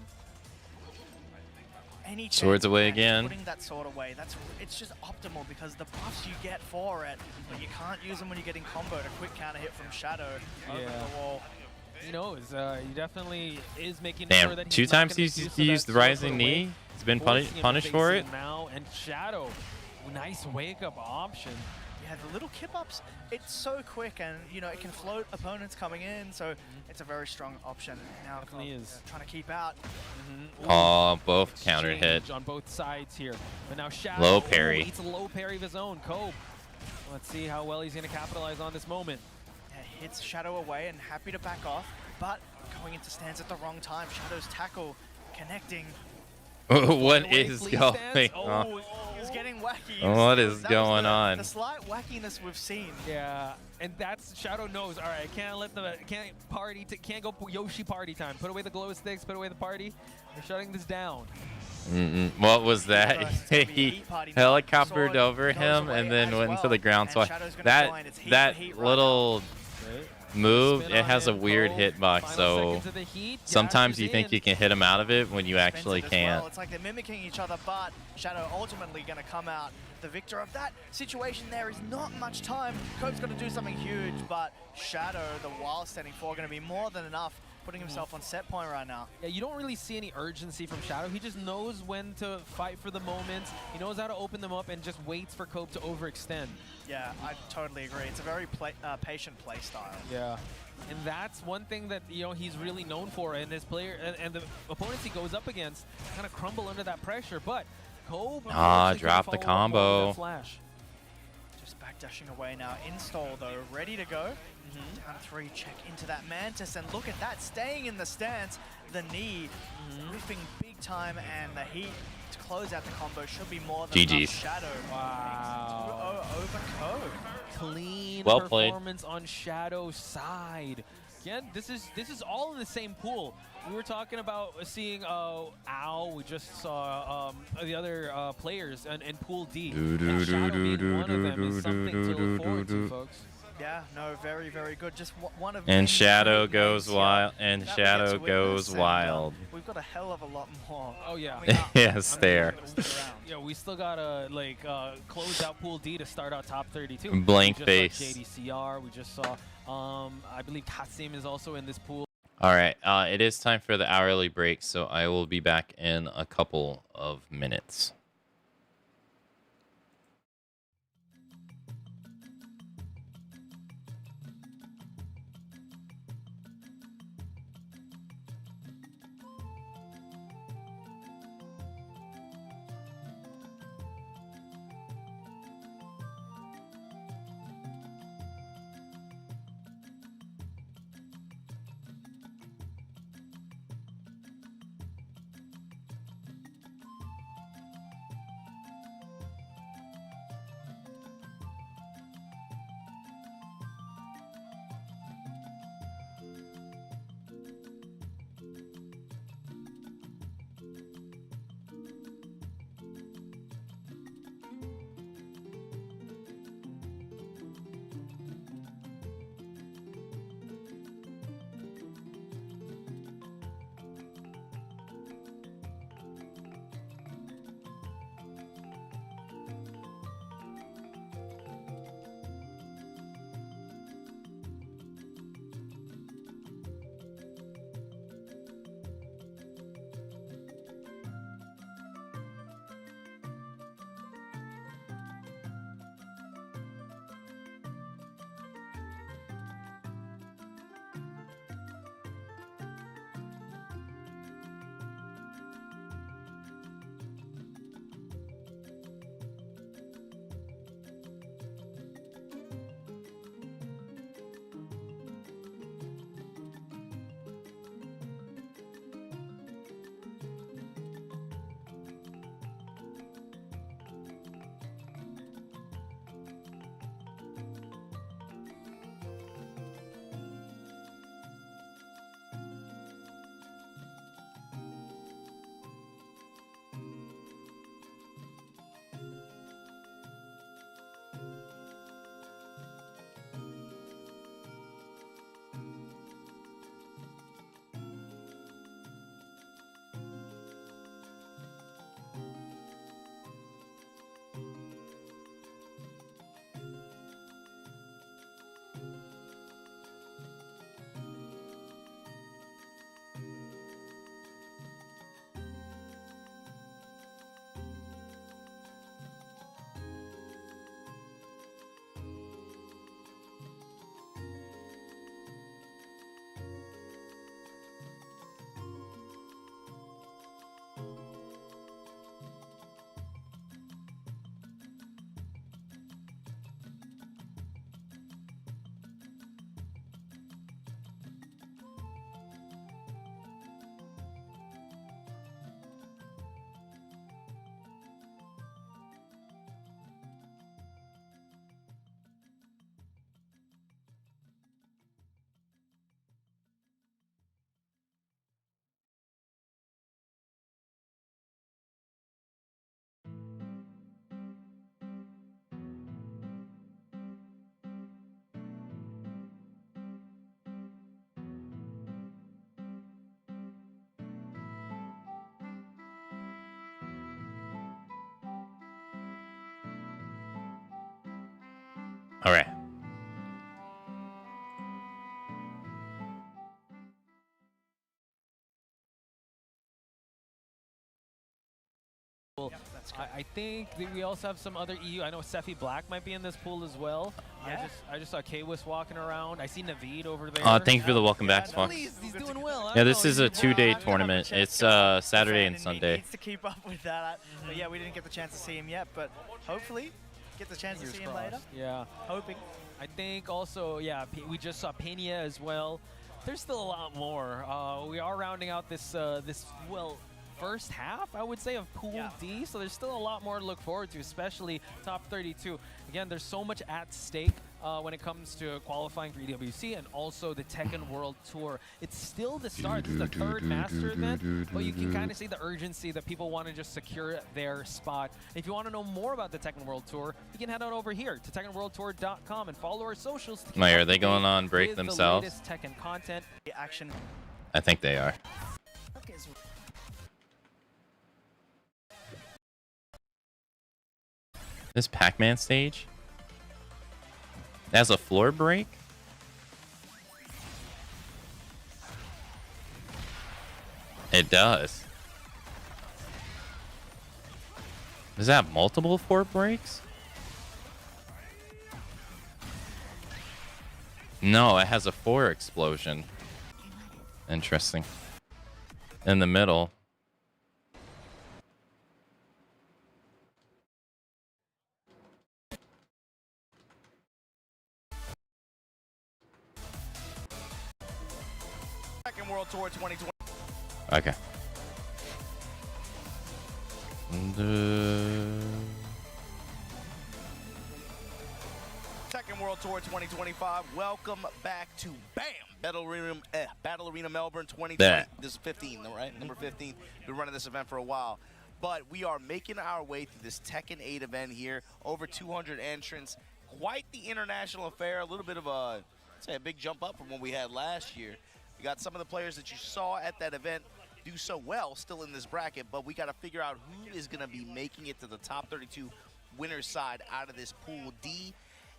Any Swords chance away of again. Putting that sword away, it's just optimal because the buffs you get for it, but you can't use them when you're getting comboed. A quick counter hit from Shadow over the wall. He knows. He definitely is making Damn, sure that he's 2 not times gonna he's use used that the sword rising away, knee. He's been forcing him to punished face for in it. now, and Shadow, nice wake-up option. Yeah, the little kip-ups, it's so quick and, you know, it can float opponents coming in, so it's a very strong option. Now, Definitely is. Trying to keep out. Oh, both counter hit. Exchange on both sides here. But now Shadow Low parry. Eats a low parry of his own. Kobe. Let's see how well he's going to capitalize on this moment. Yeah, hits Shadow away and happy to back off, but going into stance at the wrong time. Shadow's tackle connecting. What Away is fleet going stance. on? Oh, he's getting wacky. What is That was going on? The slight wackiness we've seen. Yeah, and that's Shadow knows. All right, can't go Yoshi party time. Put away the glow sticks. Put away the party. We're shutting this down. What was that? It's gonna be a He heat party now. helicoptered Sword over goes him away and then as went into well. the ground. And So Shadow's gonna that join. It's heat that for heat right little move, Spin it on has a him, weird Kobe. hitbox. Final So seconds of the heat, sometimes dashes you think in. you can hit him out of it when you Spends actually it as can't. well. It's like they're mimicking each other, but Shadow ultimately going to come out the victor of that situation. There is not much time. Cope's got to do something huge, but Shadow, the while standing 4, going to be more than enough, putting himself on set point right now. Yeah, you don't really see any urgency from Shadow. He just knows when to fight for the moment. He knows how to open them up and just waits for Cope to overextend. Yeah, I totally agree. It's a very patient play style. Yeah. And that's one thing that, you know, he's really known for, and his player and the opponents he goes up against kind of crumble under that pressure. But Kobe Drop the combo. Flash. Just backdashing away now. Install though, ready to go. Down 3, check into that Mantis, and look at that, staying in the stance. The knee ripping big time, and the heat to close out the combo should be more than enough. GG's. Shadow. Wow. 2-0 over Kobe. Clean Well played. performance on Shadow's side. Again, this is all in the same pool. We were talking about seeing Al. We just saw the other players in Pool D. And Shadow being one of them is something to look forward to, folks. Yeah, no, very, very good. Just one of And many Shadow great goes names here wild. And that we get Shadow to goes witness, and, wild. we've got a hell of a lot more. Oh, yeah. coming up. Yes, I'm there. gonna stick around. Yeah, we still gotta close out Pool D to start out top 32. Blank we face. just saw JDCR. We just saw, I believe Tassim is also in this pool. All right, it is time for the hourly break, so I will be back in a couple of minutes. All right. I think that we also have some other EU. I know Sephi Black might be in this pool as well. Yeah. I just saw Kwis walking around. I see Naveed over there. Thank you for the welcome back, Fox. He's doing well. I Yeah, don't this know, is he's a doing two-day well. tournament. It's Saturday and He Sunday. needs to keep up with that. But yeah, we didn't get the chance to see him yet, but hopefully get the chance to see him later. Yeah. Hoping. I think also, yeah, we just saw Pena as well. There's still a lot more. We are rounding out this first half, I would say, of Pool D, so there's still a lot more to look forward to, especially top 32. Again, there's so much at stake when it comes to qualifying for EWC and also the Tekken World Tour. It's still the start. It's the third master event, but you can kind of see the urgency that people want to just secure their spot. If you want to know more about the Tekken World Tour, you can head on over here to TekkenWorldTour.com and follow our socials. To keep Wait, are up they to going date on break with themselves? The latest Tekken content. Action. I think they are. This Pac-Man stage? It has a floor break? It does. Does it have multiple floor breaks? No, it has a floor explosion. Interesting. In the middle. Tekken World Tour 2020. Okay. Tekken World Tour 2025. Welcome back to BAM! Battle Arena Melbourne 2020. That. This is 15, right? Number 15. Been running this event for a while. But we are making our way through this Tekken 8 event here. Over 200 entrants. Quite the international affair. A little bit of a big jump up from what we had last year. We got some of the players that you saw at that event do so well still in this bracket, but we got to figure out who is going to be making it to the top 32 winners side out of this Pool D.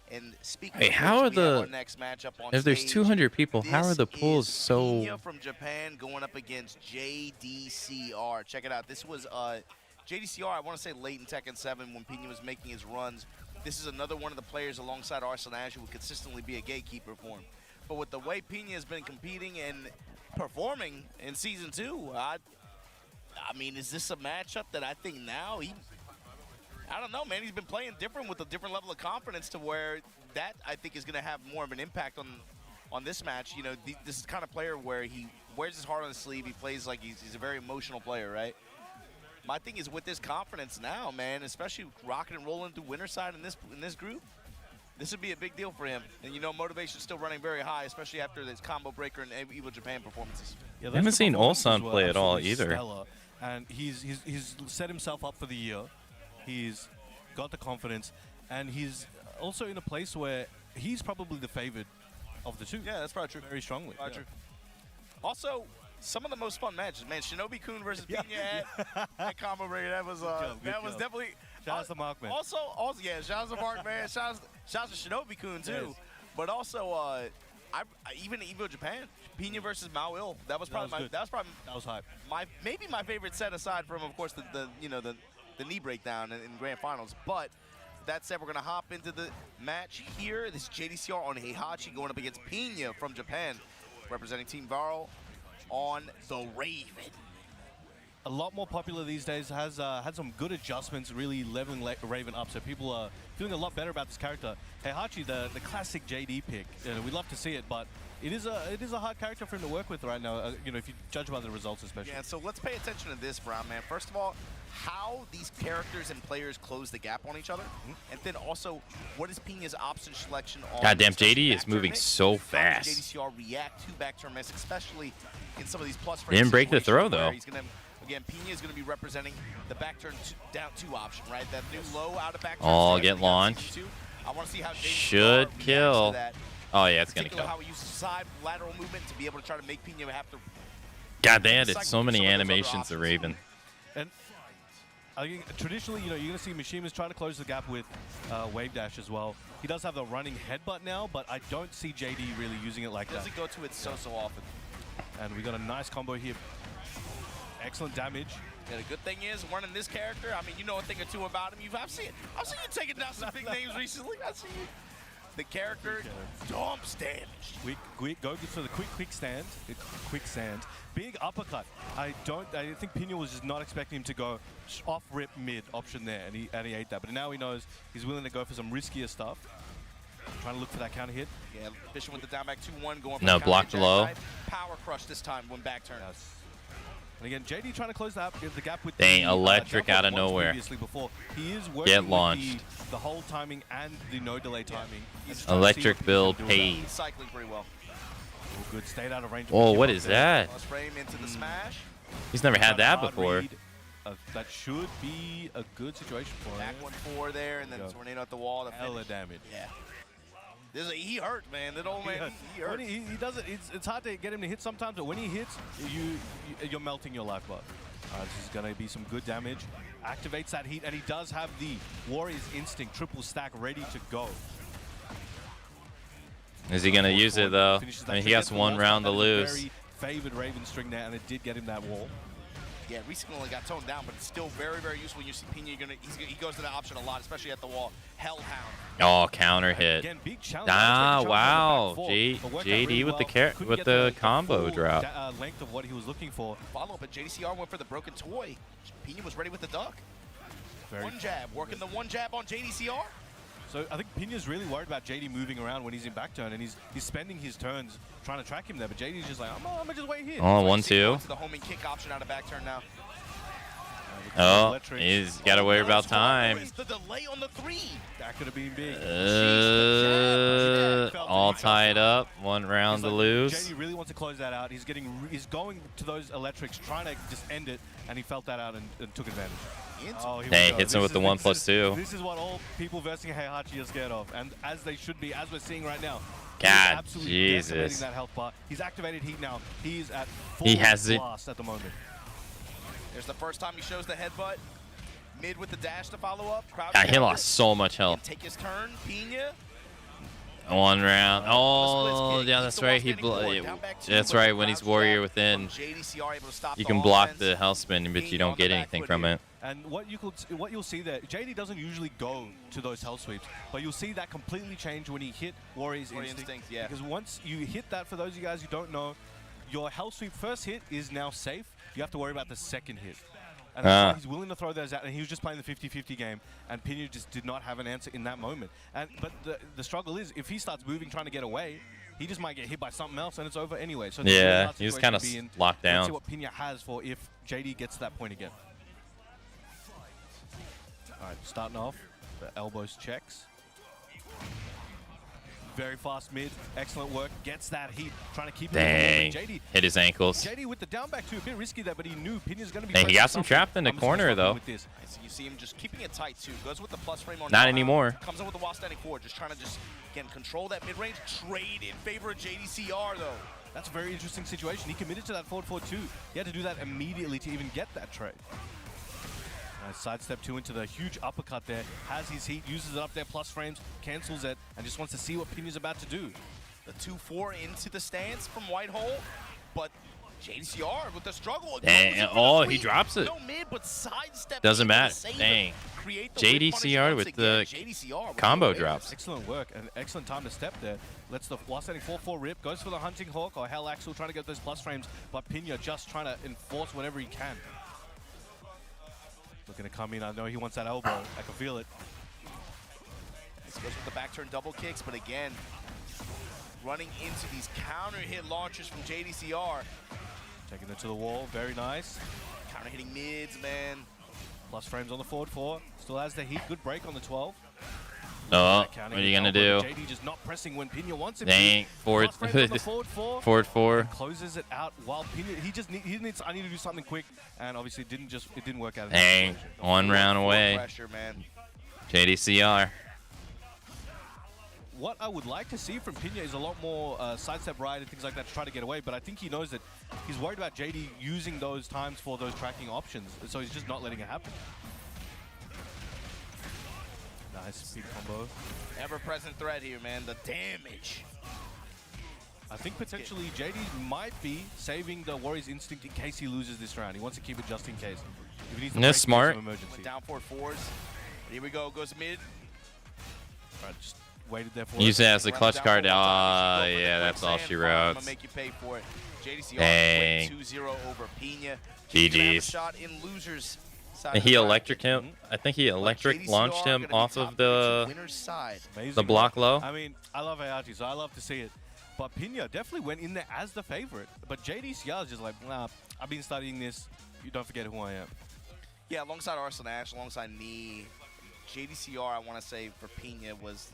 And speaking Wait, of how are which, we have the our next matchup on if there's stage. 200 people, how are the This pools is so Pena from Japan going up against JDCR. Check it out. This was JDCR, I want to say late in Tekken 7 when Pena was making his runs. This is another one of the players alongside Arsenal who would consistently be a gatekeeper for him. But with the way Pena has been competing and performing in Season 2, I mean, is this a matchup that I think now I don't know, man. He's been playing different with a different level of confidence to where that, I think, is going to have more of an impact on this match. You know, this is the kind of player where he wears his heart on his sleeve. He plays like he's a very emotional player, right? My thing is with this confidence now, man, especially rocking and rolling through Winterside in this group, this would be a big deal for him. And, you know, motivation's still running very high, especially after this Combo Breaker and Evo Japan performances. Yeah, I haven't seen Ulsan play at all either. Stellar. And he's set himself up for the year. He's got the confidence, and he's also in a place where he's probably the favored of the two. Yeah, that's probably true. Very strongly. Probably true. Also, some of the most fun matches, man. Shinobi-kun versus Pena at Combo Breaker. That was was definitely. Shout out to Mark, man. Also, yeah, shout out to Mark, man. Shout out to Shinobi-kun too. Yes. But also, even Evo Japan, Pena versus Mao Il. That was probably that was hype. maybe my favorite set, aside from, of course, the knee breakdown in grand finals. But that said, we're gonna hop into the match here. This is JDCR on Heihachi going up against Pena from Japan, representing Team Varl on the Raven. A lot more popular these days. Has had some good adjustments, really leveling Raven up, so people are feeling a lot better about this character. Heihachi, the classic JD pick. We'd love to see it, but it is a hard character for him to work with right now. You know, if you judge by the results, especially. Yeah, so let's pay attention to this, Brown, man. First of all, how these characters and players close the gap on each other, and then also what is Pena's option selection on. Goddamn, JD is moving so How does fast. JDCR react to back turn miss, especially in some of these plus. Didn't break the throw, though. He's gonna, again, Pena is going to be representing the back turn down 2 option, right? That new low out of back turn. Oh, get launched. I want to see how JDCR Should reacts to kill. that. Oh yeah, it's gonna Particularly kill. how he uses side lateral movement to be able to try to make Pena have to. God, they added cycle so through many some of those other animations to options. Raven. And I think traditionally, you know, you're going to see Mishima's trying to close the gap with Wave Dash as well. He does have the running headbutt now, but I don't see JD really using it like that. Doesn't go to it so often. And we got a nice combo here. Excellent damage. Yeah, the good thing is, running this character, I mean, you know a thing or two about him. I've seen you taking down some big names recently. I've seen you. The character dumps damage. Quick, go for the quick stand. Quick stand. Big uppercut. I think Pina was just not expecting him to go off rip mid option there, and he ate that. But now he knows he's willing to go for some riskier stuff. Trying to look for that counter hit. Yeah, fishing with the down back 2-1, going for No, the blocked counter low. jab. Power crush this time when back turn. Yes. And again, JD trying to close the gap with Dang, the electric jump out of once nowhere. Previously before. He is working Get with launched. the hold timing and the no delay timing. He's Electric build He's pays. cycling pretty well. Oh, good, stayed out of range. Oh, what is that? Plus frame into the smash. He's never had that Hard before. read. That should be a good situation for Back him. 1-4 there, and then Go. tornado at the wall. To Hella finish. damage. Yeah. He hurt, man. That old man, he hurt. When he does it, it's hard to get him to hit sometimes, but when he hits, you're melting your life bar. This is going to be some good damage. Activates that heat, and he does have the Warrior's Instinct triple stack ready to go. Is he going to use it, though? I mean, he has one round to lose. Very favored Raven string there, and it did get him that wall. Yeah, recently only got toned down, but it's still very, very useful. When you see Pina, he goes to that option a lot, especially at the wall. Hellhound. Oh, counter hit. Again, big challenge. Ah, wow. But worked out JD really with well. the Couldn't get the combo full drop. Length of what he was looking for. Follow up, but JDCR went for the broken toy. Pina was ready with the duck. Very One jab, working the one jab on JDCR. So I think Pina's really worried about JD moving around when he's in back turn, and he's spending his turns trying to track him there. But JD's just like, I'm gonna just wait here. Oh, 1-2. The homing kick option out of back turn now. Oh, he's got to worry about time. The delay on the 3. That could have been big. All tied up. One round to lose. JD really wants to close that out. He's going to those electrics, trying to just end it, and he felt that out and took advantage. Oh, here we Dang, go. hits him with the 1+2. This is what all people versing Heihachi are scared of, and as they should be, as we're seeing right now. God, absolutely Jesus. decimating that health bar. He's activated heat now. He's at full He has it. blast at the moment. There's the first time he shows the headbutt. Mid with the dash to follow up. God, he lost so much health. Take his turn. Pina. One round. Oh, yeah, that's right. That's right. When he's warrior within, you can block the health spin, but you don't get anything from it. And what you'll see there, JD doesn't usually go to those hell sweeps, but you'll see that completely change when he hit Warrior's Instinct. Yeah. Because once you hit that, for those of you guys who don't know, your hell sweep first hit is now safe. You have to worry about the second hit. And that's why he's willing to throw those out, and he was just playing the 50-50 game, and Pina just did not have an answer in that moment. But the struggle is, if he starts moving, trying to get away, he just might get hit by something else, and it's over anyway. So yeah, he was kind of locked down. Let's see what Pina has for if JD gets to that point again. All right, starting off, the elbows checks. Very fast mid, excellent work, gets that heat, trying to keep it. Dang, JD, hit his ankles. JD with the down back too, a bit risky there, but he knew Pina's going to be. Dang, he got some trapped in the corner though. So you see him just keeping it tight too. Goes with the plus frame on. Not anymore. Comes in with the while standing forward, just trying to again control that mid range. Trade in favor of JDCR though. That's a very interesting situation. He committed to that forward 4-2. He had to do that immediately to even get that trade. Nice sidestep 2 into the huge uppercut there. Has his heat, uses it up there, plus frames, cancels it, and just wants to see what Pina's about to do. The 2-4 into the stance from Whitehole, but JDCR with the struggle. Dang, oh, he drops it. No mid, but sidestep. Doesn't matter. Dang. JDCR with the combo drops. Excellent work and excellent time to step there. Lets the while standing 4-4 rip, goes for the Hunting Hawk or Hell Axel, trying to get those plus frames, but Pina just trying to enforce whatever he can. Looking to come in. I know he wants that elbow. I can feel it. This goes with the back turn double kicks, but again, running into these counter hit launches from JDCR. Taking it to the wall. Very nice. Counter hitting mids, man. Plus frames on the forward 4. Still has the heat. Good break on the 12. Oh, what are you going to do? JD just not pressing when Pina wants him. Dang, forward 4. Closes it out while Pina, he needs, I need to do something quick, and obviously it didn't work out. Dang, one round away. Pressure, man. JDCR. What I would like to see from Pina is a lot more sidestep ride and things like that to try to get away, but I think he knows that he's worried about JD using those times for those tracking options, so he's just not letting it happen. Nice speed combo. Ever-present threat here, man. The damage. I think potentially JD might be saving the Warriors' instinct in case he loses this round. He wants to keep it just in case. If he needs to That's break smart. some emergency. Went down 4-4s. Here we go. Goes mid. Alright, just waited there for Use it. it as a clutch card. Ah, yeah, that's all she I'm wrote. gonna make you pay for it. JDCR Dang. 2-0 over Pina. GG's. Shot in losers. And he electric him. I think he electric launched him off of the Amazing. block low. I mean, I love Ayachi, so I love to see it. But Pina definitely went in there as the favorite. But JDCR is just like, nah, I've been studying this. You don't forget who I am. Yeah, alongside Arsenal Ash, alongside me, JDCR, I want to say for Pina was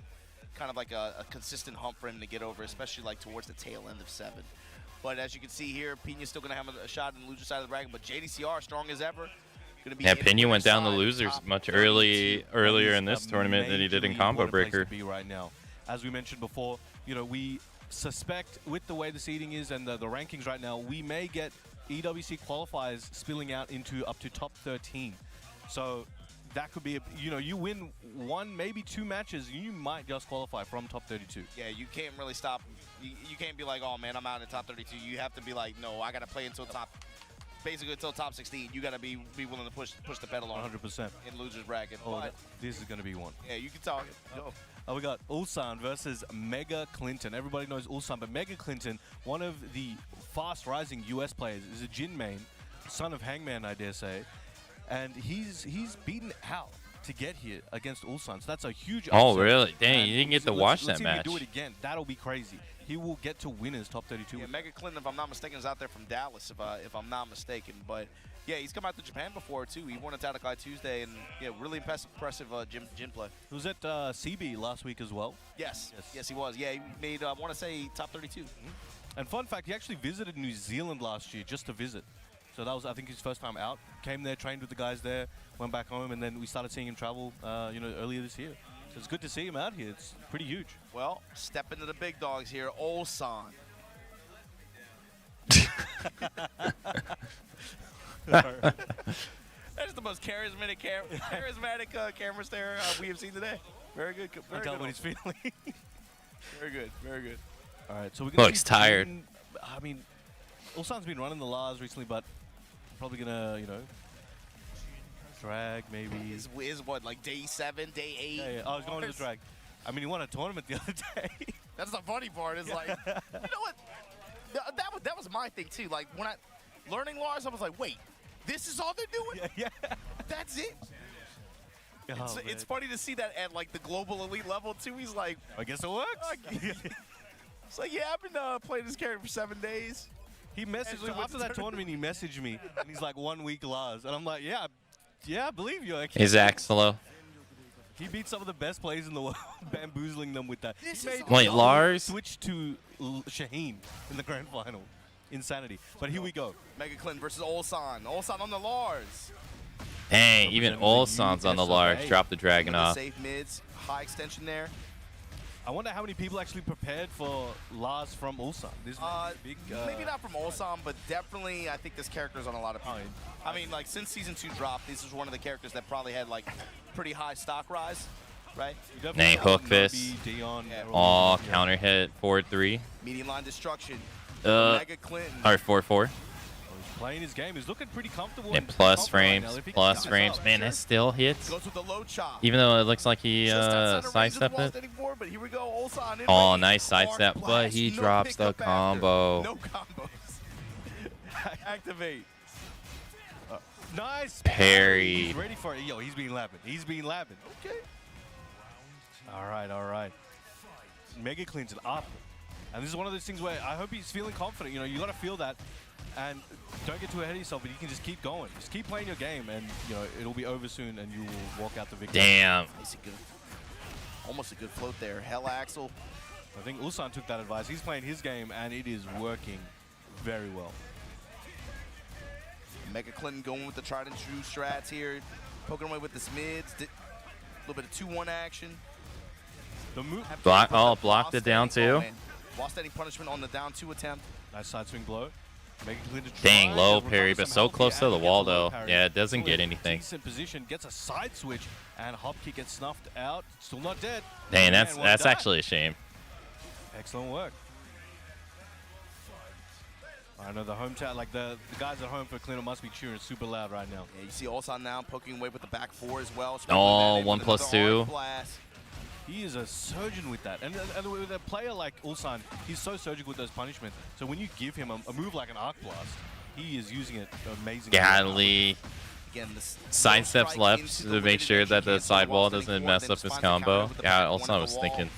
kind of like a consistent hump for him to get over, especially like towards the tail end of 7. But as you can see here, Pina's still going to have a shot in the loser side of the bracket, but JDCR, strong as ever. Be Yeah, Pena went down the losers much earlier in this tournament than he did in Combo Breaker. To be right now. As we mentioned before, you know, we suspect with the way the seeding is and the rankings right now, we may get EWC qualifiers spilling out into up to top 13. So that could be, you know, you win 1, maybe 2 matches, you might just qualify from top 32. Yeah, you can't really stop. You can't be like, oh man, I'm out in the top 32. You have to be like, no, I got to play until basically until top 16. You got to be willing to push the pedal on 100%. in losers bracket. Oh, but this is going to be one. yeah, you can talk it. Go. Oh, we got Ulsan versus Mega Clinton. Everybody knows Ulsan, but Mega Clinton, one of the fast-rising US players, is a Jin main, son of Hangman, I dare say. And he's beaten out to get here against Ulsan. So that's a huge Oh, upset. really? Dang, And you didn't get to let's watch see that if he match. do it again. That'll be crazy. He will get to win his top 32. Yeah, Mega Clinton, if I'm not mistaken, is out there from Dallas, if I'm not mistaken. But yeah, he's come out to Japan before too. He won at Tatakai Tuesday, and yeah, really impressive Jin play. He was at CB last week as well. Yes, he was. Yeah, he made I want to say top 32. And fun fact, he actually visited New Zealand last year just to visit. So that was, I think, his first time out. Came there, trained with the guys there, went back home, and then we started seeing him travel, you know, earlier this year. So it's good to see him out here. It's pretty huge. Well, step into the big dogs here, Ulsan. That's the most charismatic camera stare we have seen today. Very good. Very Tell good. what he's feeling. Very good. Very good. All right, so we're gonna Looks tired. I mean, Ulsan's been running the Lars recently, but probably gonna, you know, drag maybe. Is what, like day 7, day 8? Yeah. I was going to the drag. I mean, he won a tournament the other day. That's the funny part. Is like, you know what? That was my thing too. Like when I learning Lars, I was like, wait, this is all they're doing? Yeah. That's it. Oh, It's funny to see that at like the global elite level too. He's like, I guess it works. it's like, yeah, I've been playing this character for 7 days. He messaged Actually, me after that tournament. He messaged me, and he's like, 1 week Lars, and I'm like, yeah, I believe you. Like, Is Axelo? he beat some of the best players in the world, bamboozling them with that. This He is made Wait, Lars? switch to Shaheen in the grand final. Insanity. But here we go. Mega Clinton versus Ulsan. Ulsan on the Lars. Dang, even Ulsan's on the Lars. Drop the dragon One of off. the safe mids, high extension there. I wonder how many people actually prepared for Lars from Ulsan. This is a big. Maybe not from Ulsan, but definitely I think this character's on a lot of people. I mean, like since season 2 dropped, this is one of the characters that probably had like pretty high stock rise, right? Nay, hook fist. Dion, Oh, counter hit, forward 3. Median line destruction. Mega Clinton. Or 4-4. He's playing his game. He's looking pretty comfortable. And plus frames, plus frames. Man, that still hits. Goes with the low chop. Even though it looks like he Just outside of range of the sidestepped wall it. standing forward, but here we go, Ulsan in Oh, range. nice sidestep, Arc but he blast, no drops the pickup after. combo. No combos. Activate. Nice Parry. He's ready for it. Yo, he's being lapping. He's being lapping. Okay. All right. Mega Clinton up. And this is one of those things where I hope he's feeling confident. You know, you got to feel that. And don't get too ahead of yourself, but you can just keep going. Just keep playing your game, and, you know, it'll be over soon, and you will walk out the victory. Damn. Nice and good. Almost a good float there. Hell Axel. I think Ulsan took that advice. He's playing his game, and it is working very well. Mega Clinton going with the tried and true strats here. Poking away with the mids. A little bit of 2-1 action. The move. Blocked it down too. Lost any punishment on the down 2 attempt. Nice side swing blow. Dang, low parry, but so close to the wall, though. Yeah, it doesn't get anything. Decent position, gets a side switch, and hop kick gets snuffed out. Still not dead. Dang, Man, that's actually a shame. Excellent work. I know the hometown, like the guys at home for Clinton must be cheering super loud right now. Yeah, you see Ulsan now poking away with the back four as well. Oh, 1+2. He is a surgeon with that. And with a player like Ulsan, he's so surgical with those punishments. So when you give him a move like an Arc Blast, he is using it amazingly. Gadley side steps left to make sure that the sidewall doesn't mess up his combo. Yeah, Ulsan was thinking.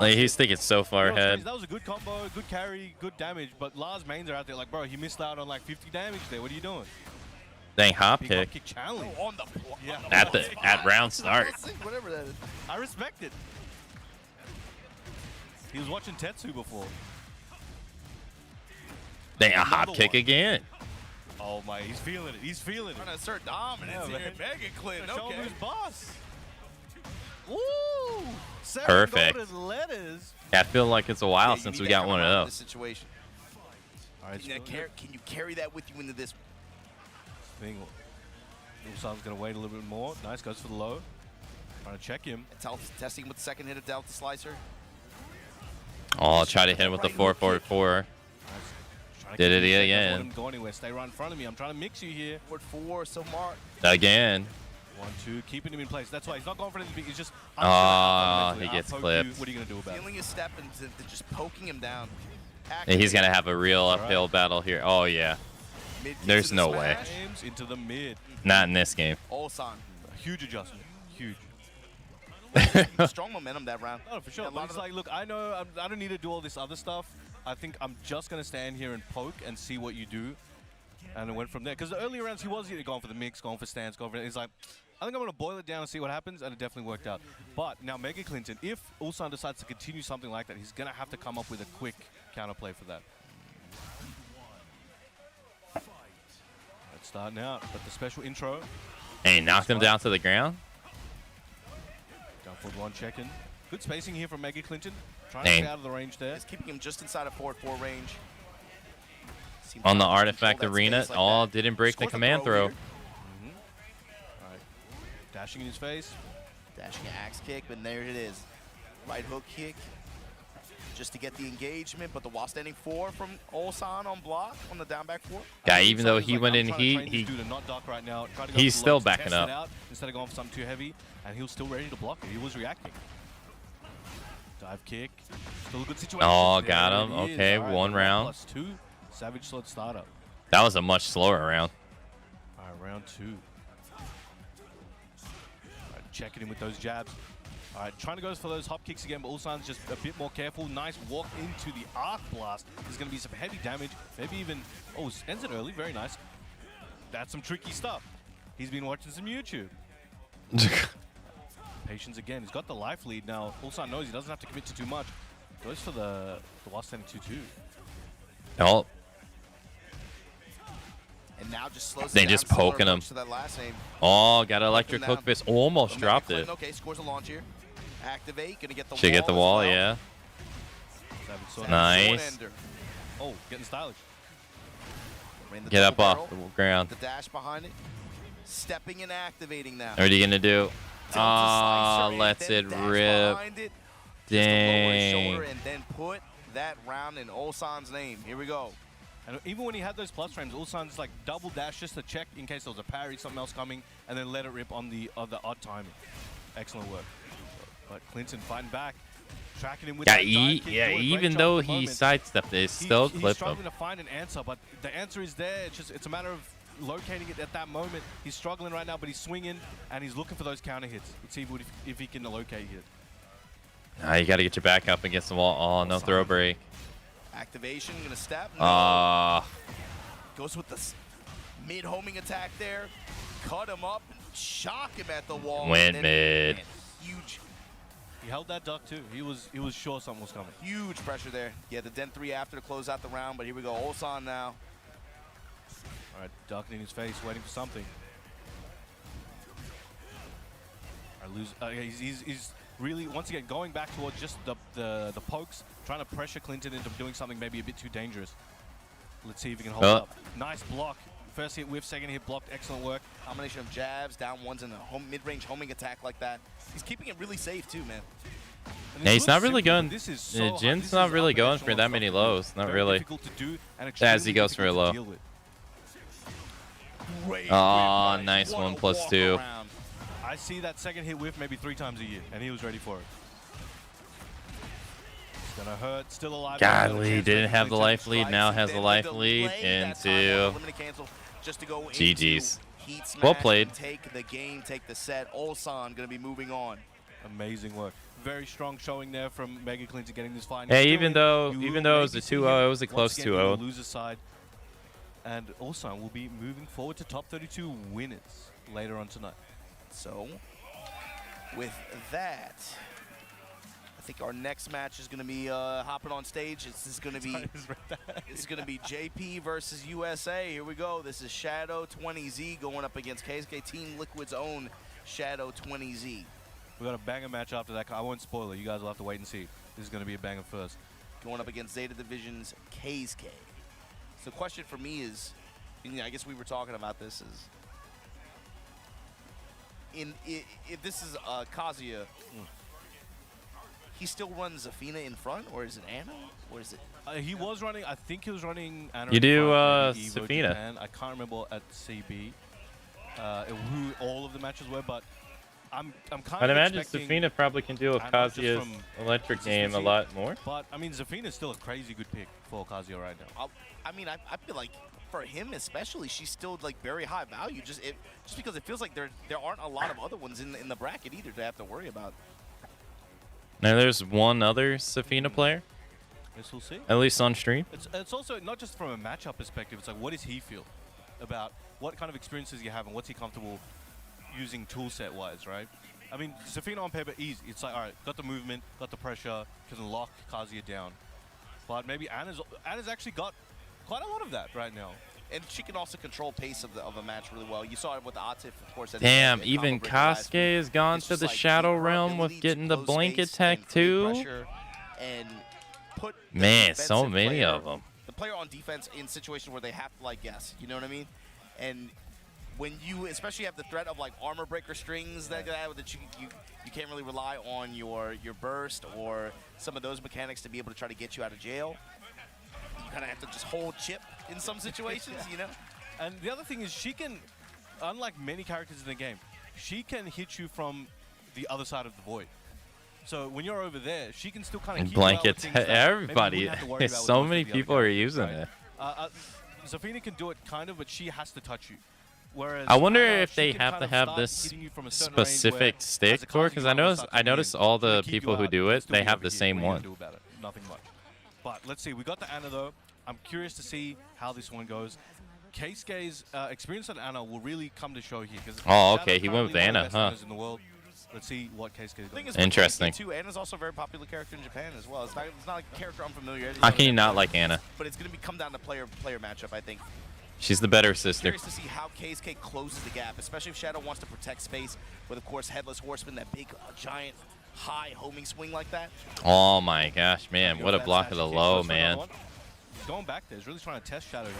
Like, he's thinking so far ahead. That was a good combo, good carry, good damage, but Lars mains are out there like, bro, he missed out on like 50 damage there. What are you doing? Dang, hop Big kick. hop kick challenge. On the At round start. Whatever that is. I respect it. He was watching Tetsu before. Dang, a hop kick again. Oh my, he's feeling it. He's feeling it. Trying to assert dominance here. Mega Clint. Show him Okay. who's boss. Woo! Perfect. Golden letters. Yeah, I feel like it's a while since we got one of those. This situation. All right, Can you carry that with you into this? thing. Ulsan's gonna wait a little bit more. Nice, goes for the low. Trying to check him. Testing with the second hit of Delta Slicer. Oh, I'll try to hit him with the 444. Did it again. Don't go anywhere. Stay right in front of me. I'm trying to mix you here. Forward 4, so Mark. Again. 1-2, keeping him in place. That's why he's not going for anything. He's just. He gets clipped. What are you gonna do about it? Feeling his step and just poking him down. And he's gonna have a real uphill battle here. Oh yeah. There's no way. Into the mid. Not in this game. Ulsan. Huge adjustment. Huge. Strong momentum that round. Oh, for sure. Yeah, But it's like, look, I know I don't need to do all this other stuff. I think I'm just gonna stand here and poke and see what you do. And it went from there. Because the earlier rounds, he was going for the mix, going for stands, going for it. He's like, I think I'm going to boil it down and see what happens, and it definitely worked out. But now Mega Clinton, if Ulsan decides to continue something like that, he's going to have to come up with a quick counterplay for that. Let's start now, but the special intro. And he knocked him down to the ground. Down for one check-in. Good spacing here from Mega Clinton. Trying Dang. to stay out of the range there. Just keeping him just inside of forward 4 range. On the artifact arena, all didn't break the command throw. All right. Dashing in his face. Dashing an axe kick, and there it is. Right hook kick. Just to get the engagement, but the while standing 4 from Ulsan on block on the down back 4. Yeah, even though he Like, went I'm in trying to heat, train this dude to not duck right now. Try to go he's for the still low to backing test up. it out instead of going for something too heavy, and he was still ready to block it. He was reacting. Dive kick. Still a good situation. Oh, There got it him. is. Okay, All right, one round. +2. Savage slot startup. That was a much slower round. All right, round 2. All right, checking in with those jabs. All right, trying to go for those hop kicks again, but Ulsan's just a bit more careful. Nice walk into the arc blast. There's going to be some heavy damage. Maybe even, oh, ends it early. Very nice. That's some tricky stuff. He's been watching some YouTube. Patience again. He's got the life lead now. Ulsan knows he doesn't have to commit to too much. Goes for the while standing 2-2. Oh, And now just slows They it down, just similar poking him. approach to that last aim. oh, got an electric down. hook fist. Almost From dropped Mega it. Clinton. Okay, scores a launch here. Activate, gonna get the Should wall get the as wall, well. yeah. Savage sword. Nice. Sword-ender. Oh, getting stylish. Ran the Get up double off the barrel, ground. the dash behind it. Stepping and activating now. What are you gonna do? Delta Ah, slicer and lets then it dash rip. behind it. Just to lower his shoulder Dang. and then put that round in Ulsan's name. Here we go. And even when he had those plus frames, Ulsan just like double dash just to check in case there was a parry, something else coming, and then let it rip on the odd timing. Excellent work. But Clinton fighting back, tracking him with Yeah, that dive kick, doing a great even job though at the he moment. sidestepped it, it still He's clipped struggling him. to find an answer, but the answer is there. It's a matter of locating it at that moment. He's struggling right now, but he's swinging and he's looking for those counter hits. Let's see if he can locate it. Ah, you gotta get your back up against the wall. Oh, no throw break. Activation, gonna step. No. Ah, Goes with the mid-homing attack there. Cut him up, shock him at the wall. Went and then- mid. man, huge, He held that duck too. He was sure something was coming. huge pressure there. Yeah, the Den 3 after to close out the round, but here we go. Ulsan now. All right, ducking in his face, waiting for something. I lose. He's really, once again, going back towards just the pokes, trying to pressure Clinton into doing something maybe a bit too dangerous. Let's see if he can hold up. Nice block. First hit whiff, second hit blocked. Excellent work. Combination of jabs, down ones, and a mid-range homing attack like that. He's keeping it really safe too, man. Yeah, he's not really going. This is so Jin's not really going for that many lows. Not really. As he goes for a low. Oh, nice 1+2. I see that second hit whiff maybe 3 times a year, and he was ready for it. It's gonna hurt. Still alive. Godly, didn't have the life lead. Now has the life lead into GG's. Well played. Take the game, take the set. Ulsan gonna be moving on. Amazing work. Very strong showing there from Mega Clinton getting this fight. Hey, even though it was a 2-0, it was a close 2-0. Loser side. And Ulsan will be moving forward to top 32 winners later on tonight. So, with that, I think our next match is going to be hopping on stage. This is going to be JP versus USA. Here we go. This is Shadow 20Z going up against KSK Team Liquid's own Shadow 20Z. We got a banger match after that. I won't spoil it. You guys will have to wait and see. This is going to be a banger first. Going up against Zeta Division's KSK. So the question for me is, I guess we were talking about this, is if this is Kazuya, he still runs Zafina in front, or is it Anna, or is it? He was running. I think he was running Anna. You do Zafina. Zafina. I can't remember at CB who all of the matches were, but I'm kind I'd of imagine expecting Zafina probably can do a Kazuya's electric game a lot more. But I mean, Zafina is still a crazy good pick for Kazuya right now. I mean, I feel like for him especially, she's still like very high value. Just because it feels like there aren't a lot of other ones in the bracket either to have to worry about. Now there's one other Zafina player. Guess we'll see. At least on stream. It's also not just from a matchup perspective. It's like, what does he feel about what kind of experiences you have and what's he comfortable using toolset wise, right? I mean, Zafina on paper easy. It's like, all right, got the movement, got the pressure, can lock Kazuya down. But maybe Anna's actually got quite a lot of that right now. And she can also control pace of a match really well. You saw it with the Atif, of course. Damn, even Kasuke has gone to the Shadow Realm with getting the blanket tech too. Man, so many of them. The player on defense in situations where they have to like guess, you know what I mean? And when you especially have the threat of like armor breaker strings that you can't really rely on your burst or some of those mechanics to be able to try to get you out of jail. You kind of have to just hold chip in some situations, you know? And the other thing is she can, unlike many characters in the game, she can hit you from the other side of the void. So when you're over there, she can still kind of keep blankets. Everybody, so many people are using it. Zafina can do it kind of, but she has to touch you. Whereas I wonder if they have to have this specific stick for, because I noticed all the people who do it, they have the same one. Nothing much. But let's see, we got the Anna though. I'm curious to see how this one goes. Keisuke's experience on Anna will really come to show here. Oh, okay, he went with Anna, huh? In the world. Let's see what Keisuke is doing. Interesting. Anna's also a very popular character in Japan as well. It's not a character I'm familiar with. How can you not like Anna? But it's going to come down to player matchup, I think. She's the better sister. Curious to see how KSK closes the gap, especially if Shadow wants to protect space with, of course, Headless Horseman, that big, giant, high homing swing like that. Oh my gosh, man. What a block of the low, man. He's going back there. He's really trying to test Shadow here.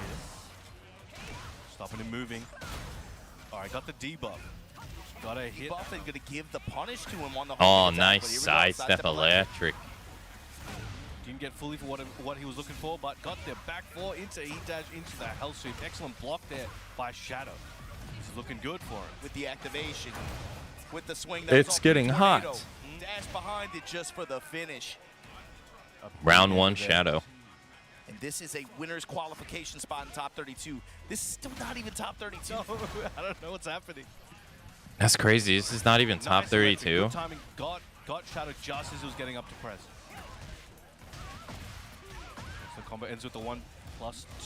Stopping him moving. All right, got the debuff. Got a hit. Debuff and going to give the punish to him on the oh, nice sidestep electric. Didn't get fully for what he was looking for, but got the back four into heat dash into the hell sweep. Excellent block there by Shadow. This is looking good for him. With the activation, with the swing. It's getting hot. Dash behind it just for the finish. Round one, Shadow. And this is a winner's qualification spot in top 32. This is still not even top 32. No, I don't know what's happening. That's crazy. This is not even top 32. Good timing. Got Shadow just as he was getting up to press. So combo ends with the 1+2.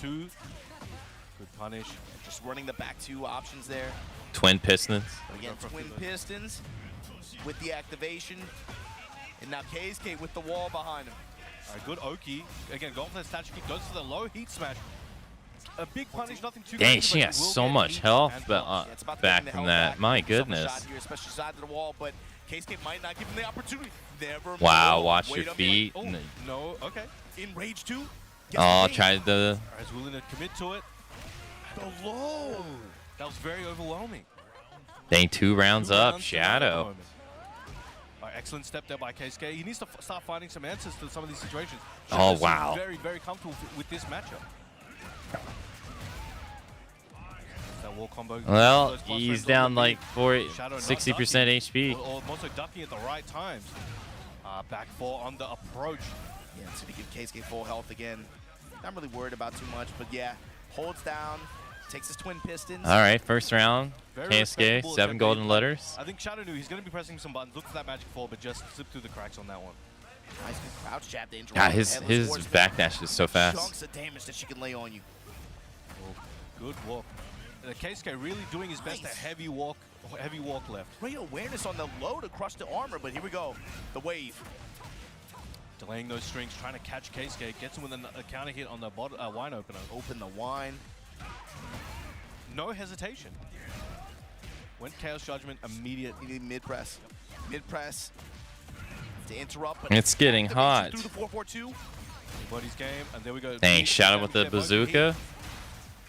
Good punish. Just running the back two options there. Twin pistons. Again, twin pistons with the activation. And now KSK with the wall behind him. All right, good Oki. Again, going for the statue kick. Goes for the low heat smash. A big punish, nothing too Dang, crazy, she has so much health back from that. My goodness. Here, especially side of the wall, but K-Skate might not give him the opportunity. Never Wow, mind. watch Wait your a minute. feet. Oh, no, okay. In rage 2. Oh, tried the. He's willing to commit to it. The low. That was very overwhelming. Dang, 2 rounds 2 up, rounds Shadow. Excellent step there by K-Skate. He needs to start finding some answers to some of these situations. Oh, Shadow seems wow. Very, very comfortable with this matchup. That wall combo. Well, Those cross he's frames down on the like mid. Shadow not 60% ducking, HP. or also ducking at the right times. Back 4 on the approach. Yeah, so to give K-Skate full health again. Not really worried about too much, but yeah, holds down, takes his twin pistons. All right, first round. Very KSK, respectable 7 attempt. golden letters. I think Shadow knew he's going to be pressing some buttons. Look for that magic fall, but just slip through the cracks on that one. Nice good crouch jab to interrupt. God, his Headless Horseman. backdash is so fast. Chunks of damage that she can lay on you. Oh, good walk. KSK really doing his best to Nice. heavy walk left. Great awareness on the low to crush the armor, but here we go. The wave. Delaying those strings, trying to catch K-Skate. Gets him with a counter hit on the wine opener. Open the wine. No hesitation. Went Chaos Judgment immediate. You need mid-press. Mid-press to interrupt. But It's getting activation hot. Through the 4-4-2. Anybody's game, and there we go. Dang, Beat Shadow with the Shadow, bazooka.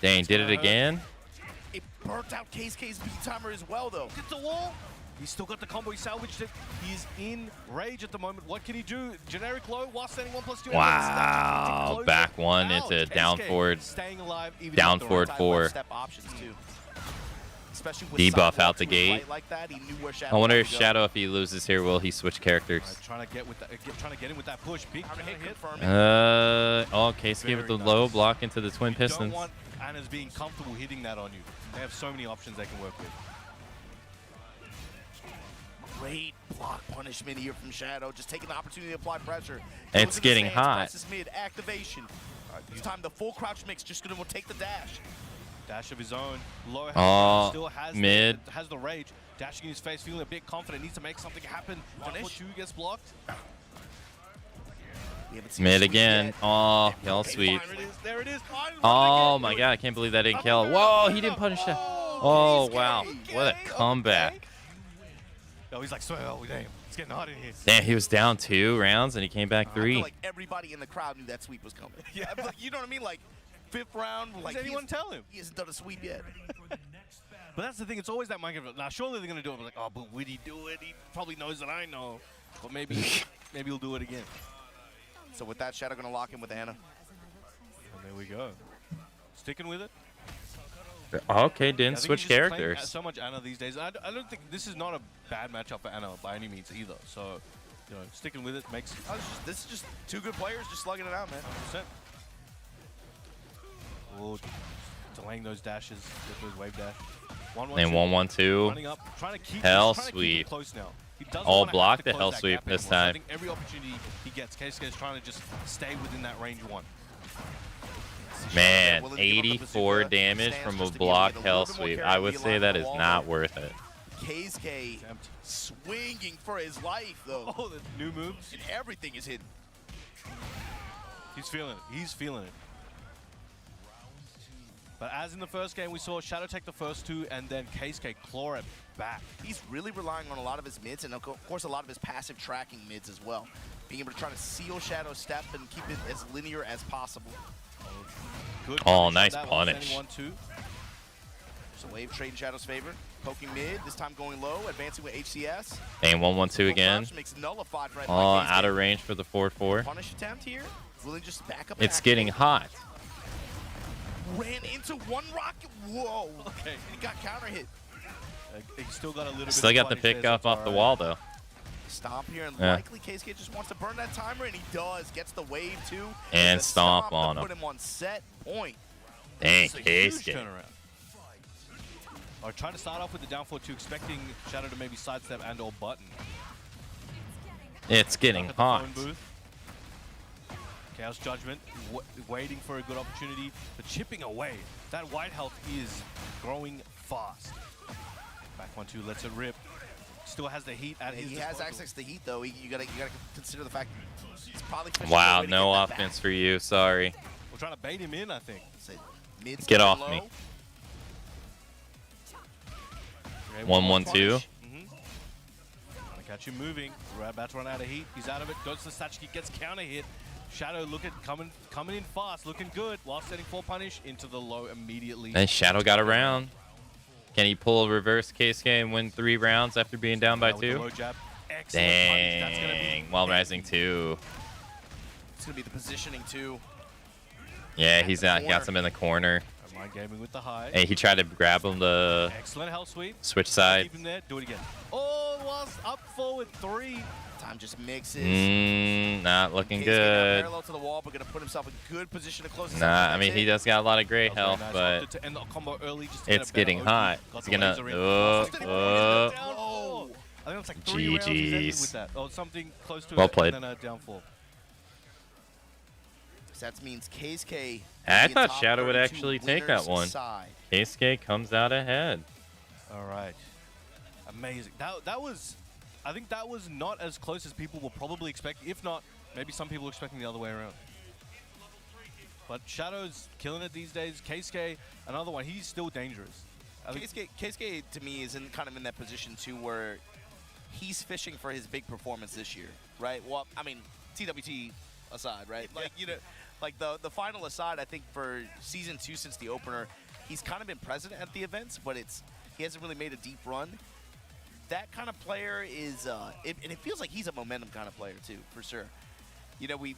Dang, did it again. It burnt out KSK's beat timer as well, though. Hit the wall. He's still got the combo. He salvaged it. He's in rage at the moment. What can he do? Generic low while standing 1+2. Wow, back 1 into down forward. Staying alive, even Down with the forward right 4. Step options too. Especially with Debuff sidewalk out the to his gate. right like that, he knew where Shadow I wonder had if to go. Shadow, if he loses here, will he switch characters? Trying to get with that, trying to get him with that push. Big Counter hit hit. confirming. Oh, KSK with the Very low nice. block into the twin You don't pistons. want Anna's being comfortable hitting that on you. They have so many options they can work with. Great block punishment here from Shadow. Just taking the opportunity to apply pressure. It's Goes in the getting stance, hot. presses mid, activation. This time the full crouch mix, just gonna take the dash. Dash of his own. Low Oh, still has mid. has the rage. Dashing in his face, feeling a bit confident. Needs to make something happen. Punish. 2 gets blocked. We haven't seen Mid a sweep again. yet. Oh, y'all Okay, sweep. There it is. There it is. Oh my god, I can't believe that didn't kill. Whoa, he didn't punish that. Oh, wow. What a comeback. Oh, he's like, oh, damn. It's getting hot in here. Damn, he was down 2 rounds and he came back I 3. feel like everybody in the crowd knew that sweep was coming. Yeah. I'm like, you know what I mean? Like, 5th round. Like, Does anyone tell him? He hasn't done a sweep yet. But that's the thing. It's always that mindset. Now, surely they're going to do it. I'm like, oh, but would he do it? He probably knows that I know. But maybe he'll do it again. So with that, Shadow gonna lock in with Anna. And there we go. Sticking with it. Okay, I didn't think switch he's just playing characters. so much Anna these days. I don't think this is not a bad matchup for Anna by any means either. So, you know, sticking with it makes This is just 2 good players just slugging it out, man. 100%. Oh, delaying those dashes with those wave dash. 1-1-2. And 1-1-2. Running up, trying to keep Hell trying to keep sweep. it close now. He doesn't All wanna have block to the close hell that sweep gap this anymore. So I time. think every opportunity he gets, KSK is trying to just stay within that range 1. Man, Willing to give up the 84 bazooka damage stance from a just to be able to block get a hell little bit more sweep. carry I and would be say alive that on is the wall. not worth it. KSK Attempt. swinging for his life, though. Oh, the new moves. And everything is hidden. He's feeling it. He's feeling it. But as in the first game, we saw Shadow take the first 2 and then KSK claw it back. He's really relying on a lot of his mids and, of course, a lot of his passive tracking mids as well. Being able to try to seal Shadow's step and keep it as linear as possible. Good Oh, punish on nice that one, punish. So sending wave trade in Shadow's favor. Poking mid, this time going low, advancing with HCS. Dang, 1-1-2 again. Crouch makes nullified right Oh, by KSK. out of range for the 4-4. Punish attempt here. Willing just to back up. It's and getting hot. ran into 1 rocket. Whoa. Okay. He got counter hit. He's still got a little Still bit got of the punish pick there, up so it's off the all wall, right. though. Stomp here, and Yeah. likely KSK just wants to burn that timer, and he does. Gets the wave, too. And The stomp to on put him. him on set point. Dang, It's a huge KSK. turnaround. Or trying to start off with the down 4-2, expecting Shadow to maybe sidestep and or button. It's getting Back at the hot. phone booth. Chaos Judgment, waiting for a good opportunity, but chipping away. That white health is growing fast. Back 1-2, lets it rip. Still has the heat at his He has disposal. access to heat, though. You gotta consider the fact it's probably fishing Wow, for a way to no get that offense back. for you. Sorry. We're trying to bait him in, I think. Say, mid Get step off low. me. Okay, 1-1-2. punish. Trying to Catch him moving. We're about to run out of heat. He's out of it. Goes to the Satchki, gets counter hit. Shadow looking coming in fast, looking good. While setting full punish into the low immediately. And Shadow got around. Can he pull a reverse Keisuke and win 3 rounds after being down by 2? Low jab. Excellent punish. That's gonna be While rising 2. It's going to be the positioning, too. Yeah, he got some in the corner. Mind gaming with the high. Hey, he tried to grab him to Excellent hell sweep. switch side. Keep him there. Do it again. Oh, whilst up forward 3. Time just mixes. Not looking Keisuke now good. parallel to the wall, but going to put himself in good position to close this Nah, out. I mean, he does got a lot of great health, Nice. but Opted to end the combo early just to it's get a better getting OG. hot. Got He's the gonna. laser in. Oh. Down 4. I think it's like 3 rounds he's ended GGs. with that. Or something close to Well it. played. Uh, And then a down 4. So that means Keisuke. I will be thought top Shadow would 32 actually take that winners one. aside. Keisuke comes out ahead. All right. Amazing. That was, I think that was not as close as people were probably expecting. If not, maybe some people were expecting the other way around. But Shadow's killing it these days. Keisuke, another one. He's still dangerous. I think Keisuke to me is kind of in that position too, where he's fishing for his big performance this year, right? Well, I mean, TWT aside, right? Like like the final aside, I think for season 2 since the opener, he's kind of been present at the events, but he hasn't really made a deep run. That kind of player is, and it feels like he's a momentum kind of player too, for sure. You know, we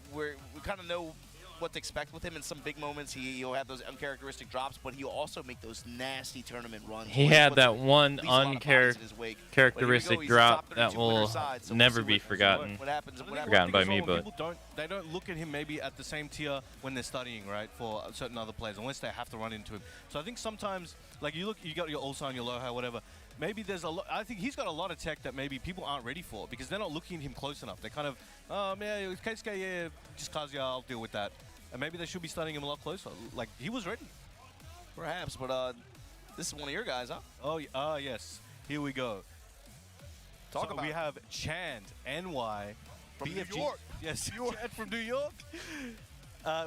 kind of know what to expect with him in some big moments. He'll have those uncharacteristic drops, but he'll also make those nasty tournament runs. He had that one uncharacteristic drop that will never be forgotten. What happens? Forgotten by me, but people don't look at him maybe at the same tier when they're studying, right? For certain other players, unless they have to run into him. So I think sometimes, like you got your Ulsan, your Low High, whatever. Maybe there's a lot. I think he's got a lot of tech that maybe people aren't ready for because they're not looking at him close enough. They're kind of, oh man, Keisuke, yeah, just Kazuya, I'll deal with that. And maybe they should be studying him a lot closer. Like he was ready. Perhaps, but this is one of your guys, huh? Oh, yes. Here we go. Talk about we it. have Chand, NY, From BFG. New York. Yes, Chand from New York.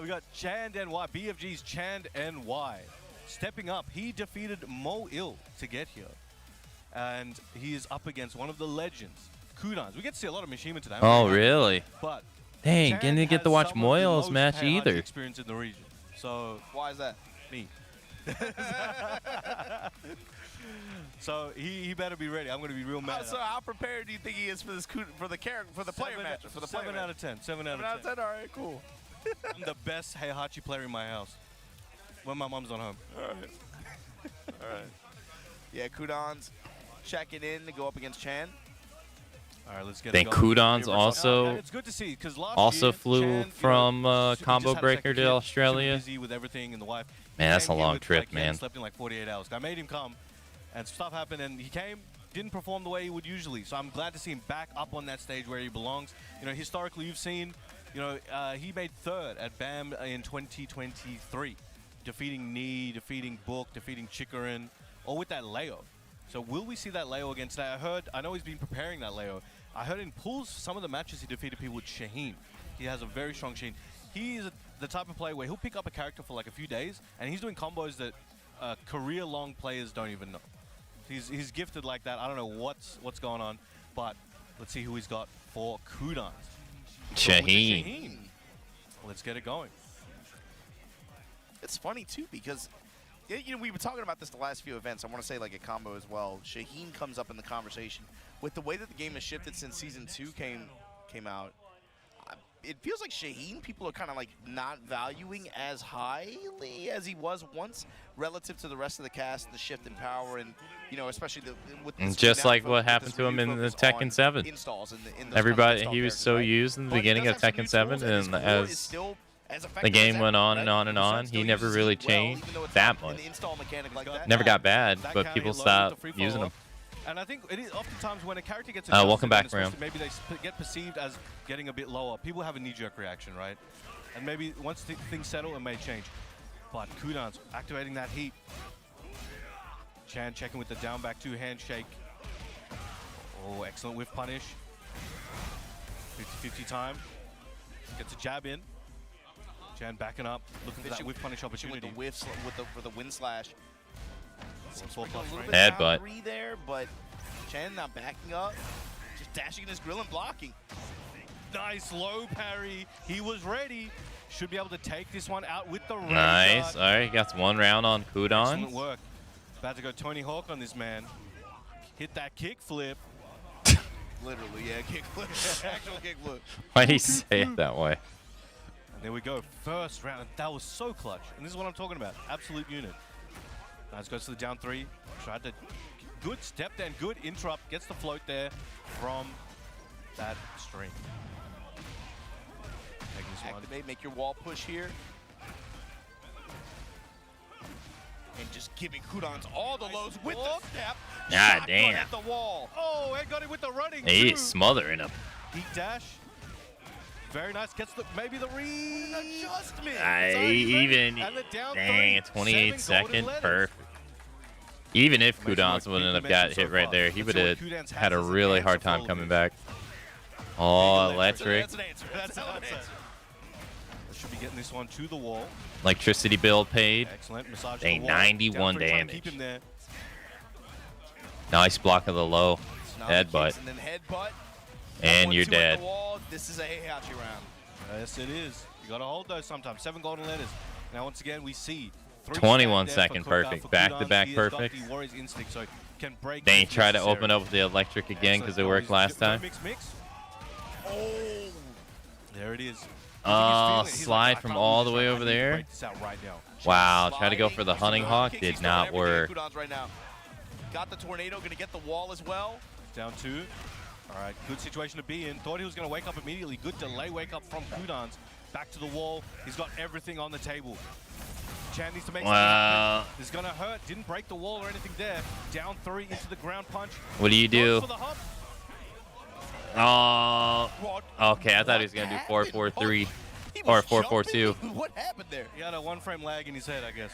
We got Chand, NY, BFG's Chand, NY. Stepping up, he defeated Mo Il to get here. And he is up against one of the legends, Kudans. We get to see a lot of Mishima today. oh really? But Dang, Chand didn't get has to watch some of the Moyle's most match Heihachi either. experience in the region. So Why is that? me. So he better be ready. I'm going to be real mad. So how prepared do you think he is for this for the player match? For the player 7 match? out of 10. 7 out 7 out of of 10. 10. All right, cool. I'm the best Heihachi player in my house. When my mom's on home. All right. Yeah, Kudans checking in to go up against Chan. All right, let's get Think it going. Kudans also And it's good to see because last also year, flew Chan, from just Combo had a Breaker second to kid, Australia. Super busy with everything and the wife. Man, He that's came a here long with, trip, like, he hadn't man. slept in like 48 hours. I made him come, and stuff happened, and he came, didn't perform the way he would usually. So I'm glad to see him back up on that stage where he belongs. You know, historically, you've seen, you know, he made 3rd at BAM in 2023, defeating Knee, defeating Book, defeating Chikarin, all with that Leo. So will we see that Leo again today? I know he's been preparing that Leo. I heard in pools, some of the matches he defeated people with Shaheen. He has a very strong Shaheen. He's the type of player where he'll pick up a character for like a few days, and he's doing combos that career-long players don't even know. He's gifted like that. I don't know what's going on, but let's see who he's got for Kudans. Shaheen. Let's get it going. It's funny too because you know we've been talking about this the last few events. I want to say like a combo as well. Shaheen comes up in the conversation with the way that the game has shifted since season 2 came out. It feels like Shaheen people are kind of like not valuing as highly as he was once relative to the rest of the cast, the shift in power, and you know especially with this Just now like what with happened this to him in the refocus on Tekken 7. installs in those Everybody, custom he was install so characters, right? used in the But he beginning does of have some Tekken new 7, tools, and his and core is as still as the effective game as went ever, on right? and on and Usopp on, still he never uses really it well, changed even though it's that not much. an install mechanic like that. Never got bad, That but counter people hit low with the stopped free using follow-up. him. And I think it is oftentimes when a character gets Welcome back, Ram. Ram. Maybe they get perceived as getting a bit lower. People have a knee-jerk reaction, right? And maybe once things settle, it may change. But Kudans activating that heat. Chan checking with the down back 2 handshake. Oh, excellent whiff punish. 50-50 time. Gets a jab in. Chan backing up, looking for that whiff punish With opportunity. the whiffs, for the wind slash. Full A plus little range. bit Headbutt. down 3 there, but Chen not backing up. Just dashing in his grill and blocking. Nice low parry. He was ready. Should be able to take this one out with the razor. Nice. All right, got one round on Excellent Kudans. work. About to go Tony Hawk on this man. Hit that kick flip. Literally, yeah, kickflip. Actual kickflip. Why do you say it that way? And there we go. First round. That was so clutch. And this is what I'm talking about. Absolute unit. Nice, goes to the down 3. Tried to good step then, good interrupt. Gets the float there from that string. Taking this one. Activate, make your wall push here. And just giving Kudans all the lows with the step. God Shotgun damn. at the wall. Oh, and got it with the running. He's too. smothering him. Heat dash. Very nice. Gets the maybe the read. Adjustment. Even And the down dang, 3. 28 7 golden second, letters. perfect. Even if Amazing Kudans work, wouldn't have big got dimension hit so right far. there, he Let's would see have what Kudans had a has as an really answer hard for all time of coming this. back. Oh, Big electric. That's an answer. That's an answer. Should be getting this one to the wall. Electricity build paid. Excellent. Massage Dang, the wall. 91 Down 3, trying to keep damage. him there. Nice block of the low. Now Headbutt. kicks And then headbutt. And you're 1-2 at dead. the wall. This is a Heihachi round. Yes, it is. You got to hold those sometimes. 7 golden letters. Now, once again, we see 3 21 stand there second for perfect. for Back-to-back Kudans. He has got perfect. the Warriors instinct, so can break They if try to necessary. open up with the electric again because it Excellent. worked No, he's- last no time. Mix. Oh, there it is. Oh, He's slide I from can't all lose the way this. I over need to there. break this out right now. Wow, try to go Sliding. for the hunting hawk. He's Did throwing not everything work. at Kudans right now. Got the tornado. Going to get the wall as well. Down 2. All right, good situation to be in. Thought he was going to wake up immediately. Good delay wake up from Kudans. Back to the wall. He's got everything on the table. Chan needs to make something Wow. happen. This is going to hurt. Didn't break the wall or anything there. Down 3 into the ground punch. What do you do? Goes for the hop. Oh, What? okay. I thought he was gonna do happened? 4-4-3 He or was 4-4-2. jumping. What happened there? He had a 1-frame lag in his head, I guess.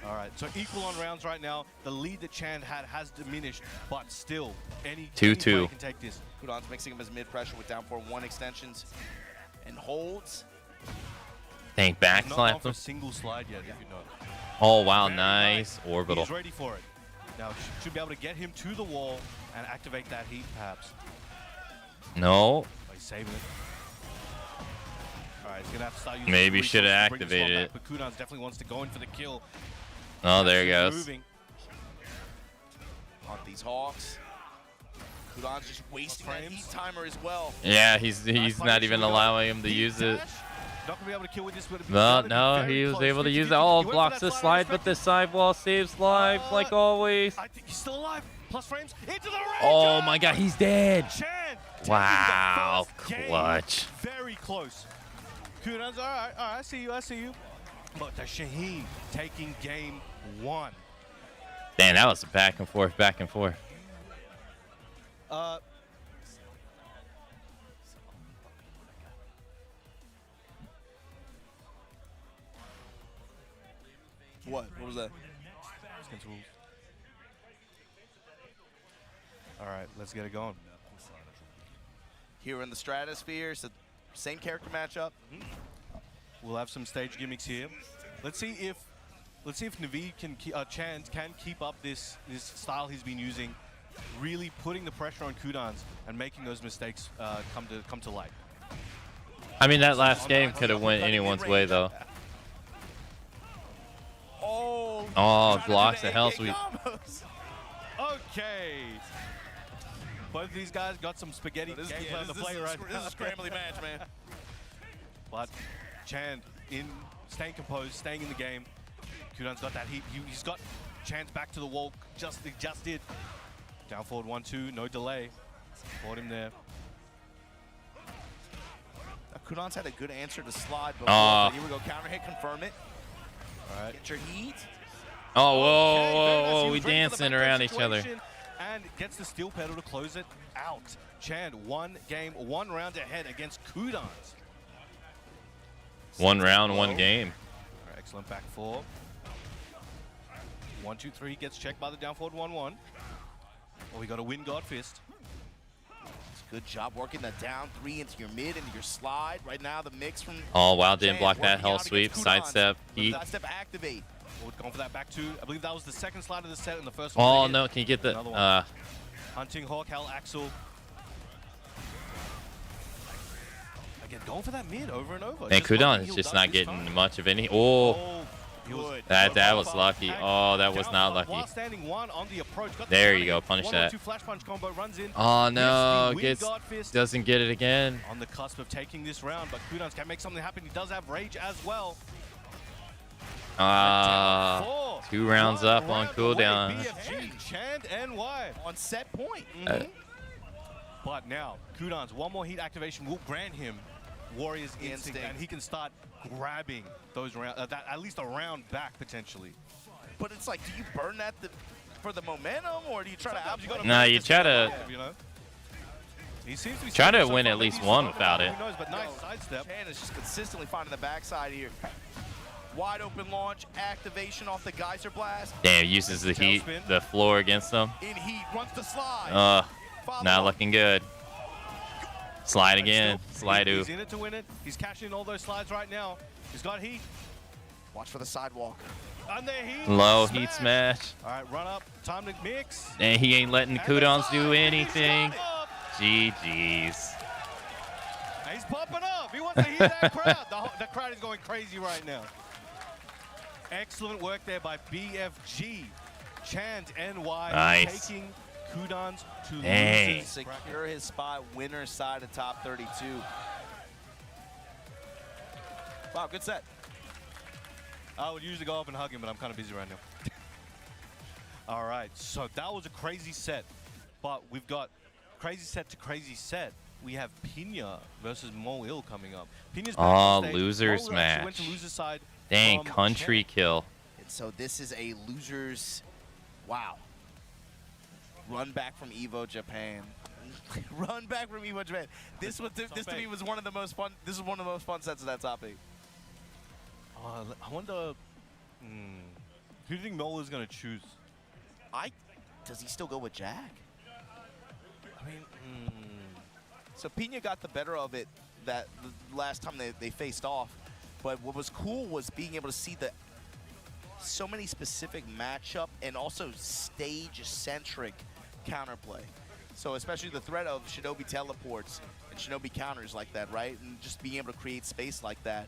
All right, so equal on rounds right now. The lead that Chan had has diminished, but still, any 2-2. player can take this. Kudans mixing him as mid-pressure with down 4-1 extensions. And holds. Dang, back Not gone slap for a him. single slide yet, if you know. Oh wow, Very nice orbital. He's ready for it. Now, should be able to get him to the wall and activate that heat, perhaps. No, By saving it. All right, he's going to have to start using Maybe his should have resources to bring this one activated back, But Kudans definitely wants to go in for the kill. oh there he He's goes. moving. Hunt these Hawks. Kudans just wasting that frames. heat timer as well. Yeah, he's Nice not punish. even Here we go. allowing him to Heat use it. dash. Not gonna be able to kill with this. But it's No, gotta be no, very he was close. able to 50, use it. 50. Oh, He went for blocks that the slide, but the sidewall saves lives like always. I think he's still alive. Plus frames into the range. Oh my God, he's dead. Chan taking the Wow, first game. clutch. Very close. Kudans, all right, I see you. But the Shaheen taking game 1. Damn, that was a back and forth, back and forth. What? What was that? All right, let's get it going. Here in the stratosphere, so same character matchup. We'll have some stage gimmicks here. Let's see if Naveed can Chan can keep up this style he's been using, really putting the pressure on Kudans and making those mistakes come to light. I mean, that last game could have went anyone's way though. Oh, Oh, trying to do blocks the the hell AK sweep. combos. Okay. Both of these guys got some spaghetti gameplay on the play right now. This is a scrambly match, man. But Chan staying composed, staying in the game. Kudan's got that heat. He's got Chan's back to the wall. He just did. Down forward 1-2, no delay. Caught him there. Kudans had a good answer to slide before. Ah. But here we go. Counter hit, confirm it. All right. Get your heat. Oh, whoa, Okay, whoa, very nice. whoa, He we was ready for the dancing back around door each other. situation And gets the steel pedal to close it out. Chan, 1 game, 1 round ahead against Kudans. 1 round, Low. 1 game. All right, excellent back 4. 1-2-3 gets checked by the down forward 1-1. Oh, we got a win God fist. Good job working that down 3 into your mid, into your slide. Right now, the mix from Oh, wow, didn't Chan block that working hell out sweep. against Kudans. Sidestep, heat. Sidestep activate. Oh, going for that back 2. I believe that was the second slide of the set and the first Oh, one. no, can you get the... Another one. Hunting Hawk, Hell Axel. Again, going for that mid over and over. And Kudon is just not getting much of any. Oh, Good. that was lucky. Oh, that was not lucky. While standing one on the approach. Got the There you counter go, hit. punish 1-2 that. flash punch combo runs in. Oh no, Gets the Wingard Fist. doesn't get it again. On the cusp of taking this round, but Kudons can make something happen. He does have rage as well. 2 rounds up on cooldown. BFG, Chand, and Y. On set point. But now, Kudons, one more heat activation will grant him Warrior's Instinct, and he can start grabbing those rounds, at least a round back potentially. But it's like, do you burn that for the momentum, or do you try to outplay? No, you try to He seems to be try to win at least one without it. Who knows, but nice sidestep. Chan is just consistently finding the backside here. Wide open launch, activation off the Geyser Blast. Damn, uses the heat, the floor against them. In heat, runs the slide. Not looking good. Slide again. Slide He's in it to win it. He's cashing in all those slides right now. He's got heat. Watch for the sidewalk. Under heat. Low heat smash. All right, run up. Time to mix. And he ain't letting Kudons do anything. GG's. He's popping up. He wants to hear that crowd. The crowd is going crazy right now. Excellent work there by BFG. Chant NY Nice. taking Kudons to Dang. losers. Secure his spot, winner side of top 32. Wow, good set. I would usually go up and hug him, but I'm kind of busy right now. All right, so that was a crazy set. But we've got crazy set to crazy set. We have Pina versus Moil coming up. Pina's back on stage. losers Moil actually went match. to loser's side. Dang, from country Chant. kill. And so this is a losers, wow. Run back from Evo Japan. Run back from Evo Japan. This to me was one of the most fun. This is one of the most fun sets of that top 8. I wonder, who do you think Moil is going to choose? Does he still go with Jack? I mean, So Pina got the better of it that the last time they faced off. But what was cool was being able to see so many specific matchup and also stage-centric counterplay. So especially the threat of Shinobi teleports and Shinobi counters like that, right? And just being able to create space like that.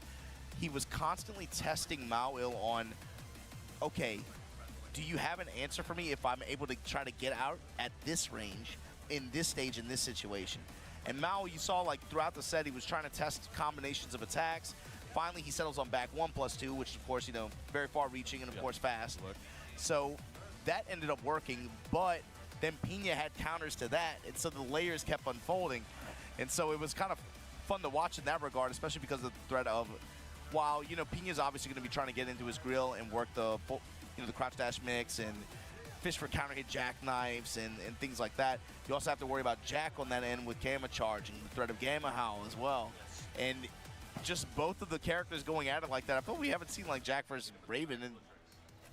He was constantly testing Mao-Il on, okay, do you have an answer for me if I'm able to try to get out at this range, in this stage, in this situation? And Mao, you saw like throughout the set, he was trying to test combinations of attacks. Finally, he settles on back 1+2, which is, of course, very far-reaching and, of course, fast. So that ended up working, but then Pina had counters to that, and so the layers kept unfolding. And so it was kind of fun to watch in that regard, especially because of the threat of, while, Pina's obviously going to be trying to get into his grill and work the crouch dash mix and fish for counter hit jackknives and things like that. You also have to worry about Jack on that end with Gamma Charge and the threat of Gamma Howl as well. And just both of the characters going at it like that. I feel we haven't seen like Jack versus Raven. And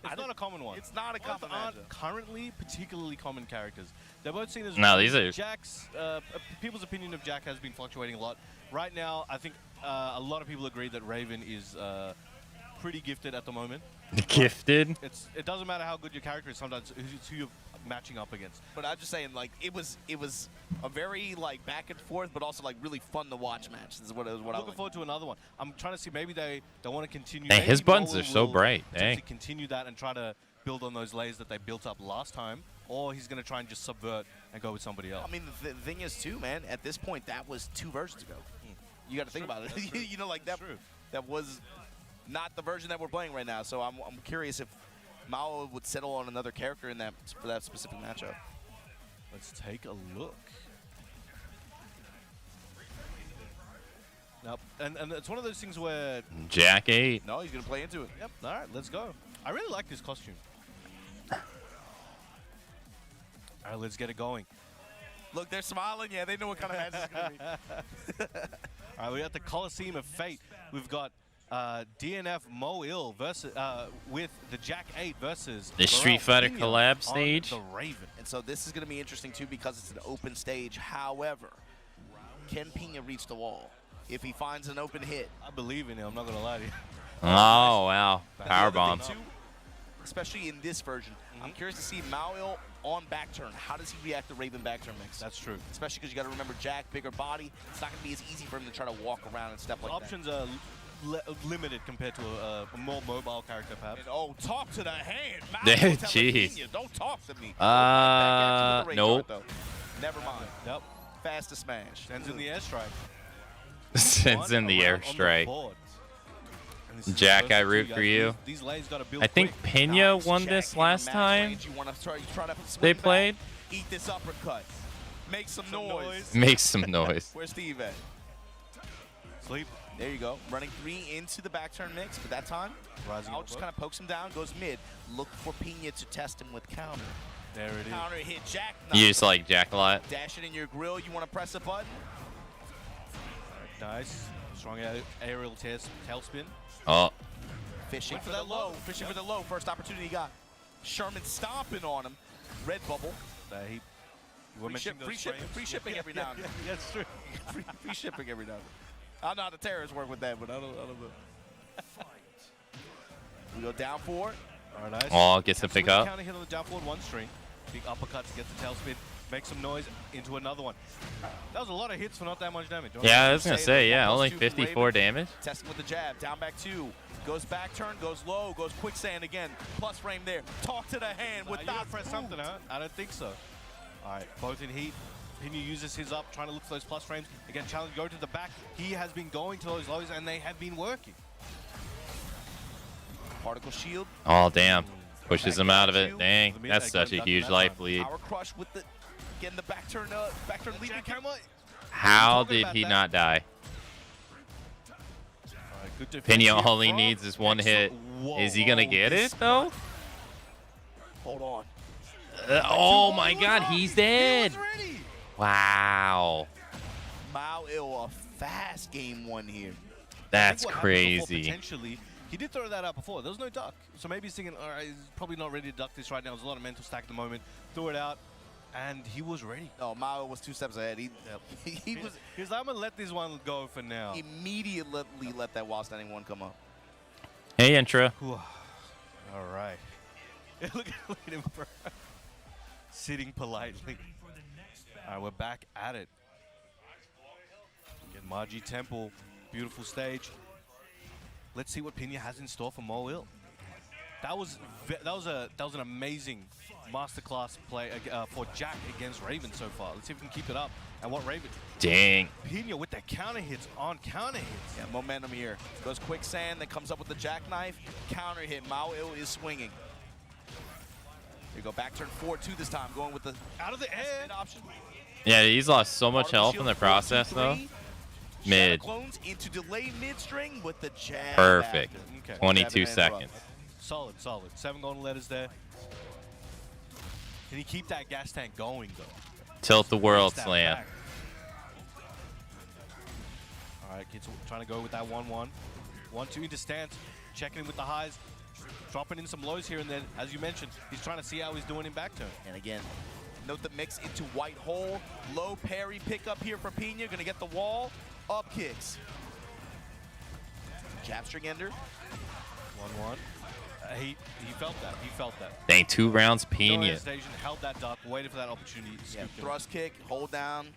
it's not a common one. It's not a common Both aren't matchup. currently particularly common characters. They're both seen as These are Jack's. People's opinion of Jack has been fluctuating a lot. Right now, I think a lot of people agree that Raven is pretty gifted at the moment. Gifted? It doesn't matter how good your character is. Sometimes it's who you're matching up against. But I'm just saying, like, it was a very like back and forth, but also like really fun to watch match. This is what I'm looking forward to another one. I'm trying to see maybe they want to continue. Dang, his maybe buttons Moel are so will bright. potentially Dang. continue that and try to build on those layers that they built up last time, or he's going to try and just subvert and go with somebody else. I mean, the thing is too, man. At this point, that was 2 versions ago. You got to think about it. Like that. That was not the version that we're playing right now. So I'm curious if Mao would settle on another character in that for that specific matchup. Let's take a look. Nope. And it's one of those things where Jack 8. No, he's gonna play into it. Yep. All right, let's go. I really like this costume. All right, let's get it going. Look, they're smiling. Yeah, they know what kind of match it's gonna be. All right, we're at the Coliseum of Fate. We've got DNF Moil versus with the Jack 8 versus The Street Fighter Pina collab on stage. The Raven. And so this is gonna be interesting too because it's an open stage. However, can Pina reach the wall? If he finds an open hit. I believe in him. I'm not gonna lie to you. Oh, wow. Power bomb. especially in this version. I'm curious to see Mao on back turn. How does he react to Raven back turn mix? That's true. Especially because you got to remember Jack, bigger body. It's not going to be as easy for him to try to walk around and step like Options are limited compared to a more mobile character, perhaps. that. And, oh, talk to the hand. Mao Jeez. Jalapeno, don't talk to me. Nope. Never mind. Yep. Fast to smash. Sends in the airstrike. Sends in the airstrike. Jack, I root for you. These lanes gotta build I think quick. Pena Nice. won Jack this in last match time range. You wanna try to they swing back, played. Eat this uppercut. Make some noise. Makes some noise. Where's Steve at? Sleep. There you go. Running 3 into the back turn mix, but that time, Rising Al up just low. kind of pokes him down, goes mid. Look for Pena to test him with counter. There it is. Counter hit Jack. You just like Jack a lot. Dash it in your grill. You want to press a button? Nice. Strong aerial tailspin. Oh, Fishing Went for for the that low. low. Fishing for the low. First opportunity he got. Sherman stomping on him. Red bubble. You were mentioning those frames. Free shipping every now and then. Yeah, that's true. Free shipping every now and then. I don't know how the terrorists work with that, but I don't know. We go down 4. All right, nice. oh, gets a Catches pick with the up. Counter hit on the down forward 1 string. Big uppercuts, gets the tailspin, makes some noise into another one. That was a lot of hits for not that much damage. Yeah, I was gonna Say say, the yeah, plus only 2 from 54 Raven. damage. Testing with the jab. Down back 2. Goes back turn, goes low, goes quicksand again. Plus frame there. Talk to the hand with You gotta that press something, huh? I don't think so. All right, both in heat. Pena uses his up, trying to look for those plus frames. Again, challenge, go to the back. He has been going to those lows, and they have been working. Particle shield. Oh, damn. Pushes him out of it. Akamatzu. Dang, Let me- that's I such a got huge that life time. lead. Power crush with the getting the back turn lead. Jackhammer. How talking did about he that. not die? All right, good defense Pena, here all he from- needs is one hit. Whoa, Is he gonna get this it though? Hold on. Oh my God, he's dead. He was ready. Wow, Mao a fast game 1 here. that's I think what happened before, crazy. Potentially, he did throw that out before. There was no duck. So maybe he's thinking, all right, he's probably not ready to duck this right now. There's a lot of mental stack at the moment. Threw it out, and he was ready. No, Mao was 2 steps ahead. He was He was like, I'm going to let this one go for now. immediately let that while standing 1 come up. Hey, Intra. Whew. All right. look at him, bro. Sitting politely. All right, we're back at it. Again, Margie Temple, beautiful stage. Let's see what Pena has in store for Mo Il. That was an amazing masterclass play for Jack against Raven so far. Let's see if we can keep it up. And what Raven? Dang. Pena with the counter hits on counter hits. Yeah, momentum here. Goes quicksand, then comes up with the jackknife. Counter hit. Mao Il is swinging. Here you go. Back turn 4-2 this time. Going with the Out of the air. mid option. Yeah, he's lost so much Particle health in shield, the process 4-2-3. though. Shadow Mid. clones into delay mid-string with the jab. Perfect. after. Okay. 22 Jab and interrupt. seconds. Solid, solid. 7 golden letters there. Can he keep that gas tank going though? Tilt the world Step slam. back. All right, kids trying to go with that 1-1. 1-2 into stance. Checking in with the highs. Dropping in some lows here and then. As you mentioned, he's trying to see how he's doing in back turn. And again, note the mix into white hole. Low parry pickup here for Pena. Gonna get the wall. Up kicks. Jab string ender. 1-1. He felt that. He felt that. Dang, 2 rounds No Pena. hesitation. Held that duck. Waited for that opportunity. Yeah, scooped it. thrust kick, hold down,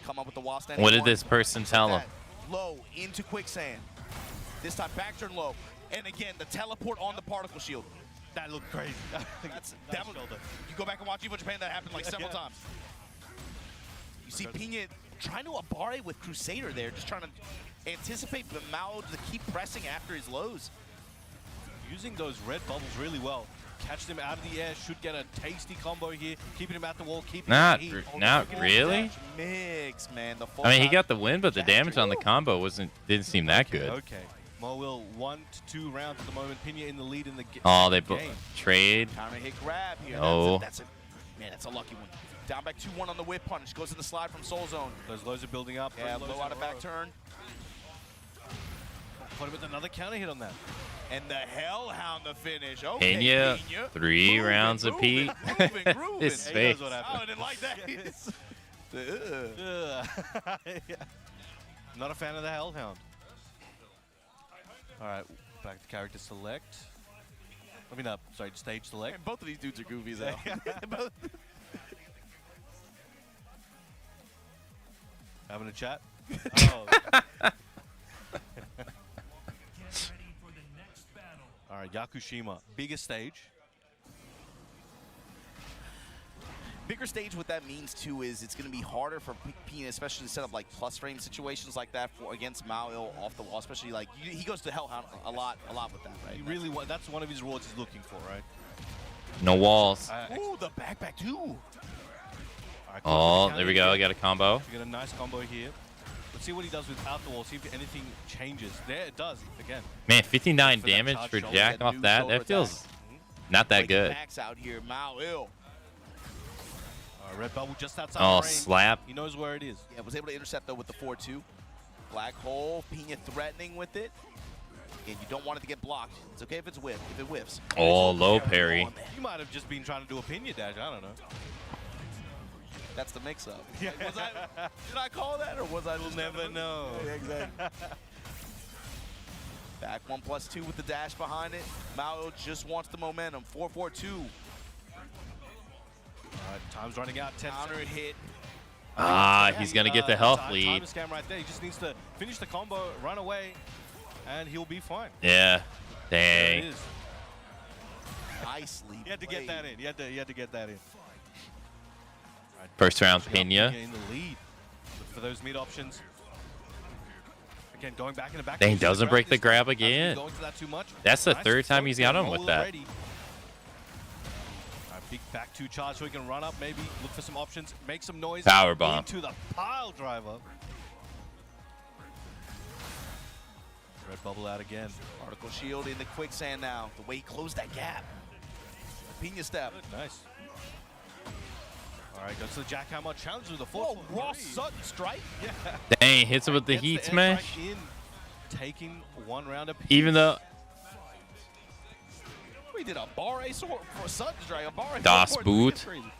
come up with the wall standing. What did one. this person tell him? Low into quicksand. This time back turn low. And again, the teleport on the particle shield. That looked crazy. That was, you go back and watch Evo Japan, that happened like several Yeah. times. You see Pena trying to abare with Crusader there, just trying to anticipate the Mao to keep pressing after his lows. Using those red bubbles really well. Catch them out of the air. Should get a tasty combo here. Keeping him at the wall. Keeping Not him in heat. not Full really. dash Mix, man. The full I mean, he out- got the win, but the Jack damage on the Drew. combo didn't seem that good. Okay. Mo will 1 to 2 rounds at the moment. Pena in the lead in the Oh, they game. trade. Counter hit grab here. No. That's a man, that's a lucky one. Down back 2-1 on the whip punch. Goes in the slide from Soul Zone. Those lows are building up. Yeah, Those lows low in out of a back row. turn. Put him with another counter hit on that. And the Hellhound to finish. Okay, Pena, Pena. 3 Grooving, rounds grooving, apiece. grooving, grooving. His He face. knows what Oh, happened. I didn't like that. Ugh. Yeah. Not a fan of the Hellhound. All right, back to character select. I mean, sorry, stage select. And both of these dudes are goofies, though. Both. Having a chat? Oh. All right, Yakushima. Biggest stage. Bigger stage, what that means, too, is it's going to be harder for Pina, especially to set up, like, plus frame situations like that against Mao off the wall, especially, like, he goes to Hellhound a lot with that, right? He really that's one of his rewards he's looking for, right? No walls. Ooh, the back, too. Right, Oh, there we go. I got a combo. We get a nice combo here. Let's see what he does without the wall. See if anything changes. There it does again. Man, 59 For that damage charge for shoulder, Jack that off new that. shoulder That feels not that good. Max out here, Mao ill. Red bubble just outside Oh, the range. slap. He knows where it is. Yeah, was able to intercept, though, with the 4-2. Black hole, Pina threatening with it. And you don't want it to get blocked. It's okay if it's if it whiffs. Oh, low parry. You might have just been trying to do a pinion dash. I don't know. That's the mix-up. Yeah. Like, did I call that, or was I just never know. Yeah, exactly. Back 1+2 with the dash behind it. Mao just wants the momentum. 4-4-2. All right, time's running out. 10 Counter seconds. hit. He's going to get the health Time lead. to scam right there. He just needs to finish the combo, run away, and he'll be fine. Yeah. There it Dang. is. Nicely He had to get that in. He had to get that in. Right, First round Pina Pena. in the lead. Look for those mid options. Again, going back in the back. Dang, doesn't break the grab Hasn't been again. going to that too much. That's the Nice third time he's got him roll with that. already. All right, big back 2 charge so he can run up, maybe look for some options, make some noise. Power bomb. Into the pile driver. Red bubble out again. Particle shield in the quicksand now. The way he closed that gap. Pina step. Good, nice. All right, goes to the jackhammer. Challenge with the 4. Whoa, raw sudden strike. Yeah. Dang, hits him with the Gets heat air smash. strike in, taking 1 round apiece. Even though We did a bar ace for sudden strike. A bar ace. Das sword. Boot. That's crazy.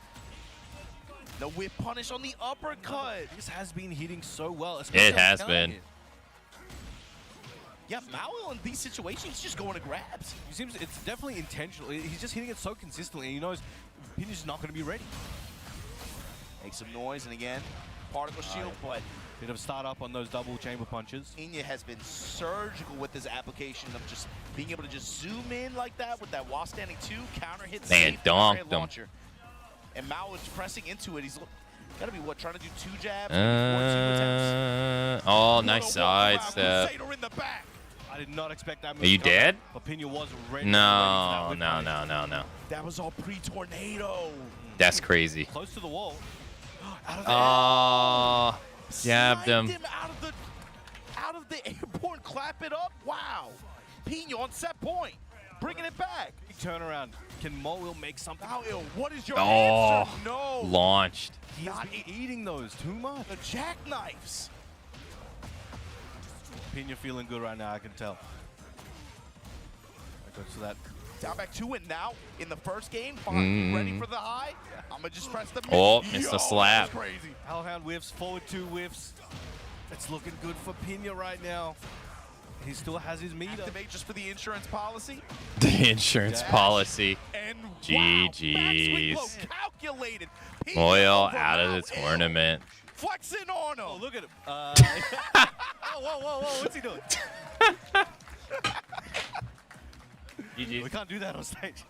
The whip punish on the uppercut. This has been hitting so well. It has been. Yeah, Mao in these situations, he's just going to grabs. It seems it's definitely intentional. He's just hitting it so consistently. And he knows Pina's not going to be ready. Make some noise, and again, particle shield, but Bit of startup on those double chamber punches. Pina has been surgical with his application of just being able to just zoom in like that with that while standing 2, counter hit, Man, safe, donked counter hit him. launcher. And Mao is pressing into it. He's got to be, what, trying to do 2 jabs, maybe 4 2 attempts. Oh, nice What a walk around, sidestep. Crusader in the back. I did not expect that move. Are you to come out, dead? But Pina was ready. No, ready for that no, whip no, punish. no, no. That was all pre-tornado. That's crazy. Close to the wall. Out of there. Oh, jabbed Sniped him. out of the airport, clap it up. Wow. Pina on set point, bringing it back. Big turnaround. Can Moil make something? How ill? What is your Oh, answer? No. launched. He's not been eating those too much. The jackknives. Pina feeling good right now, I can tell. I go to that. Down back 2 and now in the first game, fine, ready for the high. I'm gonna just press the mid. Oh, missed the Yo, slap. that's crazy. Hellhound whiffs, forward 2 whiffs. It's looking good for Pina right now. He still has his meter. Activate just for the insurance policy. The insurance Dash. policy. And GG's. wow, backswing blow calculated. Pina Moyle over out of Mao. the tournament. Flexing on him. Oh, look at him. Oh, whoa, what's he doing? We can't do that on stage.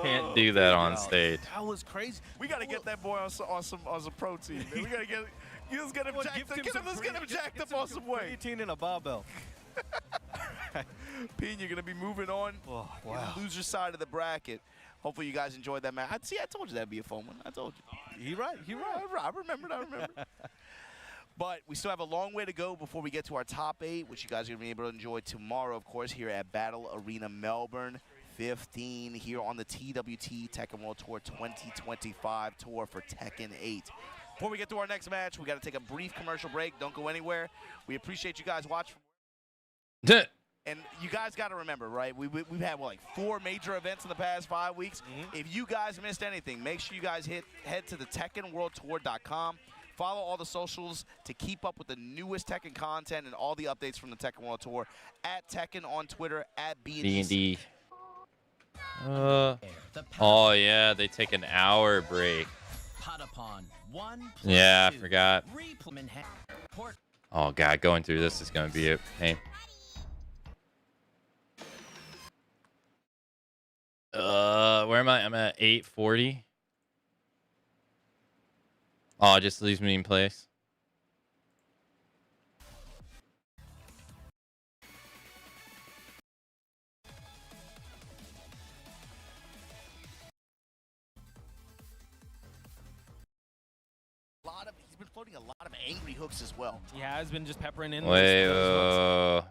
Can't do that on Wow, stage. That was crazy. We gotta get that boy on some protein, man. We gotta get. Let's get him Well, jacked gift up. him Let's some get him jacked up on some weight. creatine and a barbell. Pina, you're gonna be moving on. Oh, You're wow. the loser side of the bracket. Hopefully you guys enjoyed that match. I told you that'd be a fun one. I told you. He right. I remembered. But we still have a long way to go before we get to our top 8, which you guys are gonna be able to enjoy tomorrow, of course, here at Battle Arena Melbourne 15 here on the TWT Tekken World Tour 2025 tour for Tekken 8. Before we get to our next match, we got to take a brief commercial break. Don't go anywhere. We appreciate you guys watching. And you guys got to remember, right? We've had, what, like 4 major events in the past 5 weeks. If you guys missed anything, make sure you guys head to the TekkenWorldTour.com. Follow all the socials to keep up with the newest Tekken content and all the updates from the Tekken World Tour. At Tekken on Twitter, at D&D. Oh yeah, they take an hour break. Yeah, I forgot. Oh god, going through this is gonna be a pain. Where am I? I'm at 840. Oh, it just leaves me in place. He's been floating a lot of angry hooks as well. He has been just peppering in. Wait, those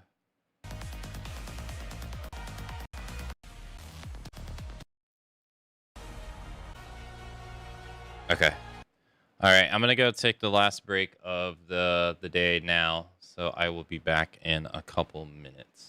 okay. All right, I'm gonna go take the last break of the day now, so I will be back in a couple minutes.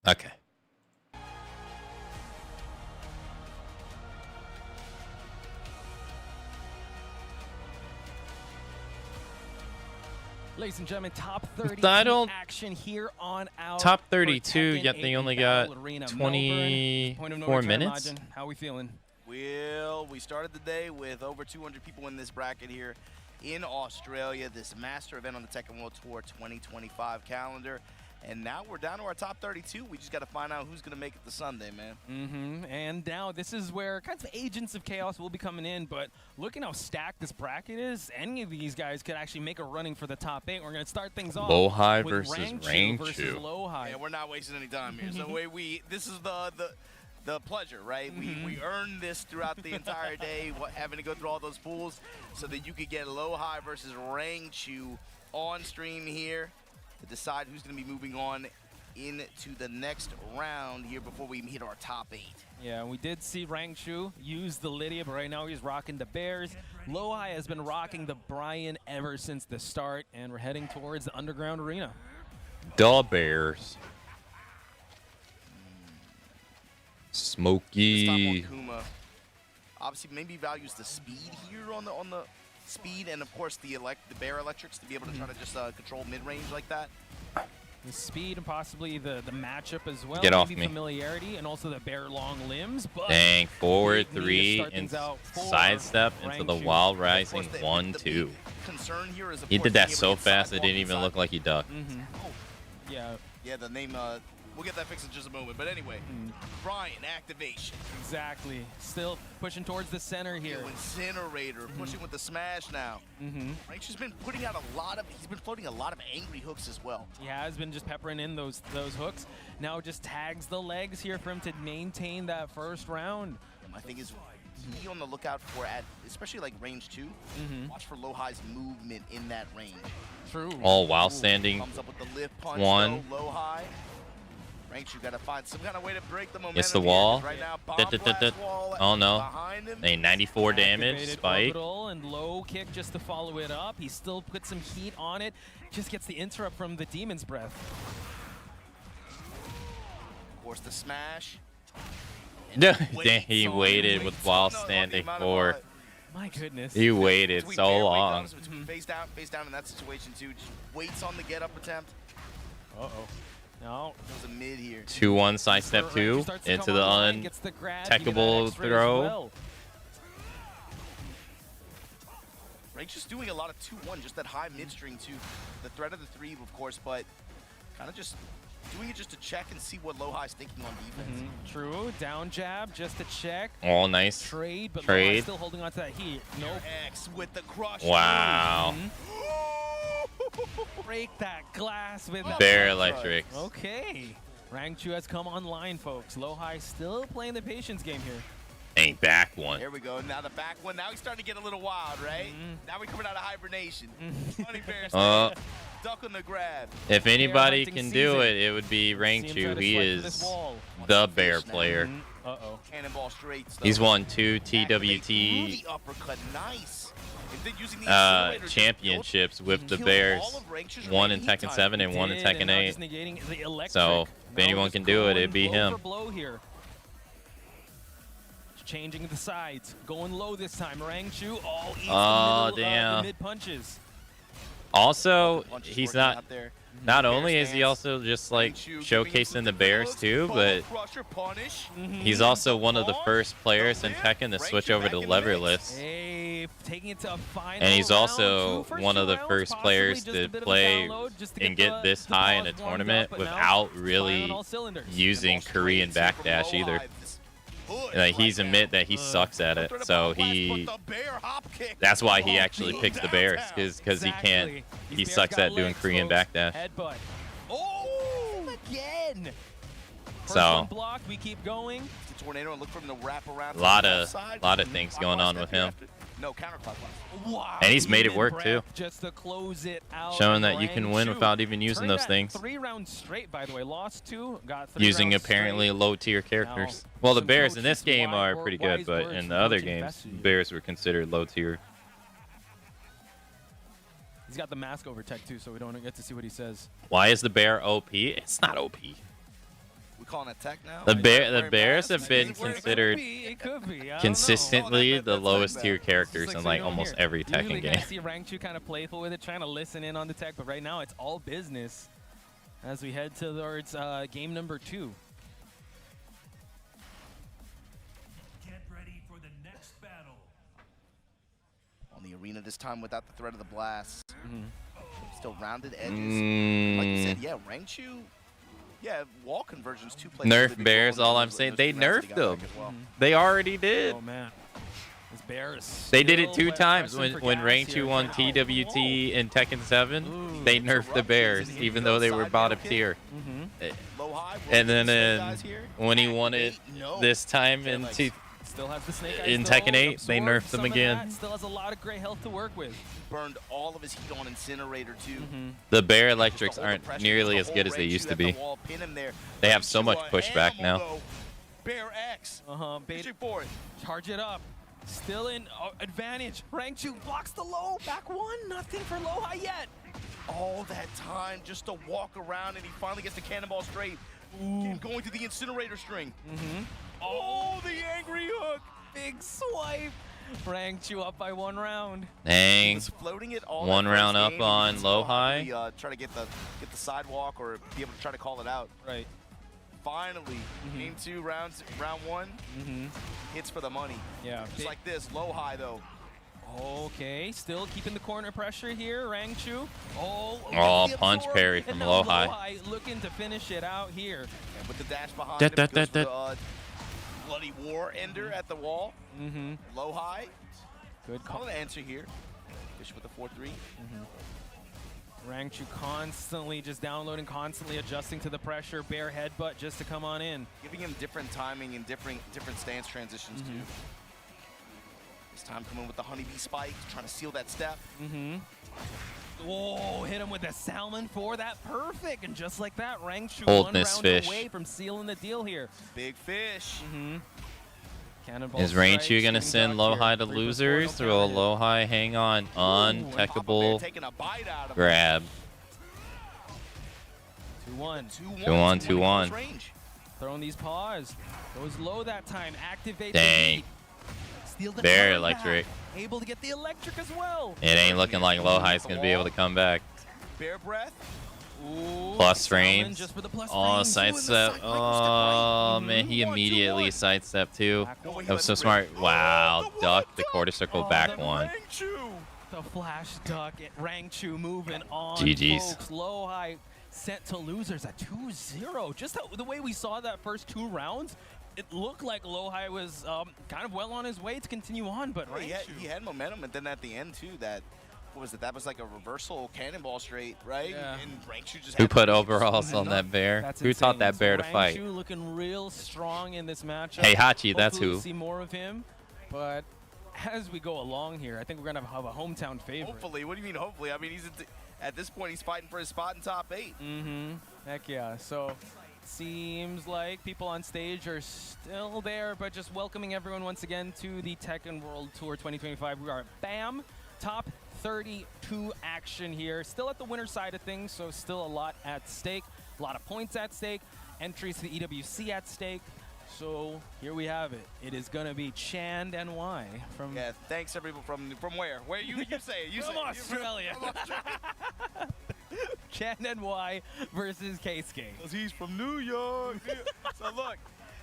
Okay. Ladies and gentlemen, top 30 action here on our top 32, yet they only got 24 minutes. How are we feeling? Well, we started the day with over 200 people in this bracket here in Australia, this master event on the Tekken World Tour 2025 calendar. And now we're down to our top 32. We just got to find out who's going to make it to Sunday, man. And now this is where kinds of agents of chaos will be coming in, but looking how stacked this bracket is, any of these guys could actually make a running for the top 8. We're going to start things off Low-high with versus Rangchu versus Rangchu. Low-high. Yeah, we're not wasting any time here. So this is the pleasure, right? We earned this throughout the entire day, having to go through all those pools so that you could get Low-high versus Rangchu on stream here to decide who's going to be moving on into the next round here before we hit our top 8. Yeah, we did see Rangchu use the Lydia, but right now he's rocking the Bears. Low-high has been rocking the Brian ever since the start, and we're heading towards the Underground Arena. The Bears. This Smokey. time on Kuma, obviously maybe values the speed here on the speed, and of course the Bear electrics to be able to try to just control mid-range like that. The speed and possibly the matchup as well. Get off maybe me. familiarity and also the Bear long limbs. But Dang, forward big need to 3 start and things out for sidestep into the Rangchu. Wild Of Rising course, the 1-2. big concern here is, of He course, did that being able so to get fast it sidewalk didn't even inside. look like he ducked. Yeah, Yeah, the name, we'll get that fixed in just a moment. But anyway, Brian, activation. exactly. Still pushing towards the center here. Incinerator, pushing with the smash now. Ranch has been putting out he's been floating a lot of angry hooks as well. He has been just peppering in those hooks. Now just tags the legs here for him to maintain that first round. My thing is, be on the lookout for, especially like range 2, watch for Low-high's movement in that range. True. All while standing. Comes up with the lift punch, One. though, Low-high. Range, you gotta find some kind of way to break the momentum. Hits the here, wall. 'cause right now, bomb Dut-dut-dut-dut. blast wall Oh no. behind him. A 94 damage. Activated Spike. orbital and low kick just to follow it up. He still puts some heat on it. Just gets the interrupt from the Demon's Breath. Of course, the smash. Dang, he waited with while standing for. My goodness. He waited Between so fairway long. comes, between face down in that situation too. Just waits on the get up attempt. Uh-oh. No. There's a mid here. 2-1 sidestep 2 into the untechable throw. Rake's just doing a lot of 2-1, just that high midstream too. The threat of the 3, of course, but kind of just doing it just to check and see what Low-high's thinking on defense. True. Down jab just to check. Oh, nice. Trade, but Trade. Low-high still holding on to that heat. Nope. X with the crush. Wow. Break that glass with that. Bear electrics. Okay. Rangchu has come online, folks. Low-high still playing the patience game here. Ain't back one. There we go. Now the back one. Now he's starting to get a little wild, right? Now we're coming out of hibernation. Funny Bear style. Duck on the grab. If anybody hunting can do season. it, it would be See him try Rangchu. to He swipe for is this wall. the Bear player. Uh-oh. Cannonball straight. He's won 2 Activate TWT the uppercut. Nice. And then using the incinerator to championships build, with the kill Bears. all of Ranger's One in remaining Tekken heat 7 time. and one in Did, Tekken and now 8. just negating the electric. So, if Now anyone just can do it, going it'd be blow him. for blow here. Changing the sides, going low this time. Rangchu all eats Oh, the middle, damn. the mid punches. Also, Punches he's working not. out there. Not Bear only is he stance. also just like Rangchu giving him showcasing some the good Bears looks. too, Ball but crusher punish. he's also one of the first players in Tekken to switch over to leverless. Hey, taking it to a final And he's round. also Two first one of the rounds, first possibly players just a to bit of a play download just to and get this the high in a pause warmed tournament up, but now without it's really firing on all cylinders. using Korean backdash either. Like he's admit that he sucks at it, so that's why he actually picks the Bears because he can't. Exactly. He These Bears sucks got at doing legs, Korean folks. backdash. Headbutt. Oh, again. First So- one blocked, we keep going. Tornado and look for him to wrap around. A lot of things going on with him. No, counterclockwise. Wow. And he's made it even work, too. breath Just to close it out. Showing that you can win Rangchu without even using turned those that things. 3 rounds straight, by the way. Lost 2, got 3 Using rounds apparently straight. low tier characters. Well, the some Bears in this coaches, game wise are pretty good, but words in from the other Coach games, Bessie. Bears were considered low tier. He's got the mask over tech, too, so we don't get to see what he says. Why is the Bear OP? It's not OP. We calling it tech now? The Wearing Bears masks? have been Is it wearing- considered It could be. I don't consistently Oh, that- the that's lowest like tier that. characters know. in So like you don't almost hear. every Usually Tekken you game. kinda see Rangchu kind of playful with it, trying to listen in on the tech, but right now it's all business as we head towards game number 2. Get ready for the next battle. On the arena this time without the threat of the blast. Still rounded edges. Like you said, yeah, Rangchu. Yeah, wall conversions too. Nerf bears, all I'm saying. They nerfed them. Well. They already did. Oh man, this bear is. They did it still 2 times when pressing for gas Rangchu here. won TWT in Tekken 7. They nerfed the bears, even though they were bottom tier. Low high. And then when he won it No. this time in Still has the snake eyes, in though, Tekken 8, they absorbed nerfed them some of again. that, Still has a lot of gray health to work with. Burned all of his heat on Incinerator too. The bear Just to electrics hold the aren't pressure, nearly just as to good hold as they Rangchu used to at the be. wall, pin him there. They have so Rangchu much a pushback animal, now. though. Bear X. Bait, Reaching for it. charge it up. Still in advantage. Rangchu blocks the low. Back one. Nothing for low high yet. All that time just to walk around, and he finally gets the cannonball straight. Going to the Incinerator string. Oh, the angry hook. Big swipe. Rangchu up by 1 round. He Dang. was floating it all. One that first round up game, and on he low still high. probably, try to get the sidewalk or be able to try to call it out. Right. Finally, game 2, round 1, hits for the money. Yeah. Just like this, low high though. Okay, still keeping the corner pressure here, Rangchu. Oh, gets the punch absorb, parry and from now low high. looking to finish it out here. And with the dash behind Da, him, da, he goes da, for the bloody war ender at the wall. Low high. Good Call call. an answer here. Fish with the 4-3. Rangchu constantly just downloading, constantly adjusting to the pressure. Bear headbutt just to come on in. Giving him different timing and different stance transitions too. This time coming with the honeybee spike, trying to seal that step. Whoa, hit him with the salmon for that. Perfect. And just like that, Rangchu Holding 1 his round fish. away from sealing the deal here. Big fish. Cannonball Is strike, Rangchu gonna shooting send duck low here. high to 3 for 4, losers? no Will count hit. low high hang on? Papa Bear Untechable taking a bite out of him. grab. 2-1. 2-1. 2-1. Range. Throwing these paws. Goes low that time. Activate Dang. the heat. Steal the Bear comeback. electric. Able to get the electric as well. It ain't looking like low high's gonna be able to come back. Bear breath. Ooh, Plus salmon frames. just for the plus Oh, frames. sidestep. Oh, man, he immediately sidestepped too. Back one. That was so smart. Wow, duck the quarter circle back the one. Rangchu. The flash duck at Rangchu moving on. GG's. Folks. Low high sent to losers at 2-0. Just the way we saw that first 2 rounds, it looked like low high was kind of well on his way to continue on, but He had momentum, and then at the end too, that what was it? That was like a reversal cannonball straight, right? Yeah. And Rangchu just Who had put to- overalls on that bear? that's Who taught insane. that bear to So fight? Rangchu looking real strong in this matchup. Hey, Hachi, that's Hopefully who. we'll see more of him, but as we go along here, I think we're gonna have a hometown favorite. Hopefully. What do you mean hopefully? I mean, at this point, he's fighting for his spot in top 8. Heck yeah. So seems like people on stage are still there, but just welcoming everyone once again to the Tekken World Tour 2025. We are at BAM, top 32 action here. Still at the winner side of things, so still a lot at stake. A lot of points at stake. Entries to the EWC at stake. So here we have it. It is going to be Chand and Y from Yeah, thanks everyone from where? Where you say it? You From say it. Australia. From Australia. Chand and Y versus Keisuke. He's from New York. So look,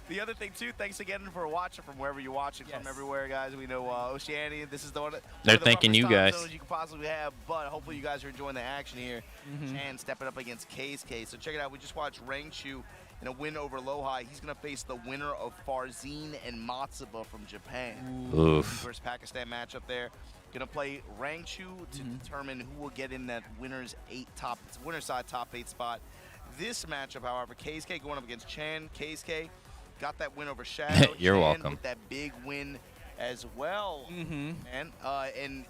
the other thing too, thanks again for watching from wherever you're watching from everywhere, guys. We know Oceania, this is the one. They're one of the thanking roughest you time guys. zones you could possibly have, but hopefully you guys are enjoying the action here. Chan stepping up against Keisuke. So check it out. We just watched Rangchu in a win over Low High. He's gonna face the winner of Farzin and Matsuba from Japan. Oof. Versus Pakistan matchup there. Gonna play Rangchu to determine who will get in that winner's side top 8 spot. This matchup, however, Keisuke going up against Chan. Keisuke got that win over Shadow. You're Chan welcome. with that big win as well. And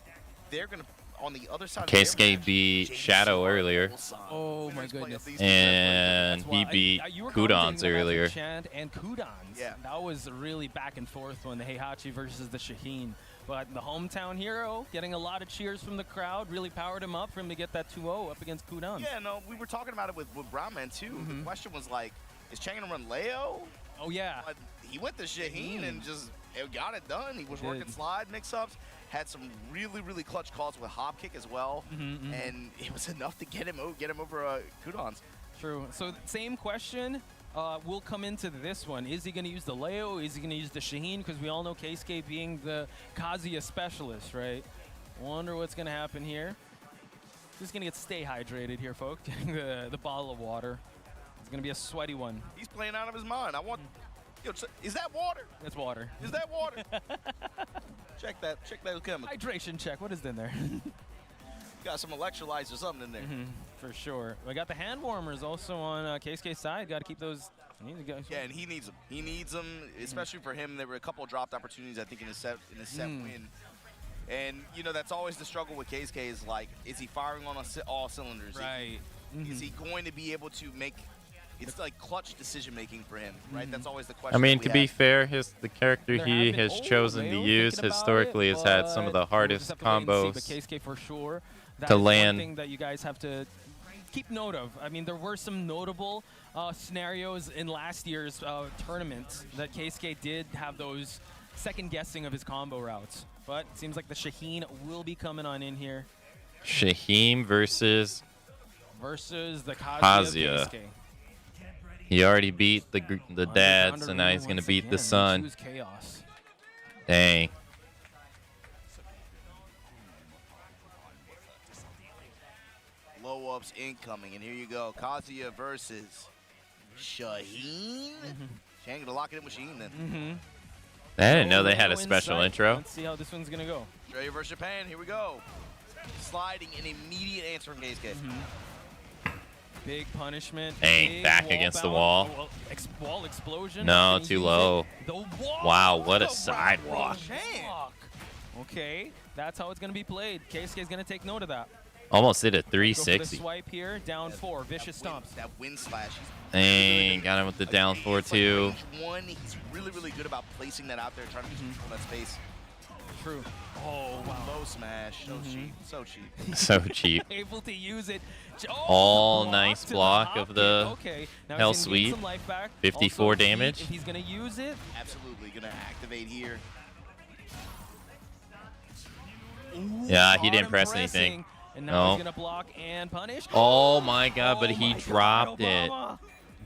they're gonna on the other side. Keisuke beat Shadow earlier. Oh my goodness. And he beat you were Kudons commenting that earlier. Chand and Kudons. Yeah. That was a really back and forth one, the Heihachi versus the Shaheen. But the hometown hero getting a lot of cheers from the crowd, really powered him up for him to get that 2-0 up against Kudons. Yeah, no, we were talking about it with Brown Man too. The question was like, is Chang gonna run Leo? Oh yeah. But he went to Shaheen and just got it done. He was Did. working slide mix-ups, had some really clutch calls with hop kick as well, and it was enough to get him over Kudons. True. So same question will come into this one. Is he going to use the Leo? Is he going to use the Shaheen? Because we all know Keisuke being the Kazuya specialist, right? Wonder what's going to happen here. Just gonna stay hydrated here, folks. Getting the bottle of water. It's gonna be a sweaty one. He's playing out of his mind. I want. Yo, is that water? That's water. Is that water? Check that chemical. Hydration check. What is in there? Got some electrolytes or something in there. For sure. We got the hand warmers also on KSK's side. Got to keep those. Yeah, and he needs them. He needs them, especially for him. There were a couple of dropped opportunities, I think, in the set win. And you know that's always the struggle with KSK is like, is he firing on all cylinders? Right. Is he going to be able to make? It's like clutch decision making for him, right? That's always the question. I mean, that to we be have. fair, the character There he have been has old chosen to males use thinking about historically it, has had some of the but we'll hardest just have to wait and see, combos. but KSK for sure. That to is one land. thing that you guys have to keep note of. I mean, there were some notable scenarios in last year's tournament that KSK did have those second guessing of his combo routes. But it seems like the Shaheen will be coming on in here Shaheem versus versus the Kazuya. Kazuya. KSK. he already beat the dad, so now he's gonna Once beat the again, son. choose Chaos. Dang. Low ups incoming, and here you go. Kazuya versus Shaheen. Shaheen gonna lock it in with Shaheen then. I didn't know they had a No special insight. intro. Let's see how this one's gonna go. Australia versus Japan. Here we go. Sliding an immediate answer from KSK. Big punishment. Dang, big back wall against the bounce. wall. Oh, well, wall explosion. No, Not gonna too use low. it. The wall. Wow, what a The sidewalk. rock. Okay, that's how it's gonna be played. KSK's gonna take note of that. Almost did a Go for the 360. swipe here. Down 4. Vicious stomps. That wind slash. Dang, got him with the down 4-2. Range one, he's really, really good about placing that out there, trying to get control that space. True. Oh wow. Low smash, so cheap, so cheap. So cheap. Able to use it. All block nice to the block hop of kick. the okay. Now Hell he's gonna gain Sweep. some life back. 54 Also, damage. If he's gonna use it. Absolutely gonna activate here. Yeah, he didn't Hard press and anything. pressing, And now he's No. gonna block and punish. Oh my god, but Oh he my God, dropped it. Obama.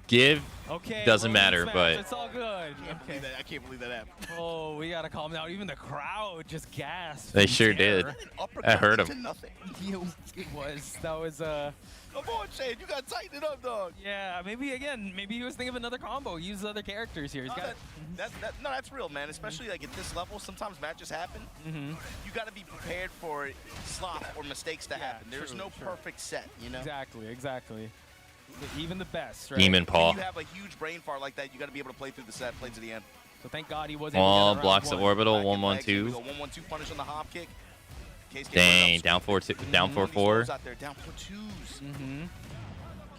Give Okay. doesn't low matter, smash, but it's all good. Okay. I can't believe that happened. Oh, we gotta calm down. Even the crowd just gasped. they in sure did. terror. That hurt into him. nothing. Yeah, it was. That was Come on, Shane, you gotta tighten it up, dog. Yeah, maybe he was thinking of another combo. Use other characters here. He's got. No, that's real, man. Especially like at this level, sometimes matches happen. You got to be prepared for slop or mistakes to happen. There's true, no true. perfect set, you know. Exactly. Even the best, right? Demon If Paw. you have a huge brain fart like that, you got to be able to play through the set, play to the end. So thank God he was Oh, able to get blocks the around one. orbital. Back in legs, here we 1-1-2. go, 1-1-2 punish on the hop kick. KSK Dang, putting up down 4-2, down one of these 4-4. throws out there, down for twos.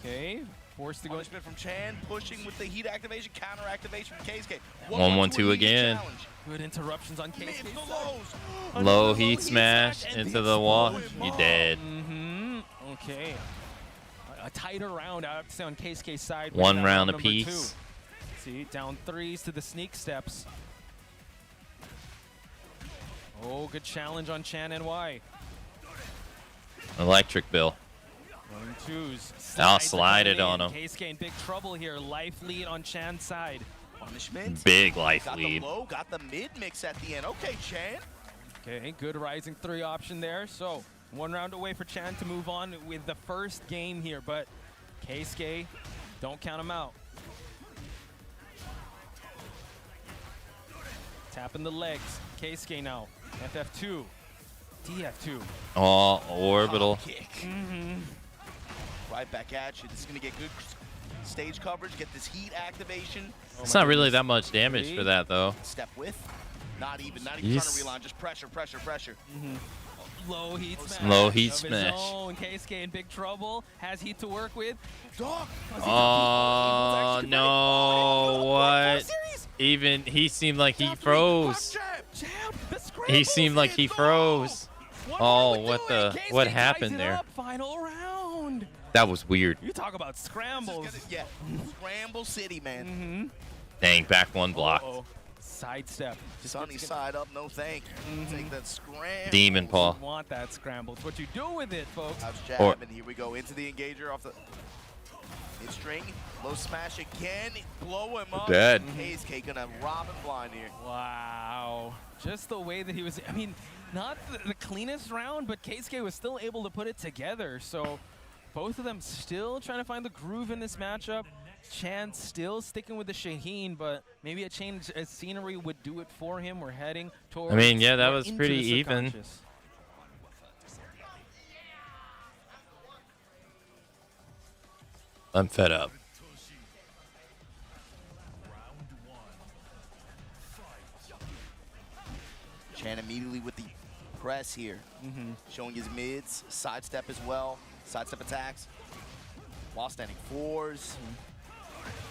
Okay, forced to go. Punishment from Chan, pushing with the heat activation, counter activation from KSK. 1-1-2 again. Challenge. Good interruptions on Mid KSK. the lows. Low heat smash and into it's the wall. blowing You up. dead. Okay. A tighter round, I have to say, on KSK's side. One with, round number apiece. 2. See, down 3s to the sneak steps. Oh, good challenge on Chan NY. Electric Bill. 1-2s. I'll Slides slide it coming on in. him. KSK in big trouble here. Life lead on Chan's side. Punishment. Big life Got lead. the low, got the mid mix at the end. Okay, Chan. Okay, good rising 3 option there. So, 1 round away for Chan to move on with the first game here, but KSK, don't count him out. Tapping the legs. KSK now. FF2. DF2. Oh, orbital. Hop kick. Right back at you. This is going to get good stage coverage, get this heat activation. It's not really that much damage for that, though. Step with. Not even trying to reline, just pressure. Low heat smash. Low heat of his smash. own. KSK in big trouble. Has heat to work with. Dog. Oh, no. What? Even he seemed like he froze. He seemed like he froze. Oh, what happened there? Final round. That was weird. You talk about scrambles. Yeah, Scramble City, man. Dang, back one blocked. Uh-oh. Sidestep. Sunny side up, no thank you. Take that scramble. Demon Paw. You want that scramble. It's what you do with it, folks. House jab, and here we go into the engager off the mid-string. Low smash again. Blow him up. Dead. KSK gonna rob him blind here. Wow. Just the way that he was. I mean, not the cleanest round, but Keisuke was still able to put it together. So both of them still trying to find the groove in this matchup. Chan still sticking with the Shaheen, but maybe a change of scenery would do it for him. We're heading towards. I mean, yeah, that or was into pretty the even. subconscious. I'm fed up. Chan immediately with the press here, showing his mids, sidestep as well, sidestep attacks, while standing fours.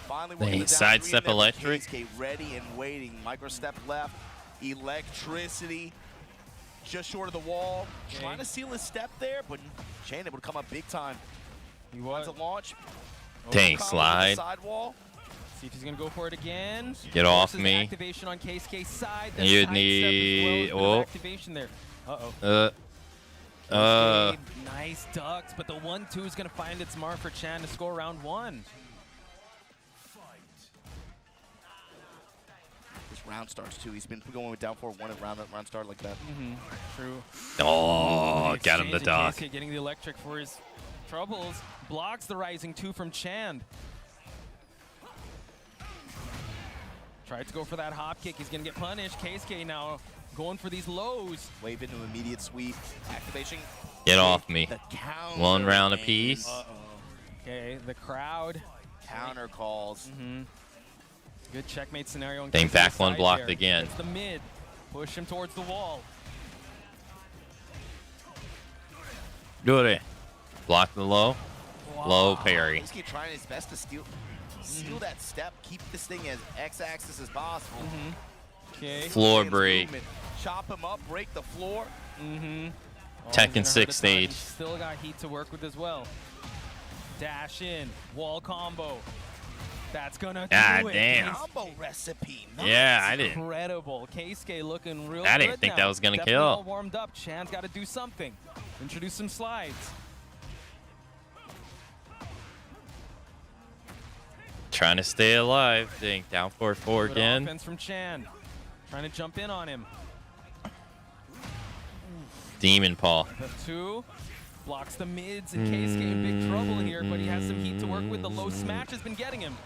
Finally, we're Dang, gonna down sidestep three in there with electric. Keisuke ready and waiting. Micro step left, electricity, just short of the wall. Okay. Trying to seal his step there, but Chan able to come up big time. He Wants was. a launch. Dang, Combo with the slide. sidewall. See if he's gonna go for it again. Get off Forces me. Activation on Keisuke's side. The You'd sidestep as well, need- a bit of oh. activation there. Uh-oh. Keisuke, Nice ducks, but the 1-2 is gonna find its mark for Chan to score round 1. This round starts too. He's been going with down 4-1 at round start like that. True. Oh, got him the Exchange, and dock. Keisuke getting the electric for his troubles. Blocks the rising 2 from Chan. Tried to go for that hop kick. He's gonna get punished. Keisuke now going for these lows. Wave into immediate sweep. Activation. Get off me. The counter. One round man. apiece. Okay, the crowd. Counter calls. Good checkmate scenario. on Dang, Keisuke's back one side blocked there. again. It's the mid. Push him towards the wall. Do it. Block the low. Low parry. Keisuke trying his best to seal that step, keep this thing as X-axis as possible. Okay. Floor Hands break. movement. Chop him up, break the floor. Tekken 6 stage. Still got heat to work with as well. Dash in, wall combo. That's gonna God do it. damn. Combo recipe. Yeah, I didn't. Incredible. Keisuke looking real I good didn't think now. that was gonna Definitely kill. all warmed up. Chan's got to do something. Introduce some slides. Trying to stay alive. Dang, down 4-4 Good again. offense from Chan. Trying to jump in on him. Demon Paw. The 2 blocks the mids, and Keisuke in big trouble here, but he has some heat to work with. The low smash has been getting him.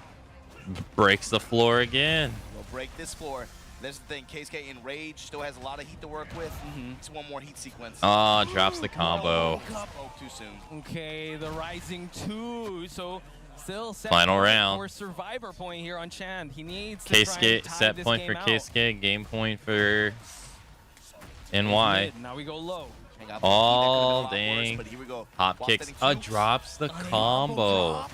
Breaks the floor again. We'll break this floor. There's the thing. Keisuke in rage still has a lot of heat to work with. It's one more heat sequence. Oh, drops the combo. Oh, too soon. Okay, the rising 2. So still set Final point round. for survivor point here on Chan. He needs to try and Keisuke, tie set this point game for out. Keisuke, game point for NY. Mid, now we go low. Hang on, Oh, that could've been a lot worse, dang. but here we go. Hop While kicks. standing two. Drops the combo.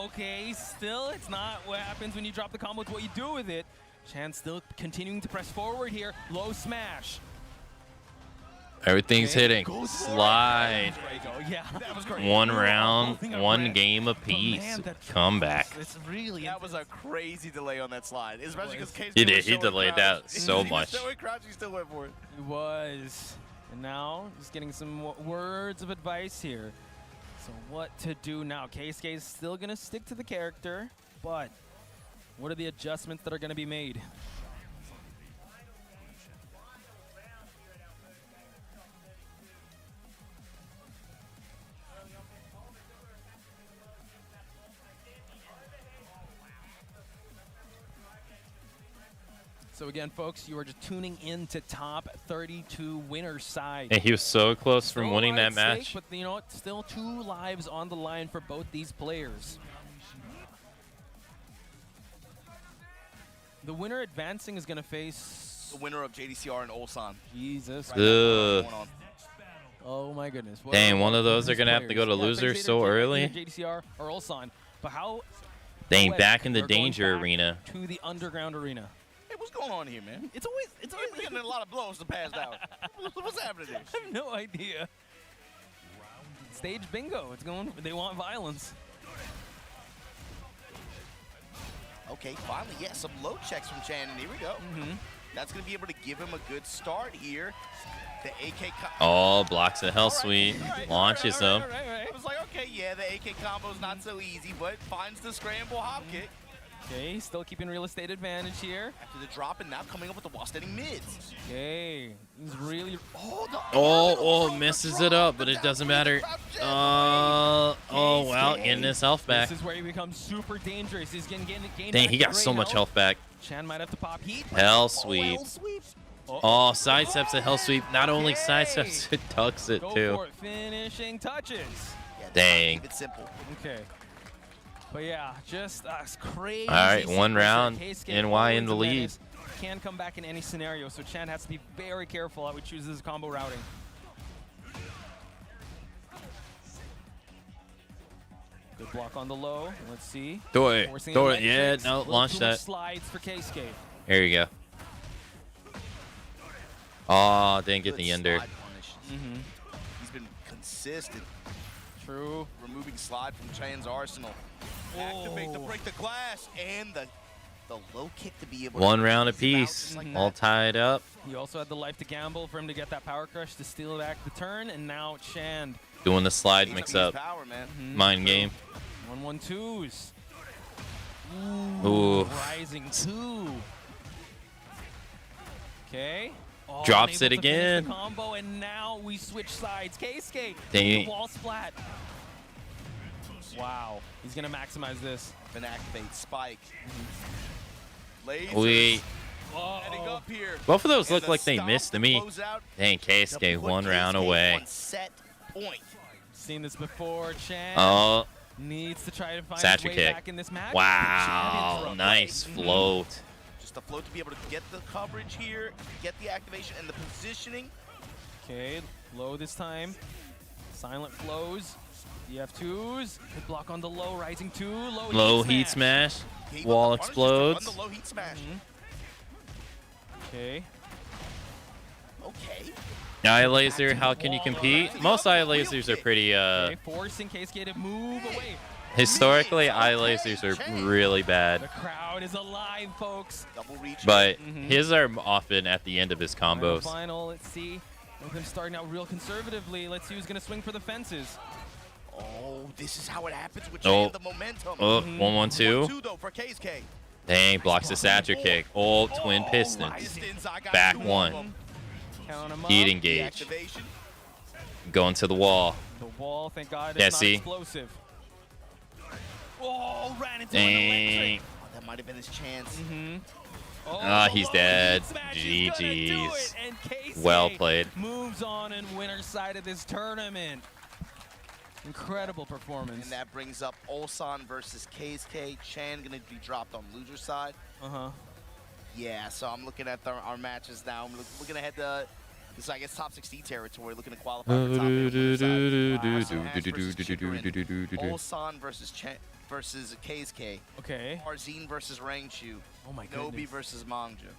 Okay, still it's not what happens when you drop the combo, it's what you do with it. Chan still continuing to press forward here. Low smash. Everything's Okay. hitting. Goes for it. Slide. There you go. Yeah, that was great. One We were all round, holding our one breath. game But apiece. man, that Comeback. It's really That was a crazy delay on that slide, especially because Keisuke He did. was He showing delayed crouch. that so He much. was showing crouch, he still went for it. It was. And now, just getting some words of advice here. So what to do now? Keisuke is still going to stick to the character, but what are the adjustments that are going to be made? So again, folks, you are just tuning in to top 32 winner's side. And he was so close from Still winning a that lot at match. stake, but you know what? Still 2 lives on the line for both these players. The winner advancing is going to face... The winner of JDCR and Ulsan. Jesus. Right now, Ugh. going on. Oh my goodness. What Dang, are one of those these are gonna have to go to players? loser face so either early. JDCR or Ulsan. But how... Dang, quick back in the they're going danger back arena. to the underground arena. Hey, what's going on here, man? It's always... We're getting a lot of blows to pass down. What's happening here? I have no idea. Stage bingo. It's going... They want violence. Okay, finally, yeah, some low checks from Chan, and here we go. That's going to be able to give him a good start here. The AK... Oh, blocks a hell sweet. Launches him. I was like, okay, yeah, the AK combo's not so easy, but finds the scramble hop kick. Okay, still keeping real estate advantage here. After the drop and now coming up with the wall standing mids. Okay, he's really. Oh, misses it up, but it doesn't matter. Oh, well, getting his health back. This is where he becomes super dangerous. He's getting Dang, he got so much health back. Chan might have to pop heat. Hell sweep. Oh, sidesteps a hell sweep. Not only sidesteps, it tucks it Go too. for it. Finishing touches. Yeah, Dang. Keep it simple. Okay. But yeah, just crazy. All right, sequence one there. round. K-Skate NY in the always a lead. menace. Can come back in any scenario, so Chan has to be very careful how he chooses his combo routing. Good block on the low. Let's see. Do it. Forcing Do it. Yeah, electrics. no, Little launch too much that. Slides for K-Skate. There you go. Oh, didn't get Good the ender. slide punish. He's been consistent. True. Removing slide from Chan's arsenal. Activate to break the glass and the low kick to be able to One round ease him out apiece. just like All that. tied up. He also had the life to gamble for him to get that power crush to steal back the turn, and now Chan. Doing the slide He's mix up up. his power, man. Mind game. 1-1-2s. Ooh. Rising 2. Okay. Oh, Drops unable it to finish again. The combo, and now we switch sides. K-Skate. Dang. Wall splat. Wow. He's going to maximize this. Then activate spike. Lasers. Wait. Heading up here. Both of those And look the like they stop missed to to me. close out Dang, to KSK put one round KSK away. on set point. Seen this before. Chan Oh, needs to try to find Satcher his way kick. back in this match. wow. Champions Nice float. Just the float to be able to get the coverage here, get the activation and the positioning. Okay, low this time. Silent flows. DF2s. Good block on the low. Rising 2. Low heat smash. Gave Wall up the punish just to run explodes. the low heat smash. Okay. Okay. Eye laser, how can you compete? Most eye lasers are pretty, Okay, forcing K-Skate to move away. historically, eye lasers are really The bad. crowd is alive, folks. Double reach. But his are often at the end of his Final, combos. final, let's see. With him starting out real conservatively, let's see who's going to swing for the fences. Oh, this is how it happens with Oh. Chan, the momentum. Oh, 1-1-2. 1-2 though for KSK. Dang, blocks the Satcher kick. Oh, twin pistons. Pistons, I got Back 2 of one. them. Count him up. Heat The engage. activation. Going to the wall. The wall, thank God, Yeah, is not see? explosive. Oh, ran into an Dang. electric. Oh, that might have been his chance. Oh, Ah, he's the dead. heat smash is gonna do GG's. it, and KSK Well played. moves on and winner's side of this tournament. Incredible performance. And that brings up Ulsan versus KSK. Chan gonna be dropped on loser side. Yeah, so I'm looking at our matches now. I'm looking ahead to this, I guess, top 16 territory. Looking to qualify for top 8 on loser side. So Ash versus Chikrin, Ulsan versus versus KSK. Okay. Arzine versus Rangchu. Oh my Nobi goodness. versus Mangja.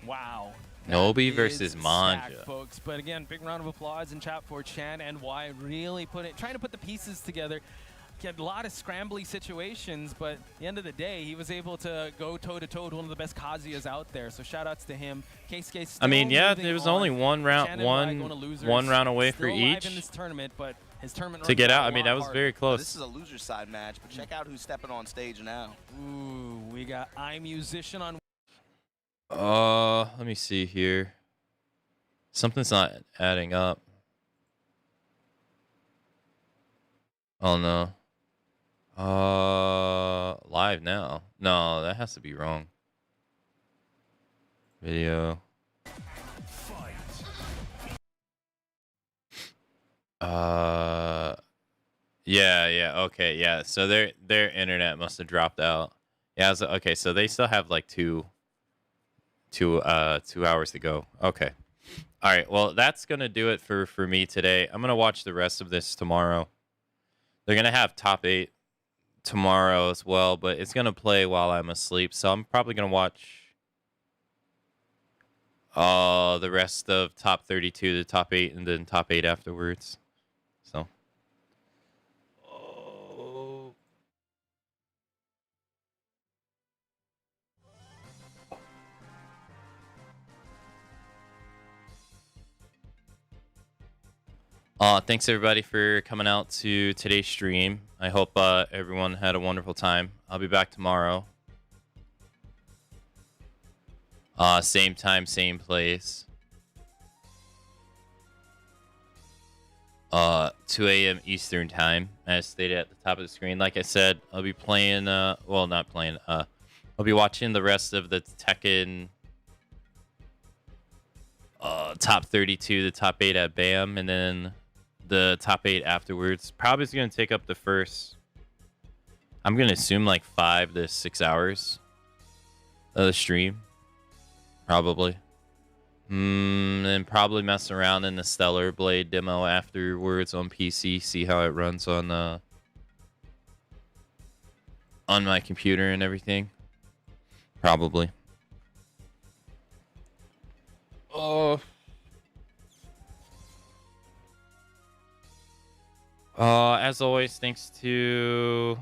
Wow. Nobi That versus is stacked, Manja. folks. But again, big round of applause in chat for Chan and Y really trying to put the pieces together. Get a lot of scrambly situations, but at the end of the day, he was able to go toe-to-toe with one of the best Kazuyas out there. So shout-outs to him. K-Skate still I mean, yeah, moving there was on. only one round, Chan and Y going to losers. one round away for Still alive each in this tournament, but his tournament to run get got out. a I mean, lot that was harder. very This close. is a loser side match, but check out who's stepping on stage now. Ooh, we got iMusician on. Let me see here. Something's not adding up. Oh no. Live now. No, that has to be wrong. Video. Yeah, okay, yeah. So their internet must have dropped out. Yeah, so, okay, so they still have like two hours to go. Okay. All right, well, that's going to do it for me today. I'm going to watch the rest of this tomorrow. They're going to have top 8 tomorrow as well, but it's going to play while I'm asleep. So I'm probably going to watch the rest of top 32 to top 8 and then top 8 afterwards. So Thanks everybody for coming out to today's stream. I hope everyone had a wonderful time. I'll be back tomorrow. Same time, same place. 2 a.m. Eastern time, as stated at the top of the screen. Like I said, I'll be playing, well, not playing, I'll be watching the rest of the Tekken top 32, the top 8 at BAM, and then the top 8 afterwards. Probably is going to take up the first, I'm going to assume like 5 to 6 hours of the stream. Probably. And probably mess around in the Stellar Blade demo afterwards on PC, see how it runs on my computer and everything. Probably. As always, thanks to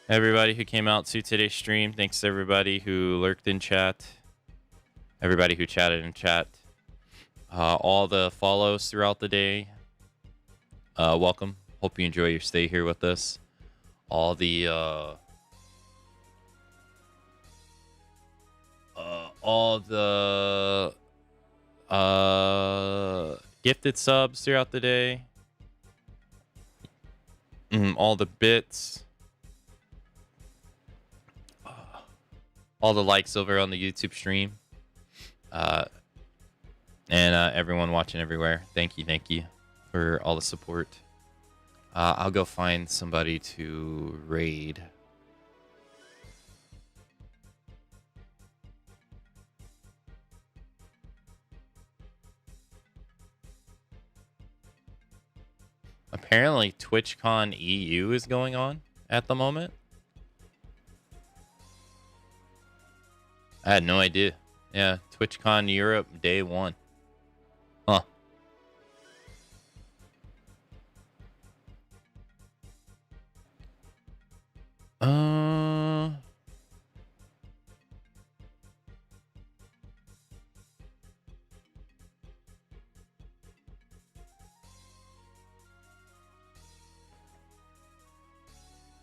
everybody who came out to today's stream. Thanks to everybody who lurked in chat. Everybody who chatted in chat. All the follows throughout the day. Welcome. Hope you enjoy your stay here with us. All the gifted subs throughout the day. All the bits. All the likes over on the YouTube stream. And everyone watching everywhere. Thank you for all the support. I'll go find somebody to raid. Apparently TwitchCon EU is going on at the moment. I had no idea. Yeah, TwitchCon Europe day 1. Huh.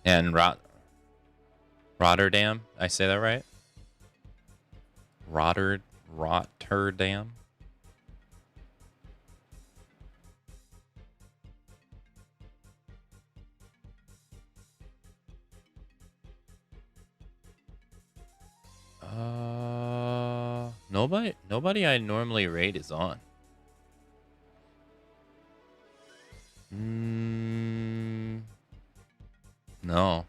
And Rotterdam, I say that right? Rotterdam. Nobody I normally raid is on. No.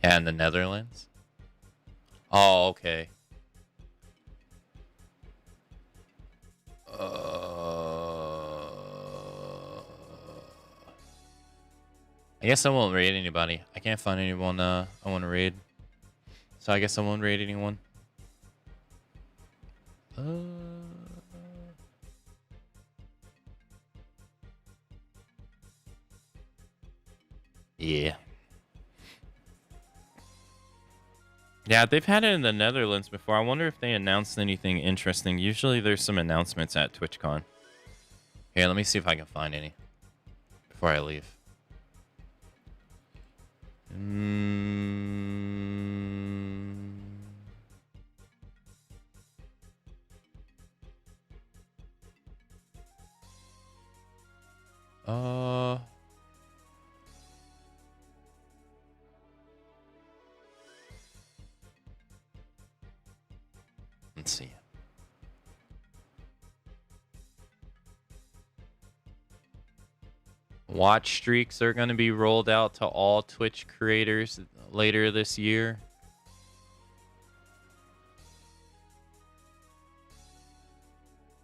Yeah, in the Netherlands. Oh, okay. I guess I won't raid anybody. I can't find anyone I want to raid. So I guess I won't raid anyone. Yeah. Yeah, they've had it in the Netherlands before. I wonder if they announced anything interesting. Usually there's some announcements at TwitchCon. Here, let me see if I can find any before I leave. Let's see. Watch streaks are going to be rolled out to all Twitch creators later this year.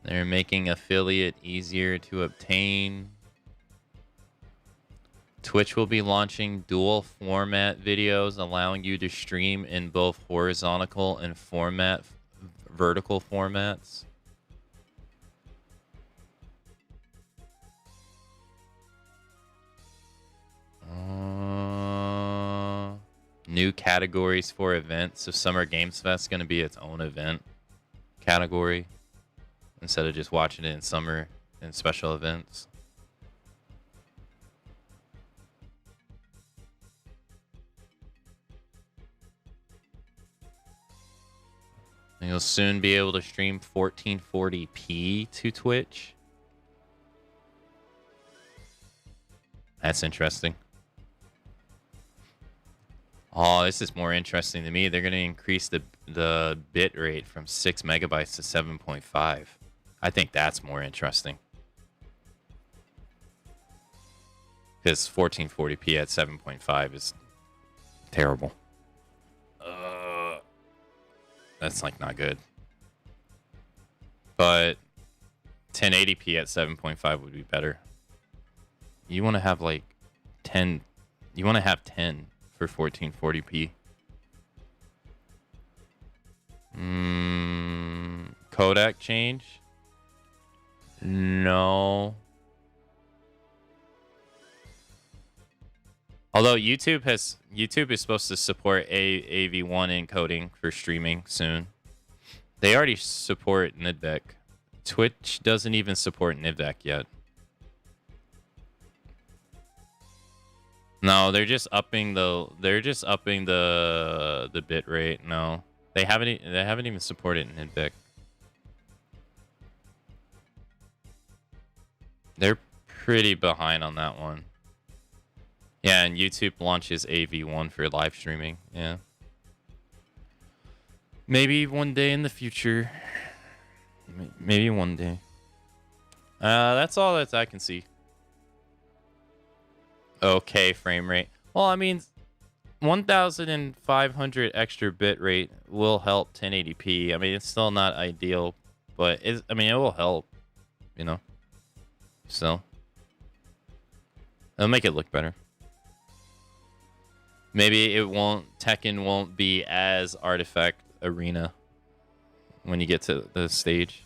They're making affiliate easier to obtain. Twitch will be launching dual format videos, allowing you to stream in both horizontal and vertical formats. New categories for events. So Summer Games Fest is going to be its own event. category instead of just watching it in summer and special events. And you'll soon be able to stream 1440p to Twitch. That's interesting. Oh, this is more interesting to me. They're going to increase the bit rate from 6 megabytes to 7.5. I think that's more interesting. Because 1440p at 7.5 is terrible. That's like not good. But 1080p at 7.5 would be better. You want to have like 10. You want to have 10 for 1440p. Codec change? No. Although YouTube is supposed to support AV1 encoding for streaming soon. They already support NIDVEC. Twitch doesn't even support NIDVEC yet. No, they're just upping the bit rate. No. They haven't even supported NIDVEC. They're pretty behind on that one. Yeah, and YouTube launches AV1 for live streaming. Yeah. Maybe one day in the future. Maybe one day. That's all that I can see. Okay, frame rate. Well, I mean, 1,500 extra bit rate will help 1080p. I mean, it's still not ideal, but it will help, you know. So, it'll make it look better. Maybe Tekken won't be as Artifact Arena when you get to the stage.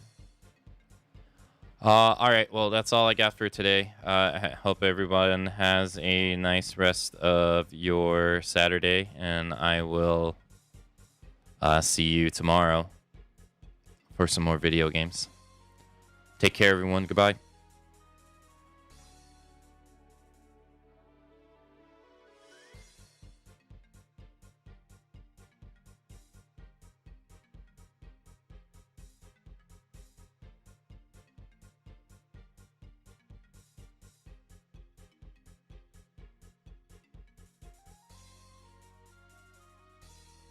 All right, well, that's all I got for today. I hope everyone has a nice rest of your Saturday, and I will see you tomorrow for some more video games. Take care, everyone. Goodbye.